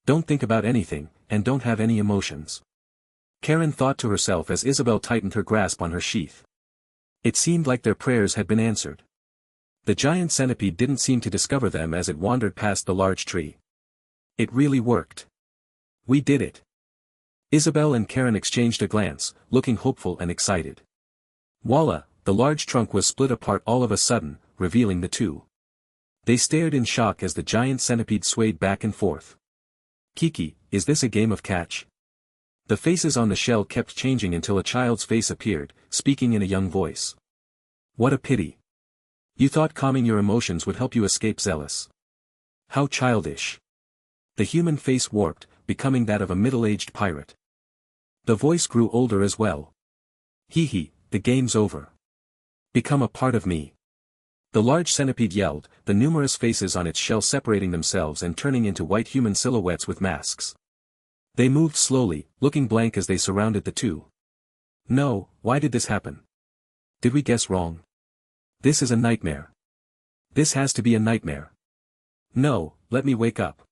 Speaker 1: Don't think about anything, and don't have any emotions. Karen thought to herself as Isabel tightened her grasp on her sheath. It seemed like their prayers had been answered. The giant centipede didn't seem to discover them as it wandered past the large tree. It really worked. We did it. Isabel and Karen exchanged a glance, looking hopeful and excited. Voila, the large trunk was split apart all of a sudden, revealing the two. They stared in shock as the giant centipede swayed back and forth. Kiki, is this a game of catch? The faces on the shell kept changing until a child's face appeared, speaking in a young voice. What a pity. You thought calming your emotions would help you escape Zealous. How childish. The human face warped, becoming that of a middle-aged pirate. The voice grew older as well. The game's over. Become a part of me. The large centipede yelled, the numerous faces on its shell separating themselves and turning into white human silhouettes with masks. They moved slowly, looking blank as they surrounded the two. No, why did this happen? Did we guess wrong? This is a nightmare. This has to be a nightmare. No, let me wake up.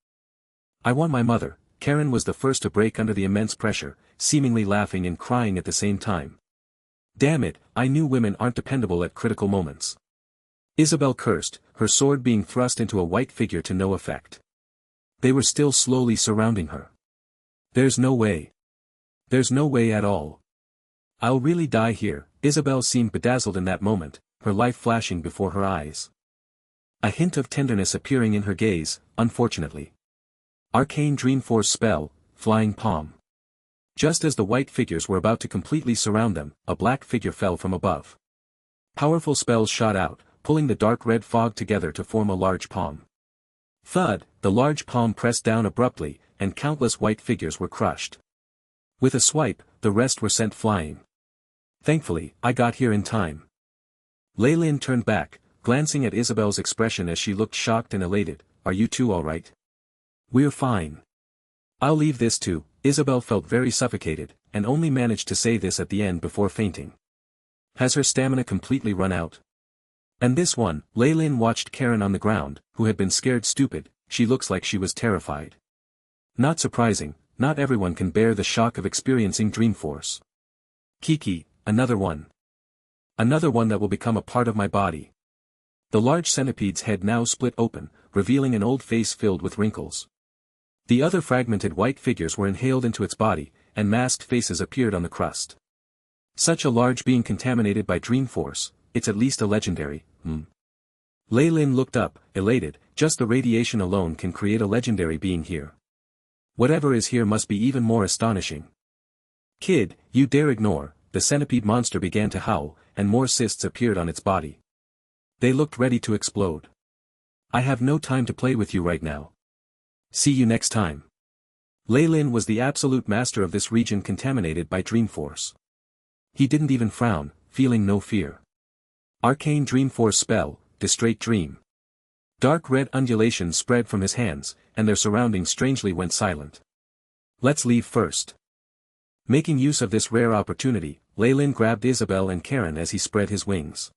Speaker 1: I want my mother. Karen was the first to break under the immense pressure, seemingly laughing and crying at the same time. Damn it, I knew women aren't dependable at critical moments. Isabel cursed, her sword being thrust into a white figure to no effect. They were still slowly surrounding her. There's no way. There's no way at all. I'll really die here. Isabel seemed bedazzled in that moment, her life flashing before her eyes. A hint of tenderness appearing in her gaze, unfortunately. Arcane Dream Force spell, Flying Palm. Just as the white figures were about to completely surround them, a black figure fell from above. Powerful spells shot out, pulling the dark red fog together to form a large palm. Thud, the large palm pressed down abruptly, and countless white figures were crushed. With a swipe, the rest were sent flying. Thankfully, I got here in time. Leylin turned back, glancing at Isabel's expression as she looked shocked and elated. Are you two all right? We're fine. I'll leave this too. Isabel felt very suffocated, and only managed to say this at the end before fainting. Has her stamina completely run out? And this one, Leylin watched Karen on the ground, who had been scared stupid. She looks like she was terrified. Not surprising, not everyone can bear the shock of experiencing Dream Force. Kiki, another one. Another one that will become a part of my body. The large centipede's head now split open, revealing an old face filled with wrinkles. The other fragmented white figures were inhaled into its body, and masked faces appeared on the crust. Such a large being contaminated by Dream Force, it's at least a legendary, Leylin looked up, elated. Just the radiation alone can create a legendary being here. Whatever is here must be even more astonishing. Kid, you dare ignore. The centipede monster began to howl, and more cysts appeared on its body. They looked ready to explode. I have no time to play with you right now. See you next time. Leylin was the absolute master of this region contaminated by Dream Force. He didn't even frown, feeling no fear. Arcane Dream Force spell, Distraight Dream. Dark red undulations spread from his hands, and their surroundings strangely went silent. Let's leave first. Making use of this rare opportunity, Leylin grabbed Isabel and Karen as he spread his wings.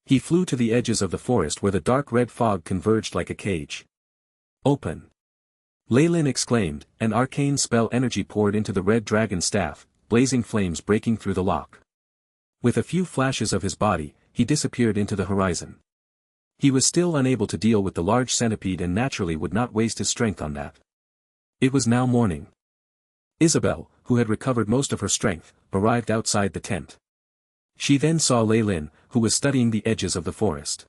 Speaker 1: He flew to the edges of the forest where the dark red fog converged like a cage. Open. Leylin exclaimed, and arcane spell energy poured into the red dragon staff, blazing flames breaking through the lock. With a few flashes of his body, he disappeared into the horizon. He was still unable to deal with the large centipede and naturally would not waste his strength on that. It was now morning. Isabel, who had recovered most of her strength, arrived outside the tent. She then saw Leylin, who was studying the edges of the forest.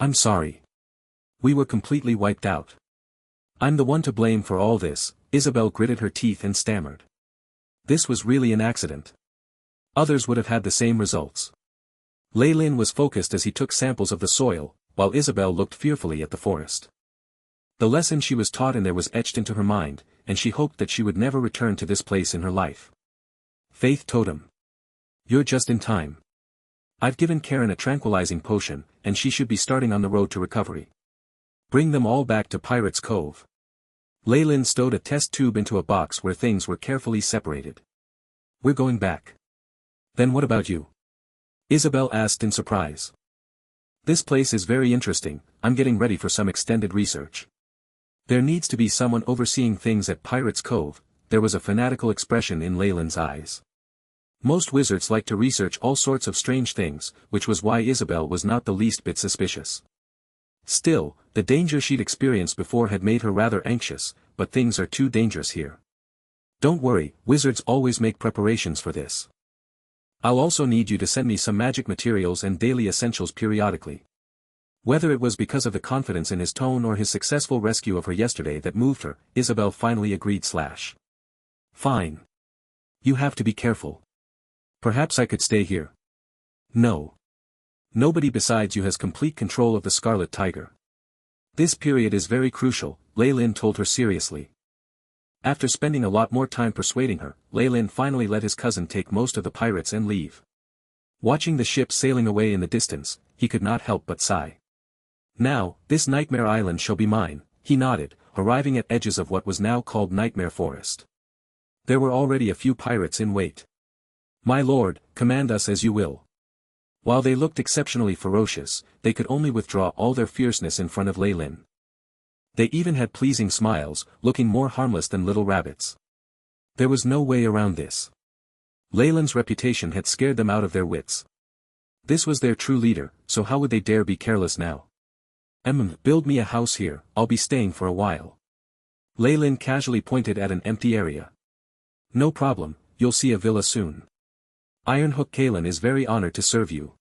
Speaker 1: I'm sorry. We were completely wiped out. I'm the one to blame for all this. Isabel gritted her teeth and stammered. This was really an accident. Others would have had the same results. Leylin was focused as he took samples of the soil, while Isabel looked fearfully at the forest. The lesson she was taught in there was etched into her mind, and she hoped that she would never return to this place in her life. Faith Totem. You're just in time. I've given Karen a tranquilizing potion, and she should be starting on the road to recovery. Bring them all back to Pirate's Cove. Leylin stowed a test tube into a box where things were carefully separated. We're going back. Then what about you? Isabel asked in surprise. This place is very interesting. I'm getting ready for some extended research. There needs to be someone overseeing things at Pirate's Cove. There was a fanatical expression in Leyland's eyes. Most wizards like to research all sorts of strange things, which was why Isabel was not the least bit suspicious. Still, the danger she'd experienced before had made her rather anxious, but things are too dangerous here. Don't worry, wizards always make preparations for this. I'll also need you to send me some magic materials and daily essentials periodically. Whether it was because of the confidence in his tone or his successful rescue of her yesterday that moved her, Isabel finally agreed. Fine. You have to be careful. Perhaps I could stay here. No. Nobody besides you has complete control of the Scarlet Tiger. This period is very crucial, Leylin told her seriously. After spending a lot more time persuading her, Leylin finally let his cousin take most of the pirates and leave. Watching the ship sailing away in the distance, he could not help but sigh. Now, this Nightmare Island shall be mine, he nodded, arriving at edges of what was now called Nightmare Forest. There were already a few pirates in wait. My lord, command us as you will. While they looked exceptionally ferocious, they could only withdraw all their fierceness in front of Leylin. They even had pleasing smiles, looking more harmless than little rabbits. There was no way around this. Leyland's reputation had scared them out of their wits. This was their true leader, so how would they dare be careless now? Build me a house here, I'll be staying for a while. Leyland casually pointed at an empty area. No problem, you'll see a villa soon. Ironhook Kalen is very honored to serve you.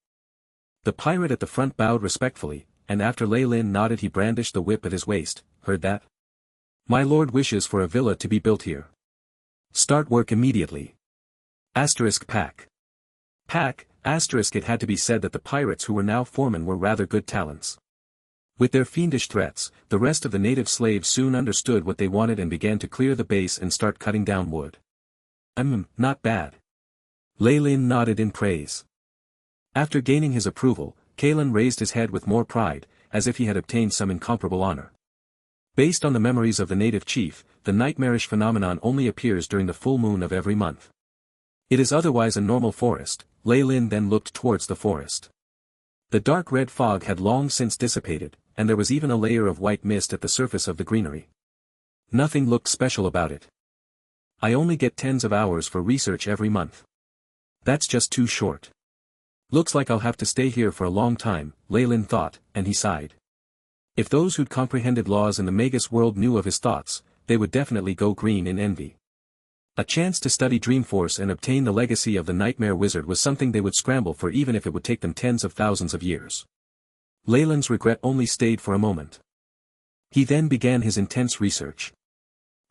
Speaker 1: The pirate at the front bowed respectfully, and after Leyland nodded he brandished the whip at his waist. Heard that? My lord wishes for a villa to be built here. Start work immediately. Pack. It had to be said that the pirates who were now foremen were rather good talents. With their fiendish threats, the rest of the native slaves soon understood what they wanted and began to clear the base and start cutting down wood. Not bad. Leyland nodded in praise. After gaining his approval, Kalen raised his head with more pride, as if he had obtained some incomparable honor. Based on the memories of the native chief, the nightmarish phenomenon only appears during the full moon of every month. It is otherwise a normal forest. Leyland then looked towards the forest. The dark red fog had long since dissipated, and there was even a layer of white mist at the surface of the greenery. Nothing looked special about it. I only get tens of hours for research every month. That's just too short. Looks like I'll have to stay here for a long time, Leyland thought, and he sighed. If those who'd comprehended laws in the Magus world knew of his thoughts, they would definitely go green in envy. A chance to study Dreamforce and obtain the legacy of the Nightmare Wizard was something they would scramble for even if it would take them tens of thousands of years. Leyland's regret only stayed for a moment. He then began his intense research.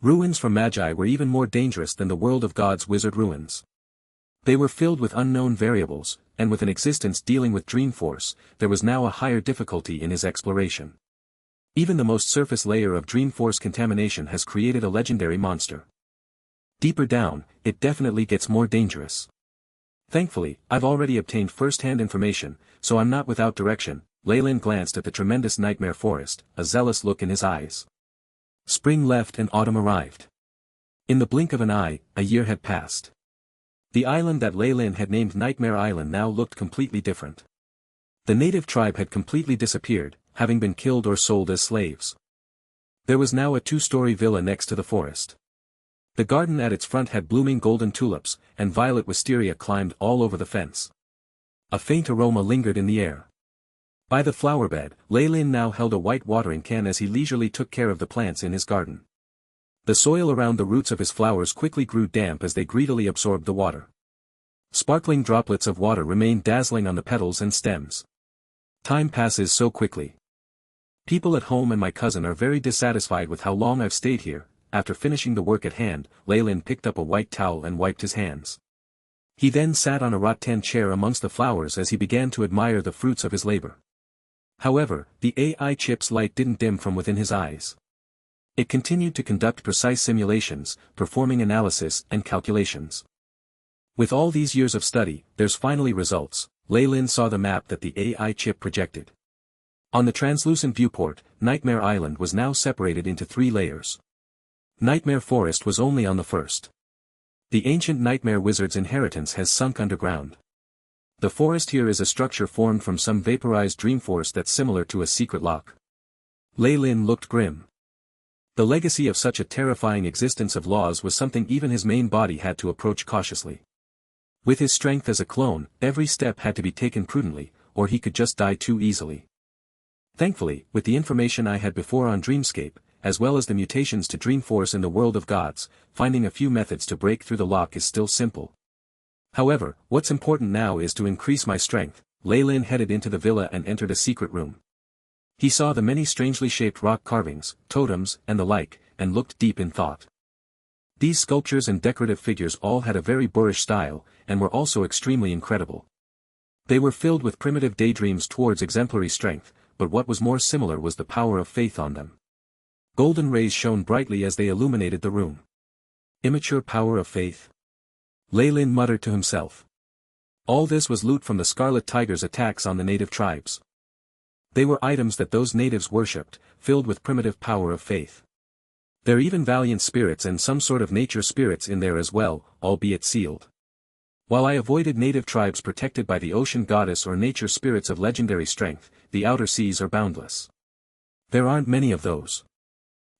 Speaker 1: Ruins from Magi were even more dangerous than the world of God's wizard ruins. They were filled with unknown variables, and with an existence dealing with Dreamforce, there was now a higher difficulty in his exploration. Even the most surface layer of Dreamforce contamination has created a legendary monster. Deeper down, it definitely gets more dangerous. Thankfully, I've already obtained first-hand information, so I'm not without direction. Leyland glanced at the tremendous nightmare forest, a zealous look in his eyes. Spring left and autumn arrived. In the blink of an eye, a year had passed. The island that Leyland had named Nightmare Island now looked completely different. The native tribe had completely disappeared, having been killed or sold as slaves. There was now a two-story villa next to the forest. The garden at its front had blooming golden tulips, and violet wisteria climbed all over the fence. A faint aroma lingered in the air. By the flower bed, Leyland now held a white watering can as he leisurely took care of the plants in his garden. The soil around the roots of his flowers quickly grew damp as they greedily absorbed the water. Sparkling droplets of water remained dazzling on the petals and stems. Time passes so quickly. People at home and my cousin are very dissatisfied with how long I've stayed here. After finishing the work at hand, Leyland picked up a white towel and wiped his hands. He then sat on a rattan chair amongst the flowers as he began to admire the fruits of his labor. However, the AI chip's light didn't dim from within his eyes. It continued to conduct precise simulations, performing analysis and calculations. With all these years of study, there's finally results. Leyland saw the map that the AI chip projected. On the translucent viewport, Nightmare Island was now separated into 3 layers. Nightmare Forest was only on the first. The ancient Nightmare Wizard's inheritance has sunk underground. The forest here is a structure formed from some vaporized Dreamforce that's similar to a secret lock. Leyland looked grim. The legacy of such a terrifying existence of laws was something even his main body had to approach cautiously. With his strength as a clone, every step had to be taken prudently, or he could just die too easily. Thankfully, with the information I had before on Dreamscape, as well as the mutations to Dreamforce in the world of gods, finding a few methods to break through the lock is still simple. However, what's important now is to increase my strength. Leyland headed into the villa and entered a secret room. He saw the many strangely shaped rock carvings, totems, and the like, and looked deep in thought. These sculptures and decorative figures all had a very boorish style, and were also extremely incredible. They were filled with primitive daydreams towards exemplary strength, but what was more similar was the power of faith on them. Golden rays shone brightly as they illuminated the room. Immature power of faith? Leyland muttered to himself. All this was loot from the Scarlet Tiger's attacks on the native tribes. They were items that those natives worshipped, filled with primitive power of faith. There are even valiant spirits and some sort of nature spirits in there as well, albeit sealed. While I avoided native tribes protected by the ocean goddess or nature spirits of legendary strength, the outer seas are boundless. There aren't many of those.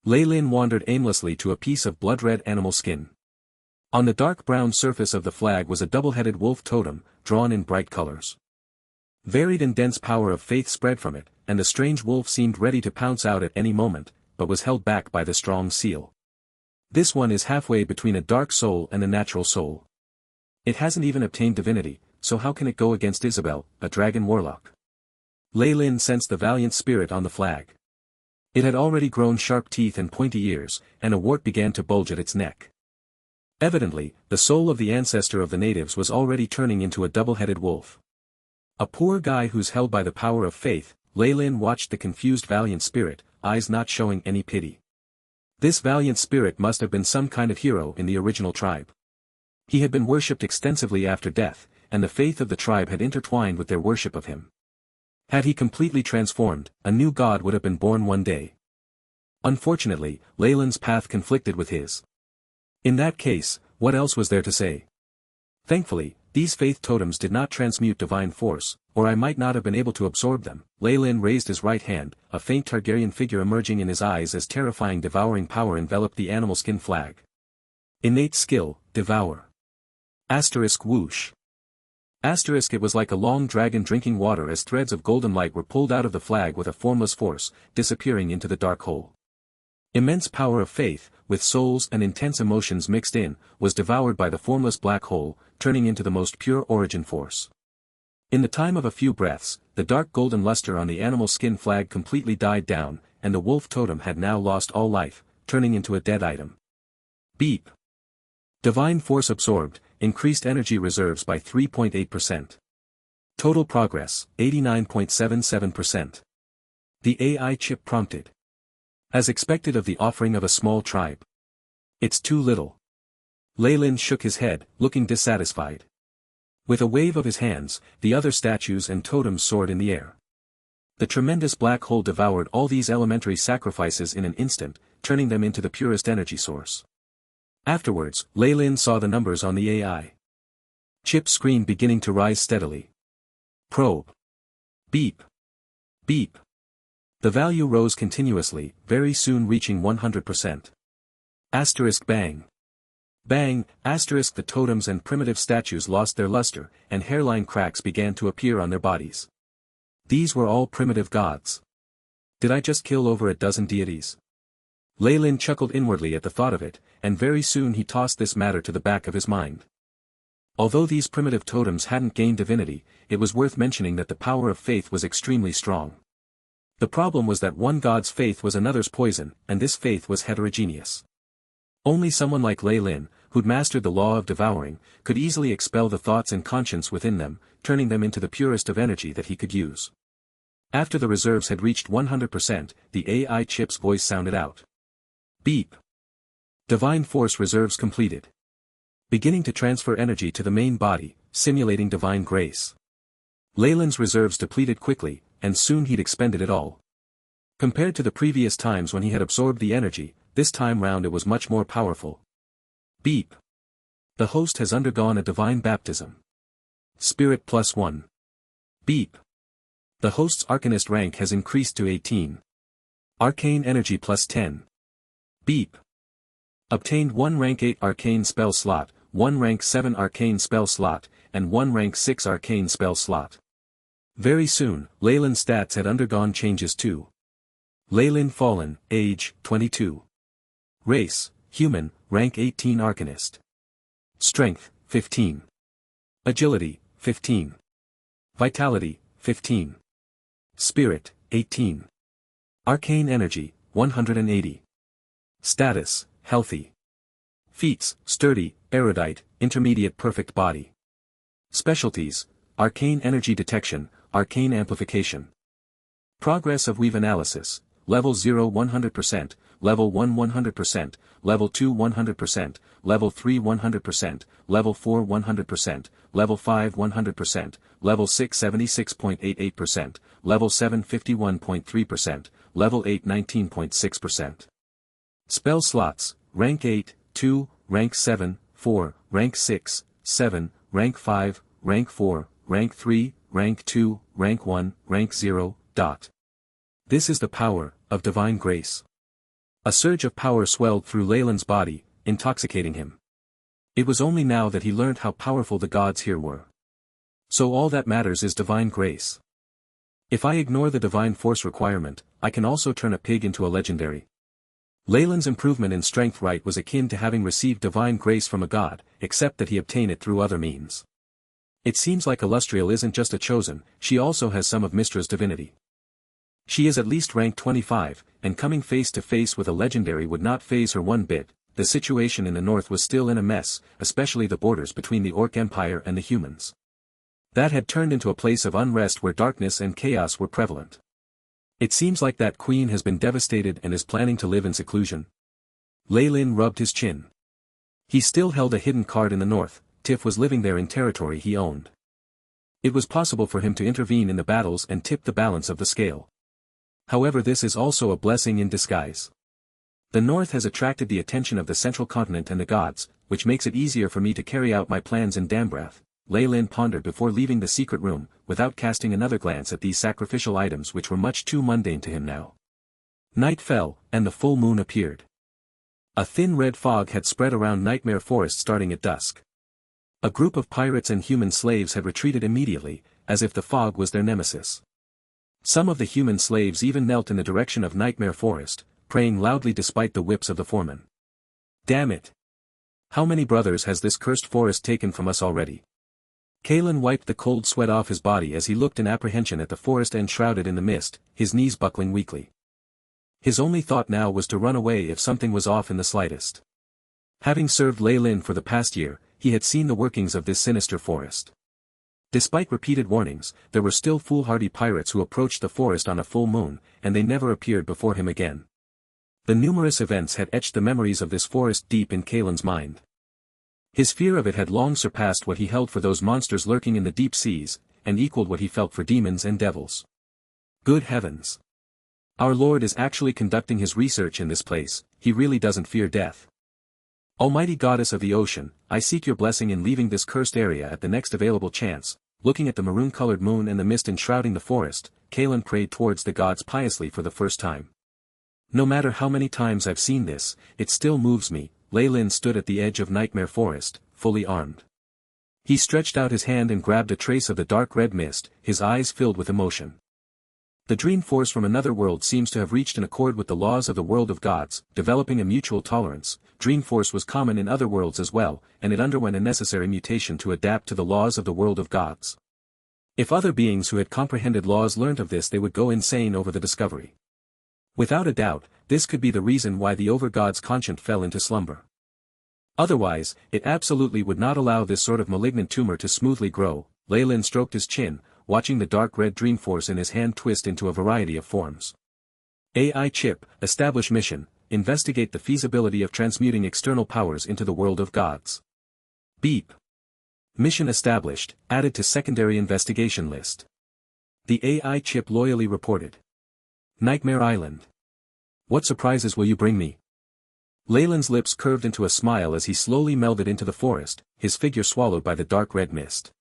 Speaker 1: Lei Lin wandered aimlessly to a piece of blood-red animal skin. On the dark brown surface of the flag was a double-headed wolf totem, drawn in bright colors. Varied and dense power of faith spread from it, and the strange wolf seemed ready to pounce out at any moment, but was held back by the strong seal. This one is halfway between a dark soul and a natural soul. It hasn't even obtained divinity, so how can it go against Isabel, a dragon warlock? Lei Lin sensed the valiant spirit on the flag. It had already grown sharp teeth and pointy ears, and a wart began to bulge at its neck. Evidently, the soul of the ancestor of the natives was already turning into a double-headed wolf. A poor guy who's held by the power of faith, Lei Lin watched the confused valiant spirit, eyes not showing any pity. This valiant spirit must have been some kind of hero in the original tribe. He had been worshipped extensively after death, and the faith of the tribe had intertwined with their worship of him. Had he completely transformed, a new god would have been born one day. Unfortunately, Lei Lin's path conflicted with his. In that case, what else was there to say? Thankfully, these faith totems did not transmute divine force, or I might not have been able to absorb them. Lei Lin raised his right hand, a faint Targaryen figure emerging in his eyes as terrifying devouring power enveloped the animal skin flag. Innate skill, devour. Asterisk whoosh. Asterisk it was like a long dragon drinking water as threads of golden light were pulled out of the flag with a formless force, disappearing into the dark hole. Immense power of faith, with souls and intense emotions mixed in, was devoured by the formless black hole, turning into the most pure origin force. In the time of a few breaths, the dark golden luster on the animal skin flag completely died down, and the wolf totem had now lost all life, turning into a dead item. Beep. Divine force absorbed, increased energy reserves by 3.8%. Total progress, 89.77%. The AI chip prompted. As expected of the offering of a small tribe. It's too little. Lei Lin shook his head, looking dissatisfied. With a wave of his hands, the other statues and totems soared in the air. The tremendous black hole devoured all these elementary sacrifices in an instant, turning them into the purest energy source. Afterwards, Lei Lin saw the numbers on the AI chip screen beginning to rise steadily. Probe. Beep. Beep. The value rose continuously, very soon reaching 100%. Asterisk bang. Bang, asterisk the totems and primitive statues lost their luster, and hairline cracks began to appear on their bodies. These were all primitive gods. Did I just kill over a dozen deities? Lei Lin chuckled inwardly at the thought of it, and very soon he tossed this matter to the back of his mind. Although these primitive totems hadn't gained divinity, it was worth mentioning that the power of faith was extremely strong. The problem was that one god's faith was another's poison, and this faith was heterogeneous. Only someone like Lei Lin, who'd mastered the law of devouring, could easily expel the thoughts and conscience within them, turning them into the purest of energy that he could use. After the reserves had reached 100%, the AI chip's voice sounded out. Beep. Divine force reserves completed. Beginning to transfer energy to the main body, simulating divine grace. Lei Lin's reserves depleted quickly, and soon he'd expended it all. Compared to the previous times when he had absorbed the energy, this time round it was much more powerful. Beep. The host has undergone a divine baptism. Spirit +1. Beep. The host's Arcanist rank has increased to 18. Arcane energy +10. Beep. Obtained 1 rank 8 arcane spell slot, 1 rank 7 arcane spell slot, and 1 rank 6 arcane spell slot. Very soon, Lei Lin's stats had undergone changes too. Lei Lin Fallen, age, 22. Race, human, rank 18 Arcanist. Strength, 15. Agility, 15. Vitality, 15. Spirit, 18. Arcane energy, 180. Status, healthy. Feats, sturdy, erudite, intermediate perfect body. Specialties, arcane energy detection, arcane amplification. Progress of weave analysis, level 0 100%, level 1 100%, level 2 100%, level 3 100%, level 4 100%, level 5 100%, level 6 76.88%, level 7 51.3%, level 8 19.6%. Spell slots, rank 8, 2, rank 7, 4, rank 6, 7, rank 5, rank 4, rank 3, rank 2, rank 1, rank 0, dot. This is the power of divine grace. A surge of power swelled through Leyland's body, intoxicating him. It was only now that he learned how powerful the gods here were. So all that matters is divine grace. If I ignore the divine force requirement, I can also turn a pig into a legendary. Leyland's improvement in strength right was akin to having received divine grace from a god, except that he obtained it through other means. It seems like Illustrial isn't just a chosen, she also has some of Mystra's divinity. She is at least rank 25, and coming face to face with a legendary would not faze her one bit. The situation in the north was still in a mess, especially the borders between the Orc Empire and the humans. That had turned into a place of unrest where darkness and chaos were prevalent. It seems like that queen has been devastated and is planning to live in seclusion. Leyland rubbed his chin. He still held a hidden card in the north. Tiff was living there in territory he owned. It was possible for him to intervene in the battles and tip the balance of the scale. However, this is also a blessing in disguise. The north has attracted the attention of the central continent and the gods, which makes it easier for me to carry out my plans in Dambrath. Leyland pondered before leaving the secret room, without casting another glance at these sacrificial items which were much too mundane to him now. Night fell, and the full moon appeared. A thin red fog had spread around Nightmare Forest starting at dusk. A group of pirates and human slaves had retreated immediately, as if the fog was their nemesis. Some of the human slaves even knelt in the direction of Nightmare Forest, praying loudly despite the whips of the foreman. Damn it! How many brothers has this cursed forest taken from us already? Kalen wiped the cold sweat off his body as he looked in apprehension at the forest enshrouded in the mist, his knees buckling weakly. His only thought now was to run away if something was off in the slightest. Having served Leyland for the past year, he had seen the workings of this sinister forest. Despite repeated warnings, there were still foolhardy pirates who approached the forest on a full moon, and they never appeared before him again. The numerous events had etched the memories of this forest deep in Kalen's mind. His fear of it had long surpassed what he held for those monsters lurking in the deep seas, and equaled what he felt for demons and devils. Good heavens! Our Lord is actually conducting his research in this place, he really doesn't fear death. Almighty Goddess of the Ocean, I seek your blessing in leaving this cursed area at the next available chance. Looking at the maroon-colored moon and the mist enshrouding the forest, Kalen prayed towards the gods piously for the first time. No matter how many times I've seen this, it still moves me. Leyland stood at the edge of Nightmare Forest, fully armed. He stretched out his hand and grabbed a trace of the dark red mist, his eyes filled with emotion. The dream force from another world seems to have reached an accord with the laws of the world of gods, developing a mutual tolerance. Dream force was common in other worlds as well, and it underwent a necessary mutation to adapt to the laws of the world of gods. If other beings who had comprehended laws learnt of this, they would go insane over the discovery. Without a doubt, this could be the reason why the over-god's conscience fell into slumber. Otherwise, it absolutely would not allow this sort of malignant tumor to smoothly grow. Leyland stroked his chin, watching the dark red dream force in his hand twist into a variety of forms. AI chip, establish mission, investigate the feasibility of transmuting external powers into the world of gods. Beep. Mission established, added to secondary investigation list. The AI chip loyally reported. Nightmare Island. What surprises will you bring me? Leyland's lips curved into a smile as he slowly melded into the forest, his figure swallowed by the dark red mist.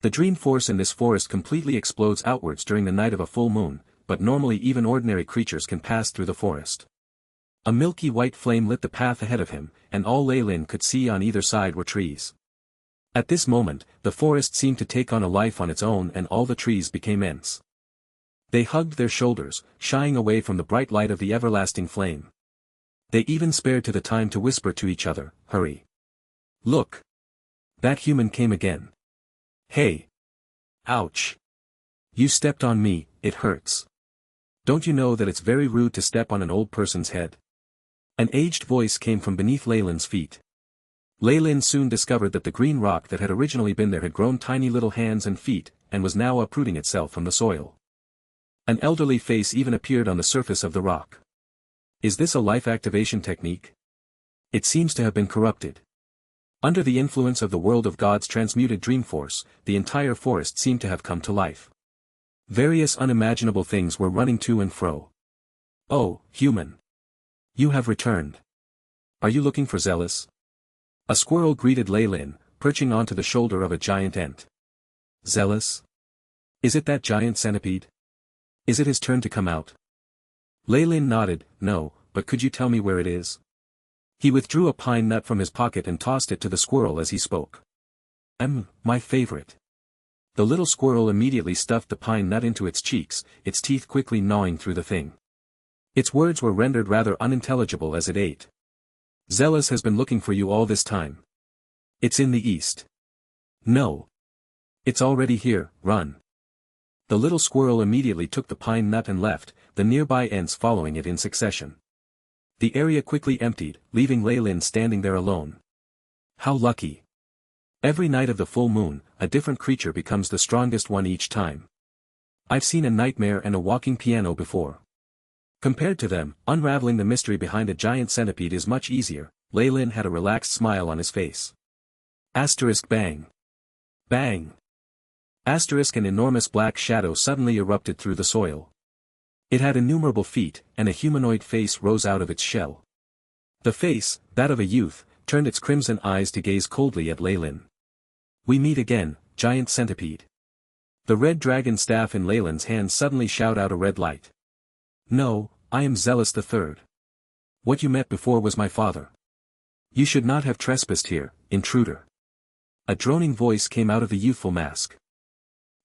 Speaker 1: The dream force in this forest completely explodes outwards during the night of a full moon, but normally even ordinary creatures can pass through the forest. A milky white flame lit the path ahead of him, and all Leyland could see on either side were trees. At this moment, the forest seemed to take on a life on its own and all the trees became Ents. They hugged their shoulders, shying away from the bright light of the everlasting flame. They even spared to the time to whisper to each other, hurry. Look! That human came again. Hey! Ouch! You stepped on me, it hurts. Don't you know that it's very rude to step on an old person's head? An aged voice came from beneath Leyland's feet. Leyland soon discovered that the green rock that had originally been there had grown tiny little hands and feet, and was now uprooting itself from the soil. An elderly face even appeared on the surface of the rock. Is this a life activation technique? It seems to have been corrupted. Under the influence of the world of gods transmuted dream force, the entire forest seemed to have come to life. Various unimaginable things were running to and fro. Oh, human! You have returned. Are you looking for Zealous? A squirrel greeted Leyland, perching onto the shoulder of a giant ant. Zealous? Is it that giant centipede? Is it his turn to come out? Leyland nodded, no, but could you tell me where it is? He withdrew a pine nut from his pocket and tossed it to the squirrel as he spoke. My favorite. The little squirrel immediately stuffed the pine nut into its cheeks, its teeth quickly gnawing through the thing. Its words were rendered rather unintelligible as it ate. Zealous has been looking for you all this time. It's in the east. No. It's already here, run. The little squirrel immediately took the pine nut and left, the nearby ants following it in succession. The area quickly emptied, leaving Lei Lin standing there alone. How lucky. Every night of the full moon, a different creature becomes the strongest one each time. I've seen a nightmare and a walking piano before. Compared to them, unraveling the mystery behind a giant centipede is much easier. Lei Lin had a relaxed smile on his face. Asterisk bang. Bang. Asterisk an enormous black shadow suddenly erupted through the soil. It had innumerable feet, and a humanoid face rose out of its shell. The face, that of a youth, turned its crimson eyes to gaze coldly at Lei Lin. We meet again, giant centipede. The red dragon staff in Lei Lin's hand suddenly shot out a red light. No, I am Zealous the Third. What you met before was my father. You should not have trespassed here, intruder. A droning voice came out of the youthful mask.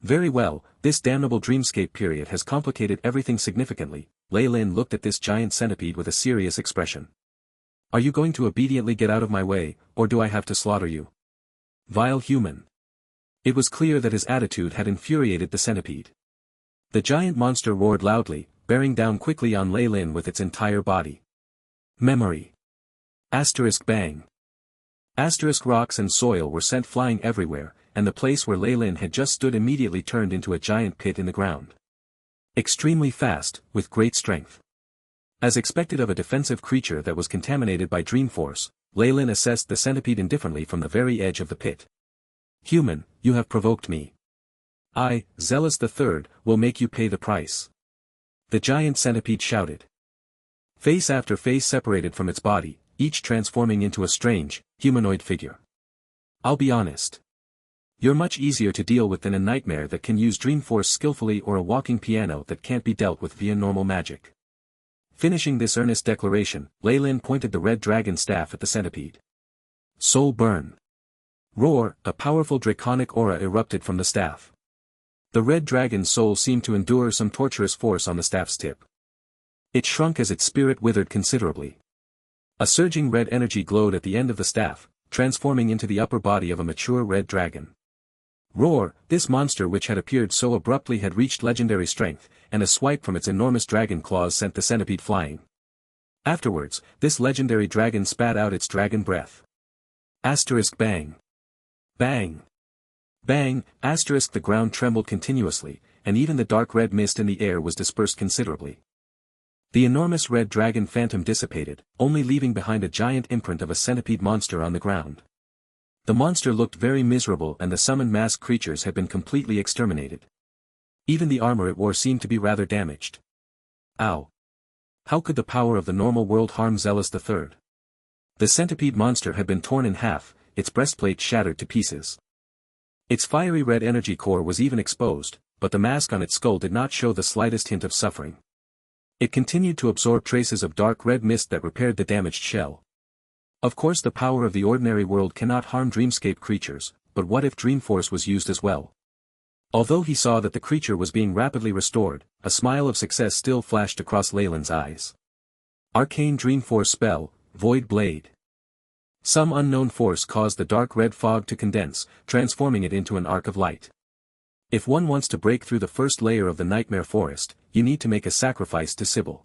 Speaker 1: Very well, this damnable dreamscape period has complicated everything significantly. Lei Lin looked at this giant centipede with a serious expression. Are you going to obediently get out of my way, or do I have to slaughter you? Vile human. It was clear that his attitude had infuriated the centipede. The giant monster roared loudly, bearing down quickly on Lei Lin with its entire body. Memory. Asterisk bang. Asterisk rocks and soil were sent flying everywhere, and the place where Lei Lin had just stood immediately turned into a giant pit in the ground. Extremely fast, with great strength. As expected of a defensive creature that was contaminated by dream force, Lei Lin assessed the centipede indifferently from the very edge of the pit. Human, you have provoked me. I, Zealous the Third, will make you pay the price. The giant centipede shouted. Face after face separated from its body, each transforming into a strange, humanoid figure. I'll be honest. You're much easier to deal with than a nightmare that can use dream force skillfully or a walking piano that can't be dealt with via normal magic. Finishing this earnest declaration, Lei Lin pointed the red dragon staff at the centipede. Soul burn. Roar, a powerful draconic aura erupted from the staff. The red dragon's soul seemed to endure some torturous force on the staff's tip. It shrunk as its spirit withered considerably. A surging red energy glowed at the end of the staff, transforming into the upper body of a mature red dragon. Roar, this monster which had appeared so abruptly had reached legendary strength, and a swipe from its enormous dragon claws sent the centipede flying. Afterwards, this legendary dragon spat out its dragon breath. Asterisk bang. Bang. Bang, asterisk the ground trembled continuously, and even the dark red mist in the air was dispersed considerably. The enormous red dragon phantom dissipated, only leaving behind a giant imprint of a centipede monster on the ground. The monster looked very miserable and the summoned masked creatures had been completely exterminated. Even the armor it wore seemed to be rather damaged. Ow! How could the power of the normal world harm Zealous the Third? The centipede monster had been torn in half, its breastplate shattered to pieces. Its fiery red energy core was even exposed, but the mask on its skull did not show the slightest hint of suffering. It continued to absorb traces of dark red mist that repaired the damaged shell. Of course the power of the ordinary world cannot harm dreamscape creatures, but what if dream force was used as well? Although he saw that the creature was being rapidly restored, a smile of success still flashed across Lei Lin's eyes. Arcane Dream Force spell, Void Blade. Some unknown force caused the dark red fog to condense, transforming it into an arc of light. If one wants to break through the first layer of the nightmare forest, you need to make a sacrifice to Sybil.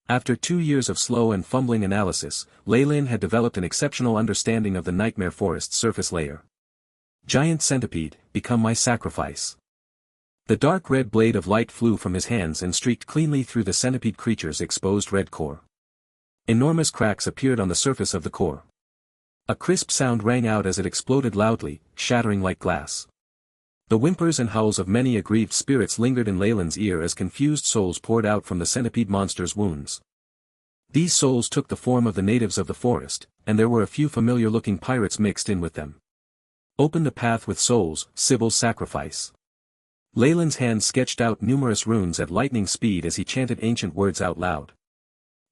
Speaker 1: After 2 years of slow and fumbling analysis, Lei Lin had developed an exceptional understanding of the nightmare forest's surface layer. Giant centipede, become my sacrifice. The dark red blade of light flew from his hands and streaked cleanly through the centipede creature's exposed red core. Enormous cracks appeared on the surface of the core. A crisp sound rang out as it exploded loudly, shattering like glass. The whimpers and howls of many aggrieved spirits lingered in Lei Lin's ear as confused souls poured out from the centipede monster's wounds. These souls took the form of the natives of the forest, and there were a few familiar-looking pirates mixed in with them. Open the path with souls, Sybil's sacrifice. Lei Lin's hand sketched out numerous runes at lightning speed as he chanted ancient words out loud.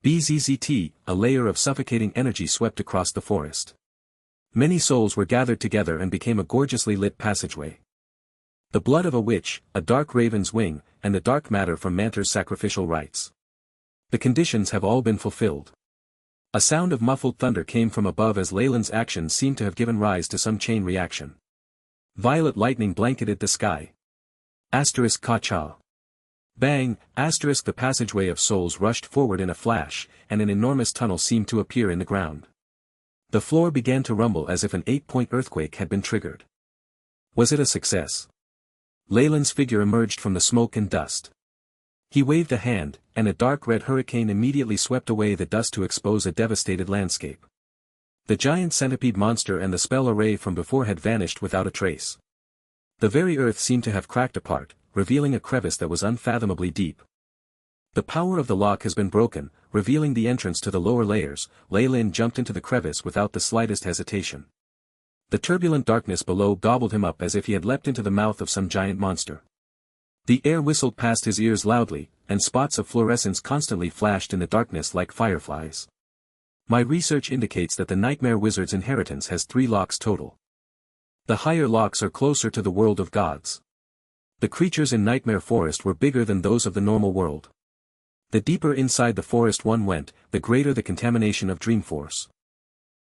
Speaker 1: Bzzzt, a layer of suffocating energy swept across the forest. Many souls were gathered together and became a gorgeously lit passageway. The blood of a witch, a dark raven's wing, and the dark matter from Mantar's sacrificial rites. The conditions have all been fulfilled. A sound of muffled thunder came from above as Leyland's actions seemed to have given rise to some chain reaction. Violet lightning blanketed the sky. Ka-cha. Bang, the passageway of souls rushed forward in a flash, and an enormous tunnel seemed to appear in the ground. The floor began to rumble as if an 8-point earthquake had been triggered. Was it a success? Leyland's figure emerged from the smoke and dust. He waved a hand, and a dark red hurricane immediately swept away the dust to expose a devastated landscape. The giant centipede monster and the spell array from before had vanished without a trace. The very earth seemed to have cracked apart, revealing a crevice that was unfathomably deep. The power of the lock has been broken, revealing the entrance to the lower layers. Leyland jumped into the crevice without the slightest hesitation. The turbulent darkness below gobbled him up as if he had leapt into the mouth of some giant monster. The air whistled past his ears loudly, and spots of fluorescence constantly flashed in the darkness like fireflies. My research indicates that the Nightmare Wizard's inheritance has 3 locks total. The higher locks are closer to the world of gods. The creatures in Nightmare Forest were bigger than those of the normal world. The deeper inside the forest one went, the greater the contamination of Dreamforce.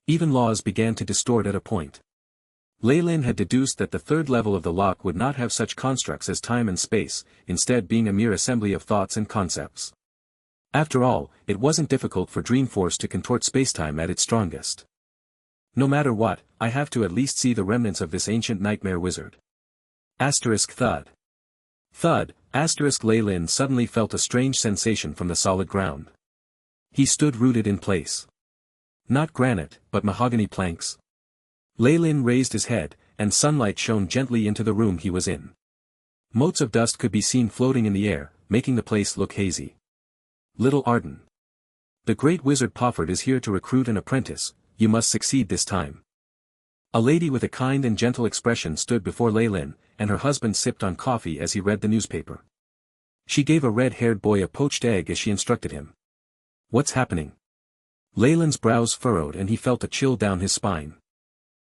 Speaker 1: Even laws began to distort at a point. Leyland had deduced that the third level of the lock would not have such constructs as time and space, instead being a mere assembly of thoughts and concepts. After all, it wasn't difficult for Dreamforce to contort spacetime at its strongest. No matter what, I have to at least see the remnants of this ancient Nightmare Wizard. Thud. Thud, Leyland suddenly felt a strange sensation from the solid ground. He stood rooted in place. Not granite, but mahogany planks. Leyland raised his head, and sunlight shone gently into the room he was in. Motes of dust could be seen floating in the air, making the place look hazy. Little Arden. The great wizard Pofford is here to recruit an apprentice. You must succeed this time. A lady with a kind and gentle expression stood before Leyland, and her husband sipped on coffee as he read the newspaper. She gave a red-haired boy a poached egg as she instructed him. What's happening? Leyland's brows furrowed and he felt a chill down his spine.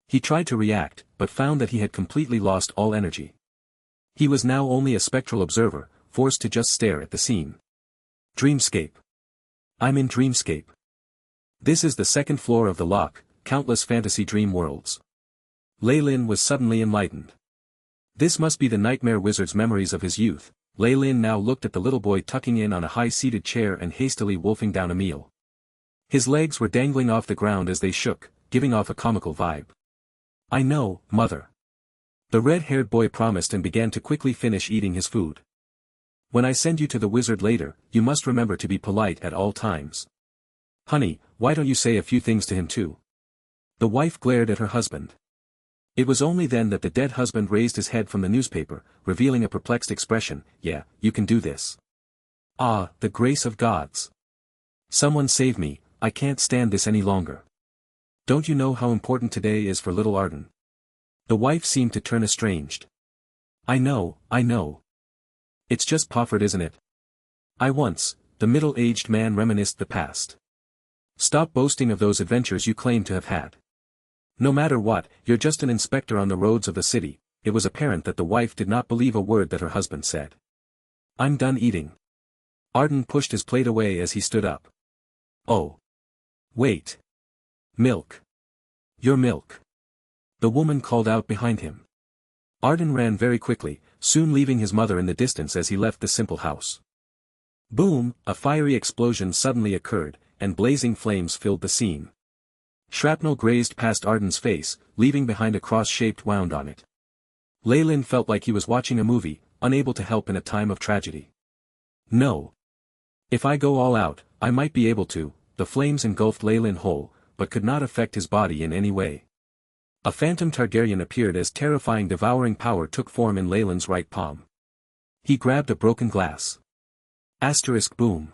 Speaker 1: He tried to react, but found that he had completely lost all energy. He was now only a spectral observer, forced to just stare at the scene. Dreamscape. I'm in Dreamscape. This is the second floor of the lock, countless fantasy dream worlds. Leyland was suddenly enlightened. This must be the Nightmare Wizard's memories of his youth. Leyland now looked at the little boy tucking in on a high-seated chair and hastily wolfing down a meal. His legs were dangling off the ground as they shook, giving off a comical vibe. I know, mother. The red-haired boy promised and began to quickly finish eating his food. When I send you to the wizard later, you must remember to be polite at all times. Honey, why don't you say a few things to him too? The wife glared at her husband. It was only then that the dead husband raised his head from the newspaper, revealing a perplexed expression. Yeah, you can do this. Ah, the grace of gods. Someone save me, I can't stand this any longer. Don't you know how important today is for little Arden? The wife seemed to turn estranged. I know. It's just Pofford, isn't it? The middle-aged man reminisced the past. Stop boasting of those adventures you claim to have had. No matter what, you're just an inspector on the roads of the city. It was apparent that the wife did not believe a word that her husband said. I'm done eating. Arden pushed his plate away as he stood up. Oh. Wait. Milk. Your milk. The woman called out behind him. Arden ran very quickly, soon leaving his mother in the distance as he left the simple house. Boom, a fiery explosion suddenly occurred, and blazing flames filled the scene. Shrapnel grazed past Arden's face, leaving behind a cross-shaped wound on it. Leyland felt like he was watching a movie, unable to help in a time of tragedy. No. If I go all out, I might be able to. The flames engulfed Leyland whole, but could not affect his body in any way. A phantom Targaryen appeared as terrifying devouring power took form in Leyland's right palm. He grabbed a broken glass. Boom.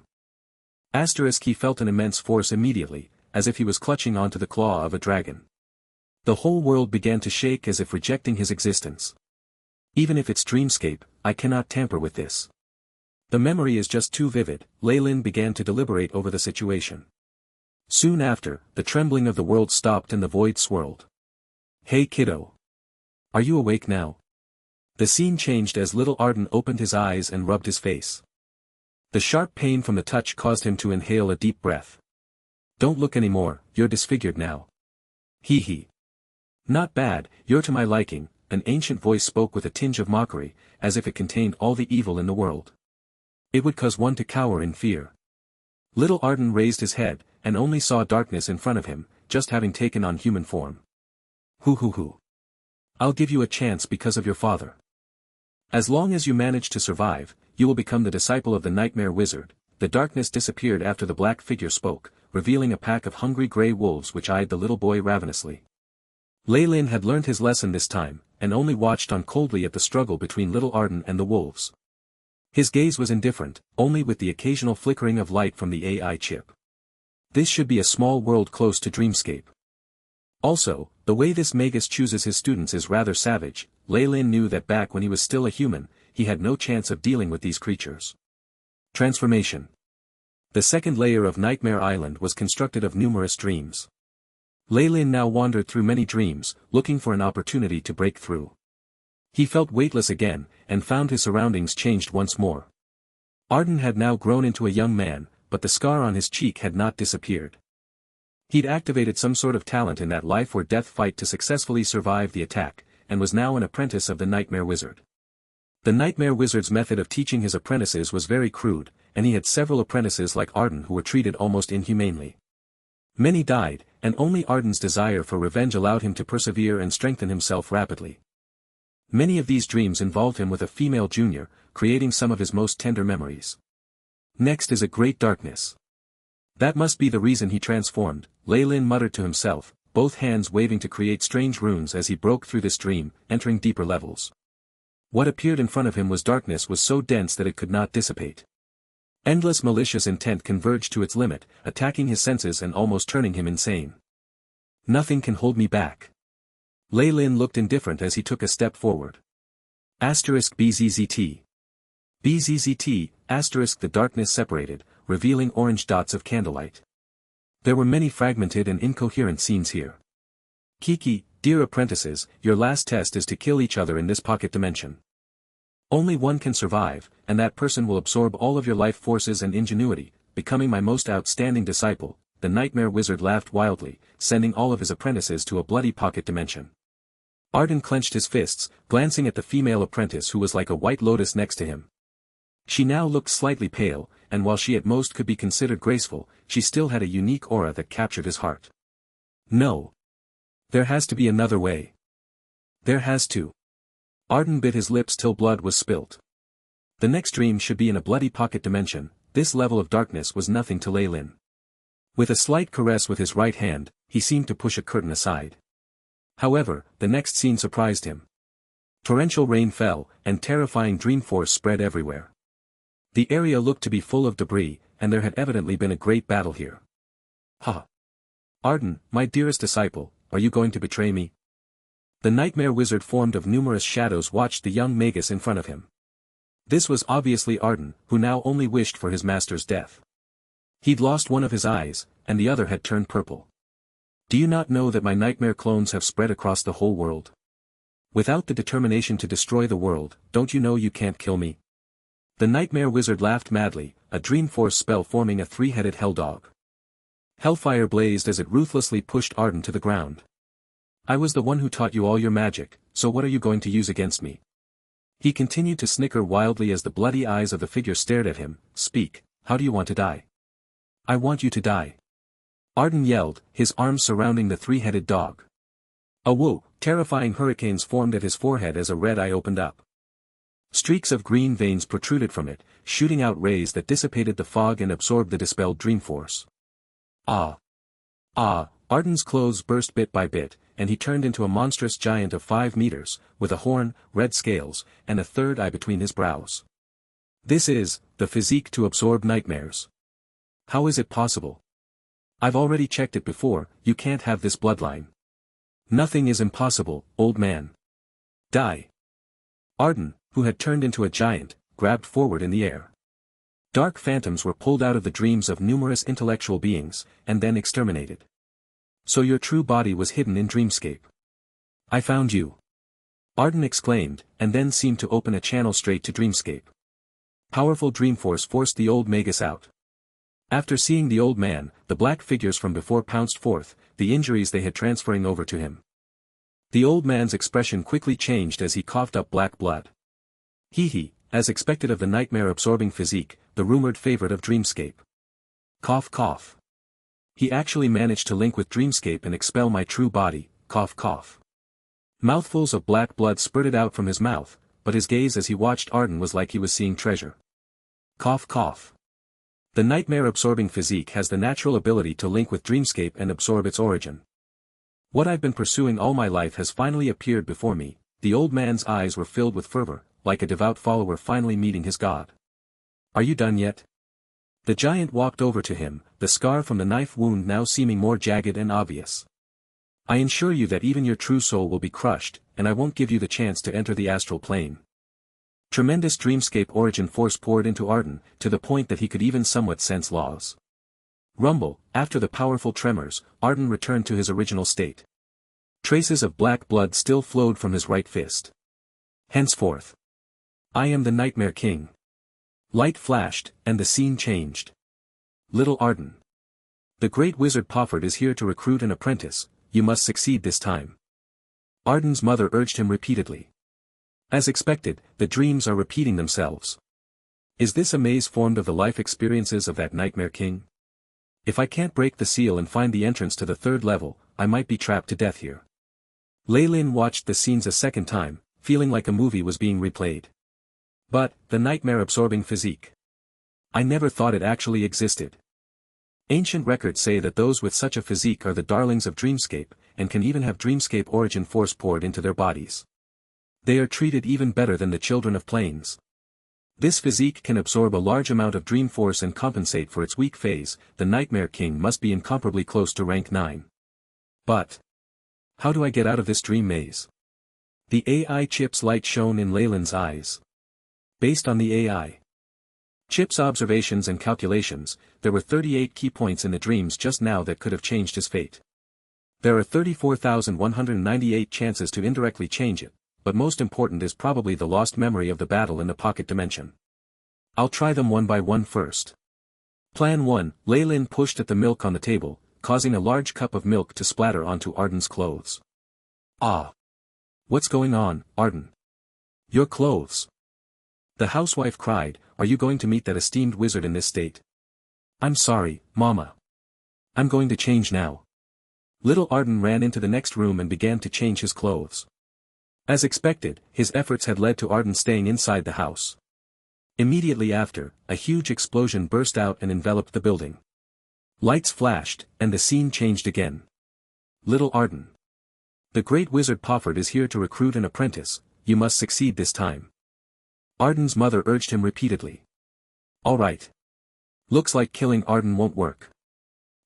Speaker 1: He felt an immense force immediately, as if he was clutching onto the claw of a dragon. The whole world began to shake as if rejecting his existence. Even if it's Dreamscape, I cannot tamper with this. The memory is just too vivid. Lei began to deliberate over the situation. Soon after, the trembling of the world stopped and the void swirled. Hey kiddo. Are you awake now? The scene changed as little Arden opened his eyes and rubbed his face. The sharp pain from the touch caused him to inhale a deep breath. Don't look anymore, you're disfigured now. Hee hee. Not bad, you're to my liking, an ancient voice spoke with a tinge of mockery, as if it contained all the evil in the world. It would cause one to cower in fear. Little Arden raised his head, and only saw darkness in front of him, just having taken on human form. Hoo. I'll give you a chance because of your father. As long as you manage to survive, you will become the disciple of the nightmare wizard. The darkness disappeared after the black figure spoke, revealing a pack of hungry grey wolves which eyed the little boy ravenously. Lei had learned his lesson this time, and only watched on coldly at the struggle between little Arden and the wolves. His gaze was indifferent, only with the occasional flickering of light from the AI chip. This should be a small world close to dreamscape. Also, the way this Magus chooses his students is rather savage. Lei knew that back when he was still a human, he had no chance of dealing with these creatures. Transformation. The second layer of Nightmare Island was constructed of numerous dreams. Lei now wandered through many dreams, looking for an opportunity to break through. He felt weightless again, and found his surroundings changed once more. Arden had now grown into a young man, but the scar on his cheek had not disappeared. He'd activated some sort of talent in that life or death fight to successfully survive the attack, and was now an apprentice of the Nightmare Wizard. The Nightmare Wizard's method of teaching his apprentices was very crude, and he had several apprentices like Arden who were treated almost inhumanely. Many died, and only Arden's desire for revenge allowed him to persevere and strengthen himself rapidly. Many of these dreams involved him with a female junior, creating some of his most tender memories. Next is a great darkness. That must be the reason he transformed, Lei muttered to himself, both hands waving to create strange runes as he broke through this dream, entering deeper levels. What appeared in front of him was darkness was so dense that it could not dissipate. Endless malicious intent converged to its limit, attacking his senses and almost turning him insane. Nothing can hold me back. Lei looked indifferent as he took a step forward. BZZT. BZZT, the darkness separated, revealing orange dots of candlelight. There were many fragmented and incoherent scenes here. Kiki, dear apprentices, your last test is to kill each other in this pocket dimension. Only one can survive, and that person will absorb all of your life forces and ingenuity, becoming my most outstanding disciple. The Nightmare Wizard laughed wildly, sending all of his apprentices to a bloody pocket dimension. Arden clenched his fists, glancing at the female apprentice who was like a white lotus next to him. She now looked slightly pale, and while she at most could be considered graceful, she still had a unique aura that captured his heart. No. There has to be another way. There has to. Arden bit his lips till blood was spilt. The next dream should be in a bloody pocket dimension. This level of darkness was nothing to Lei. With a slight caress with his right hand, he seemed to push a curtain aside. However, the next scene surprised him. Torrential rain fell, and terrifying dream force spread everywhere. The area looked to be full of debris, and there had evidently been a great battle here. Ha! Arden, my dearest disciple, are you going to betray me? The Nightmare Wizard formed of numerous shadows watched the young Magus in front of him. This was obviously Arden, who now only wished for his master's death. He'd lost one of his eyes, and the other had turned purple. Do you not know that my nightmare clones have spread across the whole world? Without the determination to destroy the world, don't you know you can't kill me? The Nightmare Wizard laughed madly, a dream force spell forming a three-headed hell dog. Hellfire blazed as it ruthlessly pushed Arden to the ground. I was the one who taught you all your magic, so what are you going to use against me? He continued to snicker wildly as the bloody eyes of the figure stared at him. Speak, how do you want to die? I want you to die. Arden yelled, his arms surrounding the three-headed dog. A whoa, terrifying hurricanes formed at his forehead as a red eye opened up. Streaks of green veins protruded from it, shooting out rays that dissipated the fog and absorbed the dispelled dream force. Ah! Ah! Arden's clothes burst bit by bit, and he turned into a monstrous giant of 5 meters, with a horn, red scales, and a third eye between his brows. This is the physique to absorb nightmares. How is it possible? I've already checked it before, you can't have this bloodline. Nothing is impossible, old man. Die. Arden, who had turned into a giant, grabbed forward in the air. Dark phantoms were pulled out of the dreams of numerous intellectual beings, and then exterminated. So your true body was hidden in dreamscape. I found you. Arden exclaimed, and then seemed to open a channel straight to dreamscape. Powerful dreamforce forced the old Magus out. After seeing the old man, the black figures from before pounced forth, the injuries they had transferring over to him. The old man's expression quickly changed as he coughed up black blood. Hee, as expected of the nightmare-absorbing physique, the rumored favorite of dreamscape. Cough cough. He actually managed to link with dreamscape and expel my true body, cough cough. Mouthfuls of black blood spurted out from his mouth, but his gaze as he watched Arden was like he was seeing treasure. Cough cough. The nightmare-absorbing physique has the natural ability to link with dreamscape and absorb its origin. What I've been pursuing all my life has finally appeared before me. The old man's eyes were filled with fervor, like a devout follower finally meeting his God. Are you done yet? The giant walked over to him, the scar from the knife wound now seeming more jagged and obvious. I ensure you that even your true soul will be crushed, and I won't give you the chance to enter the astral plane. Tremendous dreamscape origin force poured into Arden, to the point that he could even somewhat sense laws. Rumble, after the powerful tremors, Arden returned to his original state. Traces of black blood still flowed from his right fist. Henceforth, I am the Nightmare King. Light flashed, and the scene changed. Little Arden. The great wizard Pofford is here to recruit an apprentice. You must succeed this time. Arden's mother urged him repeatedly. As expected, the dreams are repeating themselves. Is this a maze formed of the life experiences of that Nightmare King? If I can't break the seal and find the entrance to the third level, I might be trapped to death here. Leylin watched the scenes a second time, feeling like a movie was being replayed. But, the nightmare-absorbing physique. I never thought it actually existed. Ancient records say that those with such a physique are the darlings of dreamscape, and can even have dreamscape origin force poured into their bodies. They are treated even better than the children of plains. This physique can absorb a large amount of dream force and compensate for its weak phase. The Nightmare King must be incomparably close to rank 9. But how do I get out of this dream maze? The AI chip's light shone in Leyland's eyes. Based on the AI chip's observations and calculations, there were 38 key points in the dreams just now that could have changed his fate. There are 34,198 chances to indirectly change it, but most important is probably the lost memory of the battle in the pocket dimension. I'll try them one by one first. Plan 1, Leylin pushed at the milk on the table, causing a large cup of milk to splatter onto Arden's clothes. Ah! What's going on, Arden? Your clothes! The housewife cried, are you going to meet that esteemed wizard in this state? I'm sorry, Mama. I'm going to change now. Little Arden ran into the next room and began to change his clothes. As expected, his efforts had led to Arden staying inside the house. Immediately after, a huge explosion burst out and enveloped the building. Lights flashed, and the scene changed again. Little Arden. The great wizard Pofford is here to recruit an apprentice. You must succeed this time. Arden's mother urged him repeatedly. All right. Looks like killing Arden won't work.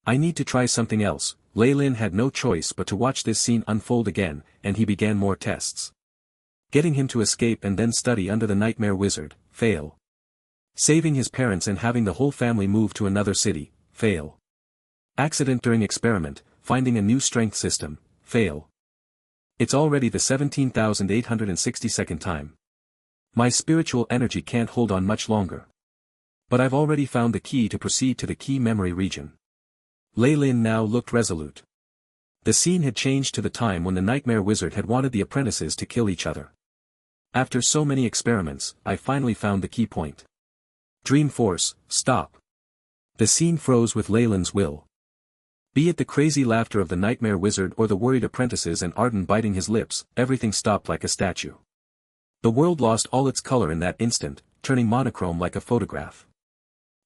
Speaker 1: I need to try something else. Leylin had no choice but to watch this scene unfold again, and he began more tests. Getting him to escape and then study under the Nightmare Wizard, fail. Saving his parents and having the whole family move to another city, fail. Accident during experiment, finding a new strength system, fail. It's already the 17,862nd time. My spiritual energy can't hold on much longer. But I've already found the key to proceed to the key memory region. Leylin now looked resolute. The scene had changed to the time when the Nightmare Wizard had wanted the apprentices to kill each other. After so many experiments, I finally found the key point. Dream Force, stop. The scene froze with Leyland's will. Be it the crazy laughter of the Nightmare Wizard or the worried apprentices and Arden biting his lips, everything stopped like a statue. The world lost all its color in that instant, turning monochrome like a photograph.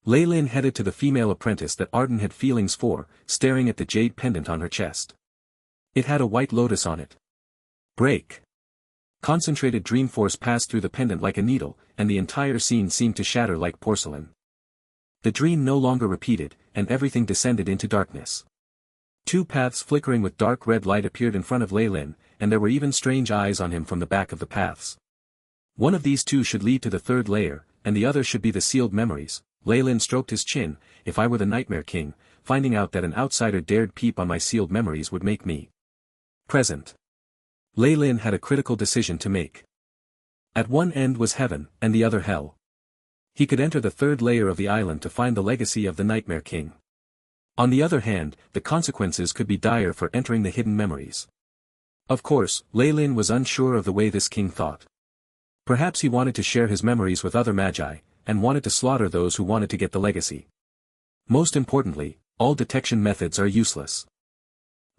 Speaker 1: Leylin headed to the female apprentice that Arden had feelings for, staring at the jade pendant on her chest. It had a white lotus on it. Break. Concentrated dream force passed through the pendant like a needle, and the entire scene seemed to shatter like porcelain. The dream no longer repeated, and everything descended into darkness. 2 paths flickering with dark red light appeared in front of Leylin, and there were even strange eyes on him from the back of the paths. One of these 2 should lead to the third layer, and the other should be the sealed memories. Ley Lin stroked his chin. If I were the Nightmare King, finding out that an outsider dared peep on my sealed memories would make me present. Ley Lin had a critical decision to make. At one end was heaven, and the other hell. He could enter the third layer of the island to find the legacy of the Nightmare King. On the other hand, the consequences could be dire for entering the hidden memories. Of course, Ley Lin was unsure of the way this king thought. Perhaps he wanted to share his memories with other magi, and wanted to slaughter those who wanted to get the legacy. Most importantly, all detection methods are useless.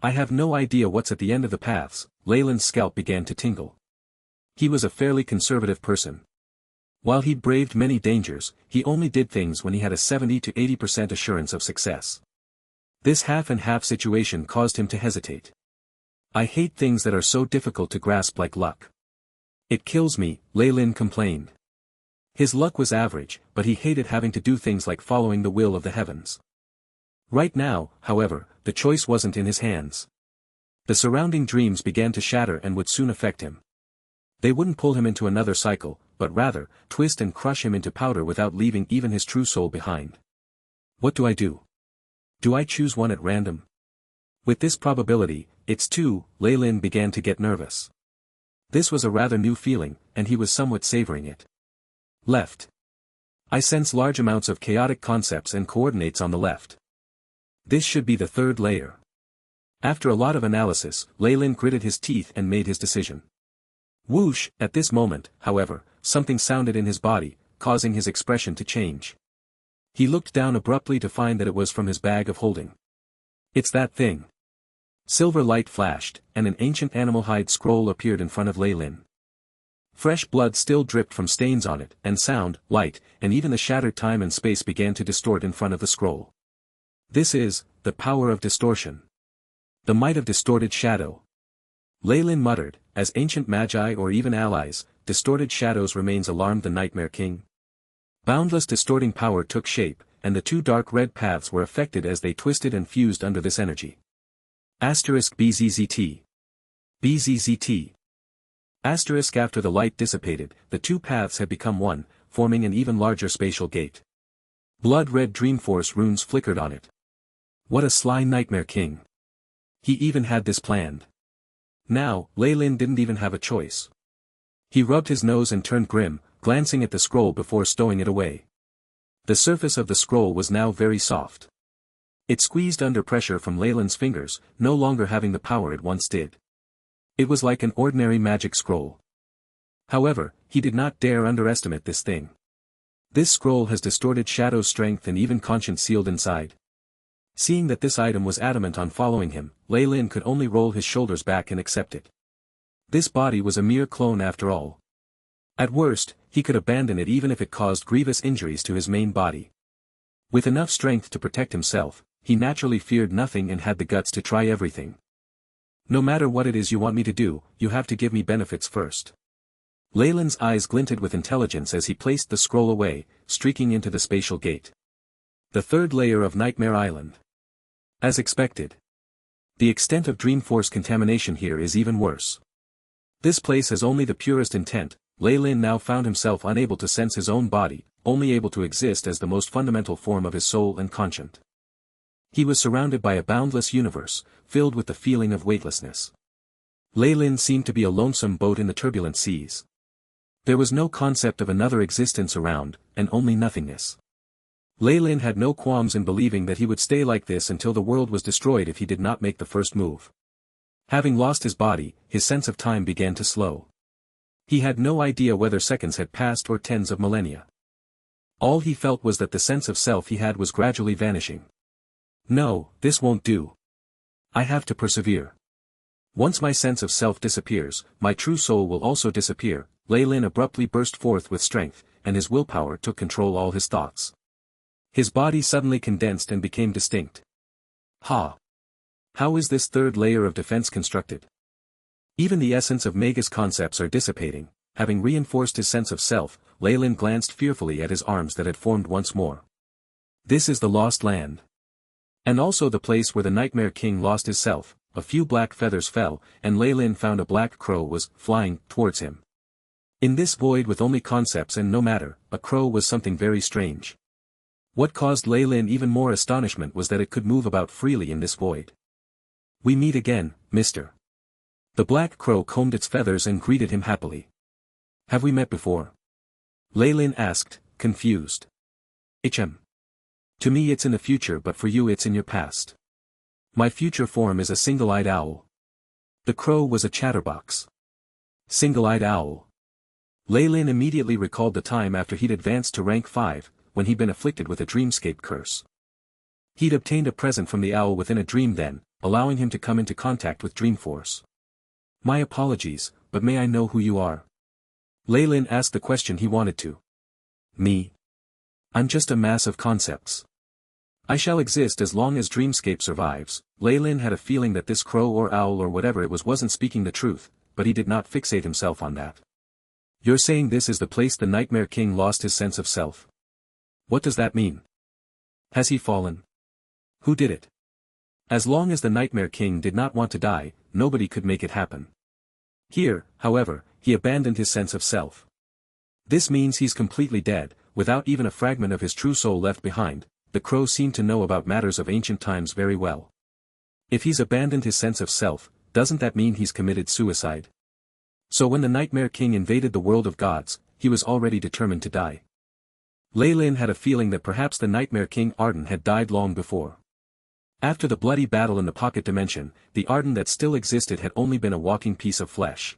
Speaker 1: I have no idea what's at the end of the paths. Ley Lin's scalp began to tingle. He was a fairly conservative person. While he'd braved many dangers, he only did things when he had a 70 to 80% assurance of success. This half-and-half situation caused him to hesitate. I hate things that are so difficult to grasp like luck. It kills me, Ley Lin complained. His luck was average, but he hated having to do things like following the will of the heavens. Right now, however, the choice wasn't in his hands. The surrounding dreams began to shatter and would soon affect him. They wouldn't pull him into another cycle, but rather, twist and crush him into powder without leaving even his true soul behind. What do I do? Do I choose one at random? With this probability, it's two. Ley Lin began to get nervous. This was a rather new feeling, and he was somewhat savoring it. Left. I sense large amounts of chaotic concepts and coordinates on the left. This should be the third layer. After a lot of analysis, Ley Lin gritted his teeth and made his decision. Whoosh! At this moment, however, something sounded in his body, causing his expression to change. He looked down abruptly to find that it was from his bag of holding. It's that thing. Silver light flashed, and an ancient animal hide scroll appeared in front of Ley Lin. Fresh blood still dripped from stains on it, and sound, light, and even the shattered time and space began to distort in front of the scroll. This is the power of distortion. The might of distorted shadow. Ley Lin muttered, as ancient magi or even allies, distorted shadows remains alarmed the Nightmare King. Boundless distorting power took shape, and the two dark red paths were affected as they twisted and fused under this energy. BZZT. BZZT. After the light dissipated, the two paths had become one, forming an even larger spatial gate. Blood-red Dreamforce runes flickered on it. What a sly Nightmare King. He even had this planned. Now, Ley Lin didn't even have a choice. He rubbed his nose and turned grim, glancing at the scroll before stowing it away. The surface of the scroll was now very soft. It squeezed under pressure from Ley Lin's fingers, no longer having the power it once did. It was like an ordinary magic scroll. However, he did not dare underestimate this thing. This scroll has distorted shadow's strength and even conscience sealed inside. Seeing that this item was adamant on following him, Ley Lin could only roll his shoulders back and accept it. This body was a mere clone after all. At worst, he could abandon it even if it caused grievous injuries to his main body. With enough strength to protect himself, he naturally feared nothing and had the guts to try everything. No matter what it is you want me to do, you have to give me benefits first. Ley Lin's eyes glinted with intelligence as he placed the scroll away, streaking into the spatial gate. The third layer of Nightmare Island. As expected. The extent of Dreamforce contamination here is even worse. This place has only the purest intent. Ley Lin now found himself unable to sense his own body, only able to exist as the most fundamental form of his soul and conscience. He was surrounded by a boundless universe, filled with the feeling of weightlessness. Ley Lin seemed to be a lonesome boat in the turbulent seas. There was no concept of another existence around, and only nothingness. Ley Lin had no qualms in believing that he would stay like this until the world was destroyed if he did not make the first move. Having lost his body, his sense of time began to slow. He had no idea whether seconds had passed or tens of millennia. All he felt was that the sense of self he had was gradually vanishing. No, this won't do. I have to persevere. Once my sense of self disappears, my true soul will also disappear. Ley Lin abruptly burst forth with strength, and his willpower took control all his thoughts. His body suddenly condensed and became distinct. Ha! How is this third layer of defense constructed? Even the essence of Magus concepts are dissipating. Having reinforced his sense of self, Ley Lin glanced fearfully at his arms that had formed once more. This is the lost land. And also the place where the Nightmare King lost his self. A few black feathers fell, and Ley Lin found a black crow was flying towards him. In this void with only concepts and no matter, a crow was something very strange. What caused Lei Lin even more astonishment was that it could move about freely in this void. "We meet again, mister." The black crow combed its feathers and greeted him happily. "Have we met before?" Lei Lin asked, confused. "HM. To me it's in the future, but for you it's in your past. My future form is a single-eyed owl." The crow was a chatterbox. Single-eyed owl. Lei Lin immediately recalled the time after he'd advanced to rank 5, when he'd been afflicted with a dreamscape curse. He'd obtained a present from the owl within a dream then, allowing him to come into contact with Dreamforce. "My apologies, but may I know who you are?" Lei Lin asked the question he wanted to. "Me? I'm just a mass of concepts. I shall exist as long as Dreamscape survives." Lei Lin had a feeling that this crow or owl or whatever it was wasn't speaking the truth, but he did not fixate himself on that. "You're saying this is the place the Nightmare King lost his sense of self? What does that mean? Has he fallen? Who did it?" As long as the Nightmare King did not want to die, nobody could make it happen. Here, however, he abandoned his sense of self. This means he's completely dead, without even a fragment of his true soul left behind. The crow seemed to know about matters of ancient times very well. If he's abandoned his sense of self, doesn't that mean he's committed suicide? So when the Nightmare King invaded the world of gods, he was already determined to die. Lei Lin had a feeling that perhaps the Nightmare King Arden had died long before. After the bloody battle in the pocket dimension, the Arden that still existed had only been a walking piece of flesh.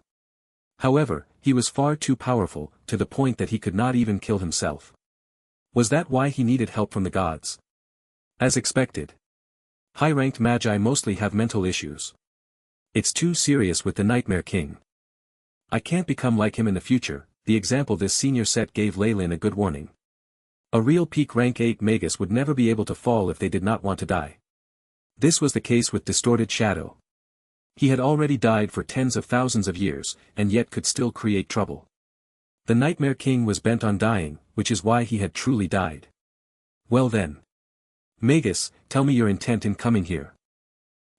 Speaker 1: However, he was far too powerful, to the point that he could not even kill himself. Was that why he needed help from the gods? As expected. High-ranked magi mostly have mental issues. It's too serious with the Nightmare King. I can't become like him in the future. The example this senior set gave Lei Lin a good warning. A real peak rank 8 Magus would never be able to fall if they did not want to die. This was the case with Distorted Shadow. He had already died for tens of thousands of years, and yet could still create trouble. The Nightmare King was bent on dying, which is why he had truly died. Well then. Magus, tell me your intent in coming here.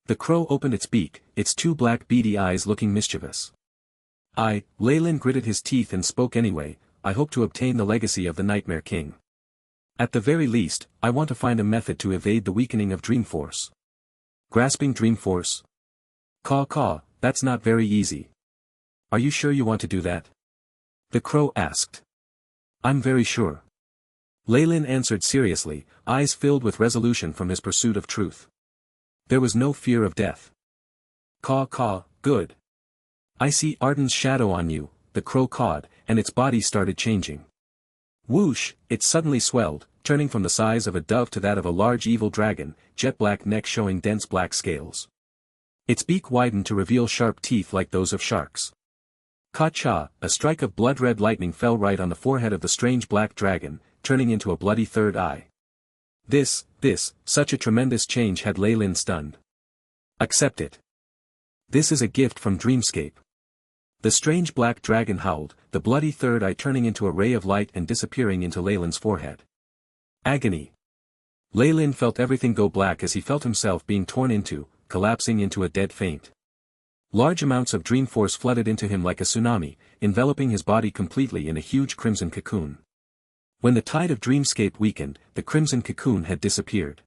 Speaker 1: The crow opened its beak, its two black beady eyes looking mischievous. Lei Lin gritted his teeth and spoke anyway. "I hope to obtain the legacy of the Nightmare King. At the very least, I want to find a method to evade the weakening of Dreamforce." Grasping Dreamforce? Caw, that's not very easy. "Are you sure you want to do that?" the crow asked. "I'm very sure." Lei Lin answered seriously, eyes filled with resolution from his pursuit of truth. There was no fear of death. Caw, good. "I see Arden's shadow on you," the crow cawed, and its body started changing. Whoosh, it suddenly swelled, turning from the size of a dove to that of a large evil dragon, jet black neck showing dense black scales. Its beak widened to reveal sharp teeth like those of sharks. Ka-cha, a strike of blood-red lightning fell right on the forehead of the strange black dragon, turning into a bloody third eye. Such a tremendous change had Lei Lin stunned. "Accept it. This is a gift from Dreamscape." The strange black dragon howled, the bloody third eye turning into a ray of light and disappearing into Lei Lin's forehead. Agony. Lei Lin felt everything go black as he felt himself being torn into, collapsing into a dead faint. Large amounts of dream force flooded into him like a tsunami, enveloping his body completely in a huge crimson cocoon. When the tide of dreamscape weakened, the crimson cocoon had disappeared.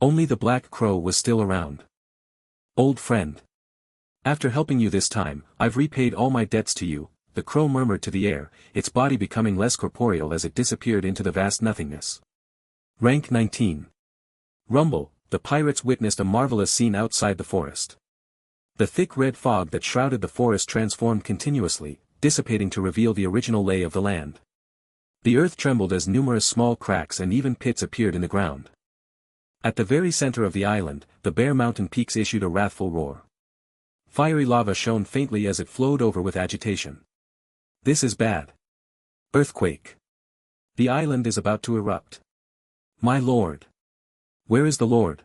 Speaker 1: Only the black crow was still around. "Old friend. After helping you this time, I've repaid all my debts to you," the crow murmured to the air, its body becoming less corporeal as it disappeared into the vast nothingness. Rank 19. Rumble, the pirates witnessed a marvelous scene outside the forest. The thick red fog that shrouded the forest transformed continuously, dissipating to reveal the original lay of the land. The earth trembled as numerous small cracks and even pits appeared in the ground. At the very center of the island, the bare mountain peaks issued a wrathful roar. Fiery lava shone faintly as it flowed over with agitation. This is bad. Earthquake. The island is about to erupt. My lord. Where is the lord?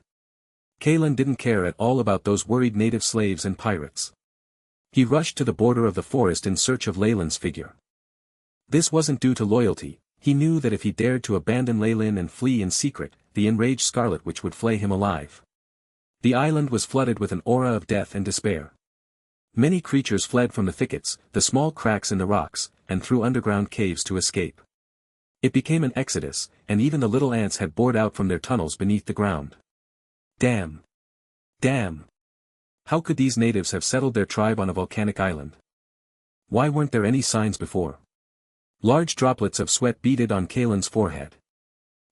Speaker 1: Kalen didn't care at all about those worried native slaves and pirates. He rushed to the border of the forest in search of Lei Lin's figure. This wasn't due to loyalty. He knew that if he dared to abandon Lei Lin and flee in secret, the enraged Scarlet Witch would flay him alive. The island was flooded with an aura of death and despair. Many creatures fled from the thickets, the small cracks in the rocks, and through underground caves to escape. It became an exodus, and even the little ants had bored out from their tunnels beneath the ground. Damn! Damn! How could these natives have settled their tribe on a volcanic island? Why weren't there any signs before? Large droplets of sweat beaded on Kalen's forehead.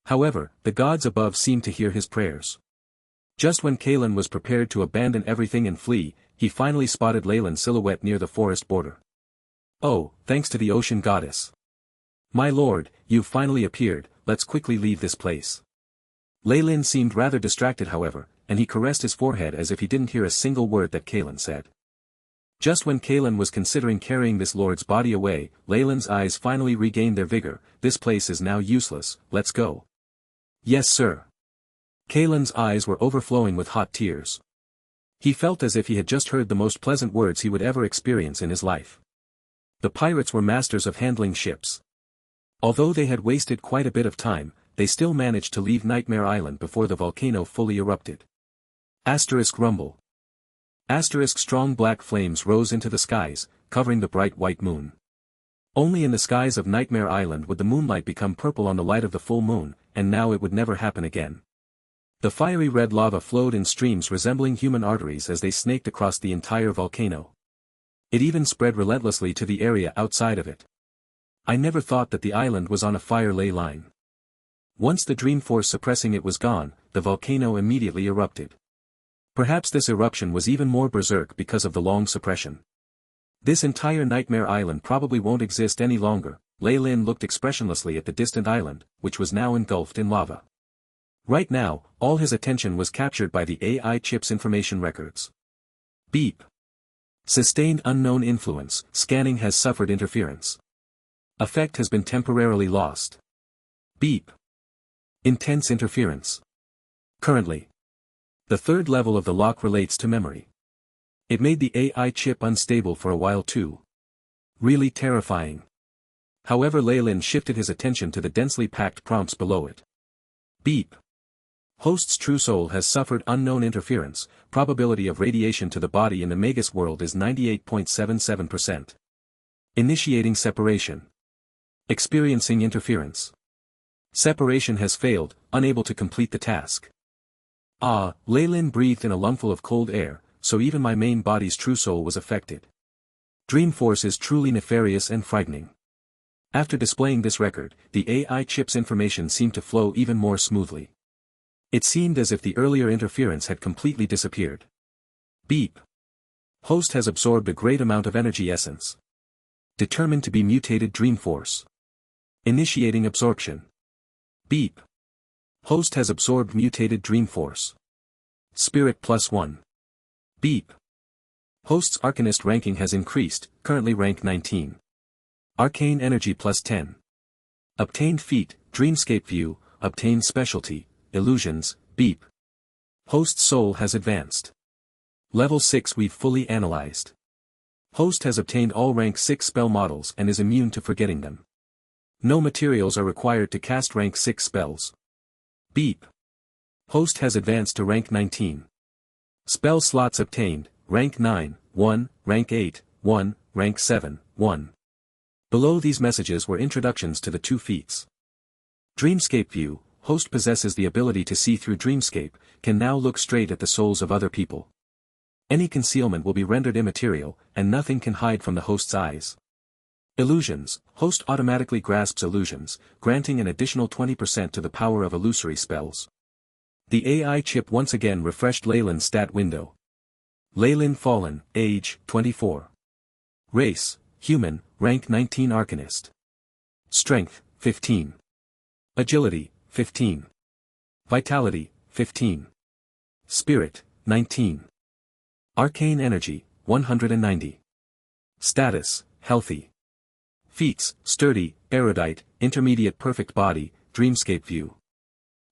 Speaker 1: However, the gods above seemed to hear his prayers. Just when Kalen was prepared to abandon everything and flee, he finally spotted Leyland's silhouette near the forest border. Oh, thanks to the ocean goddess. My lord, you've finally appeared, let's quickly leave this place. Leyland seemed rather distracted however, and he caressed his forehead as if he didn't hear a single word that Kalen said. Just when Kalen was considering carrying this lord's body away, Leyland's eyes finally regained their vigor. This place is now useless, let's go. Yes sir. Kalen's eyes were overflowing with hot tears. He felt as if he had just heard the most pleasant words he would ever experience in his life. The pirates were masters of handling ships. Although they had wasted quite a bit of time, they still managed to leave Nightmare Island before the volcano fully erupted. Asterisk rumble. Asterisk strong black flames rose into the skies, covering the bright white moon. Only in the skies of Nightmare Island would the moonlight become purple on the light of the full moon, and now it would never happen again. The fiery red lava flowed in streams resembling human arteries as they snaked across the entire volcano. It even spread relentlessly to the area outside of it. I never thought that the island was on a fire ley line. Once the dream force suppressing it was gone, the volcano immediately erupted. Perhaps this eruption was even more berserk because of the long suppression. This entire Nightmare Island probably won't exist any longer. Lei Lin looked expressionlessly at the distant island, which was now engulfed in lava. Right now, all his attention was captured by the AI chip's information records. Beep. Sustained unknown influence, scanning has suffered interference. Effect has been temporarily lost. Beep. Intense interference. Currently. The third level of the lock relates to memory. It made the AI chip unstable for a while too. Really terrifying. However, Leyland shifted his attention to the densely packed prompts below it. Beep. Host's true soul has suffered unknown interference. Probability of radiation to the body in the Magus world is 98.77%. Initiating separation. Experiencing interference. Separation has failed, unable to complete the task. Ah, Leyland breathed in a lungful of cold air, so even my main body's true soul was affected. Dream force is truly nefarious and frightening. After displaying this record, the AI chip's information seemed to flow even more smoothly. It seemed as if the earlier interference had completely disappeared. Beep. Host has absorbed a great amount of energy essence. Determined to be mutated dream force. Initiating absorption. Beep. Host has absorbed mutated dream force. Spirit +1. Beep. Host's Arcanist ranking has increased, currently rank 19. Arcane energy +10. Obtained feat, Dreamscape view, obtained specialty, illusions, beep. Host's soul has advanced. Level 6 we've fully analyzed. Host has obtained all rank 6 spell models and is immune to forgetting them. No materials are required to cast rank 6 spells. Beep. Host has advanced to rank 19. Spell slots obtained, rank 9, 1, rank 8, 1, rank 7, 1. Below these messages were introductions to the 2 feats. Dreamscape view, host possesses the ability to see through dreamscape, can now look straight at the souls of other people. Any concealment will be rendered immaterial, and nothing can hide from the host's eyes. Illusions, host automatically grasps illusions, granting an additional 20% to the power of illusory spells. The AI chip once again refreshed Leyland's stat window. Leyland Fallen, age, 24. Race, human, rank 19 Arcanist. Strength, 15. Agility, 15. Vitality, 15. Spirit, 19. Arcane energy, 190. Status, healthy. Feats, sturdy, erudite, intermediate perfect body, dreamscape view.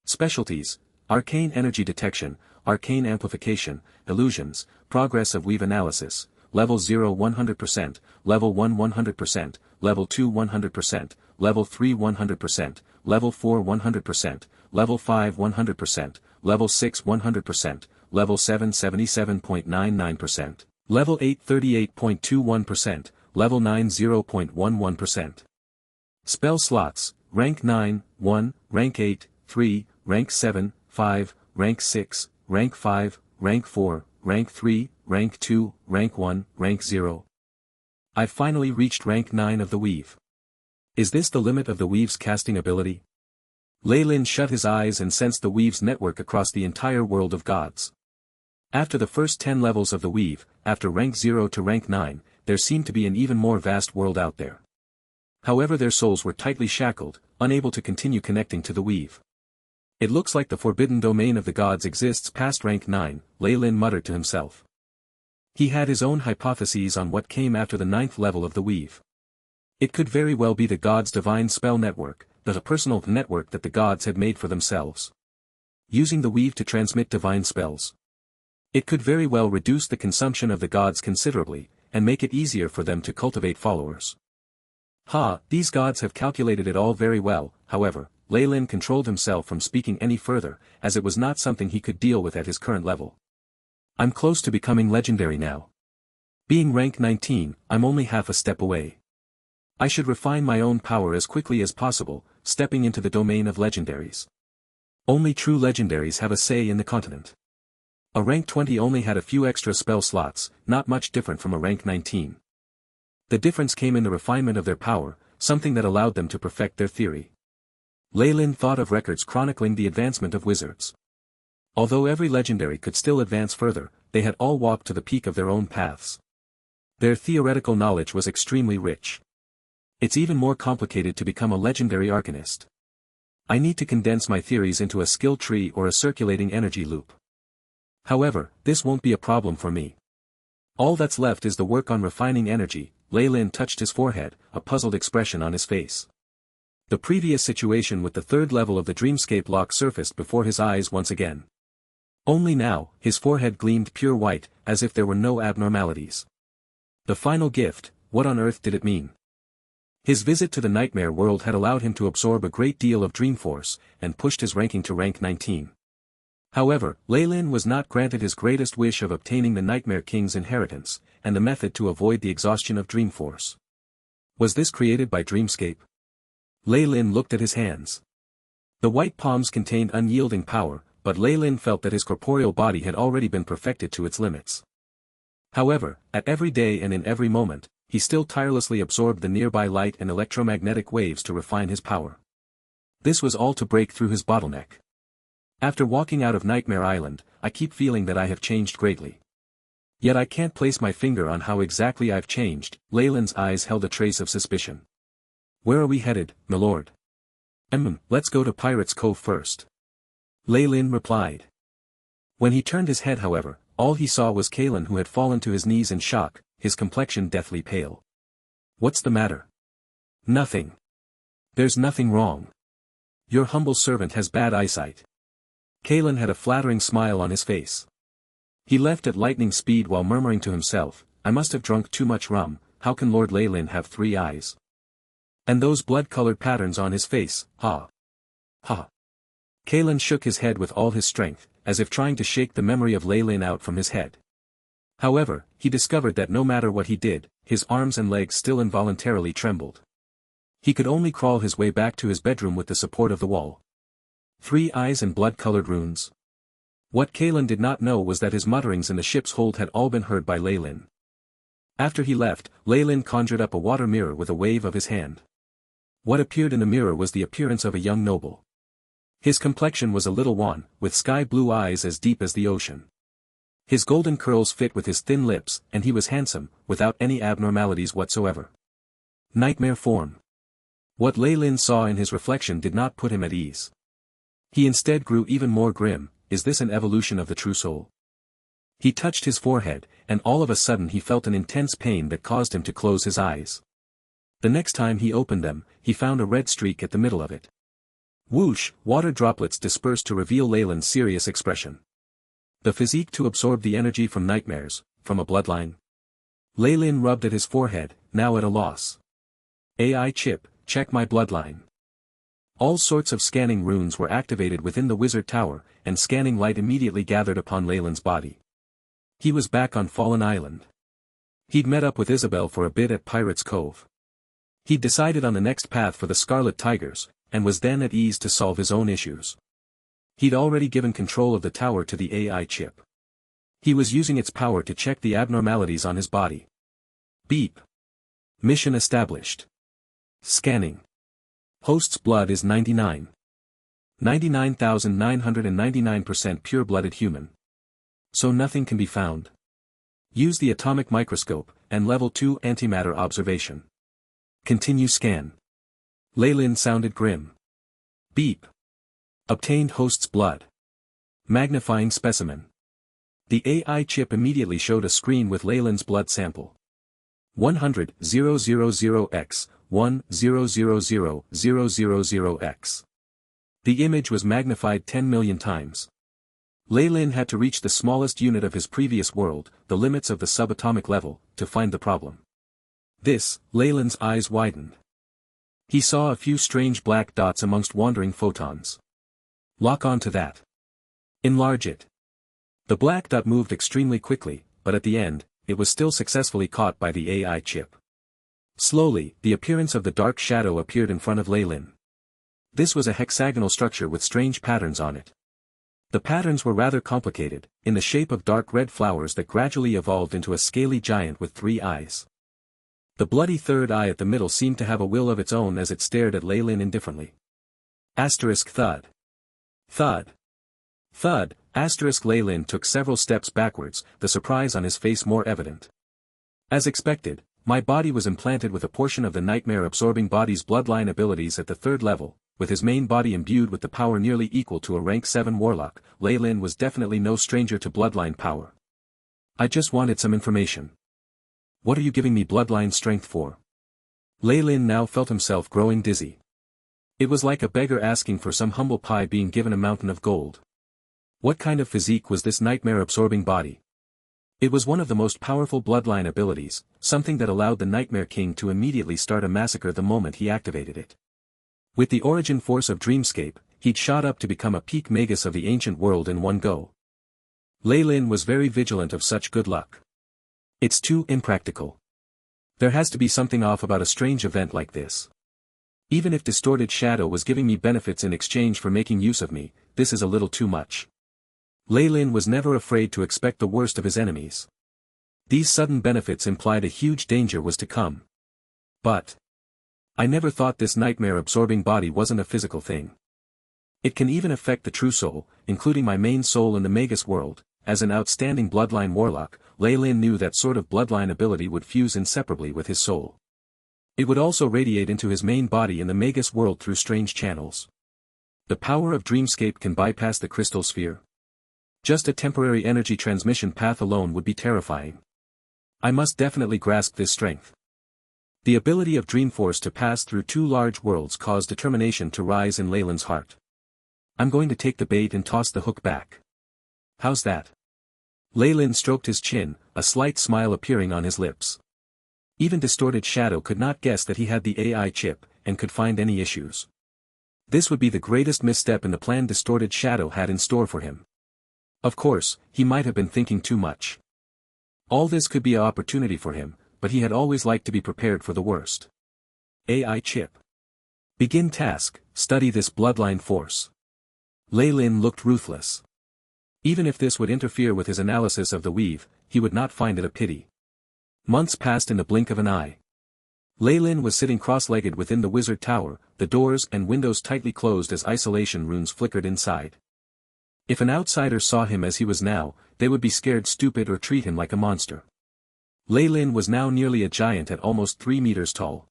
Speaker 1: Specialties, arcane energy detection, arcane amplification, illusions, progress of weave analysis, level 0 100%, level 1 100%, level 2 100%, level 3 100%, level 4 100%, level 5 100%, level 6 100%, level 7 77.99%, level 8 38.21%, level 9 0.11%. Spell slots, rank 9, 1, rank 8, 3, rank 7, 5, rank 6, rank 5, rank 4, rank 3, rank 2, rank 1, rank 0. I've finally reached rank 9 of the weave. Is this the limit of the weave's casting ability? Lei Lin shut his eyes and sensed the weave's network across the entire world of gods. After the first 10 levels of the weave, after rank 0 to rank 9, there seemed to be an even more vast world out there. However, their souls were tightly shackled, unable to continue connecting to the weave. It looks like the forbidden domain of the gods exists past rank 9, Lei Lin muttered to himself. He had his own hypotheses on what came after the 9th level of the weave. It could very well be the gods' divine spell network, the personal network that the gods had made for themselves. Using the weave to transmit divine spells. It could very well reduce the consumption of the gods considerably, and make it easier for them to cultivate followers. These gods have calculated it all very well. However, Lei Lin controlled himself from speaking any further, as it was not something he could deal with at his current level. I'm close to becoming legendary now. Being rank 19, I'm only half a step away. I should refine my own power as quickly as possible, stepping into the domain of legendaries. Only true legendaries have a say in the continent. A rank 20 only had a few extra spell slots, not much different from a rank 19. The difference came in the refinement of their power, something that allowed them to perfect their theory. Lei Lin thought of records chronicling the advancement of wizards. Although every legendary could still advance further, they had all walked to the peak of their own paths. Their theoretical knowledge was extremely rich. It's even more complicated to become a legendary arcanist. I need to condense my theories into a skill tree or a circulating energy loop. However, this won't be a problem for me. All that's left is the work on refining energy. Lei Lin touched his forehead, a puzzled expression on his face. The previous situation with the 3rd level of the dreamscape lock surfaced before his eyes once again. Only now, his forehead gleamed pure white, as if there were no abnormalities. The final gift, what on earth did it mean? His visit to the nightmare world had allowed him to absorb a great deal of dream force, and pushed his ranking to rank 19. However, Lei Lin was not granted his greatest wish of obtaining the Nightmare King's inheritance, and the method to avoid the exhaustion of dream force. Was this created by Dreamscape? Lei Lin looked at his hands. The white palms contained unyielding power, but Lei Lin felt that his corporeal body had already been perfected to its limits. However, at every day and in every moment, he still tirelessly absorbed the nearby light and electromagnetic waves to refine his power. This was all to break through his bottleneck. After walking out of Nightmare Island, I keep feeling that I have changed greatly. Yet I can't place my finger on how exactly I've changed. Lei Lin's eyes held a trace of suspicion. Where are we headed, milord? Let's go to Pirate's Cove first. Lei Lin replied. When he turned his head, however, all he saw was Kalen, who had fallen to his knees in shock, his complexion deathly pale. What's the matter? Nothing. There's nothing wrong. Your humble servant has bad eyesight. Kalen had a flattering smile on his face. He left at lightning speed while murmuring to himself, I must have drunk too much rum. How can Lord Lei Lin have 3 eyes? And those blood-colored patterns on his face, ha. Kalen shook his head with all his strength, as if trying to shake the memory of Lei Lin out from his head. However, he discovered that no matter what he did, his arms and legs still involuntarily trembled. He could only crawl his way back to his bedroom with the support of the wall. 3 eyes and blood-colored runes. What Kalen did not know was that his mutterings in the ship's hold had all been heard by Lei Lin. After he left, Lei Lin conjured up a water mirror with a wave of his hand. What appeared in the mirror was the appearance of a young noble. His complexion was a little wan, with sky-blue eyes as deep as the ocean. His golden curls fit with his thin lips, and he was handsome, without any abnormalities whatsoever. Nightmare form. What Lei Lin saw in his reflection did not put him at ease. He instead grew even more grim. Is this an evolution of the true soul? He touched his forehead, and all of a sudden he felt an intense pain that caused him to close his eyes. The next time he opened them, he found a red streak at the middle of it. Whoosh, water droplets dispersed to reveal Lei Lin's serious expression. The physique to absorb the energy from nightmares, from a bloodline. Lei Lin rubbed at his forehead, now at a loss. AI chip, check my bloodline. All sorts of scanning runes were activated within the wizard tower, and scanning light immediately gathered upon Lei Lin's body. He was back on Fallen Island. He'd met up with Isabel for a bit at Pirate's Cove. He'd decided on the next path for the Scarlet Tigers, and was then at ease to solve his own issues. He'd already given control of the tower to the AI chip. He was using its power to check the abnormalities on his body. Beep. Mission established. Scanning. Host's blood is 99,999% pure-blooded human. So nothing can be found. Use the atomic microscope, and level 2 antimatter observation. Continue scan. Leylin sounded grim. Beep. Obtained host's blood. Magnifying specimen. The AI chip immediately showed a screen with Leylin's blood sample. 100,000x, 100,000x. The image was magnified 10 million times. Leylin had to reach the smallest unit of his previous world, the limits of the subatomic level, to find the problem. This, Leylin's eyes widened. He saw a few strange black dots amongst wandering photons. Lock on to that. Enlarge it. The black dot moved extremely quickly, but at the end, it was still successfully caught by the AI chip. Slowly, the appearance of the dark shadow appeared in front of Leylin. This was a hexagonal structure with strange patterns on it. The patterns were rather complicated, in the shape of dark red flowers that gradually evolved into a scaly giant with 3 eyes. The bloody third eye at the middle seemed to have a will of its own as it stared at Leylin indifferently. Asterisk thud. Thud. Thud. Asterisk Leylin took several steps backwards, the surprise on his face more evident. As expected, my body was implanted with a portion of the nightmare-absorbing body's bloodline abilities at the 3rd level, with his main body imbued with the power nearly equal to a rank 7 warlock. Leylin was definitely no stranger to bloodline power. I just wanted some information. What are you giving me bloodline strength for? Leylin now felt himself growing dizzy. It was like a beggar asking for some humble pie being given a mountain of gold. What kind of physique was this nightmare-absorbing body? It was one of the most powerful bloodline abilities, something that allowed the Nightmare King to immediately start a massacre the moment he activated it. With the origin force of Dreamscape, he'd shot up to become a peak Magus of the ancient world in one go. Leylin was very vigilant of such good luck. It's too impractical. There has to be something off about a strange event like this. Even if Distorted Shadow was giving me benefits in exchange for making use of me, this is a little too much. Leylin was never afraid to expect the worst of his enemies. These sudden benefits implied a huge danger was to come. But I never thought this nightmare-absorbing body wasn't a physical thing. It can even affect the true soul, including my main soul in the Magus world. As an outstanding bloodline warlock, Leylin knew that sort of bloodline ability would fuse inseparably with his soul. It would also radiate into his main body in the Magus world through strange channels. The power of Dreamscape can bypass the crystal sphere. Just a temporary energy transmission path alone would be terrifying. I must definitely grasp this strength. The ability of Dreamforce to pass through 2 large worlds caused determination to rise in Leylin's heart. I'm going to take the bait and toss the hook back. How's that? Leylin stroked his chin, a slight smile appearing on his lips. Even Distorted Shadow could not guess that he had the AI chip, and could find any issues. This would be the greatest misstep in the plan Distorted Shadow had in store for him. Of course, he might have been thinking too much. All this could be an opportunity for him, but he had always liked to be prepared for the worst. AI chip. Begin task, study this bloodline force. Leylin looked ruthless. Even if this would interfere with his analysis of the weave, he would not find it a pity. Months passed in the blink of an eye. Leylin was sitting cross-legged within the wizard tower, the doors and windows tightly closed as isolation runes flickered inside. If an outsider saw him as he was now, they would be scared stupid or treat him like a monster. Leylin was now nearly a giant at almost 3 meters tall.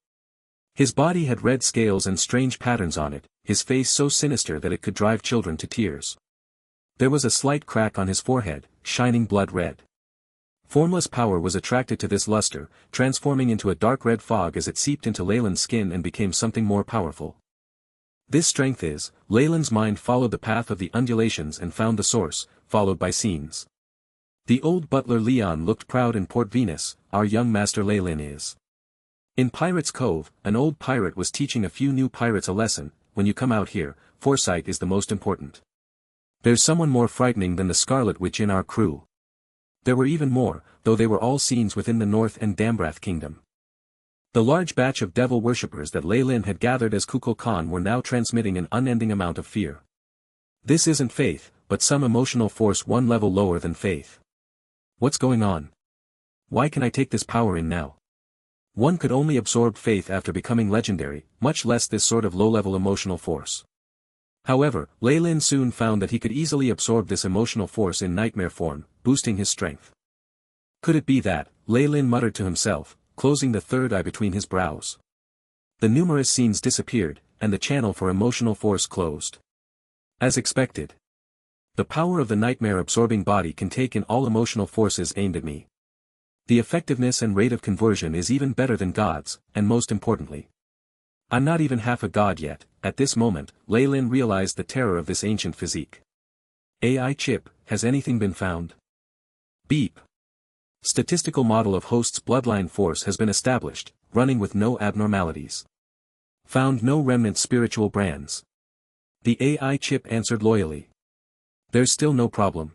Speaker 1: His body had red scales and strange patterns on it, his face so sinister that it could drive children to tears. There was a slight crack on his forehead, shining blood red. Formless power was attracted to this luster, transforming into a dark red fog as it seeped into Leylin's skin and became something more powerful. This strength is, Leylin's mind followed the path of the undulations and found the source, followed by scenes. The old butler Leon looked proud in Port Venus, our young master Leylin is. In Pirate's Cove, an old pirate was teaching a few new pirates a lesson: when you come out here, foresight is the most important. There's someone more frightening than the Scarlet Witch in our crew. There were even more, though they were all scenes within the North and Dambrath Kingdom. The large batch of devil worshippers that Lei Lin had gathered as Kukulkan were now transmitting an unending amount of fear. This isn't faith, but some emotional force one level lower than faith. What's going on? Why can I take this power in now? One could only absorb faith after becoming legendary, much less this sort of low-level emotional force. However, Lei Lin soon found that he could easily absorb this emotional force in nightmare form, boosting his strength. Could it be that, Lei Lin muttered to himself, closing the third eye between his brows. The numerous scenes disappeared, and the channel for emotional force closed. As expected. The power of the nightmare-absorbing body can take in all emotional forces aimed at me. The effectiveness and rate of conversion is even better than God's, and most importantly. I'm not even half a god yet. At this moment, Lei Lin realized the terror of this ancient physique. AI chip, has anything been found? Beep. Statistical model of host's bloodline force has been established, running with no abnormalities. Found no remnant spiritual brands. The AI chip answered loyally. There's still no problem.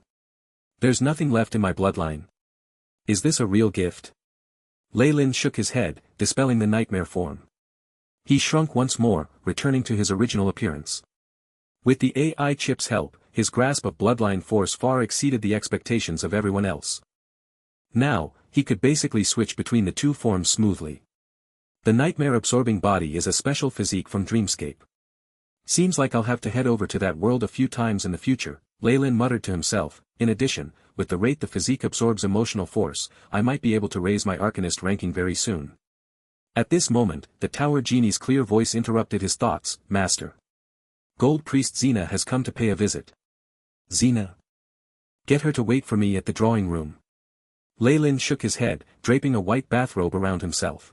Speaker 1: There's nothing left in my bloodline. Is this a real gift? Lei Lin shook his head, dispelling the nightmare form. He shrunk once more, returning to his original appearance. With the AI chip's help, his grasp of bloodline force far exceeded the expectations of everyone else. Now, he could basically switch between the two forms smoothly. The nightmare-absorbing body is a special physique from Dreamscape. Seems like I'll have to head over to that world a few times in the future, Lei Lin muttered to himself. In addition, with the rate the physique absorbs emotional force, I might be able to raise my Arcanist ranking very soon. At this moment, the Tower Genie's clear voice interrupted his thoughts. Master. Gold Priest Xena has come to pay a visit. Xena? Get her to wait for me at the drawing room. Lei Lin shook his head, draping a white bathrobe around himself.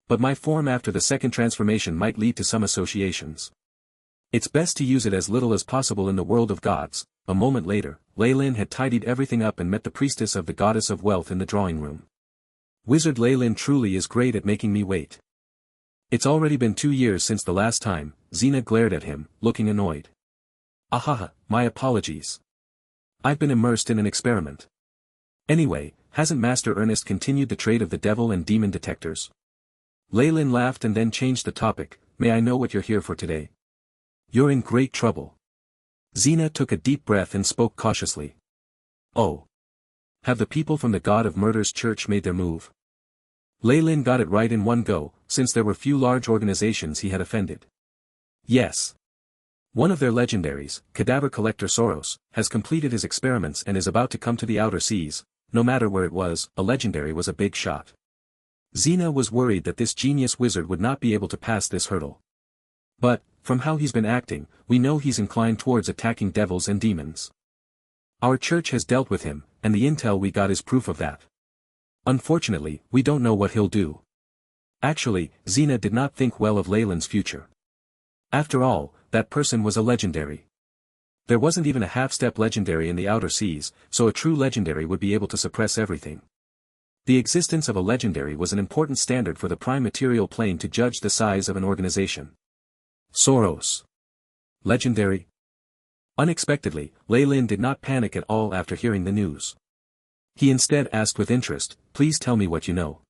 Speaker 1: But my form after the second transformation might lead to some associations. It's best to use it as little as possible in the world of gods. A moment later, Lei Lin had tidied everything up and met the priestess of the goddess of wealth in the drawing room. Wizard Lei Lin truly is great at making me wait. It's already been 2 years since the last time. Xena glared at him, looking annoyed. Ahaha, my apologies. I've been immersed in an experiment. Anyway, hasn't Master Ernest continued the trade of the devil and demon detectors? Lei Lin laughed and then changed the topic. May I know what you're here for today? You're in great trouble. Xena took a deep breath and spoke cautiously. Oh. Have the people from the God of Murder's church made their move? Lei Lin got it right in one go, since there were few large organizations he had offended. Yes. One of their legendaries, Cadaver Collector Soros, has completed his experiments and is about to come to the outer seas. No matter where it was, a legendary was a big shot. Xena was worried that this genius wizard would not be able to pass this hurdle. But, from how he's been acting, we know he's inclined towards attacking devils and demons. Our church has dealt with him, and the intel we got is proof of that. Unfortunately, we don't know what he'll do. Actually, Xena did not think well of Lei Lin's future. After all, that person was a legendary. There wasn't even a half-step legendary in the outer seas, so a true legendary would be able to suppress everything. The existence of a legendary was an important standard for the prime material plane to judge the size of an organization. Soros. Legendary? Unexpectedly, Lei Lin did not panic at all after hearing the news. He instead asked with interest, please tell me what you know.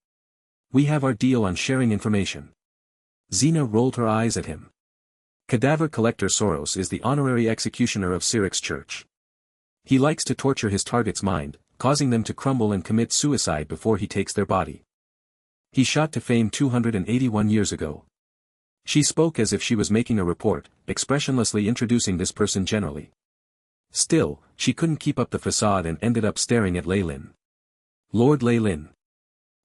Speaker 1: We have our deal on sharing information. Xena rolled her eyes at him. Cadaver Collector Soros is the honorary executioner of Syric's church. He likes to torture his target's mind, causing them to crumble and commit suicide before he takes their body. He shot to fame 281 years ago. She spoke as if she was making a report, expressionlessly introducing this person generally. Still, she couldn't keep up the facade and ended up staring at Lei Lin. Lord Lei Lin.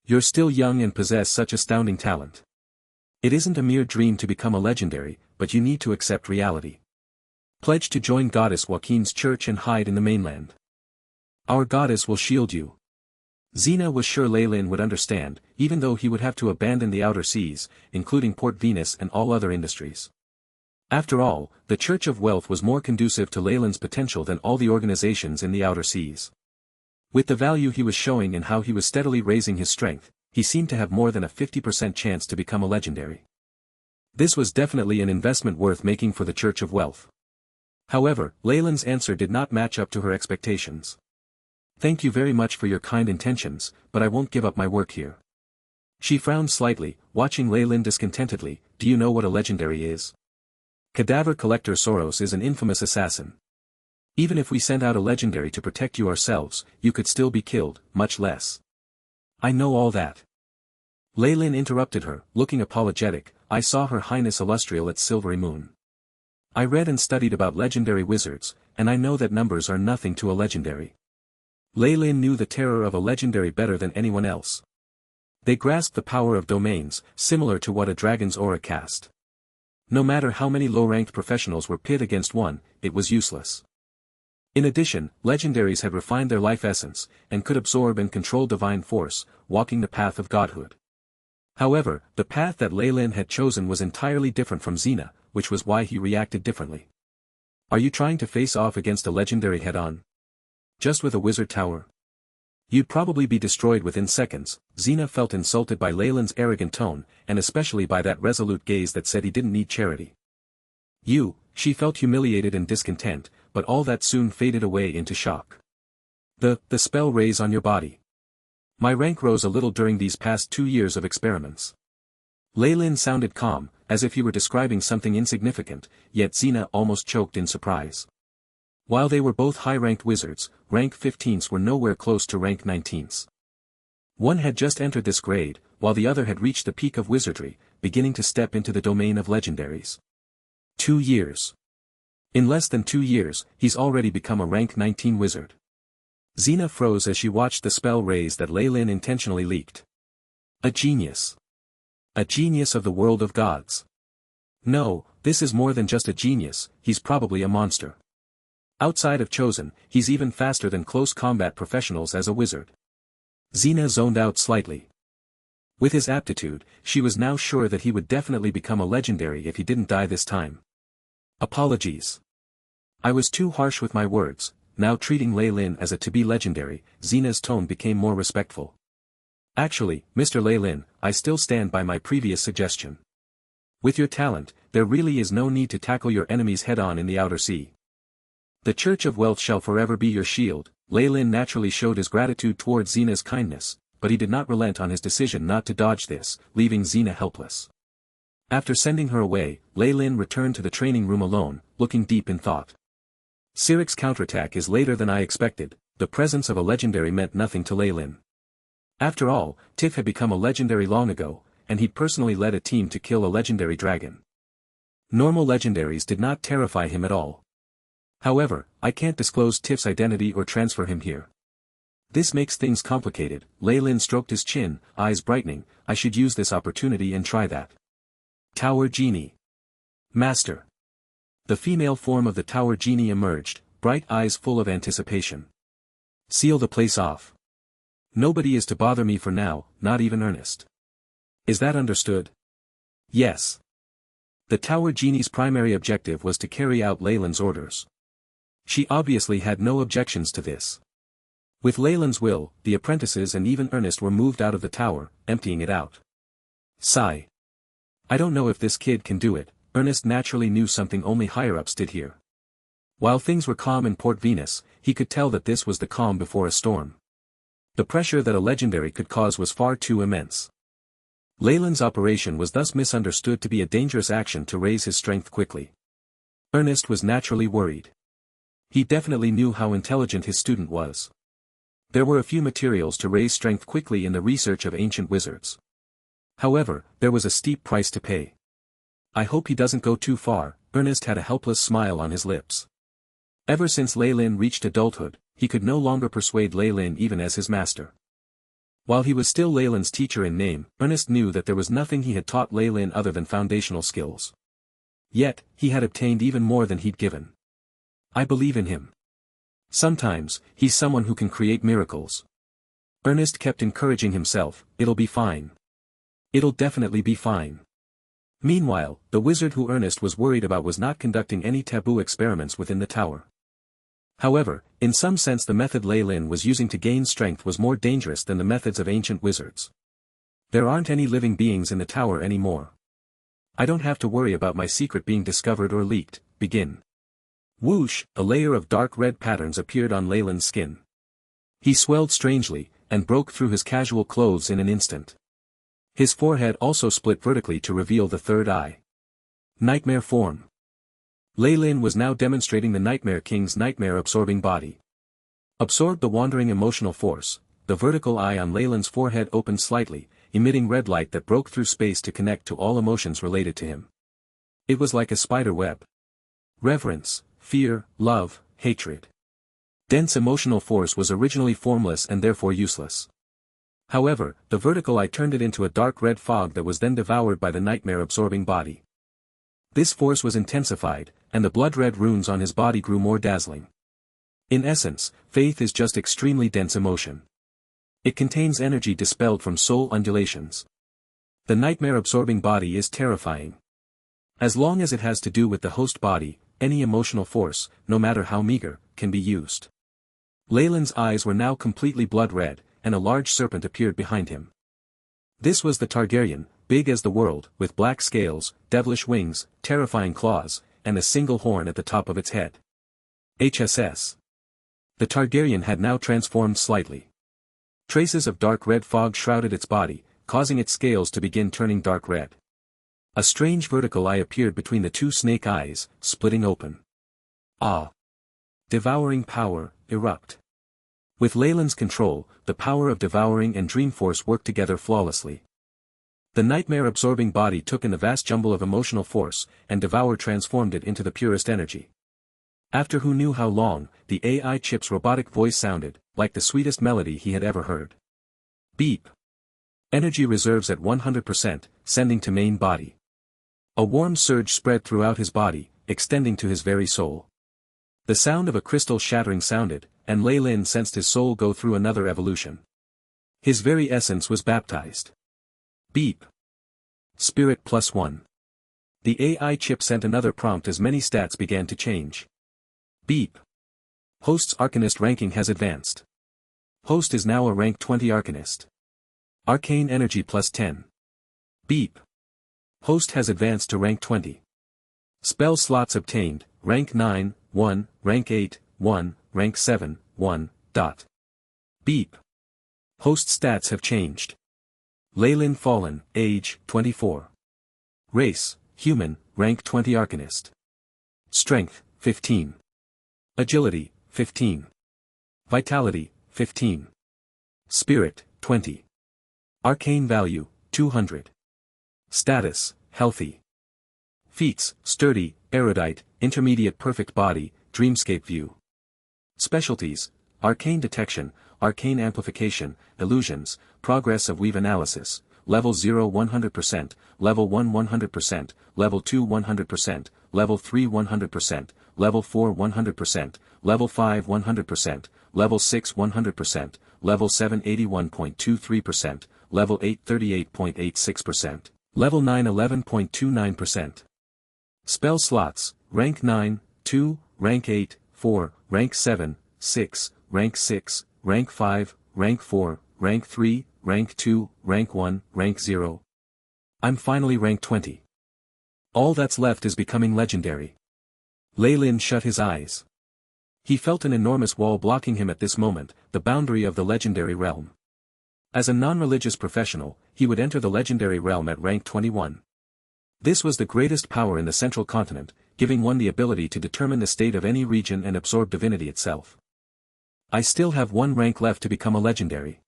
Speaker 1: You're still young and possess such astounding talent. It isn't a mere dream to become a legendary, but you need to accept reality. Pledge to join Goddess Joaquin's church and hide in the mainland. Our goddess will shield you. Xena was sure Lei Lin would understand, even though he would have to abandon the outer seas, including Port Venus and all other industries. After all, the Church of Wealth was more conducive to Lei Lin's potential than all the organizations in the outer seas. With the value he was showing and how he was steadily raising his strength, he seemed to have more than a 50% chance to become a legendary. This was definitely an investment worth making for the Church of Wealth. However, Lei Lin's answer did not match up to her expectations. Thank you very much for your kind intentions, but I won't give up my work here. She frowned slightly, watching Lei Lin discontentedly. Do you know what a legendary is? Cadaver Collector Soros is an infamous assassin. Even if we sent out a legendary to protect you ourselves, you could still be killed, much less. I know all that. Lei Lin interrupted her, looking apologetic. I saw Her Highness Illustrial at Silvery Moon. I read and studied about legendary wizards, and I know that numbers are nothing to a legendary. Lei Lin knew the terror of a legendary better than anyone else. They grasped the power of domains, similar to what a dragon's aura cast. No matter how many low-ranked professionals were pit against one, it was useless. In addition, legendaries had refined their life essence, and could absorb and control divine force, walking the path of godhood. However, the path that Lei Lin had chosen was entirely different from Xena, which was why he reacted differently. Are you trying to face off against a legendary head-on? Just with a wizard tower? You'd probably be destroyed within seconds. Xena felt insulted by Lei Lin's arrogant tone, and especially by that resolute gaze that said he didn't need charity. She felt humiliated and discontent, but all that soon faded away into shock. The spell rays on your body. My rank rose a little during these past 2 years of experiments. Lei Lin sounded calm, as if he were describing something insignificant, yet Xena almost choked in surprise. While they were both high-ranked wizards, rank 15s were nowhere close to rank 19s. One had just entered this grade, while the other had reached the peak of wizardry, beginning to step into the domain of legendaries. 2 years. In less than 2 years, he's already become a rank 19 wizard. Xena froze as she watched the spell rays that Lei Lin intentionally leaked. A genius. A genius of the world of gods. No, this is more than just a genius, he's probably a monster. Outside of Chosen, he's even faster than close combat professionals as a wizard. Xena zoned out slightly. With his aptitude, she was now sure that he would definitely become a legendary if he didn't die this time. Apologies. I was too harsh with my words. Now treating Lei Lin as a to-be legendary, Xena's tone became more respectful. Actually, Mr. Lei Lin, I still stand by my previous suggestion. With your talent, there really is no need to tackle your enemies head-on in the outer sea. The Church of Wealth shall forever be your shield. Lei Lin naturally showed his gratitude towards Xena's kindness, but he did not relent on his decision not to dodge this, leaving Xena helpless. After sending her away, Lei Lin returned to the training room alone, looking deep in thought. Siric's counterattack is later than I expected. The presence of a legendary meant nothing to Lei Lin. After all, Tiff had become a legendary long ago, and he'd personally led a team to kill a legendary dragon. Normal legendaries did not terrify him at all. However, I can't disclose Tiff's identity or transfer him here. This makes things complicated. Lei Lin stroked his chin, eyes brightening. I should use this opportunity and try that. Tower Genie. Master. The female form of the Tower Genie emerged, bright eyes full of anticipation. Seal the place off. Nobody is to bother me for now, not even Ernest. Is that understood? Yes. The Tower Genie's primary objective was to carry out Lei Lin's orders. She obviously had no objections to this. With Lei Lin's will, the apprentices and even Ernest were moved out of the tower, emptying it out. Sigh. I don't know if this kid can do it. Ernest naturally knew something only higher-ups did here. While things were calm in Port Venus, he could tell that this was the calm before a storm. The pressure that a legendary could cause was far too immense. Lei Lin's operation was thus misunderstood to be a dangerous action to raise his strength quickly. Ernest was naturally worried. He definitely knew how intelligent his student was. There were a few materials to raise strength quickly in the research of ancient wizards. However, there was a steep price to pay. I hope he doesn't go too far. Ernest had a helpless smile on his lips. Ever since Lei Lin reached adulthood, he could no longer persuade Lei Lin even as his master. While he was still Lei Lin's teacher in name, Ernest knew that there was nothing he had taught Lei Lin other than foundational skills. Yet, he had obtained even more than he'd given. I believe in him. Sometimes, he's someone who can create miracles. Ernest kept encouraging himself, it'll be fine. It'll definitely be fine. Meanwhile, the wizard who Ernest was worried about was not conducting any taboo experiments within the tower. However, in some sense the method Lei Lin was using to gain strength was more dangerous than the methods of ancient wizards. There aren't any living beings in the tower anymore. I don't have to worry about my secret being discovered or leaked. Begin. Whoosh, a layer of dark red patterns appeared on Lei Lin's skin. He swelled strangely, and broke through his casual clothes in an instant. His forehead also split vertically to reveal the third eye. Nightmare form. Lei Lin was now demonstrating the Nightmare King's nightmare-absorbing body. Absorbed the wandering emotional force, the vertical eye on Lei Lin's forehead opened slightly, emitting red light that broke through space to connect to all emotions related to him. It was like a spider web. Reverence, fear, love, hatred. Dense emotional force was originally formless and therefore useless. However, the vertical eye turned it into a dark red fog that was then devoured by the nightmare-absorbing body. This force was intensified, and the blood-red runes on his body grew more dazzling. In essence, faith is just extremely dense emotion. It contains energy dispelled from soul undulations. The nightmare-absorbing body is terrifying. As long as it has to do with the host body, any emotional force, no matter how meager, can be used. Lei Lin's eyes were now completely blood-red, and a large serpent appeared behind him. This was the Targaryen, big as the world, with black scales, devilish wings, terrifying claws, and a single horn at the top of its head. HSS. The Targaryen had now transformed slightly. Traces of dark red fog shrouded its body, causing its scales to begin turning dark red. A strange vertical eye appeared between the two snake eyes, splitting open. Ah! Devouring power, erupt. With Lei Lin's control, the power of devouring and dream force worked together flawlessly. The nightmare-absorbing body took in the vast jumble of emotional force, and transformed it into the purest energy. After who knew how long, the AI chip's robotic voice sounded, like the sweetest melody he had ever heard. Beep. Energy reserves at 100%, sending to main body. A warm surge spread throughout his body, extending to his very soul. The sound of a crystal shattering sounded, and Lei Lin sensed his soul go through another evolution. His very essence was baptized. Beep. Spirit +1. The AI chip sent another prompt as many stats began to change. Beep. Host's Arcanist ranking has advanced. Host is now a rank 20 Arcanist. Arcane Energy +10. Beep. Host has advanced to rank 20. Spell slots obtained, rank 9, 1, rank 8, 1, rank 7, 1, dot. Beep. Host stats have changed. Lei Lin fallen, age, 24. Race, human, rank 20 Arcanist. Strength, 15. Agility, 15. Vitality, 15. Spirit, 20. Arcane value, 200. Status, healthy. Feats, sturdy, erudite, intermediate perfect body, dreamscape view. Specialties, arcane detection, arcane amplification, illusions, progress of weave analysis, level 0 100%, level 1 100%, level 2 100%, level 3 100%, level 4 100%, level 5 100%, level 6 100%, level 7 81.23%, level 8 38.86%, level 9 11.29%. Spell slots, rank 9, 2, rank 8, 4, rank 7, 6, rank 6, rank 5, rank 4, rank 3, rank 2, rank 1, rank 0. I'm finally rank 20. All that's left is becoming legendary. Lei Lin shut his eyes. He felt an enormous wall blocking him at this moment, the boundary of the legendary realm. As a non-religious professional, he would enter the legendary realm at rank 21. This was the greatest power in the central continent, giving one the ability to determine the state of any region and absorb divinity itself. I still have one rank left to become a legendary.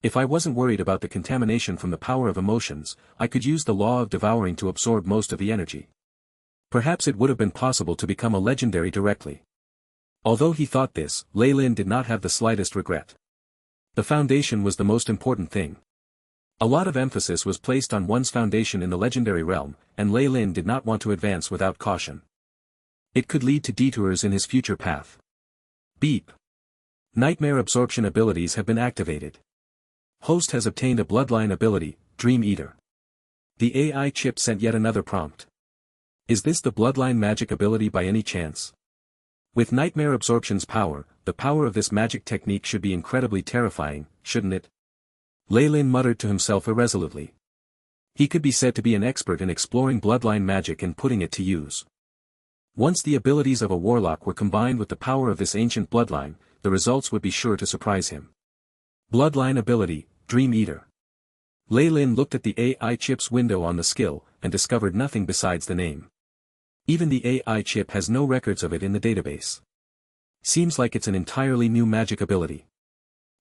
Speaker 1: If I wasn't worried about the contamination from the power of emotions, I could use the law of devouring to absorb most of the energy. Perhaps it would have been possible to become a legendary directly. Although he thought this, Lei Lin did not have the slightest regret. The foundation was the most important thing. A lot of emphasis was placed on one's foundation in the legendary realm, and Lei Lin did not want to advance without caution. It could lead to detours in his future path. Beep. Nightmare absorption abilities have been activated. Host has obtained a bloodline ability, Dream Eater. The AI chip sent yet another prompt. Is this the bloodline magic ability by any chance? With nightmare absorption's power, the power of this magic technique should be incredibly terrifying, shouldn't it? Lei Lin muttered to himself irresolutely. He could be said to be an expert in exploring bloodline magic and putting it to use. Once the abilities of a warlock were combined with the power of this ancient bloodline, the results would be sure to surprise him. Bloodline ability, Dream Eater. Lei Lin looked at the AI chip's window on the skill, and discovered nothing besides the name. Even the AI chip has no records of it in the database. Seems like it's an entirely new magic ability.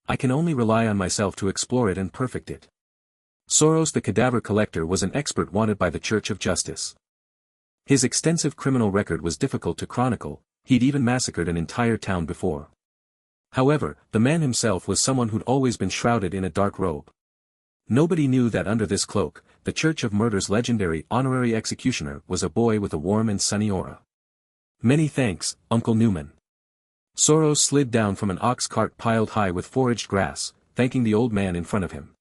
Speaker 1: I can only rely on myself to explore it and perfect it. Soros the Cadaver Collector was an expert wanted by the Church of Justice. His extensive criminal record was difficult to chronicle, he'd even massacred an entire town before. However, the man himself was someone who'd always been shrouded in a dark robe. Nobody knew that under this cloak, the Church of Murder's legendary honorary executioner was a boy with a warm and sunny aura. Many thanks, Uncle Newman. Soros slid down from an ox cart piled high with foraged grass, thanking the old man in front of him.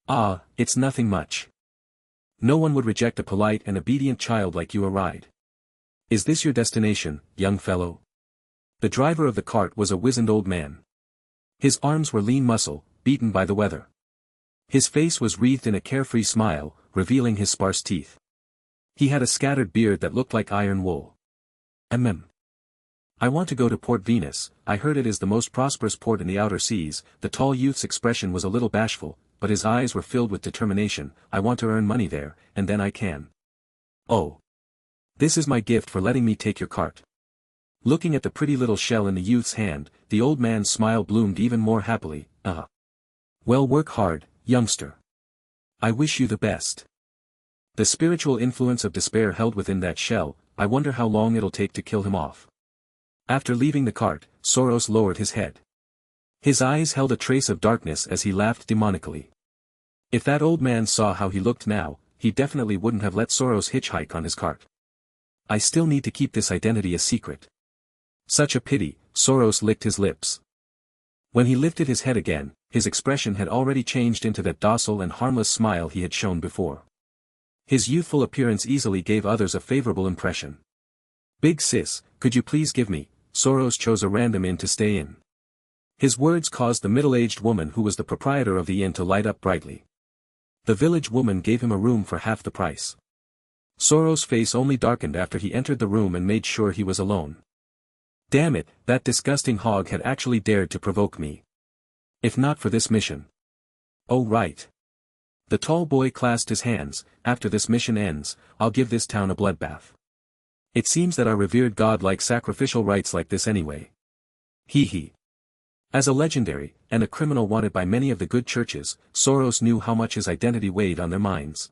Speaker 1: Ah, it's nothing much. No one would reject a polite and obedient child like you a ride. Is this your destination, young fellow? The driver of the cart was a wizened old man. His arms were lean muscle, beaten by the weather. His face was wreathed in a carefree smile, revealing his sparse teeth. He had a scattered beard that looked like iron wool. I want to go to Port Venus. I heard it is the most prosperous port in the outer seas. The tall youth's expression was a little bashful, but his eyes were filled with determination. I want to earn money there, and then I can. Oh. This is my gift for letting me take your cart. Looking at the pretty little shell in the youth's hand, the old man's smile bloomed even more happily. Well, work hard, youngster. I wish you the best. The spiritual influence of despair held within that shell. I wonder how long it'll take to kill him off. After leaving the cart, Soros lowered his head. His eyes held a trace of darkness as he laughed demonically. If that old man saw how he looked now, he definitely wouldn't have let Soros hitchhike on his cart. I still need to keep this identity a secret. Such a pity, Soros licked his lips. When he lifted his head again, his expression had already changed into that docile and harmless smile he had shown before. His youthful appearance easily gave others a favorable impression. Big sis, could you please give me? Soros chose a random inn to stay in. His words caused the middle-aged woman who was the proprietor of the inn to light up brightly. The village woman gave him a room for half the price. Soros' face only darkened after he entered the room and made sure he was alone. Damn it, that disgusting hog had actually dared to provoke me. If not for this mission. Oh right. The tall boy clasped his hands. After this mission ends, I'll give this town a bloodbath. It seems that our revered god likes sacrificial rites like this anyway. Hee hee. As a legendary, and a criminal wanted by many of the good churches, Soros knew how much his identity weighed on their minds.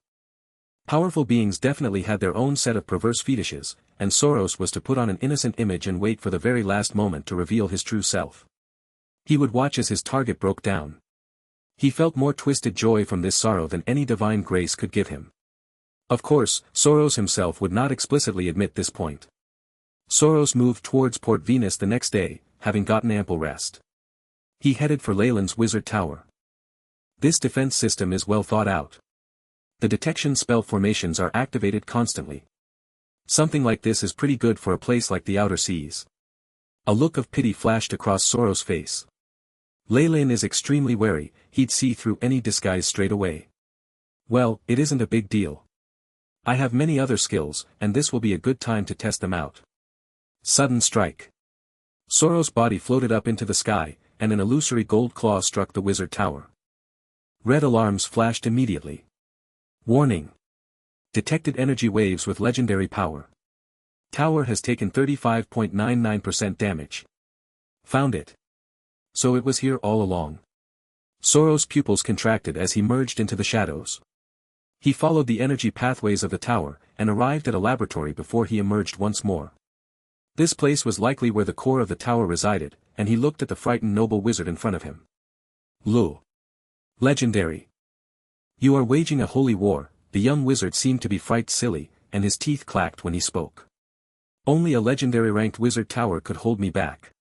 Speaker 1: Powerful beings definitely had their own set of perverse fetishes, and Soros was to put on an innocent image and wait for the very last moment to reveal his true self. He would watch as his target broke down. He felt more twisted joy from this sorrow than any divine grace could give him. Of course, Soros himself would not explicitly admit this point. Soros moved towards Port Venus the next day, having gotten ample rest. He headed for Leyland's Wizard Tower. This defense system is well thought out. The detection spell formations are activated constantly. Something like this is pretty good for a place like the outer seas. A look of pity flashed across Soros' face. Leyland is extremely wary, he'd see through any disguise straight away. Well, it isn't a big deal. I have many other skills, and this will be a good time to test them out. Sudden strike. Soros' body floated up into the sky, and an illusory gold claw struck the wizard tower. Red alarms flashed immediately. Warning. Detected energy waves with legendary power. Tower has taken 35.99% damage. Found it. So it was here all along. Soros' pupils contracted as he merged into the shadows. He followed the energy pathways of the tower, and arrived at a laboratory before he emerged once more. This place was likely where the core of the tower resided, and he looked at the frightened noble wizard in front of him. Lu. Legendary. You are waging a holy war. The young wizard seemed to be frightened silly, and his teeth clacked when he spoke. Only a legendary ranked wizard tower could hold me back.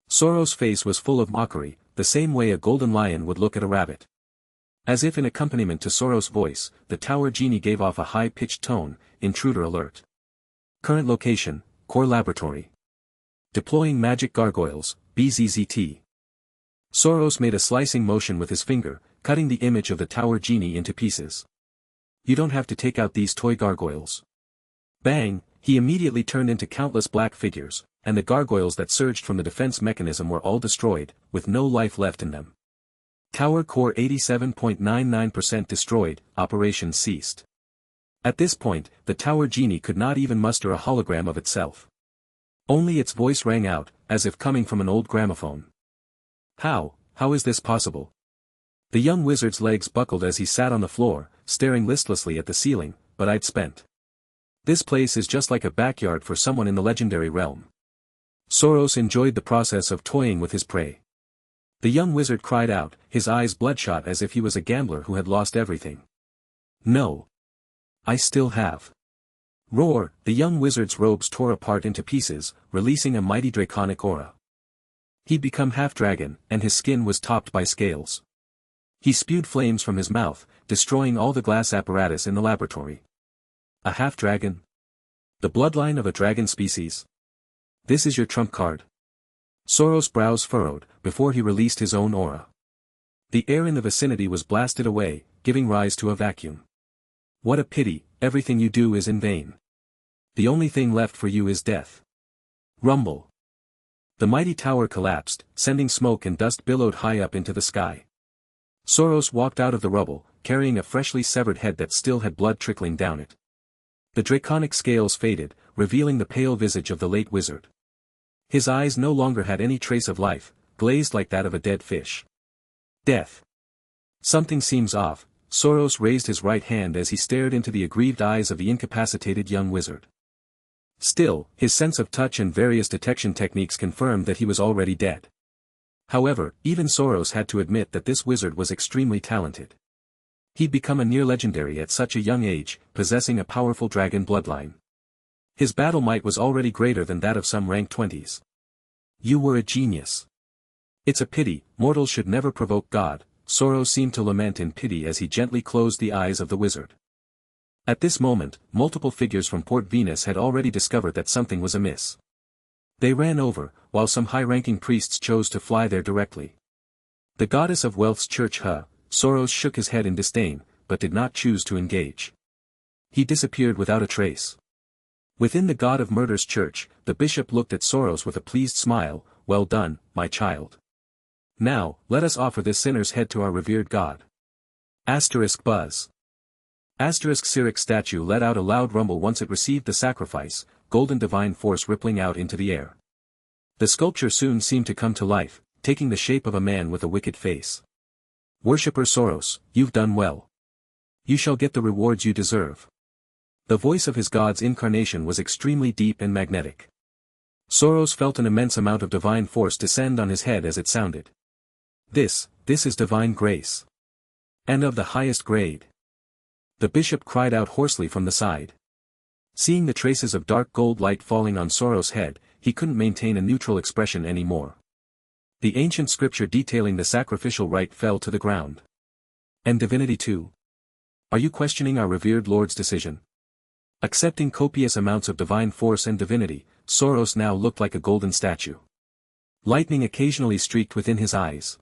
Speaker 1: Soros' face was full of mockery, the same way a golden lion would look at a rabbit. As if in accompaniment to Soros' voice, the tower genie gave off a high-pitched tone, intruder alert. Current location, core laboratory. Deploying magic gargoyles, BZZT. Soros made a slicing motion with his finger, cutting the image of the tower genie into pieces. You don't have to take out these toy gargoyles. Bang, he immediately turned into countless black figures, and the gargoyles that surged from the defense mechanism were all destroyed, with no life left in them. Tower core 87.99% destroyed, operation ceased. At this point, the tower genie could not even muster a hologram of itself. Only its voice rang out, as if coming from an old gramophone. How is this possible? The young wizard's legs buckled as he sat on the floor, staring listlessly at the ceiling, but I'd spent. This place is just like a backyard for someone in the legendary realm. Soros enjoyed the process of toying with his prey. The young wizard cried out, his eyes bloodshot as if he was a gambler who had lost everything. No. I still have. Roar, the young wizard's robes tore apart into pieces, releasing a mighty draconic aura. He'd become half-dragon, and his skin was topped by scales. He spewed flames from his mouth, destroying all the glass apparatus in the laboratory. A half-dragon? The bloodline of a dragon species? This is your trump card? Soros' brows furrowed, before he released his own aura. The air in the vicinity was blasted away, giving rise to a vacuum. What a pity, everything you do is in vain. The only thing left for you is death. Rumble. The mighty tower collapsed, sending smoke and dust billowed high up into the sky. Soros walked out of the rubble, carrying a freshly severed head that still had blood trickling down it. The draconic scales faded, revealing the pale visage of the late wizard. His eyes no longer had any trace of life, glazed like that of a dead fish. Death. Something seems off. Soros raised his right hand as he stared into the aggrieved eyes of the incapacitated young wizard. Still, his sense of touch and various detection techniques confirmed that he was already dead. However, even Soros had to admit that this wizard was extremely talented. He'd become a near-legendary at such a young age, possessing a powerful dragon bloodline. His battle might was already greater than that of some rank 20s. You were a genius. It's a pity, mortals should never provoke God. Soros seemed to lament in pity as he gently closed the eyes of the wizard. At this moment, multiple figures from Port Venus had already discovered that something was amiss. They ran over, while some high-ranking priests chose to fly there directly. The goddess of wealth's church Soros shook his head in disdain, but did not choose to engage. He disappeared without a trace. Within the god of murder's church, the bishop looked at Soros with a pleased smile. Well done, my child. Now, let us offer this sinner's head to our revered god. Buzz. Cyric's statue let out a loud rumble once it received the sacrifice, golden divine force rippling out into the air. The sculpture soon seemed to come to life, taking the shape of a man with a wicked face. Worshipper Soros, you've done well. You shall get the rewards you deserve. The voice of his god's incarnation was extremely deep and magnetic. Soros felt an immense amount of divine force descend on his head as it sounded. This is divine grace. And of the highest grade. The bishop cried out hoarsely from the side. Seeing the traces of dark gold light falling on Soros' head, he couldn't maintain a neutral expression anymore. The ancient scripture detailing the sacrificial rite fell to the ground. And divinity too? Are you questioning our revered Lord's decision? Accepting copious amounts of divine force and divinity, Soros now looked like a golden statue. Lightning occasionally streaked within his eyes.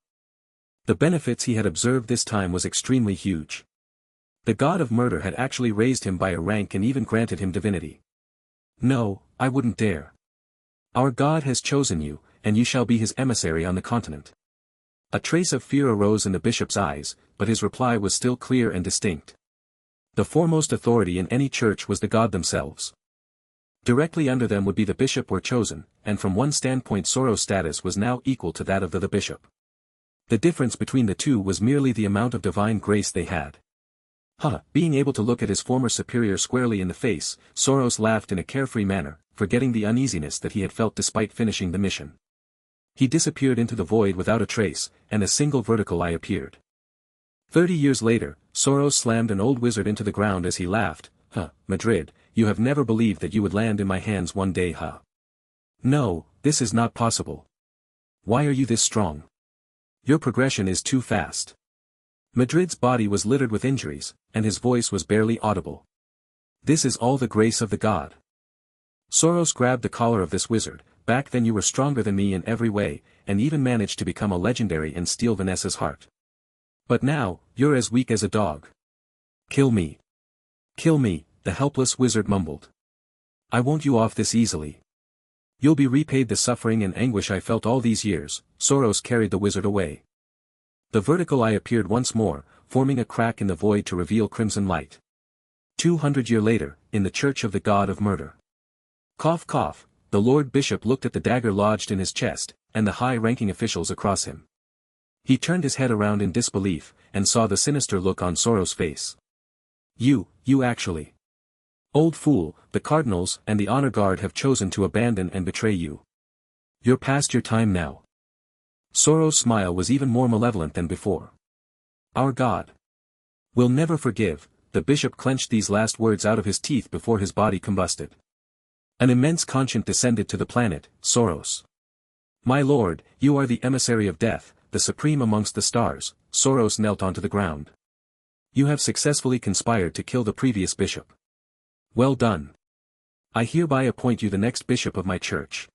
Speaker 1: The benefits he had observed this time was extremely huge. The god of murder had actually raised him by a rank and even granted him divinity. No, I wouldn't dare. Our god has chosen you, and you shall be his emissary on the continent. A trace of fear arose in the bishop's eyes, but his reply was still clear and distinct. The foremost authority in any church was the god themselves. Directly under them would be the bishop were chosen, and from one standpoint Soros' status was now equal to that of the bishop. The difference between the two was merely the amount of divine grace they had. Being able to look at his former superior squarely in the face, Soros laughed in a carefree manner, forgetting the uneasiness that he had felt despite finishing the mission. He disappeared into the void without a trace, and a single vertical eye appeared. 30 years later, Soros slammed an old wizard into the ground as he laughed. Madrid, you have never believed that you would land in my hands one day, No, this is not possible. Why are you this strong? Your progression is too fast. Madrid's body was littered with injuries, and his voice was barely audible. This is all the grace of the god. Soros grabbed the collar of this wizard. Back then you were stronger than me in every way, and even managed to become a legendary and steal Vanessa's heart. But now, you're as weak as a dog. Kill me. Kill me, the helpless wizard mumbled. I won't you off this easily. You'll be repaid the suffering and anguish I felt all these years. Soros carried the wizard away. The vertical eye appeared once more, forming a crack in the void to reveal crimson light. 200 years later, in the Church of the God of Murder. Cough cough, the Lord Bishop looked at the dagger lodged in his chest, and the high-ranking officials across him. He turned his head around in disbelief, and saw the sinister look on Sorrow's face. You actually. Old fool, the cardinals and the honor guard have chosen to abandon and betray you. You're past your time now. Sorrow's smile was even more malevolent than before. Our God will never forgive. The bishop clenched these last words out of his teeth before his body combusted. An immense conscience descended to the planet, Soros. My lord, you are the emissary of death, the supreme amongst the stars. Soros knelt onto the ground. You have successfully conspired to kill the previous bishop. Well done. I hereby appoint you the next bishop of my church.